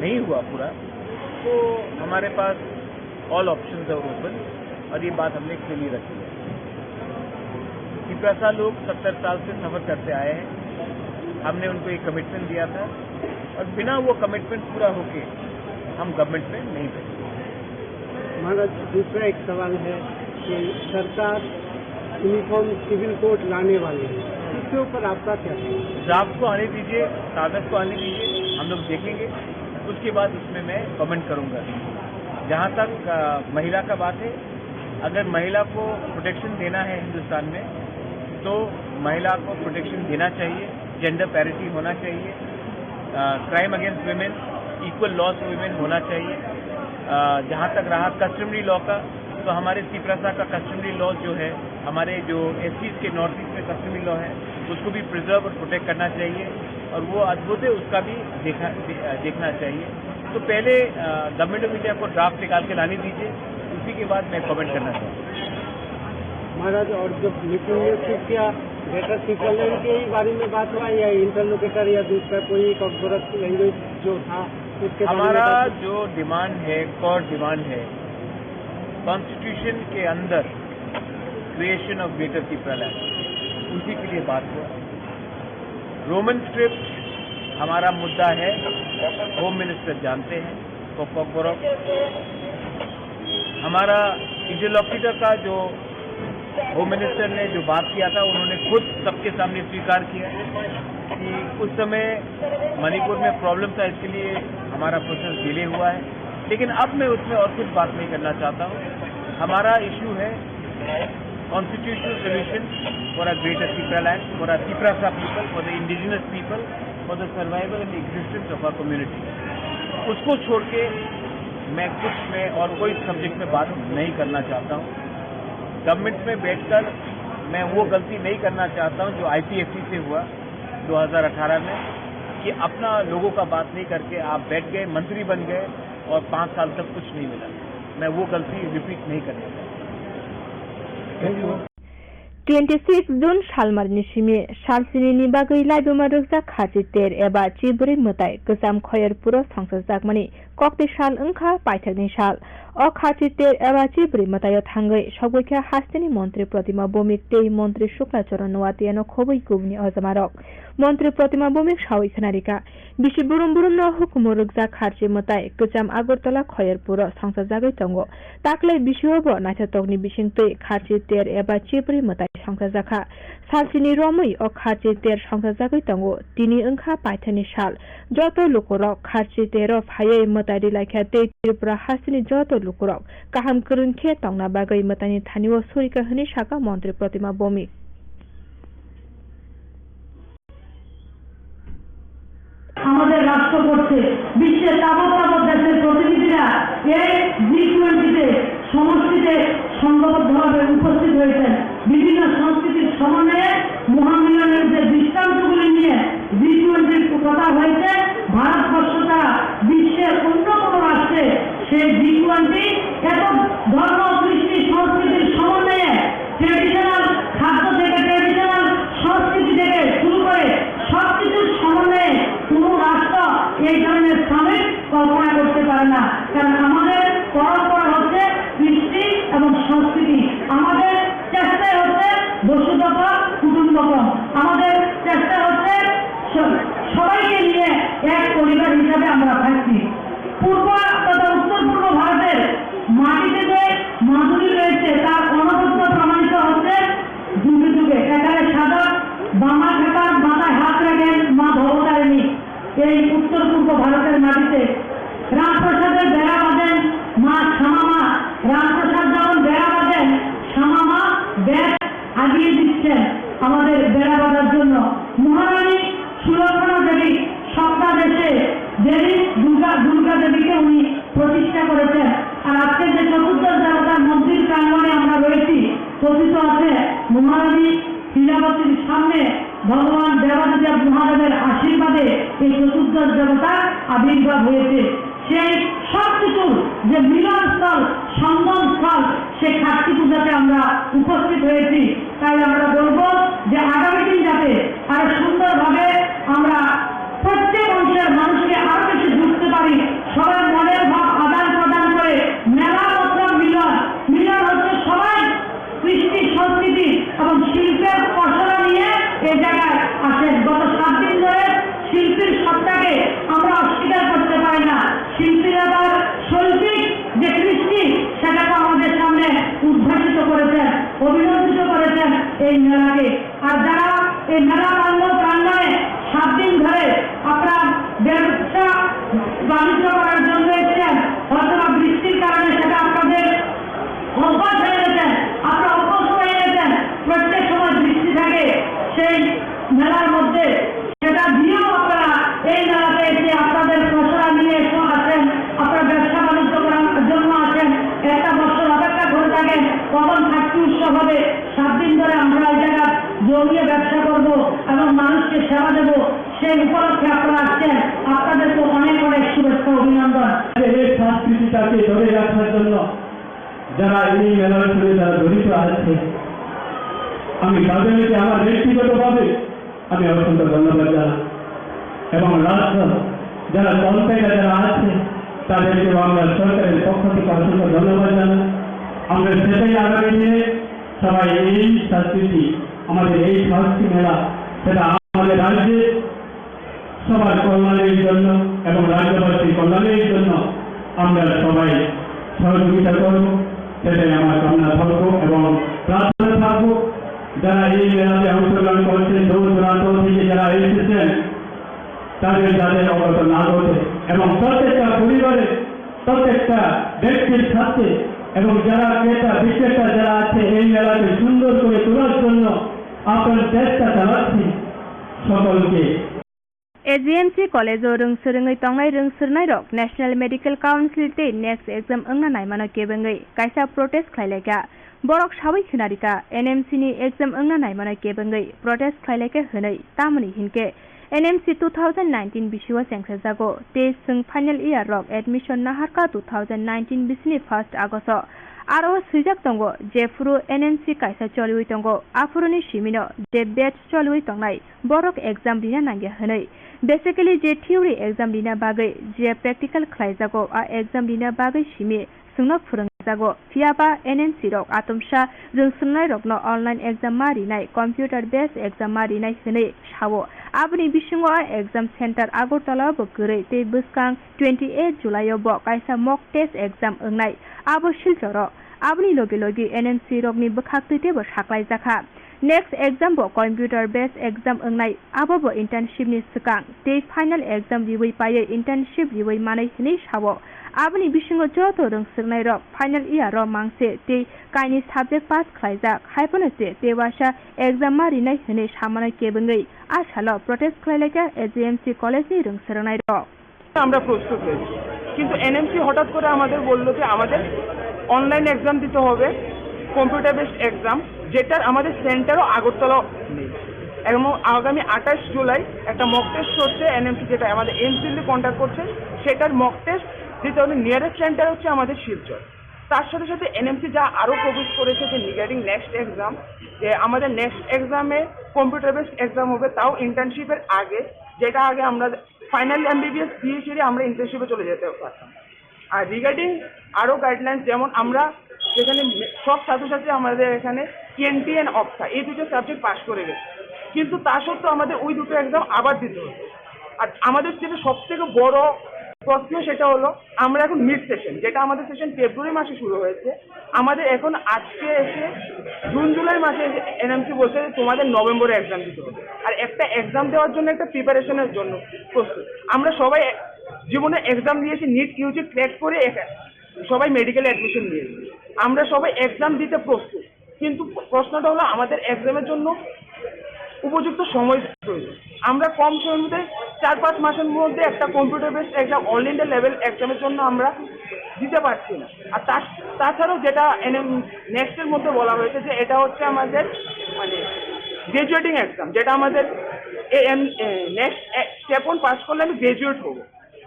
नहीं हुआ पूरा तो हमारे पास ऑल ऑप्शंस आर ओपन, और ये बात हमने क्लियर रखी है। त्रिपुरा लोग 70 साल से सफर करते आए हैं, हमने उनको एक कमिटमेंट दिया था और बिना वो कमिटमेंट पूरा होके हम गवर्नमेंट में नहीं बैठे। हमारा दूसरा एक सवाल है कि सरकार यूनिफॉर्म सिविल कोड लाने वाली है, इसके ऊपर आपका क्या है? ड्राफ्ट को आने दीजिए, कागज को आने दीजिए, हम लोग देखेंगे, उसके बाद उसमें मैं कमेंट करूंगा। जहाँ तक महिला का बात है, अगर महिला को प्रोटेक्शन देना है हिंदुस्तान में तो महिला को प्रोटेक्शन देना चाहिए, जेंडर पैरिटी होना चाहिए, crime against women, equal law for women होना चाहिए। जहाँ तक रहा कस्टमरी लॉ का, तो हमारे त्रिपुरा का कस्टमरी लॉ जो है, हमारे जो एससीज के नॉर्थ ईस्ट में कस्टमरी लॉ है, उसको भी प्रिजर्व और प्रोटेक्ट करना चाहिए, और वो अद्भुत है, उसका भी देखना चाहिए। तो पहले गवर्नमेंट ऑफ इंडिया को ड्राफ्ट निकाल के लाने दीजिए, उसी के बाद मैं कमेंट करना चाहूँगा। महाराज, और जब मीटिंग में सिर्फ क्या ग्रेटर त्रिपुरालैंड के ही बारे में बात हुआ या इंटरलोकेटर या दूसरा कोई कॉर्पोरेट लैंग्वेज जो था उसके? हमारा जो डिमांड है, कोर डिमांड है, कॉन्स्टिट्यूशन के अंदर क्रिएशन ऑफ ग्रेटर त्रिपुरालैंड, उसी के लिए बात हुआ। रोमन स्क्रिप्ट हमारा मुद्दा है, होम मिनिस्टर जानते हैं, कोपक बोरक। हमारा इंटरलोक्यूटर का जो होम मिनिस्टर ने जो बात किया था, उन्होंने खुद सबके सामने स्वीकार किया कि उस समय मणिपुर में प्रॉब्लम था, इसके लिए हमारा प्रोसेस डिले हुआ है। लेकिन अब मैं उसमें और कुछ बात नहीं करना चाहता हूँ। हमारा इशू है constitutional solution for a greater Tripuraland, for a Tripura people, for the indigenous people, for the survival and existence of our community. उसको छोड़ के मैं कुछ में और कोई सब्जेक्ट में बात नहीं करना चाहता हूँ। गवर्नमेंट में बैठकर मैं वो गलती नहीं करना चाहता हूँ जो IPFC से हुआ 2018 में, कि अपना लोगों का बात नहीं करके आप बैठ गए, मंत्री बन गए और 5 साल तक कुछ नहीं मिला। मैं वो गलती रिपीट नहीं करना चाहता। 26 जुन सालमारनि सिमी सालसिनि बागै लाइबोमा रोजा खाजितेर एबा चिबुरि मताय गोजाम खयरपुर संसदजाकमानि कक्ति साल अंखा पाइथाकनि साल अ खाजितेर एबा चिबुरि मताय थांगै सबैखा हास्तिनि मन्त्री प्रतिमा बमिक तेई मन्त्री शुक्लाचरण नवातियानो खबै गुबनि अजमारक मन्त्री प्रतिमा बमिक सावै खनारिका बिसि बुरुम बुरुम हुकुम रोजा खार्जि मताय गोजाम आगरतला खयरपुर संसदजागै तंगो ताकलै बिसिओबो नायथातकनि बिसिंतै खाजितेर एबा चिबुरि मताय संसदजाखा सालसिनि रमै अ खाजितेर संसदजागै तंगो तिनि अंखा पाइथानि साल जत लुकुरक खाजितेर फायै मतारि लाइखा तेई त्रिपुरा हास्तिनि जत लुकुरक काहाम करुनखे तंगना बागै मतानि थानिओ सुरिका हनि साका मन्त्री प्रतिमा बमिक আমাদের রাষ্ট্র করছে বিশ্বের তাবৎ তাবৎ দেশের প্রতিনিধিরা এই G20-তে সমষ্টিতে সংঘবদ্ধভাবে উপস্থিত হয়েছেন। বিভিন্ন সংস্কৃতির সমন্বয়ে মহামিলনের যে দৃষ্টান্তগুলি নিয়ে G20-র কথা হয়েছে, ভারতবর্ষ ছাড়া বিশ্বের অন্য কোনো রাষ্ট্রে সেই G20 এত ধর্ম, কৃষ্টি, সংস্কৃতির সমন্বয়ে ট্রেডিশনাল খাদ্য থেকে ট্রেডিশনাল সংস্কৃতি থেকে শুরু করে সবকিছুর সমন্বয়ে কোনো রাষ্ট্র এই ধরনের সামিল কল্পনা করতে পারে না। কারণ আমাদের পরম্পরা হচ্ছে কৃষ্টি এবং সংস্কৃতি। আমাদের চেষ্টা হচ্ছে বসুধৈব কুটুম্বকম। আমাদের চেষ্টা হচ্ছে সবাইকে নিয়ে এক পরিবার হিসাবে আমরা থাকছি। পূর্ব তথা উত্তর পূর্ব ভারতের মাটিতে যে মাধুরী রয়েছে তার অনবদ্য প্রমাণিত হচ্ছে যুগে যুগে। এখানে সাদা বামা খাতার মাথায় হাত রাখেন মা ভবতারিণী। এই উত্তর পূর্ব ভারতের মাটিতে রামপ্রসাদের বেড়া বাঁধেন মা শ্যামা। রামপ্রসাদ যখন বেড়া বাঁধেন, শ্যামা ব্যাগ আগিয়ে দিচ্ছেন আমাদের বেড়া বাঁধার জন্য। মহারানী সুলক্ষণা যে দুর্গা দেবীকে উনি প্রতিষ্ঠা করেছেন। আর আজকে যে চতুর্দশ দেবতার মন্দির প্রাঙ্গণে আমরা রয়েছি, কথিত আছে মহারানী শিলাবতীর সামনে ভগবান দেবাদিদেব মহাদেবের আশীর্বাদে এই চতুর্দশ দেবতার আবির্ভাব হয়েছে। সেই সবকিছু যে মিলনস্থল, সঙ্গমস্থল, সেই কার্তিক পূজাতে আমরা উপস্থিত হয়েছি। তাই আমরা বলবো যে আগামী দিন যাতে আরো সুন্দরভাবে আমরা প্রত্যেক অংশের মানুষকে আরো বেশি বুঝতে পারি, সবার মনের ভাব আদান প্রদান করে মেলা মতলব মিলন। মিলন হচ্ছে সবাই কৃষ্টি, সংস্কৃতি এবং শিল্পের পসরা নিয়ে এই জায়গায় আসেন। গত 7 দিন ধরে শিল্পীর সত্তাকে আমরা অস্বীকার করতে পারি না। শিল্পীরা তার শৈল্পিক যে কৃষ্টি সেটাকে আমাদের সামনে উদ্ভাসিত করেছেন, অভিনন্দিত করেছেন এই মেলাকে। আর যারা এই মেলা প্রাঙ্গণে 7 দিন ধরে আপনার ব্যবসা বাণিজ্য করার জন্য এসেছেন, অথবা বৃষ্টির কারণে সেটা আপনাদের অভ্যাস হয়ে গেছেন, আপনারা অভ্যস্ত হয়ে গেছেন, প্রত্যেক সময় বৃষ্টি থাকে সেই মেলার মধ্যে, সেটা দিয়েও আপনারা এই মেলাতে এসে আপনাদের ফসলা নিয়ে আসেন, আপনারা ব্যবসা বাণিজ্য করার জন্য আসেন, একটা বছর অপেক্ষা করে থাকেন কখন থাকতে উৎসব হবে। 7 দিন ধরে আমরা এই জায়গা জমিয়ে ব্যবসা করব এবং মানুষকে সেবা দেব, সেই উপলক্ষে আপনারা আসছেন। আপনাদেরকে অনেক অনেক শুভেচ্ছা, অভিনন্দন। এই সংস্কৃতিটাকে ধরে রাখার জন্য যারা এই মেলার সঙ্গে যারা জড়িত আছে, আমি তাদেরকে আমার ব্যক্তিগতভাবে আমি অসংখ্য ধন্যবাদ জানাই এবং রাষ্ট্র যারা কর্মচারীরা যারা আছে তাদেরকেও আমরা সরকারের পক্ষ থেকে অসংখ্য ধন্যবাদ জানাই। আমরা সেটাই আগামী দিনে সবাই এই সংস্কৃতি, আমাদের এই সংস্কৃতি মেলা, সেটা আমাদের রাজ্যে সবার কল্যাণের জন্য এবং রাজ্যবাসীর কল্যাণের জন্য আমরা সবাই সহযোগিতা করব, সেটাই আমার কামনা থাকবো এবং প্রার্থনা থাকবো। যারা এই মেলাতে অংশগ্রহণ করছেন, দূর দূরান্ত থেকে যারা এসেছেন, তাদের যাতে অবগত না ঘটে এবং প্রত্যেকটা পরিবারে প্রত্যেকটা ব্যক্তির সাথে এবং যারা ক্রেতা বিক্রেতা যারা আছে এই মেলাকে সুন্দর করে তোলার জন্য আপনার চেষ্টা চালাচ্ছি সকলকে। AGMC कॉलेज रोंगसोरङै तंनाय रोंसोरनाय रक नेशनल मेडिकल काउंसिल ते नेक्स्ट एग्जाम अंगना नायमानो केबंगै कायसा प्रोटेस्ट खायलायका बरक साबै खिनारिका NMC नि एग्जाम अंगना नायमानो केबंगै प्रोटेस्ट खायलायका हनै तामनि हिनके NMC 2019 बिसिवा सेंक्सा जागो ते जों फाइनल इयार रक एडमिशन नाहारका 2019 बिसिनि 1 आगस्ट आरो सुजाक तंगो जेफुरु NMC कायसा चलुइ तंगो आफुरुनि सिमिनो जे बेच चलुइ तंनाय बरक एग्जाम दिना नांगे हनै बेसिकली जे थियोरी एग्जाम दिना बागै जे प्रेक्टिकल खालायजागो आ एग्जाम दिना बागै सिमि सुंनो फोरोंजागो फियाबा NMC रक आतमसा रोंसोरनाय रकनो ऑनलाइन एग्जाम मारिनाय कम्प्यूटर बेस एग्जाम मारिनाय हनै सावो आबनि बिसिङो एग्जाम सेन्टर आगरतला बगरै ते बसकां 28 जुलाइ बो कायसा मक टेस्ट एग्जाम ओंनाय आबो शिलचर आबनि लगे लगे NMC रकनि बखाक्तैते बो साख्लाय जाखा नेक्स्ट एग्जाम बो कम्प्यूटर बेस एग्जाम ओंनाय आबो बो इंटर्नशिप नि सिगां ते फाइनल एग्जाम दिवै पायै इंटर्नशिप दिवै मानै हनै सावो आबनि बिसिङो जतो रोंसोरनाय रक फाइनल इयार र मांसे ते काइनि साबजेक्ट पास खालायजाक हायपनसे ते वासा एग्जाम मारिनाय हनै सामानाय केबंगै आसाल प्रोटेस्ट खालायलायका AGMC कॉलेज नि रोंसोरनाय रक আমরা প্রস্তুত হয়েছি, কিন্তু NMC হঠাৎ করে আমাদের বললো যে আমাদের অনলাইন এক্সাম দিতে হবে, কম্পিউটার বেসড এক্সাম, যেটার আমাদের সেন্টারও আগরতলা নেই। এবং আগামী 28 জুলাই একটা মক টেস্ট হচ্ছে NMC, যেটা আমাদের এমসিএল কন্ট্যাক্ট করছে, সেটার মক টেস্ট দিতে হবে। নিয়ারেস্ট সেন্টার হচ্ছে আমাদের শিলচর। তার সাথে সাথে NMC যা আরও প্রভিড করেছে যে রিগার্ডিং নেক্সট এক্সাম, যে আমাদের নেক্সট এক্সামে কম্পিউটার বেসড এক্সাম হবে, তাও ইন্টার্নশিপের আগে, যেটা আগে আমরা ফাইনাল MBBS PhD আমরা ইন্টার্নশিপে চলে যেতে পারতাম। আর রিগার্ডিং আরও গাইডলাইন্স, যেমন আমরা যেখানে সব ছাত্রছাত্রী আমাদের এখানে ENT and অপসা এই দুটো সাবজেক্ট পাস করে গেছে, কিন্তু তা সত্ত্বেও আমাদের ওই দুটো এক্সাম আবার দিতে হবে। আর আমাদের যেটা সব থেকে বড় প্রশ্ন সেটা হলো আমরা এখন মিড সেশন, যেটা আমাদের সেশন ফেব্রুয়ারি মাসে শুরু হয়েছে, আমাদের এখন আজকে এসে জুন জুলাই মাসে NMC বলছে তোমাদের নভেম্বরে এক্সাম দিতে হবে। আর একটা এক্সাম দেওয়ার জন্য একটা প্রিপারেশনের জন্য প্রস্তুত। আমরা সবাই জীবনে এক্সাম দিয়েছি, নিট ইউজি ক্র্যাক করে সবাই মেডিকেল অ্যাডমিশন নিয়েছি, আমরা সবাই এক্সাম দিতে প্রস্তুত, কিন্তু প্রশ্নটা হলো আমাদের এক্সামের জন্য উপযুক্ত সময় প্রয়োজন। আমরা কম সময়ের মধ্যে 4-5 মাসের মধ্যে একটা computer based exam all India level এক্সামের জন্য আমরা দিতে পারছি না। আর তাছাড়াও যেটা নেক্সটের মধ্যে বলা হয়েছে যে এটা হচ্ছে আমাদের মানে গ্রাজুয়েটিং এক্সাম, যেটা আমাদের নেক্সট স্টেপ 1 পাস করলে আমি গ্রাজুয়েট হবো।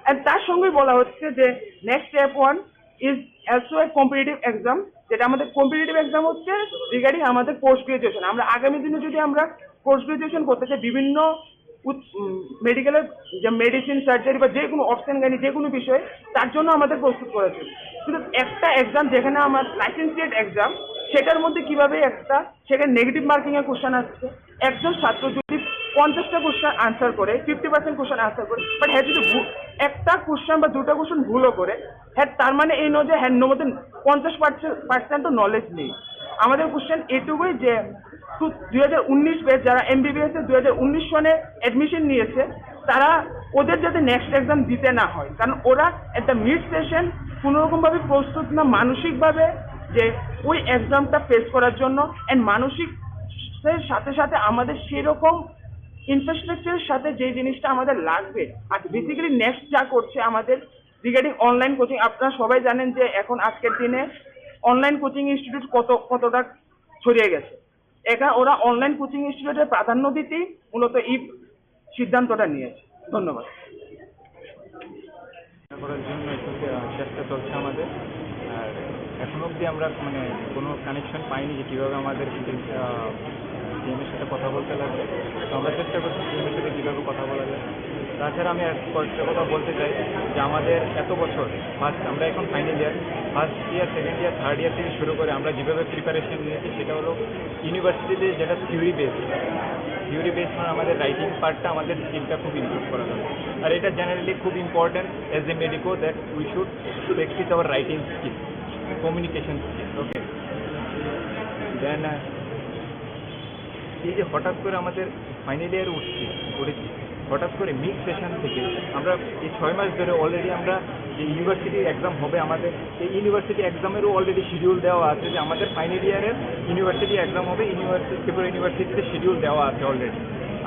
অ্যান্ড তার সঙ্গে বলা হচ্ছে যে next step 1 is also a competitive exam, যেটা আমাদের কম্পিটিটিভ এক্সাম হচ্ছে রিগার্ডিং আমাদের পোস্ট গ্রাজুয়েশন। আমরা আগামী দিনে যদি আমরা পোস্ট গ্রাজুয়েশন করতে চাই বিভিন্ন মেডিকেলের যে মেডিসিন সার্জারি বা যে কোনো অপশন গাইনি যে কোনো বিষয়ে, তার জন্য আমাদের প্রস্তুত করেছে। শুধু একটা এক্সাম যেখানে আমার লাইসেন্সিয়েট এক্সাম, সেটার মধ্যে কিভাবে একটা সেখানে নেগেটিভ মার্কিংয়ের কোশ্চেন আসছে, একজন ছাত্র যদি 50টা কোশ্চেন আনসার করে 50% কোশ্চেন আনসার করে, বাট হ্যাঁ যদি একটা কোশ্চেন বা দুটো কোশ্চেন ভুলও করে, হ্যাঁ তার মানে এই নয় যে হ্যাঁ মধ্যে 50% নলেজ নেই। আমাদের কোশ্চেন এটুকুই যে 2019 ব্যাচ যারা MBBS এ 2019 সনে অ্যাডমিশন নিয়েছে, তারা ওদের যাতে নেক্সট এক্সাম দিতে না হয়, কারণ ওরা একটা মিড সেশন কোনোরকমভাবে প্রস্তুত না মানসিকভাবে যে ওই এক্সামটা ফেস করার জন্য। অ্যান্ড মানসিক সাথে সাথে আমাদের সেরকম ইনফ্রাস্ট্রাকচারের সাথে যে জিনিসটা আমাদের লাগবে। আর বেসিক্যালি নেক্সট যা করছে আমাদের রিগার্ডিং অনলাইন কোচিং, আপনারা সবাই জানেন যে এখন আজকের দিনে অনলাইন কোচিং ইনস্টিটিউট কতটা ছড়িয়ে গেছে। এখানে ওরা অনলাইন কোচিং ইনস্টিটিউটের প্রাধান্য দিতেই মূলত এই সিদ্ধান্তটা নিয়েছে। ধন্যবাদ। করার জন্য একটু চেষ্টা চলছে আমাদের। আর এখন অবধি আমরা মানে কোনো কানেকশন পাইনি যে কীভাবে আমাদের সিএমের সাথে কথা বলতে লাগবে। তো আমরা চেষ্টা করছি সিএমের সাথে কীভাবে কথা বলা যায়। তাছাড়া আমি কয়েকটা কথা বলতে চাই যে আমাদের এত বছর আমরা এখন final year, first year, second year, third year থেকে শুরু করে আমরা যেভাবে প্রিপারেশন নিয়েছি সেটা হলো ইউনিভার্সিটিতে যেটা থিওরি বেস মানে আমাদের রাইটিং পার্টটা আমাদের স্কিলটা খুব ইমপ্রুভ করা দরকার। আর এটা জেনারেলি খুব important as a medico that we should practice our writing skill, communication skill. Okay, then এই যে হঠাৎ করে আমাদের ফাইনাল ইয়ারে উঠেছি, হঠাৎ করে মিড সেশন থেকে আমরা এই 6 মাস ধরে অলরেডি আমরা যে ইউনিভার্সিটি এক্সাম হবে, আমাদের এই ইউনিভার্সিটি এক্সামেরও অলরেডি শিডিউল দেওয়া আছে যে আমাদের ফাইনাল ইয়ারের ইউনিভার্সিটি এক্সাম হবে, ত্রিপুরা ইউনিভার্সিটিতে শিডিউল দেওয়া আছে অলরেডি।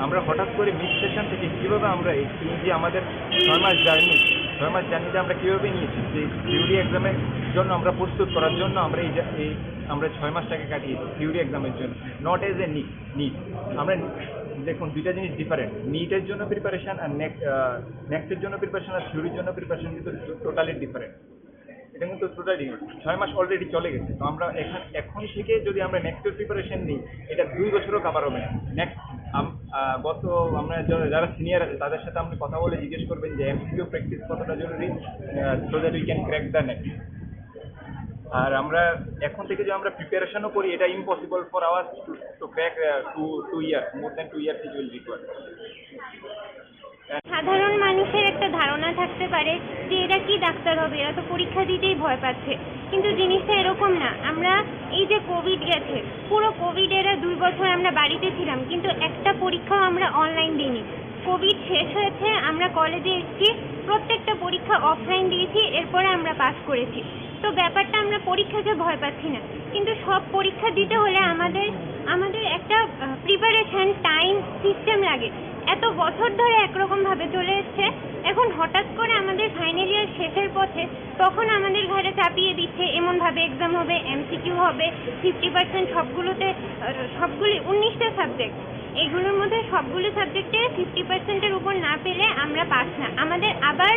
আমরা হঠাৎ করে মিড সেশন থেকে কীভাবে আমরা এই যে আমাদের 6 মাস জার্নিতে আমরা কীভাবে নিয়েছি যে থিওরি এক্সামের জন্য আমরা প্রস্তুত করার জন্য আমরা আমরা 6 মাসটাকে কাটিয়েছি থিওরি এক্সামের জন্য, নট এজ এ নিট। আমরা দেখুন দুইটা জিনিস ডিফারেন্ট, নিটের জন্য প্রিপারেশন আর নেক্সটের জন্য প্রিপারেশন আর থিওরির জন্য প্রিপারেশন কিন্তু টোটালি ডিফারেন্ট। এটা কিন্তু টোটালি 6 মাস অলরেডি চলে গেছে। তো আমরা এখন থেকে যদি আমরা নেক্সটের প্রিপারেশন নিই, এটা 2 বছরও কাভার হবে না। নেক্সট আমরা যারা সিনিয়র আছে তাদের সাথে আপনি কথা বলে জিজ্ঞেস করবেন যে এমসিকিউ প্র্যাকটিস কতটা জরুরি, so that we can crack the next. আর আমরা এখন থেকে যে আমরা প্রিপারেশনও করি, এটা impossible for ours to crack 2 year, more than 2 years it will require. সাধারণ মানুষের একটা ধারণা থাকতে পারে যে এরা কি ডাক্তার হবে, এরা তো পরীক্ষা দিতেই ভয় পাচ্ছে, কিন্তু জিনিসটা এরকম না। আমরা এই যে কোভিড গেছে, পুরো কোভিডের 2 বছর আমরা বাড়িতে ছিলাম, কিন্তু একটা পরীক্ষাও আমরা অনলাইন দিইনি। কোভিড শেষ হয়েছে, আমরা কলেজে এসেছি, প্রত্যেকটা পরীক্ষা অফলাইন দিয়েছি, এরপরে আমরা পাস করেছি। তো ব্যাপারটা আমরা পরীক্ষাকে ভয় পাচ্ছি না, কিন্তু সব পরীক্ষা দিতে হলে আমাদের একটা প্রিপারেশন টাইম সিস্টেম লাগে। এত বছর ধরে একরকমভাবে চলে এসছে, এখন হঠাৎ করে আমাদের ফাইনাল ইয়ার শেষের পথে তখন আমাদের ঘরে চাপিয়ে দিচ্ছে এমনভাবে এক্সাম হবে, এমসিকিউ হবে, 50% সবগুলি 19টা সাবজেক্ট, এগুলোর মধ্যে সবগুলো সাবজেক্টে 50%-এর উপর না পেলে আমরা পাস না। আমাদের আবার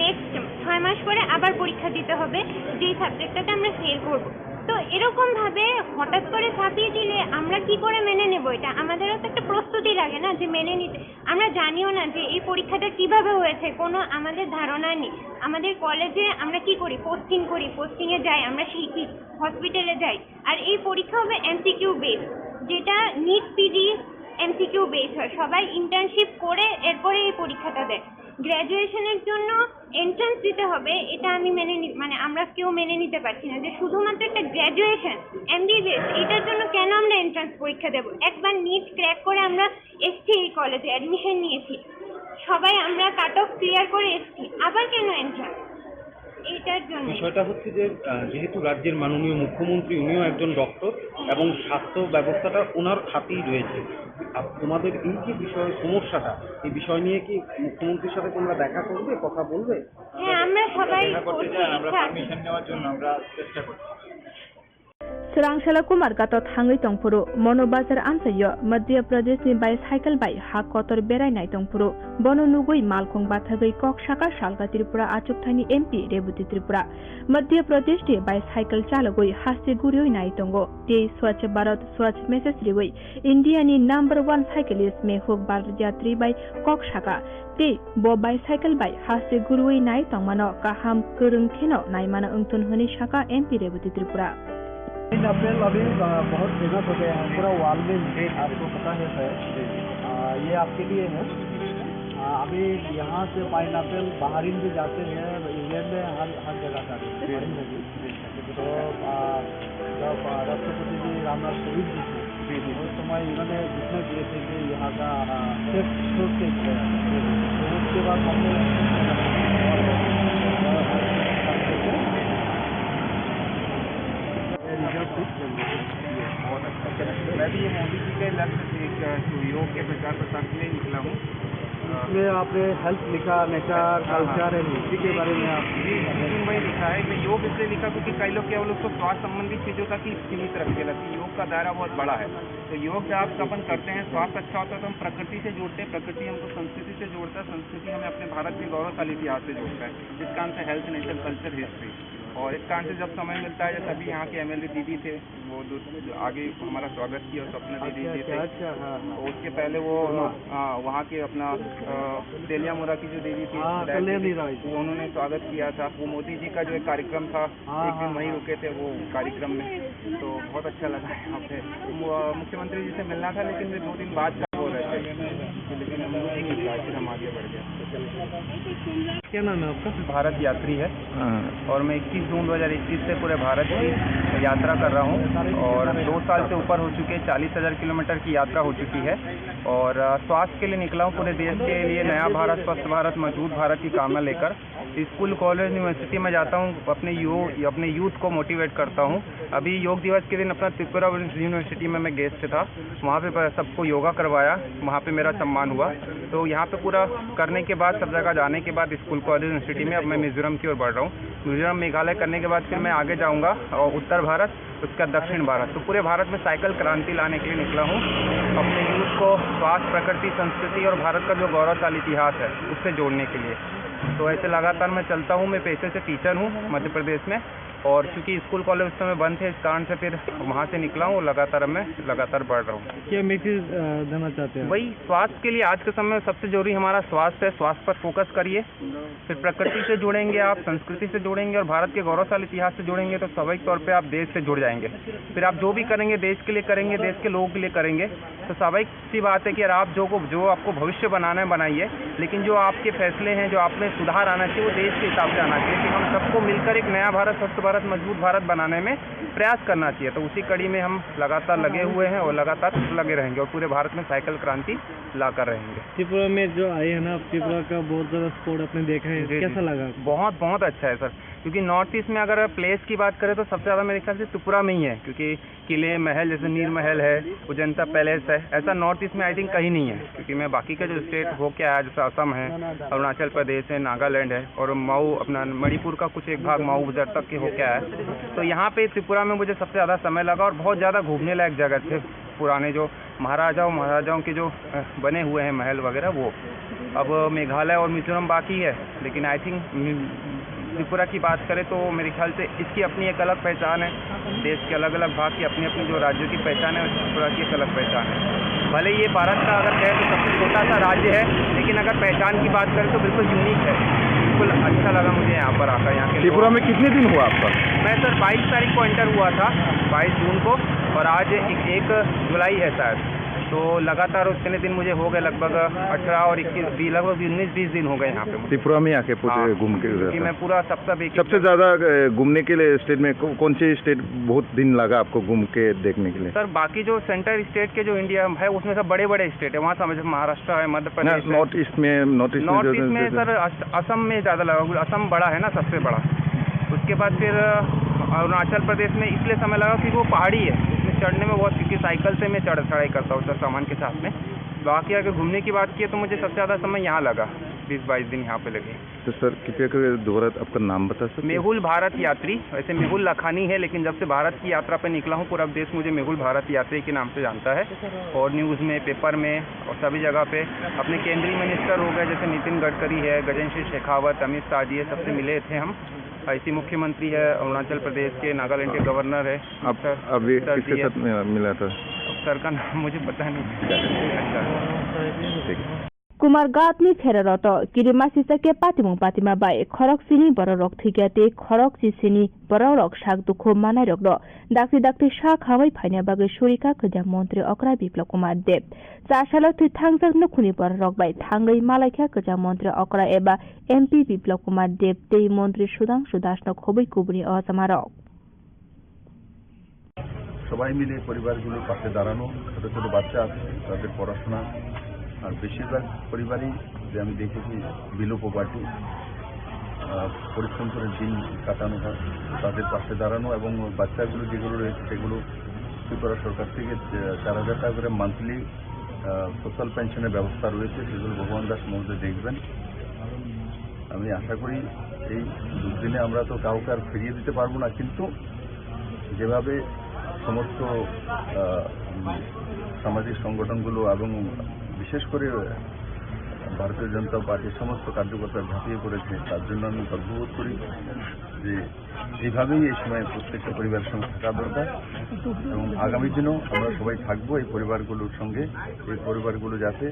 নেক্সট 6 মাস পরে আবার পরীক্ষা দিতে হবে যেই সাবজেক্টটাতে আমরা ফেল করব। তো এরকমভাবে হঠাৎ করে চাপিয়ে দিলে আমরা কি করে মেনে নেব? এটা আমাদেরও তো একটা প্রস্তুতি লাগে না যে মেনে নিতে। আমরা জানিও না যে এই পরীক্ষাটা কিভাবে হয়েছে, কোনো আমাদের ধারণা নেই। আমাদের কলেজে আমরা কি করি, পোস্টিংয়ে যাই, আমরা শিখি, হসপিটালে যাই, আর এই পরীক্ষা হবে এমসিকিউ বেস, যেটা নিট পিজি এমসিকিউ বেস হয়। সবাই ইন্টার্নশিপ করে এরপরে এই পরীক্ষাটা দেয়। গ্র্যাজুয়েশনের জন্য এন্ট্রান্স দিতে হবে, এটা আমি আমরা কেউ মেনে নিতে পারছি না যে শুধুমাত্র একটা গ্র্যাজুয়েশন এমবিবিএস, এটার জন্য কেন আমরা এন্ট্রান্স পরীক্ষা দেব? একবার নিট ক্র্যাক করে আমরা এসছি, এই কলেজে অ্যাডমিশন নিয়েছি, সবাই আমরা কাট অফ ক্লিয়ার করে এসছি, আবার কেন এন্ট্রান্স? এইটার জন্য বিষয়টা হচ্ছে যে যেহেতু রাজ্যের মাননীয় মুখ্যমন্ত্রী উনিও একজন ডক্টর এবং স্বাস্থ্য ব্যবস্থাটা ওনার হাতেই রয়েছে, তোমাদের এই যে সমস্যাটা, এই বিষয় নিয়ে কি মুখ্যমন্ত্রীর সাথে তোমরা দেখা করবে, কথা বলবে? হ্যাঁ, আমরা সবাই নেওয়ার জন্য আমরা চেষ্টা করছি। Serangshala Kumar gatot hangai tongpuru mono bazar ansayo Madhya Pradesh ni bicycle bai ha kotor berai nai tongpuru bono nugui malkhong bathagai kok shaka salga Tripura achukthani MP Rebuti Tripura Madhya Pradesh ni bicycle chalagoi haste gurioi nai tongo te Swachh Bharat Swachh message rigoi India ni number 1 cyclist Mehboob Barjatri bai kok shaka te bo bicycle bai haste gurioi nai tongmano kaham kurung theno nai mana ungtun honi shaka MP Rebuti Tripura pineapple अभी बहुत famous हो गया है, पूरा world में आपको पता है सर। ये आपके लिए है। अभी यहाँ से पाइनएप्पल बाहरीन भी जाते हैं, इंग्लैंड में हर जगह जाते हैं। तो जब राष्ट्रपति जी रामनाथ कोविंद जी थे उस समय इन्होंने घोषणा किए थे कि यहाँ का तो उसके बाद हमने मैं भी ये मोदी जी के लक्ष्य योग के प्रचार प्रसार के लिए निकला हूँ। इसमें आपने हेल्थ लिखा, नेचर, कल्चर एंड हिस्ट्री के बारे में आप वही लिखा है। मैं योग इसलिए लिखा क्योंकि कई लोग केवल उसको स्वास्थ्य संबंधी चीज़ों तक ही सीमित रखते रहते। योग का दायरा बहुत बड़ा है। तो योग जब आप अपन करते हैं, स्वास्थ्य अच्छा होता है तो हम प्रकृति से जोड़ते हैं, प्रकृति हमको संस्कृति से जोड़ता है, संस्कृति हमें अपने भारत के गौरवशाली इतिहास से जोड़ता है, जिस कारण से हेल्थ, नेचर, कल्चर, हिस्ट्री। और इस कारण से जब समय मिलता है, जैसे अभी यहाँ के MLA दीदी थे, वो आगे हमारा स्वागत किया, स्वप्न दीदी जी थे। तो उसके पहले वो वहाँ के अपना तेलिया मुरा की जो देवी थी, वो उन्होंने स्वागत किया था। वो मोदी जी का जो एक कार्यक्रम था, एक दिन वहीं रुके थे वो कार्यक्रम में, तो बहुत अच्छा लगा यहाँ पे। मुख्यमंत्री जी से मिलना था लेकिन वे 2 दिन बाद का हो रहे थे, लेकिन फिर हम आगे बढ़ गए। क्या नाम है आपका? भारत यात्री है और मैं 21 जून 2021 से पूरे भारत की यात्रा कर रहा हूँ और 2 साल से ऊपर हो चुके 40,000 किलोमीटर की यात्रा हो चुकी है और स्वास्थ्य के लिए निकला हूँ, पूरे देश के लिए नया भारत, स्वस्थ भारत, मजबूत भारत की कामना लेकर। स्कूल, कॉलेज, यूनिवर्सिटी में जाता हूँ, अपने यूथ को मोटिवेट करता हूँ। अभी योग दिवस के दिन अपना त्रिपुरा यूनिवर्सिटी में मैं गेस्ट था, वहाँ पे सबको योगा करवाया, वहाँ पे मेरा सम्मान हुआ। तो यहाँ पे पूरा करने के बाद, सब जगह जाने के बाद स्कूल, कॉलेज, यूनिवर्सिटी में अब मैं मिजोरम की ओर बढ़ रहा हूँ। मिजोरम, मेघालय करने के बाद फिर मैं आगे जाऊँगा और उत्तर भारत, उसका दक्षिण भारत। तो पूरे भारत में साइकिल क्रांति लाने के लिए निकला हूँ, अपने यूथ को स्वास्थ्य, प्रकृति, संस्कृति और भारत का जो गौरवशाली इतिहास है उससे जोड़ने के लिए। तो ऐसे लगातार मैं चलता हूँ। मैं पेशे से टीचर हूँ मध्य प्रदेश में और चूँकि स्कूल, कॉलेज उस समय बंद थे, इस कारण से फिर वहाँ से निकला हूँ। लगातार बढ़ रहा हूँ। क्या मैसेज देना चाहते हैं? वही स्वास्थ्य के लिए आज के समय में सबसे जरूरी हमारा स्वास्थ्य है। स्वास्थ्य पर फोकस करिए, फिर प्रकृति से जुड़ेंगे आप, संस्कृति से जुड़ेंगे और भारत के गौरवशाली इतिहास से जुड़ेंगे तो स्वाभाविक तौर पे आप देश से जुड़ जाएंगे। फिर आप जो भी करेंगे देश के लिए करेंगे, देश के लोगों के लिए करेंगे। तो स्वाभाविक सी बात है कि यार आप जो आपको भविष्य बनाना है बनाइए, लेकिन जो आपके फैसले हैं, जो आप में सुधार आना चाहिए वो देश के हिसाब से आना चाहिए कि हम सबको मिलकर एक नया भारत, स्वस्थ भारत, मजबूत भारत बनाने में प्रयास करना चाहिए। तो उसी कड़ी में हम लगातार लगे हुए हैं और लगातार लगे रहेंगे और पूरे भारत में साइकिल क्रांति लाकर रहेंगे। त्रिपुरा में जो आए हैं ना, त्रिपुरा का बहुत ज़्यादा स्पोर्ट आपने देखा है, कैसा लगा? बहुत अच्छा है सर, क्योंकि नॉर्थ ईस्ट में अगर प्लेस की बात करें तो सबसे ज़्यादा मेरे ख्याल से त्रिपुरा में ही है, क्योंकि किले, महल, जैसे नीर महल है, अजंता पैलेस है, ऐसा नॉर्थ ईस्ट में आई थिंक कहीं नहीं है। क्योंकि मैं बाकी का जो स्टेट हो के आया, जैसे असम है, अरुणाचल प्रदेश है, नागालैंड है और माऊ, अपना मणिपुर का कुछ एक भाग माऊ बजर तक के हो के आया। तो यहाँ पे त्रिपुरा में मुझे सबसे ज़्यादा समय लगा और बहुत ज़्यादा घूमने लायक जगह थे। पुराने जो महाराजाओं के जो बने हुए हैं महल वगैरह, वो अब मेघालय और मिजोरम बाकी है, लेकिन आई थिंक त्रिपुरा की बात करें तो मेरे ख्याल से इसकी अपनी एक अलग पहचान है। देश के अलग अलग भाग की अपनी अपनी जो राज्यों की पहचान है, त्रिपुरा की एक अलग पहचान है। भले ये भारत का अगर कहें तो सबसे छोटा सा राज्य है, लेकिन अगर पहचान की बात करें तो बिल्कुल यूनिक है। बिल्कुल अच्छा लगा मुझे यहाँ पर आकर। यहाँ के त्रिपुरा में कितने दिन हुआ आपका? मैं सर 22 तारीख को एंटर हुआ था, 22 जून को, और आज 1 जुलाई है शायद। तो लगातार उतने दिन मुझे हो गए, लगभग 18 और 21, लगभग 19-20 दिन हो गए यहाँ पे। त्रिपुरा में आके पूरे घूम के कि मैं पूरा सबसे ज़्यादा घूमने के लिए स्टेट में कौन से स्टेट बहुत दिन लगा आपको घूम के देखने के लिए? सर बाकी जो सेंटर स्टेट के जो इंडिया है उसमें सब बड़े बड़े स्टेट है, वहाँ समझ महाराष्ट्र है, मध्य प्रदेश, नॉर्थ ईस्ट में सर असम में ज़्यादा लगा। असम बड़ा है ना, सबसे बड़ा। उसके बाद फिर अरुणाचल प्रदेश में इसलिए समय लगा क्योंकि वो पहाड़ी है, उसमें चढ़ने में बहुत, क्योंकि साइकिल से मैं चढ़ाई करता हूँ सर सामान के साथ में, बाकी अगर घूमने की बात की तो मुझे सबसे ज़्यादा समय यहाँ लगा, 20-22 दिन यहाँ पे लगे। तो सर कृपया कर दोबारा आपका नाम बता सकते हैं? मेहुल भारत यात्री, वैसे मेहुल लखानी है, लेकिन जब से भारत की यात्रा पे निकला हूँ पूरा देश मुझे मेहुल भारत यात्री के नाम से जानता है। और न्यूज़ में, पेपर में और सभी जगह पे अपने केंद्रीय मिनिस्टर हो गए जैसे नितिन गडकरी है, गजेंद्र सिंह शेखावत, अमित शाह जी है, सबसे मिले थे हम। ऐसी मुख्यमंत्री है अरुणाचल प्रदेश के, नागालैंड के गवर्नर है। आप अभी किसके साथ मिला था? सर का नाम मुझे पता नहीं। अच्छा कुमारघाटनि खेररत किरिमासिसके पातिमुं पातिमा बाय खरक सिनी बररक थिगाते खरक सिसिनी बररक साक दुखु मानाय रक दाक्ति दाक्ति सा खामै फाइना बागै सुरिका खोजा मन्त्री अकरा बिप्लब कुमार देव चासाल थुइ थांजाक नखुनि बररक बाय थांगै मालायखा खोजा मन्त्री अकरा एबा एमपी बिप्लब कुमार देव तै मन्त्री सुदांशु दासनो खबै कुबुनि अजमारक সবাই মিলে পরিবারগুলোর পাশে দাঁড়ানো, ছোট ছোট বাচ্চা আছে তাদের পড়াশোনা, আর বেশিরভাগ পরিবারই যে আমি দেখেছি বিলো পভার্টি, পরিশ্রম করে দিন কাটানো হয়, তাদের পাশে দাঁড়ানো এবং বাচ্চাগুলো যেগুলো রয়েছে সেগুলো ত্রিপুরা সরকার থেকে 4,000 টাকা করে মান্থলি সোশ্যাল পেনশনের ব্যবস্থা রয়েছে, সেগুলো ভগবান দাস মহোদয় দেখবেন। আমি আশা করি এই দুদিনে আমরা তো কাউকে আর ফিরিয়ে দিতে পারবো না, কিন্তু যেভাবে সমস্ত সামাজিক সংগঠনগুলো এবং বিশেষ করে ভারতীয় জনতা পার্টির সমস্ত কার্যকর্তা ঝাঁপিয়ে পড়েছে, তার জন্য আমি গর্ববোধ করি যে এইভাবেই এই সময় প্রত্যেকটা পরিবারের সঙ্গে থাকা দরকার এবং আগামী দিনেও আমরা সবাই থাকবো এই পরিবারগুলোর সঙ্গে। এই পরিবারগুলো যাতে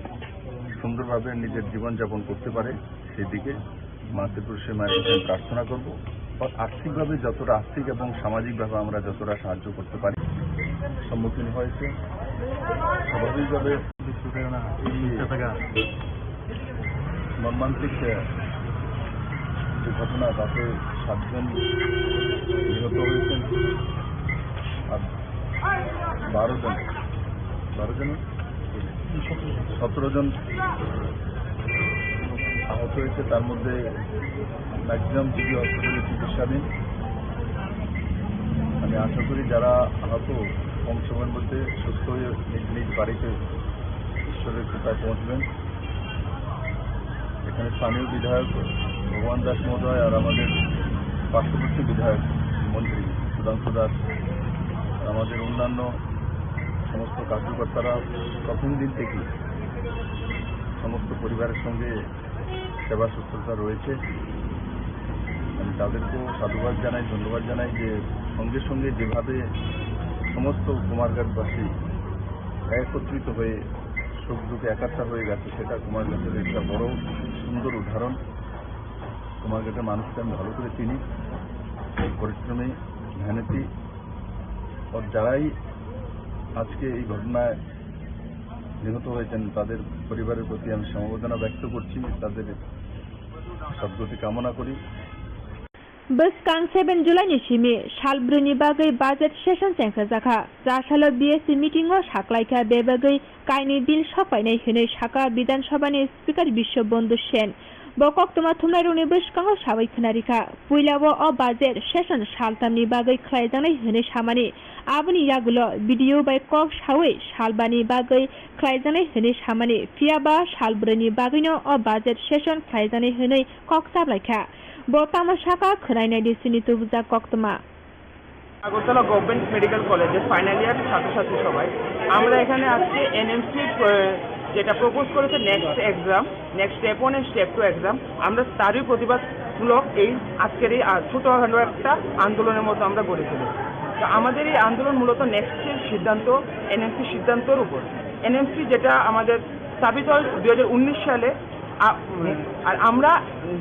সুন্দরভাবে নিজের জীবনযাপন করতে পারে সেদিকে মা ত্রিপুরেশ্বরী মায়ের কাছে প্রার্থনা করব। আর্থিকভাবে যতটা আর্থিক এবং সামাজিকভাবে আমরা যতটা সাহায্য করতে পারি সম্মুখীন হয়েছে, স্বাভাবিকভাবে মর্মান্তিক যে ঘটনা তাতে 7 জন নিহত হয়েছেন আর 17 জন আহত হয়েছে, তার মধ্যে ম্যাক্সিমাম জিবি হসপিটালে চিকিৎসাধীন। আমি আশা করি যারা আহত কম সময়ের মধ্যে সুস্থ হয়ে নিজ নিজ বাড়িতে ঈশ্বরের কৃপায় পৌঁছবেন। এখানে স্থানীয় বিধায়ক ভগবান দাস মহোদয় আর আমাদের পার্শ্ববর্তী বিধায়ক মন্ত্রী সুধাংশু দাস, আমাদের অন্যান্য সমস্ত কার্যকর্তারা প্রথম দিন থেকেই সমস্ত পরিবারের সঙ্গে সেবা শুশ্রূষা রয়েছে। আমি তাদেরকেও সাধুবাদ জানাই, ধন্যবাদ জানাই যে সঙ্গে সঙ্গে যেভাবে সমস্ত কুমারঘাটবাসী একত্রিত হয়ে সুখ দুঃখে একাত্তা হয়ে গেছে, সেটা কুমারঘাটের একটা বড় সুন্দর উদাহরণ। কুমারঘাটের মানুষকে আমি ভালো করে চিনি, পরিশ্রমী, মেহনতি, আর যারাই আজকে এই ঘটনায় নিহত হয়েছেন তাদের পরিবারের প্রতি আমি সমবেদনা ব্যক্ত করছি, তাদের সদ্গতি কামনা করি। Beskang 7 July ni simi salbruni bagai budget session sengkha jaka jasalo BSC meeting o saklaika bebagai kaini bill sapainai hinai saka bidan sabha ni speaker Bishwabandhu Sen bokok toma thumnai runi beskang sabai khnarika puilabo o budget session saltamni bagai khlaijanai hinai samani abuni yagulo video by kok sawi salbani bagai khlaijanai hinai samani fiaba salbruni bagino o budget session khlaijanai hinai kok sablaika বর্তমান শাখা খরাইনাই ডিসিনি তুবজা কক্তমা Agartala government medical কলেজের final year ছাত্রছাত্রী সবাই আমরা এখানে আজকে এনএমসি যেটা প্রপোজ করেছে next step 1 and step 2 exam, আমরা তারই প্রতিবাদমূলক এই আজকের এই ছোটখাটো একটা আন্দোলনের মতো আমরা গড়ে তুলেছি। তো আমাদের এই আন্দোলন মূলত নেক্সটের সিদ্ধান্ত এনএমসি সিদ্ধান্তর উপর। এনএমসি যেটা আমাদের স্থাপিত হয় 2019 সালে, আর আমরা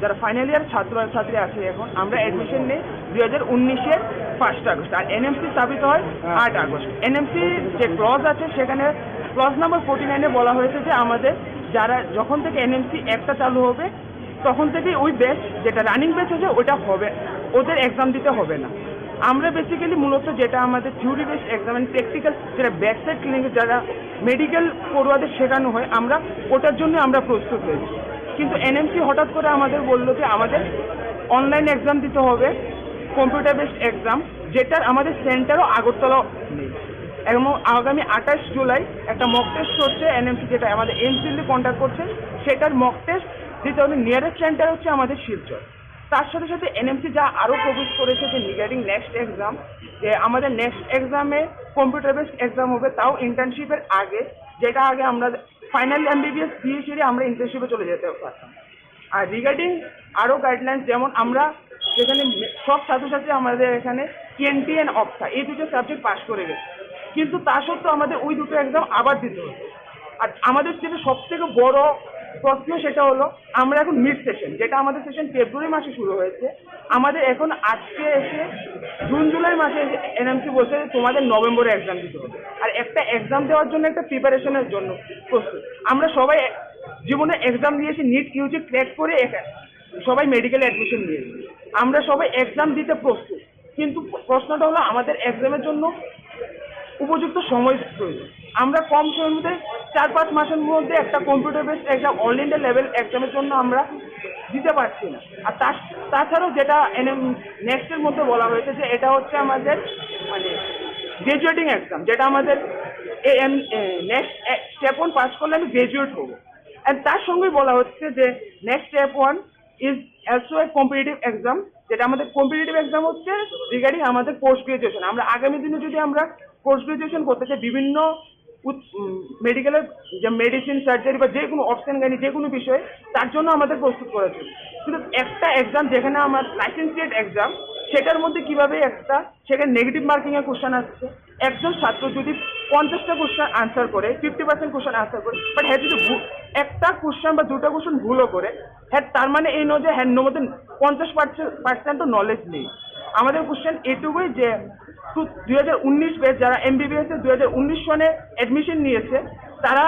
যারা ফাইনাল ইয়ার ছাত্রছাত্রী আছে এখন আমরা অ্যাডমিশন নেই 2019-এর 1 আগস্ট, আর এনএমসি স্থাপিত হয় 8 আগস্ট। এনএমসি যে ক্লজ আছে সেখানে ক্লজ নাম্বার 49-এ বলা হয়েছে যে আমাদের যারা যখন থেকে এনএমসি একটা চালু হবে তখন থেকে ওই ব্যাচ যেটা রানিং ব্যাচ আছে ওটা হবে, ওদের এক্সাম দিতে হবে না। আমরা বেসিক্যালি মূলত যেটা আমাদের theory base exam and practical যেটা ব্যাকসাইড ক্লিনিকে যারা মেডিকেল পড়ুয়াদের শেখানো হয় আমরা ওটার জন্য আমরা প্রস্তুত হয়েছি। কিন্তু এনএমসি হঠাৎ করে আমাদের বললো যে আমাদের অনলাইন এক্সাম দিতে হবে, কম্পিউটার বেসড এক্সাম, যেটার আমাদের সেন্টারও আগরতলা নেই। এবং আগামী 28 জুলাই একটা মক টেস্ট হচ্ছে এনএমসি, যেটা আমাদের এমসিএল কন্ট্যাক্ট করছে, সেটার মক টেস্ট দিতে হবে। নিয়ারেস্ট সেন্টার হচ্ছে আমাদের শিলচর। তার সাথে সাথে এনএমসি যা আরও প্রভিজ করেছে যে রিগার্ডিং নেক্সট এক্সাম, যে আমাদের নেক্সট এক্সামে কম্পিউটার বেসড এক্সাম হবে, তাও ইন্টার্নশিপের আগে, যেটা আগে আমরা ফাইনাল এমবিবিএস দিয়ে সেরে আমরা ইন্টার্নশিপে চলে যেতে পারতাম। আর রিগার্ডিং আরও গাইডলাইন্স, যেমন আমরা যেখানে সব ছাত্রছাত্রী আমাদের এখানে টিএনটি অ্যান্ড অপসা এই দুটো সাবজেক্ট পাস করে গেছে, কিন্তু তা সত্ত্বেও আমাদের ওই দুটো এক্সাম আবার দিতে হবে। আর আমাদের যেটা সবথেকে বড় প্রশ্ন সেটা হলো, আমরা এখন মিড সেশন, যেটা আমাদের সেশন ফেব্রুয়ারি মাসে শুরু হয়েছে, আমাদের এখন আজকে এসে জুন জুলাই মাসে এনএমসি বলছে যে তোমাদের নভেম্বরে এক্সাম দিতে হবে। আর একটা এক্সাম দেওয়ার জন্য একটা প্রিপারেশনের জন্য প্রস্তুত। আমরা সবাই জীবনে এক্সাম দিয়েছি, নিট ইউজি ক্র্যাক করে সবাই মেডিকেলে অ্যাডমিশন নিয়েছি, আমরা সবাই এক্সাম দিতে প্রস্তুত, কিন্তু প্রশ্নটা হলো আমাদের এক্সামের জন্য উপযুক্ত সময় প্রয়োজন। আমরা কম সময়ের মধ্যে 4-5 মাসের মধ্যে একটা computer based exam all India level এক্সামের জন্য আমরা দিতে পারছি না। আর তাছাড়াও যেটা নেক্সটের মধ্যে বলা হয়েছে যে এটা হচ্ছে আমাদের মানে গ্রাজুয়েটিং এক্সাম, যেটা আমাদের নেক্সট স্টেপ 1 পাস করলে আমি গ্রাজুয়েট হবো। অ্যান্ড তার সঙ্গে বলা হচ্ছে যে next step 1 is also a competitive exam, যেটা আমাদের কম্পিটিটিভ এক্সাম হচ্ছে রিগার্ডিং আমাদের পোস্ট গ্রাজুয়েশন। আমরা আগামী দিনে যদি আমরা পোস্ট গ্রাজুয়েশন করতে চাই, বিভিন্ন মেডিকেলের যে মেডিসিন, সার্জারি বা যে কোনো অপশন গাইনি যে কোনো বিষয়ে, তার জন্য আমাদের প্রস্তুত করা উচিত। কিন্তু একটা এক্সাম যেখানে আমার লাইসেন্সিয়েট এক্সাম, সেটার মধ্যে কিভাবে একটা সেখানে নেগেটিভ মার্কিংয়ের কোশ্চেন আসছে, একজন ছাত্র যদি 50টা কোশ্চেন আনসার করে, 50% কোশ্চেন আনসার করে, বাট হ্যাঁ যদি একটা কোশ্চেন বা দুটো কোশ্চেন ভুলও করে, হ্যাঁ তার মানে এই নয় যে হ্যাঁ মধ্যে 50% নলেজ নেই। আমাদের কোশ্চেন এটুকুই যে 2019 ব্যাচ যারা এমবিবিএস এর 2019 সনে অ্যাডমিশন নিয়েছে, তারা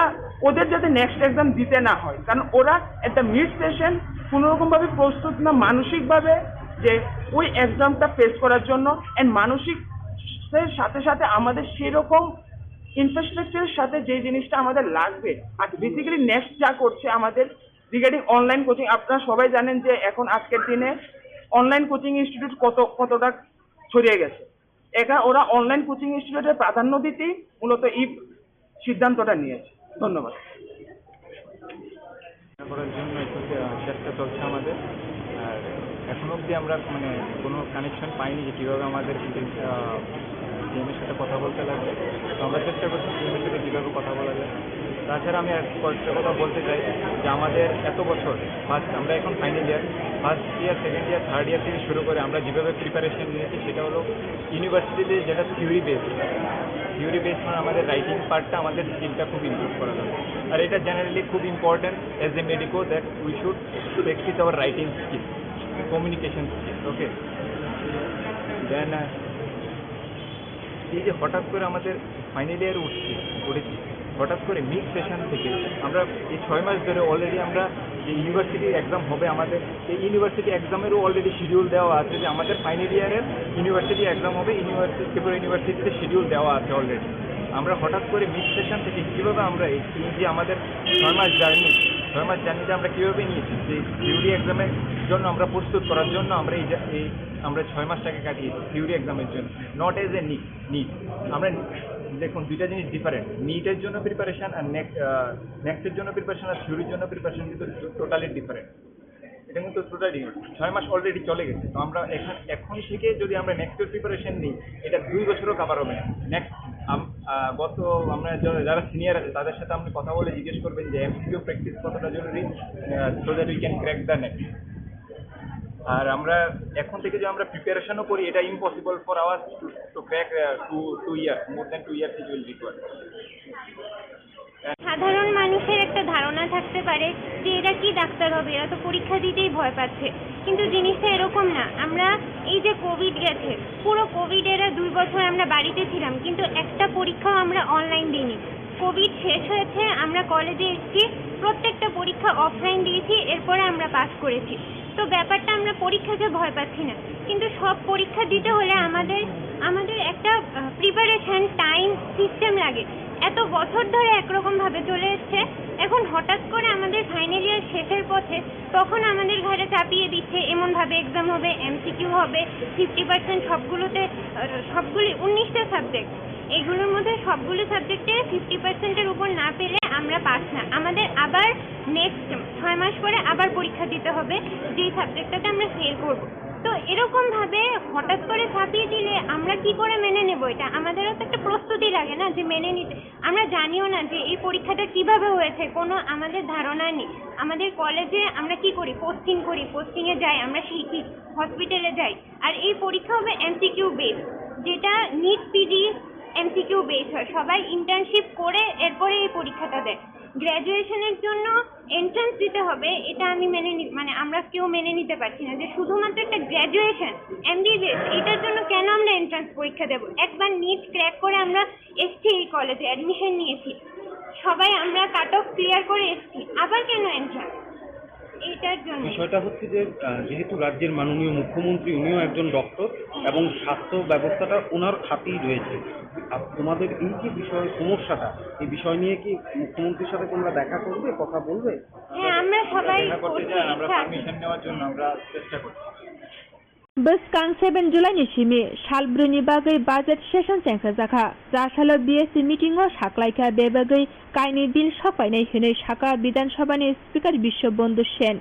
ওদের যাতে নেক্সট এক্সাম দিতে না হয়, কারণ ওরা একটা মিড সেশন কোনোরকমভাবে প্রস্তুত না মানসিকভাবে যে ওই এক্সামটা ফেস করার জন্য। অ্যান্ড মানসিক সাথে সাথে আমাদের সেরকম ইনফ্রাস্ট্রাকচারের সাথে যে জিনিসটা আমাদের লাগবে। আর বেসিক্যালি নেক্সট যা করছে আমাদের রিগার্ডিং অনলাইন কোচিং, আপনারা সবাই জানেন যে এখন আজকের দিনে অনলাইন কোচিং ইনস্টিটিউট কতটা ছড়িয়ে গেছে। এখানে ওরা অনলাইন কোচিং ইনস্টিটিউটের প্রাধান্য দিতেই মূলত এই সিদ্ধান্তটা নিয়েছে। ধন্যবাদ। করার জন্য একটু চেষ্টা চলছে আমাদের। আর এখন অবধি আমরা মানে কোনো কানেকশন পাইনি যে কীভাবে আমাদের টিমের সাথে কথা বলতে লাগবে। তো আমরা চেষ্টা করছি টিমের সাথে কীভাবে কথা বলা যায়। তাছাড়া আমি কয়েকটা কথা বলতে চাই যে আমাদের এত বছর আমরা এখন final year, first year, second year, third year থেকে শুরু করে আমরা যেভাবে প্রিপারেশন নিয়েছি সেটা হলো ইউনিভার্সিটিতে যেটা থিওরি বেস মানে আমাদের রাইটিং পার্টটা, আমাদের স্কিলটা খুব ইমপ্রুভ করা যাবে। আর এটা জেনারেলি খুব important as a medico that we should practice our writing skill, communication skill. Okay, then এই যে হঠাৎ করে আমাদের ফাইনাল ইয়ার উঠেছি, হঠাৎ করে মিড সেশন থেকে আমরা এই 6 মাস ধরে অলরেডি আমরা যে ইউনিভার্সিটি এক্সাম হবে, আমাদের এই ইউনিভার্সিটি এক্সামেরও অলরেডি শিডিউল দেওয়া আছে যে আমাদের ফাইনাল ইয়ারের ইউনিভার্সিটি এক্সাম হবে, ত্রিপুরা ইউনিভার্সিটিতে শিডিউল দেওয়া আছে অলরেডি। আমরা হঠাৎ করে মিড সেশন থেকে কীভাবে আমরা এই যে আমাদের 6 মাস জার্নিতে আমরা কীভাবে নিয়েছি যে থিওরি এক্সামের জন্য আমরা প্রস্তুত করার জন্য আমরা আমরা 6 মাসটাকে কাটিয়েছি থিওরি এক্সামের জন্য, নট এজ এ নিট। আমরা দেখুন দুইটা জিনিস ডিফারেন্ট, নিটের জন্য প্রিপারেশন আর নেক্সটের জন্য প্রিপারেশন আর থিওরির জন্য প্রিপারেশন কিন্তু টোটালি ডিফারেন্ট। এটা কিন্তু টোটালি 6 মাস অলরেডি চলে গেছে। তো আমরা এখন থেকে যদি আমরা নেক্সটের প্রিপারেশন নিই, এটা 2 বছরও কাভার হবে না। নেক্সট আমরা যারা সিনিয়র আছে তাদের সাথে আপনি কথা বলে জিজ্ঞেস করবেন যে এমসিকিউ প্র্যাকটিস কতটা জরুরি, so that we can crack the next. আর আমরা এখন থেকে যে আমরা প্রিপারেশনও করি, এটা impossible for ours to crack 2 years, more than 2 years it will require. সাধারণ মানুষের একটা ধারণা থাকতে পারে যে এরা কি ডাক্তার হবে, এরা তো পরীক্ষা দিতেই ভয় পাচ্ছে, কিন্তু জিনিসটা এরকম না। আমরা এই যে কোভিড গেছে, পুরো কোভিডের 2 বছর আমরা বাড়িতে ছিলাম, কিন্তু একটা পরীক্ষাও আমরা অনলাইন দিইনি। কোভিড শেষ হয়েছে, আমরা কলেজে এসেছি, প্রত্যেকটা পরীক্ষা অফলাইন দিয়েছি, এরপরে আমরা পাস করেছি। তো ব্যাপারটা আমরা পরীক্ষাকে ভয় পাচ্ছি না, কিন্তু সব পরীক্ষা দিতে হলে আমাদের একটা প্রিপারেশন টাইম সিস্টেম লাগে। এত বছর ধরে একরকমভাবে চলে এসছে, এখন হঠাৎ করে আমাদের ফাইনাল ইয়ার শেষের পথে তখন আমাদের ঘরে চাপিয়ে দিচ্ছে এমনভাবে এক্সাম হবে, এমসিকিউ হবে, 50% সবগুলি 19টা সাবজেক্ট। এগুলোর মধ্যে সবগুলো সাবজেক্টে 50%-এর উপর না পেলে আমরা পাস না। আমাদের আবার নেক্সট 6 মাস পরে আবার পরীক্ষা দিতে হবে যেই সাবজেক্টটাতে আমরা ফেল করব। তো এরকম ভাবে হঠাৎ করে চাপিয়ে দিলে আমরা কি করে মেনে নেব এটা? আমাদেরও তো একটা প্রস্তুতি লাগে না যে মেনে নিতে। আমরা জানিও না যে এই পরীক্ষাটা কিভাবে হয়েছে, কোনো আমাদের ধারণা নেই। আমাদের কলেজে আমরা কি করি, পোস্টিং করি, পোস্টিংয়ে যাই, আমরা শিখি, হসপিটালে যাই। আর এই পরীক্ষা হবে এমসিকিউ বেস, যেটা নিট পিজি এমসিকিউ বেস হয়। সবাই ইন্টার্নশিপ করে এরপরে এই পরীক্ষাটা দেয়। গ্র্যাজুয়েশনের জন্য এন্ট্রান্স দিতে হবে, এটা আমি আমরা কেউ মেনে নিতে পারছি না যে শুধুমাত্র একটা গ্র্যাজুয়েশন এমবিবিএস এটার জন্য কেন আমরা এন্ট্রান্স পরীক্ষা দেব। একবার নিট ক্র্যাক করে আমরা এসছি, এই কলেজে অ্যাডমিশন নিয়েছি, সবাই আমরা কাট অফ ক্লিয়ার করে এসছি, আবার কেন এন্ট্রান্স? এইটার জন্য বিষয়টা হচ্ছে যে যেহেতু রাজ্যের মাননীয় মুখ্যমন্ত্রী উনিও একজন ডক্টর এবং স্বাস্থ্য ব্যবস্থাটা ওনার হাতেই রয়েছে। আর তোমাদের এই যে বিষয় সমস্যাটা, এই বিষয় নিয়ে কি মুখ্যমন্ত্রীর সাথে তোমরা দেখা করবে, কথা বলবে? হ্যাঁ, আমরা সবাই আমরা পারমিশন নেওয়ার জন্য আমরা চেষ্টা করছি। Boskan 7 July Shimi, Shalbruni Bagay Budget Session Center Zaka, Rashalo BSc meeting or Shaklaika Bebagay, Kaini Bill Shopai Hune Shaka, Bidan Shabani, Speaker Bishop Bondu Shen,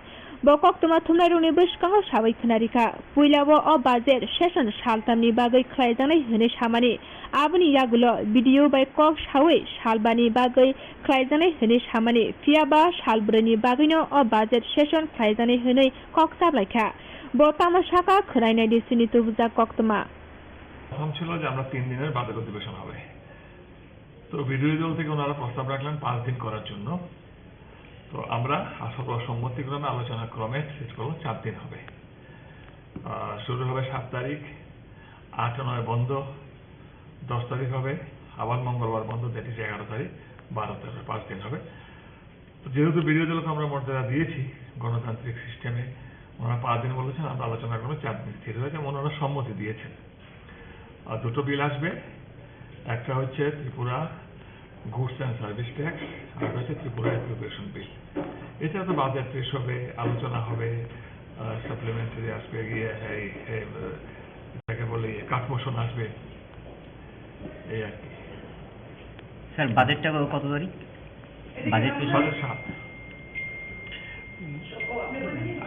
Bokok Tomatuna Unibushka, Shawi Kanarika, Puilawa or Budget Session Shaltamni Bagay Klaidani Hune Shamani, Abani Yagulo, video by Kok Shawi, Shalbani Bagay, Klaidani Hune Shamani, Fiaba, Shalbruni Bagino or Budget Session Klaidani Hune, Kok Sablaka. বর্তমান শাখা খরাইনাই ডিসিনি তুবজা কক্তমা প্রথম ছিল যে আমরা 3 দিনের বাজেট অধিবেশন হবে। তো বিরোধী দল থেকে ওনারা প্রস্তাব রাখলেন 5 দিন করার জন্য। তো আমরা সম্মতিক্রমে আলোচনা ক্রমে শেষ করব 4 দিন হবে। শুরু হবে 7 তারিখ, 8 ও 9 বন্ধ, 10 তারিখ হবে আবার মঙ্গলবার বন্ধ, দ্যাট ইজ 11 তারিখ, 12 তারিখ 5 দিন হবে। যেহেতু বিরোধী দলকে আমরা মর্যাদা দিয়েছি গণতান্ত্রিক সিস্টেমে, ওনারা 5 দিন বলেছেন, আমরা আলোচনা করবো 4 দিন স্থির হয়েছে, ওনারা সম্মতি দিয়েছেন। আর দুটো বিল আসবে, একটা হচ্ছে Tripura goods and service tax, আর হচ্ছে ত্রিপুরা অ্যাপ্লিকেশন বিল। এছাড়া তো বাজেট পেশ হবে, আলোচনা হবে, সাপ্লিমেন্টারি আসবে, গিয়ে এটাকে বলে কাট মোশন আসবে, এই আর কি। স্যার বাজেটটা কত তারিখ? বাজেট 7।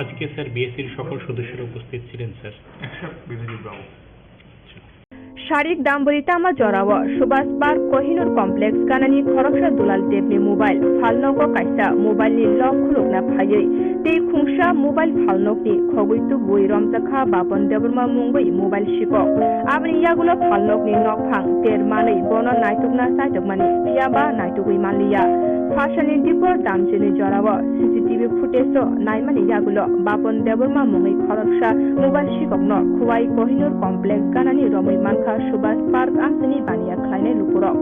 আজকে স্যার বিএসসির সকল সদস্যরা উপস্থিত ছিলেন স্যার, এক্সেপ্ট বিনোজিৎ বাবু। শারিক দাম্বরিতামা জরাব সুভাষ পার্ক কোহিনুর কমপ্লেক্স কানানি খরকসা দুলাল টেপনি মোবাইল ফালনগো কাইসা মোবাইलनि लक खुलुकना फायै तै खुंसा मोबाइल फालनकनि खगुइतु बुइ रमजाखा बापन देबरमा मुंगै मोबाइल शिपक आबनि यागुलो फालनकनि नकफां तेरमानै बन नायतुकना सायतुकमानि फियाबा नायतुगै मानलिया फाशानि दिपर दामसिनि जराब सीसीटीवी फुटेज नायमानि यागुलो बापन देबरमा मुंगै खरकसा मोबाइल शिपकनो खुवाई कोहिनुर कमप्लेक्स कानानि रमै मानखा सुभाष पार्क आमसिनि बानिया खालायनाय लुपुरक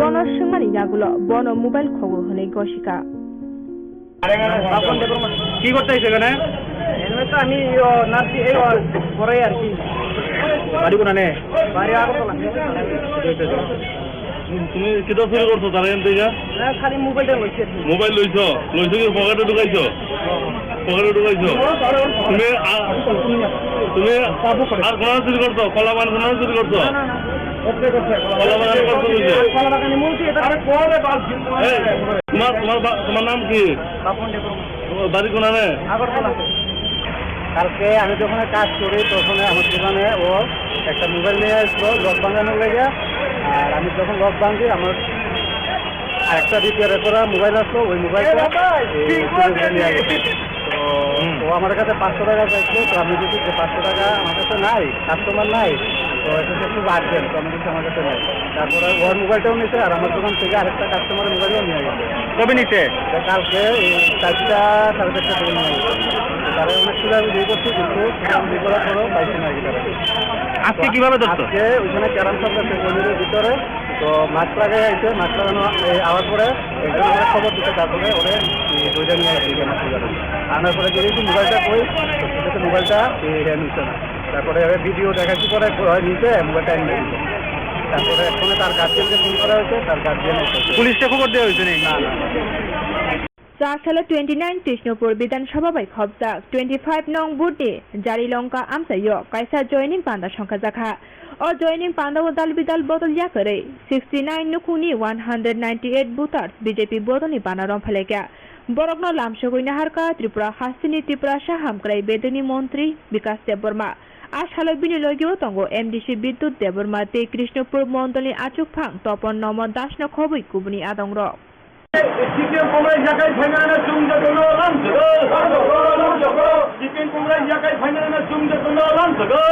बन सोंमानि यागुलो बन मोबाइल खगु हनै गशिका কি করতে আইছো এখানে? তো আমি নার্সি এই পড়াই আর কি। বাড়ি কোনানে? বাড়ি আগরতলা। তুমি কিটা চুরি করছো তারা এখান থেকে? না খালি মোবাইলটা লইছি। মোবাইল লইছো কি পকেটে ঢুকাইছো? পকেটে ঢুকাইছো? তুমি আর কোন চুরি করছো? কলা বান কোন চুরি করছো? কলা বান করছো বুঝে? তোমার নাম কি? বাড়ি কোনানে? আগরতলা। কালকে আমি যখন কাজ করি তখন আমার দোকানে ও একটা মোবাইল নিয়ে আসলো লক ভাঙানোর লেগে। আর আমি যখন লক ভাঙছি আমার আরেকটা রিপেয়ার করা মোবাইল আসলো, ওই মোবাইলটা নিয়ে গেছে। তো ও আমার কাছে 500 টাকা চাইছিল। তো আমি যদি 500 টাকা আমার কাছে নাই, কাস্টমার নাই, তো এটা একটু আর্জেন্ট, তো আমার কাছে নাই। তারপরে ওর মোবাইলটাও নিতে আর আমার দোকান থেকে আরেকটা কাস্টমারের মোবাইলও নিয়ে গেছে। কবে নিতে? কালকে 4টা 4:30 থেকে নিয়ে গেছে। তারা অনেক ছিল আমি দিয়ে করছি, কিন্তু বিয়ে করার পরেও পাইছি না গিটারে। আজকে কিভাবে ধরছো? আজকে ওইখানে ক্যারাম সব আছে গলির ভিতরে, তো মাছ লাগাই আইছে, মাছ লাগানো আওয়ার পরে একজন আমার খবর দিতে, তারপরে ওরে দুইটা নিয়ে আসি মাছ লাগানো। আনার পরে গিয়েছি মোবাইলটা কই, মোবাইলটা নিচ্ছে না। তারপরে ভিডিও দেখাচ্ছি পরে নিচে মোবাইলটা এনে দিচ্ছে। তারপরে এখন তার গার্জিয়ানকে ফোন করা হয়েছে, তার গার্জিয়ান পুলিশকে খবর দেওয়া হয়েছে নাকি? না। চারশালা 29 কৃষ্ণপুর বিধানসভা বাই খবজা 25 নং বুটে জারিলঙ্কা আমসাইয় কাইসা জয়নিং বান্দা সংখ্যা জাখা O joining Pandaw dal bidal botol yakare 69 nukuni 198 voters BJP bodoni banarom phaleka Borokno lamsogoi naharka Tripura Hasini Tripura Shahamkrai Bedeni Montri Vikas Deborma Ashalo bini logio tongo MDC Bidut Deborma te Krishnapur Mondoli Achukphang Topon Nomo Dashna Khobui Kubuni Adongro CPM Congress জায়গায় ফাইনালে চুমজে দল লামসগো CPM Congress জায়গায় ফাইনালে চুমজে দল লামসগো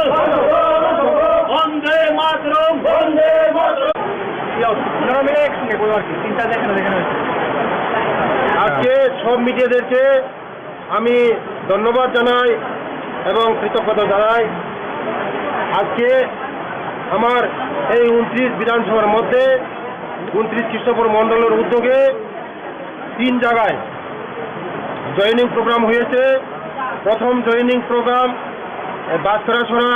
বন্দে মাতরম বন্দে মাতরম আপনারা মিলে একসঙ্গে বলো আর কি তিনটা দেখানো হয়েছে আজকে সব মিডিয়াদেরকে আমি ধন্যবাদ জানাই এবং কৃতজ্ঞতা জানাই আজকে আমার এই 29 বিধানসভার মধ্যে 29 কৃষ্ণপুর মণ্ডলের উদ্যোগে 3 জায়গায় জয়েনিং প্রোগ্রাম হয়েছে প্রথম জয়েনিং প্রোগ্রাম বাসখারাছড়া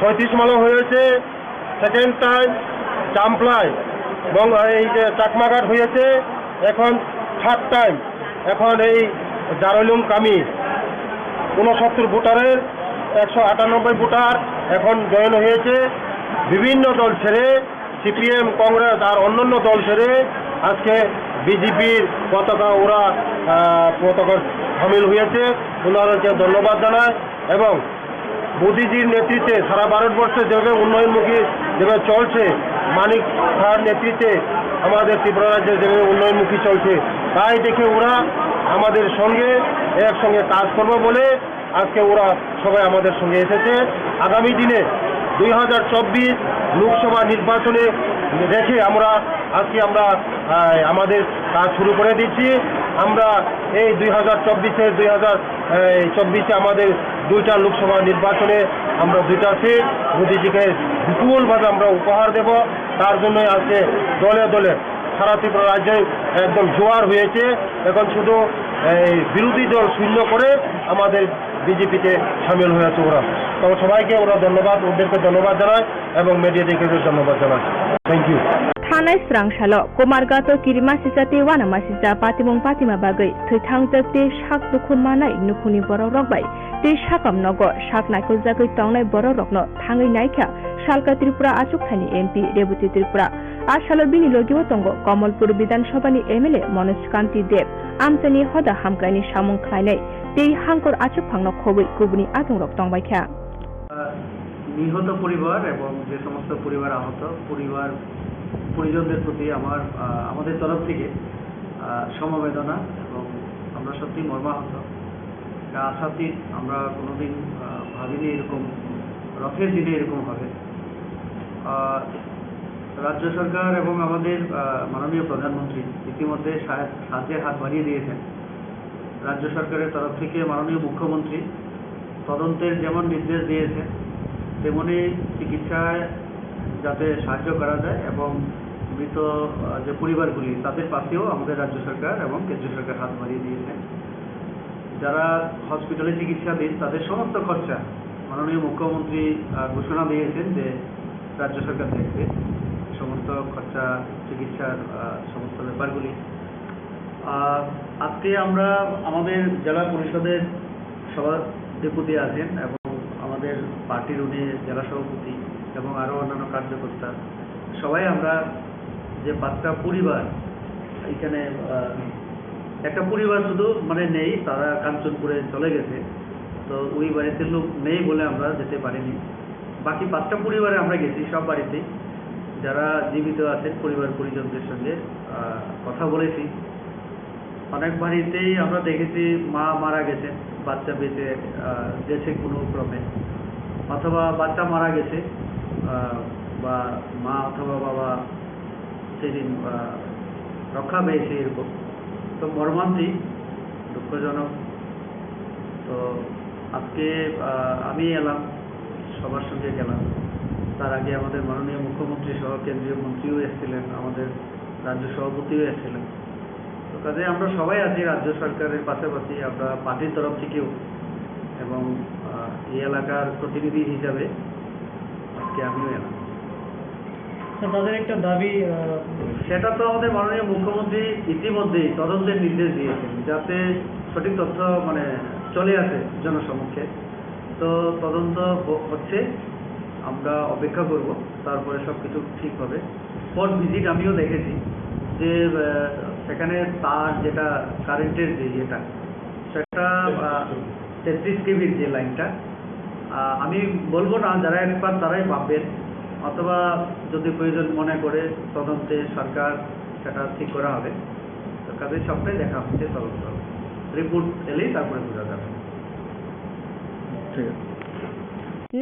36 মালা হয়েছে সেকেন্ড টাইম চাম্পলায় এবং এই যে চাকমাঘাট হয়েছে এখন থার্ড টাইম এখন এই জারলুম কামি 69 ভোটারের 198 ভোটার এখন জয়েন হয়েছে বিভিন্ন দল ছেড়ে সিপিএম কংগ্রেস আর অন্যান্য দল ছেড়ে আজকে বিজেপির পতাকা ওরা পতাকা সামিল হয়েছে ওনাদেরকে ধন্যবাদ জানায় এবং মোদিজির নেতৃত্বে সারা ভারতবর্ষে যেভাবে উন্নয়নমুখী যেভাবে চলছে মানিক সাহার নেতৃত্বে আমাদের ত্রিপুরা রাজ্যে যেভাবে উন্নয়নমুখী চলছে তাই দেখে ওরা আমাদের সঙ্গে একসঙ্গে কাজ করবে বলে আজকে ওরা সবাই আমাদের সঙ্গে এসেছে আগামী দিনে 2024 লোকসভা নির্বাচনে রেখে আমরা আজকে আমাদের কাজ শুরু করে দিচ্ছি আমরা এই 2024 আমাদের 2টা লোকসভা নির্বাচনে আমরা 2টা সিট মোদিজিকে বিপুলভাবে আমরা উপহার দেব তার জন্য আজকে দলে দলে সারা ত্রিপুরা রাজ্যে একদম জোয়ার হয়েছে এখন শুধু এই বিরোধী দল শূন্য করে আমাদের বিজেপিতে সামিল হয়েছে ওরা তো সবাইকে ওরা ধন্যবাদ ওদেরকে ধন্যবাদ জানায় এবং মিডিয়াদেরকে ধন্যবাদ জানায় thank you Thanai Srangshalo Komargato Kirima Sisate Wanama Sisa Patimong Patima Bagai Thithang Te Shak Dukun Manai Nukuni Boro Rokbai Te Shakam Nogo Shak Naikul Zagai Tongnai Boro Rokno Thangai Naikha Shalka Tripura Achukthani MP Deputy Tripura Ashalo Bini Logio Tongo Kamalpur Bidan Shobani MLA Manoj Kanti Dev Amtani Hoda Hamkaini Shamong Khlainai Te Hangkor Achukphangno Khobui Kubuni Atongrok Tongbaikha নিহত পরিবার এবং যে সমস্ত পরিবার আহত পরিজনদের প্রতি আমাদের তরফ থেকে সমবেদনা এবং আমরা সত্যি মর্মাহত আশাতীত আমরা কোনোদিন ভাবিনি এরকম রথের দিনে এরকম হবে রাজ্য সরকার এবং আমাদের মাননীয় প্রধানমন্ত্রী ইতিমধ্যে সাহায্যের হাত বাড়িয়ে দিয়েছেন রাজ্য সরকারের তরফ থেকে মাননীয় মুখ্যমন্ত্রী তদন্তের যেমন নির্দেশ দিয়েছেন তেমনি চিকিৎসায় যাতে সাহায্য করা যায় এবং মৃত যে পরিবারগুলি তাদের পাশেও আমাদের রাজ্য সরকার এবং কেন্দ্রীয় সরকার হাত বাড়িয়ে দিয়েছেন যারা হসপিটালে চিকিৎসাধীন তাদের সমস্ত খরচা মাননীয় মুখ্যমন্ত্রী ঘোষণা দিয়েছেন যে রাজ্য সরকার দেখবে সমস্ত খরচা চিকিৎসার সমস্ত ব্যাপারগুলি আজকে আমরা আমাদের জেলা পরিষদের সভাধিপতি আছেন এবং আমাদের পার্টির উনি জেলা সভাপতি এবং আরও অন্যান্য কার্যকর্তা সবাই আমরা যে 5টা পরিবার এখানে একটা পরিবার শুধু মানে নেই তারা কাঞ্চনপুরে চলে গেছে তো ওই বাড়িতে লোক নেই বলে আমরা যেতে পারিনি বাকি 5টা পরিবারে আমরা গেছি সব বাড়িতেই যারা জীবিত আছেন পরিবার পরিজনদের সঙ্গে কথা বলেছি অনেক বাড়িতেই আমরা দেখেছি মা মারা গেছেন বাচ্চা বেঁচে গেছে কোনো ক্রমে অথবা বাচ্চা মারা গেছে বা মা অথবা বাবা সেদিন রক্ষা পেয়েছে এরকম তো মর্মান্তিক দুঃখজনক তো আজকে আমি এলাম সবার সঙ্গে গেলাম তার আগে আমাদের মাননীয় মুখ্যমন্ত্রী সহ কেন্দ্রীয় মন্ত্রীও এসেছিলেন আমাদের রাজ্য সভাপতিও এসেছিলেন তো কাজে আমরা সবাই আছি রাজ্য সরকারের পাশাপাশি আমরা পার্টির তরফ থেকেও এবং এই এলাকার প্রতিনিধি হিসাবে আজকে আমিও এলাম তাদের একটা দাবি সেটা তো আমাদের মাননীয় মুখ্যমন্ত্রী ইতিমধ্যেই তদন্তের নির্দেশ দিয়েছেন যাতে সঠিক তথ্য মানে চলে আসে জনসমক্ষে তো তদন্ত হচ্ছে আমরা অপেক্ষা করব, তারপরে সব কিছু ঠিক হবে। স্পট ভিজিট আমিও দেখেছি যে সেখানে তার যেটা কারেন্টের যে ইয়েটা সেটা 33 কেভির যে লাইনটা, আমি বলবো না যারা এক্সপার্ট তারাই পাবেন, অথবা যদি প্রয়োজন মনে করে তদন্তে সরকার সেটা ঠিক করা হবে। তো কাজে সবটাই দেখা হচ্ছে, তদন্ত হবে, রিপোর্ট এলেই তারপরে বোঝা যাবে। ঠিক আছে।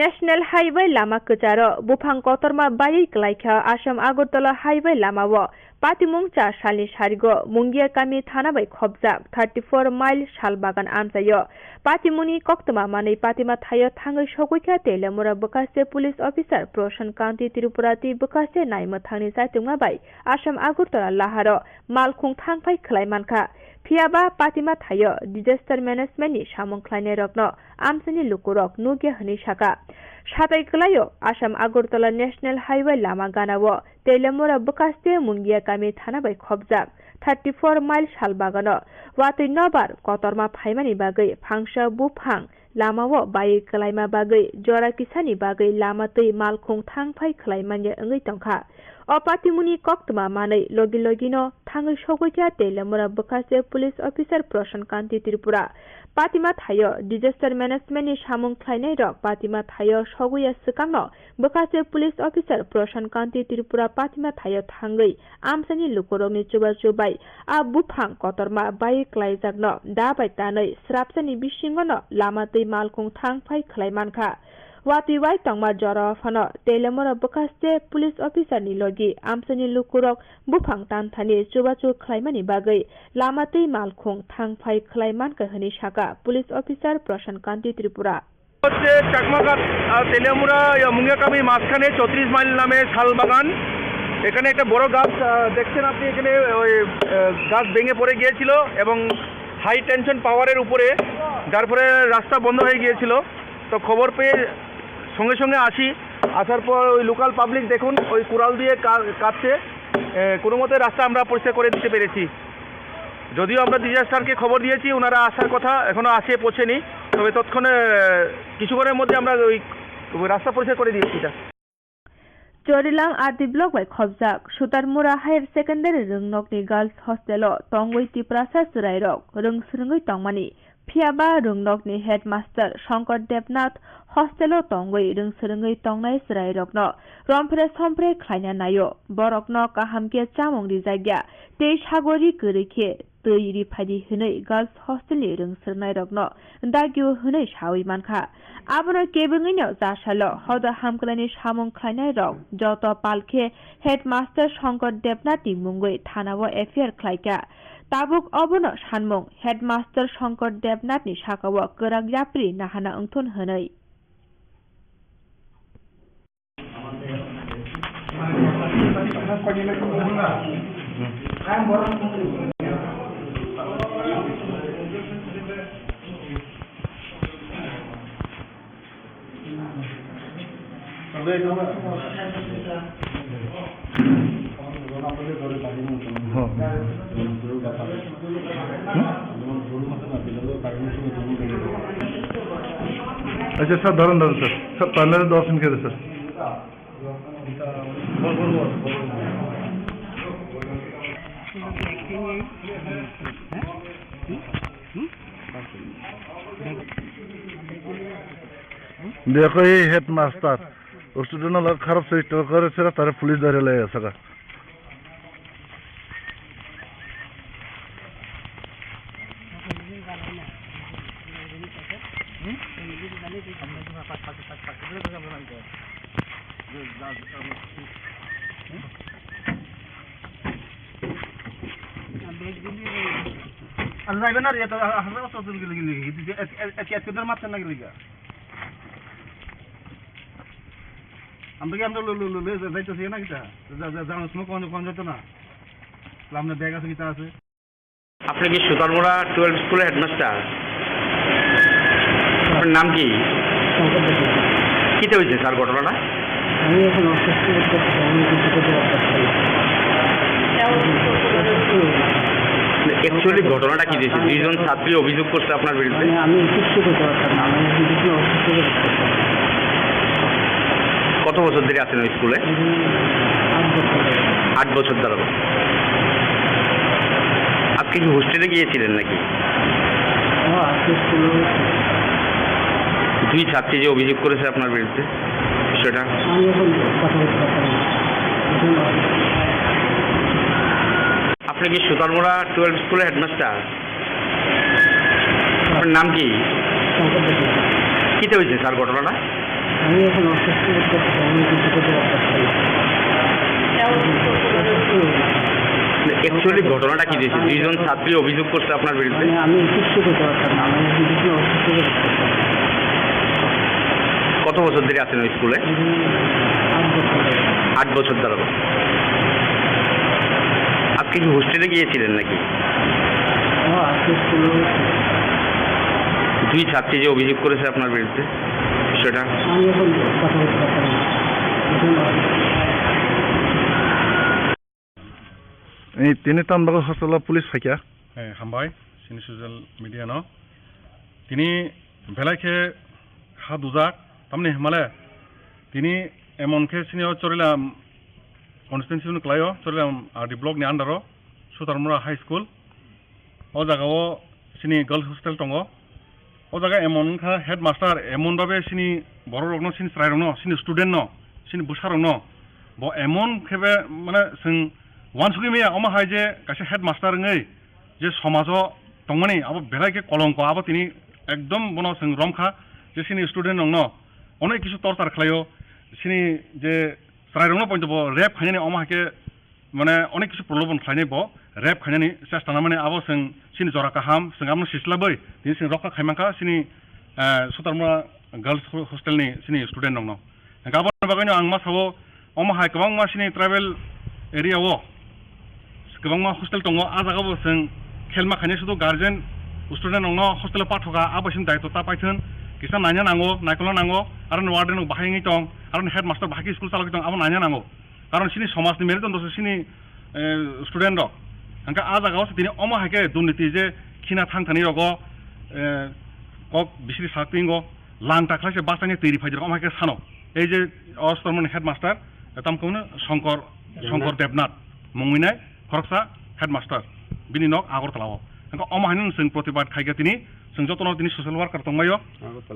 नेशनल हाइवे लामा कचार बुफां कतरमा बायै क्लाइखा आसाम आगरतला हाइवे लामाव पातिमुं 4 सालनि सारिगो मुंगिया गामि थाना बै खबजाब 34 माइल सालबागान आमजायो पातिमुनि कक्तमा मानै पातिमा थायो थाङै सगैखा तेलेमुरा बकासे पुलिस अफिसार प्रशान काउन्टी त्रिपुरा ति बकासे नायमो थांनि जायतुंमा बै आसाम आगरतला लाहार मालखुं थांफाय खलायमानखा फियाबा पातिमा थायो डिजास्टार मेनेजमेन्टनि सामुंख्लायनाय रत्न आमसानि लुकुरक नुगे हनि साका साथै गलायो आसाम आगरतला नेशनल हाइवे लामा गानाव तेलेमुरा बकासे मुंगिया गामि थाना बै खबजाब 34 माइल सालबागान वातै नबार कतरमा फाइमानि बागै फांसा बुफां लामाव बायै गलायमा बागै जरा किसानि बागै लामा तै मालखुं थांफाय खलायमानि ओङै तंखा अपातिमुनि कक्तमा मानै लगी लगिनो थाङै सगैखा तेलेमुरा बकासे पुलिस अफिसार प्रशान कान्ति त्रिपुरा पातिमा थायो डिजास्टार मेनेजमेन्टनि सामुंख्लायनाय रक पातिमा थायो सगैया सिगांनो बकासे पुलिस अफिसार प्रशान कान्ति त्रिपुरा पातिमा थायो थाङै आमसानि लुकुरकनि चुबा चुबाय आ बुफां कतरमा बायै क्लायजाकनो दाबाय तानै स्राबसानि बिसिङनो लामा तै मालखुं थांफाय खलायमानखा वातिवाय तंमा जराफानो तेलेमुरा बकासे पुलिस अफिसार नि लगी आमसानि लुकुरक बुफां तानथानि चुबाचु खलायमानि बागै लामातै मालखुं थांफाय खलायमानखो हनि साका पुलिस अफिसार प्रशान कान्ति त्रिपुरा হচ্ছে চাকমাঘাট তেলিয়ামুড়া মুঙ্গিয়াকামি মাঝখানে 34 মাইল নামে শালবাগান। এখানে একটা বড় গাছ দেখছেন আপনি, এখানে ওই গাছ ভেঙে পড়ে গিয়েছিল এবং হাই টেনশন পাওয়ারের উপরে, যার ফলে রাস্তা বন্ধ হয়ে গিয়েছিল। তো খবর পেয়ে সঙ্গে সঙ্গে আসার পর ওই লোকাল পাবলিক দেখুন ওই কুড়াল দিয়ে কাটছে, কোনো মতে রাস্তা আমরা পরিষ্কার করে দিতে পেরেছি। যদিও আমরা ডিজাস্টারকে খবর দিয়েছি, ওনারা আসার কথা, এখনো আসে পৌঁছেনি, তবে তৎক্ষণে কিছুক্ষণের মধ্যে আমরা ওই রাস্তা পরিষ্কার করে দিয়েছি। Jorilang Adi Block by Khobjak, Sutarmura Higher Secondary Rungnokni Girls Hostel, Tongwei Tiprasa Surairok, Rungsrungui Tongmani, Phiaba Rungnokni Headmaster, Shankar Devnath, Hostel Tongwei, Rungsrungui Tongnai Surairokno, Rompre Sompre Klanya Nayo, Borokno Kahamke Chamong Rizagya, Teish Hagori Kurike, Tui Padi Hunay, Girls Hostel Rungsrungairokno, Dagyu Hunay Shawi Manka. Abono Kebungino Zashalo, Hoda Hamklani Shamong Klanya Rok, Joto Palke, Headmaster Shankar Devnath Mungwe, Tanawa Affair Klaika. Tabuk Obono Shanmong, Headmaster Shankar Devnath ni Shakawa, Kurak Yapri, Nahana Ungtun Hunay. अच्छा sir, धरन sir, sir पहले 10 दिन के sir. देखो ये headmaster student लोग खराब से करे से तारे पुलिस धरे ले सका। Ano na rin ito, harap sa ito giligi, at kudar matsan na giliga. আমরা লুলুলু যাইতেছি না কিটা জানো স্মোক কোন যেত না সামনে ব্যাগ আছে কিটা আছে। আপনি কি সুতারমুড়া 12 স্কুলের হেডমাস্টার? আপনার নাম কি? কিটা হয়েছে স্যার ঘটনাটা? আমি এখন অসুস্থ অ্যাকচুয়ালি ঘটনাটা কি দিয়েছে? দুইজন ছাত্রী অভিযোগ করছে আপনার বিরুদ্ধে। আমি কিছু করতে পারতাম না, আমি অসুস্থ বছর ধরে আছেন ওই স্কুলে? 8 বছর ধরে। আজকে কি হোস্টেলে গিয়েছিলেন নাকি? দুই ছাত্রী যে অভিযোগ করেছে আপনার বিরুদ্ধে সেটা আপনি কি সুতারমুড়া 12 স্কুলের হেডমাস্টার? আপনার নাম কি? কিতে হয়েছে স্যার ঘটনাটা? আমি এখন অসুস্থ আমি কিছু করতে পারছি অ্যাকচুয়ালি ঘটনাটা কি দিয়েছে? দুইজন ছাত্রী অভিযোগ করছে আপনার বিরুদ্ধে। আমি কিছু করতে পারতাম না, আমি কিছু অসুস্থ করতে। কত বছর ধরে আছেন ওই স্কুলে? 8 বছর ধরে। আজকে কি হোস্টেলে গিয়েছিলেন নাকি? দুই ছাত্রী যে অভিযোগ করেছে আপনার বিরুদ্ধে সেটা আমি এখন কথা বলতে পারতাম না। এই তিনি তানবাগ হস্টেল পুলিশ ফাইকা হামবাই সিনি স'চিয়েল মিডিয়া ন তিনি বেলাইকে হা দুজাক তামনি হেমালে তিনি এমনকে সিনিয়র চলিলাম কনস্টিটুয়েন্সি ক্লাইও চলিলাম আরডি ব্লক नि आन्डारो सुतारमुरा हाई स्कुल ओ जागाओ सिनि गार्ल्स हस्टेल दङ ओ जागा एमनखा हेडमास्टार एमन भाबे सिनि बर' रगनो सिनि स्राय रगनो सिनि स्टुडेन्ट न सिनि बुसा रगनो ब एमन खेबे माने जों वानसुगि मैया अमा हाय जे कासे हेडमास्टार ngै जे समाजो दंमनि आबो बेलाइके कलंक आबो तिनि एकदम बनो जों रमखा जे सिनि स्टुडेन्ट नंनो अनेक किसु टर्चार खालायो सिनि जे स्राय रगनो पॉइंट ब रेप खायनि अमा हाके माने अनेक किसु प्रलोभन खायनि ब रेप खायनि चेष्टा ना माने आबो जों सिनि जरा काहाम जों आमनो सिस्लाबै दिनि जों रखा खायमाखा सिनि सुतारमुरा गार्ल्स हस्टेलनि सिनि स्टुडेन्ट नंनो गाबोन बागैनो आं मा सावो अमा हाय गोबां मा सिनि ट्राइबेल एरियायाव गोबां मा हस्टेल दङ आ जागाबो जों खेलमा खायनि सुदु गार्जेन स्टुडेन्ट नंनो हस्टेल पाठका आबोसिन दायित्व पाइथोन किसा नायनो नांगौ नायख'नो नांगौ आरो वार्डेन बाहायङै दं आरो हेडमास्टार बाहाय स्कुल चालक दं आबो नायनो नांगौ कारण सिनि समाजनि मेरुदण्ड सिनि स्टुडेन्ट दं हांका आ जागाव दिनै अमा हायके दुर्नीति जे खिना थांथानि रग कक बिसिरि साकतिंगो लां टाख्लासे बासानि तैरि फाइजर अमा हायके सानो এই যে অষ্টমন হেডমাস্টার তামকौनो শঙ্কর দেবনাথ मुंगैनाय खरकसा हेडमास्टार बिनि नक आगरतलाव हांका अमा हायनो जों प्रतिबाद खायगा दिनै जों जतन दिनै ससियेल वार्कार दंबायो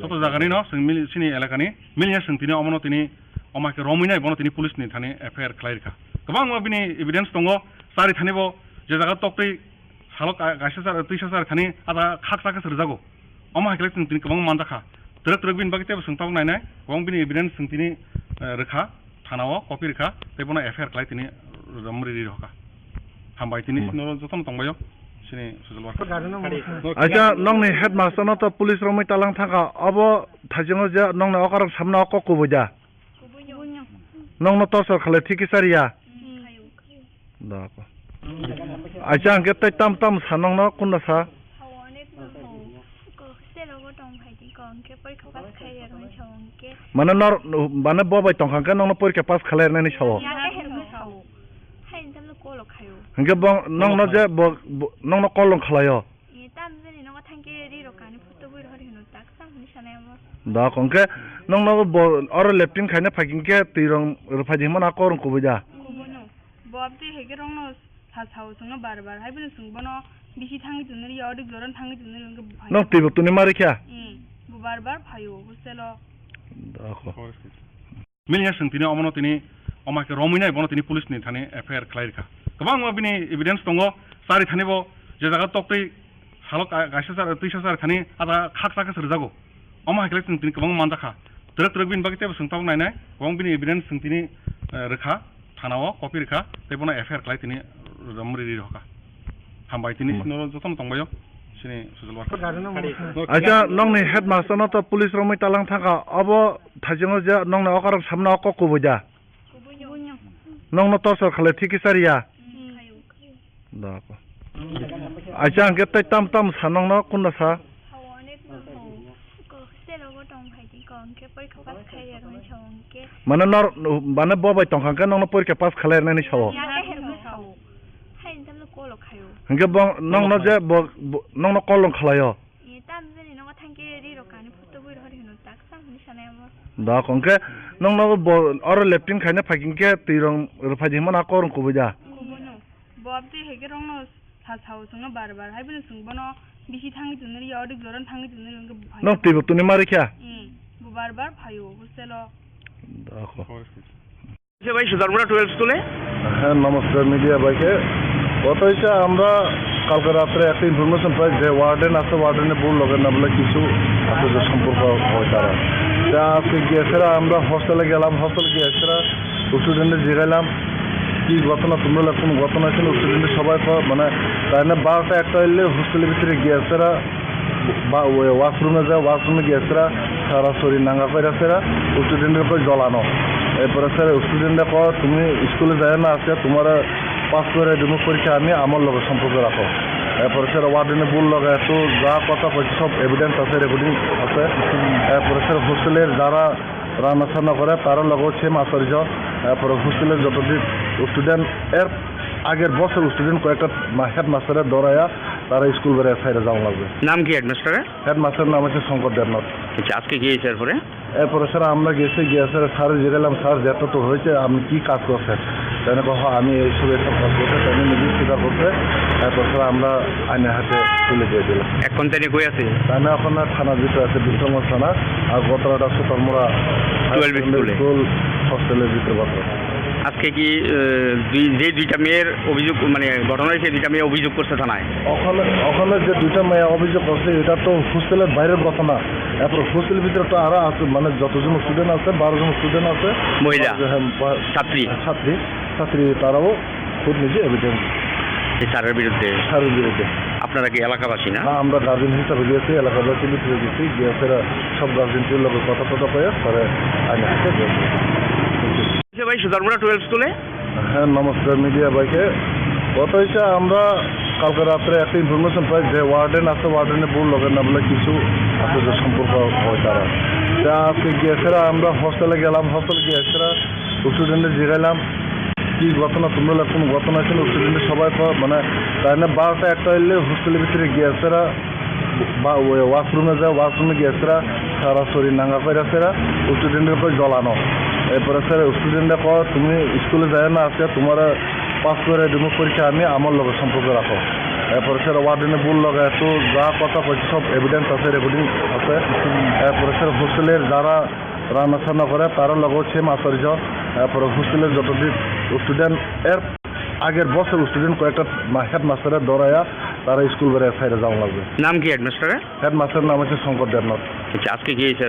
जत जागानि न जों सिनि एलाकानि मिलिया जों दिनै अमनो दिनै अमाके रमैनाय बनो दिनै पुलिसनि थाने एफआईआर खालायरिखा गोबां बिनि एभिडेन्स दङ सारि थानिबो जे जागा टक्टै सालक गायसासार तैसासार थानि आदा खाकसाके सरजागो अमा हायखले जों दिनै गोबां मानजाखा ट्रक ट्रक बिन बागै तेबो सोंथाव नायनाय गोबां बिनि एभिडेन्स जों दिनै रोखा थानाव कपि रोखा तेबोनो एफआईआर खालाय दिनै रमरिरि रखा हामबाय दिनै जतन दंबायो सिनि ससियेल वार्कार आजा नंनि हेडमास्टार न तो पुलिस रमै तालां थाका अब थाजों जे नंनो अकार सामना अक कुबुजा नंनो तसर खाले थिकि सारिया दाको आजा अंके तै ताम ताम सानंग न कुन्ना सा माने नर माने बबाय तंखांके नंनो परीक्षा पास खालायनानै सावो हंगे बं नंनो जे नंनो कलम खालायो दा कंके नंनो और लेफ्टिन खायने फाकिंके तिरं रफादि मना करं कुबुजा बबते हेगे रंनो सासाव संनो बार हायबो संबनो बिसि थांगि जुनरि अदि गरन थांगि जुनरि नंग तिबो तुनि मारिखा बार फायो हस्टेलो दाखो मिलिया जों दिनै अमनो दिनै अमाके रमैनाय बनो दिनै पुलिसनि थाने एफआईआर खालायरिखा गोबां बिनि एभिडेन्स दङ सारि थानिबो जे जागा टक्टै सालक गायसासार तैसासार थानि आदा खाकसाके सरजागो अमा हायखले जों दिनै गोबां मानजाखा ट्रक ट्रक बिन बागै तेबो सोंथाव नायनाय गोबां बिनि एभिडेन्स जों दिनै रोखा थानाव कपि रोखा तेबोनो एफआईआर खालाय दिनै रमरिरि रखा हामबाय दिनै जतन दंबायो सिनि ससियेल वार्कार आजा नंनि हेडमास्टार न तो पुलिस रमै तालां थाका अब थाजों जे नंनो अकार सामना अक कुबुजा नंनो तसर खाले थिकि सारिया दाको आजा अंके तै ताम ताम सानंग न कुन्ना सा माने नर माने बबाय तंखांके नंनो परीक्षा पास खालायनानै सावो हंगे बं नंनो जे नंनो कलम खालायो दा कंके नोंनाव और लेफ्टिन खायना फाइकिंग के तीरं रुफाइ दिमान आको रंग कुबुजा कुबुनो बबते हेगे रंगनो सासाव संग बार हाइबनो संगबनो बिसि थांगि तुनरि यावदि जरन थांगि तुनरि उनके नों तीबो तुनि मारि क्या बार फायो हस्टेलो देखो ভাই সুদর্মরা 12 স্কুলে হ্যাঁ নমস্কার মিডিয়া ভাইকে কথা হচ্ছে আমরা কালকে রাত্রে একটা ইনফরমেশন পাই যে ওয়ার্ডেন আছে ওয়ার্ডেনে বল লগেন না বলে কিছু আপনাদের সম্পর্ক হয় তারা তা আজকে গিয়েছিলাম আমরা হস্টেলে গেলাম হস্টেলে গিয়েছিলাম স্টুডেন্টদের জিগাইলাম কি ঘটনা তোমরা কোনো ঘটনা ছিল স্টুডেন্টের সবাই মানে তাই না 12টা একটা হইলে হোস্টেলের ভিতরে গিয়েছিলা বা ওয়াশরুমে যায় ওয়াশরুমে গিয়েছিলা সারা শরীর নাঙ্গা করে আসেরা স্টুডেন্টের উপর জ্বলানো এরপরে স্যার স্টুডেন্টরা কয় তুমি স্কুলে যায় না আছে তোমার পাস করে রিমুভ করেছে আমি আমার লগে সম্পর্ক রাখো এরপরে স্যার ওয়ার্ডেনে বল লগা এত যা কথা কইছে সব এভিডেন্স আছে রেকর্ডিং আছে এরপরে স্যার হোস্টেলের যারা রান্না সান্না করে তারও লগেও সেম আচার্য এরপরে হোস্টেলের যতদিন স্টুডেন্ট এর আগের বছর স্টুডেন্ট কয়েকটা হেডমাস্টারের দৌড়াইয়া তারা স্কুল বেড়ে সাইডে যাওয়া লাগবে নাম কি হেডমাস্টারের হেডমাস্টারের নাম হচ্ছে শঙ্কর দেবনাথ আচ্ছা আজকে গিয়েছে এরপরে এরপরে স্যার আমরা গিয়ে স্যার স্যার জিরালাম স্যার যেত তো হয়েছে আপনি কি কাজ করছেন তাই না কহ আমি এইসব কাজ করতে তাই নিজে স্বীকার করতে এরপর স্যার আমরা আইনের হাতে তুলে দিয়ে দিলাম এখন তাই কই আছে তাই না এখন থানার ভিতরে আছে বিক্রমগঞ্জ থানা আর গতরাটা সুতরামরা 12 স্কুল হস্টেলের ভিতরে কথা আজকে কি যে দুইটা মেয়ের অভিযোগ মানে ঘটনা হয়েছে দুইটা মেয়ে অভিযোগ করছে থানায় ওখানে যে দুইটা মেয়ে অভিযোগ করছে এটা তো হোস্টেলের বাইরের ঘটনা এরপর হোস্টেলের ভিতরে তো আরো আছে মানে যতজন স্টুডেন্ট আছে 12 জন স্টুডেন্ট আছে মহিলা ছাত্রী তারাও খুব নিজে এভিডেন্স স্যারের বিরুদ্ধে আপনারা কি এলাকাবাসী না আমরা গার্জেন হিসাবে গিয়েছি এলাকাবাসী লিখে গেছি গিয়ে সব গার্জেনটির লোক কথা কয়ে পরে আইনে হাতে ভাই সুদর্মরা 12 স্কুলে হ্যাঁ নমস্কার মিডিয়া ভাইকে কথা হচ্ছে আমরা কালকে রাত্রে একটা ইনফরমেশন পাই যে ওয়ার্ডেন আছে ওয়ার্ডেনে বল লগেন না বলে কিছু আপনাদের সম্পর্ক হয় তারা তা আজকে গিয়েছিলাম আমরা হস্টেলে গেলাম হস্টেলে গিয়েছিলাম স্টুডেন্টদের জিগাইলাম কি ঘটনা তোমরা কোনো ঘটনা ছিল স্টুডেন্টের সবাই মানে তাই না 12টা একটা হইলে হোস্টেলের ভিতরে গিয়েছিলা বা ওয়াশরুমে যায় ওয়াশরুমে গিয়েছিলা সারা শরীর নাঙ্গা করে আসেরা স্টুডেন্টের উপর জ্বলানো এরপরে স্যার স্টুডেন্টরা কয় তুমি স্কুলে যায় না আছে তোমার পাস করে রিমুভ করেছে আমি আমার লগে সম্পর্ক রাখো এরপরে স্যার ওয়ার্ডেনে বল লগা এত যা কথা কইছে সব এভিডেন্স আছে রেকর্ডিং আছে এরপরে স্যার হোস্টেলের যারা রান্না সান্না করে তারও লগেও সেম আচার্য এরপরে হোস্টেলের যতদিন স্টুডেন্ট এর আগের বছর স্টুডেন্ট কয়েকটা হেডমাস্টারের দৌড়াইয়া তারা স্কুল বেড়ে সাইডে যাওয়া লাগবে নাম কি হেডমাস্টারের হেডমাস্টারের নাম হচ্ছে শঙ্কর দেবনাথ আচ্ছা আজকে গিয়েছে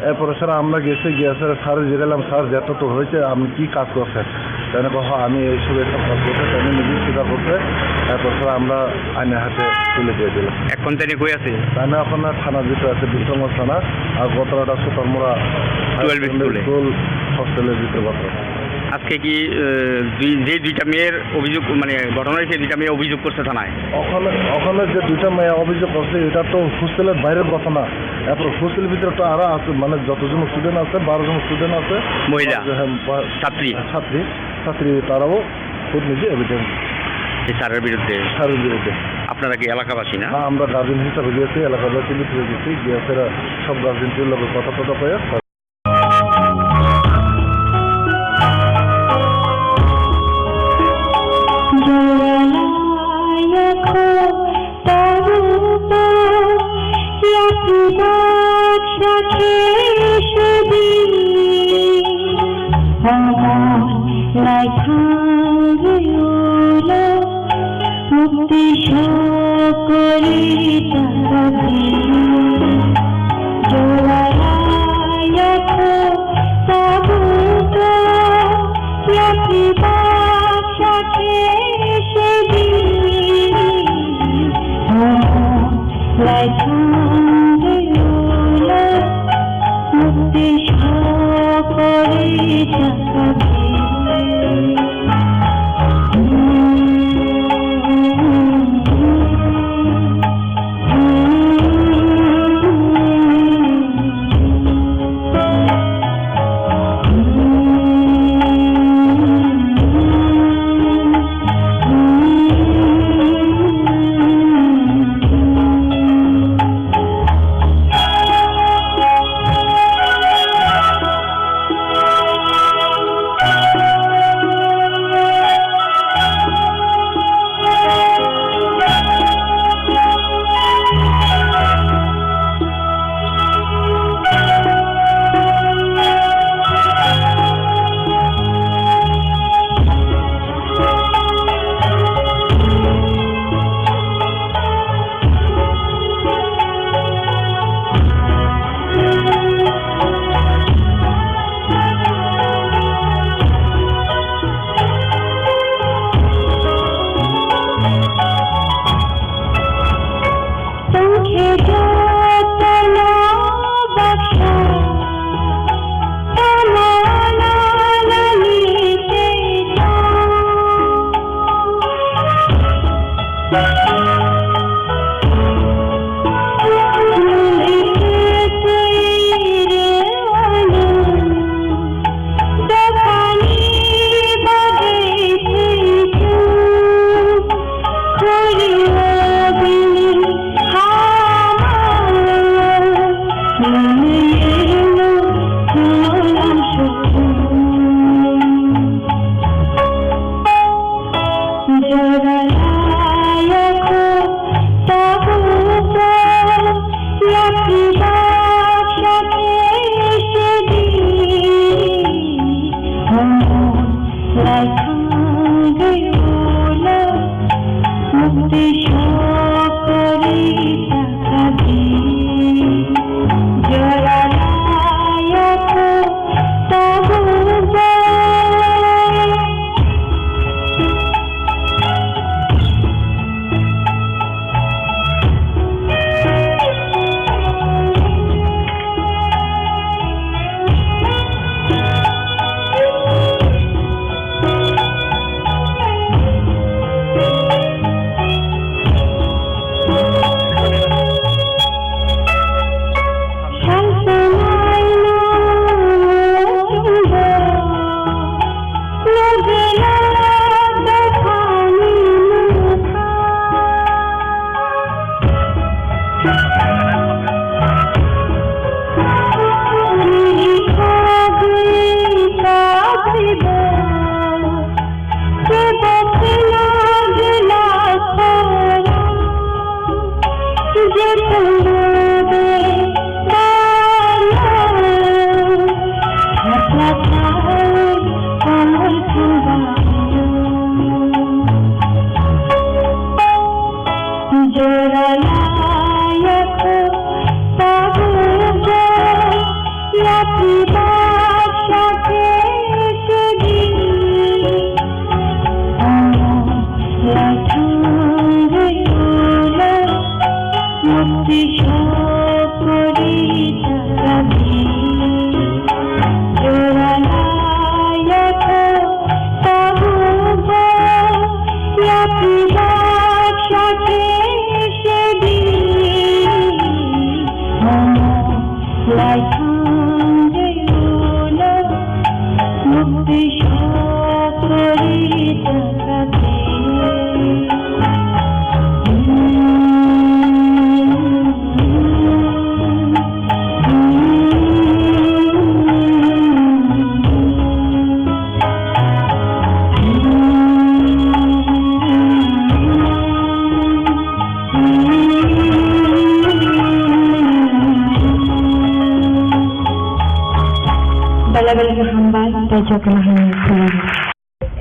এরপরে স্যার আমরা গিয়ে স্যার জিরালাম স্যার যেত তো হয়েছে আপনি কি কাজ করছেন তাই না কহ আমি এইসব কাজ করতে তাই নিজে স্বীকার করতে এরপর স্যার আমরা আইনের হাতে তুলে দিয়ে দিলাম এখন তাই কই আছে তাই না এখন থানার ভিতরে আছে বিক্রমগঞ্জ থানা আর গতরাটা সুতরামরা 12 স্কুল হস্টেলের ভিতরে কথা আজকে কি যে দুইটা মেয়ের অভিযোগ মানে ঘটনা হয়েছে দুইটা মেয়ে অভিযোগ করছে থানায় ওখানে যে দুইটা মেয়ে অভিযোগ করছে এটা তো হোস্টেলের বাইরের ঘটনা এরপর হোস্টেলের ভিতরে তো আরো আছে মানে যতজন স্টুডেন্ট আছে 12 জন স্টুডেন্ট আছে মহিলা ছাত্রী তারাও খুব নিজে এভিডেন্স স্যারের বিরুদ্ধে আপনারা কি এলাকাবাসী না আমরা গার্জেন হিসাবে গিয়েছি এলাকাবাসী লিখে গেছি গিয়ে সব গার্জেনটির লোক কথা কয়ে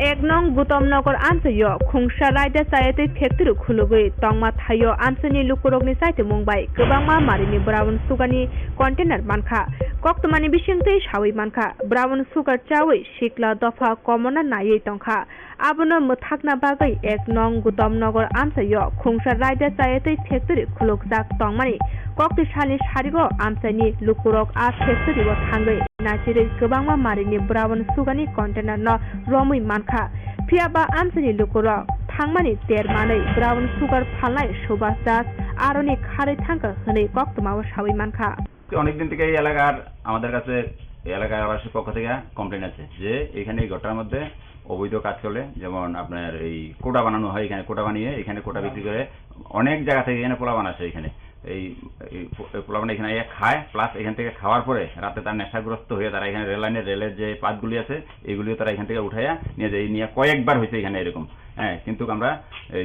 एक नং गुतमनगर आनसयो खुंसा रायदा सायते फेक्टरि खुलुगै तंगमा थायो आनसनि लुकुरगनि साइते मुंबाय गोबांमा मारिनि ब्राउन सुगारनि कन्टेनार मानखा कक्तमानि बिसिंतै सावै मानखा ब्राउन सुगार चावै सिकला दफा कमना नायै तंखा आबनो मथाकना बागै एक नं गुतमनगर आनसयो खुंसा रायदा सायते फेक्टरि खुलुगजाक तंगमानि कक्तिसानि सारिगो आमसानि लुकुरग आ फेक्टरि व थांगै नाचिरै गोबांमा मारिनि ब्राउन सुगारनि कन्टेनार न रमै मानखा फियाबा आमसानि लुकुरग थांमानि तेरमानै ब्राउन सुगार फालनाय सुभाष दास आरनि खारै थांखो हनै कक्तमाव सावै मानखा অনেকদিন থেকে এই এলাকার আমাদের কাছে এলাকার আবাসের পক্ষ থেকে কমপ্লেন আছে যে এখানে এই ঘটনার মধ্যে অবৈধ কাজ চলে যেমন আপনার এই কোটা বানানো হয় এখানে কোটা বানিয়ে এখানে কোটা বিক্রি করে অনেক জায়গা থেকে এখানে পোলা বানাচ্ছে এখানে এই পোলা বানা এখানে খায় প্লাস এখান থেকে খাওয়ার পরে রাতে তার নেশাগ্রস্ত হয়ে তারা এখানে রেলের যে পাতগুলি আছে এইগুলিও তারা এখান থেকে উঠাইয়া নিয়ে যায় নিয়ে কয়েকবার হয়েছে এখানে এরকম হ্যাঁ কিন্তু আমরা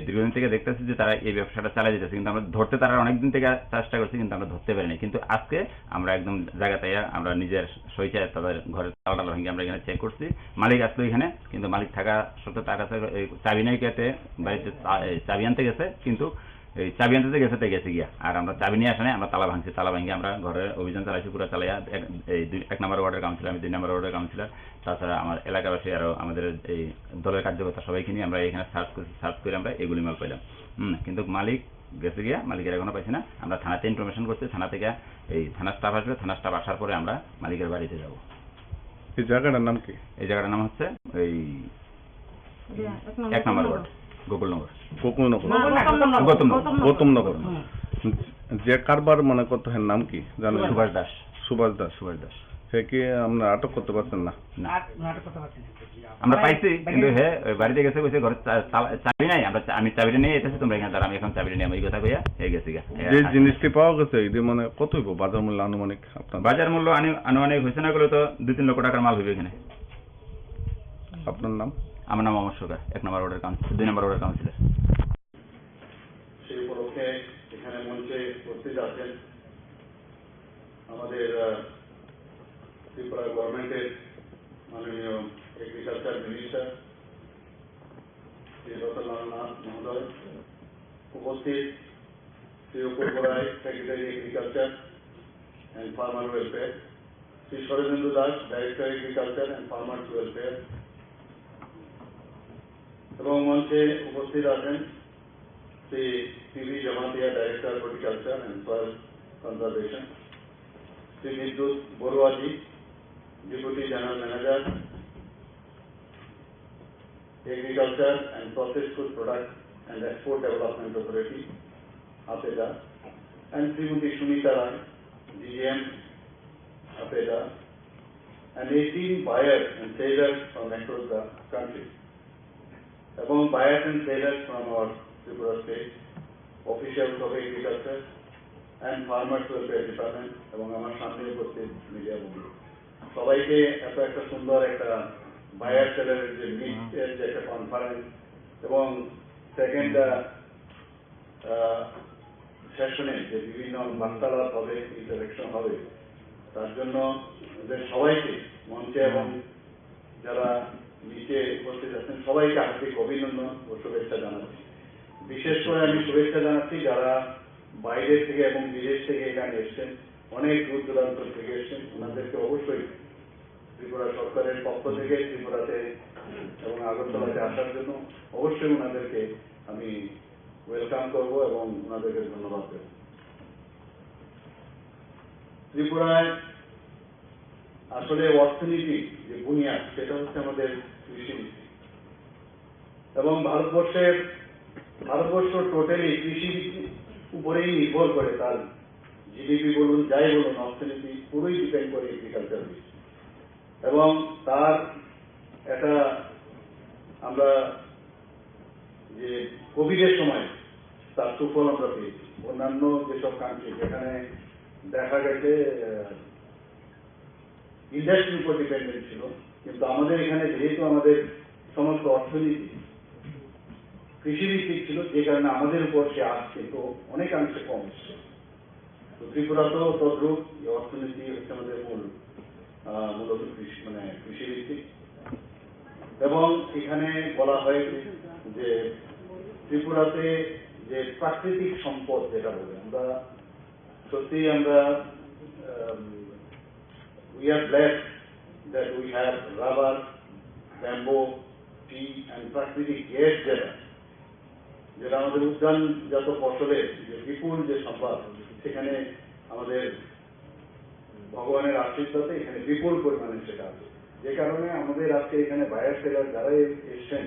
দীর্ঘদিন থেকে দেখতেছি যে তারা এই ব্যবসাটা চালিয়ে যেতেছে কিন্তু আমরা ধরতে তারা অনেকদিন থেকে চেষ্টা করছি কিন্তু আমরা ধরতে পারিনি কিন্তু আজকে আমরা একদম জায়গাতে আমরা নিজের স্বেচ্ছায় তাদের ঘরে তালা ভেঙে আমরা এখানে চেক করছি মালিক আসলো এখানে কিন্তু মালিক থাকা সত্ত্বেও তার কাছে চাবি নেই কেটে বাড়িতে চাবি আনতে গেছে কিন্তু এই চাবি আনতে গেছে তো গেছে গিয়া আর আমরা চাবি নিয়ে আসা নাই আমরা তালা ভাঙছি তালা ভাঙে আমরা ঘরে অভিযান চালাইছি পুরো চালাইয়া এই 1 নম্বর ওয়ার্ডের কাউন্সিলর আমি 2 নম্বর ওয়ার্ডের কাউন্সিলর তাছাড়া আমার এলাকাবাসী আরো আমাদের এই দলের কার্যকর্তা সবাইকে নিয়ে আমরা এখানে সার্চ করে আমরা এগুলি মাল পাইলাম কিন্তু মালিক গেছে গিয়া মালিকের এখনো পাইছি না আমরা থানাতে ইনফরমেশন করছি থানা থেকে এই থানা স্টাফ আসবে থানা স্টাফ আসার পরে আমরা মালিকের বাড়িতে যাব এই জায়গাটার নাম কি এই জায়গাটার নাম হচ্ছে এই 1 নম্বর ওয়ার্ড গোকুলনগর। গৌতমনগর। যে কারবার মানে কত হের নাম কি জানেন? সুভাষ দাস। সুভাষ দাস। সুভাষ দাস। সে কি আমরা আটক করতে পারছেন না? আমরা পাইছি, কিন্তু হে ওই বাড়িতে গেছে, কইছে ঘরে চাবি নাই, আমি চাবিটা নিয়ে এসেছি, তোমরা এখানে দাঁড়া, আমি এখন চাবিটা নিয়ে এই কথা কইয়া হয়ে গেছি গা। যে জিনিসটি পাওয়া গেছে এটি মানে কত হইব বাজার মূল্য আনুমানিক? আপনার বাজার মূল্য আনুমানিক হয়েছে না করলে তো 2-3 লক্ষ টাকার মাল হইবে এখানে। আপনার নাম? আমার নাম অমর সরকার, 1 নম্বর ওয়ার্ডের কাউন্সিলর, 2 নম্বর ওয়ার্ডের কাউন্সিলর। সেই উপলক্ষে এখানে মঞ্চে উপস্থিত আছেন আমাদের ত্রিপুরা গভর্নমেন্টের মাননীয় এগ্রিকালচার মিনিস্টার শ্রী রতনলাল নাথ মহোদয়, উপস্থিত Shri Apurba Roy, secretary agriculture and farmer welfare, Shri Sharadendu Das, director agriculture and farmers welfare, এবং মঞ্চে উপস্থিত আছেন Shri PV Jamatia, director horticulture and soil conservation, Shri Bidyut বড়ুয়াজি, deputy general manager, agriculture and processed food product and export development authority, APEDA, and Srimati Sunita Rai, DGM, APEDA, and 18 buyers and sellers from across the country. Among buyers and sellers from our Tripura state, officials of agriculture and farmers welfare department, এবং আমার সামনে উপস্থিত media বন্ধু সবাইকে এত একটা সুন্দর একটা বায়ার সেলারের যে মিটের যে একটা কনফারেন্স এবং সেকেন্ড সেশনে যে বিভিন্ন বার্তালাপ হবে, ইন্টারেকশন হবে, তার জন্য ওদের সবাইকে মঞ্চে এবং যারা নিচে উপস্থিত আছেন সবাইকে হার্দিক অভিনন্দন ও শুভেচ্ছা জানাচ্ছি। বিশেষ করে আমি শুভেচ্ছা জানাচ্ছি যারা বাইরে থেকে এবং বিদেশ থেকে এখানে এসছেন, অনেক দূর দূরান্ত থেকে এসছেন, ওনাদেরকে অবশ্যই ত্রিপুরা সরকারের পক্ষ থেকে ত্রিপুরাতে এবং আগরতলাতে আসার জন্য অবশ্যই ওনাদেরকে আমি ওয়েলকাম করব এবং ওনাদেরকে ধন্যবাদ দেব। ত্রিপুরায় আসলে অর্থনীতি যে বুনিয়াদ সেটা হচ্ছে আমাদের কৃষি, এবং ভারতবর্ষ টোটালি কৃষি উপরেই নির্ভর করে, তার জিডিপি বলুন যাই বলুন, অর্থনীতি পুরোই ডিপেন্ড করে এগ্রিকালচার, এবং তার একটা আমরা যে কোভিডের সময় তার সুফল আমরা পেয়েছি। অন্যান্য যেসব কান্ট্রি যেখানে দেখা গেছে ইন্ডাস্ট্রির উপর ডিপেন্ডেন্ট ছিল, কিন্তু আমাদের এখানে যেহেতু আমাদের সমস্ত অর্থনীতি কৃষিভিত্তিক ছিল, যে কারণে আমাদের উপর সে আজ কিন্তু অনেকাংশে কম ছিল। তো ত্রিপুরাতেও তদ্রূপ অর্থনীতি হচ্ছে আমাদের মূলত কৃষিভিত্তিক, এবং এখানে বলা হয় যে ত্রিপুরাতে যে প্রাকৃতিক সম্পদ যেটা বলে, আমরা সত্যি আমরা we are blessed that we have rubber, bamboo, tea and প্রাকৃতিক গ্যাস যেটা আমাদের উদ্যানজাত ফসলের যে বিপুল যে সম্পদ, সেখানে আমাদের ভগবানের আশীর্বাদে এখানে বিপুল পরিমাণে সেটা আছে, যে কারণে আমাদের আজকে এখানে বায়ার সেলার যারা এসছেন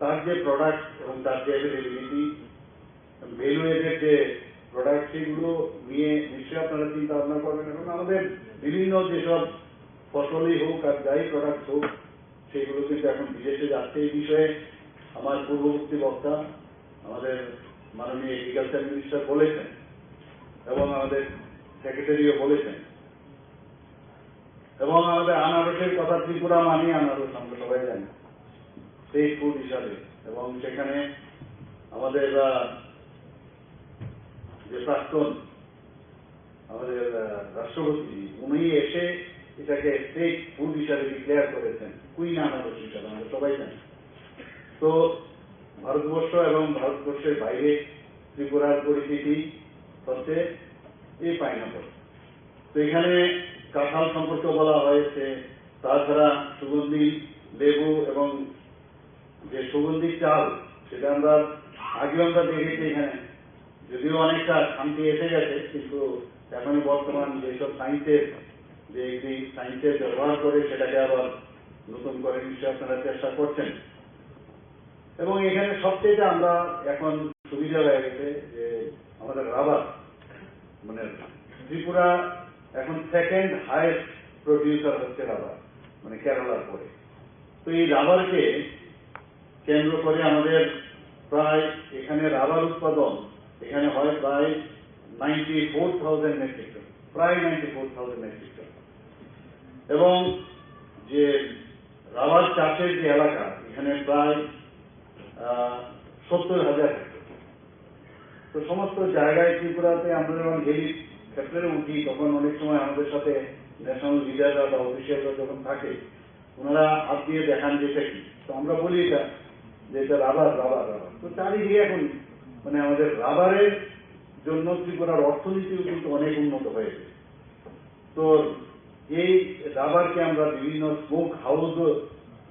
তার যে প্রোডাক্ট এবং তার যে অ্যাভেলেবিলিটি, ভ্যালু এডেড যে প্রোডাক্ট, সেগুলো নিয়ে নিশ্চয়ই আপনারা চিন্তা ভাবনা করবেন, এবং আমাদের বিভিন্ন যেসব ফসলই হোক আর যাই প্রোডাক্ট হোক সেগুলো কিন্তু এখন বিদেশে যাচ্ছে। এই বিষয়ে আমার পূর্ববর্তী বক্তা আমাদের মাননীয় এগ্রিকালচার মিনিস্টার বলেছেন এবং আমাদের সেক্রেটারিও বলেছেন, এবং আমাদের আনারসের কথা, ত্রিপুরা মানি আনারস আমরা সবাই জানি স্টেট ফুড হিসাবে, এবং সেখানে আমাদের যে প্রাক্তন আমাদের রাষ্ট্রপতি উনি এসে এটাকে স্টেট ফুড হিসাবে ডিক্লেয়ার করেছেন, কুইন আনারস হিসাবে, আমরা সবাই জানি। তো ভারতবর্ষ এবং ভারতবর্ষের বাইরে ত্রিপুরার পরিস্থিতি হচ্ছে এই পাইনাপল। তো এখানে কাঁঠাল সম্পর্কে বলা হয়েছে, তাছাড়া সুগন্ধি লেবু এবং যে সুগন্ধি চাল, সেটা আমরা আগেও আমরা দেখেছি এখানে, যদিও অনেকটা শান্তি এসে গেছে, কিন্তু এখন বর্তমান যেসব সায়েন্সের ব্যবহার করে সেটাকে আবার নতুন করে নিশ্চয়ই আপনারা চেষ্টা করছেন। এবং এখানে সবচেয়ে আমরা এখন সুবিধা হয়ে গেছে যে আমাদের রাবার, মানে ত্রিপুরা এখন সেকেন্ড হাইয়েস্ট প্রডিউসার হচ্ছে রাবার, মানে কেরালার পরে। তো এই রাবারকে কেন্দ্র করে আমাদের প্রায় এখানে রাবার উৎপাদন এখানে হয় প্রায় 94,000 মেট্রিক টন, প্রায় 94,000 মেট্রিক টন। এবং যে রাবার চাষের যে এলাকা এখানে প্রায় 70,000 হেক্টর। তো সমস্ত জায়গায় ত্রিপুরাতে আমরা যখন হেলিকপ্টারে উঠি তখন অনেক সময় আমাদের সাথে ন্যাশনাল লিডাররা বা অফিসিয়ালরা যখন থাকে ওনারা হাত দিয়ে দেখান যে এটা কি, তো আমরা বলি এটা যে এটা রাবার রাবার রাবার। তো চারিদিকে এখন মানে আমাদের রাবারের জন্য ত্রিপুরার অর্থনীতিও কিন্তু অনেক উন্নত হয়েছে। তো এই রাবারকে আমরা বিভিন্ন স্মোক হাউস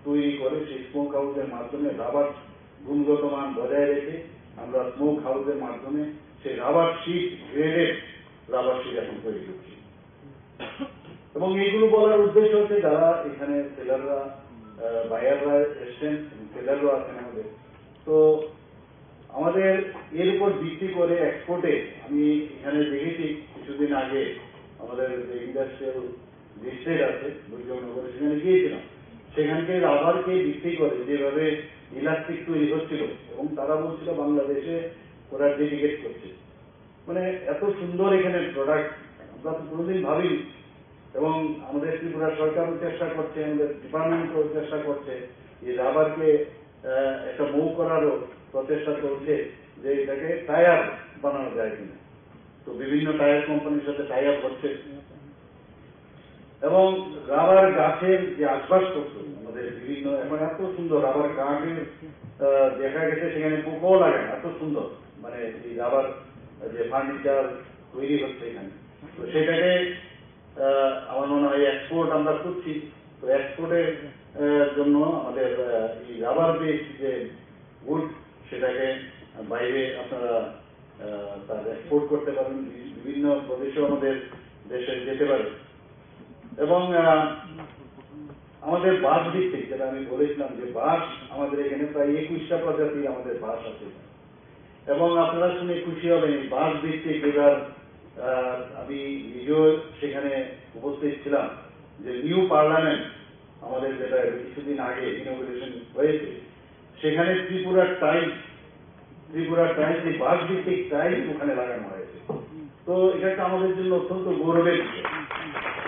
তৈরি করে সেই স্মোক হাউসের মাধ্যমে রাবার গুণগত মান বজায় রেখে আমরা স্মোক হাউসের মাধ্যমে সেই rubber sheet graded rubber sheet এখন তৈরি করছি। এবং এইগুলো বলার উদ্দেশ্য হচ্ছে যারা এখানে সেলাররা বায়াররা এসছেন, সেলাররা আছেন আমাদের, তো আমাদের এর উপর ভিত্তি করে এক্সপোর্টে আমি এখানে দেখেছি কিছুদিন আগে আমাদের যে ইন্ডাস্ট্রিয়াল ডিস্ট্রিক্ট আছে দুর্যোগনগরে, সেখানে গিয়েছিলাম। সেখানকে রাবারকে ভিত্তি করে যেভাবে ইলাস্টিক তৈরি হচ্ছিল এবং তারা বলছিল বাংলাদেশে ওরা ডেডিকেট করছে, মানে এত সুন্দর এখানে প্রোডাক্ট আমরা তো কোনোদিন ভাবিনি। এবং আমাদের ত্রিপুরা সরকারও চেষ্টা করছে, আমাদের ডিপার্টমেন্টও চেষ্টা করছে এই রাবারকে একটা মুভ করারও প্রচেষ্টা চলছে যে এটাকে টায়ার বানানো যায় কিনা। তো বিভিন্ন টায়ার কোম্পানির সাথে টাই আপ হচ্ছে। এবং রাবার গাছের যে আসবাবপত্র আমাদের বিভিন্ন এখন এত সুন্দর রাবার কাঠের দেখা গেছে সেখানে পোকাও লাগে না, এত সুন্দর মানে এই রাবার যে ফার্নিচার তৈরি হচ্ছে এখানে। তো সেটাকে আমার মনে হয় এক্সপোর্ট আমরা করছি। তো এক্সপোর্টের জন্য আমাদের এই রাবার বেসড যে উড সেটাকে বাইরে আপনারা তার এক্সপোর্ট করতে পারেন, বিভিন্ন প্রদেশেও আমাদের দেশে যেতে পারে। এবং আমাদের বাঁশ ভিত্তিক যেটা আমি বলেছিলাম যে বাঁশ আমাদের এখানে প্রায় 21টা প্রজাতির আমাদের বাঁশ আছে। এবং আপনারা শুনে খুশি হবেন এই বাঁশ ভিত্তিক এবার আমি নিজেও সেখানে উপস্থিত ছিলাম যে নিউ পার্লামেন্ট আমাদের যেটা কিছুদিন আগে ইনোগ্রেশন হয়েছে সেখানে ত্রিপুরার টাইলস এই বাঁশ ভিত্তিক টাইলস ওখানে লাগানো হয়েছে। তো এটা একটা আমাদের জন্য অত্যন্ত গৌরবের বিষয়।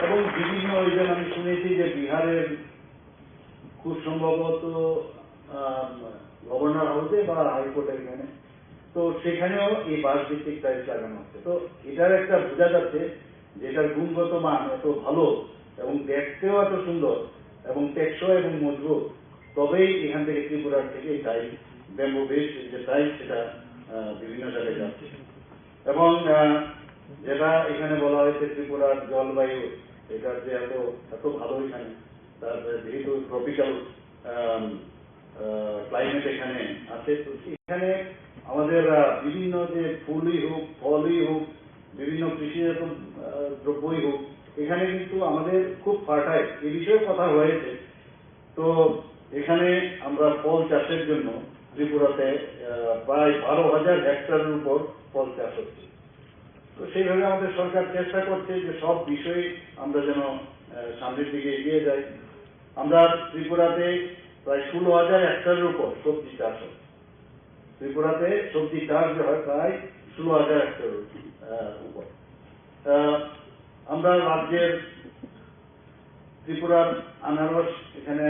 এবং বিভিন্ন ওইজন আমি শুনেছি যে বিহারের খুব সম্ভবত গভর্নর হাউসে বা হাইকোর্টের এখানে, তো সেখানেও এই বাঁশ ভিত্তিক টাইলস লাগানো হচ্ছে। তো এটার একটা বোঝা যাচ্ছে যে এটার গুণগত মান এত ভালো এবং দেখতেও এত সুন্দর এবং টেকসই এবং মজবুত, তবেই এখান থেকে ত্রিপুরার থেকে এই টাইলস ব্যাম্বু বেস যে টাইলস সেটা বিভিন্ন জায়গায় যাচ্ছে। এবং যেটা এখানে বলা হয়েছে ত্রিপুরার জলবায়ু এটার যে এত ভালো এখানে, তারপরে যেহেতু ট্রপিক্যাল ক্লাইমেট এখানে আছে, তো এখানে আমাদের বিভিন্ন যে ফুলই হোক ফলই হোক বিভিন্ন কৃষিজাত দ্রব্যই হোক এখানে কিন্তু আমাদের খুব ফার্টাইল, এই বিষয়ে কথা হয়েছে। তো এখানে আমরা ফল চাষের জন্য ত্রিপুরাতে প্রায় 12,000 হেক্টরের উপর ফল চাষ হচ্ছে। তো সেইভাবে আমাদের সরকার চেষ্টা করছে যে সব বিষয়ে আমরা যেন সামনের দিকে এগিয়ে যাই। আমরা ত্রিপুরাতে প্রায় 16,000 হেক্টরের উপর সবজি চাষ হয়। ত্রিপুরাতে সবজি চাষ যে হয় প্রায় 16,000 হেক্টরের উপর। আমরা রাজ্যের ত্রিপুরার আনারস এখানে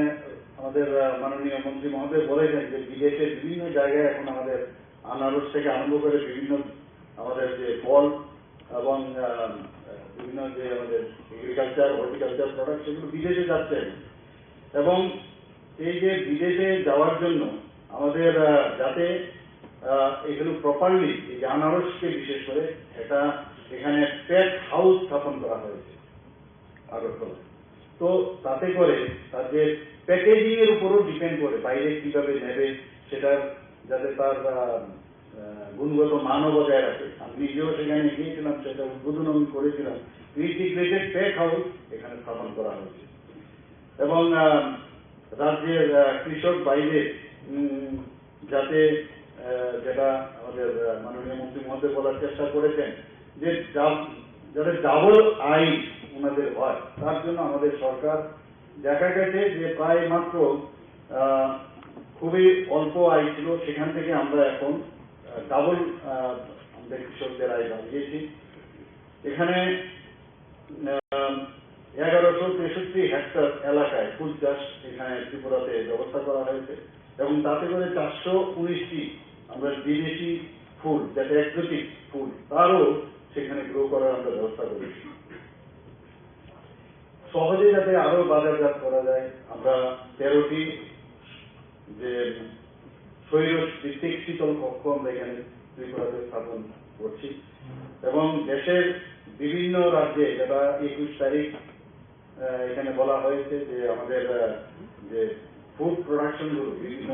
আমাদের মাননীয় মন্ত্রী মহোদয় বলেছেন যে বিদেশে বিভিন্ন জায়গায় এখন আমাদের আনারস থেকে আরম্ভ করে বিভিন্ন আমাদের যে ফল এবং বিভিন্ন যে আমাদের এগ্রিকালচার হর্টিকালচার প্রোডাক্ট সেগুলো বিদেশে যাচ্ছে। এবং এই যে বিদেশে যাওয়ার জন্য আমাদের যাতে এগুলো প্রপারলি এই যে আনারসকে বিশেষ করে এটা এখানে প্যাক হাউস স্থাপন করা হয়েছে আগরতলা। তো তাতে করে তার যে প্যাকেজিং এর উপরও ডিপেন্ড করে বাইরে কিভাবে নেবে সেটার যাতে তার গুণগত মানও বজায় রাখে। আমি নিজেও সেখানে গিয়েছিলাম, সেটা উদ্বোধন আমি করেছিলাম। ইন্টিগ্রেটেড প্যাক হাউস এখানে স্থাপন করা হয়েছে। এবং রাজ্যের কৃষক বাইরে যাতে যেটা আমাদের মাননীয় মন্ত্রী মহোদয় বলার চেষ্টা করেছেন যে যাতে ডাবল আয় ওনাদের হয়, তার জন্য আমাদের সরকার দেখা গেছে যে প্রায় মাত্র খুবই অল্প আয় ছিল, সেখান থেকে আমরা এখন ডাবল আমাদের কৃষকদের আয় বাড়িয়েছি। এখানে 1163 হেক্টর এলাকায় ফুল চাষ এখানে ত্রিপুরাতে ব্যবস্থা করা হয়েছে এবং তাতে করে 419টি আমরা বিদেশি ফুল, যেটা এক্সোটিক ফুল, তারও সেখানে গ্রো করার আমরা ব্যবস্থা করেছি। সহজে যাতে আরো বাজারজাত করা যায়, আমরা 13টি যে শৈল ভিত্তিক শীতল কক্ষ আমরা এখানে ত্রিপুরাতে স্থাপন করছি এবং দেশের বিভিন্ন রাজ্যে, যেটা 21 তারিখ এখানে বলা হয়েছে যে আমাদের যে ফুড প্রোডাকশন গুলো বিভিন্ন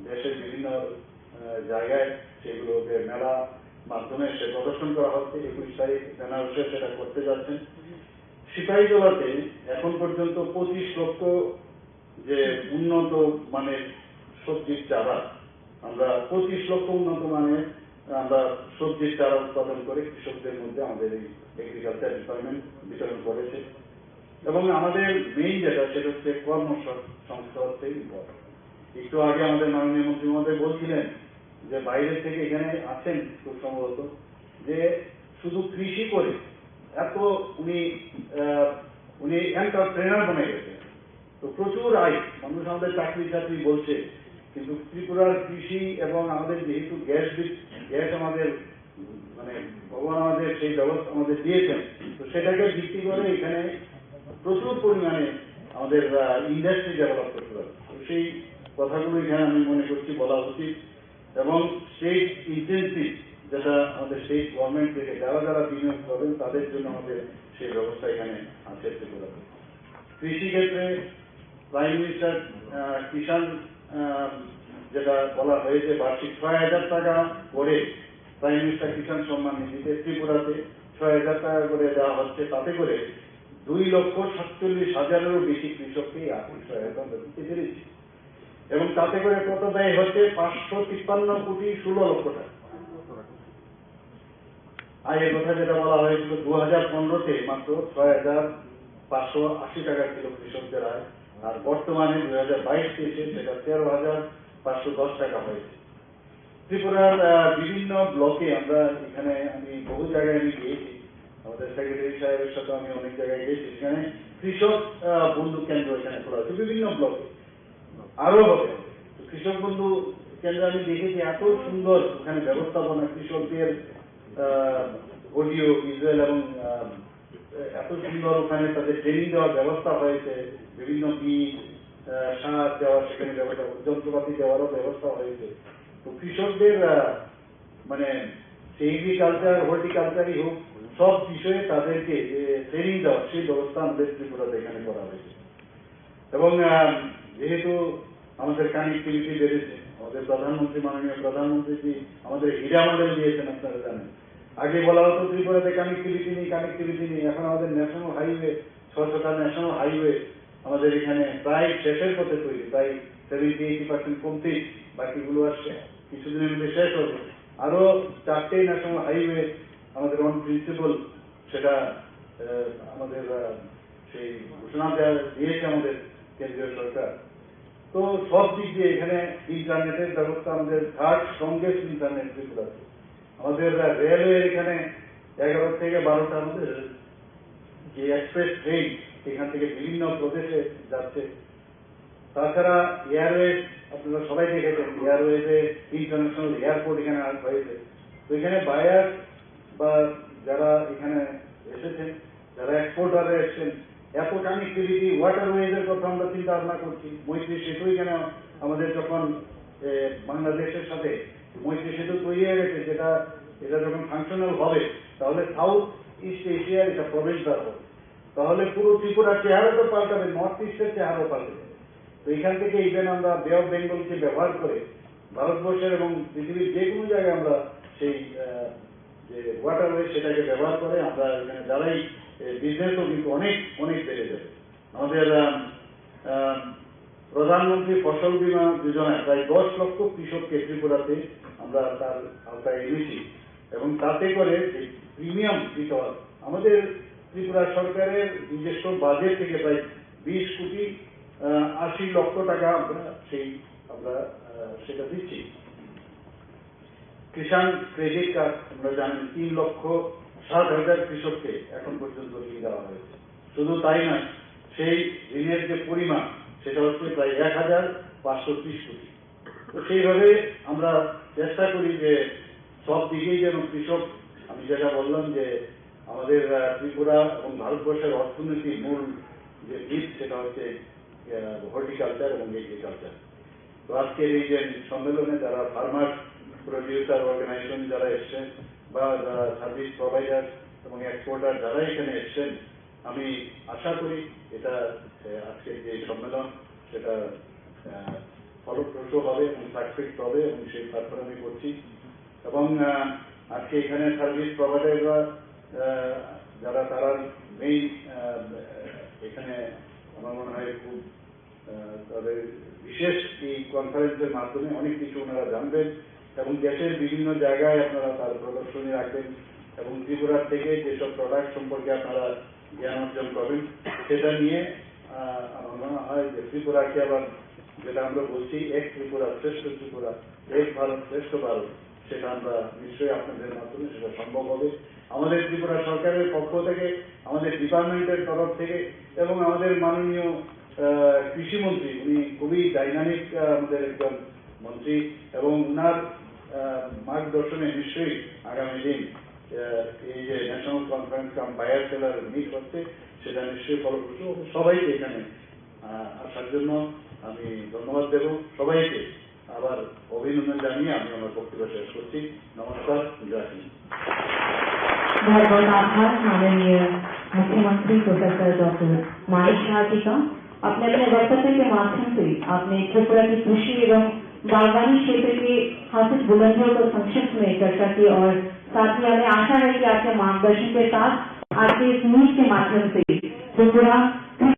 দেশের বিভিন্ন জায়গায় সেগুলোকে মেলা মাধ্যমে সে প্রদর্শন করা হচ্ছে। 21 তারিখ বেনারসে সেটা করতে যাচ্ছেন। সিপাহীজলাতে এখন পর্যন্ত 25 লক্ষ যে উন্নত মানের সবজির চারা, আমরা 25 লক্ষ উন্নত মানের আমরা সবজির চারা উৎপাদন করে কৃষকদের মধ্যে আমাদের এই এগ্রিকালচার ডিপার্টমেন্ট বিতরণ করেছে এবং আমাদের মেইন যেটা সেটা হচ্ছে কর্মসংস্থান হচ্ছে ইম্পর্টেন্ট। একটু আগে আমাদের মাননীয় মন্ত্রী মহোদয় বলছিলেন যে বাইরে থেকে এখানে আছেন খুব সম্ভবত, যে শুধু কৃষি করে এত উনি এন্টারপ্রেনার বনে গেছে, তো প্রচুর আয়, মানুষ আমাদের চাকরি বলছে, কিন্তু ত্রিপুরার কৃষি এবং আমাদের যেহেতু গ্যাস আমাদের মানে ভগবান আমাদের সেই ব্যবস্থা আমাদের দিয়েছেন, তো সেটাকে ভিত্তি করে এখানে প্রচুর পরিমাণে আমাদের ইন্ডাস্ট্রি ডেভেলপ করতে হবে। সেই কথাগুলো এখানে আমি মনে করছি বলা উচিত এবং স্টেট ইনসেন্টিভ যেটা আমাদের স্টেট গভর্নমেন্ট থেকে যারা বিনিয়োগ করবেন তাদের জন্য আমাদের সেই ব্যবস্থা এখানে আছে ত্রিপুরাতে। কৃষিক্ষেত্রে প্রাইম মিনিস্টার কিষাণ যেটা বলা হয়েছে বার্ষিক 6,000 টাকা করে প্রাইম মিনিস্টার কিষাণ সম্মান নিধিতে ত্রিপুরাতে 6,000 টাকা করে দেওয়া হচ্ছে, তাতে করে 2,47,000-এরও বেশি কৃষককে এই আর্থিক সহায়তা আমরা দিতে পেরেছি এবং তাতে করে কত ব্যয় হচ্ছে 553,16,00,000 টাকা। আয়ের কথা যেটা বলা হয়েছিল 2015-তে মাত্র 6,580 টাকা ছিল কৃষকদের আয়, আর বর্তমানে 2022-23 সেটা 13,510 টাকা হয়েছে। ত্রিপুরার বিভিন্ন ব্লকে আমরা এখানে আমি বহু জায়গায় আমি গিয়েছি, আমাদের সেক্রেটারি সাহেবের সাথে আমি অনেক জায়গায় গিয়েছি, সেখানে কৃষক বন্ধু কেন্দ্র এখানে খোলা আছে বিভিন্ন ব্লকে, আরো হবে। কৃষক বন্ধু কেন্দ্র আমি দেখেছি এত সুন্দর ওখানে ব্যবস্থাপনা, কৃষকদের অডিও ভিজুয়াল এবং এত সুন্দর ওখানে তাদের ট্রেনিং দেওয়ার ব্যবস্থা হয়েছে, বিভিন্ন বীজ সার দেওয়ার সেখানে ব্যবস্থা, যন্ত্রপাতি দেওয়ারও ব্যবস্থা হয়েছে। তো কৃষকদের মানে এগ্রিকালচার হর্টিকালচারই হোক, সব বিষয়ে তাদেরকে যে ট্রেনিং দেওয়া সেই ব্যবস্থা আমাদের ত্রিপুরাতে এখানে করা হয়েছে এবং যেহেতু আমাদের কানেক্টিভিটি বেড়েছে, আমাদের প্রধানমন্ত্রী মাননীয় প্রধানমন্ত্রী আমাদের হীরা মডেল দিয়েছেন, আপনারা জানেন। আগে বলা হতো ত্রিপুরাতে কানেক্টিভিটি নেই, এখন আমাদের ন্যাশনাল হাইওয়ে 600টা ন্যাশনাল হাইওয়ে আমাদের এখানে প্রায় শেষের পথে তৈরি, প্রায় 70-80% কমপ্লিট, বাকিগুলো আসছে কিছুদিনের মধ্যে শেষ হবে। আরো 4টে ন্যাশনাল হাইওয়ে আমাদের অন প্রিন্সিপাল, সেটা আমাদের সেই ঘোষণা দিয়েছে আমাদের কেন্দ্রীয় সরকার। তো সব দিক দিয়ে এখানে ইন্টারনেটের ব্যবস্থা, আমাদের থার্ড স্ট্রংগেস্ট ইন্টারনেট ত্রিপুরাতে। আমাদের রেলওয়ে এখানে 11 থেকে 12টা আমাদের যে এক্সপ্রেস ট্রেন এখান থেকে বিভিন্ন প্রদেশে যাচ্ছে। তাছাড়া এয়ারওয়ে আপনারা সবাই দেখেছেন, এয়ারওয়েজে ইন্টারন্যাশনাল এয়ারপোর্ট এখানে হয়েছে। তো এখানে বায়ার বা যারা এখানে এসেছেন, যারা এক্সপোর্টারে এসেছেন, এত কানেক্টিভিটি, ওয়াটারওয়েজের কথা আমরা চিন্তা ভাবনা করছি। মৈত্রী সেতু এখানে আমাদের যখন বাংলাদেশের সাথে মৈত্রী সেতু তৈরি হয়ে গেছে, এটা যখন ফাংশনাল হবে তাহলে সাউথ ইস্ট এশিয়ার এটা প্রবেশদ্বার হবে, তাহলে পুরো ত্রিপুরার চেহারা তো পাল্টাবে, নর্থ ইস্টের চেহারাও পাল্টাবে। তো এখান থেকে ইভেন আমরা বে অফ বেঙ্গলকে ব্যবহার করে ভারতবর্ষের এবং পৃথিবীর যে কোনো জায়গায় আমরা সেই যে ওয়াটারওয়ে সেটাকে ব্যবহার করে আমরা এখানে যারাই বিজনেসও কিন্তু অনেক বেড়ে যাবে। আমাদের প্রধানমন্ত্রী ফসল বীমা যোজনায় প্রায় 10 লক্ষ কৃষককে ত্রিপুরাতে আমরা তার আওতায় এনেছি এবং তাতে করে যে প্রিমিয়াম দিতে হয় আমাদের ত্রিপুরা সরকারের নিজস্ব বাজেট থেকে প্রায় 20 কোটি 80 লক্ষ টাকা আমরা সেটা দিচ্ছি। কিষাণ ক্রেডিট কার্ড আমরা জানি 3,60,000 কৃষককে এখন পর্যন্ত দিয়ে দেওয়া হয়েছে। শুধু তাই নয়, সেই ঋণের যে পরিমাণ সেটা হচ্ছে প্রায় 1,530 কোটি। তো সেইভাবে আমরা চেষ্টা করি যে সব দিকেই যেন কৃষক, আমি যেটা বললাম যে আমাদের ত্রিপুরা এবং ভারতবর্ষের অর্থনীতির মূল যে ভিত সেটা হচ্ছে হর্টিকালচার এবং এগ্রিকালচার। তো আজকের এই যে সম্মেলনে যারা ফার্মার প্রডিউসার অর্গানাইজেশন যারা এসছেন বা যারা সার্ভিস প্রোভাইডার এবং এক্সপোর্টার যারা এখানে এসছেন, আমি আশা করি এটা আজকের যে সম্মেলন সেটা ফলপ্রসূ হবে এবং সাকসেস হবে এবং সেই প্রার্থনা আমি করছি। এবং আজকে এখানে সার্ভিস প্রোভাইডাররা যারা তারা মেইন এখানে আমার মনে হয় খুব তাদের বিশেষ এই কনফারেন্সের মাধ্যমে অনেক কিছু ওনারা জানবেন এবং দেশের বিভিন্ন জায়গায় আপনারা তার প্রদর্শনী রাখবেন এবং ত্রিপুরার থেকে যেসব প্রোডাক্ট সম্পর্কে আপনারা জ্ঞান অর্জন করবেন সেটা নিয়ে আমার মনে হয় যে ত্রিপুরাকে আবার যেটা আমরা বলছি এক ত্রিপুরা শ্রেষ্ঠ ত্রিপুরা, এক ভারত শ্রেষ্ঠ ভারত, সেটা আমরা নিশ্চয়ই আপনাদের মাধ্যমে সেটা সম্ভব হবে। আমাদের ত্রিপুরা সরকারের পক্ষ থেকে, আমাদের ডিপার্টমেন্টের তরফ থেকে এবং আমাদের মাননীয় কৃষিমন্ত্রী, উনি খুবই ডাইনামিক আমাদের একজন মন্ত্রী এবং উনার মার্গদর্শনে নিশ্চয়ই আগামী দিন এই যে ন্যাশনাল কনফারেন্স কাম বায়ার সেলার মিট হচ্ছে সেটা নিশ্চয়ই ফলপ্রসূ। সবাইকে এখানে আসার জন্য আমি ধন্যবাদ দেব, সবাইকে আবার অভিনন্দন জানিয়ে আমি আমার বক্তব্য শেষ করছি। নমস্কার, জয় হিন্দ। बहुत बहुत आभार माननीय मुख्यमंत्री प्रोफेसर डॉक्टर मानिक शाह जी का। अपने अपने वक्तव्य के माध्यम से आपने त्रिपुरा की कृषि एवं बागवानी क्षेत्र की हासिल बुलंदियों को संक्षिप्त में चर्चा की और साथ ही हमें आशा है कि आपके मार्गदर्शन के साथ आपके इस मीट के माध्यम से Tripura 5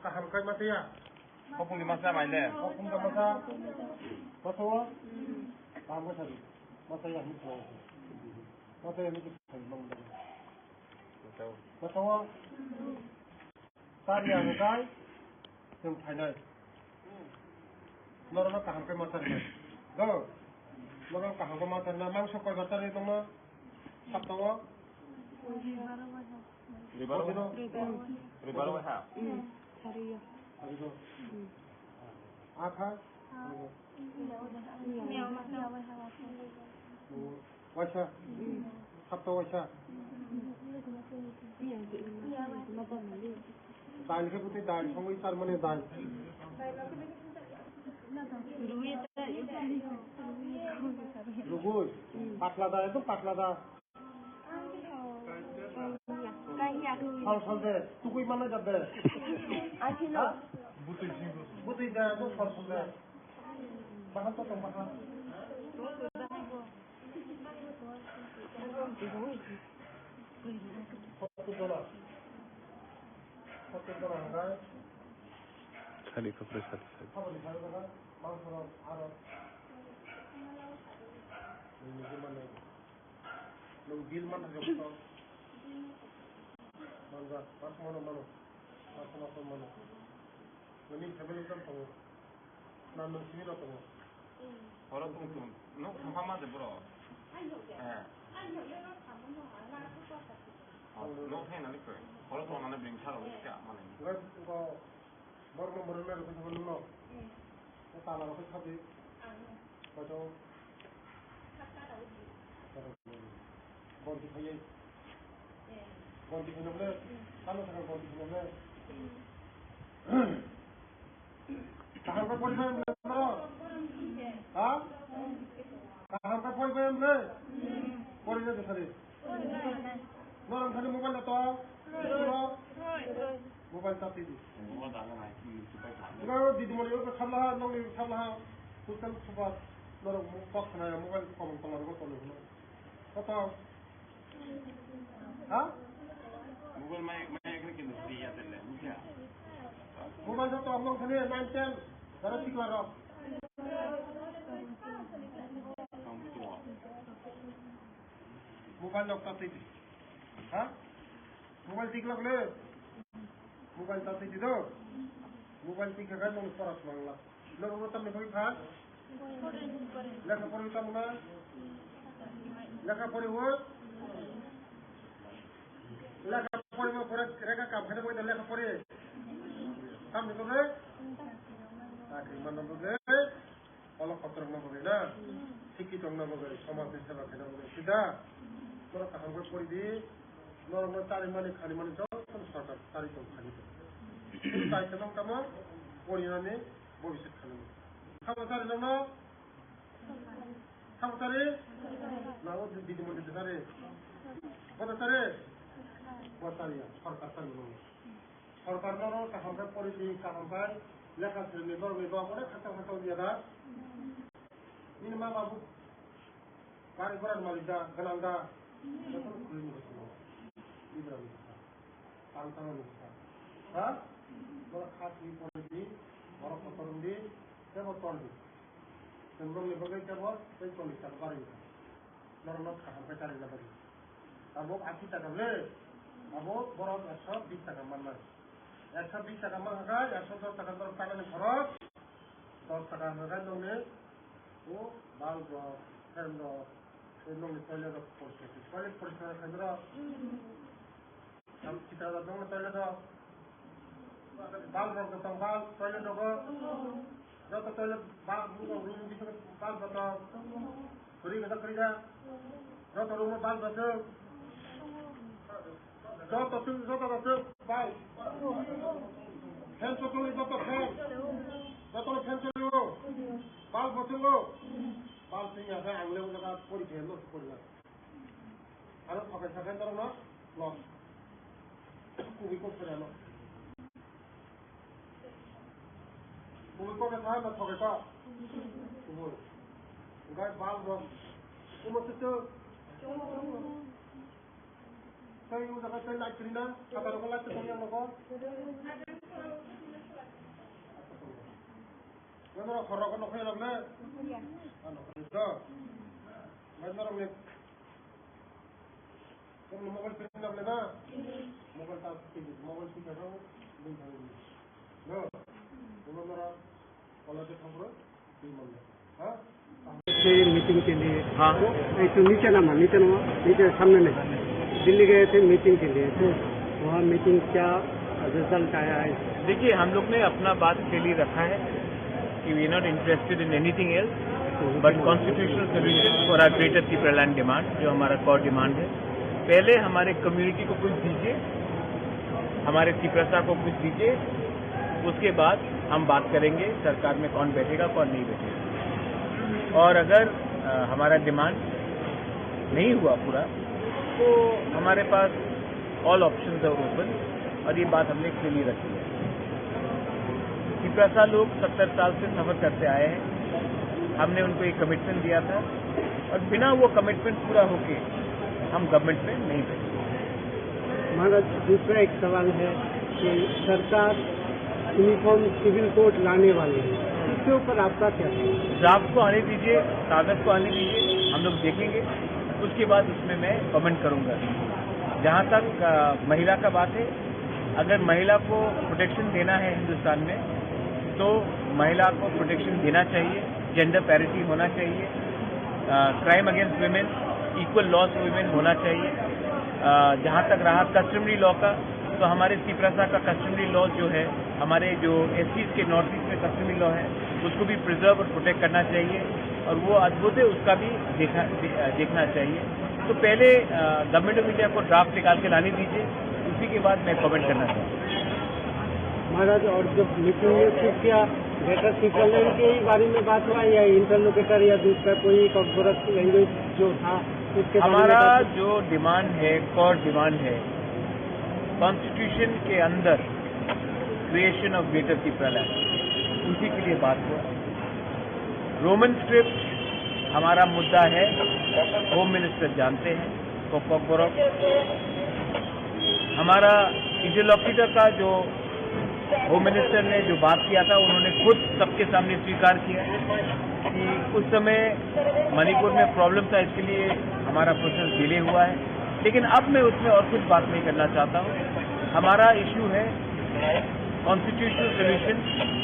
kaham kai mati ya Kopung di masa main deh. kopung ka masa maso kaham ka sabi masa ya ni ko masa ya ni ko mong da maso tari ang kai tum final norma kaham kai masa ni go norma kaham ka masa na mang sokoi batar ni tong na sap tawa Ribalo ha. Arigo. Akha. Waisa. Sapto waisa. Dal ke puti dal songoi sar mane dal. Rugoi. Patla da itu patla da. Sal de. Tu koi mana jabbe? Achilo. Buti da tu sal de. Bahan to bahan. $40. enggak? Sali kapre sali. Apa di sana kan? Masuk Arab. Ini gimana? Lu bil mana jauh? Mana? Pas mana? Pas mana? Ini sebelum kan tahu. Nama sini lo tahu. Kalau tuh, no sama aja bro. No hen nanti kau. Kalau tuh mana bring cara lagi mana ini? Enggak, kau baru mereka sebelum lo. Kita lalu kita habis. Kau Ganti kaya. Ganti kenapa? Kalau sekarang ganti kenapa? Kaham ka pori bayam le bro? Ha? Kaham ka pori bayam le? Pori le desari. Noram khani mobile to. Mobile ta tidi. Mobile dalam lagi supaya tak. Enggak di dimana yo ka khamla nong ni khamla. Tukan subat. Noram mobile khana mobile ko kom tolong ko tolong. Kata. Ha? Mobile mai kena kena free ya tele. Mungkin. Mobile to among khani 910. Dara tik la ro. Mobile dokta tidi. Ha? Mobile tik la le. Mobile ta tidi do. Mobile tik ka nong paras mangla. Lo ro tam ne bhai pha. Lekha pori tam na. Lekha pori ho. Lekha pori mo pore reka kam khane boi lekha pori. Kam ni to le. Akhi man no le. Olo patra no boi na. Sikki tong no boi samaj se seba khana boi sida. Toro ka hangwe pori di. Nor mo tari mani khani mani jo sarkar tari to khani. Tai tong kamo pori na ne bhobishot khani. Khama tari no Kamu tadi, lalu di mana di tadi? Kota tadi, kota tadi ya, sarkar tadi dulu. Sarkar dulu, kaham polisi kaham lekas member mana kata dia dah. Ini mah babu, kari koran malida, gananda, betul kulit semua. Ini berapa? Tantangan besar. Hah? Kalau khas di polisi, orang kotoran di, saya kotoran di. Sebelum lebagai cabut, saya tulis kabar itu. Normal kaham cari kabar itu. Abo 80 টাকা le, abo borok 120 টাকা mana. 120 টাকা mana kan? 110 টাকা তোর কানে খরচ, 10 টাকা হাজার দনে, ও bulb, fan, এই নং টয়লেট পরিষ্কার। টয়লেট পরিষ্কার কেন্দ্র, সব চিতা দং টয়লেট, বাল্ব দং বাল্ব, টয়লেট দগ, যত টয়লেট বাল্ব রুম ভিতরে বাল্ব দগ, ঘুরি গেছে করিয়া, যত রুমে বাল্ব আছে, যত বাল্ব, ফ্যান চলে যত ফ্যান চলিব, বাল্ব চলব, বাল্ব থেকে আসে আঙুলে জায়গা পরিচয় নষ্ট করিলাম। আর ঠকাই থাকেন তার না লস খুবই করছে না খুবই করে থাকে না ঠকাই পা গায়ে বাল্ব রং সমস্ত Saya udah kasih like Trina, apa orang like tu yang apa? Mana orang korang nak kaya nak? Ano kerja? Mana orang ni? Kamu mobile phone nak lena? Mobile tak tinggi, mobile sih kan? Belum tahu. No, belum orang kalau tu kamu di mana? हाँ meeting के लिए हाँ तो नीचे सामने में दिल्ली गए थे मीटिंग के लिए तो वहाँ मीटिंग क्या रिजल्ट आया है? देखिए हम लोग ने अपना बात के लिए रखा है कि we are not interested in anything else but constitutional solution for our greater Tripuraland demand, जो हमारा कोर डिमांड है। पहले हमारे कम्युनिटी को कुछ दीजिए, हमारे त्रिपुरा को कुछ दीजिए, उसके बाद हम बात करेंगे सरकार में कौन बैठेगा कौन नहीं बैठेगा। और अगर हमारा डिमांड नहीं हुआ पूरा तो हमारे पास ऑल ऑप्शंस आर ओपन, और ये बात हमने क्लियरली रखी है। त्रिपुरा लोग 70 साल से सफर करते आए हैं, हमने उनको एक कमिटमेंट दिया था और बिना वो कमिटमेंट पूरा होके हम गवर्नमेंट में नहीं बैठे। महाराज दूसरा एक सवाल है कि सरकार यूनिफॉर्म सिविल कोड लाने वाली है, इसके ऊपर आपका क्या है? ड्राफ्ट को आने दीजिए, कागज को आने दीजिए, हम लोग देखेंगे, उसके बाद उसमें मैं कमेंट करूंगा। जहाँ तक महिला का बात है, अगर महिला को प्रोटेक्शन देना है हिंदुस्तान में तो महिला को प्रोटेक्शन देना चाहिए, जेंडर पैरिटी होना चाहिए, crime against women, equal law to women होना चाहिए। जहाँ तक रहा कस्टमरी लॉ का, तो हमारे त्रिपुरा का कस्टमरी लॉ जो है, हमारे जो एससीज के नॉर्थ ईस्ट में कस्टमरी लॉ है, उसको भी प्रिजर्व और प्रोटेक्ट करना चाहिए, और वो अद्भुत है, उसका भी देखना चाहिए। तो पहले गवर्नमेंट ऑफ इंडिया को ड्राफ्ट निकाल के लाने दीजिए, उसी के बाद मैं कमेंट करना चाहूँगा। महाराज और जब मीटिंग में सिर्फ क्या ग्रेटर त्रिपुरालैंड के ही बारे में बात हुआ या इंटरलोकेटर या दूसरा कोई कॉर्पोरेट लैंग्वेज जो था उसके? हमारा जो डिमांड है, कोर डिमांड है, कॉन्स्टिट्यूशन के अंदर क्रिएशन ऑफ ग्रेटर त्रिपुरालैंड, उसी के लिए बात हुआ। रोमन स्क्रिप्ट हमारा मुद्दा है, होम मिनिस्टर जानते हैं, कोकबोरोक। हमारा इंटरलोक्यूटर का जो होम मिनिस्टर ने जो बात किया था, उन्होंने खुद सबके सामने स्वीकार किया कि उस समय मणिपुर में प्रॉब्लम था, इसके लिए हमारा प्रोसेस डिले हुआ है। लेकिन अब मैं उसमें और कुछ बात नहीं करना चाहता हूँ। हमारा इशू है constitutional solution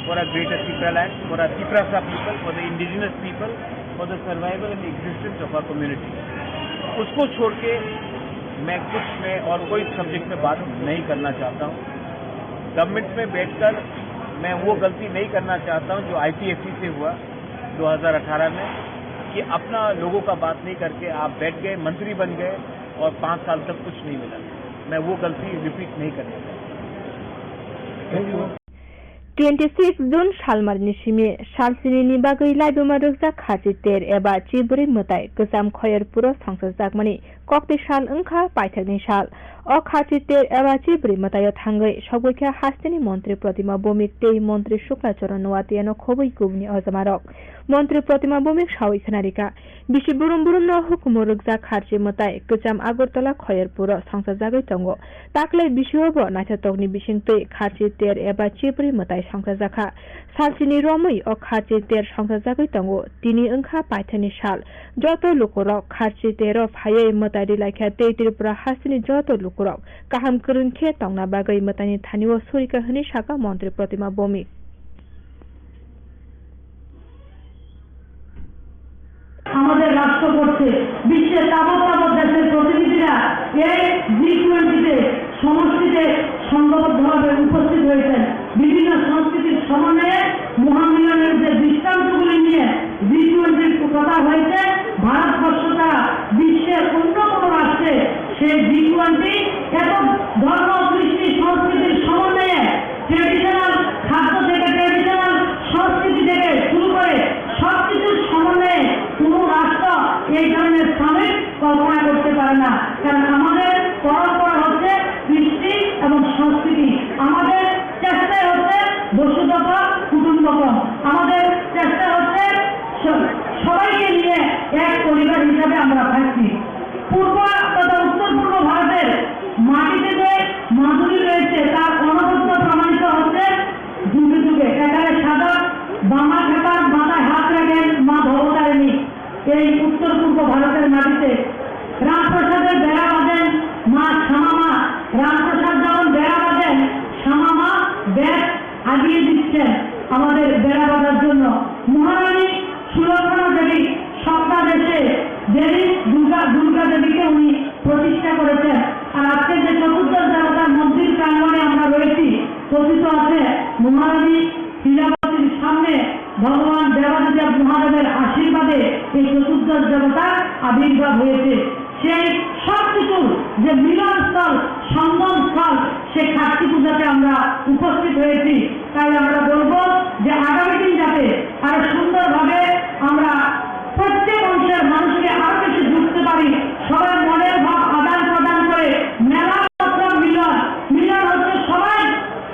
for a greater Tripuraland, for a Tripura people, for the indigenous people, for the survival and existence of our community. उसको छोड़ के मैं कुछ में और कोई सब्जेक्ट में बात नहीं करना चाहता हूँ। गवर्नमेंट में बैठकर मैं वो गलती नहीं करना चाहता हूँ जो ITFC से हुआ 2018 में, कि अपना लोगों का बात नहीं करके आप बैठ गए, मंत्री बन गए और 5 साल तक कुछ नहीं मिला। मैं वो गलती रिपीट नहीं करना चाहता। 26 जुन सालमारनि सिमी सालसिनि बागै लाइबोमा रोजा खाजि तेर एबा चिब्रै मताय गोजाम खयरपुर संसदजाकमानि कक्ति साल अंखा पाइथाकनि साल अ खाजि तेर एबा चिब्रै मताय थांगै सबैखा हास्तिनि मन्त्री प्रतिमा भौमिक तेई मन्त्री शुक्लाचरण नवातियानो खबै गुबुनि अजमारक मन्त्री प्रतिमा भौमिक सावै खनारिका बिसि बुरुम बुरुम न हुकुम रोजा खाजि मताय गोजाम आगरतला खयरपुर संसदजागै तंगो ताकले बिसिओबो नाथातकनि बिसिंतै खाजि तेर एबा चिब्रै मताय संसदजाखा सालसिनि रमै अ खाजि तेर संसदजागै तंगो तिनि अंखा पाइथानि साल जत लुकुरक खाजि तेर फायै मतारि लाइखा तेई त्रिपुरा हास्तिनि जत लुकुरक काहाम करनखे तंगना बागै मतानि थानिओ सरिका हनि साका मन्त्री प्रतिमा भौमिक আমাদের রাষ্ট্র করছে বিশ্বের তাবৎ তাবৎ দেশের প্রতিনিধিরা এই G20-তে সমষ্টিতে সংঘবদ্ধভাবে উপস্থিত হয়েছেন। বিভিন্ন সংস্কৃতির সমন্বয়ে মহামিলনের যে দৃষ্টান্তগুলি নিয়ে G20-র কথা হয়েছে, ভারতবর্ষটা বিশ্বের অন্য কোনো রাষ্ট্রে সেই G20 এত ধর্ম, কৃষ্টি, সংস্কৃতির সমন্বয়ে ট্রেডিশনাল খাদ্য থেকে ট্রেডিশনাল সংস্কৃতি থেকে শুরু করে সবকিছুর সমন্বয়ে কোন রাষ্ট্র এই ধরনের সামিল কল্পনা করতে পারে না। কারণ আমাদের পরম্পরা হচ্ছে কৃষ্টি এবং সংস্কৃতি, আমাদের চেষ্টা হচ্ছে বসুধৈব কুটুম্বকম, আমাদের চেষ্টা হচ্ছে সবাইকে নিয়ে এক পরিবার হিসাবে আমরা থাকছি। পূর্ব তথা উত্তর পূর্ব ভারতের এই উত্তর পূর্ব ভারতের মাটিতে রামপ্রসাদের বেড়া বাঁধেন মা শ্যামা। রামপ্রসাদ যখন বেড়া বাঁধেন, শ্যামা ব্যাগ আগিয়ে দিচ্ছেন আমাদের বেড়া বাঁধার জন্য। মহারানী সুলক্ষণা দেবী সপ্তাদেশে দেবী দুর্গা দেবীকে উনি প্রতিষ্ঠা করেছেন। আর আজকে যে চতুর্দশ দেবতার মন্দির প্রাঙ্গণে আমরা রয়েছি, কথিত আছে মহারানী লীলাবতীর সামনে ভগবান দেবাদিদেব মহাদেবের আশীর্বাদে এই চতুর্দশ দেবতার আবির্ভাব হয়েছে। সেই সবকিছু যে মিলনস্থল, সঙ্গমস্থল, সেই কার্তিক পূজাতে আমরা উপস্থিত হয়েছি। তাই আমরা বলবো যে আগামী দিন যাতে আরো সুন্দরভাবে আমরা প্রত্যেক অংশের মানুষকে আরো কিছু বুঝতে পারি, সবাই মনের ভাব আদান প্রদান করে মেলা মিলন। মিলন হচ্ছে সবাই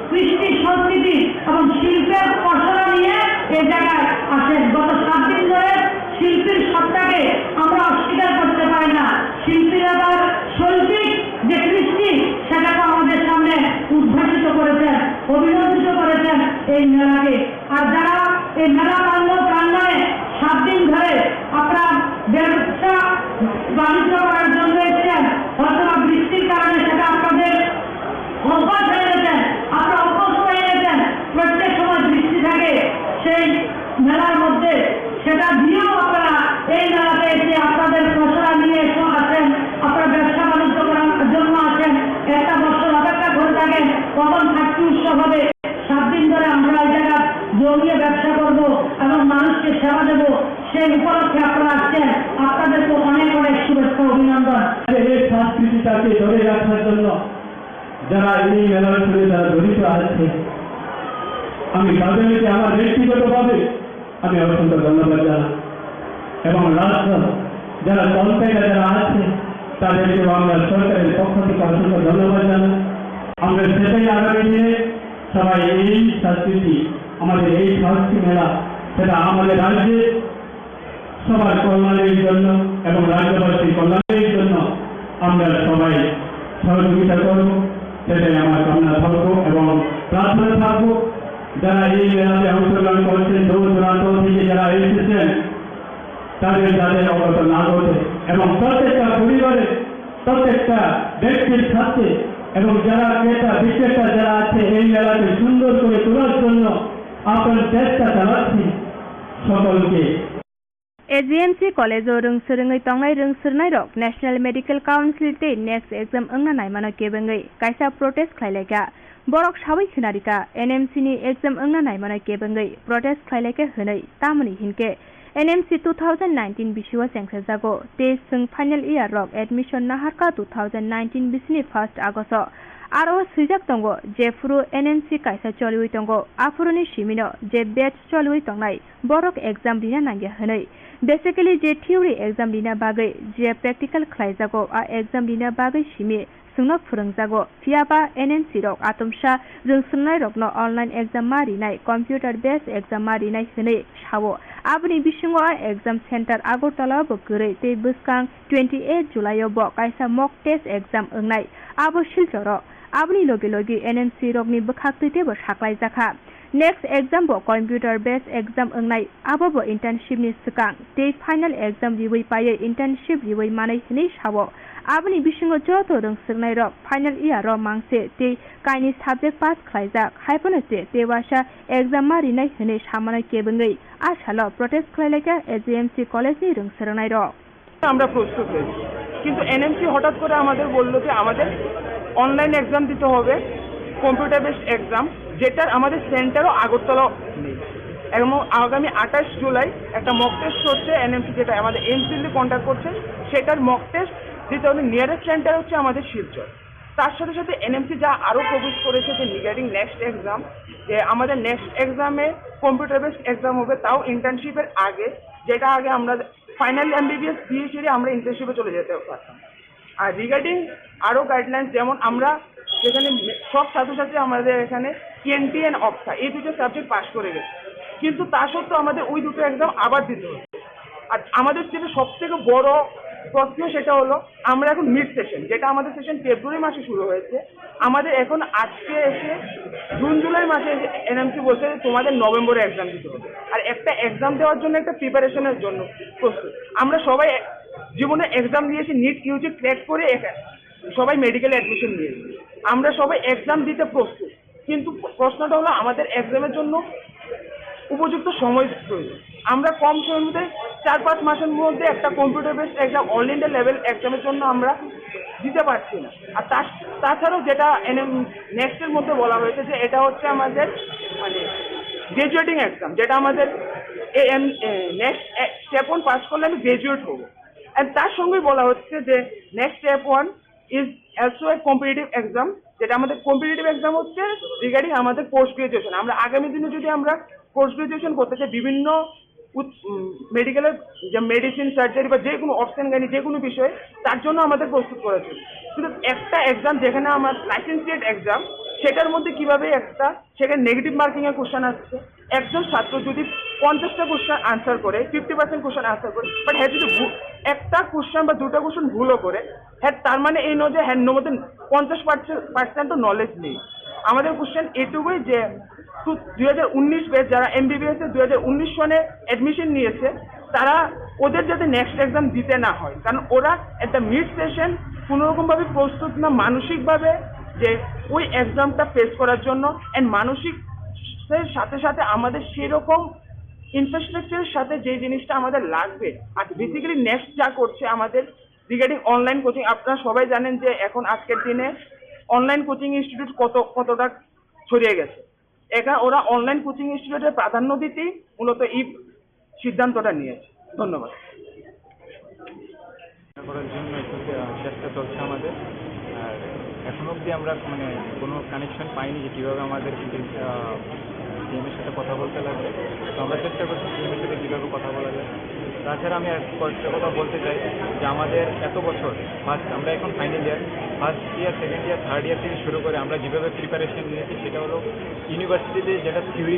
কৃষ্টি, সংস্কৃতি এবং শিল্পের পসরা নিয়ে এই জায়গায় আসেন। গত 7 দিন ধরে শিল্পীর সত্তাকে আমরা অস্বীকার করতে পারি না। শিল্পীরা তার শৈল্পিক যে কৃষ্টি, সেটাকে আমাদের সামনে উদ্ভাসিত করেছেন, অভিনন্দিত করেছেন এই মেলাকে। আর যারা এই মেলা প্রাঙ্গণে 7 দিন ধরে আপনার ব্যবসা বাণিজ্য করার জন্য এসেছেন, অথবা বৃষ্টির কারণে সেটা আপনাদের অভ্যাস হয়ে গেছেন, আপনারা অভ্যস্ত হয়ে গেছেন, প্রত্যেক সময় বৃষ্টি থাকে সেই মেলার মধ্যে, সেটা দিয়েও আপনারা এই মেলাতে এসে আপনাদের পসরা নিয়ে আসেন, আপনারা ব্যবসা বাণিজ্য করার জন্য আসেন। একটা বছর অপেক্ষা করে থাকেন কখন থাকতে উৎসব হবে। 7 দিন ধরে আমরা এই জায়গা জমিয়ে ব্যবসা করব এবং মানুষকে সেবা দেব, সেই উপলক্ষে আপনারা আসছেন। আপনাদেরকে অনেক অনেক শুভেচ্ছা, অভিনন্দন। এই সংস্কৃতিটাকে ধরে রাখার জন্য যারা এই মেলার সঙ্গে যারা জড়িত আছে, আমি তাদেরকে আমার ব্যক্তিগতভাবে আমি অসংখ্য ধন্যবাদ জানাই এবং রাষ্ট্র যারা তন্ত্রীরা যারা আছে তাদেরকেও আমরা সরকারের পক্ষ থেকে অসংখ্য ধন্যবাদ জানাই। আমরা সেটাই আগামী দিনে সবাই এই সংস্কৃতি, আমাদের এই সংস্কৃতি মেলা, সেটা আমাদের রাজ্যে সবার কল্যাণের জন্য এবং রাজ্যবাসীর কল্যাণের জন্য আমরা সবাই সহযোগিতা করব, সেটাই আমার কামনা থাকবো এবং প্রার্থনা থাকবো। যারা এই মেলাতে অংশগ্রহণ করছেন, দূর দূরান্ত থেকে যারা এসেছেন, তাদের যাদের অবগত না ঘটে এবং প্রত্যেকটা পরিবারের প্রত্যেকটা ব্যক্তির সাথে এবং যারা ক্রেতা বিক্রেতা যারা আছে এই মেলাকে সুন্দর করে তোলার জন্য আপনার চেষ্টা চালাচ্ছি সকলকে। AGMC कॉलेज रोंसोरङै तंनाय रोंसोरनाय रक नेशनल मेडिकल काउंसिल ते नेक्स्ट एग्जाम अंगना नायमानो केबंगै कायसा प्रोटेस्ट खायलायका बरक साबै खिनारिका NMC नि एग्जाम अंगना नायमानो केबंगै प्रोटेस्ट खायलायके हनै तामनि हिनके NMC 2019 बिसिवा सेंख्रे जागो ते जों फाइनल इयार रक एडमिशन नाहारका 2019 बिसिनि 1 आगस्ट आरो सुजाक तंगो जे फुरु NMC कायसा चलिवै तंगो आफुरुनि सिमिनो जे बैच चलिवै तंनाय बरक एग्जाम दिना नांगे हनै बेसिकली जे थियोरी एग्जाम दिना बागै जे प्रेक्टिकल खायजागो आ एग्जाम दिना बागै सिमि सुंनो फोरोंजागो फियाबा NMC रक आतमसा रोंसोरनाय रकनो ऑनलाइन एग्जाम मारिनाय कम्प्यूटर बेस एग्जाम मारिनाय हनै सावो आबनि बिसिङो आ एग्जाम सेंटर आगरतला बगरै ते बसकां 28 जुलाइयाव ब कायसा मक टेस्ट एग्जाम ओंनाय आबो शिलचर आबनि लगे लगे NMC रकनि बखाक्तैते ब साख्लाय जाखा नेक्स्ट एग्जाम ब कम्प्यूटर बेस एग्जाम ओंनाय आबो ब इंटर्नशिप नि सिगां ते फाइनल एग्जाम रिवै पायै इंटर्नशिप रिवै मानै हनै सावो आबनि बिसिङो जत रोंसोरनाय रक फाइनल इयार मांसे ते काइनि साबजेक्ट पास खायजाक हायपनसे तेवासा एग्जाम मारिनाय हनै सामानाय केबंगै आसाल प्रोटेस्ट खायलायका AGMC कॉलेज नि रोंसोरनाय रक আমরা প্রস্তুত হয়েছি, কিন্তু NMC হঠাৎ করে আমাদের বললো যে আমাদের অনলাইন এক্সাম দিতে হবে, কম্পিউটার বেসড এক্সাম, যেটার আমাদের সেন্টারও আগরতলা নেই। এবং আগামী 28 জুলাই একটা মক টেস্ট হচ্ছে NMC, যেটা আমাদের এমসিএল কন্ট্যাক্ট করছে, সেটার মক টেস্ট দিতে হবে। নিয়ারেস্ট সেন্টার হচ্ছে আমাদের শিলচর। তার সাথে সাথে NMC যা আরও প্রপোজ করেছে যে রিগার্ডিং নেক্সট এক্সাম, যে আমাদের নেক্সট এক্সামে কম্পিউটার বেসড এক্সাম হবে, তাও ইন্টার্নশিপের আগে, যেটা আগে আমরা ফাইনাল MBBS দিয়ে সেরে আমরা ইন্টার্নশিপে চলে যেতে পারতাম। আর রিগার্ডিং আরও গাইডলাইন্স, যেমন আমরা যেখানে সব ছাত্রছাত্রী আমাদের এখানে TNT and অপসা এই দুটো সাবজেক্ট পাস করে গেছে, কিন্তু তা সত্ত্বেও আমাদের ওই দুটো এক্সাম আবার দিতে হবে। আর আমাদের যেটা সবথেকে বড় প্রশ্ন সেটা হলো আমরা এখন মিড সেশন, যেটা আমাদের সেশন ফেব্রুয়ারি মাসে শুরু হয়েছে, আমাদের এখন আজকে এসে জুন জুলাই মাসে এনএমসি বলছে যে তোমাদের নভেম্বরে এক্সাম দিতে হবে। আর একটা এক্সাম দেওয়ার জন্য একটা প্রিপারেশনের জন্য প্রস্তুত। আমরা সবাই জীবনে এক্সাম দিয়েছি, নিট ইউজি ক্র্যাক করে সবাই মেডিকেলে অ্যাডমিশন নিয়েছি, আমরা সবাই এক্সাম দিতে প্রস্তুত। কিন্তু প্রশ্নটা হলো আমাদের এক্সামের জন্য উপযুক্ত সময় প্রয়োজন। আমরা কম সময়ের মধ্যে 4-5 মাসের মধ্যে একটা computer based exam all India level এক্সামের জন্য আমরা দিতে পারছি না। আর তাছাড়াও যেটা নেক্সটের মধ্যে বলা হয়েছে যে এটা হচ্ছে আমাদের মানে গ্রাজুয়েটিং এক্সাম, যেটা আমাদের নেক্সট স্টেপ 1 পাস করলে আমি গ্রাজুয়েট হব। অ্যান্ড তার সঙ্গেই বলা হচ্ছে যে next step 1 is also a competitive exam, যেটা আমাদের কম্পিটিটিভ এক্সাম হচ্ছে রিগার্ডিং আমাদের পোস্ট গ্রাজুয়েশন। আমরা আগামী দিনে যদি আমরা পোস্ট গ্রাজুয়েশন করতে চাই বিভিন্ন মেডিকেলের যে মেডিসিন সার্জারি বা যে কোনো অপশন গাইনি যে কোনো বিষয়ে, তার জন্য আমাদের প্রস্তুত করেছে। শুধু একটা এক্সাম যেখানে আমার লাইসেন্সিয়েট এক্সাম, সেটার মধ্যে কিভাবে একটা সেখানে নেগেটিভ মার্কিংয়ের কোশ্চেন আসছে। একজন ছাত্র যদি 50টা কোশ্চেন আনসার করে, 50% কোশ্চেন আনসার করে, বাট হ্যাঁ যদি একটা কোশ্চেন বা দুটো কোশ্চেন ভুলও করে, হ্যাঁ তার মানে এই নয় যে হ্যাঁ মধ্যে 50% নলেজ নেই। আমাদের কোশ্চেন এটুকুই যে 2019 ব্যাচ যারা MBBS এ 2019 সনে অ্যাডমিশন নিয়েছে, তারা ওদের যাতে নেক্সট এক্সাম দিতে না হয়, কারণ ওরা একটা মিড সেশন কোনোরকমভাবে প্রস্তুত না মানসিকভাবে যে ওই এক্সামটা ফেস করার জন্য। অ্যান্ড মানসিক সাথে সাথে আমাদের সেরকম ইনফ্রাস্ট্রাকচারের সাথে যে জিনিসটা আমাদের লাগবে। আর বেসিক্যালি নেক্সট যা করছে আমাদের রিগার্ডিং অনলাইন কোচিং, আপনারা সবাই জানেন যে এখন আজকের দিনে অনলাইন কোচিং ইনস্টিটিউট কতটা ছড়িয়ে গেছে। এখানে ওরা অনলাইন কোচিং ইনস্টিটিউটের প্রাধান্য দিতেই মূলত এই সিদ্ধান্তটা নিয়েছে। ধন্যবাদ। করার জন্য চেষ্টা চলছে আমাদের। আর এখনো অবধি আমরা মানে কোনো কানেকশন পাইনি যে কীভাবে আমাদের টিমের সাথে কথা বলতে লাগবে। তো আমরা চেষ্টা করছি টিমের সাথে কীভাবে কথা বলা যায়। তাছাড়া আমি কয়েকটা কথা বলতে চাই যে আমাদের এত বছর ফার্স্ট, আমরা এখন final year, first year, second year, third year থেকে শুরু করে আমরা যেভাবে প্রিপারেশন নিয়েছি সেটা হলো ইউনিভার্সিটিতে যেটা থিওরি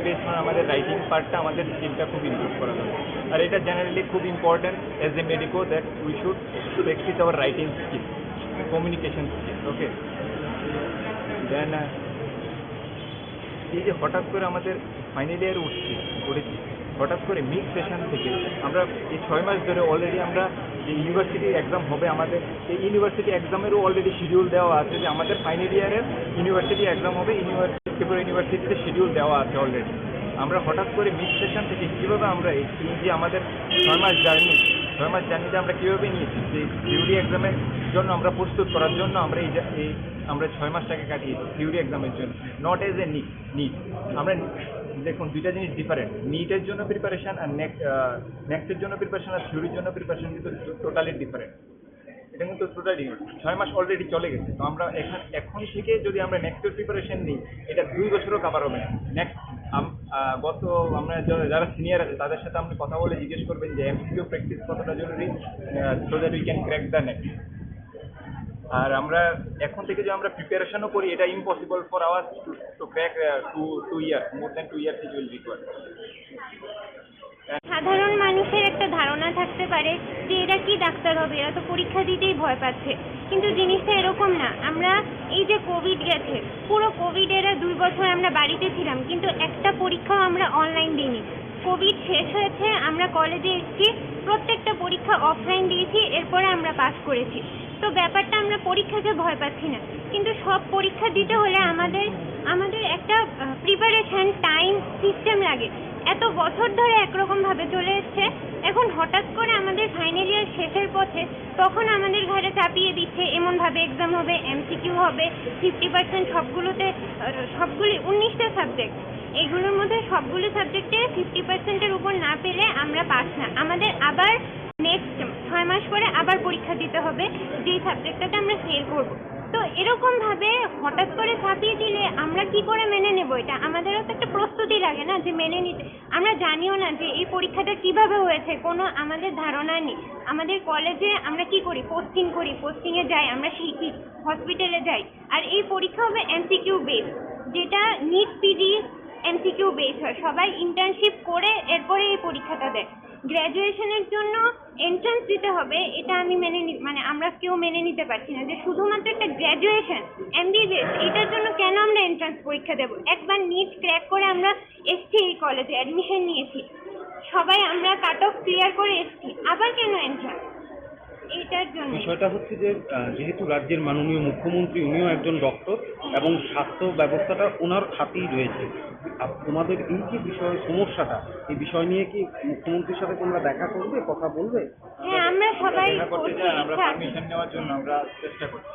বেস মানে আমাদের রাইটিং পার্টটা আমাদের স্কিলটা খুব ইমপ্রুভ করা দরকার। আর এটা জেনারেলি খুব important as a medico that we should practice our writing skill, communication skill. Okay, then এই যে হঠাৎ করে আমাদের ফাইনাল ইয়ারে উঠেছি, হঠাৎ করে মিড সেশন থেকে আমরা এই 6 মাস ধরে অলরেডি আমরা যে ইউনিভার্সিটি এক্সাম হবে, আমাদের এই ইউনিভার্সিটি এক্সামেরও অলরেডি শিডিউল দেওয়া আছে যে আমাদের ফাইনাল ইয়ারের ইউনিভার্সিটি এক্সাম হবে, ত্রিপুরা ইউনিভার্সিটিতে শিডিউল দেওয়া আছে অলরেডি। আমরা হঠাৎ করে মিড সেশন থেকে কীভাবে আমরা এই যে আমাদের 6 মাস জার্নিতে আমরা কীভাবে নিয়েছি যে থিওরি এক্সামের জন্য আমরা প্রস্তুত করার জন্য আমরা আমরা 6 মাসটাকে কাটিয়েছি থিওরি এক্সামের জন্য, নট এজ এ নিট। আমরা দেখুন দুইটা জিনিস ডিফারেন্ট, নিটের জন্য প্রিপারেশন আর নেক্সটের জন্য প্রিপারেশন আর থিওরির জন্য প্রিপারেশন কিন্তু টোটালি ডিফারেন্ট। এটা কিন্তু টোটালি 6 মাস অলরেডি চলে গেছে। তো আমরা এখন থেকে যদি আমরা নেক্সটের প্রিপারেশন নিই, এটা 2 বছরও কাভার হবে না। নেক্সট আমরা যারা সিনিয়র আছে তাদের সাথে আপনি কথা বলে জিজ্ঞেস করবেন যে MCQ প্র্যাকটিস কতটা জরুরি, so that we can crack the next. আর আমরা এখন থেকে যে আমরা প্রিপারেশনও করি, এটা impossible for our to crack 2 year, more than 2 years it will require. সাধারণ মানুষের একটা ধারণা থাকতে পারে যে এরা কি ডাক্তার হবে, এরা তো পরীক্ষা দিতেই ভয় পাচ্ছে, কিন্তু জিনিসটা এরকম না। আমরা এই যে কোভিড গেছে, পুরো কোভিড এরা 2 বছর আমরা বাড়িতে ছিলাম, কিন্তু একটা পরীক্ষাও আমরা অনলাইন দিইনি। কোভিড শেষ হয়েছে, আমরা কলেজে এসেছি, প্রত্যেকটা পরীক্ষা অফলাইন দিয়েছি, এরপরে আমরা পাস করেছি। তো ব্যাপারটা আমরা পরীক্ষাকে ভয় পাচ্ছি না, কিন্তু সব পরীক্ষা দিতে হলে আমাদের একটা প্রিপারেশন টাইম সিস্টেম লাগে। এত বছর ধরে একরকম ভাবে চলে এসছে, এখন হঠাৎ করে আমাদের ফাইনাল ইয়ার শেষের পথে তখন আমাদের ঘরে চাপিয়ে দিচ্ছে এমন ভাবে এক্সাম হবে, MCQ হবে, 50% সবগুলি 19টা সাবজেক্ট, এইগুলোর মধ্যে সবগুলো সাবজেক্টে 50%-এর উপর না পেলে আমরা পাস না। আমাদের আবার নেক্সট 6 মাস পরে আবার পরীক্ষা দিতে হবে যেই সাবজেক্টটাতে আমরা ফেল করব। তো এরকম ভাবে হঠাৎ করে চাপিয়ে দিলে আমরা কি করে মেনে নেব? এটা আমাদেরও তো একটা প্রস্তুতি লাগে না যে মেনে নিতে। আমরা জানিও না যে এই পরীক্ষাটা কিভাবে হয়েছে, কোনো আমাদের ধারণা নেই। আমাদের কলেজে আমরা কি করি, পোস্টিংয়ে যাই, আমরা শিখি, হসপিটালে যাই, আর এই পরীক্ষা হবে MCQ বেস, যেটা নিট PG MCQ বেস হয়। সবাই ইন্টার্নশিপ করে এরপরে এই পরীক্ষাটা দেয়। গ্র্যাজুয়েশনের জন্য এন্ট্রান্স দিতে হবে, এটা আমি মানে আমরা কেউ মেনে নিতে পারছি না যে শুধুমাত্র একটা গ্র্যাজুয়েশন এমবিবিএস এটার জন্য কেন আমরা এন্ট্রান্স পরীক্ষা দেব। একবার নিট ক্র্যাক করে আমরা এসছি এই কলেজে অ্যাডমিশন নিয়েছি, সবাই আমরা কাট অফ ক্লিয়ার করে এসছি, আবার কেন এন্ট্রান্স? এইটার জন্য বিষয়টা হচ্ছে যে যেহেতু রাজ্যের মাননীয় মুখ্যমন্ত্রী উনিও একজন ডক্টর এবং স্বাস্থ্য ব্যবস্থাটা ওনার হাতেই রয়েছে। আর তোমাদের এই যে বিষয় সমস্যাটা, এই বিষয় নিয়ে কি মুখ্যমন্ত্রীর সাথে তোমরা দেখা করবে, কথা বলবে? হ্যাঁ, আমরা সবাই আমরা পারমিশন নেওয়ার জন্য আমরা চেষ্টা করছি।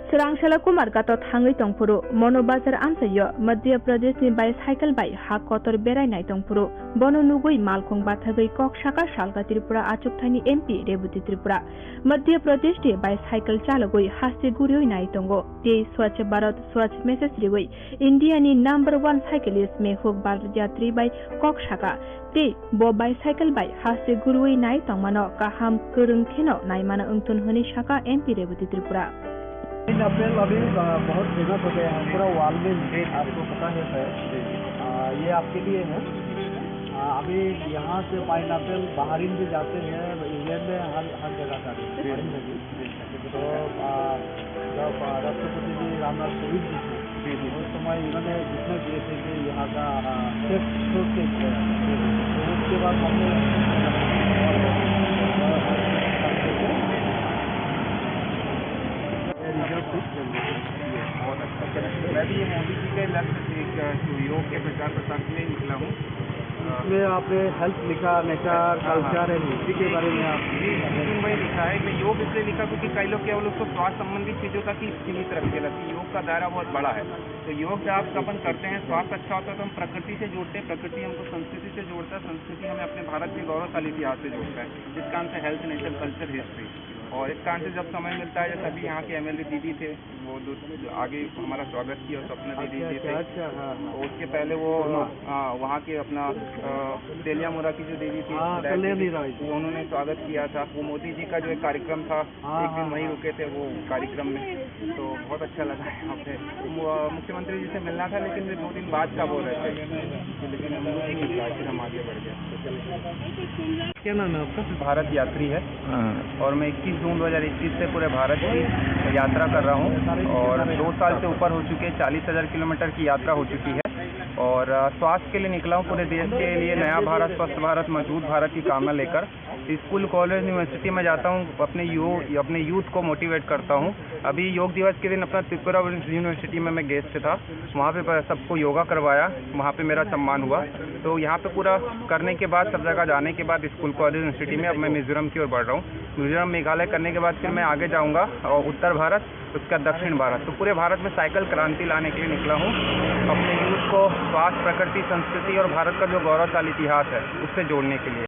Serangshala Kumar gatot hangai tongpuro mono bazar amsayo Madhya Pradesh ni bicycle bai ha kotor berai nai tongpuro bono nugoi malkhong bathagai kok saka salga Tripura achukthani MP Rebhuti Tripura Madhya Pradesh ni bicycle chalagoi haste gurioi nai tongo te Swachh Bharat Swachh message rigoi India ni number 1 cyclist Mehuk Baljatri bai kok saka te bo bicycle bai haste gurioi nai tongmano kaham kurung kheno nai mana ungtun honi saka MP Rebhuti Tripura pineapple अभी बहुत famous हो गया है पूरा world में, आपको पता है सर। ये आपके लिए है। अभी यहाँ से पाइनएप्पल बाहरीन भी जाते हैं, इंग्लैंड में हर जगह जाते हैं। तो जब राष्ट्रपति जी रामनाथ कोविंद जी थे उस समय इन्होंने घोषणा किए थे कि यहाँ का उसके बाद हमने मैं भी ये मोदी जी के लक्ष्य योग के प्रचार प्रसार के लिए निकला हूँ। इसमें आपने हेल्थ लिखा, नेचर, कल्चर एंड हिस्ट्री के बारे में आप वही लिखा है कि योग इसलिए लिखा क्योंकि कई लोग केवल उसको स्वास्थ्य संबंधी चीज़ों तक ही सीमित रखते रहते हैं। योग का दायरा बहुत बड़ा है। तो योग जब आप अपन करते हैं, स्वास्थ्य अच्छा होता है तो हम प्रकृति से जोड़ते हैं, प्रकृति हमको संस्कृति से जोड़ता है, संस्कृति हमें अपने भारत के गौरवशाली इतिहास से जोड़ता है, जिस कारण से हेल्थ, नेचर, कल्चर, हिस्ट्री। और इस कारण से जब समय मिलता है, जैसे अभी यहाँ के MLA दीदी थे वो आगे हमारा स्वागत किया, स्वप्न दीदी जी थे। उसके पहले वो वहाँ के अपना तेलियामुरा की जो देवी थी वो उन्होंने स्वागत किया था। वो मोदी जी का जो एक कार्यक्रम था, एक दिन वहीं रुके थे वो कार्यक्रम में, तो बहुत अच्छा लगा यहाँ पे। मुख्यमंत्री जी से मिलना था लेकिन वे 2 दिन बाद का बोल रहे थे, लेकिन हम लोग नहीं मिल पाए, फिर हम आगे बढ़ गए। क्या नाम है आपका? भारत यात्री है और मैं 21 जून 2021 से पूरे भारत की यात्रा कर रहा हूँ और 2 साल से ऊपर हो चुके, 40,000 किलोमीटर की यात्रा हो चुकी है। और स्वास्थ्य के लिए निकला हूँ, पूरे देश के लिए नया भारत, स्वस्थ भारत, मजबूत भारत की कामना लेकर स्कूल, कॉलेज, यूनिवर्सिटी में जाता हूँ, अपने यूथ को मोटिवेट करता हूँ। अभी योग दिवस के दिन अपना त्रिपुरा यूनिवर्सिटी में मैं गेस्ट था, वहाँ पे सबको योगा करवाया, वहाँ पे मेरा सम्मान हुआ। तो यहाँ पे पूरा करने के बाद, सब जगह जाने के बाद स्कूल, कॉलेज, यूनिवर्सिटी में अब मैं मिजोरम की ओर बढ़ रहा हूँ। मिजोरम, मेघालय करने के बाद फिर मैं आगे जाऊँगा और उत्तर भारत, उसका दक्षिण भारत। तो पूरे भारत में साइकिल क्रांति लाने के लिए निकला हूँ, अपने यूथ को स्वास्थ्य, प्रकृति, संस्कृति और भारत का जो गौरवशाली इतिहास है उससे जोड़ने के लिए।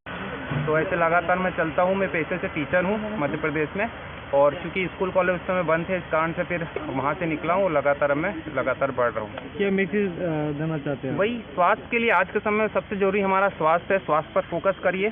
तो ऐसे लगातार मैं चलता हूँ। मैं पेशे से टीचर हूँ मध्य प्रदेश में, और चूंकि स्कूल कॉलेज उस समय बंद थे, इस कारण से फिर वहाँ से निकला हूँ और लगातार मैं बढ़ रहा हूँ। क्या मैसेज देना चाहते हैं? वही स्वास्थ्य के लिए आज के समय में सबसे जरूरी हमारा स्वास्थ्य है। स्वास्थ्य पर फोकस करिए,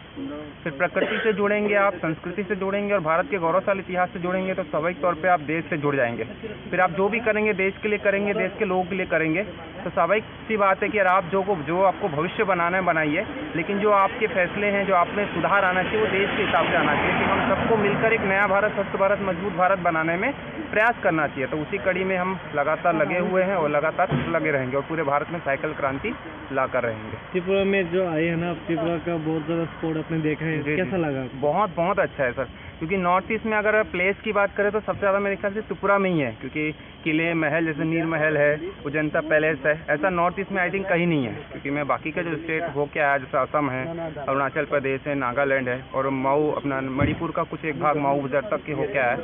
फिर प्रकृति से जुड़ेंगे आप, संस्कृति से जुड़ेंगे और भारत के गौरवशाली इतिहास से जुड़ेंगे तो स्वाभाविक तौर पे आप देश से जुड़ जाएंगे। फिर आप जो भी करेंगे देश के लिए करेंगे, देश के लोगों के लिए करेंगे। तो स्वाभाविक सी बात है कि आप जो आपको भविष्य बनाना है बनाइए, लेकिन जो आपके फैसले हैं, जो आप में सुधार आना चाहिए वो देश के हिसाब से आना चाहिए कि हम सबको मिलकर एक नया भारत, स्वस्थ भारत, मजबूत भारत बनाने में प्रयास करना चाहिए। तो उसी कड़ी में हम लगातार लगे हुए हैं और लगातार लगे रहेंगे और पूरे भारत में साइकिल क्रांति लाकर रहेंगे। त्रिपुरा में जो आए हैं ना, त्रिपुरा का बहुत ज़्यादा स्पोर्ट आपने देखा है, कैसा लगा? बहुत अच्छा है सर, क्योंकि नॉर्थ ईस्ट में अगर प्लेस की बात करें तो सबसे ज़्यादा मेरे ख्याल से त्रिपुरा में ही है, क्योंकि किले, महल, जैसे नीर महल है, अजंता पैलेस है, ऐसा नॉर्थ ईस्ट में आई थिंक कहीं नहीं है। क्योंकि मैं बाकी के जो स्टेट होके आया, जैसे असम है, अरुणाचल प्रदेश है, नागालैंड है और माऊ, अपना मणिपुर का कुछ एक भाग माऊ बजार तक के होके आया।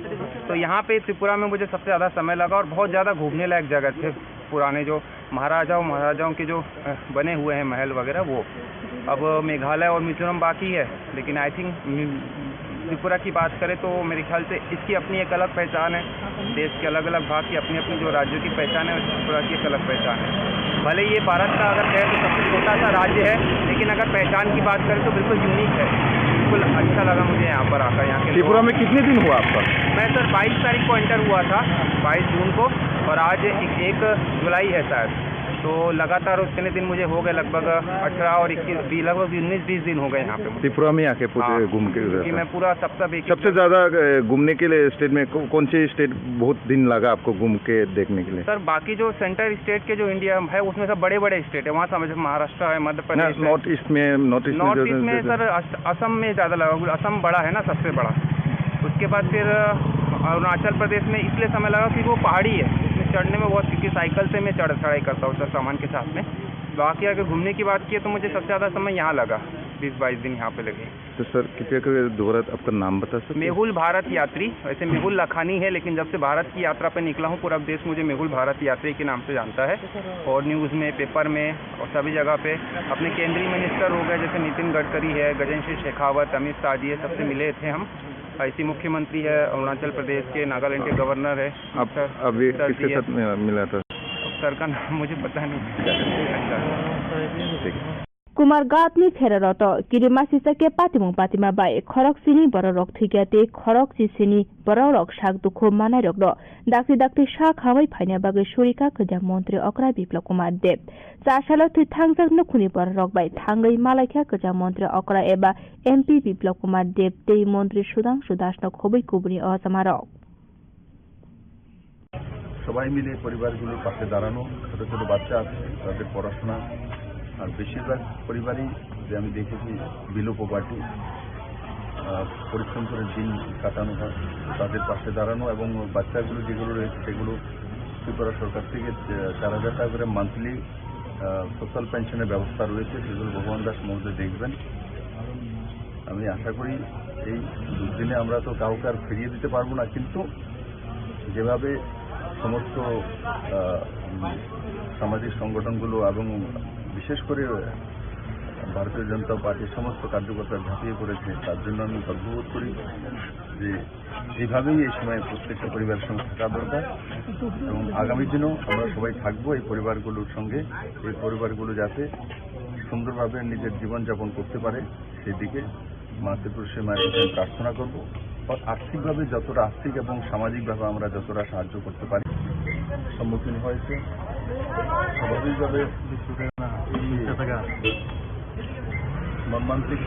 तो यहाँ पे त्रिपुरा में मुझे सबसे ज़्यादा समय लगा और बहुत ज़्यादा घूमने लायक जगह थे। पुराने जो महाराजाओं के जो बने हुए हैं महल वगैरह, वो अब मेघालय और मिजोरम बाकी है, लेकिन आई थिंक त्रिपुरा की बात करें तो मेरे ख्याल से इसकी अपनी एक अलग पहचान है। देश के अलग अलग भाग की अपनी अपनी जो राज्यों की पहचान है, त्रिपुरा की एक अलग पहचान है। भले ये भारत का अगर कहें तो सबसे छोटा सा राज्य है, लेकिन अगर पहचान की बात करें तो बिल्कुल यूनिक है। बिल्कुल अच्छा लगा मुझे यहाँ पर आकर। यहाँ के त्रिपुरा में कितने दिन हुआ आपका? मैं सर 22 तारीख को एंटर हुआ था, 22 जून को, और आज 1 जुलाई है शायद। तो लगातार उतने दिन मुझे हो गए, लगभग 18 और 21 लगभग 19-20 दिन हो गए यहाँ पे मुझे। त्रिपुरा में आके पूरे घूम के कि मैं पूरा सप्ताह सबसे ज्यादा घूमने के लिए स्टेट में कौन सी स्टेट बहुत दिन लगा आपको घूम के देखने के लिए? सर बाकी जो सेंटर स्टेट के जो इंडिया है उसमें सब बड़े बड़े स्टेट है, वहाँ समझ महाराष्ट्र है, मध्य प्रदेश, नॉर्थ ईस्ट में सर असम में ज़्यादा लगा, असम बड़ा है ना सबसे बड़ा। उसके बाद फिर अरुणाचल प्रदेश में इसलिए समय लगा कि वो पहाड़ी है, उसमें चढ़ने में बहुत, क्योंकि साइकिल से मैं चढ़ाई करता हूँ सर सामान के साथ में। बाकी अगर घूमने की बात की तो मुझे सबसे ज़्यादा समय यहाँ लगा, 20-22 दिन यहाँ पे लगे। तो सर कृपया कर दोबारा आपका नाम बता सकते? मेहुल भारत यात्री, वैसे मेहुल लखानी है, लेकिन जब से भारत की यात्रा पे निकला हूँ पूरा देश मुझे मेहुल भारत यात्री के नाम से जानता है, और न्यूज़ में, पेपर में और सभी जगह पे अपने केंद्रीय मिनिस्टर हो गए जैसे नितिन गडकरी है, गजेंद्र सिंह शेखावत, अमित शाह जी है, सबसे मिले थे हम। ऐसी मुख्यमंत्री है अरुणाचल प्रदेश के, नागालैंड के गवर्नर है। आप अभी किसके साथ मिला था? सर का नाम मुझे पता नहीं। कुमारघाटनि फेररत किरिमा सिसके पातिमुं पातिमा बाय खरक सिनी बररक थुइगाते खरक सिसिनी बररक साक दुखु मानायरक दाक्ति दाक्ति सा खामै फाइना बागै सरिका खोजा मन्त्री अक्रा बिप्लब कुमार देव चासाल थुइ थांजाक नखुनि बररक बाय थांगै मालायखा खोजा मन्त्री अक्रा एबा एमपी बिप्लब कुमार देव तै मन्त्री सुधांशु दासनो खबै कुबुनि अजमारक সবাই মিলে পরিবারগুলোর পাশে দাঁড়ানো, ছোট ছোট বাচ্চা আছে তাদের পড়াশোনা, আর বেশিরভাগ পরিবারই যে আমি দেখেছি বিলো পভার্টি, পরিশ্রম করে দিন কাটানো হয়, তাদের পাশে দাঁড়ানো এবং বাচ্চাগুলো যেগুলো রয়েছে সেগুলো ত্রিপুরা সরকার থেকে 4,000 টাকা করে মান্থলি সোশ্যাল পেনশনের ব্যবস্থা রয়েছে, সেগুলো ভগবান দাস মহোদয় দেখবেন। আমি আশা করি এই দুদিনে আমরা তো কাউকে আর ফিরিয়ে দিতে পারবো না, কিন্তু যেভাবে সমস্ত সামাজিক সংগঠনগুলো এবং বিশেষ করে ভারতীয় জনতা পার্টির সমস্ত কার্যকর্তা ঝাঁপিয়ে পড়েছে, তার জন্য আমি গর্ববোধ করি যে এইভাবেই এই সময় প্রত্যেকটা পরিবারের সঙ্গে থাকা দরকার এবং আগামী দিনেও আমরা সবাই থাকবো এই পরিবারগুলোর সঙ্গে। এই পরিবারগুলো যাতে সুন্দরভাবে নিজের জীবনযাপন করতে পারে সেই দিকে মা ত্রিপুরেশ্বরী মায়ের কাছে প্রার্থনা করবো। আর্থিকভাবে যতটা আর্থিক এবং সামাজিকভাবে আমরা যতটা সাহায্য করতে পারি সম্মুখীন হয়েছে, স্বাভাবিকভাবে মর্মান্তিক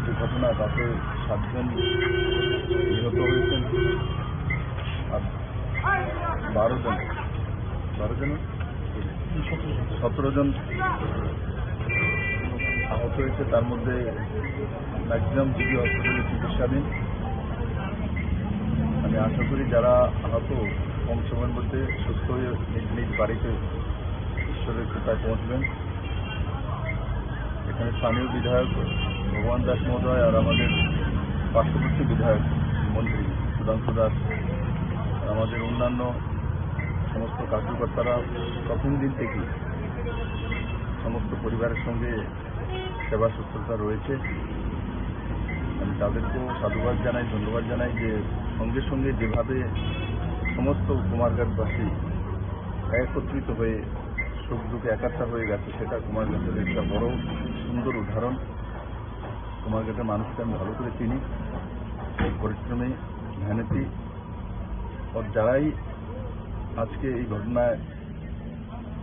যে ঘটনা তাতে 7 জন নিহত হয়েছেন আর 17 জন আহত হয়েছে, তার মধ্যে ম্যাক্সিমাম জিবি হসপিটালে চিকিৎসাধীন। আমি আশা করি যারা আহত কম সময়ের মধ্যে সুস্থ হয়ে নিজ নিজ বাড়িতে ঈশ্বরের কৃপায় পৌঁছবেন। এখানে স্থানীয় বিধায়ক ভগবান দাস মহোদয় আর আমাদের পার্শ্ববর্তী বিধায়ক মন্ত্রী সুধাংশু দাস, আমাদের অন্যান্য সমস্ত কার্যকর্তারা প্রথম দিন থেকেই সমস্ত পরিবারের সঙ্গে সেবা শুশ্রূষা রয়েছে। আমি তাদেরকেও সাধুবাদ জানাই, ধন্যবাদ জানাই যে সঙ্গে সঙ্গে যেভাবে সমস্ত কুমারঘাটবাসী একত্রিত হয়ে সুখ দুঃখে একাত্তা হয়ে গেছে, সেটা কুমারঘাটের একটা বড় সুন্দর উদাহরণ। কুমারঘাটের মানুষকে আমি ভালো করে চিনি, এই পরিশ্রমী মেহনতি আর যারাই আজকে এই ঘটনায়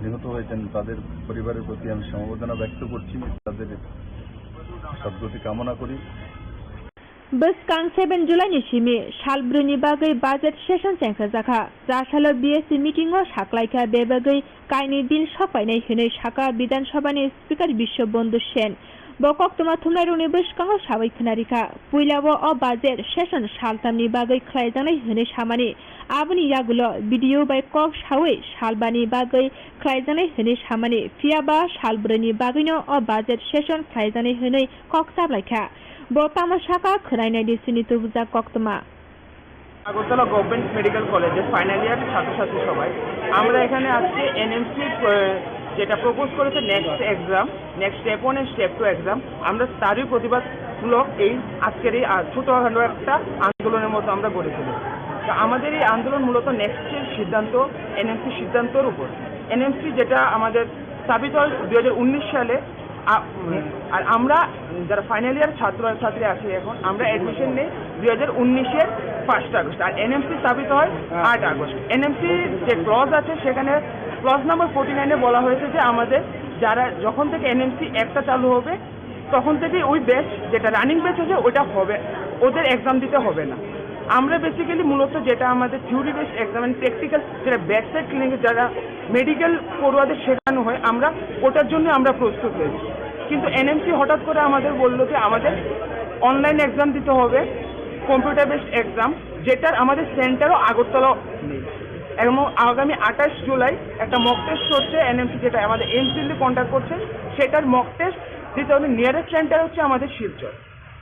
নিহত হয়েছেন তাদের পরিবারের প্রতি আমি সমবেদনা ব্যক্ত করছি, তাদের সদ্গতি কামনা করি। Boskan 7 July Shimi, Shalbruni Bagay Budget Session Sankazaka, Rashalo BSc meeting or Shaklaika Bebagay, Kaini Bill Shopine Hune Shaka, Bidan Shabani, Speaker Bishop Bondu Shen, Bokok Tomatunaruni Bushkang Shawai Kanarika, Puilawa or Budget Session Shaltani Bagay Klaidani Hune Shamani, Abani Yagulo, video by Kok Shawi, Shalbani Bagay, Klaidani Hune Shamani, Fiaba, Shalbruni Bagino or Budget Session Klaidani Hune Kok Sablaka. বর্তমান শাখা খরাইনাইডি সিনিতুবুজা কক্তমা Agartala government medical কলেজের final year ছাত্রছাত্রী সবাই আমরা এখানে আজকে এনএমসি যেটা প্রপোজ করেছে next step 1 and step 2 exam, আমরা তারই প্রতিবাদমূলক এই আজকের এই ছোটখাটো একটা আন্দোলনের মতো আমরা গড়ে তুলেছি। তো আমাদের এই আন্দোলন মূলত নেক্সটের সিদ্ধান্ত এনএমসি সিদ্ধান্তর উপর। এনএমসি যেটা আমাদের স্থাপিত হয় 2019 সালে, আর আমরা যারা ফাইনাল ইয়ার ছাত্রছাত্রী আছি এখন আমরা অ্যাডমিশন নেই 2019-এর 1 আগস্ট, আর এনএমসি স্থাপিত হয় 8 আগস্ট। এনএমসি যে ক্লজ আছে সেখানে ক্লজ নাম্বার 49-এ বলা হয়েছে যে আমাদের যারা যখন থেকে এনএমসি একটা চালু হবে তখন থেকে ওই ব্যাচ যেটা রানিং ব্যাচ হচ্ছে ওটা হবে, ওদের এক্সাম দিতে হবে না। আমরা বেসিক্যালি মূলত যেটা আমাদের theory base exam and practical যেটা ব্যাক সাইড ক্লিনিকে যারা মেডিকেল পড়ুয়াদের শেখানো হয় আমরা ওটার জন্য আমরা প্রস্তুত হয়েছি। কিন্তু এনএমসি হঠাৎ করে আমাদের বললো যে আমাদের অনলাইন এক্সাম দিতে হবে, কম্পিউটার বেসড এক্সাম, যেটার আমাদের সেন্টারও আগরতলা নেই। এবং আগামী 28 জুলাই একটা মক টেস্ট হচ্ছে এনএমসি, যেটা আমাদের এইমস দিল্লি কন্ট্যাক্ট করছে, সেটার মক টেস্ট দিতে হলে নিয়ারেস্ট সেন্টার হচ্ছে আমাদের শিলচর।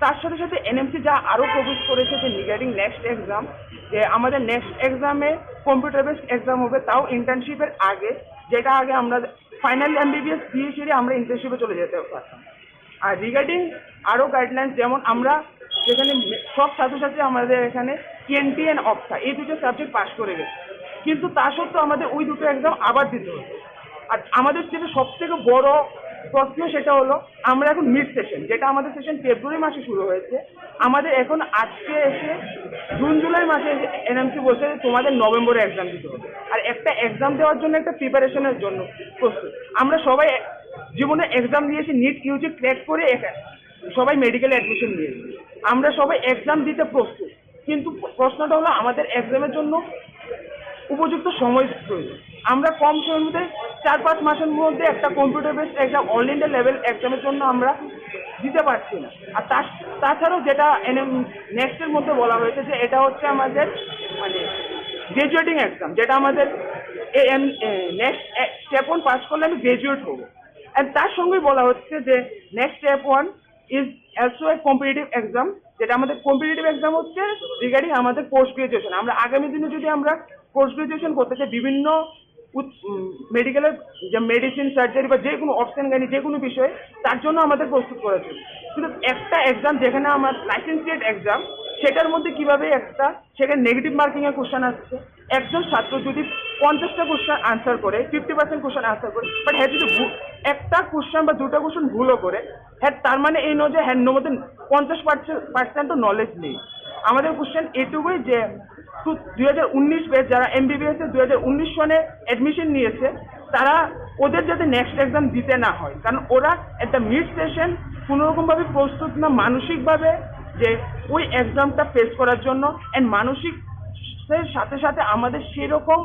তার সাথে সাথে এনএমসি যা আরও প্রপোজ করেছে যে রিগার্ডিং নেক্সট এক্সাম, যে আমাদের নেক্সট এক্সামে কম্পিউটার বেসড এক্সাম হবে, তাও ইন্টার্নশিপের আগে, যেটা আগে আমরা ফাইনাল এমবিবিএস দিয়ে সেরে আমরা ইন্টার্নশিপে চলে যেতে পারতাম। আর রিগার্ডিং আরও গাইডলাইন্স, যেমন আমরা যেখানে সব ছাত্রছাত্রী আমাদের এখানে টিএনটি অ্যান্ড অপসা এই দুটো সাবজেক্ট পাস করে গেছে, কিন্তু তা সত্ত্বেও আমাদের ওই দুটো এক্সাম আবার দিতে হতো। আর আমাদের যেটা সবথেকে বড় প্রশ্ন সেটা হলো আমরা এখন মিড সেশন, যেটা আমাদের সেশন ফেব্রুয়ারি মাসে শুরু হয়েছে, আমাদের এখন আজকে এসে জুন জুলাই মাসে এনএমসি বলছে তোমাদের নভেম্বরে এক্সাম দিতে হবে। আর একটা এক্সাম দেওয়ার জন্য একটা প্রিপারেশনের জন্য প্রস্তুত। আমরা সবাই জীবনে এক্সাম দিয়েছি, নিট ইউজি ক্র্যাক করে সবাই মেডিকেলে অ্যাডমিশন নিয়েছি, আমরা সবাই এক্সাম দিতে প্রস্তুত। কিন্তু প্রশ্নটা হলো আমাদের এক্সামের জন্য উপযুক্ত সময় প্রয়োজন। আমরা কম সময়ের মধ্যে 4-5 মাসের মধ্যে একটা computer based exam all India level এক্সামের জন্য আমরা দিতে পারছি না। আর তাছাড়াও যেটা নেক্সটের মধ্যে বলা হয়েছে যে এটা হচ্ছে আমাদের মানে গ্রাজুয়েটিং এক্সাম, যেটা আমাদের নেক্সট স্টেপ 1 পাস করলে আমি গ্রাজুয়েট হবো। অ্যান্ড তার সঙ্গেই বলা হচ্ছে যে next step 1 is also a competitive exam, যেটা আমাদের কম্পিটিটিভ এক্সাম হচ্ছে রিগার্ডিং আমাদের পোস্ট গ্রাজুয়েশন। আমরা আগামী দিনে যদি আমরা পোস্ট গ্রাজুয়েশন করতে চাই বিভিন্ন মেডিকেলের যে মেডিসিন, সার্জারি বা যে কোনো অপশন গাইনি যে কোনো বিষয়ে, তার জন্য আমাদের প্রস্তুত করা ছিল। কিন্তু একটা এক্সাম যেখানে আমার লাইসেন্সিয়েট এক্সাম, সেটার মধ্যে কিভাবে একটা সেখানে নেগেটিভ মার্কিংয়ের কোশ্চেন আসছে, একজন ছাত্র যদি 50টা কোশ্চেন আনসার করে 50% কোশ্চেন আনসার করে, বাট হ্যাঁ যদি একটা কোশ্চেন বা দুটো কোশ্চেন ভুলও করে, হ্যাঁ তার মানে এই নয় যে হ্যাঁ মধ্যে 50% নলেজ নেই। আমাদের কোশ্চেন এটুকুই যে 2019 ব্যাচ যারা এমবিবিএস এ 2019 সনে অ্যাডমিশন নিয়েছে, তারা ওদের যাতে নেক্সট এক্সাম দিতে না হয়, কারণ ওরা একটা মিড সেশন কোনোরকমভাবে প্রস্তুত না মানসিকভাবে যে ওই এক্সামটা ফেস করার জন্য। অ্যান্ড মানসিক সাথে সাথে আমাদের সেরকম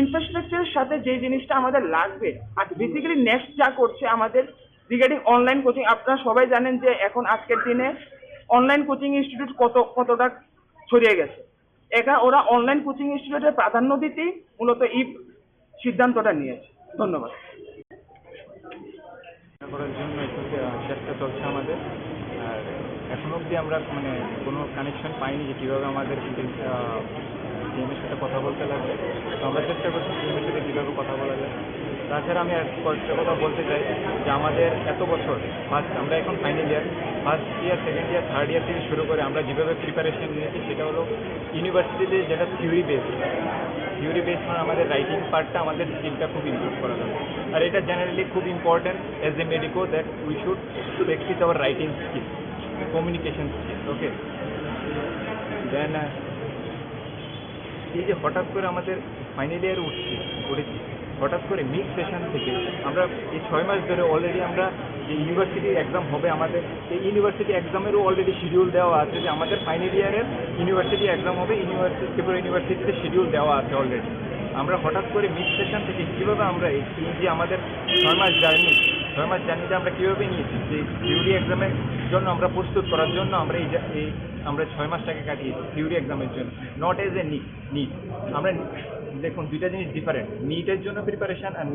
ইনফ্রাস্ট্রাকচারের সাথে যে জিনিসটা আমাদের লাগবে। আর বেসিক্যালি নেক্সট যা করছে আমাদের রিগার্ডিং অনলাইন কোচিং, আপনারা সবাই জানেন যে এখন আজকের দিনে অনলাইন কোচিং ইনস্টিটিউট কতটা ছড়িয়ে গেছে। এখানে ওরা অনলাইন কোচিং ইনস্টিটিউটের প্রাধান্য দিতেই মূলত এই সিদ্ধান্তটা নিয়েছে। ধন্যবাদ। করার জন্য একটু চেষ্টা চলছে আমাদের। আর এখন অবধি আমরা মানে কোনো কানেকশন পাইনি যে কীভাবে আমাদের টিমের সাথে কথা বলতে লাগবে। তো আমরা চেষ্টা করছি টিমের সাথে কীভাবে কথা বলা যায়। তাছাড়া আমি কয়েকটা কথা বলতে চাই যে আমাদের এত বছর আমরা এখন final year, first year, second year, third year থেকে শুরু করে আমরা যেভাবে প্রিপারেশন নিয়েছি সেটা হলো ইউনিভার্সিটিতে যেটা থিওরি বেস মানে আমাদের রাইটিং পার্টটা আমাদের স্কিলটা খুব ইমপ্রুভ করা দরকার। আর এটা জেনারেলি খুব important as a medico that we should practice our writing skill, communication skill. Okay, then এই যে হঠাৎ করে আমাদের ফাইনাল ইয়ার উঠেছি, হঠাৎ করে মিড সেশন থেকে আমরা এই 6 মাস ধরে অলরেডি আমরা যে ইউনিভার্সিটি এক্সাম হবে, আমাদের এই ইউনিভার্সিটি এক্সামেরও অলরেডি শিডিউল দেওয়া আছে যে আমাদের ফাইনাল ইয়ারের ইউনিভার্সিটি এক্সাম হবে, ত্রিপুরা ইউনিভার্সিটিতে শিডিউল দেওয়া আছে অলরেডি। আমরা হঠাৎ করে মিড সেশন থেকে কীভাবে আমরা এই যে আমাদের 6 মাস জার্নিতে আমরা কীভাবে নিয়েছি যে থিওরি এক্সামের জন্য আমরা প্রস্তুত করার জন্য আমরা আমরা 6 মাসটাকে কাটিয়েছি থিওরি এক্সামের জন্য, নট এজ এ নিট। আমরা দেখুন দুইটা জিনিস ডিফারেন্ট, নিটের জন্য প্রিপারেশন আর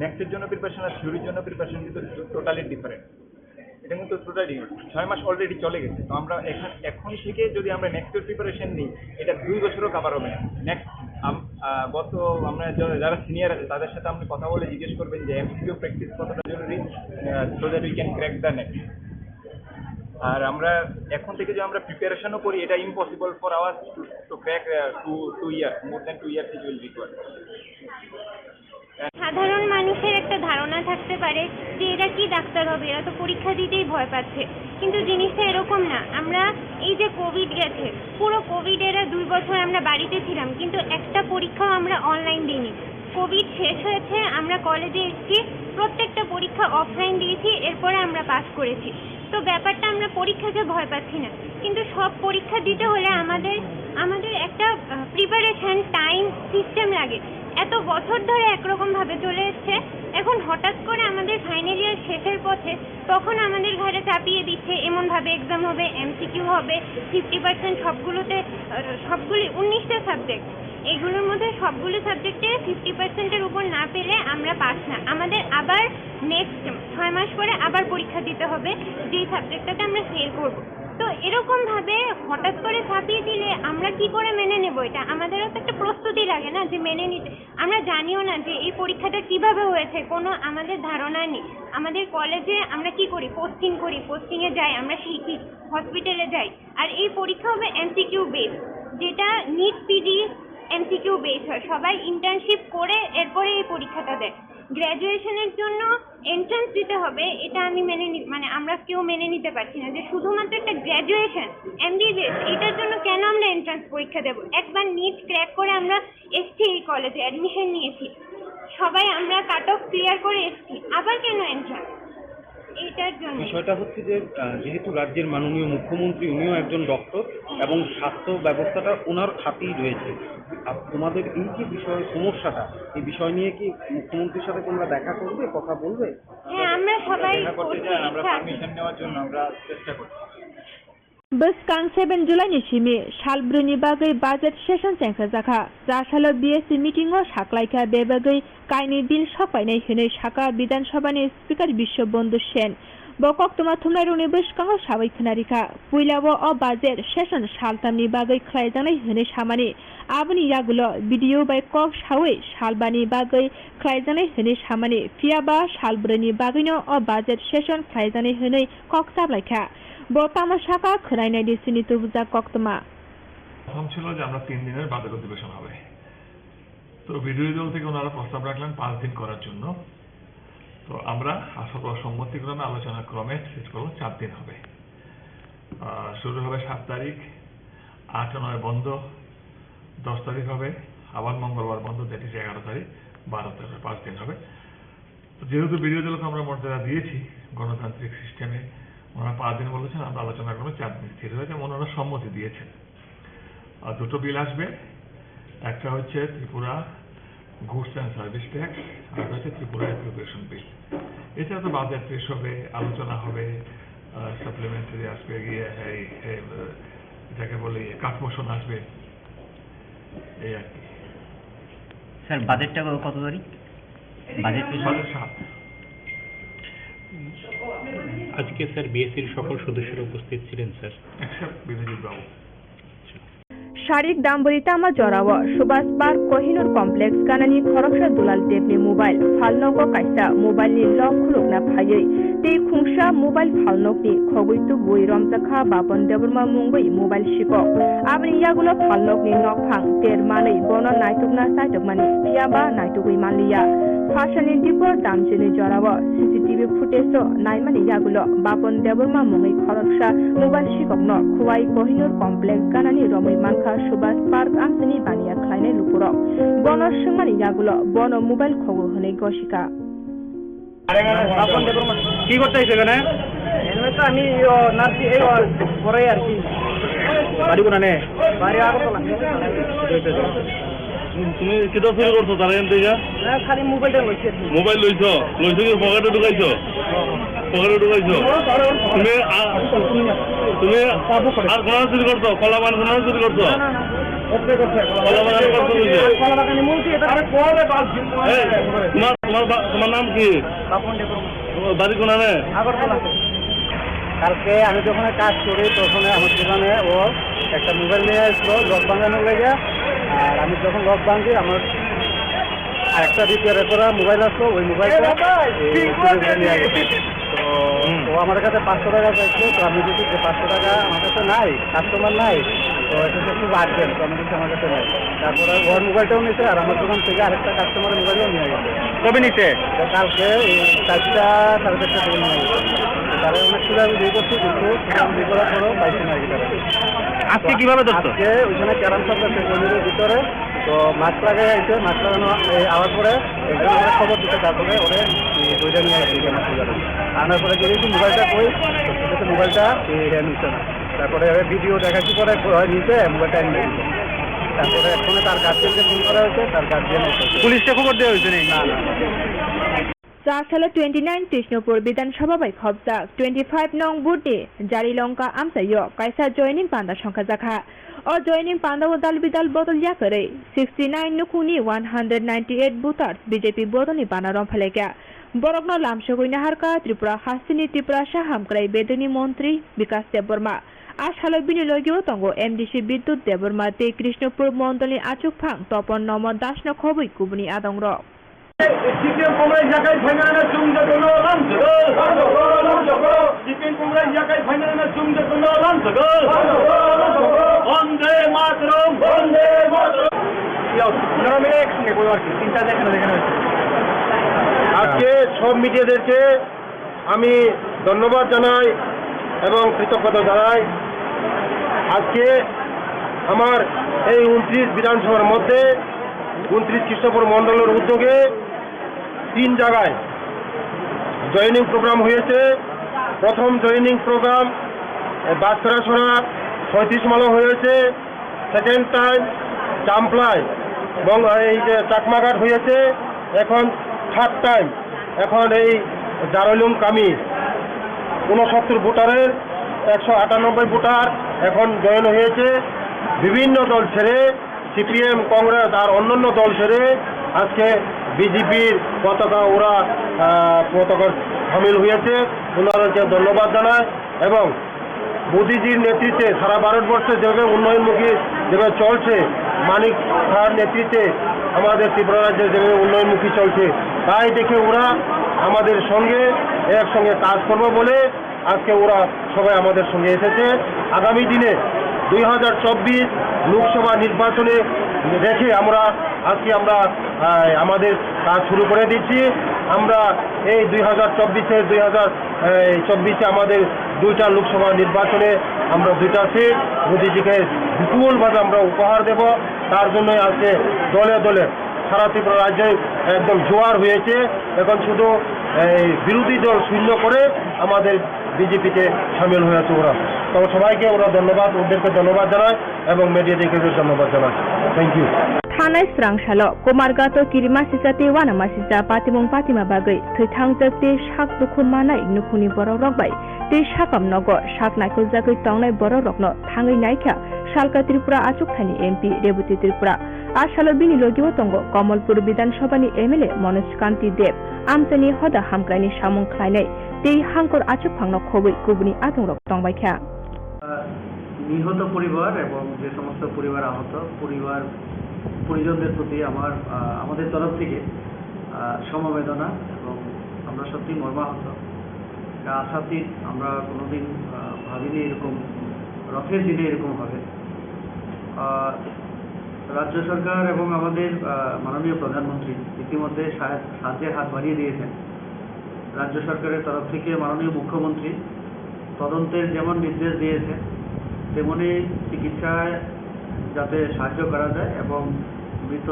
নেক্সটের জন্য প্রিপারেশন আর থিওরির জন্য প্রিপারেশন কিন্তু টোটালি ডিফারেন্ট। এটা কিন্তু টোটালি 6 মাস অলরেডি চলে গেছে। তো আমরা এখন থেকে যদি আমরা নেক্সটের প্রিপারেশন নিই, এটা 2 বছরও কাভার হবে না। নেক্সট আমরা যারা সিনিয়র আছে তাদের সাথে আপনি কথা বলে জিজ্ঞেস করবেন যে এমসিকিউ প্র্যাকটিস কতটা জরুরি, so that we can crack the next. আর আমরা এখন থেকে যে আমরা প্রিপারেশনও করি, এটা impossible for our to crack 2 years, more than 2 years it will required. সাধারণ মানুষের একটা ধারণা থাকতে পারে যে এরা কি ডাক্তার হবে, এরা তো পরীক্ষা দিতেই ভয় পাচ্ছে, কিন্তু জিনিসটা এরকম না। আমরা এই যে কোভিড গেছে, পুরো কোভিড এরা 2 বছর আমরা বাড়িতে ছিলাম, কিন্তু একটা পরীক্ষাও আমরা অনলাইন দিইনি। কোভিড শেষ হয়েছে, আমরা কলেজে এসেছি, প্রত্যেকটা পরীক্ষা অফলাইন দিয়েছি, এরপরে আমরা পাস করেছি। তো ব্যাপারটা আমরা পরীক্ষাকে ভয় পাচ্ছি না, কিন্তু সব পরীক্ষা দিতে হলে আমাদের একটা প্রিপারেশন টাইম সিস্টেম লাগে। এত বছর ধরে একরকমভাবে চলে এসছে, এখন হঠাৎ করে আমাদের ফাইনাল ইয়ার শেষের পথে তখন আমাদের ঘাড়ে চাপিয়ে দিচ্ছে এমনভাবে এক্সাম হবে, এমসিকিউ হবে, 50% সবগুলি 19টা সাবজেক্ট, এগুলোর মধ্যে সবগুলো সাবজেক্টে 50%-এর উপর না পেলে আমরা পাস না। আমাদের আবার নেক্সট 6 মাস পরে আবার পরীক্ষা দিতে হবে যেই সাবজেক্টটাতে আমরা ফেল করব। তো এরকমভাবে হঠাৎ করে চাপিয়ে দিলে আমরা কি করে মেনে নেব এটা? আমাদেরও তো একটা প্রস্তুতি লাগে না যে মেনে নিতে। আমরা জানিও না যে এই পরীক্ষাটা কিভাবে হয়েছে, কোনো আমাদের ধারণা নেই। আমাদের কলেজে আমরা কি করি, পোস্টিংয়ে যাই, আমরা শিখি, হসপিটালে যাই, আর এই পরীক্ষা হবে এমসিকিউ বেস, যেটা নিট পিজি এমসিকিউ বেস হয়। সবাই ইন্টার্নশিপ করে এরপরে এই পরীক্ষাটা দেয়। গ্র্যাজুয়েশনের জন্য এন্ট্রান্স দিতে হবে, এটা আমি আমরা কেউ মেনে নিতে পারছি না যে শুধুমাত্র একটা গ্র্যাজুয়েশন এমবিবিএস এটার জন্য কেন আমরা এন্ট্রান্স পরীক্ষা দেব। একবার নিট ক্র্যাক করে আমরা এসছি, এই কলেজে অ্যাডমিশন নিয়েছি, সবাই আমরা কাট অফ ক্লিয়ার করে এসছি, আবার কেন এন্ট্রান্স? এইটার জন্য বিষয়টা হচ্ছে যে যেহেতু রাজ্যের মাননীয় মুখ্যমন্ত্রী উনিও একজন ডক্টর এবং স্বাস্থ্য ব্যবস্থাটা ওনার হাতেই রয়েছে, আর তোমাদের এই যে সমস্যাটা, এই বিষয় নিয়ে কি মুখ্যমন্ত্রীর সাথে তোমরা দেখা করবে, কথা বলবে? হ্যাঁ, আমরা সবাই আমরা পারমিশন নেওয়ার জন্য আমরা চেষ্টা করছি। Boskan 7 July Shimi, Shalbruni Bagay Budget Session Sankazaka, Rashalo BSc meeting or Shaklaika Bebagay, Kaini Bill Shapaine Hune Shaka, Bidan Shabani, Speaker Bishop Bondu Shen, Bokok Tomatuna Unibushkan or Shavik Narika, Puilawa or Budget Session Shaltamni Bagay Klaidani Hune Shamani, Abani Yagulo, video by Kok Shawi, Shalbani Bagay, Klaidani Hune Shamani, Fiaba, Shalbruni Bagino or Budget Session Klaidani Hune, Kok Sablaka. বর্তমান শাখা খরাইনাই ডিসিনি তুবজা কক্তমা প্রথম ছিল যে আমরা 3 দিনের বাজেট অধিবেশন হবে। তো বিরোধী দল থেকে ওনারা প্রস্তাব রাখলেন 5 দিন করার জন্য। তো আমরা সম্মতিক্রমে আলোচনা ক্রমে শেষ করবো 4 দিন হবে। শুরু হবে 7 তারিখ, 8 ও 9 বন্ধ, 10 তারিখ হবে আবার মঙ্গলবার বন্ধ, দ্যাট ইজ 11 তারিখ, 12 তারিখ, 5 দিন হবে। তো যেহেতু বিরোধী দলকে আমরা মর্যাদা দিয়েছি গণতান্ত্রিক সিস্টেমে, ওনারা 5 দিন বলেছেন, আমরা আলোচনা করবো 4 দিন স্থির হয়েছে, ওনারা সম্মতি দিয়েছেন। আর 2টো বিল আসবে, একটা হচ্ছে Tripura goods and service tax, আর একটা হচ্ছে ত্রিপুরা অ্যাপ্লিকেশন বিল। এছাড়া তো বাজেট পেশ হবে, আলোচনা হবে, সাপ্লিমেন্টারি আসবে, গিয়ে এটাকে বলে কাট মোশন আসবে, এই আর কি। স্যার বাজেটটা কত তারিখ? বাজেট 7। আজকে স্যার বিএসসির সকল সদস্যরা উপস্থিত ছিলেন স্যার, এক্সেপ্ট বিনোজিৎ বাবু। শারিক দাম্বরিতাमा जराव सुभाष पार्क कोहिनूर कम्प्लेक्स गानानि खरकसा दुलाल देवनि मोबाइल फालनोको कायसा मोबाइलनि लक खुलुकना फायै ते खुंसा मोबाइल फालनोकनि खगुइतु बुइ रमजाखा बापन देबरमा मुंगै मोबाइल शिको आबनि यागुलो फालनोकनि नकफां तेर मानै बनो नायतुकना सायतुकमानि पियाबा नायतुकै मालिया फाशानि दिपर दामजिनि जराव सीसीटीवी फुटेजो नायमानि यागुलो बापन देबरमा मुंगै खरकसा मोबाइल शिककनो खुवाई कोहिनूर कम्प्लेक्स गानानि रमै मानखा सुभाष पार्क आमसिनि बानिया खालायनाय लुपुरक बन सोंमानि यागुलो बन मोबाइल खबर होनाय गसिका কি করতে এসে এখানে? আমি নার্সি এই পরে আর কি বাড়ি কোনানে? বাড়ি আগরতলা। তুমি কিটা চুরি করছো তার এখান থেকে? খালি মোবাইলটা লইছি। মোবাইল লইছো কি পকেটে ঢুকাইছো? পকেটে ঢুকাইছো? তুমি আর কোন চুরি করছো? কলা বান কোন চুরি করছো? তোমার নাম কি? বাড়ি কোনানে? কালকে আমি যখন কাজ করি তখন আমার দোকানে ও একটা মোবাইল নিয়ে আসলো লক ভাঙানোর লেগে। আর আমি যখন লক ভাঙি আমার আরেকটা রিপেয়ার করা মোবাইল আসলো, ওই মোবাইলটা নিয়ে গেছে। তো ও আমার কাছে 500 টাকা চাইছিল। তো আমি দেখি যে 500 টাকা আমার কাছে নাই, কাস্টমার নাই, তো এটা একটু বাদ দেন। তো আমি দেখছি আমার কাছে নাই। তারপরে ওর মোবাইলটাও নিতে আর আমার দোকান থেকে আরেকটা কাস্টমারের মোবাইলও নিয়ে গেছে। কবে নিতে? কালকে এই 4টা 4:30 থেকে নিয়ে গেছে। তারা অনেক সুবিধা আমি দিয়ে করছি, কিন্তু বিয়ে করার পরেও পাইছি না। আজকে কিভাবে ধরতো? আজকে ওইখানে ক্যারাম শপ আছে গলির ভিতরে, তো মাস্ক লাগাই আইছে, মাস্ক লাগানো আওয়ার পরে একজন আমার খবর দিতে, তারপরে ওরে দুইটা নিয়ে আসছে মাস্ক লাগানো। আনার পরে যদি মোবাইলটা কই মোবাইলটা নিচ্ছে না, তারপরে ভিডিও দেখাচ্ছি পরে নিচে মোবাইলটা এনে দিচ্ছে। তারপরে ফোনে তার গার্জিয়ানকে ফোন করা হয়েছে, তার গার্জিয়ান পুলিশকে খবর দেওয়া হয়েছে না না। Sasala 29 Tishnupur Bidansabha bai khobjak 25 nong buti jari longka amsayo kaisa joining panda songkha jakha o joining panda dal bidal bodol yakare 69 nukuni 198 voters BJP bodoni banarom phaleka borokno lamsogoi harka Tripura Hasini Tripura Sahamkrai Bedoni Montri Bikas Deborma Ashalo binilogio tongo MDC Biddut Deborma te Krishnapur Mondoli Achukphang Topon Nomor Dashno khoboi kubuni adongro CPM Congress জায়গায় ফাইনালে চুমতে কোনো লাঞ্চগ CPM Congress জায়গায় ফাইনালে চুমতে কোনো লাঞ্চগ বন্দে মাতরম বন্দে মাতরম আপনারা মিলে একসঙ্গে বলো আর কি তিনটা দেখানো হয়েছে। আজকে সব মিডিয়াদেরকে আমি ধন্যবাদ জানাই এবং কৃতজ্ঞতা জানাই। আজকে আমার এই 29 বিধানসভার মধ্যে 29 কৃষ্ণপুর মণ্ডলের উদ্যোগে 3 জায়গায় জয়েনিং প্রোগ্রাম হয়েছে। প্রথম জয়েনিং প্রোগ্রাম বাসরাছড়া 36 মাইল হয়েছে, সেকেন্ড টাইম চাম্পলাই এবং এই যে চাকমাঘাট হয়েছে, এখন থার্ড টাইম এখন এই জারলুম কামি 69 ভোটারের 198 ভোটার এখন জয়েন হয়েছে। বিভিন্ন দল ছেড়ে সিপিএম কংগ্রেস আর অন্যান্য দল ছেড়ে আজকে বিজেপির পতাকা ওরা পতাকা সামিল হয়েছে, ওনাদেরকে ধন্যবাদ জানায়। এবং মোদিজির নেতৃত্বে সারা ভারতবর্ষে যেভাবে উন্নয়নমুখী যেভাবে চলছে, মানিক শাহর নেতৃত্বে আমাদের ত্রিপুরা রাজ্যে যেভাবে উন্নয়নমুখী চলছে, তাই দেখে ওরা আমাদের সঙ্গে একসঙ্গে কাজ করবে বলে আজকে ওরা সবাই আমাদের সঙ্গে এসেছে। আগামী দিনে 2024 লোকসভা নির্বাচনে রেখে আমরা আমাদের কাজ শুরু করে দিচ্ছি। আমরা এই 2024 আমাদের 2টা লোকসভা নির্বাচনে আমরা 2টা সিট মোদিজিকে বিপুলভাবে আমরা উপহার দেব। তার জন্য আজকে দলে দলে সারা ত্রিপুরা রাজ্যে একদম জোয়ার হয়েছে। এখন শুধু বিরোধী দল শূন্য করে আমাদের বিজেপিতে সামিল হয়েছে ওরা। তো সবাইকে ওরা ধন্যবাদ, ওদেরকে ধন্যবাদ জানায় এবং মিডিয়াদেরকে ধন্যবাদ জানায়। Thank you. Thanai Srangshalo Komargato Kirima Sisate Wanama Sisa Patimong Patima Bagai Thangja te Shak Dukhun Manai Nukuni Borok Rokbai te Shakam Nogo Shak Naikul Jagai Tongnai Borok Rokno Thangai Naikha Shalka Tripura Achukthani MP Deputy Tripura Ashalo Bini Logiwo Tongo Kamalpur Bidan Sabhani MLA Manoj Kanti Deb Amsani Hoda Hamkraini Samung Khlainai te Hangkor Achukphangno Khoboi Kubuni Adongrok Tongbaikha নিহত পরিবার এবং যে সমস্ত পরিবার আহত পরিজনদের প্রতি আমাদের তরফ থেকে সমবেদনা এবং আমরা সত্যি মর্মাহত। আশাতীত আমরা কোনোদিন ভাবিনি এরকম রথের দিনে এরকম হবে। রাজ্য সরকার এবং আমাদের মাননীয় প্রধানমন্ত্রী ইতিমধ্যে সাহায্যের হাত বাড়িয়ে দিয়েছেন। রাজ্য সরকারের তরফ থেকে মাননীয় মুখ্যমন্ত্রী তদন্তের যেমন নির্দেশ দিয়েছেন, তেমনি চিকিৎসায় যাতে সাহায্য করা যায় এবং মৃত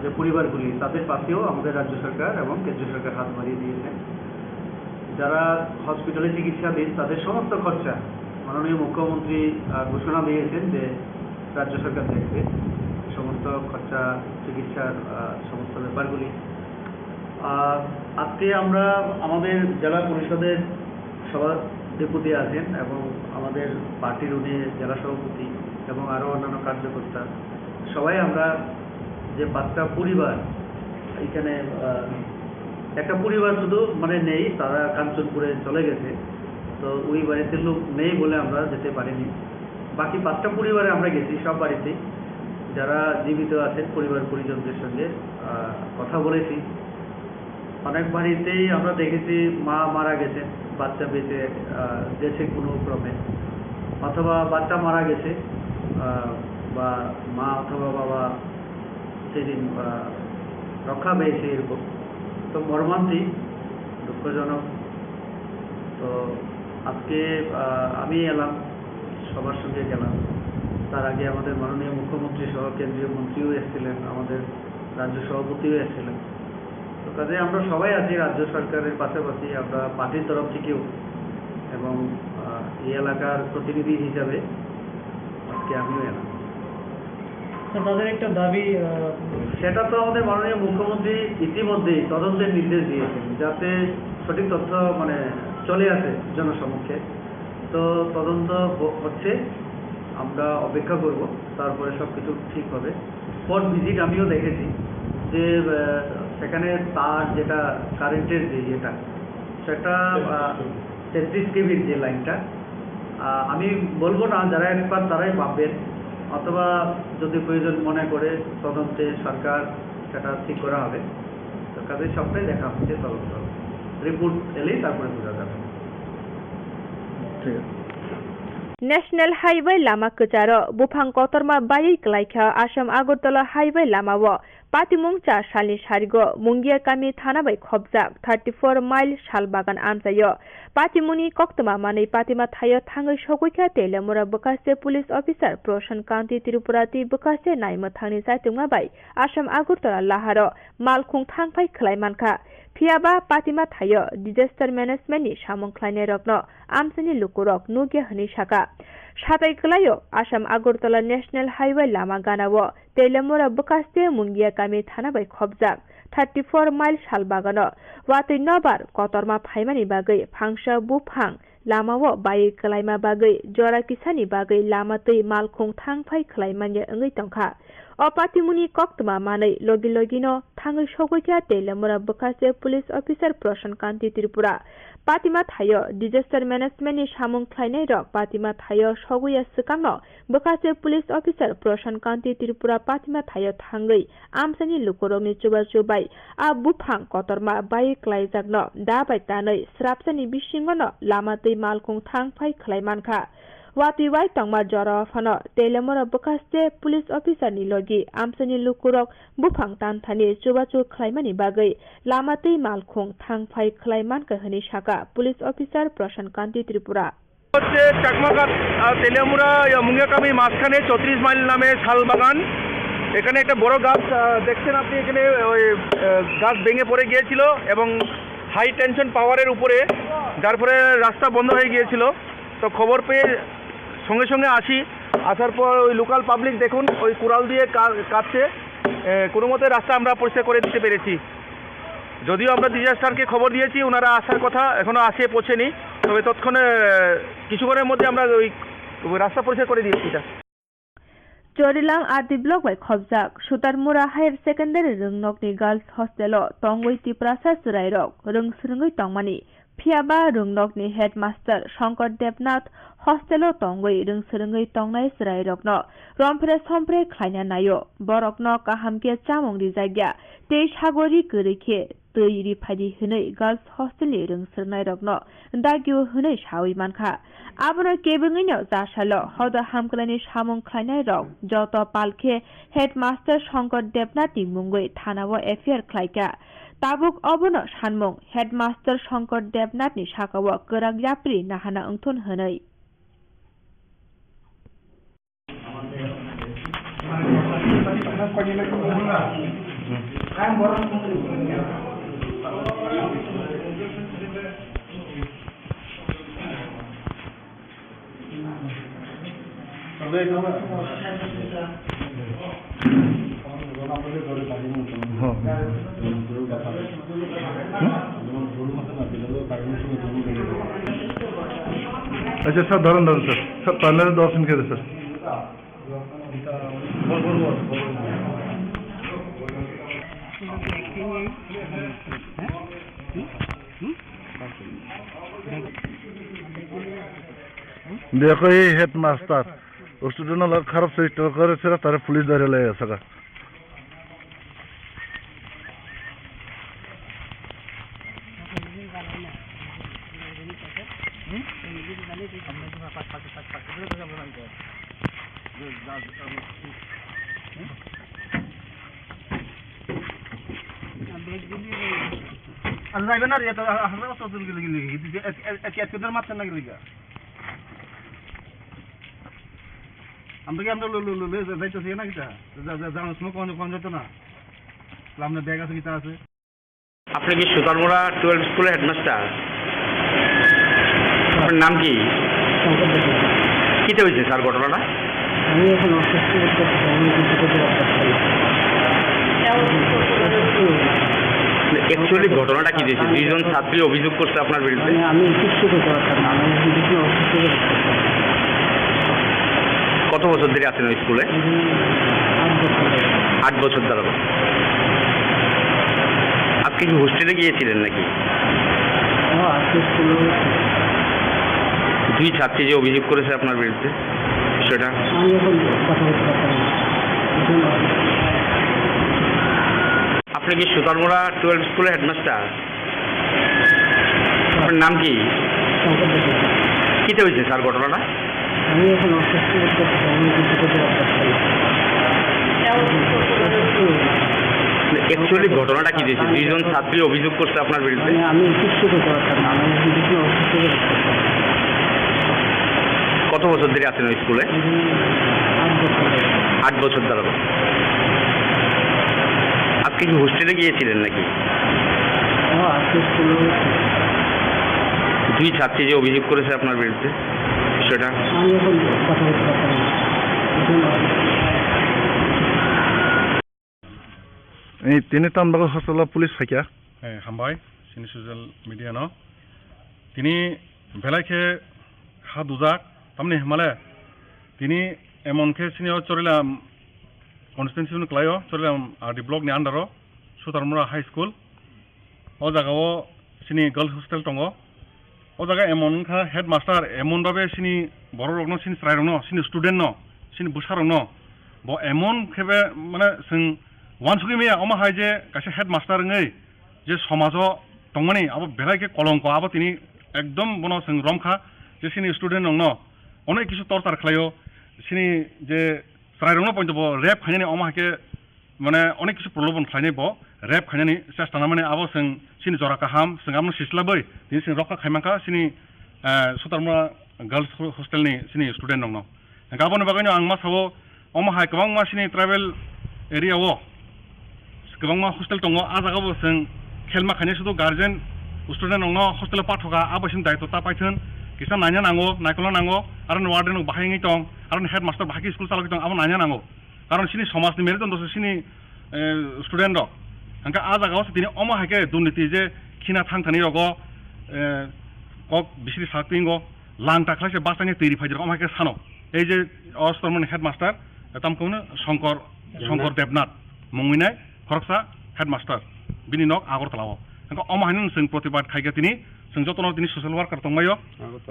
যে পরিবারগুলি তাদের পাশেও আমাদের রাজ্য সরকার এবং কেন্দ্রীয় সরকার হাত বাড়িয়ে দিয়েছেন। যারা হসপিটালে চিকিৎসাধীন তাদের সমস্ত খরচা মাননীয় মুখ্যমন্ত্রী ঘোষণা দিয়েছেন যে রাজ্য সরকার দেখবে সমস্ত খরচা, চিকিৎসার সমস্ত ব্যাপারগুলি। আজকে আমরা আমাদের জেলা পরিষদের সভাধিপতি আছেন এবং আমাদের পার্টির উনি জেলা সভাপতি এবং আরও অন্যান্য কার্যকর্তা সবাই আমরা যে 5টা পরিবার এখানে একটা পরিবার শুধু নেই, তারা কাঞ্চনপুরে চলে গেছে, তো ওই বাড়িতে লোক নেই বলে আমরা যেতে পারিনি। বাকি 5টা পরিবারে আমরা গেছি, সব বাড়িতেই যারা জীবিত আছেন পরিবার পরিজনদের সঙ্গে কথা বলেছি। অনেক বাড়িতেই আমরা দেখেছি মা মারা গেছেন, বাচ্চা বেঁচে গেছে কোনো ক্রমে, অথবা বাচ্চা মারা গেছে বা মা অথবা বাবা সেদিন রক্ষা পেয়েছে, এরকম। তো মর্মান্তিক, দুঃখজনক। তো আজকে আমি এলাম, সবার সঙ্গে গেলাম, তার আগে আমাদের মাননীয় মুখ্যমন্ত্রী সহ কেন্দ্রীয় মন্ত্রীও এসেছিলেন, আমাদের রাজ্য সভাপতিও এসেছিলেন। তো কাজে আমরা সবাই আছি রাজ্য সরকারের পাশাপাশি, আমরা পার্টির তরফ থেকেও এবং এই এলাকার প্রতিনিধি হিসাবে আজকে আমিও এলাম। তাদের একটা দাবি, সেটা তো আমাদের মাননীয় মুখ্যমন্ত্রী ইতিমধ্যেই তদন্তের নির্দেশ দিয়েছেন, যাতে সঠিক তথ্য চলে আসে জনসমক্ষে। তো তদন্ত হচ্ছে, আমরা অপেক্ষা করব, তারপরে সব কিছু ঠিক হবে। স্পট ভিজিট আমিও দেখেছি যে সেখানে তার যেটা কারেন্টের যে ইয়েটা, সেটা 33 কেভির যে লাইনটা, আমি বলবো না, যারা এক্সপার্ট তারাই ভাববেন, অথবা যদি প্রয়োজন মনে করে তদন্তে সরকার সেটা ঠিক করা হবে। তো কাজে সবটাই দেখা হচ্ছে, তদন্ত রিপোর্ট এলেই তারপরে বোঝা যাবে। ঠিক আছে। नेशनल हाइवे लामा कचार बुफां कतरमा बायै क्लाइखा आसाम आगरतला हाइवे लामाव पातिमुं चा सालनि सारिगो मुंगिया गामि थाना बै खबजाक 34 माइल साल बागान आमजायो पातिमुनि कक्तमा मानै पातिमा थायो थाङै सगैखा तेलेमुरा बकासे पुलिस अफिसार प्रशान कान्ति त्रिपुराति बकासे नायमथांनि साइतुंगा बै आसाम आगरतला लाहारो मालखुं थांफाय खलायमानखा फियाबा पातिमा थायो डिजास्टार मेनेजमेन्टनि सामंख्लायनाय रग्न आमसानि लुकुरक नुगिया हनि साका साताय कलायो आसाम आगरतला नेशनल हाइवे लामा गानाव तेलेमुरा बकासे मुंगिया गामि थाना बै खबजाक 34 माइल साल बागान वातै नबार कतरमा फाइमानि बागै फांसा बुफां लामाव बायै कलायमा बागै जरा किसानि बागै लामातै मालखुं थांफाय खलायमानि ओङै तंखा अपातिमुनि कक्तमा मानै लगी लगिनो थाङै सगैखा तेलेमुरा बकासे पुलिस अफिसार प्रशान कान्ति त्रिपुरा पातिमा थायो डिजास्टार मेनेजमेन्टनि सामंख्लायनाय रक पातिमा थायो सगैया सिगाङाव बकासे पुलिस अफिसार प्रशान कान्ति त्रिपुरा पातिमा थायो थाङै आमसानि लुकुरकनि चुबा चुबाय आ बुफां कतरमा बायै क्लायजाकनो दाबाय तानै स्राबसानि बिसिङनो लामातै मालखुं थांफाय खलायमानखा वातिवाय तंमा जरा फनो तेलेमुरा बकासे पुलिस अफिसारनि लगी आमसानि लुकुरक बुफां तानथानि चुबाचु खलायमानि बागै लामातै मालखुं थांफाय खलायमानखा हनि साका पुलिस अफिसार प्रशान कान्ति त्रिपुरा হচ্ছে চাকমাঘাট তেলিয়ামুড়া মুঙ্গিয়াকামি মাঝখানে 34 মাইল নামে শাল বাগান। এখানে একটা বড় গাছ দেখছেন আপনি, এখানে ওই গাছ ভেঙে পড়ে গিয়েছিল এবং হাই টেনশন পাওয়ারের উপরে, যার ফলে রাস্তা বন্ধ হয়ে গিয়েছিল। তো খবর পেয়ে সঙ্গে সঙ্গে আসার পর ওই লোকাল পাবলিক দেখুন ওই কুড়াল দিয়ে কাটছে, কোনো মতে রাস্তা আমরা পরিষ্কার করে দিতে পেরেছি। যদিও আমরা ডিজাস্টারকে খবর দিয়েছি, ওনারা আসার কথা, এখনো আসে পৌঁছেনি, তবে তৎক্ষণে কিছুক্ষণের মধ্যে আমরা ওই রাস্তা পরিষ্কার করে দিয়েছি। चोरिलां आदि ब्लक बै खबजाक सुतारमुरा हायर सेकेन्डारि रोंनकनि गार्ल्स हस्टेल तंगै तिप्रासा सुराइरक रोंसुरुङै तंमानि फियाबा रोंनकनि हेडमास्टर शंकर देवनाथ हस्टेल तंगै रोंसुरुङै तंनाय सुराइरकनो रमफ्रे समफ्रे ख्लायना नायो बरकनो काहामके चामंनि जायगा तै सागरि गोरैखे दै रिफाइदि होनै गार्ल्स हस्टेलनि रोंसुरनाय रकनो दागिउ होनै सावै मानखा आबनो केबङैनो जासाल हद हामकलानि सामं ख्लायनाय रक जत पालखे हेडमास्टर शंकर देवनाथनि मुंगै थानाव एफआइआर ख्लायका ताबुक अबनो सानमुं हेडमास्टर शंकर देवनाथनि साकाव गोराग याप्रि नाहाना ओंथन होनै अच्छा सर धरन सर पहले दर्शन करे सर देखो ये हेड मास्टर स्टूडेंट लोग खराब से करे से तारे पुलिस धरे ले सका जायगा ना रे तो हमरा तो दिल लगी एक किधर मत ना लगी আমরা কি আমরা যাইতেছি না কিটা জানো সময় কোন যেত না আপনার ব্যাগ আছে কিটা আছে আপনি কি সুতারমুড়া 12 স্কুলের হেডমাস্টার? আপনার নাম কি? কিতে হয়েছে স্যার ঘটনাটা? আমি এখন অসুস্থ অ্যাকচুয়ালি ঘটনাটা কি দিয়েছে? দুইজন ছাত্রী অভিযোগ করছে আপনার বিরুদ্ধে। আমি কিছু করতে পারতাম না, আমি অসুস্থ। কত বছর ধরে আছেন ওই স্কুলে? 8 বছর ধরে। আজকে কি হোস্টেলে গিয়েছিলেন নাকি? দুই ছাত্রী যে অভিযোগ করেছে আপনার বিরুদ্ধে সেটা আমি এখন কথা বলতে পারতাম না। আপনি কি সুতারমুড়া 12 স্কুলের হেডমাস্টার? আপনার নাম কি? কিতে হয়েছে স্যার ঘটনাটা? আমি এখন অসুস্থ আমি কিছু করতে পারতাম না। অ্যাকচুয়ালি ঘটনাটা কি দিয়েছে? দুইজন ছাত্রী অভিযোগ করছে আপনার বিরুদ্ধে। আমি কিছু করতে পারতাম না, আমি অসুস্থ। কত বছর ধরে আছেন ওই স্কুলে? 8 বছর ধরে। আজকে কি হোস্টেলে গিয়েছিলেন নাকি? দুই ছাত্রী যে অভিযোগ করেছে আপনার বিরুদ্ধে সেটা আমি এখন কথা বলতে পারতাম না। এই তিনি তামবাগ হসপিটাল পুলিশ ফাইকা হামবাই সিনি স'চিয়েল মিডিয়া ন তিনি বেলাইকে হা দুজাক তামনি হিমালে তিনি এমনকে senior Charilam constitution ক্লাইও Charilam D block নি আন্ডারও সুতারমুড়া হাই স্কুল ও জায়গাও সিনি গার্লস হোস্টেল दङ ও জায়গা এমন খা হেডমাস্টার এমন ভাবে সিনি বড় রকম সিনি স্রাই রং সিনি স্টুডেন্ট ন সিনি বুসা রং ব এমন খেবে মানে जों वानसुगि मैया अमा हाय जे कासे हेडमास्टार ngै जे समाजो दंमनि अब बेलाइके कलंक अब तिनि एकदम बनो जों रमखा जे सिनि स्टुडेन्ट नंग अनेक किसु टर्चार खालायो सिनि जे स्राय रंग पॉइंट बो रेप खायनि अमा हाके माने अनेक किसु प्रलोभन खायनि बो रेप खायनि चेष्टा ना माने अब जों सिनि जरा काहाम जों आमनो सिस्लाबै दिनि जों रखा खायमाखा सिनि सुतारमुड़ा गर्ल्स हस्टेलनि सिनि स्टुडेन्ट नंग गाबोन बागैनो आं मा सावो अमा हाय गोबां मा सिनि ट्राइबेल एरियायाव गोबां हस्टेल दङ आ जागाबो जों खेलमा खायनि सुदु गार्जेन स्टुडेन्ट नङ हस्टेलाव पाठका आबासिन दायित्व पाइथोन किसा नायना नांगौ नायखला नांगौ आरो वार्डेन बाहायङै दं आरो हेडमास्टार बाहायखि स्कुल चालक दं आबो नायना नांगौ कारण सिनि समाजनि मेरे दन्दो सिनि स्टुडेन्ट दं हांका आ जागाव दिनै अमा हाके दुर्नीति जे खिना थांथानि रगो कक बिसिरि साकपिंगो लां टाख्लासे बासानि तैरि फाइजर अमा हाके सानो এই যে অস্তরমन हेडमास्टार तामखौनो शंकर देबनाथ मुंगैनाय खरकसा हेडमास्टार बिनि नक आगरतलाव हांका अमाहायनो जों प्रतिबाद खायगा दिनै जों जतन दिनै ससियेल वार्कार दंबायो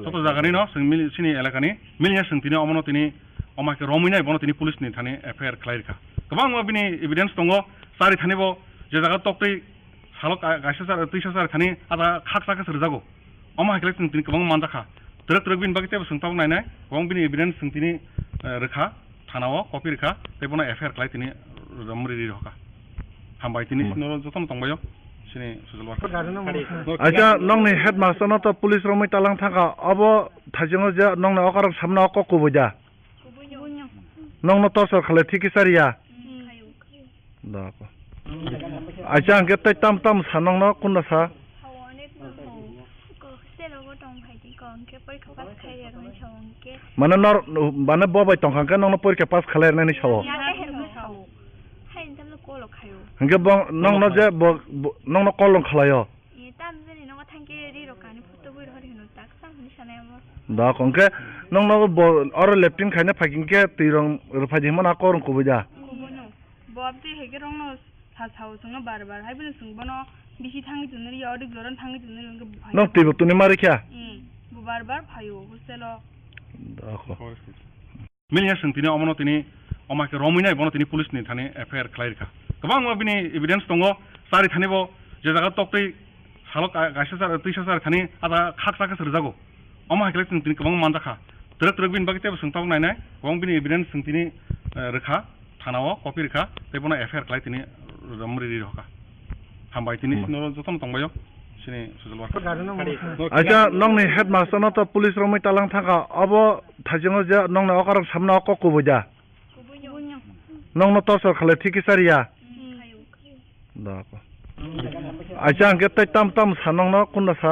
जत जागानि न जों सिनि एलाकानि मिलिया जों दिनै अमनो दिनै अमाके रमिनाय बनो दिनै पुलिसनि थाने एफआईआर खालायखा गोबां बिनि एभिडेन्स दङ सारि थानिबो जे जागा तक्तै सालक गायसासार तैसासार खानि आदा खाक साका सरजागौ अमाहायखले जों दिनै गोबां मानजाखा ट्रक बिन बागै तेबो सोंथाव नायनाय गोबां बिनि एभिडेन्स जों दिनै रोखा थानाव कपि रोखा तेबोनो एफआईआर खालाय दिनै रमरि रोखा हामबाय दिनै जतन दंबायो सिनि ससियेल वार्कार आजा नंनि हेडमास्टार न तो पुलिस रमै तालां थाका अब थाजों जे नंनि अकार सामना अक कुबुजा नंनो तसर खाले थिकि सारिया दाको आजा अंगे तै ताम सानंग न कुन्ना सा माने नर माने बबाय तंखांके नंनो परीक्षा पास खालायनायनि साव हंगे बं नंनो जे नंनो कलम खालायो दा कंके नंनो और लेफ्टिन खायने फाकिंके तिरं रफाजिमन आकर कुबुजा बबते हेगे रंनो सासाव जोंनो बार हायबनो जोंबनो बिसि थांगि दुनरि यावदि गरन थांगि दुनरि नंग तिबो तुनि मारिख्या बार फायो हस्टेलो दाखो मिलिया जों दिनै अमनो दिनै अमाके रमिनाय बनो दिनै पुलिसनि थाने एफआईआर खालायखा गोबां बिनि एभिडेन्स दङ सारि थानिबो जे जागा तक्तै सालक गायसासार तैसासार खानि आदा खाक साका सरजागौ अमाहायखले जों दिनै गोबां मानजाखा ट्रक बिन बागै तेबो सोंथाव नायनाय गोबां बिनि एभिडेन्स जों दिनै रोखा थानाव कपि रोखा तेबोनो एफआईआर खालाय दिनै रमरि रोखा हामबाय दिनै जतन दंबायो सिनि ससियेल वार्कार आजा नंनि हेडमास्टार न तो पुलिस रमै तालां थाका अब थाइजों जे नंगना अकारम सामना अक कुबुजा नंगना तसर खाले ठीक सारिया दाको आइसा अंके तै ताम ताम सानंगना कुंदा सा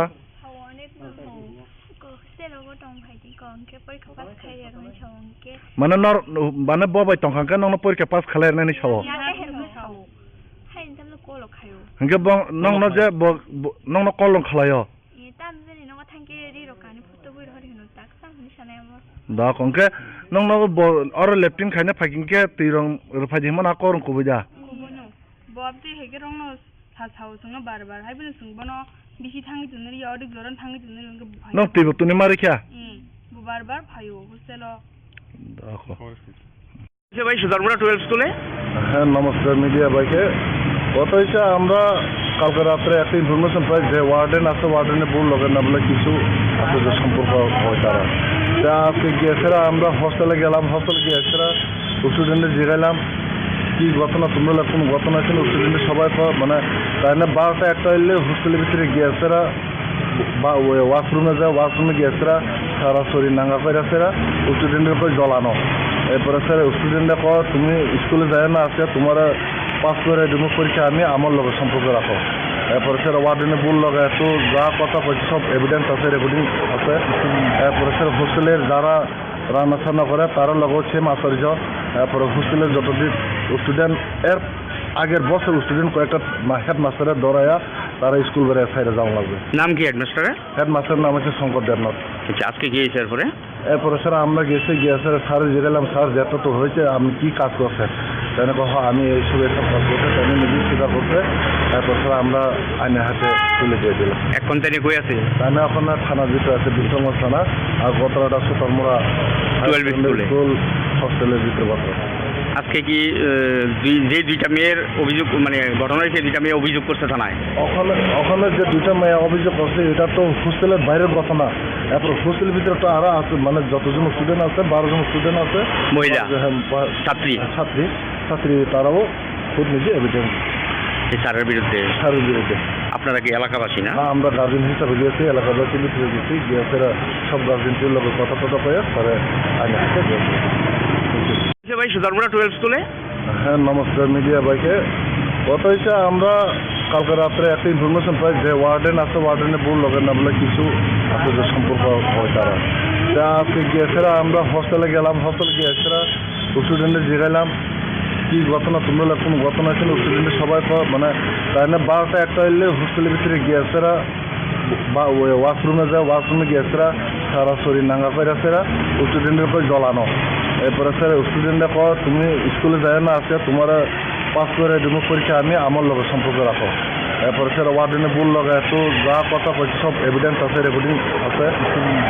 माने नर माने बबाय तंखांके नंगना परीक्षा पास खाले नानि सावो अंके बं नंगना जे नंगना कलम खालायो दा कंके नंगना और लेफ्टिन खाइना फाकिंके तिरंग रफाजि मना करन कुबुजा बबते हेगे रंगनो सासाव संग बार बार हाइबन संगबनो बिसि थांगि दुनरि यावदि जरन थांगि दुनरि नंग तिबो तुनि मारिख्या बार बार फायो हस्टेलो दाखो से भाई सुधारपुरा 12 स्कूले হ্যাঁ নমস্কার মিডিয়া ভাইকে কথা হচ্ছে আমরা কালকে রাত্রে একটা ইনফরমেশন পাই যে ওয়ার্ডেন আছে ওয়ার্ডেনের বোর্ড লগেন না বলে কিছু আছে যে সম্পর্ক হয় তারা তা আজকে গিয়েছিলাম আমরা হস্টেলে গেলাম হস্টেলে গিয়েছিলা স্টুডেন্টদের জিগাইলাম কি ঘটনা তোমরা কোন ঘটনা ছিল স্টুডেন্টের সবাই মানে তাই না 12টা একটা এলে হোস্টেলের ভিতরে গিয়েছিলা বা ওয়াশরুমে যায় ওয়াশরুমে গিয়েছিলা সারা শরীর নাঙ্গা পাইরাছিলা স্টুডেন্টের উপর জ্বলানো এরপরে স্যার স্টুডেন্টরা কয় তুমি স্কুলে যায় না আছে তোমার পাস করে দেবো পরীক্ষা আমি আমার লগে সম্পর্ক রাখো এরপরে স্যার ওয়ার্ডেনে বল লগা এত যা কথা কইছে সব এভিডেন্স আছে রেকর্ডিং আছে এরপরে স্যার হোস্টেলের যারা রান্না সান্না করে তারা লগেও সেম আচার্য এরপরে হোস্টেলের যতদিন স্টুডেন্ট এর আগের বছর স্টুডেন্ট কয়েকটা হেডমাস্টারের দৌড়াইয়া তারা স্কুল বেড়ে সাইডে যাওয়া লাগবে নাম কি হেডমাস্টারের হেডমাস্টারের নাম হচ্ছে শঙ্কর দেবনাথ আচ্ছা আজকে গিয়েছে এরপরে এরপরে স্যার আমরা গিয়ে স্যার জিজ্ঞাসলাম স্যার যেটা তো হয়েছে আপনি কি কাজ করছেন তাই না আমি এইসব এসব কাজ করতে তাই নিজে স্বীকার করতে তারপর স্যার আমরা আইনের হাতে তুলে দিয়ে দিলাম এখন তাই কই আছে তাই না এখন থানার ভিতরে আছে বিক্রমগঞ্জ থানা আর গতরাটা আছে তরমোড়া স্কুল হস্টেলের ভিতরে বসে আজকে কি যে দুইটা মেয়ের অভিযোগ মানে ঘটনা হয়েছে দুইটা মেয়ে অভিযোগ করছে থানায় ওখানে যে দুইটা মেয়ে অভিযোগ করছে এটা তো হোস্টেলের বাইরের কথা না এরপর হোস্টেলের ভিতরে তো আরো আছে মানে যতজন স্টুডেন্ট আছে 12 জন স্টুডেন্ট আছে মহিলা ছাত্রী তারাও খুব নিজে এভিডেন্স স্যারের বিরুদ্ধে আপনারা কি এলাকাবাসী না আমরা গার্জেন হিসাবে গিয়েছি এলাকাবাসী লিখে গেছি গিয়ে সব গার্জেনটির লোকের কথা পেয়ে স্যারে আইনে হাতে দিয়েছি ভাই সুধারপুরা 12 স্কুলে হ্যাঁ নমস্কার মিডিয়া ভাইকে কথা হচ্ছে আমরা কালকে রাত্রে একটা ইনফরমেশন পাই যে ওয়ার্ডেন আছে ওয়ার্ডেনের বোর্ড লগেন না বলে কিছু আছে যে সম্পর্ক হয় তারা তা আজকে গিয়েছিলাম আমরা হস্টেলে গেলাম হস্টেলে গিয়েছিলাম স্টুডেন্টদের জিগাইলাম কি ঘটনা তোমরা কোন ঘটনা ছিল স্টুডেন্টের সবাই মানে তাই না 12টা একটা এলে হোস্টেলের ভিতরে গিয়েছিলা বা ওয়াশরুমে যায় ওয়াশরুমে গিয়েছিলা সারা শরীর নাঙ্গা পাইরাছিলা স্টুডেন্টের উপর জ্বলানো এরপরে স্যার স্টুডেন্টরা কয় তুমি স্কুলে যায় না আছে তোমার পাস করে দেবো পরীক্ষা আমি আমার লগে সম্পর্ক রাখো এরপরে স্যার ওয়ার্ডেনে বল লগা এত যা কথা কইছে সব এভিডেন্স আছে রেকর্ডিং আছে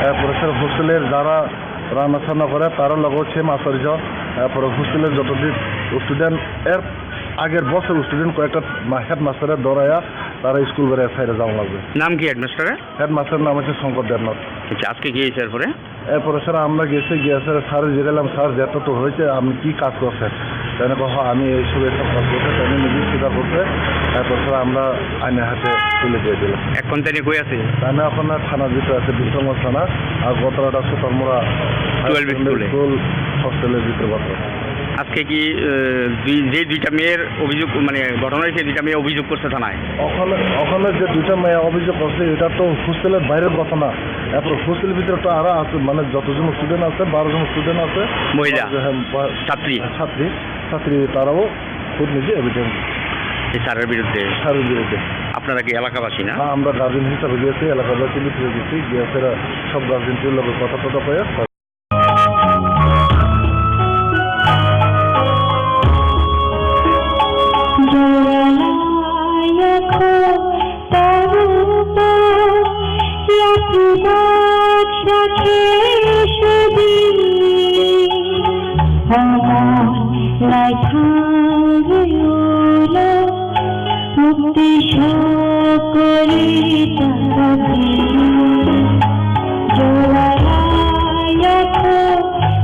এরপরে স্যার হোস্টেলের যারা রান্না সান্না করে তারা লগেও সেম আচার্য এরপরে হোস্টেলের যতদিন স্টুডেন্ট এর আগের বছর স্টুডেন্ট কয়েকটা হেডমাস্টারের দৌড়াইয়া তারা স্কুল বেড়ে সাইডে যাওয়া লাগবে নাম কি হেডমাস্টারের হেডমাস্টারের নাম হচ্ছে শঙ্কর দেবনাথ আচ্ছা আজকে গিয়েছে এরপরে স্যার আমরা গিয়ে স্যার জিজ্ঞাসলাম স্যার যেটা তো হয়েছে আপনি কি কাজ করছেন তাই না আমি এইসব এসব কাজ করতে তাই নিজে স্বীকার করতে তারপর স্যার আমরা আইনের হাতে তুলে দিয়ে দিলাম এখন তাই কই আছে তাই না এখন থানার ভিতরে আছে বিক্রমগঞ্জ থানা আর গতরাটা আছে তরমোড়া স্কুল হস্টেলের ভিতরে বসে আজকে কি যে দুইটা মেয়ের অভিযোগ মানে ঘটনা হয়েছে দুইটা মেয়ে অভিযোগ করছে থানায় ওখানে যে দুইটা মেয়ে অভিযোগ করছে এটা তো হোস্টেলের বাইরের কথা না এরপর হোস্টেলের ভিতরে তো আরো আছে মানে যতজন স্টুডেন্ট আছে 12 জন স্টুডেন্ট আছে মহিলা ছাত্রী তারাও খুব নিজে এভিডেন্স স্যারের বিরুদ্ধে আপনারা কি এলাকাবাসী না আমরা গার্জেন হিসাবে গিয়েছি এলাকাবাসী লিখে গেছি গিয়ে সব গার্জেনটির লোকের কথা পেয়ে মুক্তি সকলে তাহারি জোড়ায়া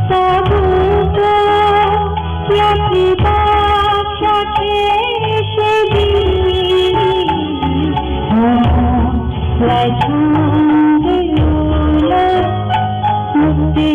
তাবুত ইয়াতি বাদশাকে সেদিন লাইঠাঙ্গে মুক্তি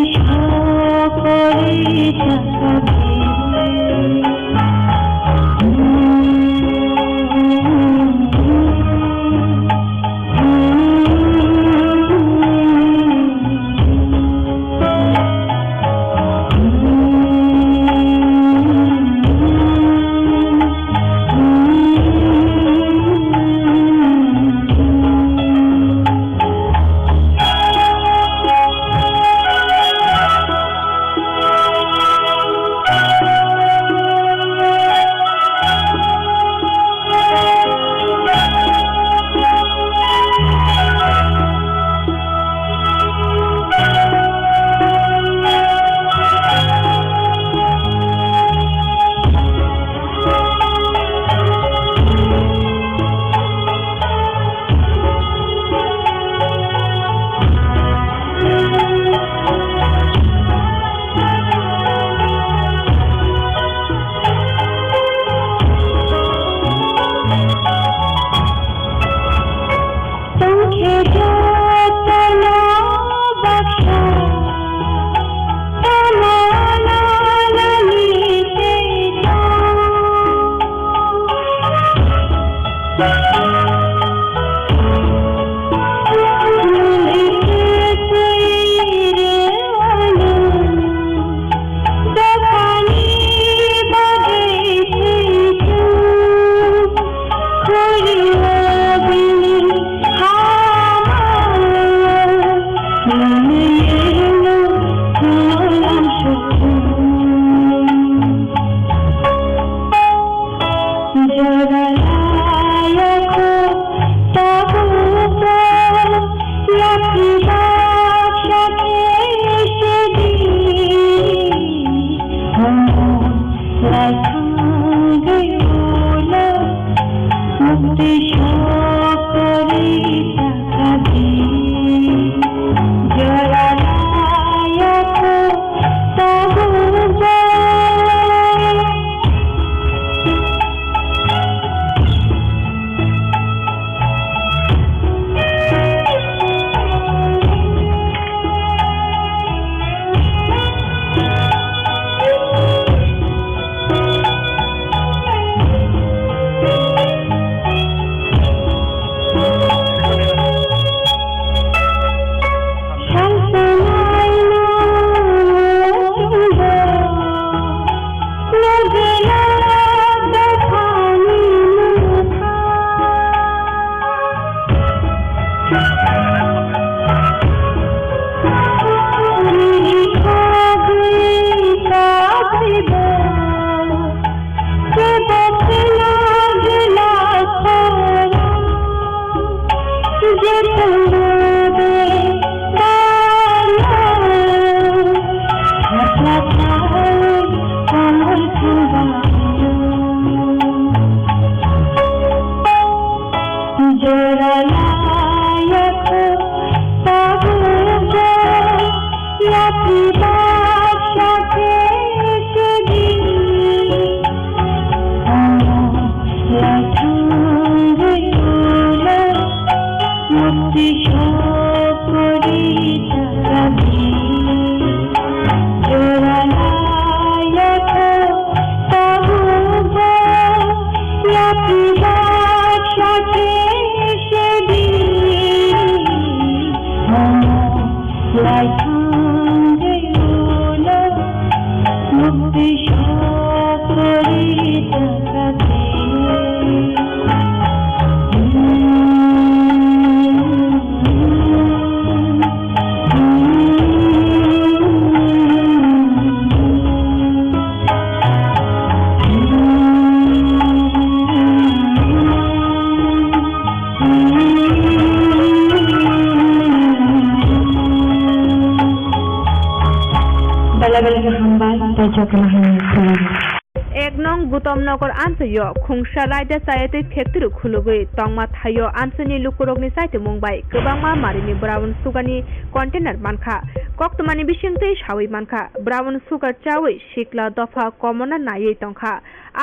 एक नং बुतमनगर आनसयो खुंसा रायदा सायते फेक्टरि खुलुगै तंमा थायो आनसनि लुकुरगनि साइते मुंबाय गोबांमा मारिनि ब्राउन सुगारनि कन्टेनार मानखा कक्तमानि बिसिंतै सावै मानखा ब्राउन सुगार चावै सिक्ला दफा कमना नायै तंखा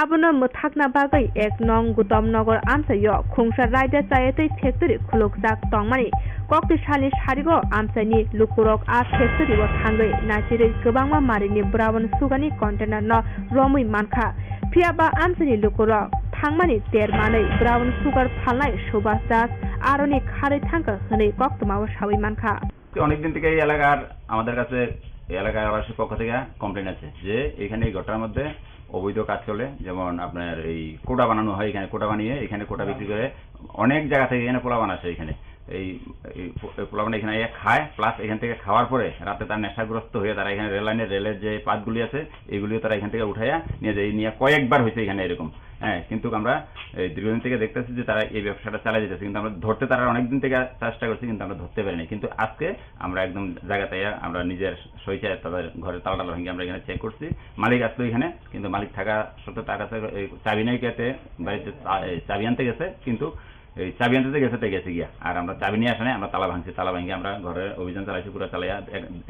आबनो मथाकना बागै एक नं बुतमनगर आनसयो खुंसा रायदा सायते फेक्टरि खुलुगजाक तंमानि कक्तिसानि सारिगो आमसानि लुकुरग आ फेक्टरि व थांगै नाचिरै गोबांमा मारिनि ब्राउन सुगारनि कन्टेनार न रमै मानखा फियाबा आमसानि लुकुरग थांमानि तेरमानै ब्राउन सुगार फालनाय सुभाष दास आरनि खारै थांखा हनै कक्तमाव सावै मानखा অনেকদিন থেকে এই এলাকার আমাদের কাছে এলাকাবাসীর পক্ষ থেকে কমপ্লেন আছে যে এখানে এই ঘটনার মধ্যে অবৈধ কাজ চলে, যেমন আপনার এই কোটা বানানো হয়, এখানে কোটা বানিয়ে এখানে কোটা বিক্রি করে অনেক জায়গা থেকে এখানে পোলা বানাচ্ছে, এখানে এই পোলা বানা এখানে খায়, প্লাস এখান থেকে খাওয়ার পরে রাতে তার নেশাগ্রস্ত হয়ে তারা এখানে রেলের যে পাতগুলি আছে এইগুলিও তারা এখান থেকে উঠাইয়া নিয়ে যায়, নিয়ে কয়েকবার হয়েছে এখানে এরকম। হ্যাঁ, কিন্তু আমরা দীর্ঘদিন থেকে দেখতেছি যে তারা এই ব্যবসাটা চালিয়ে যেতেছে, কিন্তু আমরা ধরতে তারা অনেকদিন থেকে চেষ্টা করছি, কিন্তু আমরা ধরতে পারিনি। কিন্তু আজকে আমরা একদম জায়গাতে আমরা নিজের স্বেচ্ছায় তাদের ঘরে তালা ভেঙে আমরা এখানে চেক করছি। মালিক আসলো এখানে, কিন্তু মালিক থাকা সত্ত্বেও তার কাছে চাবি নেই, কেটে বাড়িতে চাবি আনতে গেছে, কিন্তু এই চাবি আনতে গেছে গিয়া, আর আমরা চাবি নিয়ে আসা নাই, আমরা তালা ভাঙছি, তালা ভাঙিয়ে আমরা ঘরে অভিযান চালাইছি পুরো চালাইয়া।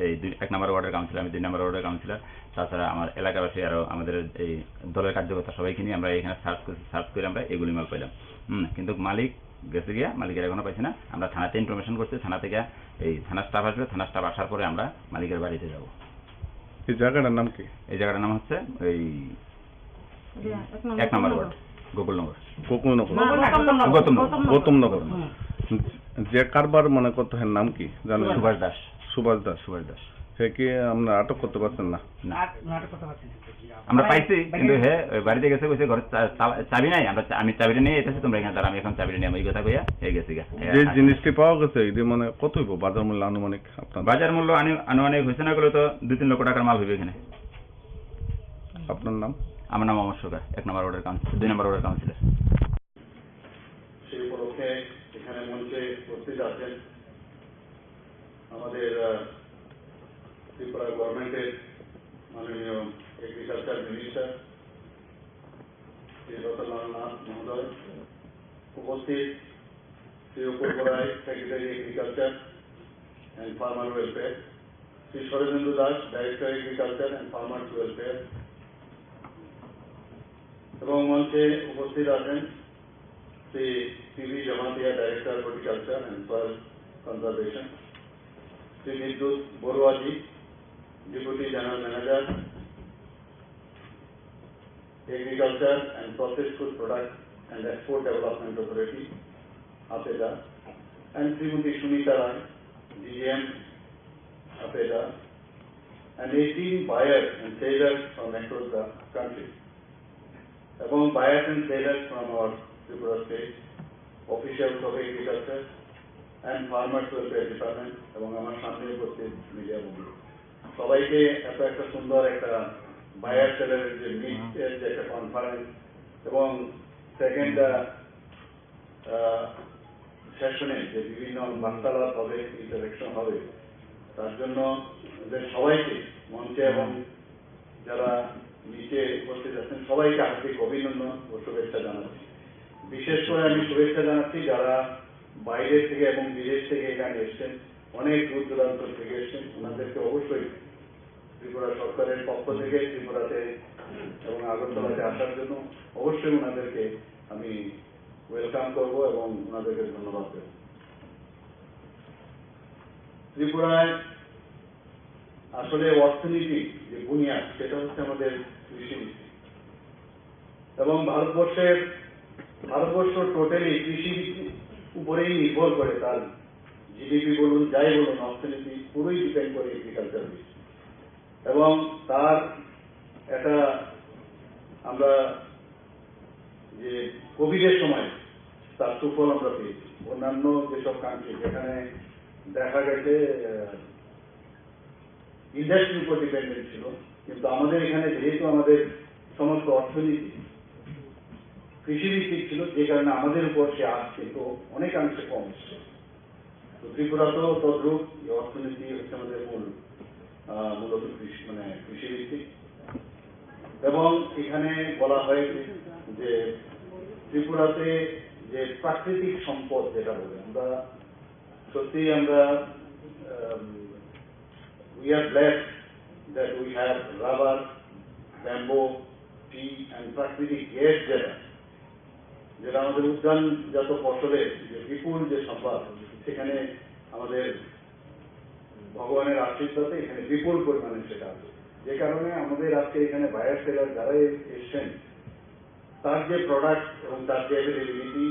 এই 1 নম্বর ওয়ার্ডের কাউন্সিলর, আমি 2 নম্বর ওয়ার্ডের কাউন্সিলর, তাছাড়া আমার এলাকাবাসী আরও আমাদের এই দলের কার্যকর্তা সবাইকে নিয়ে আমরা এখানে সার্চ করে আমরা এগুলি মাল পাইলাম। কিন্তু মালিক গেছে গিয়া, মালিকের এখনো পাইছি না। আমরা থানাতে ইনফরমেশন করছি, থানা থেকে এই থানা স্টাফ আসবে, থানা স্টাফ আসার পরে আমরা মালিকের বাড়িতে যাব। এই জায়গাটার নাম কি? এই জায়গাটার নাম হচ্ছে এই 1 নম্বর ওয়ার্ড গোকুলনগর। গৌতমনগর। যে কারবার মনে করতে হয় নাম কি জানেন? সুভাষ দাস। সে কি আমরা আটক করতে পারছেন না? আমরা পাইছি, কিন্তু হে বাড়িতে গেছে, কইছে ঘরে চাবি নাই, আমি চাবিটা নিয়ে এসেছি, তোমরা এখানে দাঁড়া, আমি এখন চাবিটা নিয়ে এই কথা কইয়া হে গেছি। যে জিনিসটি পাওয়া গেছে এটি মানে কত হইব বাজার মূল্য আনুমানিক? আপনার বাজার মূল্য আনুমানিক হয়েছে না করলে তো 2-3 লক্ষ টাকার মাল হইবে এখানে। আপনার নাম? আমার নাম অমর সরকার, 1 নম্বর ওয়ার্ডের কাউন্সিলর, 2 নম্বর ওয়ার্ডের কাউন্সিলর। সেই উপলক্ষে এখানে মঞ্চে উপস্থিত আছেন আমাদের ত্রিপুরা গভর্নমেন্টের মাননীয় এগ্রিকালচার মিনিস্টার শ্রী রতনলাল নাথ মহোদয়, উপস্থিত Shri Apurba Roy, secretary agriculture and farmer welfare, Shri Sharadendu Das, director agriculture and farmers welfare, এবং মঞ্চে উপস্থিত আছেন Shri PV Jamatia, director horticulture and soil conservation, Shri Bidyut বড়ুয়াজি, deputy general manager, agriculture and processed food product and export development authority, APEDA, and Srimati Sunita Rai, DGM, APEDA, and 18 buyers and sellers from across the country. Among buyers and sellers from our Tripura state, officials of agriculture and farmers welfare department, এবং আমার সামনে উপস্থিত media বন্ধু সবাইকে এত একটা সুন্দর একটা বায়ার সেলারের যে মিটের যে একটা কনফারেন্স এবং সেকেন্ড সেশনে যে বিভিন্ন বার্তালাপ হবে, ইন্টারেকশন হবে, তার জন্য সবাইকে মঞ্চে এবং যারা নিচে উপস্থিত আছেন সবাইকে হার্দিক অভিনন্দন ও শুভেচ্ছা জানাচ্ছি। বিশেষ করে আমি শুভেচ্ছা জানাচ্ছি যারা বাইরে থেকে এবং বিদেশ থেকে এখানে এসছেন, অনেক দূর দূরান্ত থেকে এসছেন, ওনাদেরকে অবশ্যই ত্রিপুরা সরকারের পক্ষ থেকে ত্রিপুরাতে এবং আগরতলাতে আসার জন্য অবশ্যই ওনাদেরকে আমি ওয়েলকাম করব এবং ওনাদেরকে ধন্যবাদ দেব। ত্রিপুরায় আসলে অর্থনীতি যে বুনিয়াদ সেটা হচ্ছে আমাদের কৃষি, এবং ভারতবর্ষ টোটালি কৃষি উপরেই নির্ভর করে, তার জিডিপি বলুন যাই বলুন অর্থনীতি পুরোই ডিপেন্ড করে এগ্রিকালচার বেস, এবং তার একটা আমরা যে কোভিডের সময় তার সুফল আমরা পেয়েছি। অন্যান্য যেসব কান্ট্রি যেখানে দেখা গেছে ইন্ডাস্ট্রির উপর ডিপেন্ডেন্ট ছিল, কিন্তু আমাদের এখানে যেহেতু আমাদের সমস্ত অর্থনীতি কৃষিভিত্তিক ছিল, যে কারণে আমাদের উপর সে আজ কিন্তু অনেকাংশে কম ছিল। তো ত্রিপুরাতেও তদ্রূপ অর্থনীতি হচ্ছে আমাদের মূলত কৃষিভিত্তিক, এবং এখানে বলা হয় যে ত্রিপুরাতে যে প্রাকৃতিক সম্পদ যেটা বলে আমরা সত্যি আমরা we are blessed that we have rubber, bamboo, tea and প্রাকৃতিক গ্যাস যেটা আমাদের উদ্যানজাত ফসলের যে বিপুল যে সম্পদ, সেখানে আমাদের ভগবানের আশীর্বাদে এখানে বিপুল পরিমাণে সেটা আছে, যে কারণে আমাদের আজকে এখানে বায়ার সেলার যারা এসছেন তার যে প্রোডাক্ট এবং তার যে অ্যাভেলেবিলিটি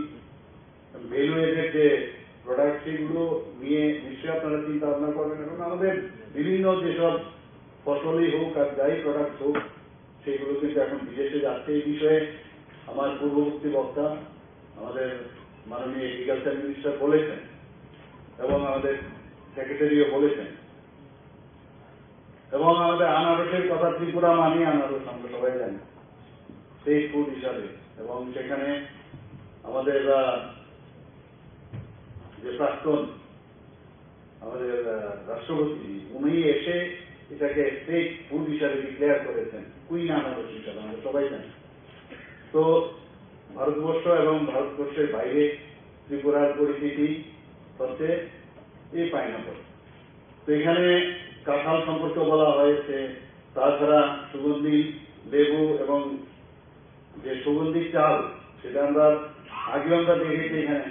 ভ্যালু এডেড যে প্রোডাক্ট সেগুলো নিয়ে নিশ্চয়ই আপনারা চিন্তা ভাবনা করবেন, এবং আমাদের বিভিন্ন যেসব ফসলই হোক আর যাই প্রোডাক্ট হোক সেগুলো কিন্তু এখন বিদেশে যাচ্ছে। এই বিষয়ে আমার পূর্ববর্তী বক্তা আমাদের মাননীয় এগ্রিকালচার মিনিস্টার বলেছেন এবং আমাদের সেক্রেটারিও বলেছেন, এবং আমাদের আনারসের কথা ত্রিপুরা মানি আনারস আমরা সবাই জানি স্টেট ফুড হিসাবে, এবং সেখানে আমাদের যে প্রাক্তন আমাদের রাষ্ট্রপতি উনি এসে এটাকে স্টেট ফুড হিসাবে ডিক্লেয়ার করেছেন, কুইন আনারস হিসাবে আমরা সবাই জানি। তো ভারতবর্ষ এবং ভারতবর্ষের বাইরে ত্রিপুরার পরিস্থিতি হচ্ছে এই পাইনাপল। তো এখানে কাঁঠাল সম্পর্কে বলা হয়েছে, তাছাড়া সুগন্ধি লেবু এবং যে সুগন্ধি চাল সেটা আমরা আগেও আমরা দেখেছি এখানে,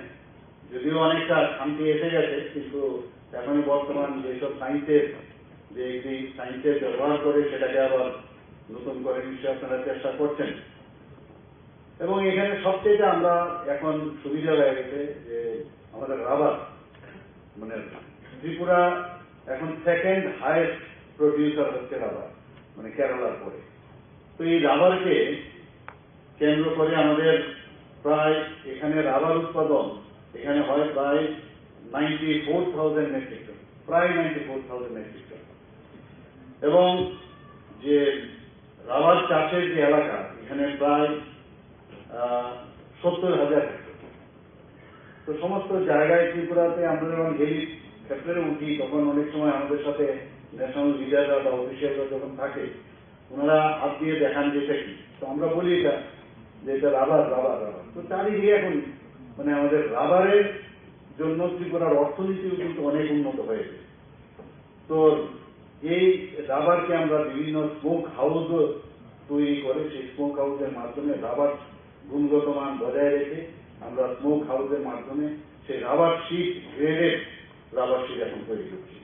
যদিও অনেকটা শান্তি এসে গেছে, কিন্তু এখন বর্তমান যেসব সায়েন্সের যে সায়েন্সের ব্যবহার করে সেটাকে আবার নতুন করে নিশ্চয়ই আপনারা চেষ্টা করছেন। এবং এখানে সবচেয়ে আমরা এখন সুবিধা হয়ে গেছে যে আমাদের রাবার, মানে ত্রিপুরা এখন সেকেন্ড হাইয়েস্ট প্রডিউসার হচ্ছে রাবার, মানে কেরালার পরে। তো এই রাবারকে কেন্দ্র করে আমাদের প্রায় এখানে রাবার উৎপাদন এখানে হয় প্রায় 94,000 মেট্রিক টন, প্রায় 94,000 মেট্রিক টন, এবং যে রাবার চাষের যে এলাকা এখানে প্রায় 70,000 হেক্টর। তো সমস্ত জায়গায় ত্রিপুরাতে আমরা যখন গেলি ক্ষেত্রে উঠি তখন অনেক সময় আমাদের সাথে ন্যাশনাল লিডাররা বা অফিসিয়ালরা যখন থাকে ওনারা হাত দিয়ে দেখান যে এটা কি, তো আমরা বলি এটা যে এটা রাবার রাবার রাবার। তো চারিদিকে এখন মানে আমাদের রাবারের জন্য ত্রিপুরার অর্থনীতিও কিন্তু অনেক উন্নত হয়েছে। তো এই রাবারকে আমরা বিভিন্ন স্মোক হাউস তৈরি করে সেই স্মোক হাউসের মাধ্যমে রাবার গুণগত মান বজায় রেখে আমরা স্মোক হাউসের মাধ্যমে সেই rubber sheet graded rubber sheet এখন তৈরি করছি।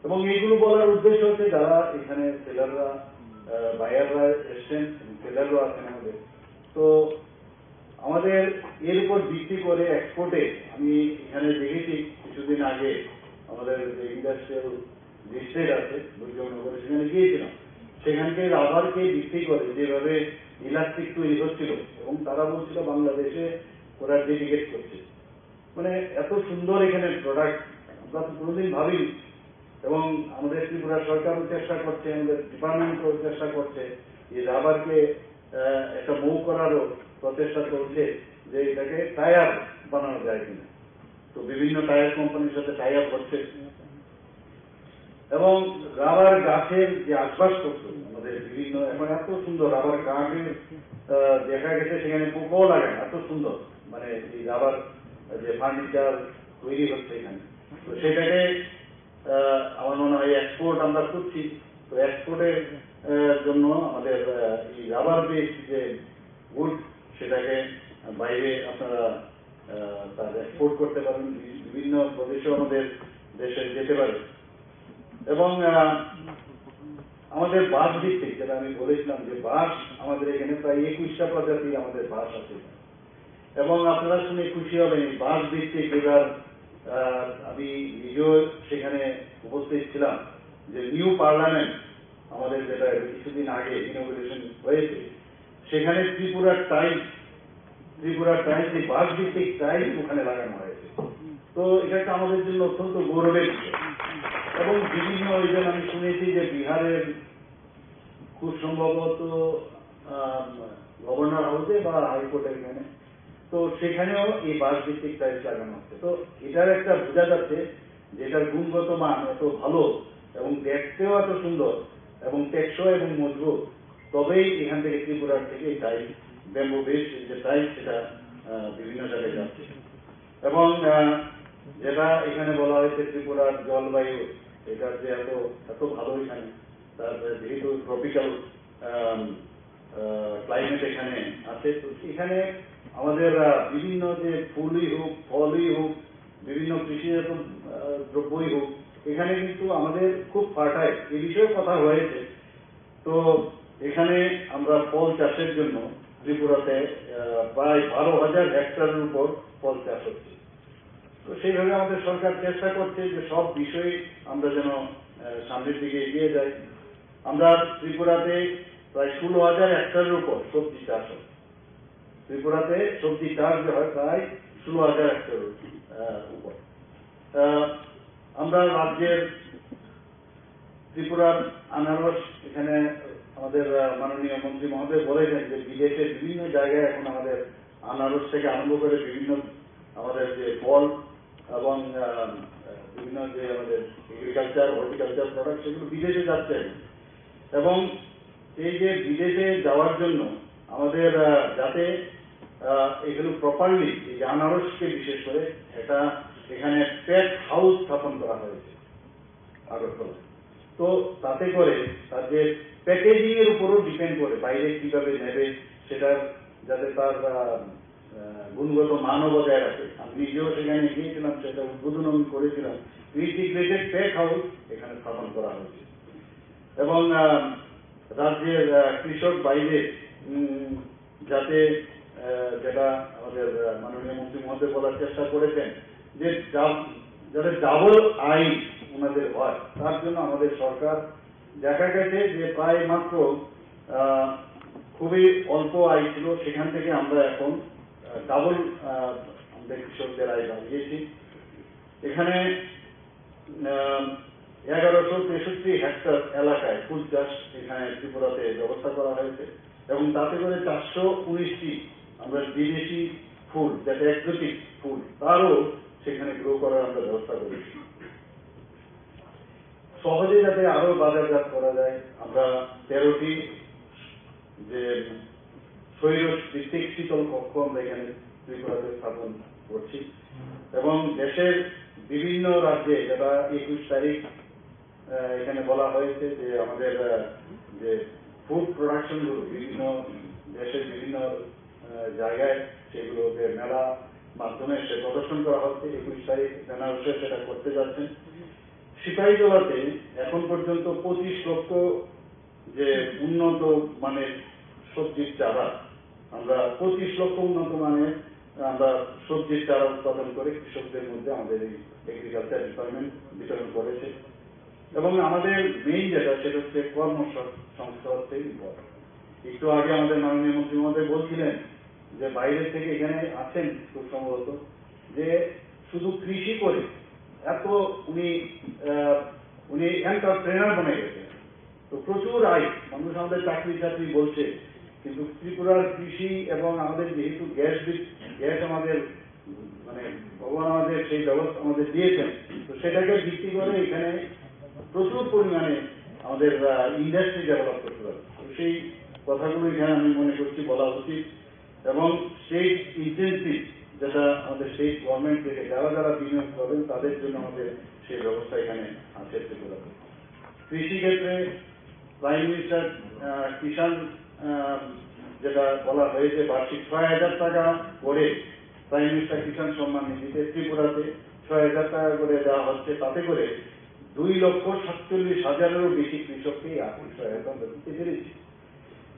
এবং এইগুলো বলার উদ্দেশ্য হচ্ছে যারা এখানে সেলাররা বায়াররা এসছেন, সেলাররা আছেন আমাদের, তো আমাদের এর উপর ভিত্তি করে এক্সপোর্টে আমি এখানে দেখেছি কিছুদিন আগে আমাদের যে ইন্ডাস্ট্রিয়াল ডিস্ট্রিক্ট আছে দুর্যোগনগরে, সেখানে গিয়েছিলাম, সেখানকে রাবারকে ভিত্তি করে যেভাবে ইলাস্টিক তৈরি হচ্ছিল, এবং তারা বলছিল বাংলাদেশে ওরা ডেডিকেট করছে, মানে এত সুন্দর এখানে প্রোডাক্ট আমরা তো কোনোদিন ভাবিনি। এবং আমাদের ত্রিপুরা সরকারও চেষ্টা করছে, আমাদের ডিপার্টমেন্টও চেষ্টা করছে এই রাবারকে একটা মৌ করারও প্রচেষ্টা চলছে যে এটাকে টায়ার বানানো যায় কিনা। তো বিভিন্ন টায়ার কোম্পানির সাথে টাই আপ হচ্ছে, এবং রাবার গাছের যে আসবাবপত্র আমাদের বিভিন্ন এখন এত সুন্দর রাবার গাছের দেখা গেছে সেখানে পোকাও লাগে না, এত সুন্দর মানে এই রাবার যে ফার্নিচার তৈরি হচ্ছে এখানে। তো সেটাকে আমার মনে হয় এক্সপোর্ট আমরা করছি। তো এক্সপোর্টের জন্য আমাদের এই রাবার বেস যে উড সেটাকে বাইরে আপনারা তার এক্সপোর্ট করতে পারেন, বিভিন্ন প্রদেশেও আমাদের দেশে যেতে পারে। এবং আমাদের বাঁশ ভিত্তিক যেটা আমি বলেছিলাম যে বাঁশ আমাদের এখানে প্রায় 21টা প্রজাতির আমাদের বাঁশ আছে, এবং আপনারা শুনে খুশি হবেন এই বাঁশ ভিত্তিক এবার আমি নিজেও সেখানে উপস্থিত ছিলাম যে নিউ পার্লামেন্ট আমাদের যেটা কিছুদিন আগে ইনগুরেশন হয়েছে, সেখানে ত্রিপুরার টাইলস এই বাসভিত্তিক টাইলস ওখানে লাগানো হয়েছে। তো এটা একটা আমাদের জন্য অত্যন্ত গৌরবের বিষয়। এবং বিভিন্ন ওইজন আমি শুনেছি যে বিহারের খুব সম্ভবত গভর্নর হাউসে বা হাইকোর্টের এখানে, তো সেখানেও এই বাসভিত্তিক টাইলস লাগানো হচ্ছে। তো এটার একটা বোঝা যাচ্ছে যে এটার গুণগত মান এত ভালো এবং দেখতেও এত সুন্দর এবং টেকসই এবং মজবুত, তবেই এখান থেকে ত্রিপুরার থেকে এই টাইলস ব্যাম্বু বেস যে টাইলস সেটা বিভিন্ন জায়গায় যাচ্ছে। এবং যেটা এখানে বলা হয়েছে ত্রিপুরার জলবায়ু, এটার যে এত ভালো এখানে, তারপরে যেহেতু ট্রপিক্যাল ক্লাইমেট এখানে আছে, তো এখানে আমাদের বিভিন্ন যে ফুলই হোক, ফলই হোক, বিভিন্ন কৃষিজাত দ্রব্যই হোক, এখানে কিন্তু আমাদের খুব ফার্টাইল, এই বিষয়ে কথা হয়েছে। তো এখানে আমরা ফল চাষের জন্য ত্রিপুরাতে প্রায় 12,000 হেক্টরের উপর ফল চাষ হচ্ছে। তো সেইভাবে আমাদের সরকার চেষ্টা করছে যে সব বিষয়ে আমরা যেন সামনের দিকে এগিয়ে যাই। আমরা ত্রিপুরাতে প্রায় 16,000 হেক্টরের উপর সবজি চাষ হয়। ত্রিপুরাতে সবজি চাষ যে হয় প্রায় 16,000 হেক্টরের উপর। আমরা রাজ্যের ত্রিপুরার আনারস, এখানে আমাদের মাননীয় মন্ত্রী মহোদয় বলেছেন যে বিদেশের বিভিন্ন জায়গায় এখন আমাদের আনারস থেকে আরম্ভ করে বিভিন্ন আমাদের যে ফল এবং বিভিন্ন যে আমাদের এগ্রিকালচার, হর্টিকালচার প্রোডাক্ট, সেগুলো বিদেশে যাচ্ছে। এবং এই যে বিদেশে যাওয়ার জন্য আমাদের যাতে এগুলো প্রপারলি, এই আনারসকে বিশেষ করে এটা এখানে প্যাক হাউস স্থাপন করা হয়েছে আগরতলা। তো তাতে করে তার যে প্যাকেজিং এর উপরও ডিপেন্ড করে বাইরে কিভাবে নেবে, সেটার যাতে তার গুণগত মানও বজায় রাখে। আমি নিজেও সেখানে গিয়েছিলাম, সেটা উদ্বোধন আমি করেছিলাম। ইন্টিগ্রেটেড প্যাক হাউস এখানে স্থাপন করা হয়েছে। এবং রাজ্যের কৃষক বাইরে যাতে, যেটা আমাদের মাননীয় মন্ত্রী মহোদয় বলার চেষ্টা করেছেন যে যাতে ডাবল আয় ওনাদের হয়, তার জন্য আমাদের সরকার দেখা গেছে যে প্রায় মাত্র খুবই অল্প আয় ছিল, সেখান থেকে আমরা এখন ডাবল আমাদের কৃষকদের আয় বাড়িয়েছি। এখানে 1163 হেক্টর এলাকায় ফুল চাষ এখানে ত্রিপুরাতে ব্যবস্থা করা হয়েছে। এবং তাতে করে 419টি আমরা বিদেশি ফুল, যেটা এক্সোটিক ফুল, তারও সেখানে গ্রো করার আমরা ব্যবস্থা করেছি। সহজে যাতে আরো বাজারজাত করা যায়, আমরা 13টি যে শৈল ভিত্তিক শীতল কক্ষ আমরা এখানে ত্রিপুরাতে স্থাপন করছি। এবং দেশের বিভিন্ন রাজ্যে, যেটা 21 তারিখ এখানে বলা হয়েছে যে আমাদের যে ফুড প্রোডাকশন গুলো বিভিন্ন দেশের বিভিন্ন জায়গায় সেগুলোকে মেলা মাধ্যমে সে প্রদর্শন করা হচ্ছে। 21 তারিখ বেনারসে সেটা করতে যাচ্ছেন। সিপাহীজলাতে এখন পর্যন্ত 25 লক্ষ যে উন্নত মানের সবজির চারা, আমরা 25 লক্ষ উন্নত মানের আমরা সবজির চারা উৎপাদন করে কৃষকদের মধ্যে আমাদের এই এগ্রিকালচার ডিপার্টমেন্ট বিতরণ করেছে। এবং আমাদের মেইন যেটা, সেটা হচ্ছে কর্মসংস্থান। একটু আগে আমাদের মাননীয় মন্ত্রী মহোদয় বলছিলেন যে বাইরে থেকে এখানে আছেন খুব সম্ভবত, যে শুধু কৃষি করে এত উনি এন্টারপ্রেনার বনে গেছেন। তো প্রচুর আয়, মানুষ আমাদের চাকরি বলছে, কিন্তু ত্রিপুরার কৃষি এবং আমাদের যেহেতু গ্যাস আমাদের মানে ভগবান আমাদের সেই ব্যবস্থা আমাদের দিয়েছেন, তো সেটাকে ভিত্তি করে এখানে প্রচুর পরিমাণে আমাদের ইন্ডাস্ট্রি ডেভেলপ করতে পারে। সেই কথাগুলো এখানে আমি মনে করছি বলা উচিত। এবং স্টেট ইনসেন্টিভ, যেটা আমাদের স্টেট গভর্নমেন্ট থেকে যারা বিনিয়োগ করবেন তাদের জন্য আমাদের সেই ব্যবস্থা এখানে আছে ত্রিপুরাতে। কৃষিক্ষেত্রে প্রাইম মিনিস্টার কিষাণ যেটা বলা হয়েছে, বার্ষিক 6,000 টাকা করে প্রাইম মিনিস্টার কিষাণ সম্মান নিধিতে ত্রিপুরাতে 6,000 টাকা করে দেওয়া হচ্ছে। তাতে করে 2,47,000-এরও বেশি কৃষককে আর্থিক সহায়তা দিতে পেরেছি।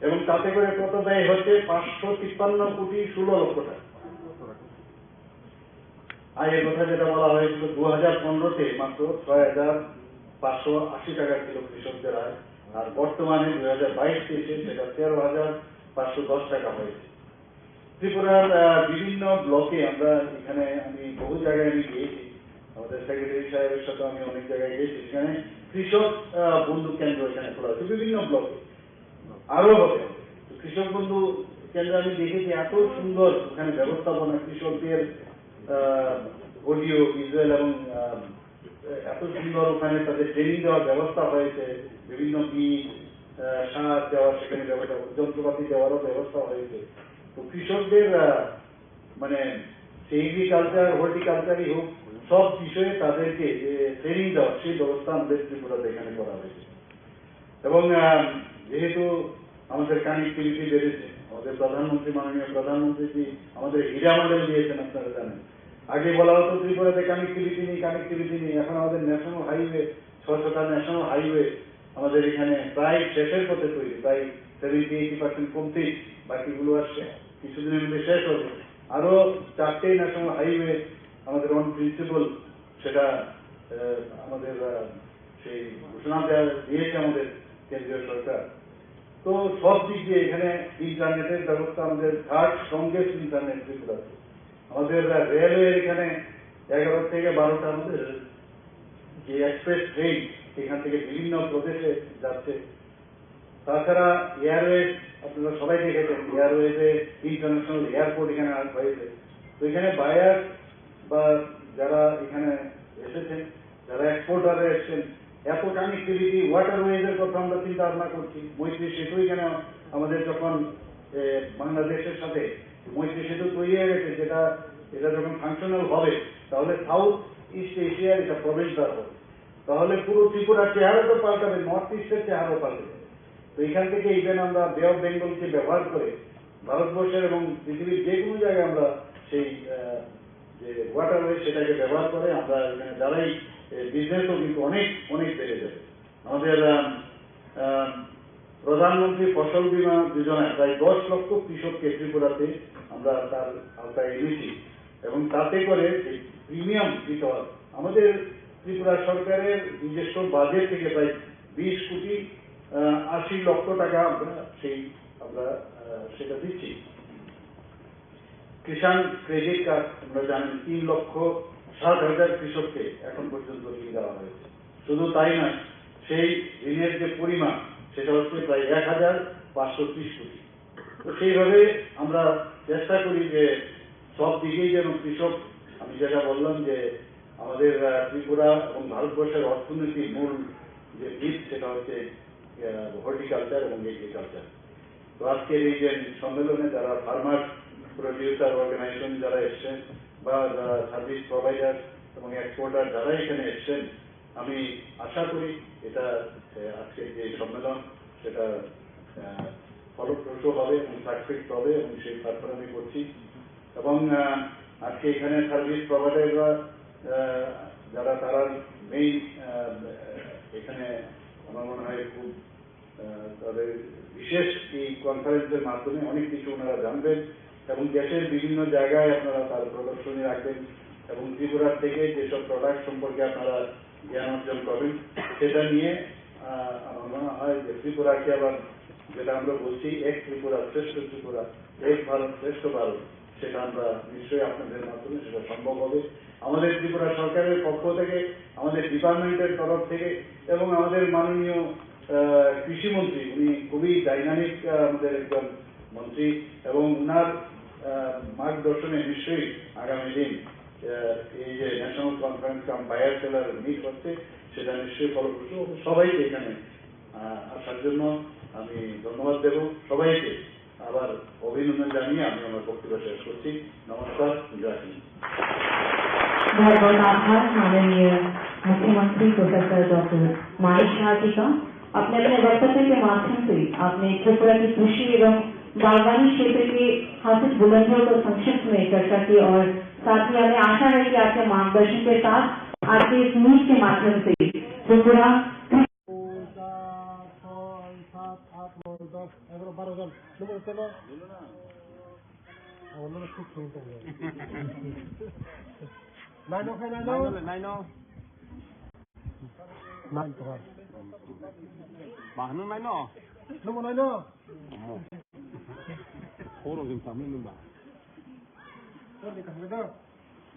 এবং তাতে করে কত ব্যয় হচ্ছে? 553 কোটি 16 লক্ষ টাকা। আয়ের কথা যেটা বলা হয়েছিল 2015-তে মাত্র 6,580 টাকা ছিল কৃষকদের আয়, আর বর্তমানে 2022-23 সেটা 13,510 টাকা হয়েছে। ত্রিপুরার বিভিন্ন ব্লকে আমরা এখানে আমি বহু জায়গায় আমি গিয়েছি, আমাদের সেক্রেটারি সাহেবের সাথে আমি অনেক জায়গায় গিয়েছি, সেখানে কৃষক বন্ধু কেন্দ্র এখানে খোলা হয়েছে বিভিন্ন ব্লকে, আরো হবে। কৃষক বন্ধু কেন্দ্র আমি দেখেছি এত সুন্দর ওখানে ব্যবস্থাপনা, কৃষকদের অডিও ভিজুয়াল এবং এত সুন্দর ওখানে তাদের ট্রেনিং দেওয়ার ব্যবস্থা হয়েছে, বিভিন্ন বীজ সার দেওয়ার সেখানে ব্যবস্থা, যন্ত্রপাতি দেওয়ারও ব্যবস্থা হয়েছে। তো কৃষকদের মানে এগ্রিকালচার হর্টিকালচারই হোক সব বিষয়ে তাদেরকে যে ট্রেনিং দেওয়ার সেই ব্যবস্থা আমাদের ত্রিপুরাতে এখানে করা হয়েছে। এবং যেহেতু আমাদের কানেক্টিভিটি বেড়েছে, আমাদের প্রধানমন্ত্রী মাননীয় প্রধানমন্ত্রী আমাদের হীরা মডেল দিয়েছেন, আপনারা জানেন। আগে বলা হতো ত্রিপুরাতে কানেক্টিভিটি নেই, এখন আমাদের ন্যাশনাল হাইওয়ে 600টা ন্যাশনাল হাইওয়ে আমাদের এখানে প্রায় শেষের পথে তৈরি, প্রায় 70-80% কমপ্লিট, বাকিগুলো আসছে কিছুদিনের মধ্যে শেষ হবে। আরো 4টে ন্যাশনাল হাইওয়ে আমাদের অন প্রিন্সিপাল, সেটা আমাদের সেই ঘোষণা দিয়েছে আমাদের কেন্দ্রীয় সরকার। তো সব দিক দিয়ে এখানে ইন্টারনেটের ব্যবস্থা, আমাদের থার্ড স্ট্রংগেস্ট ইন্টারনেট ত্রিপুরাতে। আমাদের রেলওয়ে এখানে 11 থেকে 12টা আমাদের যে এক্সপ্রেস ট্রেন এখান থেকে বিভিন্ন প্রদেশে যাচ্ছে। তাছাড়া এয়ারওয়েজ আপনারা সবাই দেখেছেন, এয়ারওয়েজে ইন্টারন্যাশনাল এয়ারপোর্ট এখানে হয়েছে। তো এখানে বায়ার বা যারা এখানে এসেছেন, যারা এক্সপোর্টারে এসছেন, এত কানেক্টিভিটি, ওয়াটারওয়েজের কথা আমরা চিন্তা ভাবনা করছি। মৈত্রী সেতু এখানে আমাদের যখন বাংলাদেশের সাথে মৈত্রী সেতু তৈরি হয়ে গেছে, এটা যখন ফাংশনাল হবে তাহলে সাউথ ইস্ট এশিয়ার এটা প্রবেশদ্বার হবে, তাহলে পুরো ত্রিপুরার চেহারা তো পাল্টাবে, নর্থ ইস্টের চেহারা পাল্টাবে। তো এখান থেকে ইভেন আমরা বে অফ বেঙ্গলকে ব্যবহার করে ভারতবর্ষের এবং পৃথিবীর যে কোনো জায়গায় আমরা সেই যে ওয়াটারওয়ে সেটাকে ব্যবহার করে আমরা এখানে যারাই বিজনেসও কিন্তু অনেক অনেক বেড়ে যাবে। আমাদের প্রধানমন্ত্রী ফসল বীমা যোজনায় প্রায় 10 লক্ষ কৃষককে ত্রিপুরাতে আমরা তার আওতায় এনেছি, এবং তাতে করে প্রিমিয়াম দিতে হয়। আমাদের ত্রিপুরা সরকারের নিজস্ব বাজেট থেকে প্রায় 20,80,00,000 টাকা আমরা সেটা দিচ্ছি। কিষাণ ক্রেডিট কার্ড আমরা জানেন 3,60,000 কৃষককে এখন পর্যন্ত ঋণ দেওয়া হয়েছে। শুধু তাই নয়, সেই ঋণের যে পরিমাণ সেটা হচ্ছে প্রায় 1,530 কোটি। তো সেইভাবে আমরা চেষ্টা করি যে সব দিকেই যেন কৃষক, আমি যেটা বললাম যে আমাদের ত্রিপুরা এবং ভারতবর্ষের অর্থনীতির মূল যে ভিত সেটা হচ্ছে হর্টিকালচার এবং এগ্রিকালচার। তো আজকের এই যে সম্মেলনে যারা ফার্মার প্রডিউসার অর্গানাইজেশন যারা এসছেন বা যারা সার্ভিস প্রোভাইডার এবং এক্সপোর্টার যারা এখানে এসছেন, আমি আশা করি এটা আজকের যে সম্মেলন সেটা ফলপ্রসূ হবে এবং সাকসেস হবে, এবং সেই প্রার্থনা আমি করছি। এবং আজকে এখানে সার্ভিস প্রোভাইডাররা যারা তারা মেইন এখানে আমার মনে হয় খুব তাদের বিশেষ এই কনফারেন্সের মাধ্যমে অনেক কিছু ওনারা জানবেন, এবং দেশের বিভিন্ন জায়গায় আপনারা তার প্রদর্শনী রাখবেন, এবং ত্রিপুরার থেকে যেসব প্রোডাক্ট সম্পর্কে আপনারা জ্ঞান অর্জন করবেন সেটা নিয়ে আমার মনে হয় যে ত্রিপুরাকে আবার যেটা আমরা বলছি এক ত্রিপুরা শ্রেষ্ঠ ত্রিপুরা, এক ভারত শ্রেষ্ঠ ভারত, সেটা আমরা নিশ্চয়ই আপনাদের মাধ্যমে সেটা সম্ভব হবে। আমাদের ত্রিপুরা সরকারের পক্ষ থেকে, আমাদের ডিপার্টমেন্টের তরফ থেকে, এবং আমাদের মাননীয় কৃষিমন্ত্রী, উনি খুবই ডাইনামিক আমাদের একজন মন্ত্রী, এবং উনার মার্গদর্শনে নিশ্চয়ই আগামী দিন এই যে ন্যাশনাল কনফারেন্স কাম বায়ার সেলার মিট হচ্ছে সেটা নিশ্চয়ই ফলপ্রসূ। সবাইকে এখানে আসার জন্য আমি ধন্যবাদ দেব, সবাইকে আবার অভিনন্দন জানিয়ে আমি আমার বক্তব্য শেষ করছি। নমস্কার, জয় হিন্দ। बहुत बहुत आभार माननीय मुख्यमंत्री प्रोफेसर डॉक्टर माणिक शाह जी का। अपने अपने वक्तव्य के माध्यम से आपने त्रिपुरा की कृषि एवं बागवानी क्षेत्र के हासिल बुलंदियों को संक्षिप्त में चर्चा की, और साथ ही हमें आशा है कि आपके मार्गदर्शन के साथ आज के इस मीट के माध्यम से त्रिपुरा 11-12 জন খুব Naino kay naino. Naino. Nain to. Bahnu naino. Numo naino. Oro dim samin ba. Kodi ka hado.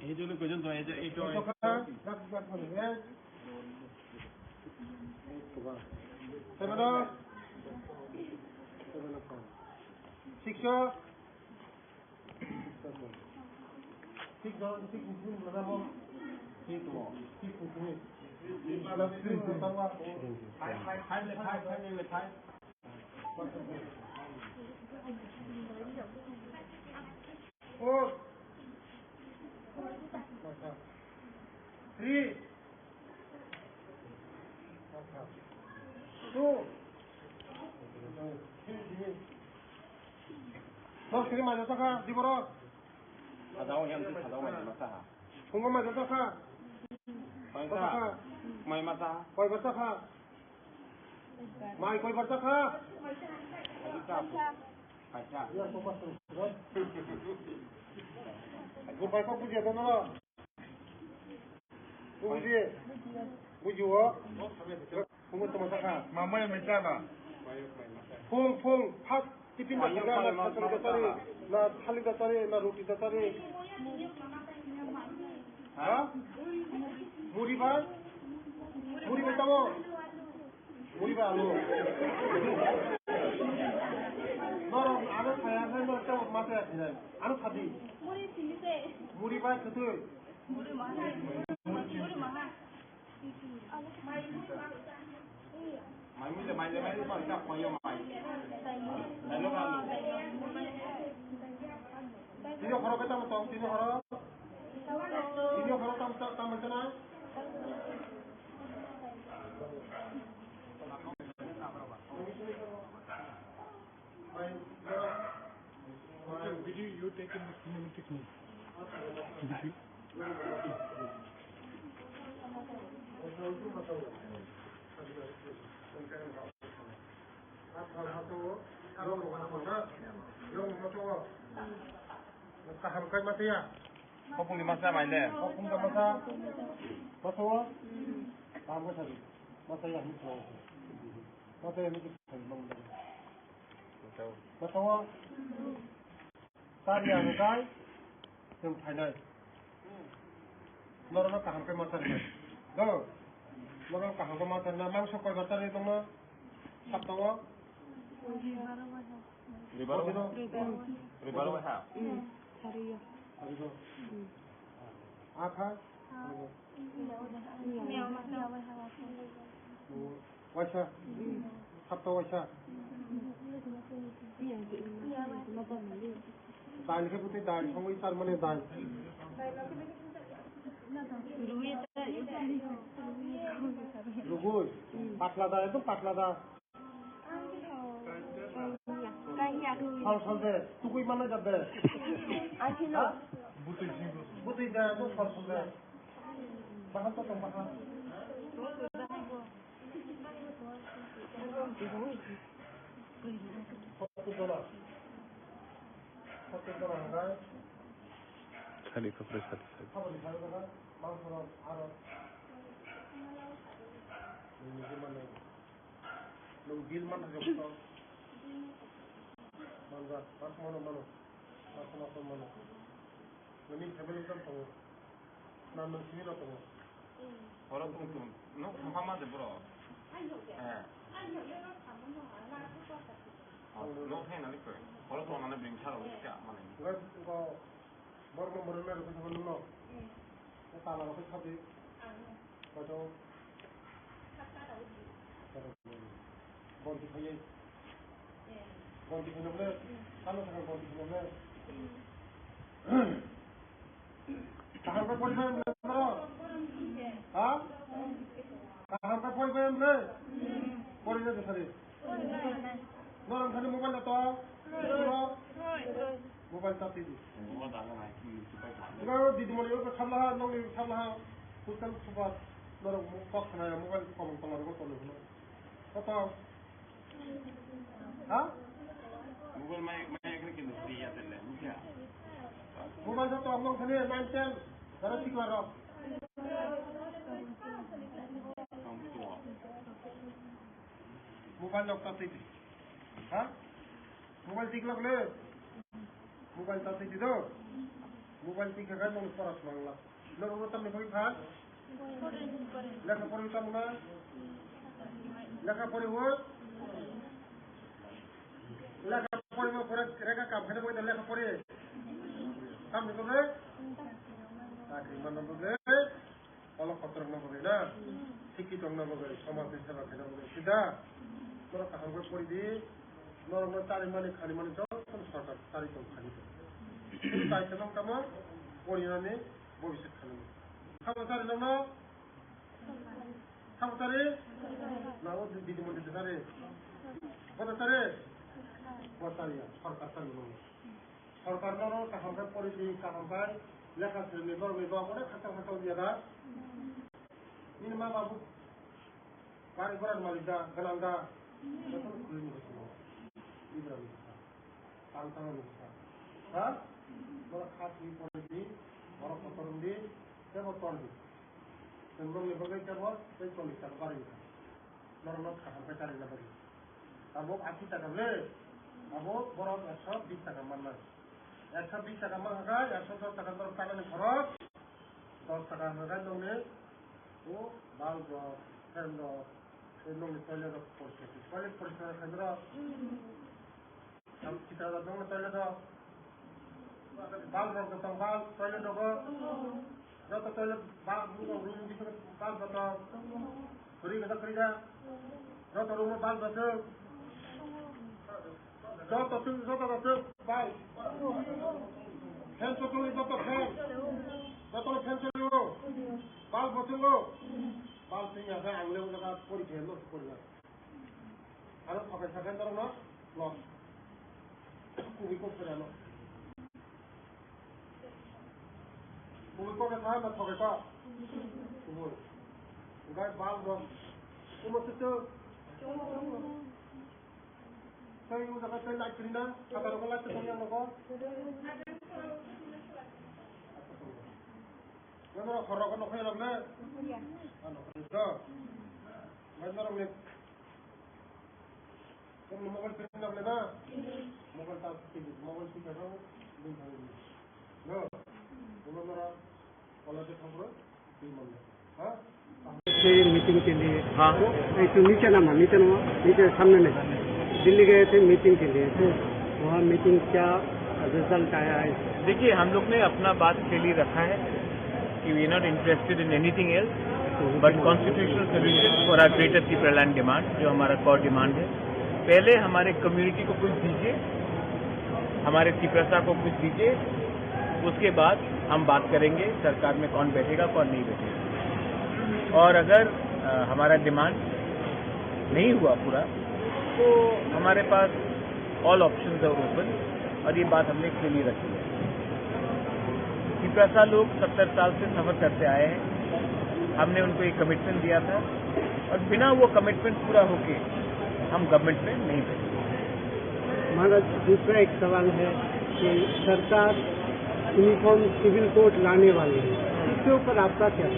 Ei jole kojon to ei to. Rak ne. Semana. Sikso. Sikso manamo. Sikmo. Sikmo. Four. 3. 2. Dos kiri maju taka di boro. Adao yang tu adao mai masa. Kungko maju taka. Masa. Mai masa. Koi bata ka. Mai koi bata ka. Kaca. Ya ko pasu. Ko pai ko puji ada nala. Puji. Puji wo. Kungko tama taka. Mama yang mencana. Fung pat tipin da ga na pasu da tari na thali da tari na roti da tari. Ha? Muri ba? Muri betamo. Muri ba alu. Noro anu saya no ta mate asina. Anu khadi. Muri silite. Muri ba khutu. Muri maha. Muri maha. Mai ko ta koyo mai. Hello ba. Tino khoro betamo to tino khoro. Tino khoro tam betana. Video you take in the cinematic technique. Kaham kai matia. Kopung di masa mai le. Kopung ka masa. Masawa. Kamu tadi. Masa yang itu. Masa yang itu. Masawa. Tadi yang kai. Yang final. Norma kaham kai masa ni. Go. Norma kaham kai masa na mang sokoi masa ni tong na. Sabtawa. Ribalo ha. Hariyo. Apa? Waisa. Sabta waisa. Dal ke putih dal, kamu isar mana dal? Rugus. Patla dal itu patla dal. Sol deh. Tukui mana jadde? Asino. Butuh dah tu sol deh. Bahan tu tong bahan. $40. enggak? Kali kepres satu. Apa di sana kan? Bang Surat Arab. Ini gimana? Nungbil mana jauh? Mana? Pas mana? Pas mana? Ini sebelum kan tahu. Nama sini lah tahu. Orang tu, no, Muhammad bro. No, hey, nanti kau. Orang tu mana bring cara macam mana? Enggak, kau baru berenang ke sana dulu. Kita lalu kita pergi. Baca. Bonti kaya. Bonti kena boleh. Kalau sangat bonti kena boleh. Kahar ka poi bayam le maro? Ha? Kahar ka poi bayam le? Pori na desari. Noram khani mobile to. Mobile ta tiji. Mobile ta na ki super ta. Garo didi mori ko khamla nong ni khamla kutal subat noram ko khana mobile ko mong tala ko tolo no. Kata. Ha? Mobile mai kena kena free ya tele. Muka. Mobile to among khani 910 Para si klaro. Mobile lock tadi. Ha? Mobile tik lock le. Mobile tadi itu. Mobile tik kan nong paras mangla. Lo rotam ni bagi kan? Lekha pori kamu na? Lekha pori word? Lekha pori mau pura kerja kam kena boleh lekha pori. Kam itu le? Takri mana boleh? Kalau kotor mana boleh na? Sikit orang mana boleh? Sama bisa nak kena boleh. Tidak. Kalau kaham boleh pori di. Normal cari mana khani mana jauh. Kan sarkar cari tu khani. Tapi sebelum kamu pori ni boleh sekhani. Kamu cari nama? Kamu cari? Lalu di mana cari? Kau cari? Kau cari ya? Sarkar cari nama. Sarkar nama kaham boleh pori di kaham boleh. Lekha sini baru apa nak kata dia dah. Ini mah babu. Kari beran malida, galanda. Betul kulit ni semua. Ini berani. Tantang ni. Ha? Kalau khas ni polisi, orang kotor ni, saya kotor ni. Sebelum ni bagai cakap, saya tulis tak bari. Normal kaham pencari nak bari. Abo asyik tak boleh. Abo borang asal bisa kaman. 120 টাকা মাল হাগায় 110 টাকা তোর কানে খরচ 10 টাকা হাগায় লোনে ও bulb fan এই লোনে টয়লেট পরিষ্কার টয়লেট পরিষ্কার কেন্দ্র हम कितना लोग टॉयलेट बाल रख देता बाल टॉयलेट होगा जो तो टॉयलेट बाल रूम की बाल बता फ्री में करेगा जो तो रूम में बाल बता जो तो बाल फैन चलो जो तो फैन चलो बाल बचलो बाल से यहाँ से आंगले में लगा पूरी खेल लो पूरी अरे पकड़ सकें तो ना लॉस कुबी को फिर लो कुबी को क्या है मत पकड़ का कुबी उनका बाल बम कुबी से तो ये उनका तो लाइट करीना कतर को लाइट तो नहीं लोगों मैं तो खर्रा को नौकरी लगने तो मैं तो लगने तुम मोबाइल पे लगने ना मोबाइल टाइप की मोबाइल की कर रहा हूँ नहीं भाई नो तुम मेरा कॉलेज से खबर भी मन हाँ से मीटिंग के लिए हाँ एक तो नीचे सामने में दिल्ली गए थे मीटिंग के लिए वहाँ मीटिंग क्या रिजल्ट आया है देखिए हम लोग ने अपना बात के लिए रखा है कि we are not interested in anything else but constitutional solution for our greater Tipraland demand जो हमारा कोर डिमांड है पहले हमारे कम्युनिटी को कुछ दीजिए हमारे तिपरसा को कुछ दीजिए उसके बाद हम बात करेंगे सरकार में कौन बैठेगा कौन नहीं बैठेगा और अगर हमारा डिमांड नहीं हुआ पूरा तो हमारे पास ऑल ऑप्शंस आर ओपन और ये बात हमने क्लियरली रखी है तिपरसा लोग 70 साल से सफर करते आए हैं हमने उनको एक कमिटमेंट दिया था और बिना वो कमिटमेंट पूरा होके हम गवर्नमेंट में नहीं बैठे हमारा दूसरा एक सवाल है कि सरकार यूनिफॉर्म सिविल कोड लाने वाली है इसके ऊपर आपका क्या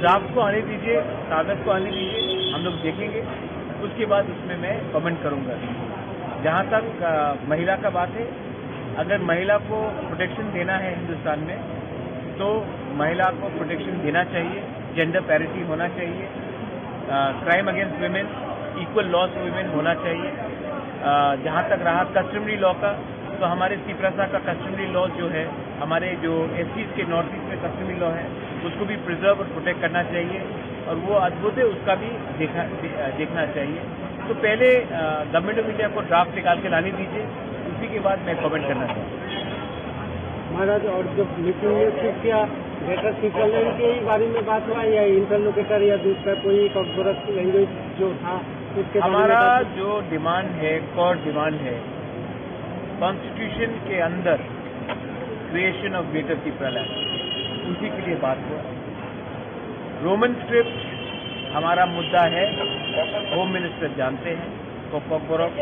ड्राफ्ट को आने दीजिए कागज को आने दीजिए हम लोग देखेंगे उसके बाद उसमें मैं कमेंट करूंगा जहाँ तक महिला का बात है अगर महिला को प्रोटेक्शन देना है हिंदुस्तान में तो महिला को प्रोटेक्शन देना चाहिए जेंडर पैरिटी होना चाहिए crime against women equal law for women होना चाहिए जहाँ तक रहा कस्टमरी लॉ का तो हमारे तिपरसा का कस्टमरी लॉ जो है हमारे जो एससीज के नॉर्थ ईस्ट में कस्टमरी लॉ है उसको भी प्रिजर्व और प्रोटेक्ट करना चाहिए और वो अद्भुत है उसका भी देखना चाहिए तो पहले गवर्नमेंट ऑफ इंडिया को ड्राफ्ट निकाल के लाने दीजिए उसी के बाद मैं कमेंट करना चाहूँगा महाराज और जो मीटिंग में सिर्फ क्या ग्रेटर तिपरालैंड के ही बारे में बात हुआ या इंटरलोकेटर या दूसरा कोई कॉर्पोरेट लैंग्वेज जो था उसके हमारा जो डिमांड है कोर डिमांड है कॉन्स्टिट्यूशन के अंदर क्रिएशन ऑफ ग्रेटर तिपरालैंड उसी के लिए बात हुआ रोमन स्क्रिप्ट हमारा मुद्दा है होम मिनिस्टर जानते हैं कोकबोरोव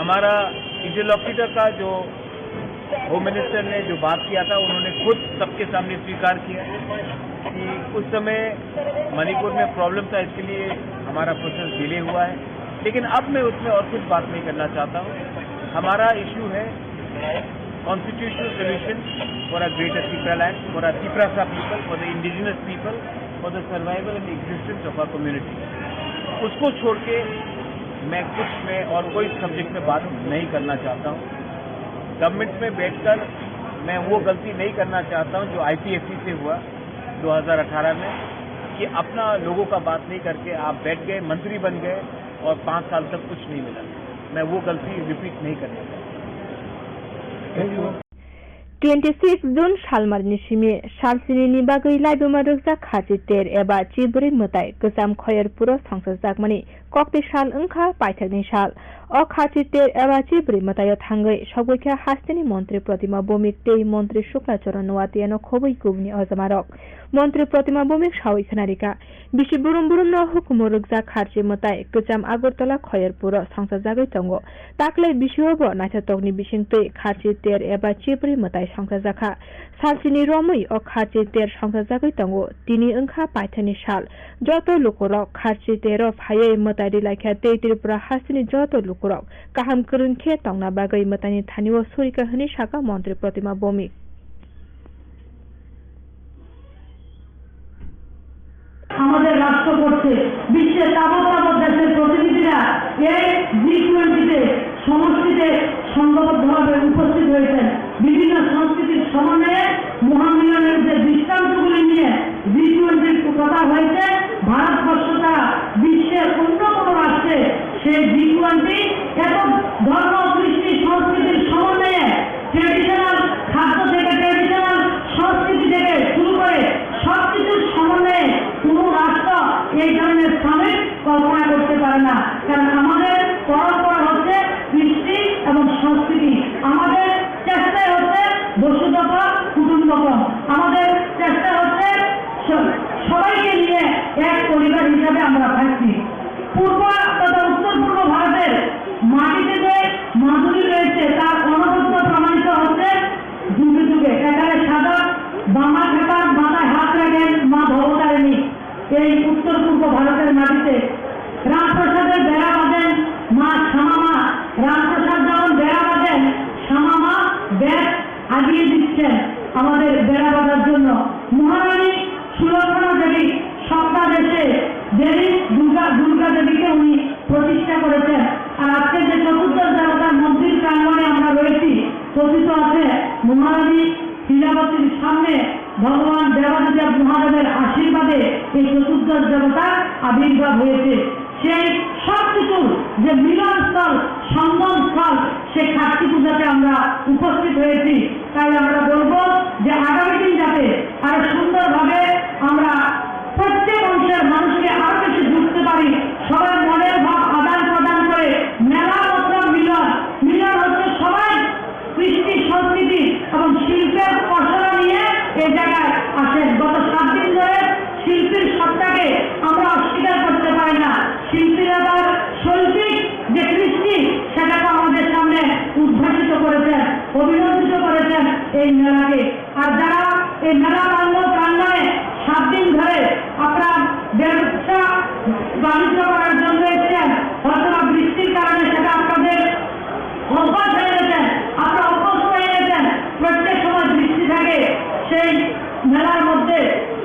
हमारा इंटरलोकेटर का जो होम मिनिस्टर ने जो बात किया था उन्होंने खुद सबके सामने स्वीकार किया कि उस समय मणिपुर में प्रॉब्लम था, इसके लिए हमारा प्रोसेस डिले हुआ है। लेकिन अब मैं उसमें और कुछ बात नहीं करना चाहता हूँ। हमारा इश्यू है constitutional solution for a greater Tripura land, for a Tripura people, for the indigenous people, for the survival and existence of a community. उसको छोड़ के मैं और कोई सब्जेक्ट में बात नहीं करना चाहता हूँ। गवर्नमेंट में बैठकर मैं वो गलती नहीं करना चाहता हूँ जो IPFC से हुआ 2018 में, कि अपना लोगों का बात नहीं करके आप बैठ गए, मंत्री बन गए और 5 साल तक कुछ नहीं मिला। मैं वो गलती रिपीट नहीं करना चाहता। 26 जुन सालमारनि सिमी सालसिनि बागै लाइबोमा रोजा खाजि तेर एबा चिब्रै मताय गोजाम खयरपुर संसजाकमानि कक्ति साल अंखा पाइथाकनि साल अ खाजि तेर एबा चिब्रै मताय थांगै सबैखा हास्तिनि मन्त्री प्रतिमा बमिक तेई मन्त्री शुक्लाचरण नवातियानो खबै गुबनि अजमारक मन्त्री प्रतिमा बमिक सावै खनारिका बिसि बुरुम बुरुम न हुकुम रोजा खाजि मताय गोजाम आगरतला खयरपुर संसजागै तंगो ताकलै बिसिओबो नाथातकनि बिसिंतै खाजि तेर एबा चिब्रै मताय संसजाखा सालसिनि रमै अ खाजि तेर संसजागै तंगो तिनि अंखा पाइथानि साल जत लुकुरक खाजि तेर फायै मतारि लाइखा तेई त्रिपुरा हास्तिनि जत लुकुरक काहाम करनखे तंगना बागै मतानि थानिओ सुरिका हनि साका मन्त्री प्रतिमा बमिक আমাদের রাষ্ট্র করছে বিশ্বের তাবৎ দেশের প্রতিনিধিরা এই G20-তে সমষ্টিতে সংঘবদ্ধভাবে উপস্থিত হয়েছেন। বিভিন্ন সংস্কৃতির সমন্বয়ে মহামিলনের যে দৃষ্টান্তগুলি নিয়ে G20-র কথা হয়েছে, ভারতবর্ষ ছাড়া বিশ্বের অন্য কোনো রাষ্ট্রে সেই G20 এবং ধর্ম কৃষ্টি সংস্কৃতির সমন্বয়ে ট্রেডিশনাল খাদ্য থেকে ট্রেডিশনাল সংস্কৃতি থেকে শুরু করে সবকিছুর সমন্বয়ে কোনো রাষ্ট্র এই ধরনের সামিল কল্পনা করতে পারে না। কারণ আমাদের পরম্পরা হচ্ছে কৃষ্টি এবং সংস্কৃতি। আমাদের চেষ্টাই হচ্ছে বসুধৈব কুটুম্বকম। আমাদের চেষ্টা হচ্ছে সবাইকে নিয়ে এক পরিবার হিসাবে আমরা থাকছি। পূর্ব তথা উত্তর পূর্ব ভারতের মাটিতে যে মাধুরী রয়েছে তার অনবদ্য প্রমাণিত হচ্ছে যুগে যুগে। এখানে সাদা বামা খাতার মাথায় হাত রাখেন মা ভবতারিণী। এই উত্তর পূর্ব ভারতের মাটিতে রামপ্রসাদের বেড়া বাঁধেন মা শ্যামা। রামপ্রসাদ যখন বেড়া বাঁধেন শ্যামা ব্যাগ আগিয়ে দিচ্ছেন আমাদের বেড়া বাঁধার জন্য। মহারানী সুলক্ষণা দেবী সপ্তাদেশে দেবী দুর্গা দেবীকে উনি প্রতিষ্ঠা করেছেন। আর আজকে যে চতুর্দশ দেবতার মন্দির প্রাঙ্গণে আমরা রয়েছি, কথিত আছে মহারানী লীলাবতীর সামনে ভগবান দেবাদিদেব মহাদেবের আশীর্বাদে এই চতুর্দশ দেবতার আবির্ভাব হয়েছে। সেই সবকিছু যে মিলনস্থল সঙ্গমস্থল সেই কার্তিক পূজাতে আমরা উপস্থিত হয়েছি। তাই আমরা বলবো যে আগামী দিন যাতে আরো সুন্দরভাবে আমরা প্রত্যেক অংশের মানুষকে আরো বেশি যুক্ত পারি, সবার মনের ভাব আদান প্রদান করে মেলা মতলব মিলন। মিলন হচ্ছে সবাই কৃষ্টি সংস্কৃতি এবং শিল্পের পসরা নিয়ে এই জায়গায় আসেন। গত 7 দিন ধরে শিল্পীর সত্তাকে আমরা অস্বীকার করতে পারি না। শিল্পীরা তার শৈল্পিক যে কৃষ্টি সেটাকে আমাদের সামনে উদ্ভাসিত করেছেন, অভিনন্দিত করেছেন এই মেলাকে। আর যারা এই মেলা প্রাঙ্গণে 7 দিন ধরে আপনার ব্যবসা বাণিজ্য করার জন্য এসেছেন, অথবা বৃষ্টির কারণে সেটা আপনাদের অভ্যাস হয়ে গেছেন, আপনারা অভ্যস্ত হয়ে গেছেন, প্রত্যেক সময় বৃষ্টি থাকে সেই মেলার মধ্যে,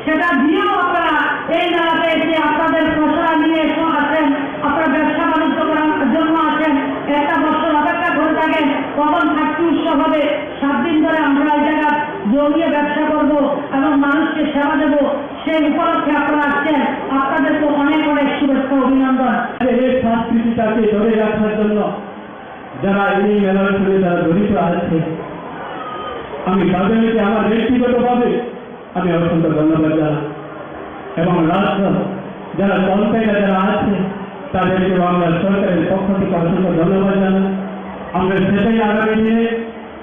সেটা দিয়েও আপনারা এই মেলাতে এসে আপনাদের পসরা নিয়ে আসেন, আপনারা ব্যবসা বাণিজ্য করার জন্য আসেন, একটা বছর অপেক্ষা করে থাকেন কখন থাকতে উৎসব হবে। 7 দিন ধরে আমরা এই জায়গা জমিয়ে ব্যবসা করবো এবং মানুষকে সেবা দেবো, সেই উপলক্ষে আপনারা আসছেন। আপনাদেরকে অনেক অনেক শুভেচ্ছা অভিনন্দন। এই সংস্কৃতিটাকে ধরে রাখার জন্য যারা এই মেলার সঙ্গে যারা জড়িত আছে, আমি তাদেরকে আমার ব্যক্তিগতভাবে আমি অসংখ্য ধন্যবাদ জানাই এবং রাষ্ট্র যারা কর্মচারীরা যারা আছে তাদেরকেও আমরা সরকারের পক্ষ থেকে অসংখ্য ধন্যবাদ জানাই। আমরা সেটাই আগামী দিনে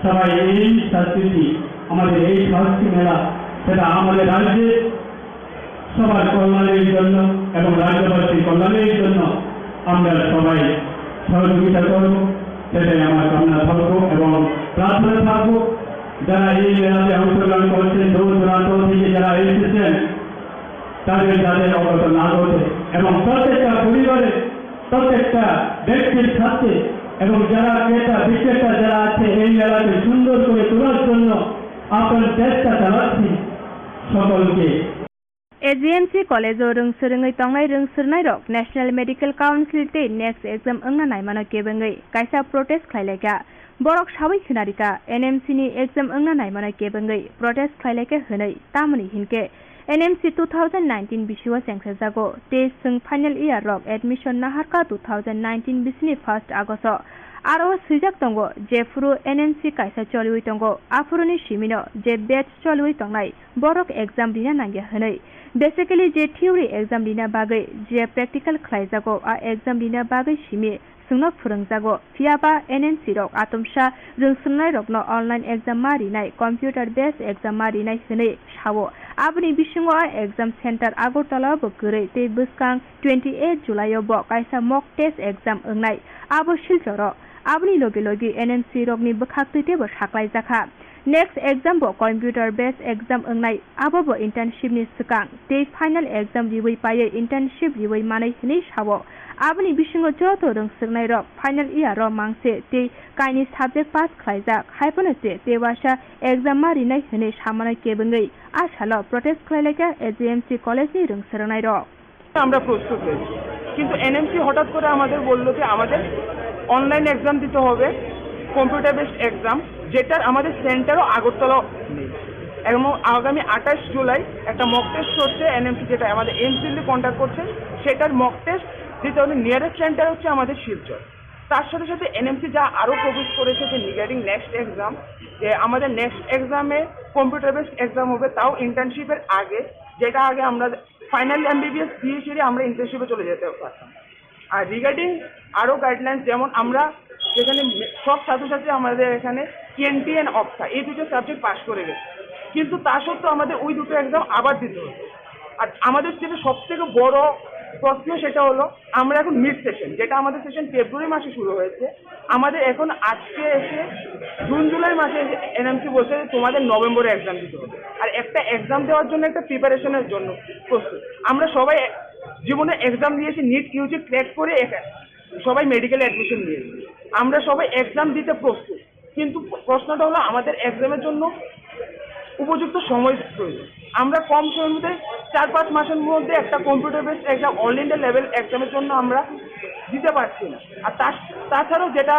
সবাই এই সংস্কৃতি, আমাদের এই সংস্কৃতি মেলা সেটা আমাদের রাজ্যে সবার কল্যাণের জন্য এবং রাজ্যবাসীর কল্যাণের জন্য আমরা সবাই সহযোগিতা করব, সেটাই আমার কামনা থাকবো এবং প্রার্থনা থাকবো। যারা এই মেলাতে অংশগ্রহণ করছেন দূর দূরান্ত থেকে যারা এসেছেন তাদের যাতে অবগত না ঘটে এবং প্রত্যেকটা পরিবারে প্রত্যেকটা ব্যক্তির সাথে এবং যারা ক্রেতা বিক্রেতা যারা আছে এই মেলাকে সুন্দর করে তোলার জন্য আপনার চেষ্টা চালাচ্ছি সকলকে AGMC कॉलेज रोंगसोरङै तंनाय रोंसोरनाय रक नेशनल मेडिकल काउंसिल ते नेक्स्ट एग्जाम अंगना नायमानो केबंगै कायसा प्रोटेस्ट खायलायका बरक साबै खिनारिका NMC नि एग्जाम अंगना नायमानो केबंगै प्रोटेस्ट खायलायके हनै तामनि हिनके NMC 2019 बिसिवा सेंख्रे जागो टेस्ट जों फाइनल इयार रक एडमिशन नाहारका 2019 बिसिनि 1 आगस्ट आरो सुजाक दंगो जे फुरु NMC कायसा चलिवै दंगो आफुरुनि सिमिनो जे बेच चलिवै दंनाय बरक एग्जाम दिना नांगे हनै बेसिकली जे थियोरी एग्जाम दिना बागै जे प्रेक्टिकल खालायजागो आ एग्जाम दिना बागै सिमि सुंनो फोरोंजागो फियाबा NMC रक आतमसा रोंसोंनाय रकनो ऑनलाइन एग्जाम मारिनाय कंप्यूटर बेस एग्जाम मारिनाय हनै सावो आबनि बिसिङो आ एग्जाम सेंटर आगरतला बगरै ते बसकां 28 जुलाइयाव ब कायसा मक टेस्ट एग्जाम ओंनाय आबो सिलचर आबनि लगे लगे NMC रकनि बखाक्तैते ब साख्लाय जाखा नेक्स्ट एग्जाम ब कंप्यूटर बेस एग्जाम ओंनाय आबो ब इंटर्नशिप नि सिगां ते फाइनल एग्जाम रिवै पायै इंटर्नशिप रिवै मानै हनै सावो आबनि बिसिङो जत रोंसोरनाय रक फाइनल इयार मांसे ते काइनि सब्जेक्ट पास खालायजाक हायपनसे तेवासा एग्जाम मारिनाय हनै सामानाय केबंगै आसाल प्रोटेस्ट खालायलायका AGMC कॉलेज नि रोंसोरनाय रक আমরা প্রস্তুত হয়েছি কিন্তু NMC হঠাৎ করে আমাদের বললো যে আমাদের অনলাইন এক্সাম দিতে হবে কম্পিউটার বেসড এক্সাম যেটার আমাদের সেন্টারও আগরতলা নেই এবং আগামী 28 জুলাই একটা মক টেস্ট হচ্ছে NMC যেটা আমাদের এমসিএল কন্ট্যাক্ট করছে সেটার মক টেস্ট দিতে হবে নিয়ারেস্ট সেন্টার হচ্ছে আমাদের শিলচর তার সাথে সাথে NMC যা আরও প্রপোজ করেছে যে রিগার্ডিং নেক্সট এক্সাম যে আমাদের নেক্সট এক্সামে কম্পিউটার বেসড এক্সাম হবে তাও ইন্টার্নশিপের আগে যেটা আগে আমরা ফাইনাল MBBS দিয়ে সেরে আমরা ইন্টার্নশিপে চলে যেতে পারতাম আর রিগার্ডিং আরও গাইডলাইন্স যেমন আমরা যেখানে সব ছাত্রছাত্রী আমাদের এখানে TNT and অপসা এই দুটো সাবজেক্ট পাস করে গেছে কিন্তু তা সত্ত্বেও আমাদের ওই দুটো এক্সাম আবার দিতে হবে আর আমাদের যেটা সবথেকে বড় প্রশ্ন সেটা হলো আমরা এখন মিড সেশন যেটা আমাদের সেশন ফেব্রুয়ারি মাসে শুরু হয়েছে আমাদের এখন আজকে এসে জুন জুলাই মাসে NMC বলছে তোমাদের নভেম্বরে এক্সাম দিতে হবে আর একটা এক্সাম দেওয়ার জন্য একটা প্রিপারেশনের জন্য প্রস্তুত আমরা সবাই জীবনে এক্সাম দিয়েছি নিট ইউজি ক্র্যাক করে সবাই মেডিকেলে অ্যাডমিশন নিয়েছি আমরা সবাই এক্সাম দিতে প্রস্তুত কিন্তু প্রশ্নটা হলো আমাদের এক্সামের জন্য উপযুক্ত সময় প্রয়োজন আমরা কম সময়ের মধ্যে 4-5 মাসের মধ্যে একটা computer based exam all India level এক্সামের জন্য আমরা দিতে পারছি না আর তাছাড়াও যেটা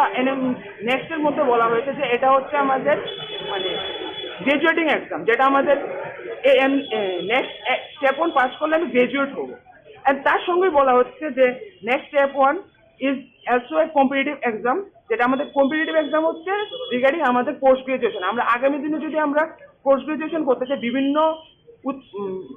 নেক্সটের মধ্যে বলা হয়েছে যে এটা হচ্ছে আমাদের মানে গ্রাজুয়েটিং এক্সাম যেটা আমাদের নেক্সট স্টেপ 1 পাস করলে আমি গ্রাজুয়েট হবো আর তার সঙ্গে বলা হচ্ছে যে next step 1 is also a competitive exam যেটা আমাদের কম্পিটিটিভ এক্সাম হচ্ছে রিগার্ডিং আমাদের পোস্ট গ্রাজুয়েশন আমরা আগামী দিনে যদি আমরা পোস্ট গ্রাজুয়েশন করতে চাই বিভিন্ন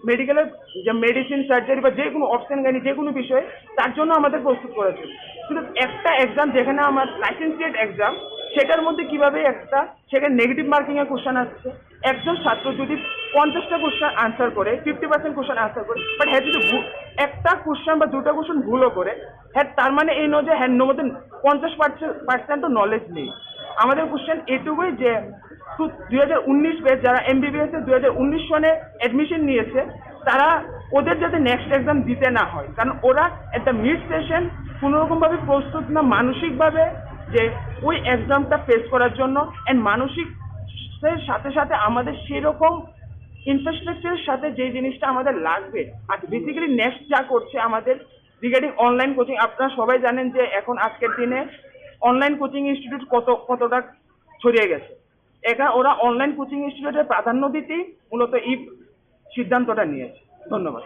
মেডিকেলের যে মেডিসিন সার্জারি বা যে কোনো অপশন গাইনি যে কোনো বিষয়ে তার জন্য আমাদের প্রস্তুত করা ছিল কিন্তু একটা এক্সাম যেখানে আমার লাইসেন্সিয়েট এক্সাম সেটার মধ্যে কিভাবে একটা সেখানে নেগেটিভ মার্কিংয়ের কোশ্চেন আসছে একজন ছাত্র যদি 50টা কোশ্চেন আনসার করে 50% কোশ্চেন আনসার করে বাট হ্যাঁ যদি একটা কোশ্চেন বা দুটো কোশ্চেন ভুলও করে হ্যাঁ তার মানে এই নয় যে হ্যাঁ মধ্যে 50% নলেজ নেই আমাদের কোশ্চেন এটুকুই যে 2019 ব্যাচ যারা MBBS এ 2019 সনে অ্যাডমিশন নিয়েছে তারা ওদের যাতে নেক্সট এক্সাম দিতে না হয় কারণ ওরা একটা মিড সেশন কোনোরকমভাবে প্রস্তুত না মানসিকভাবে যে ওই এক্সামটা ফেস করার জন্য অ্যান্ড মানসিক সাথে সাথে আমাদের সেরকম ইনফ্রাস্ট্রাকচারের সাথে যে জিনিসটা আমাদের লাগবে আর বেসিক্যালি নেক্সট যা করছে আমাদের রিগার্ডিং অনলাইন কোচিং আপনারা সবাই জানেন যে এখন আজকের দিনে অনলাইন কোচিং ইনস্টিটিউট কতটা ছড়িয়ে গেছে এখানে ওরা অনলাইন কোচিং ইনস্টিটিউটের প্রাধান্য দিতেই মূলত এই সিদ্ধান্তটা নিয়েছে ধন্যবাদ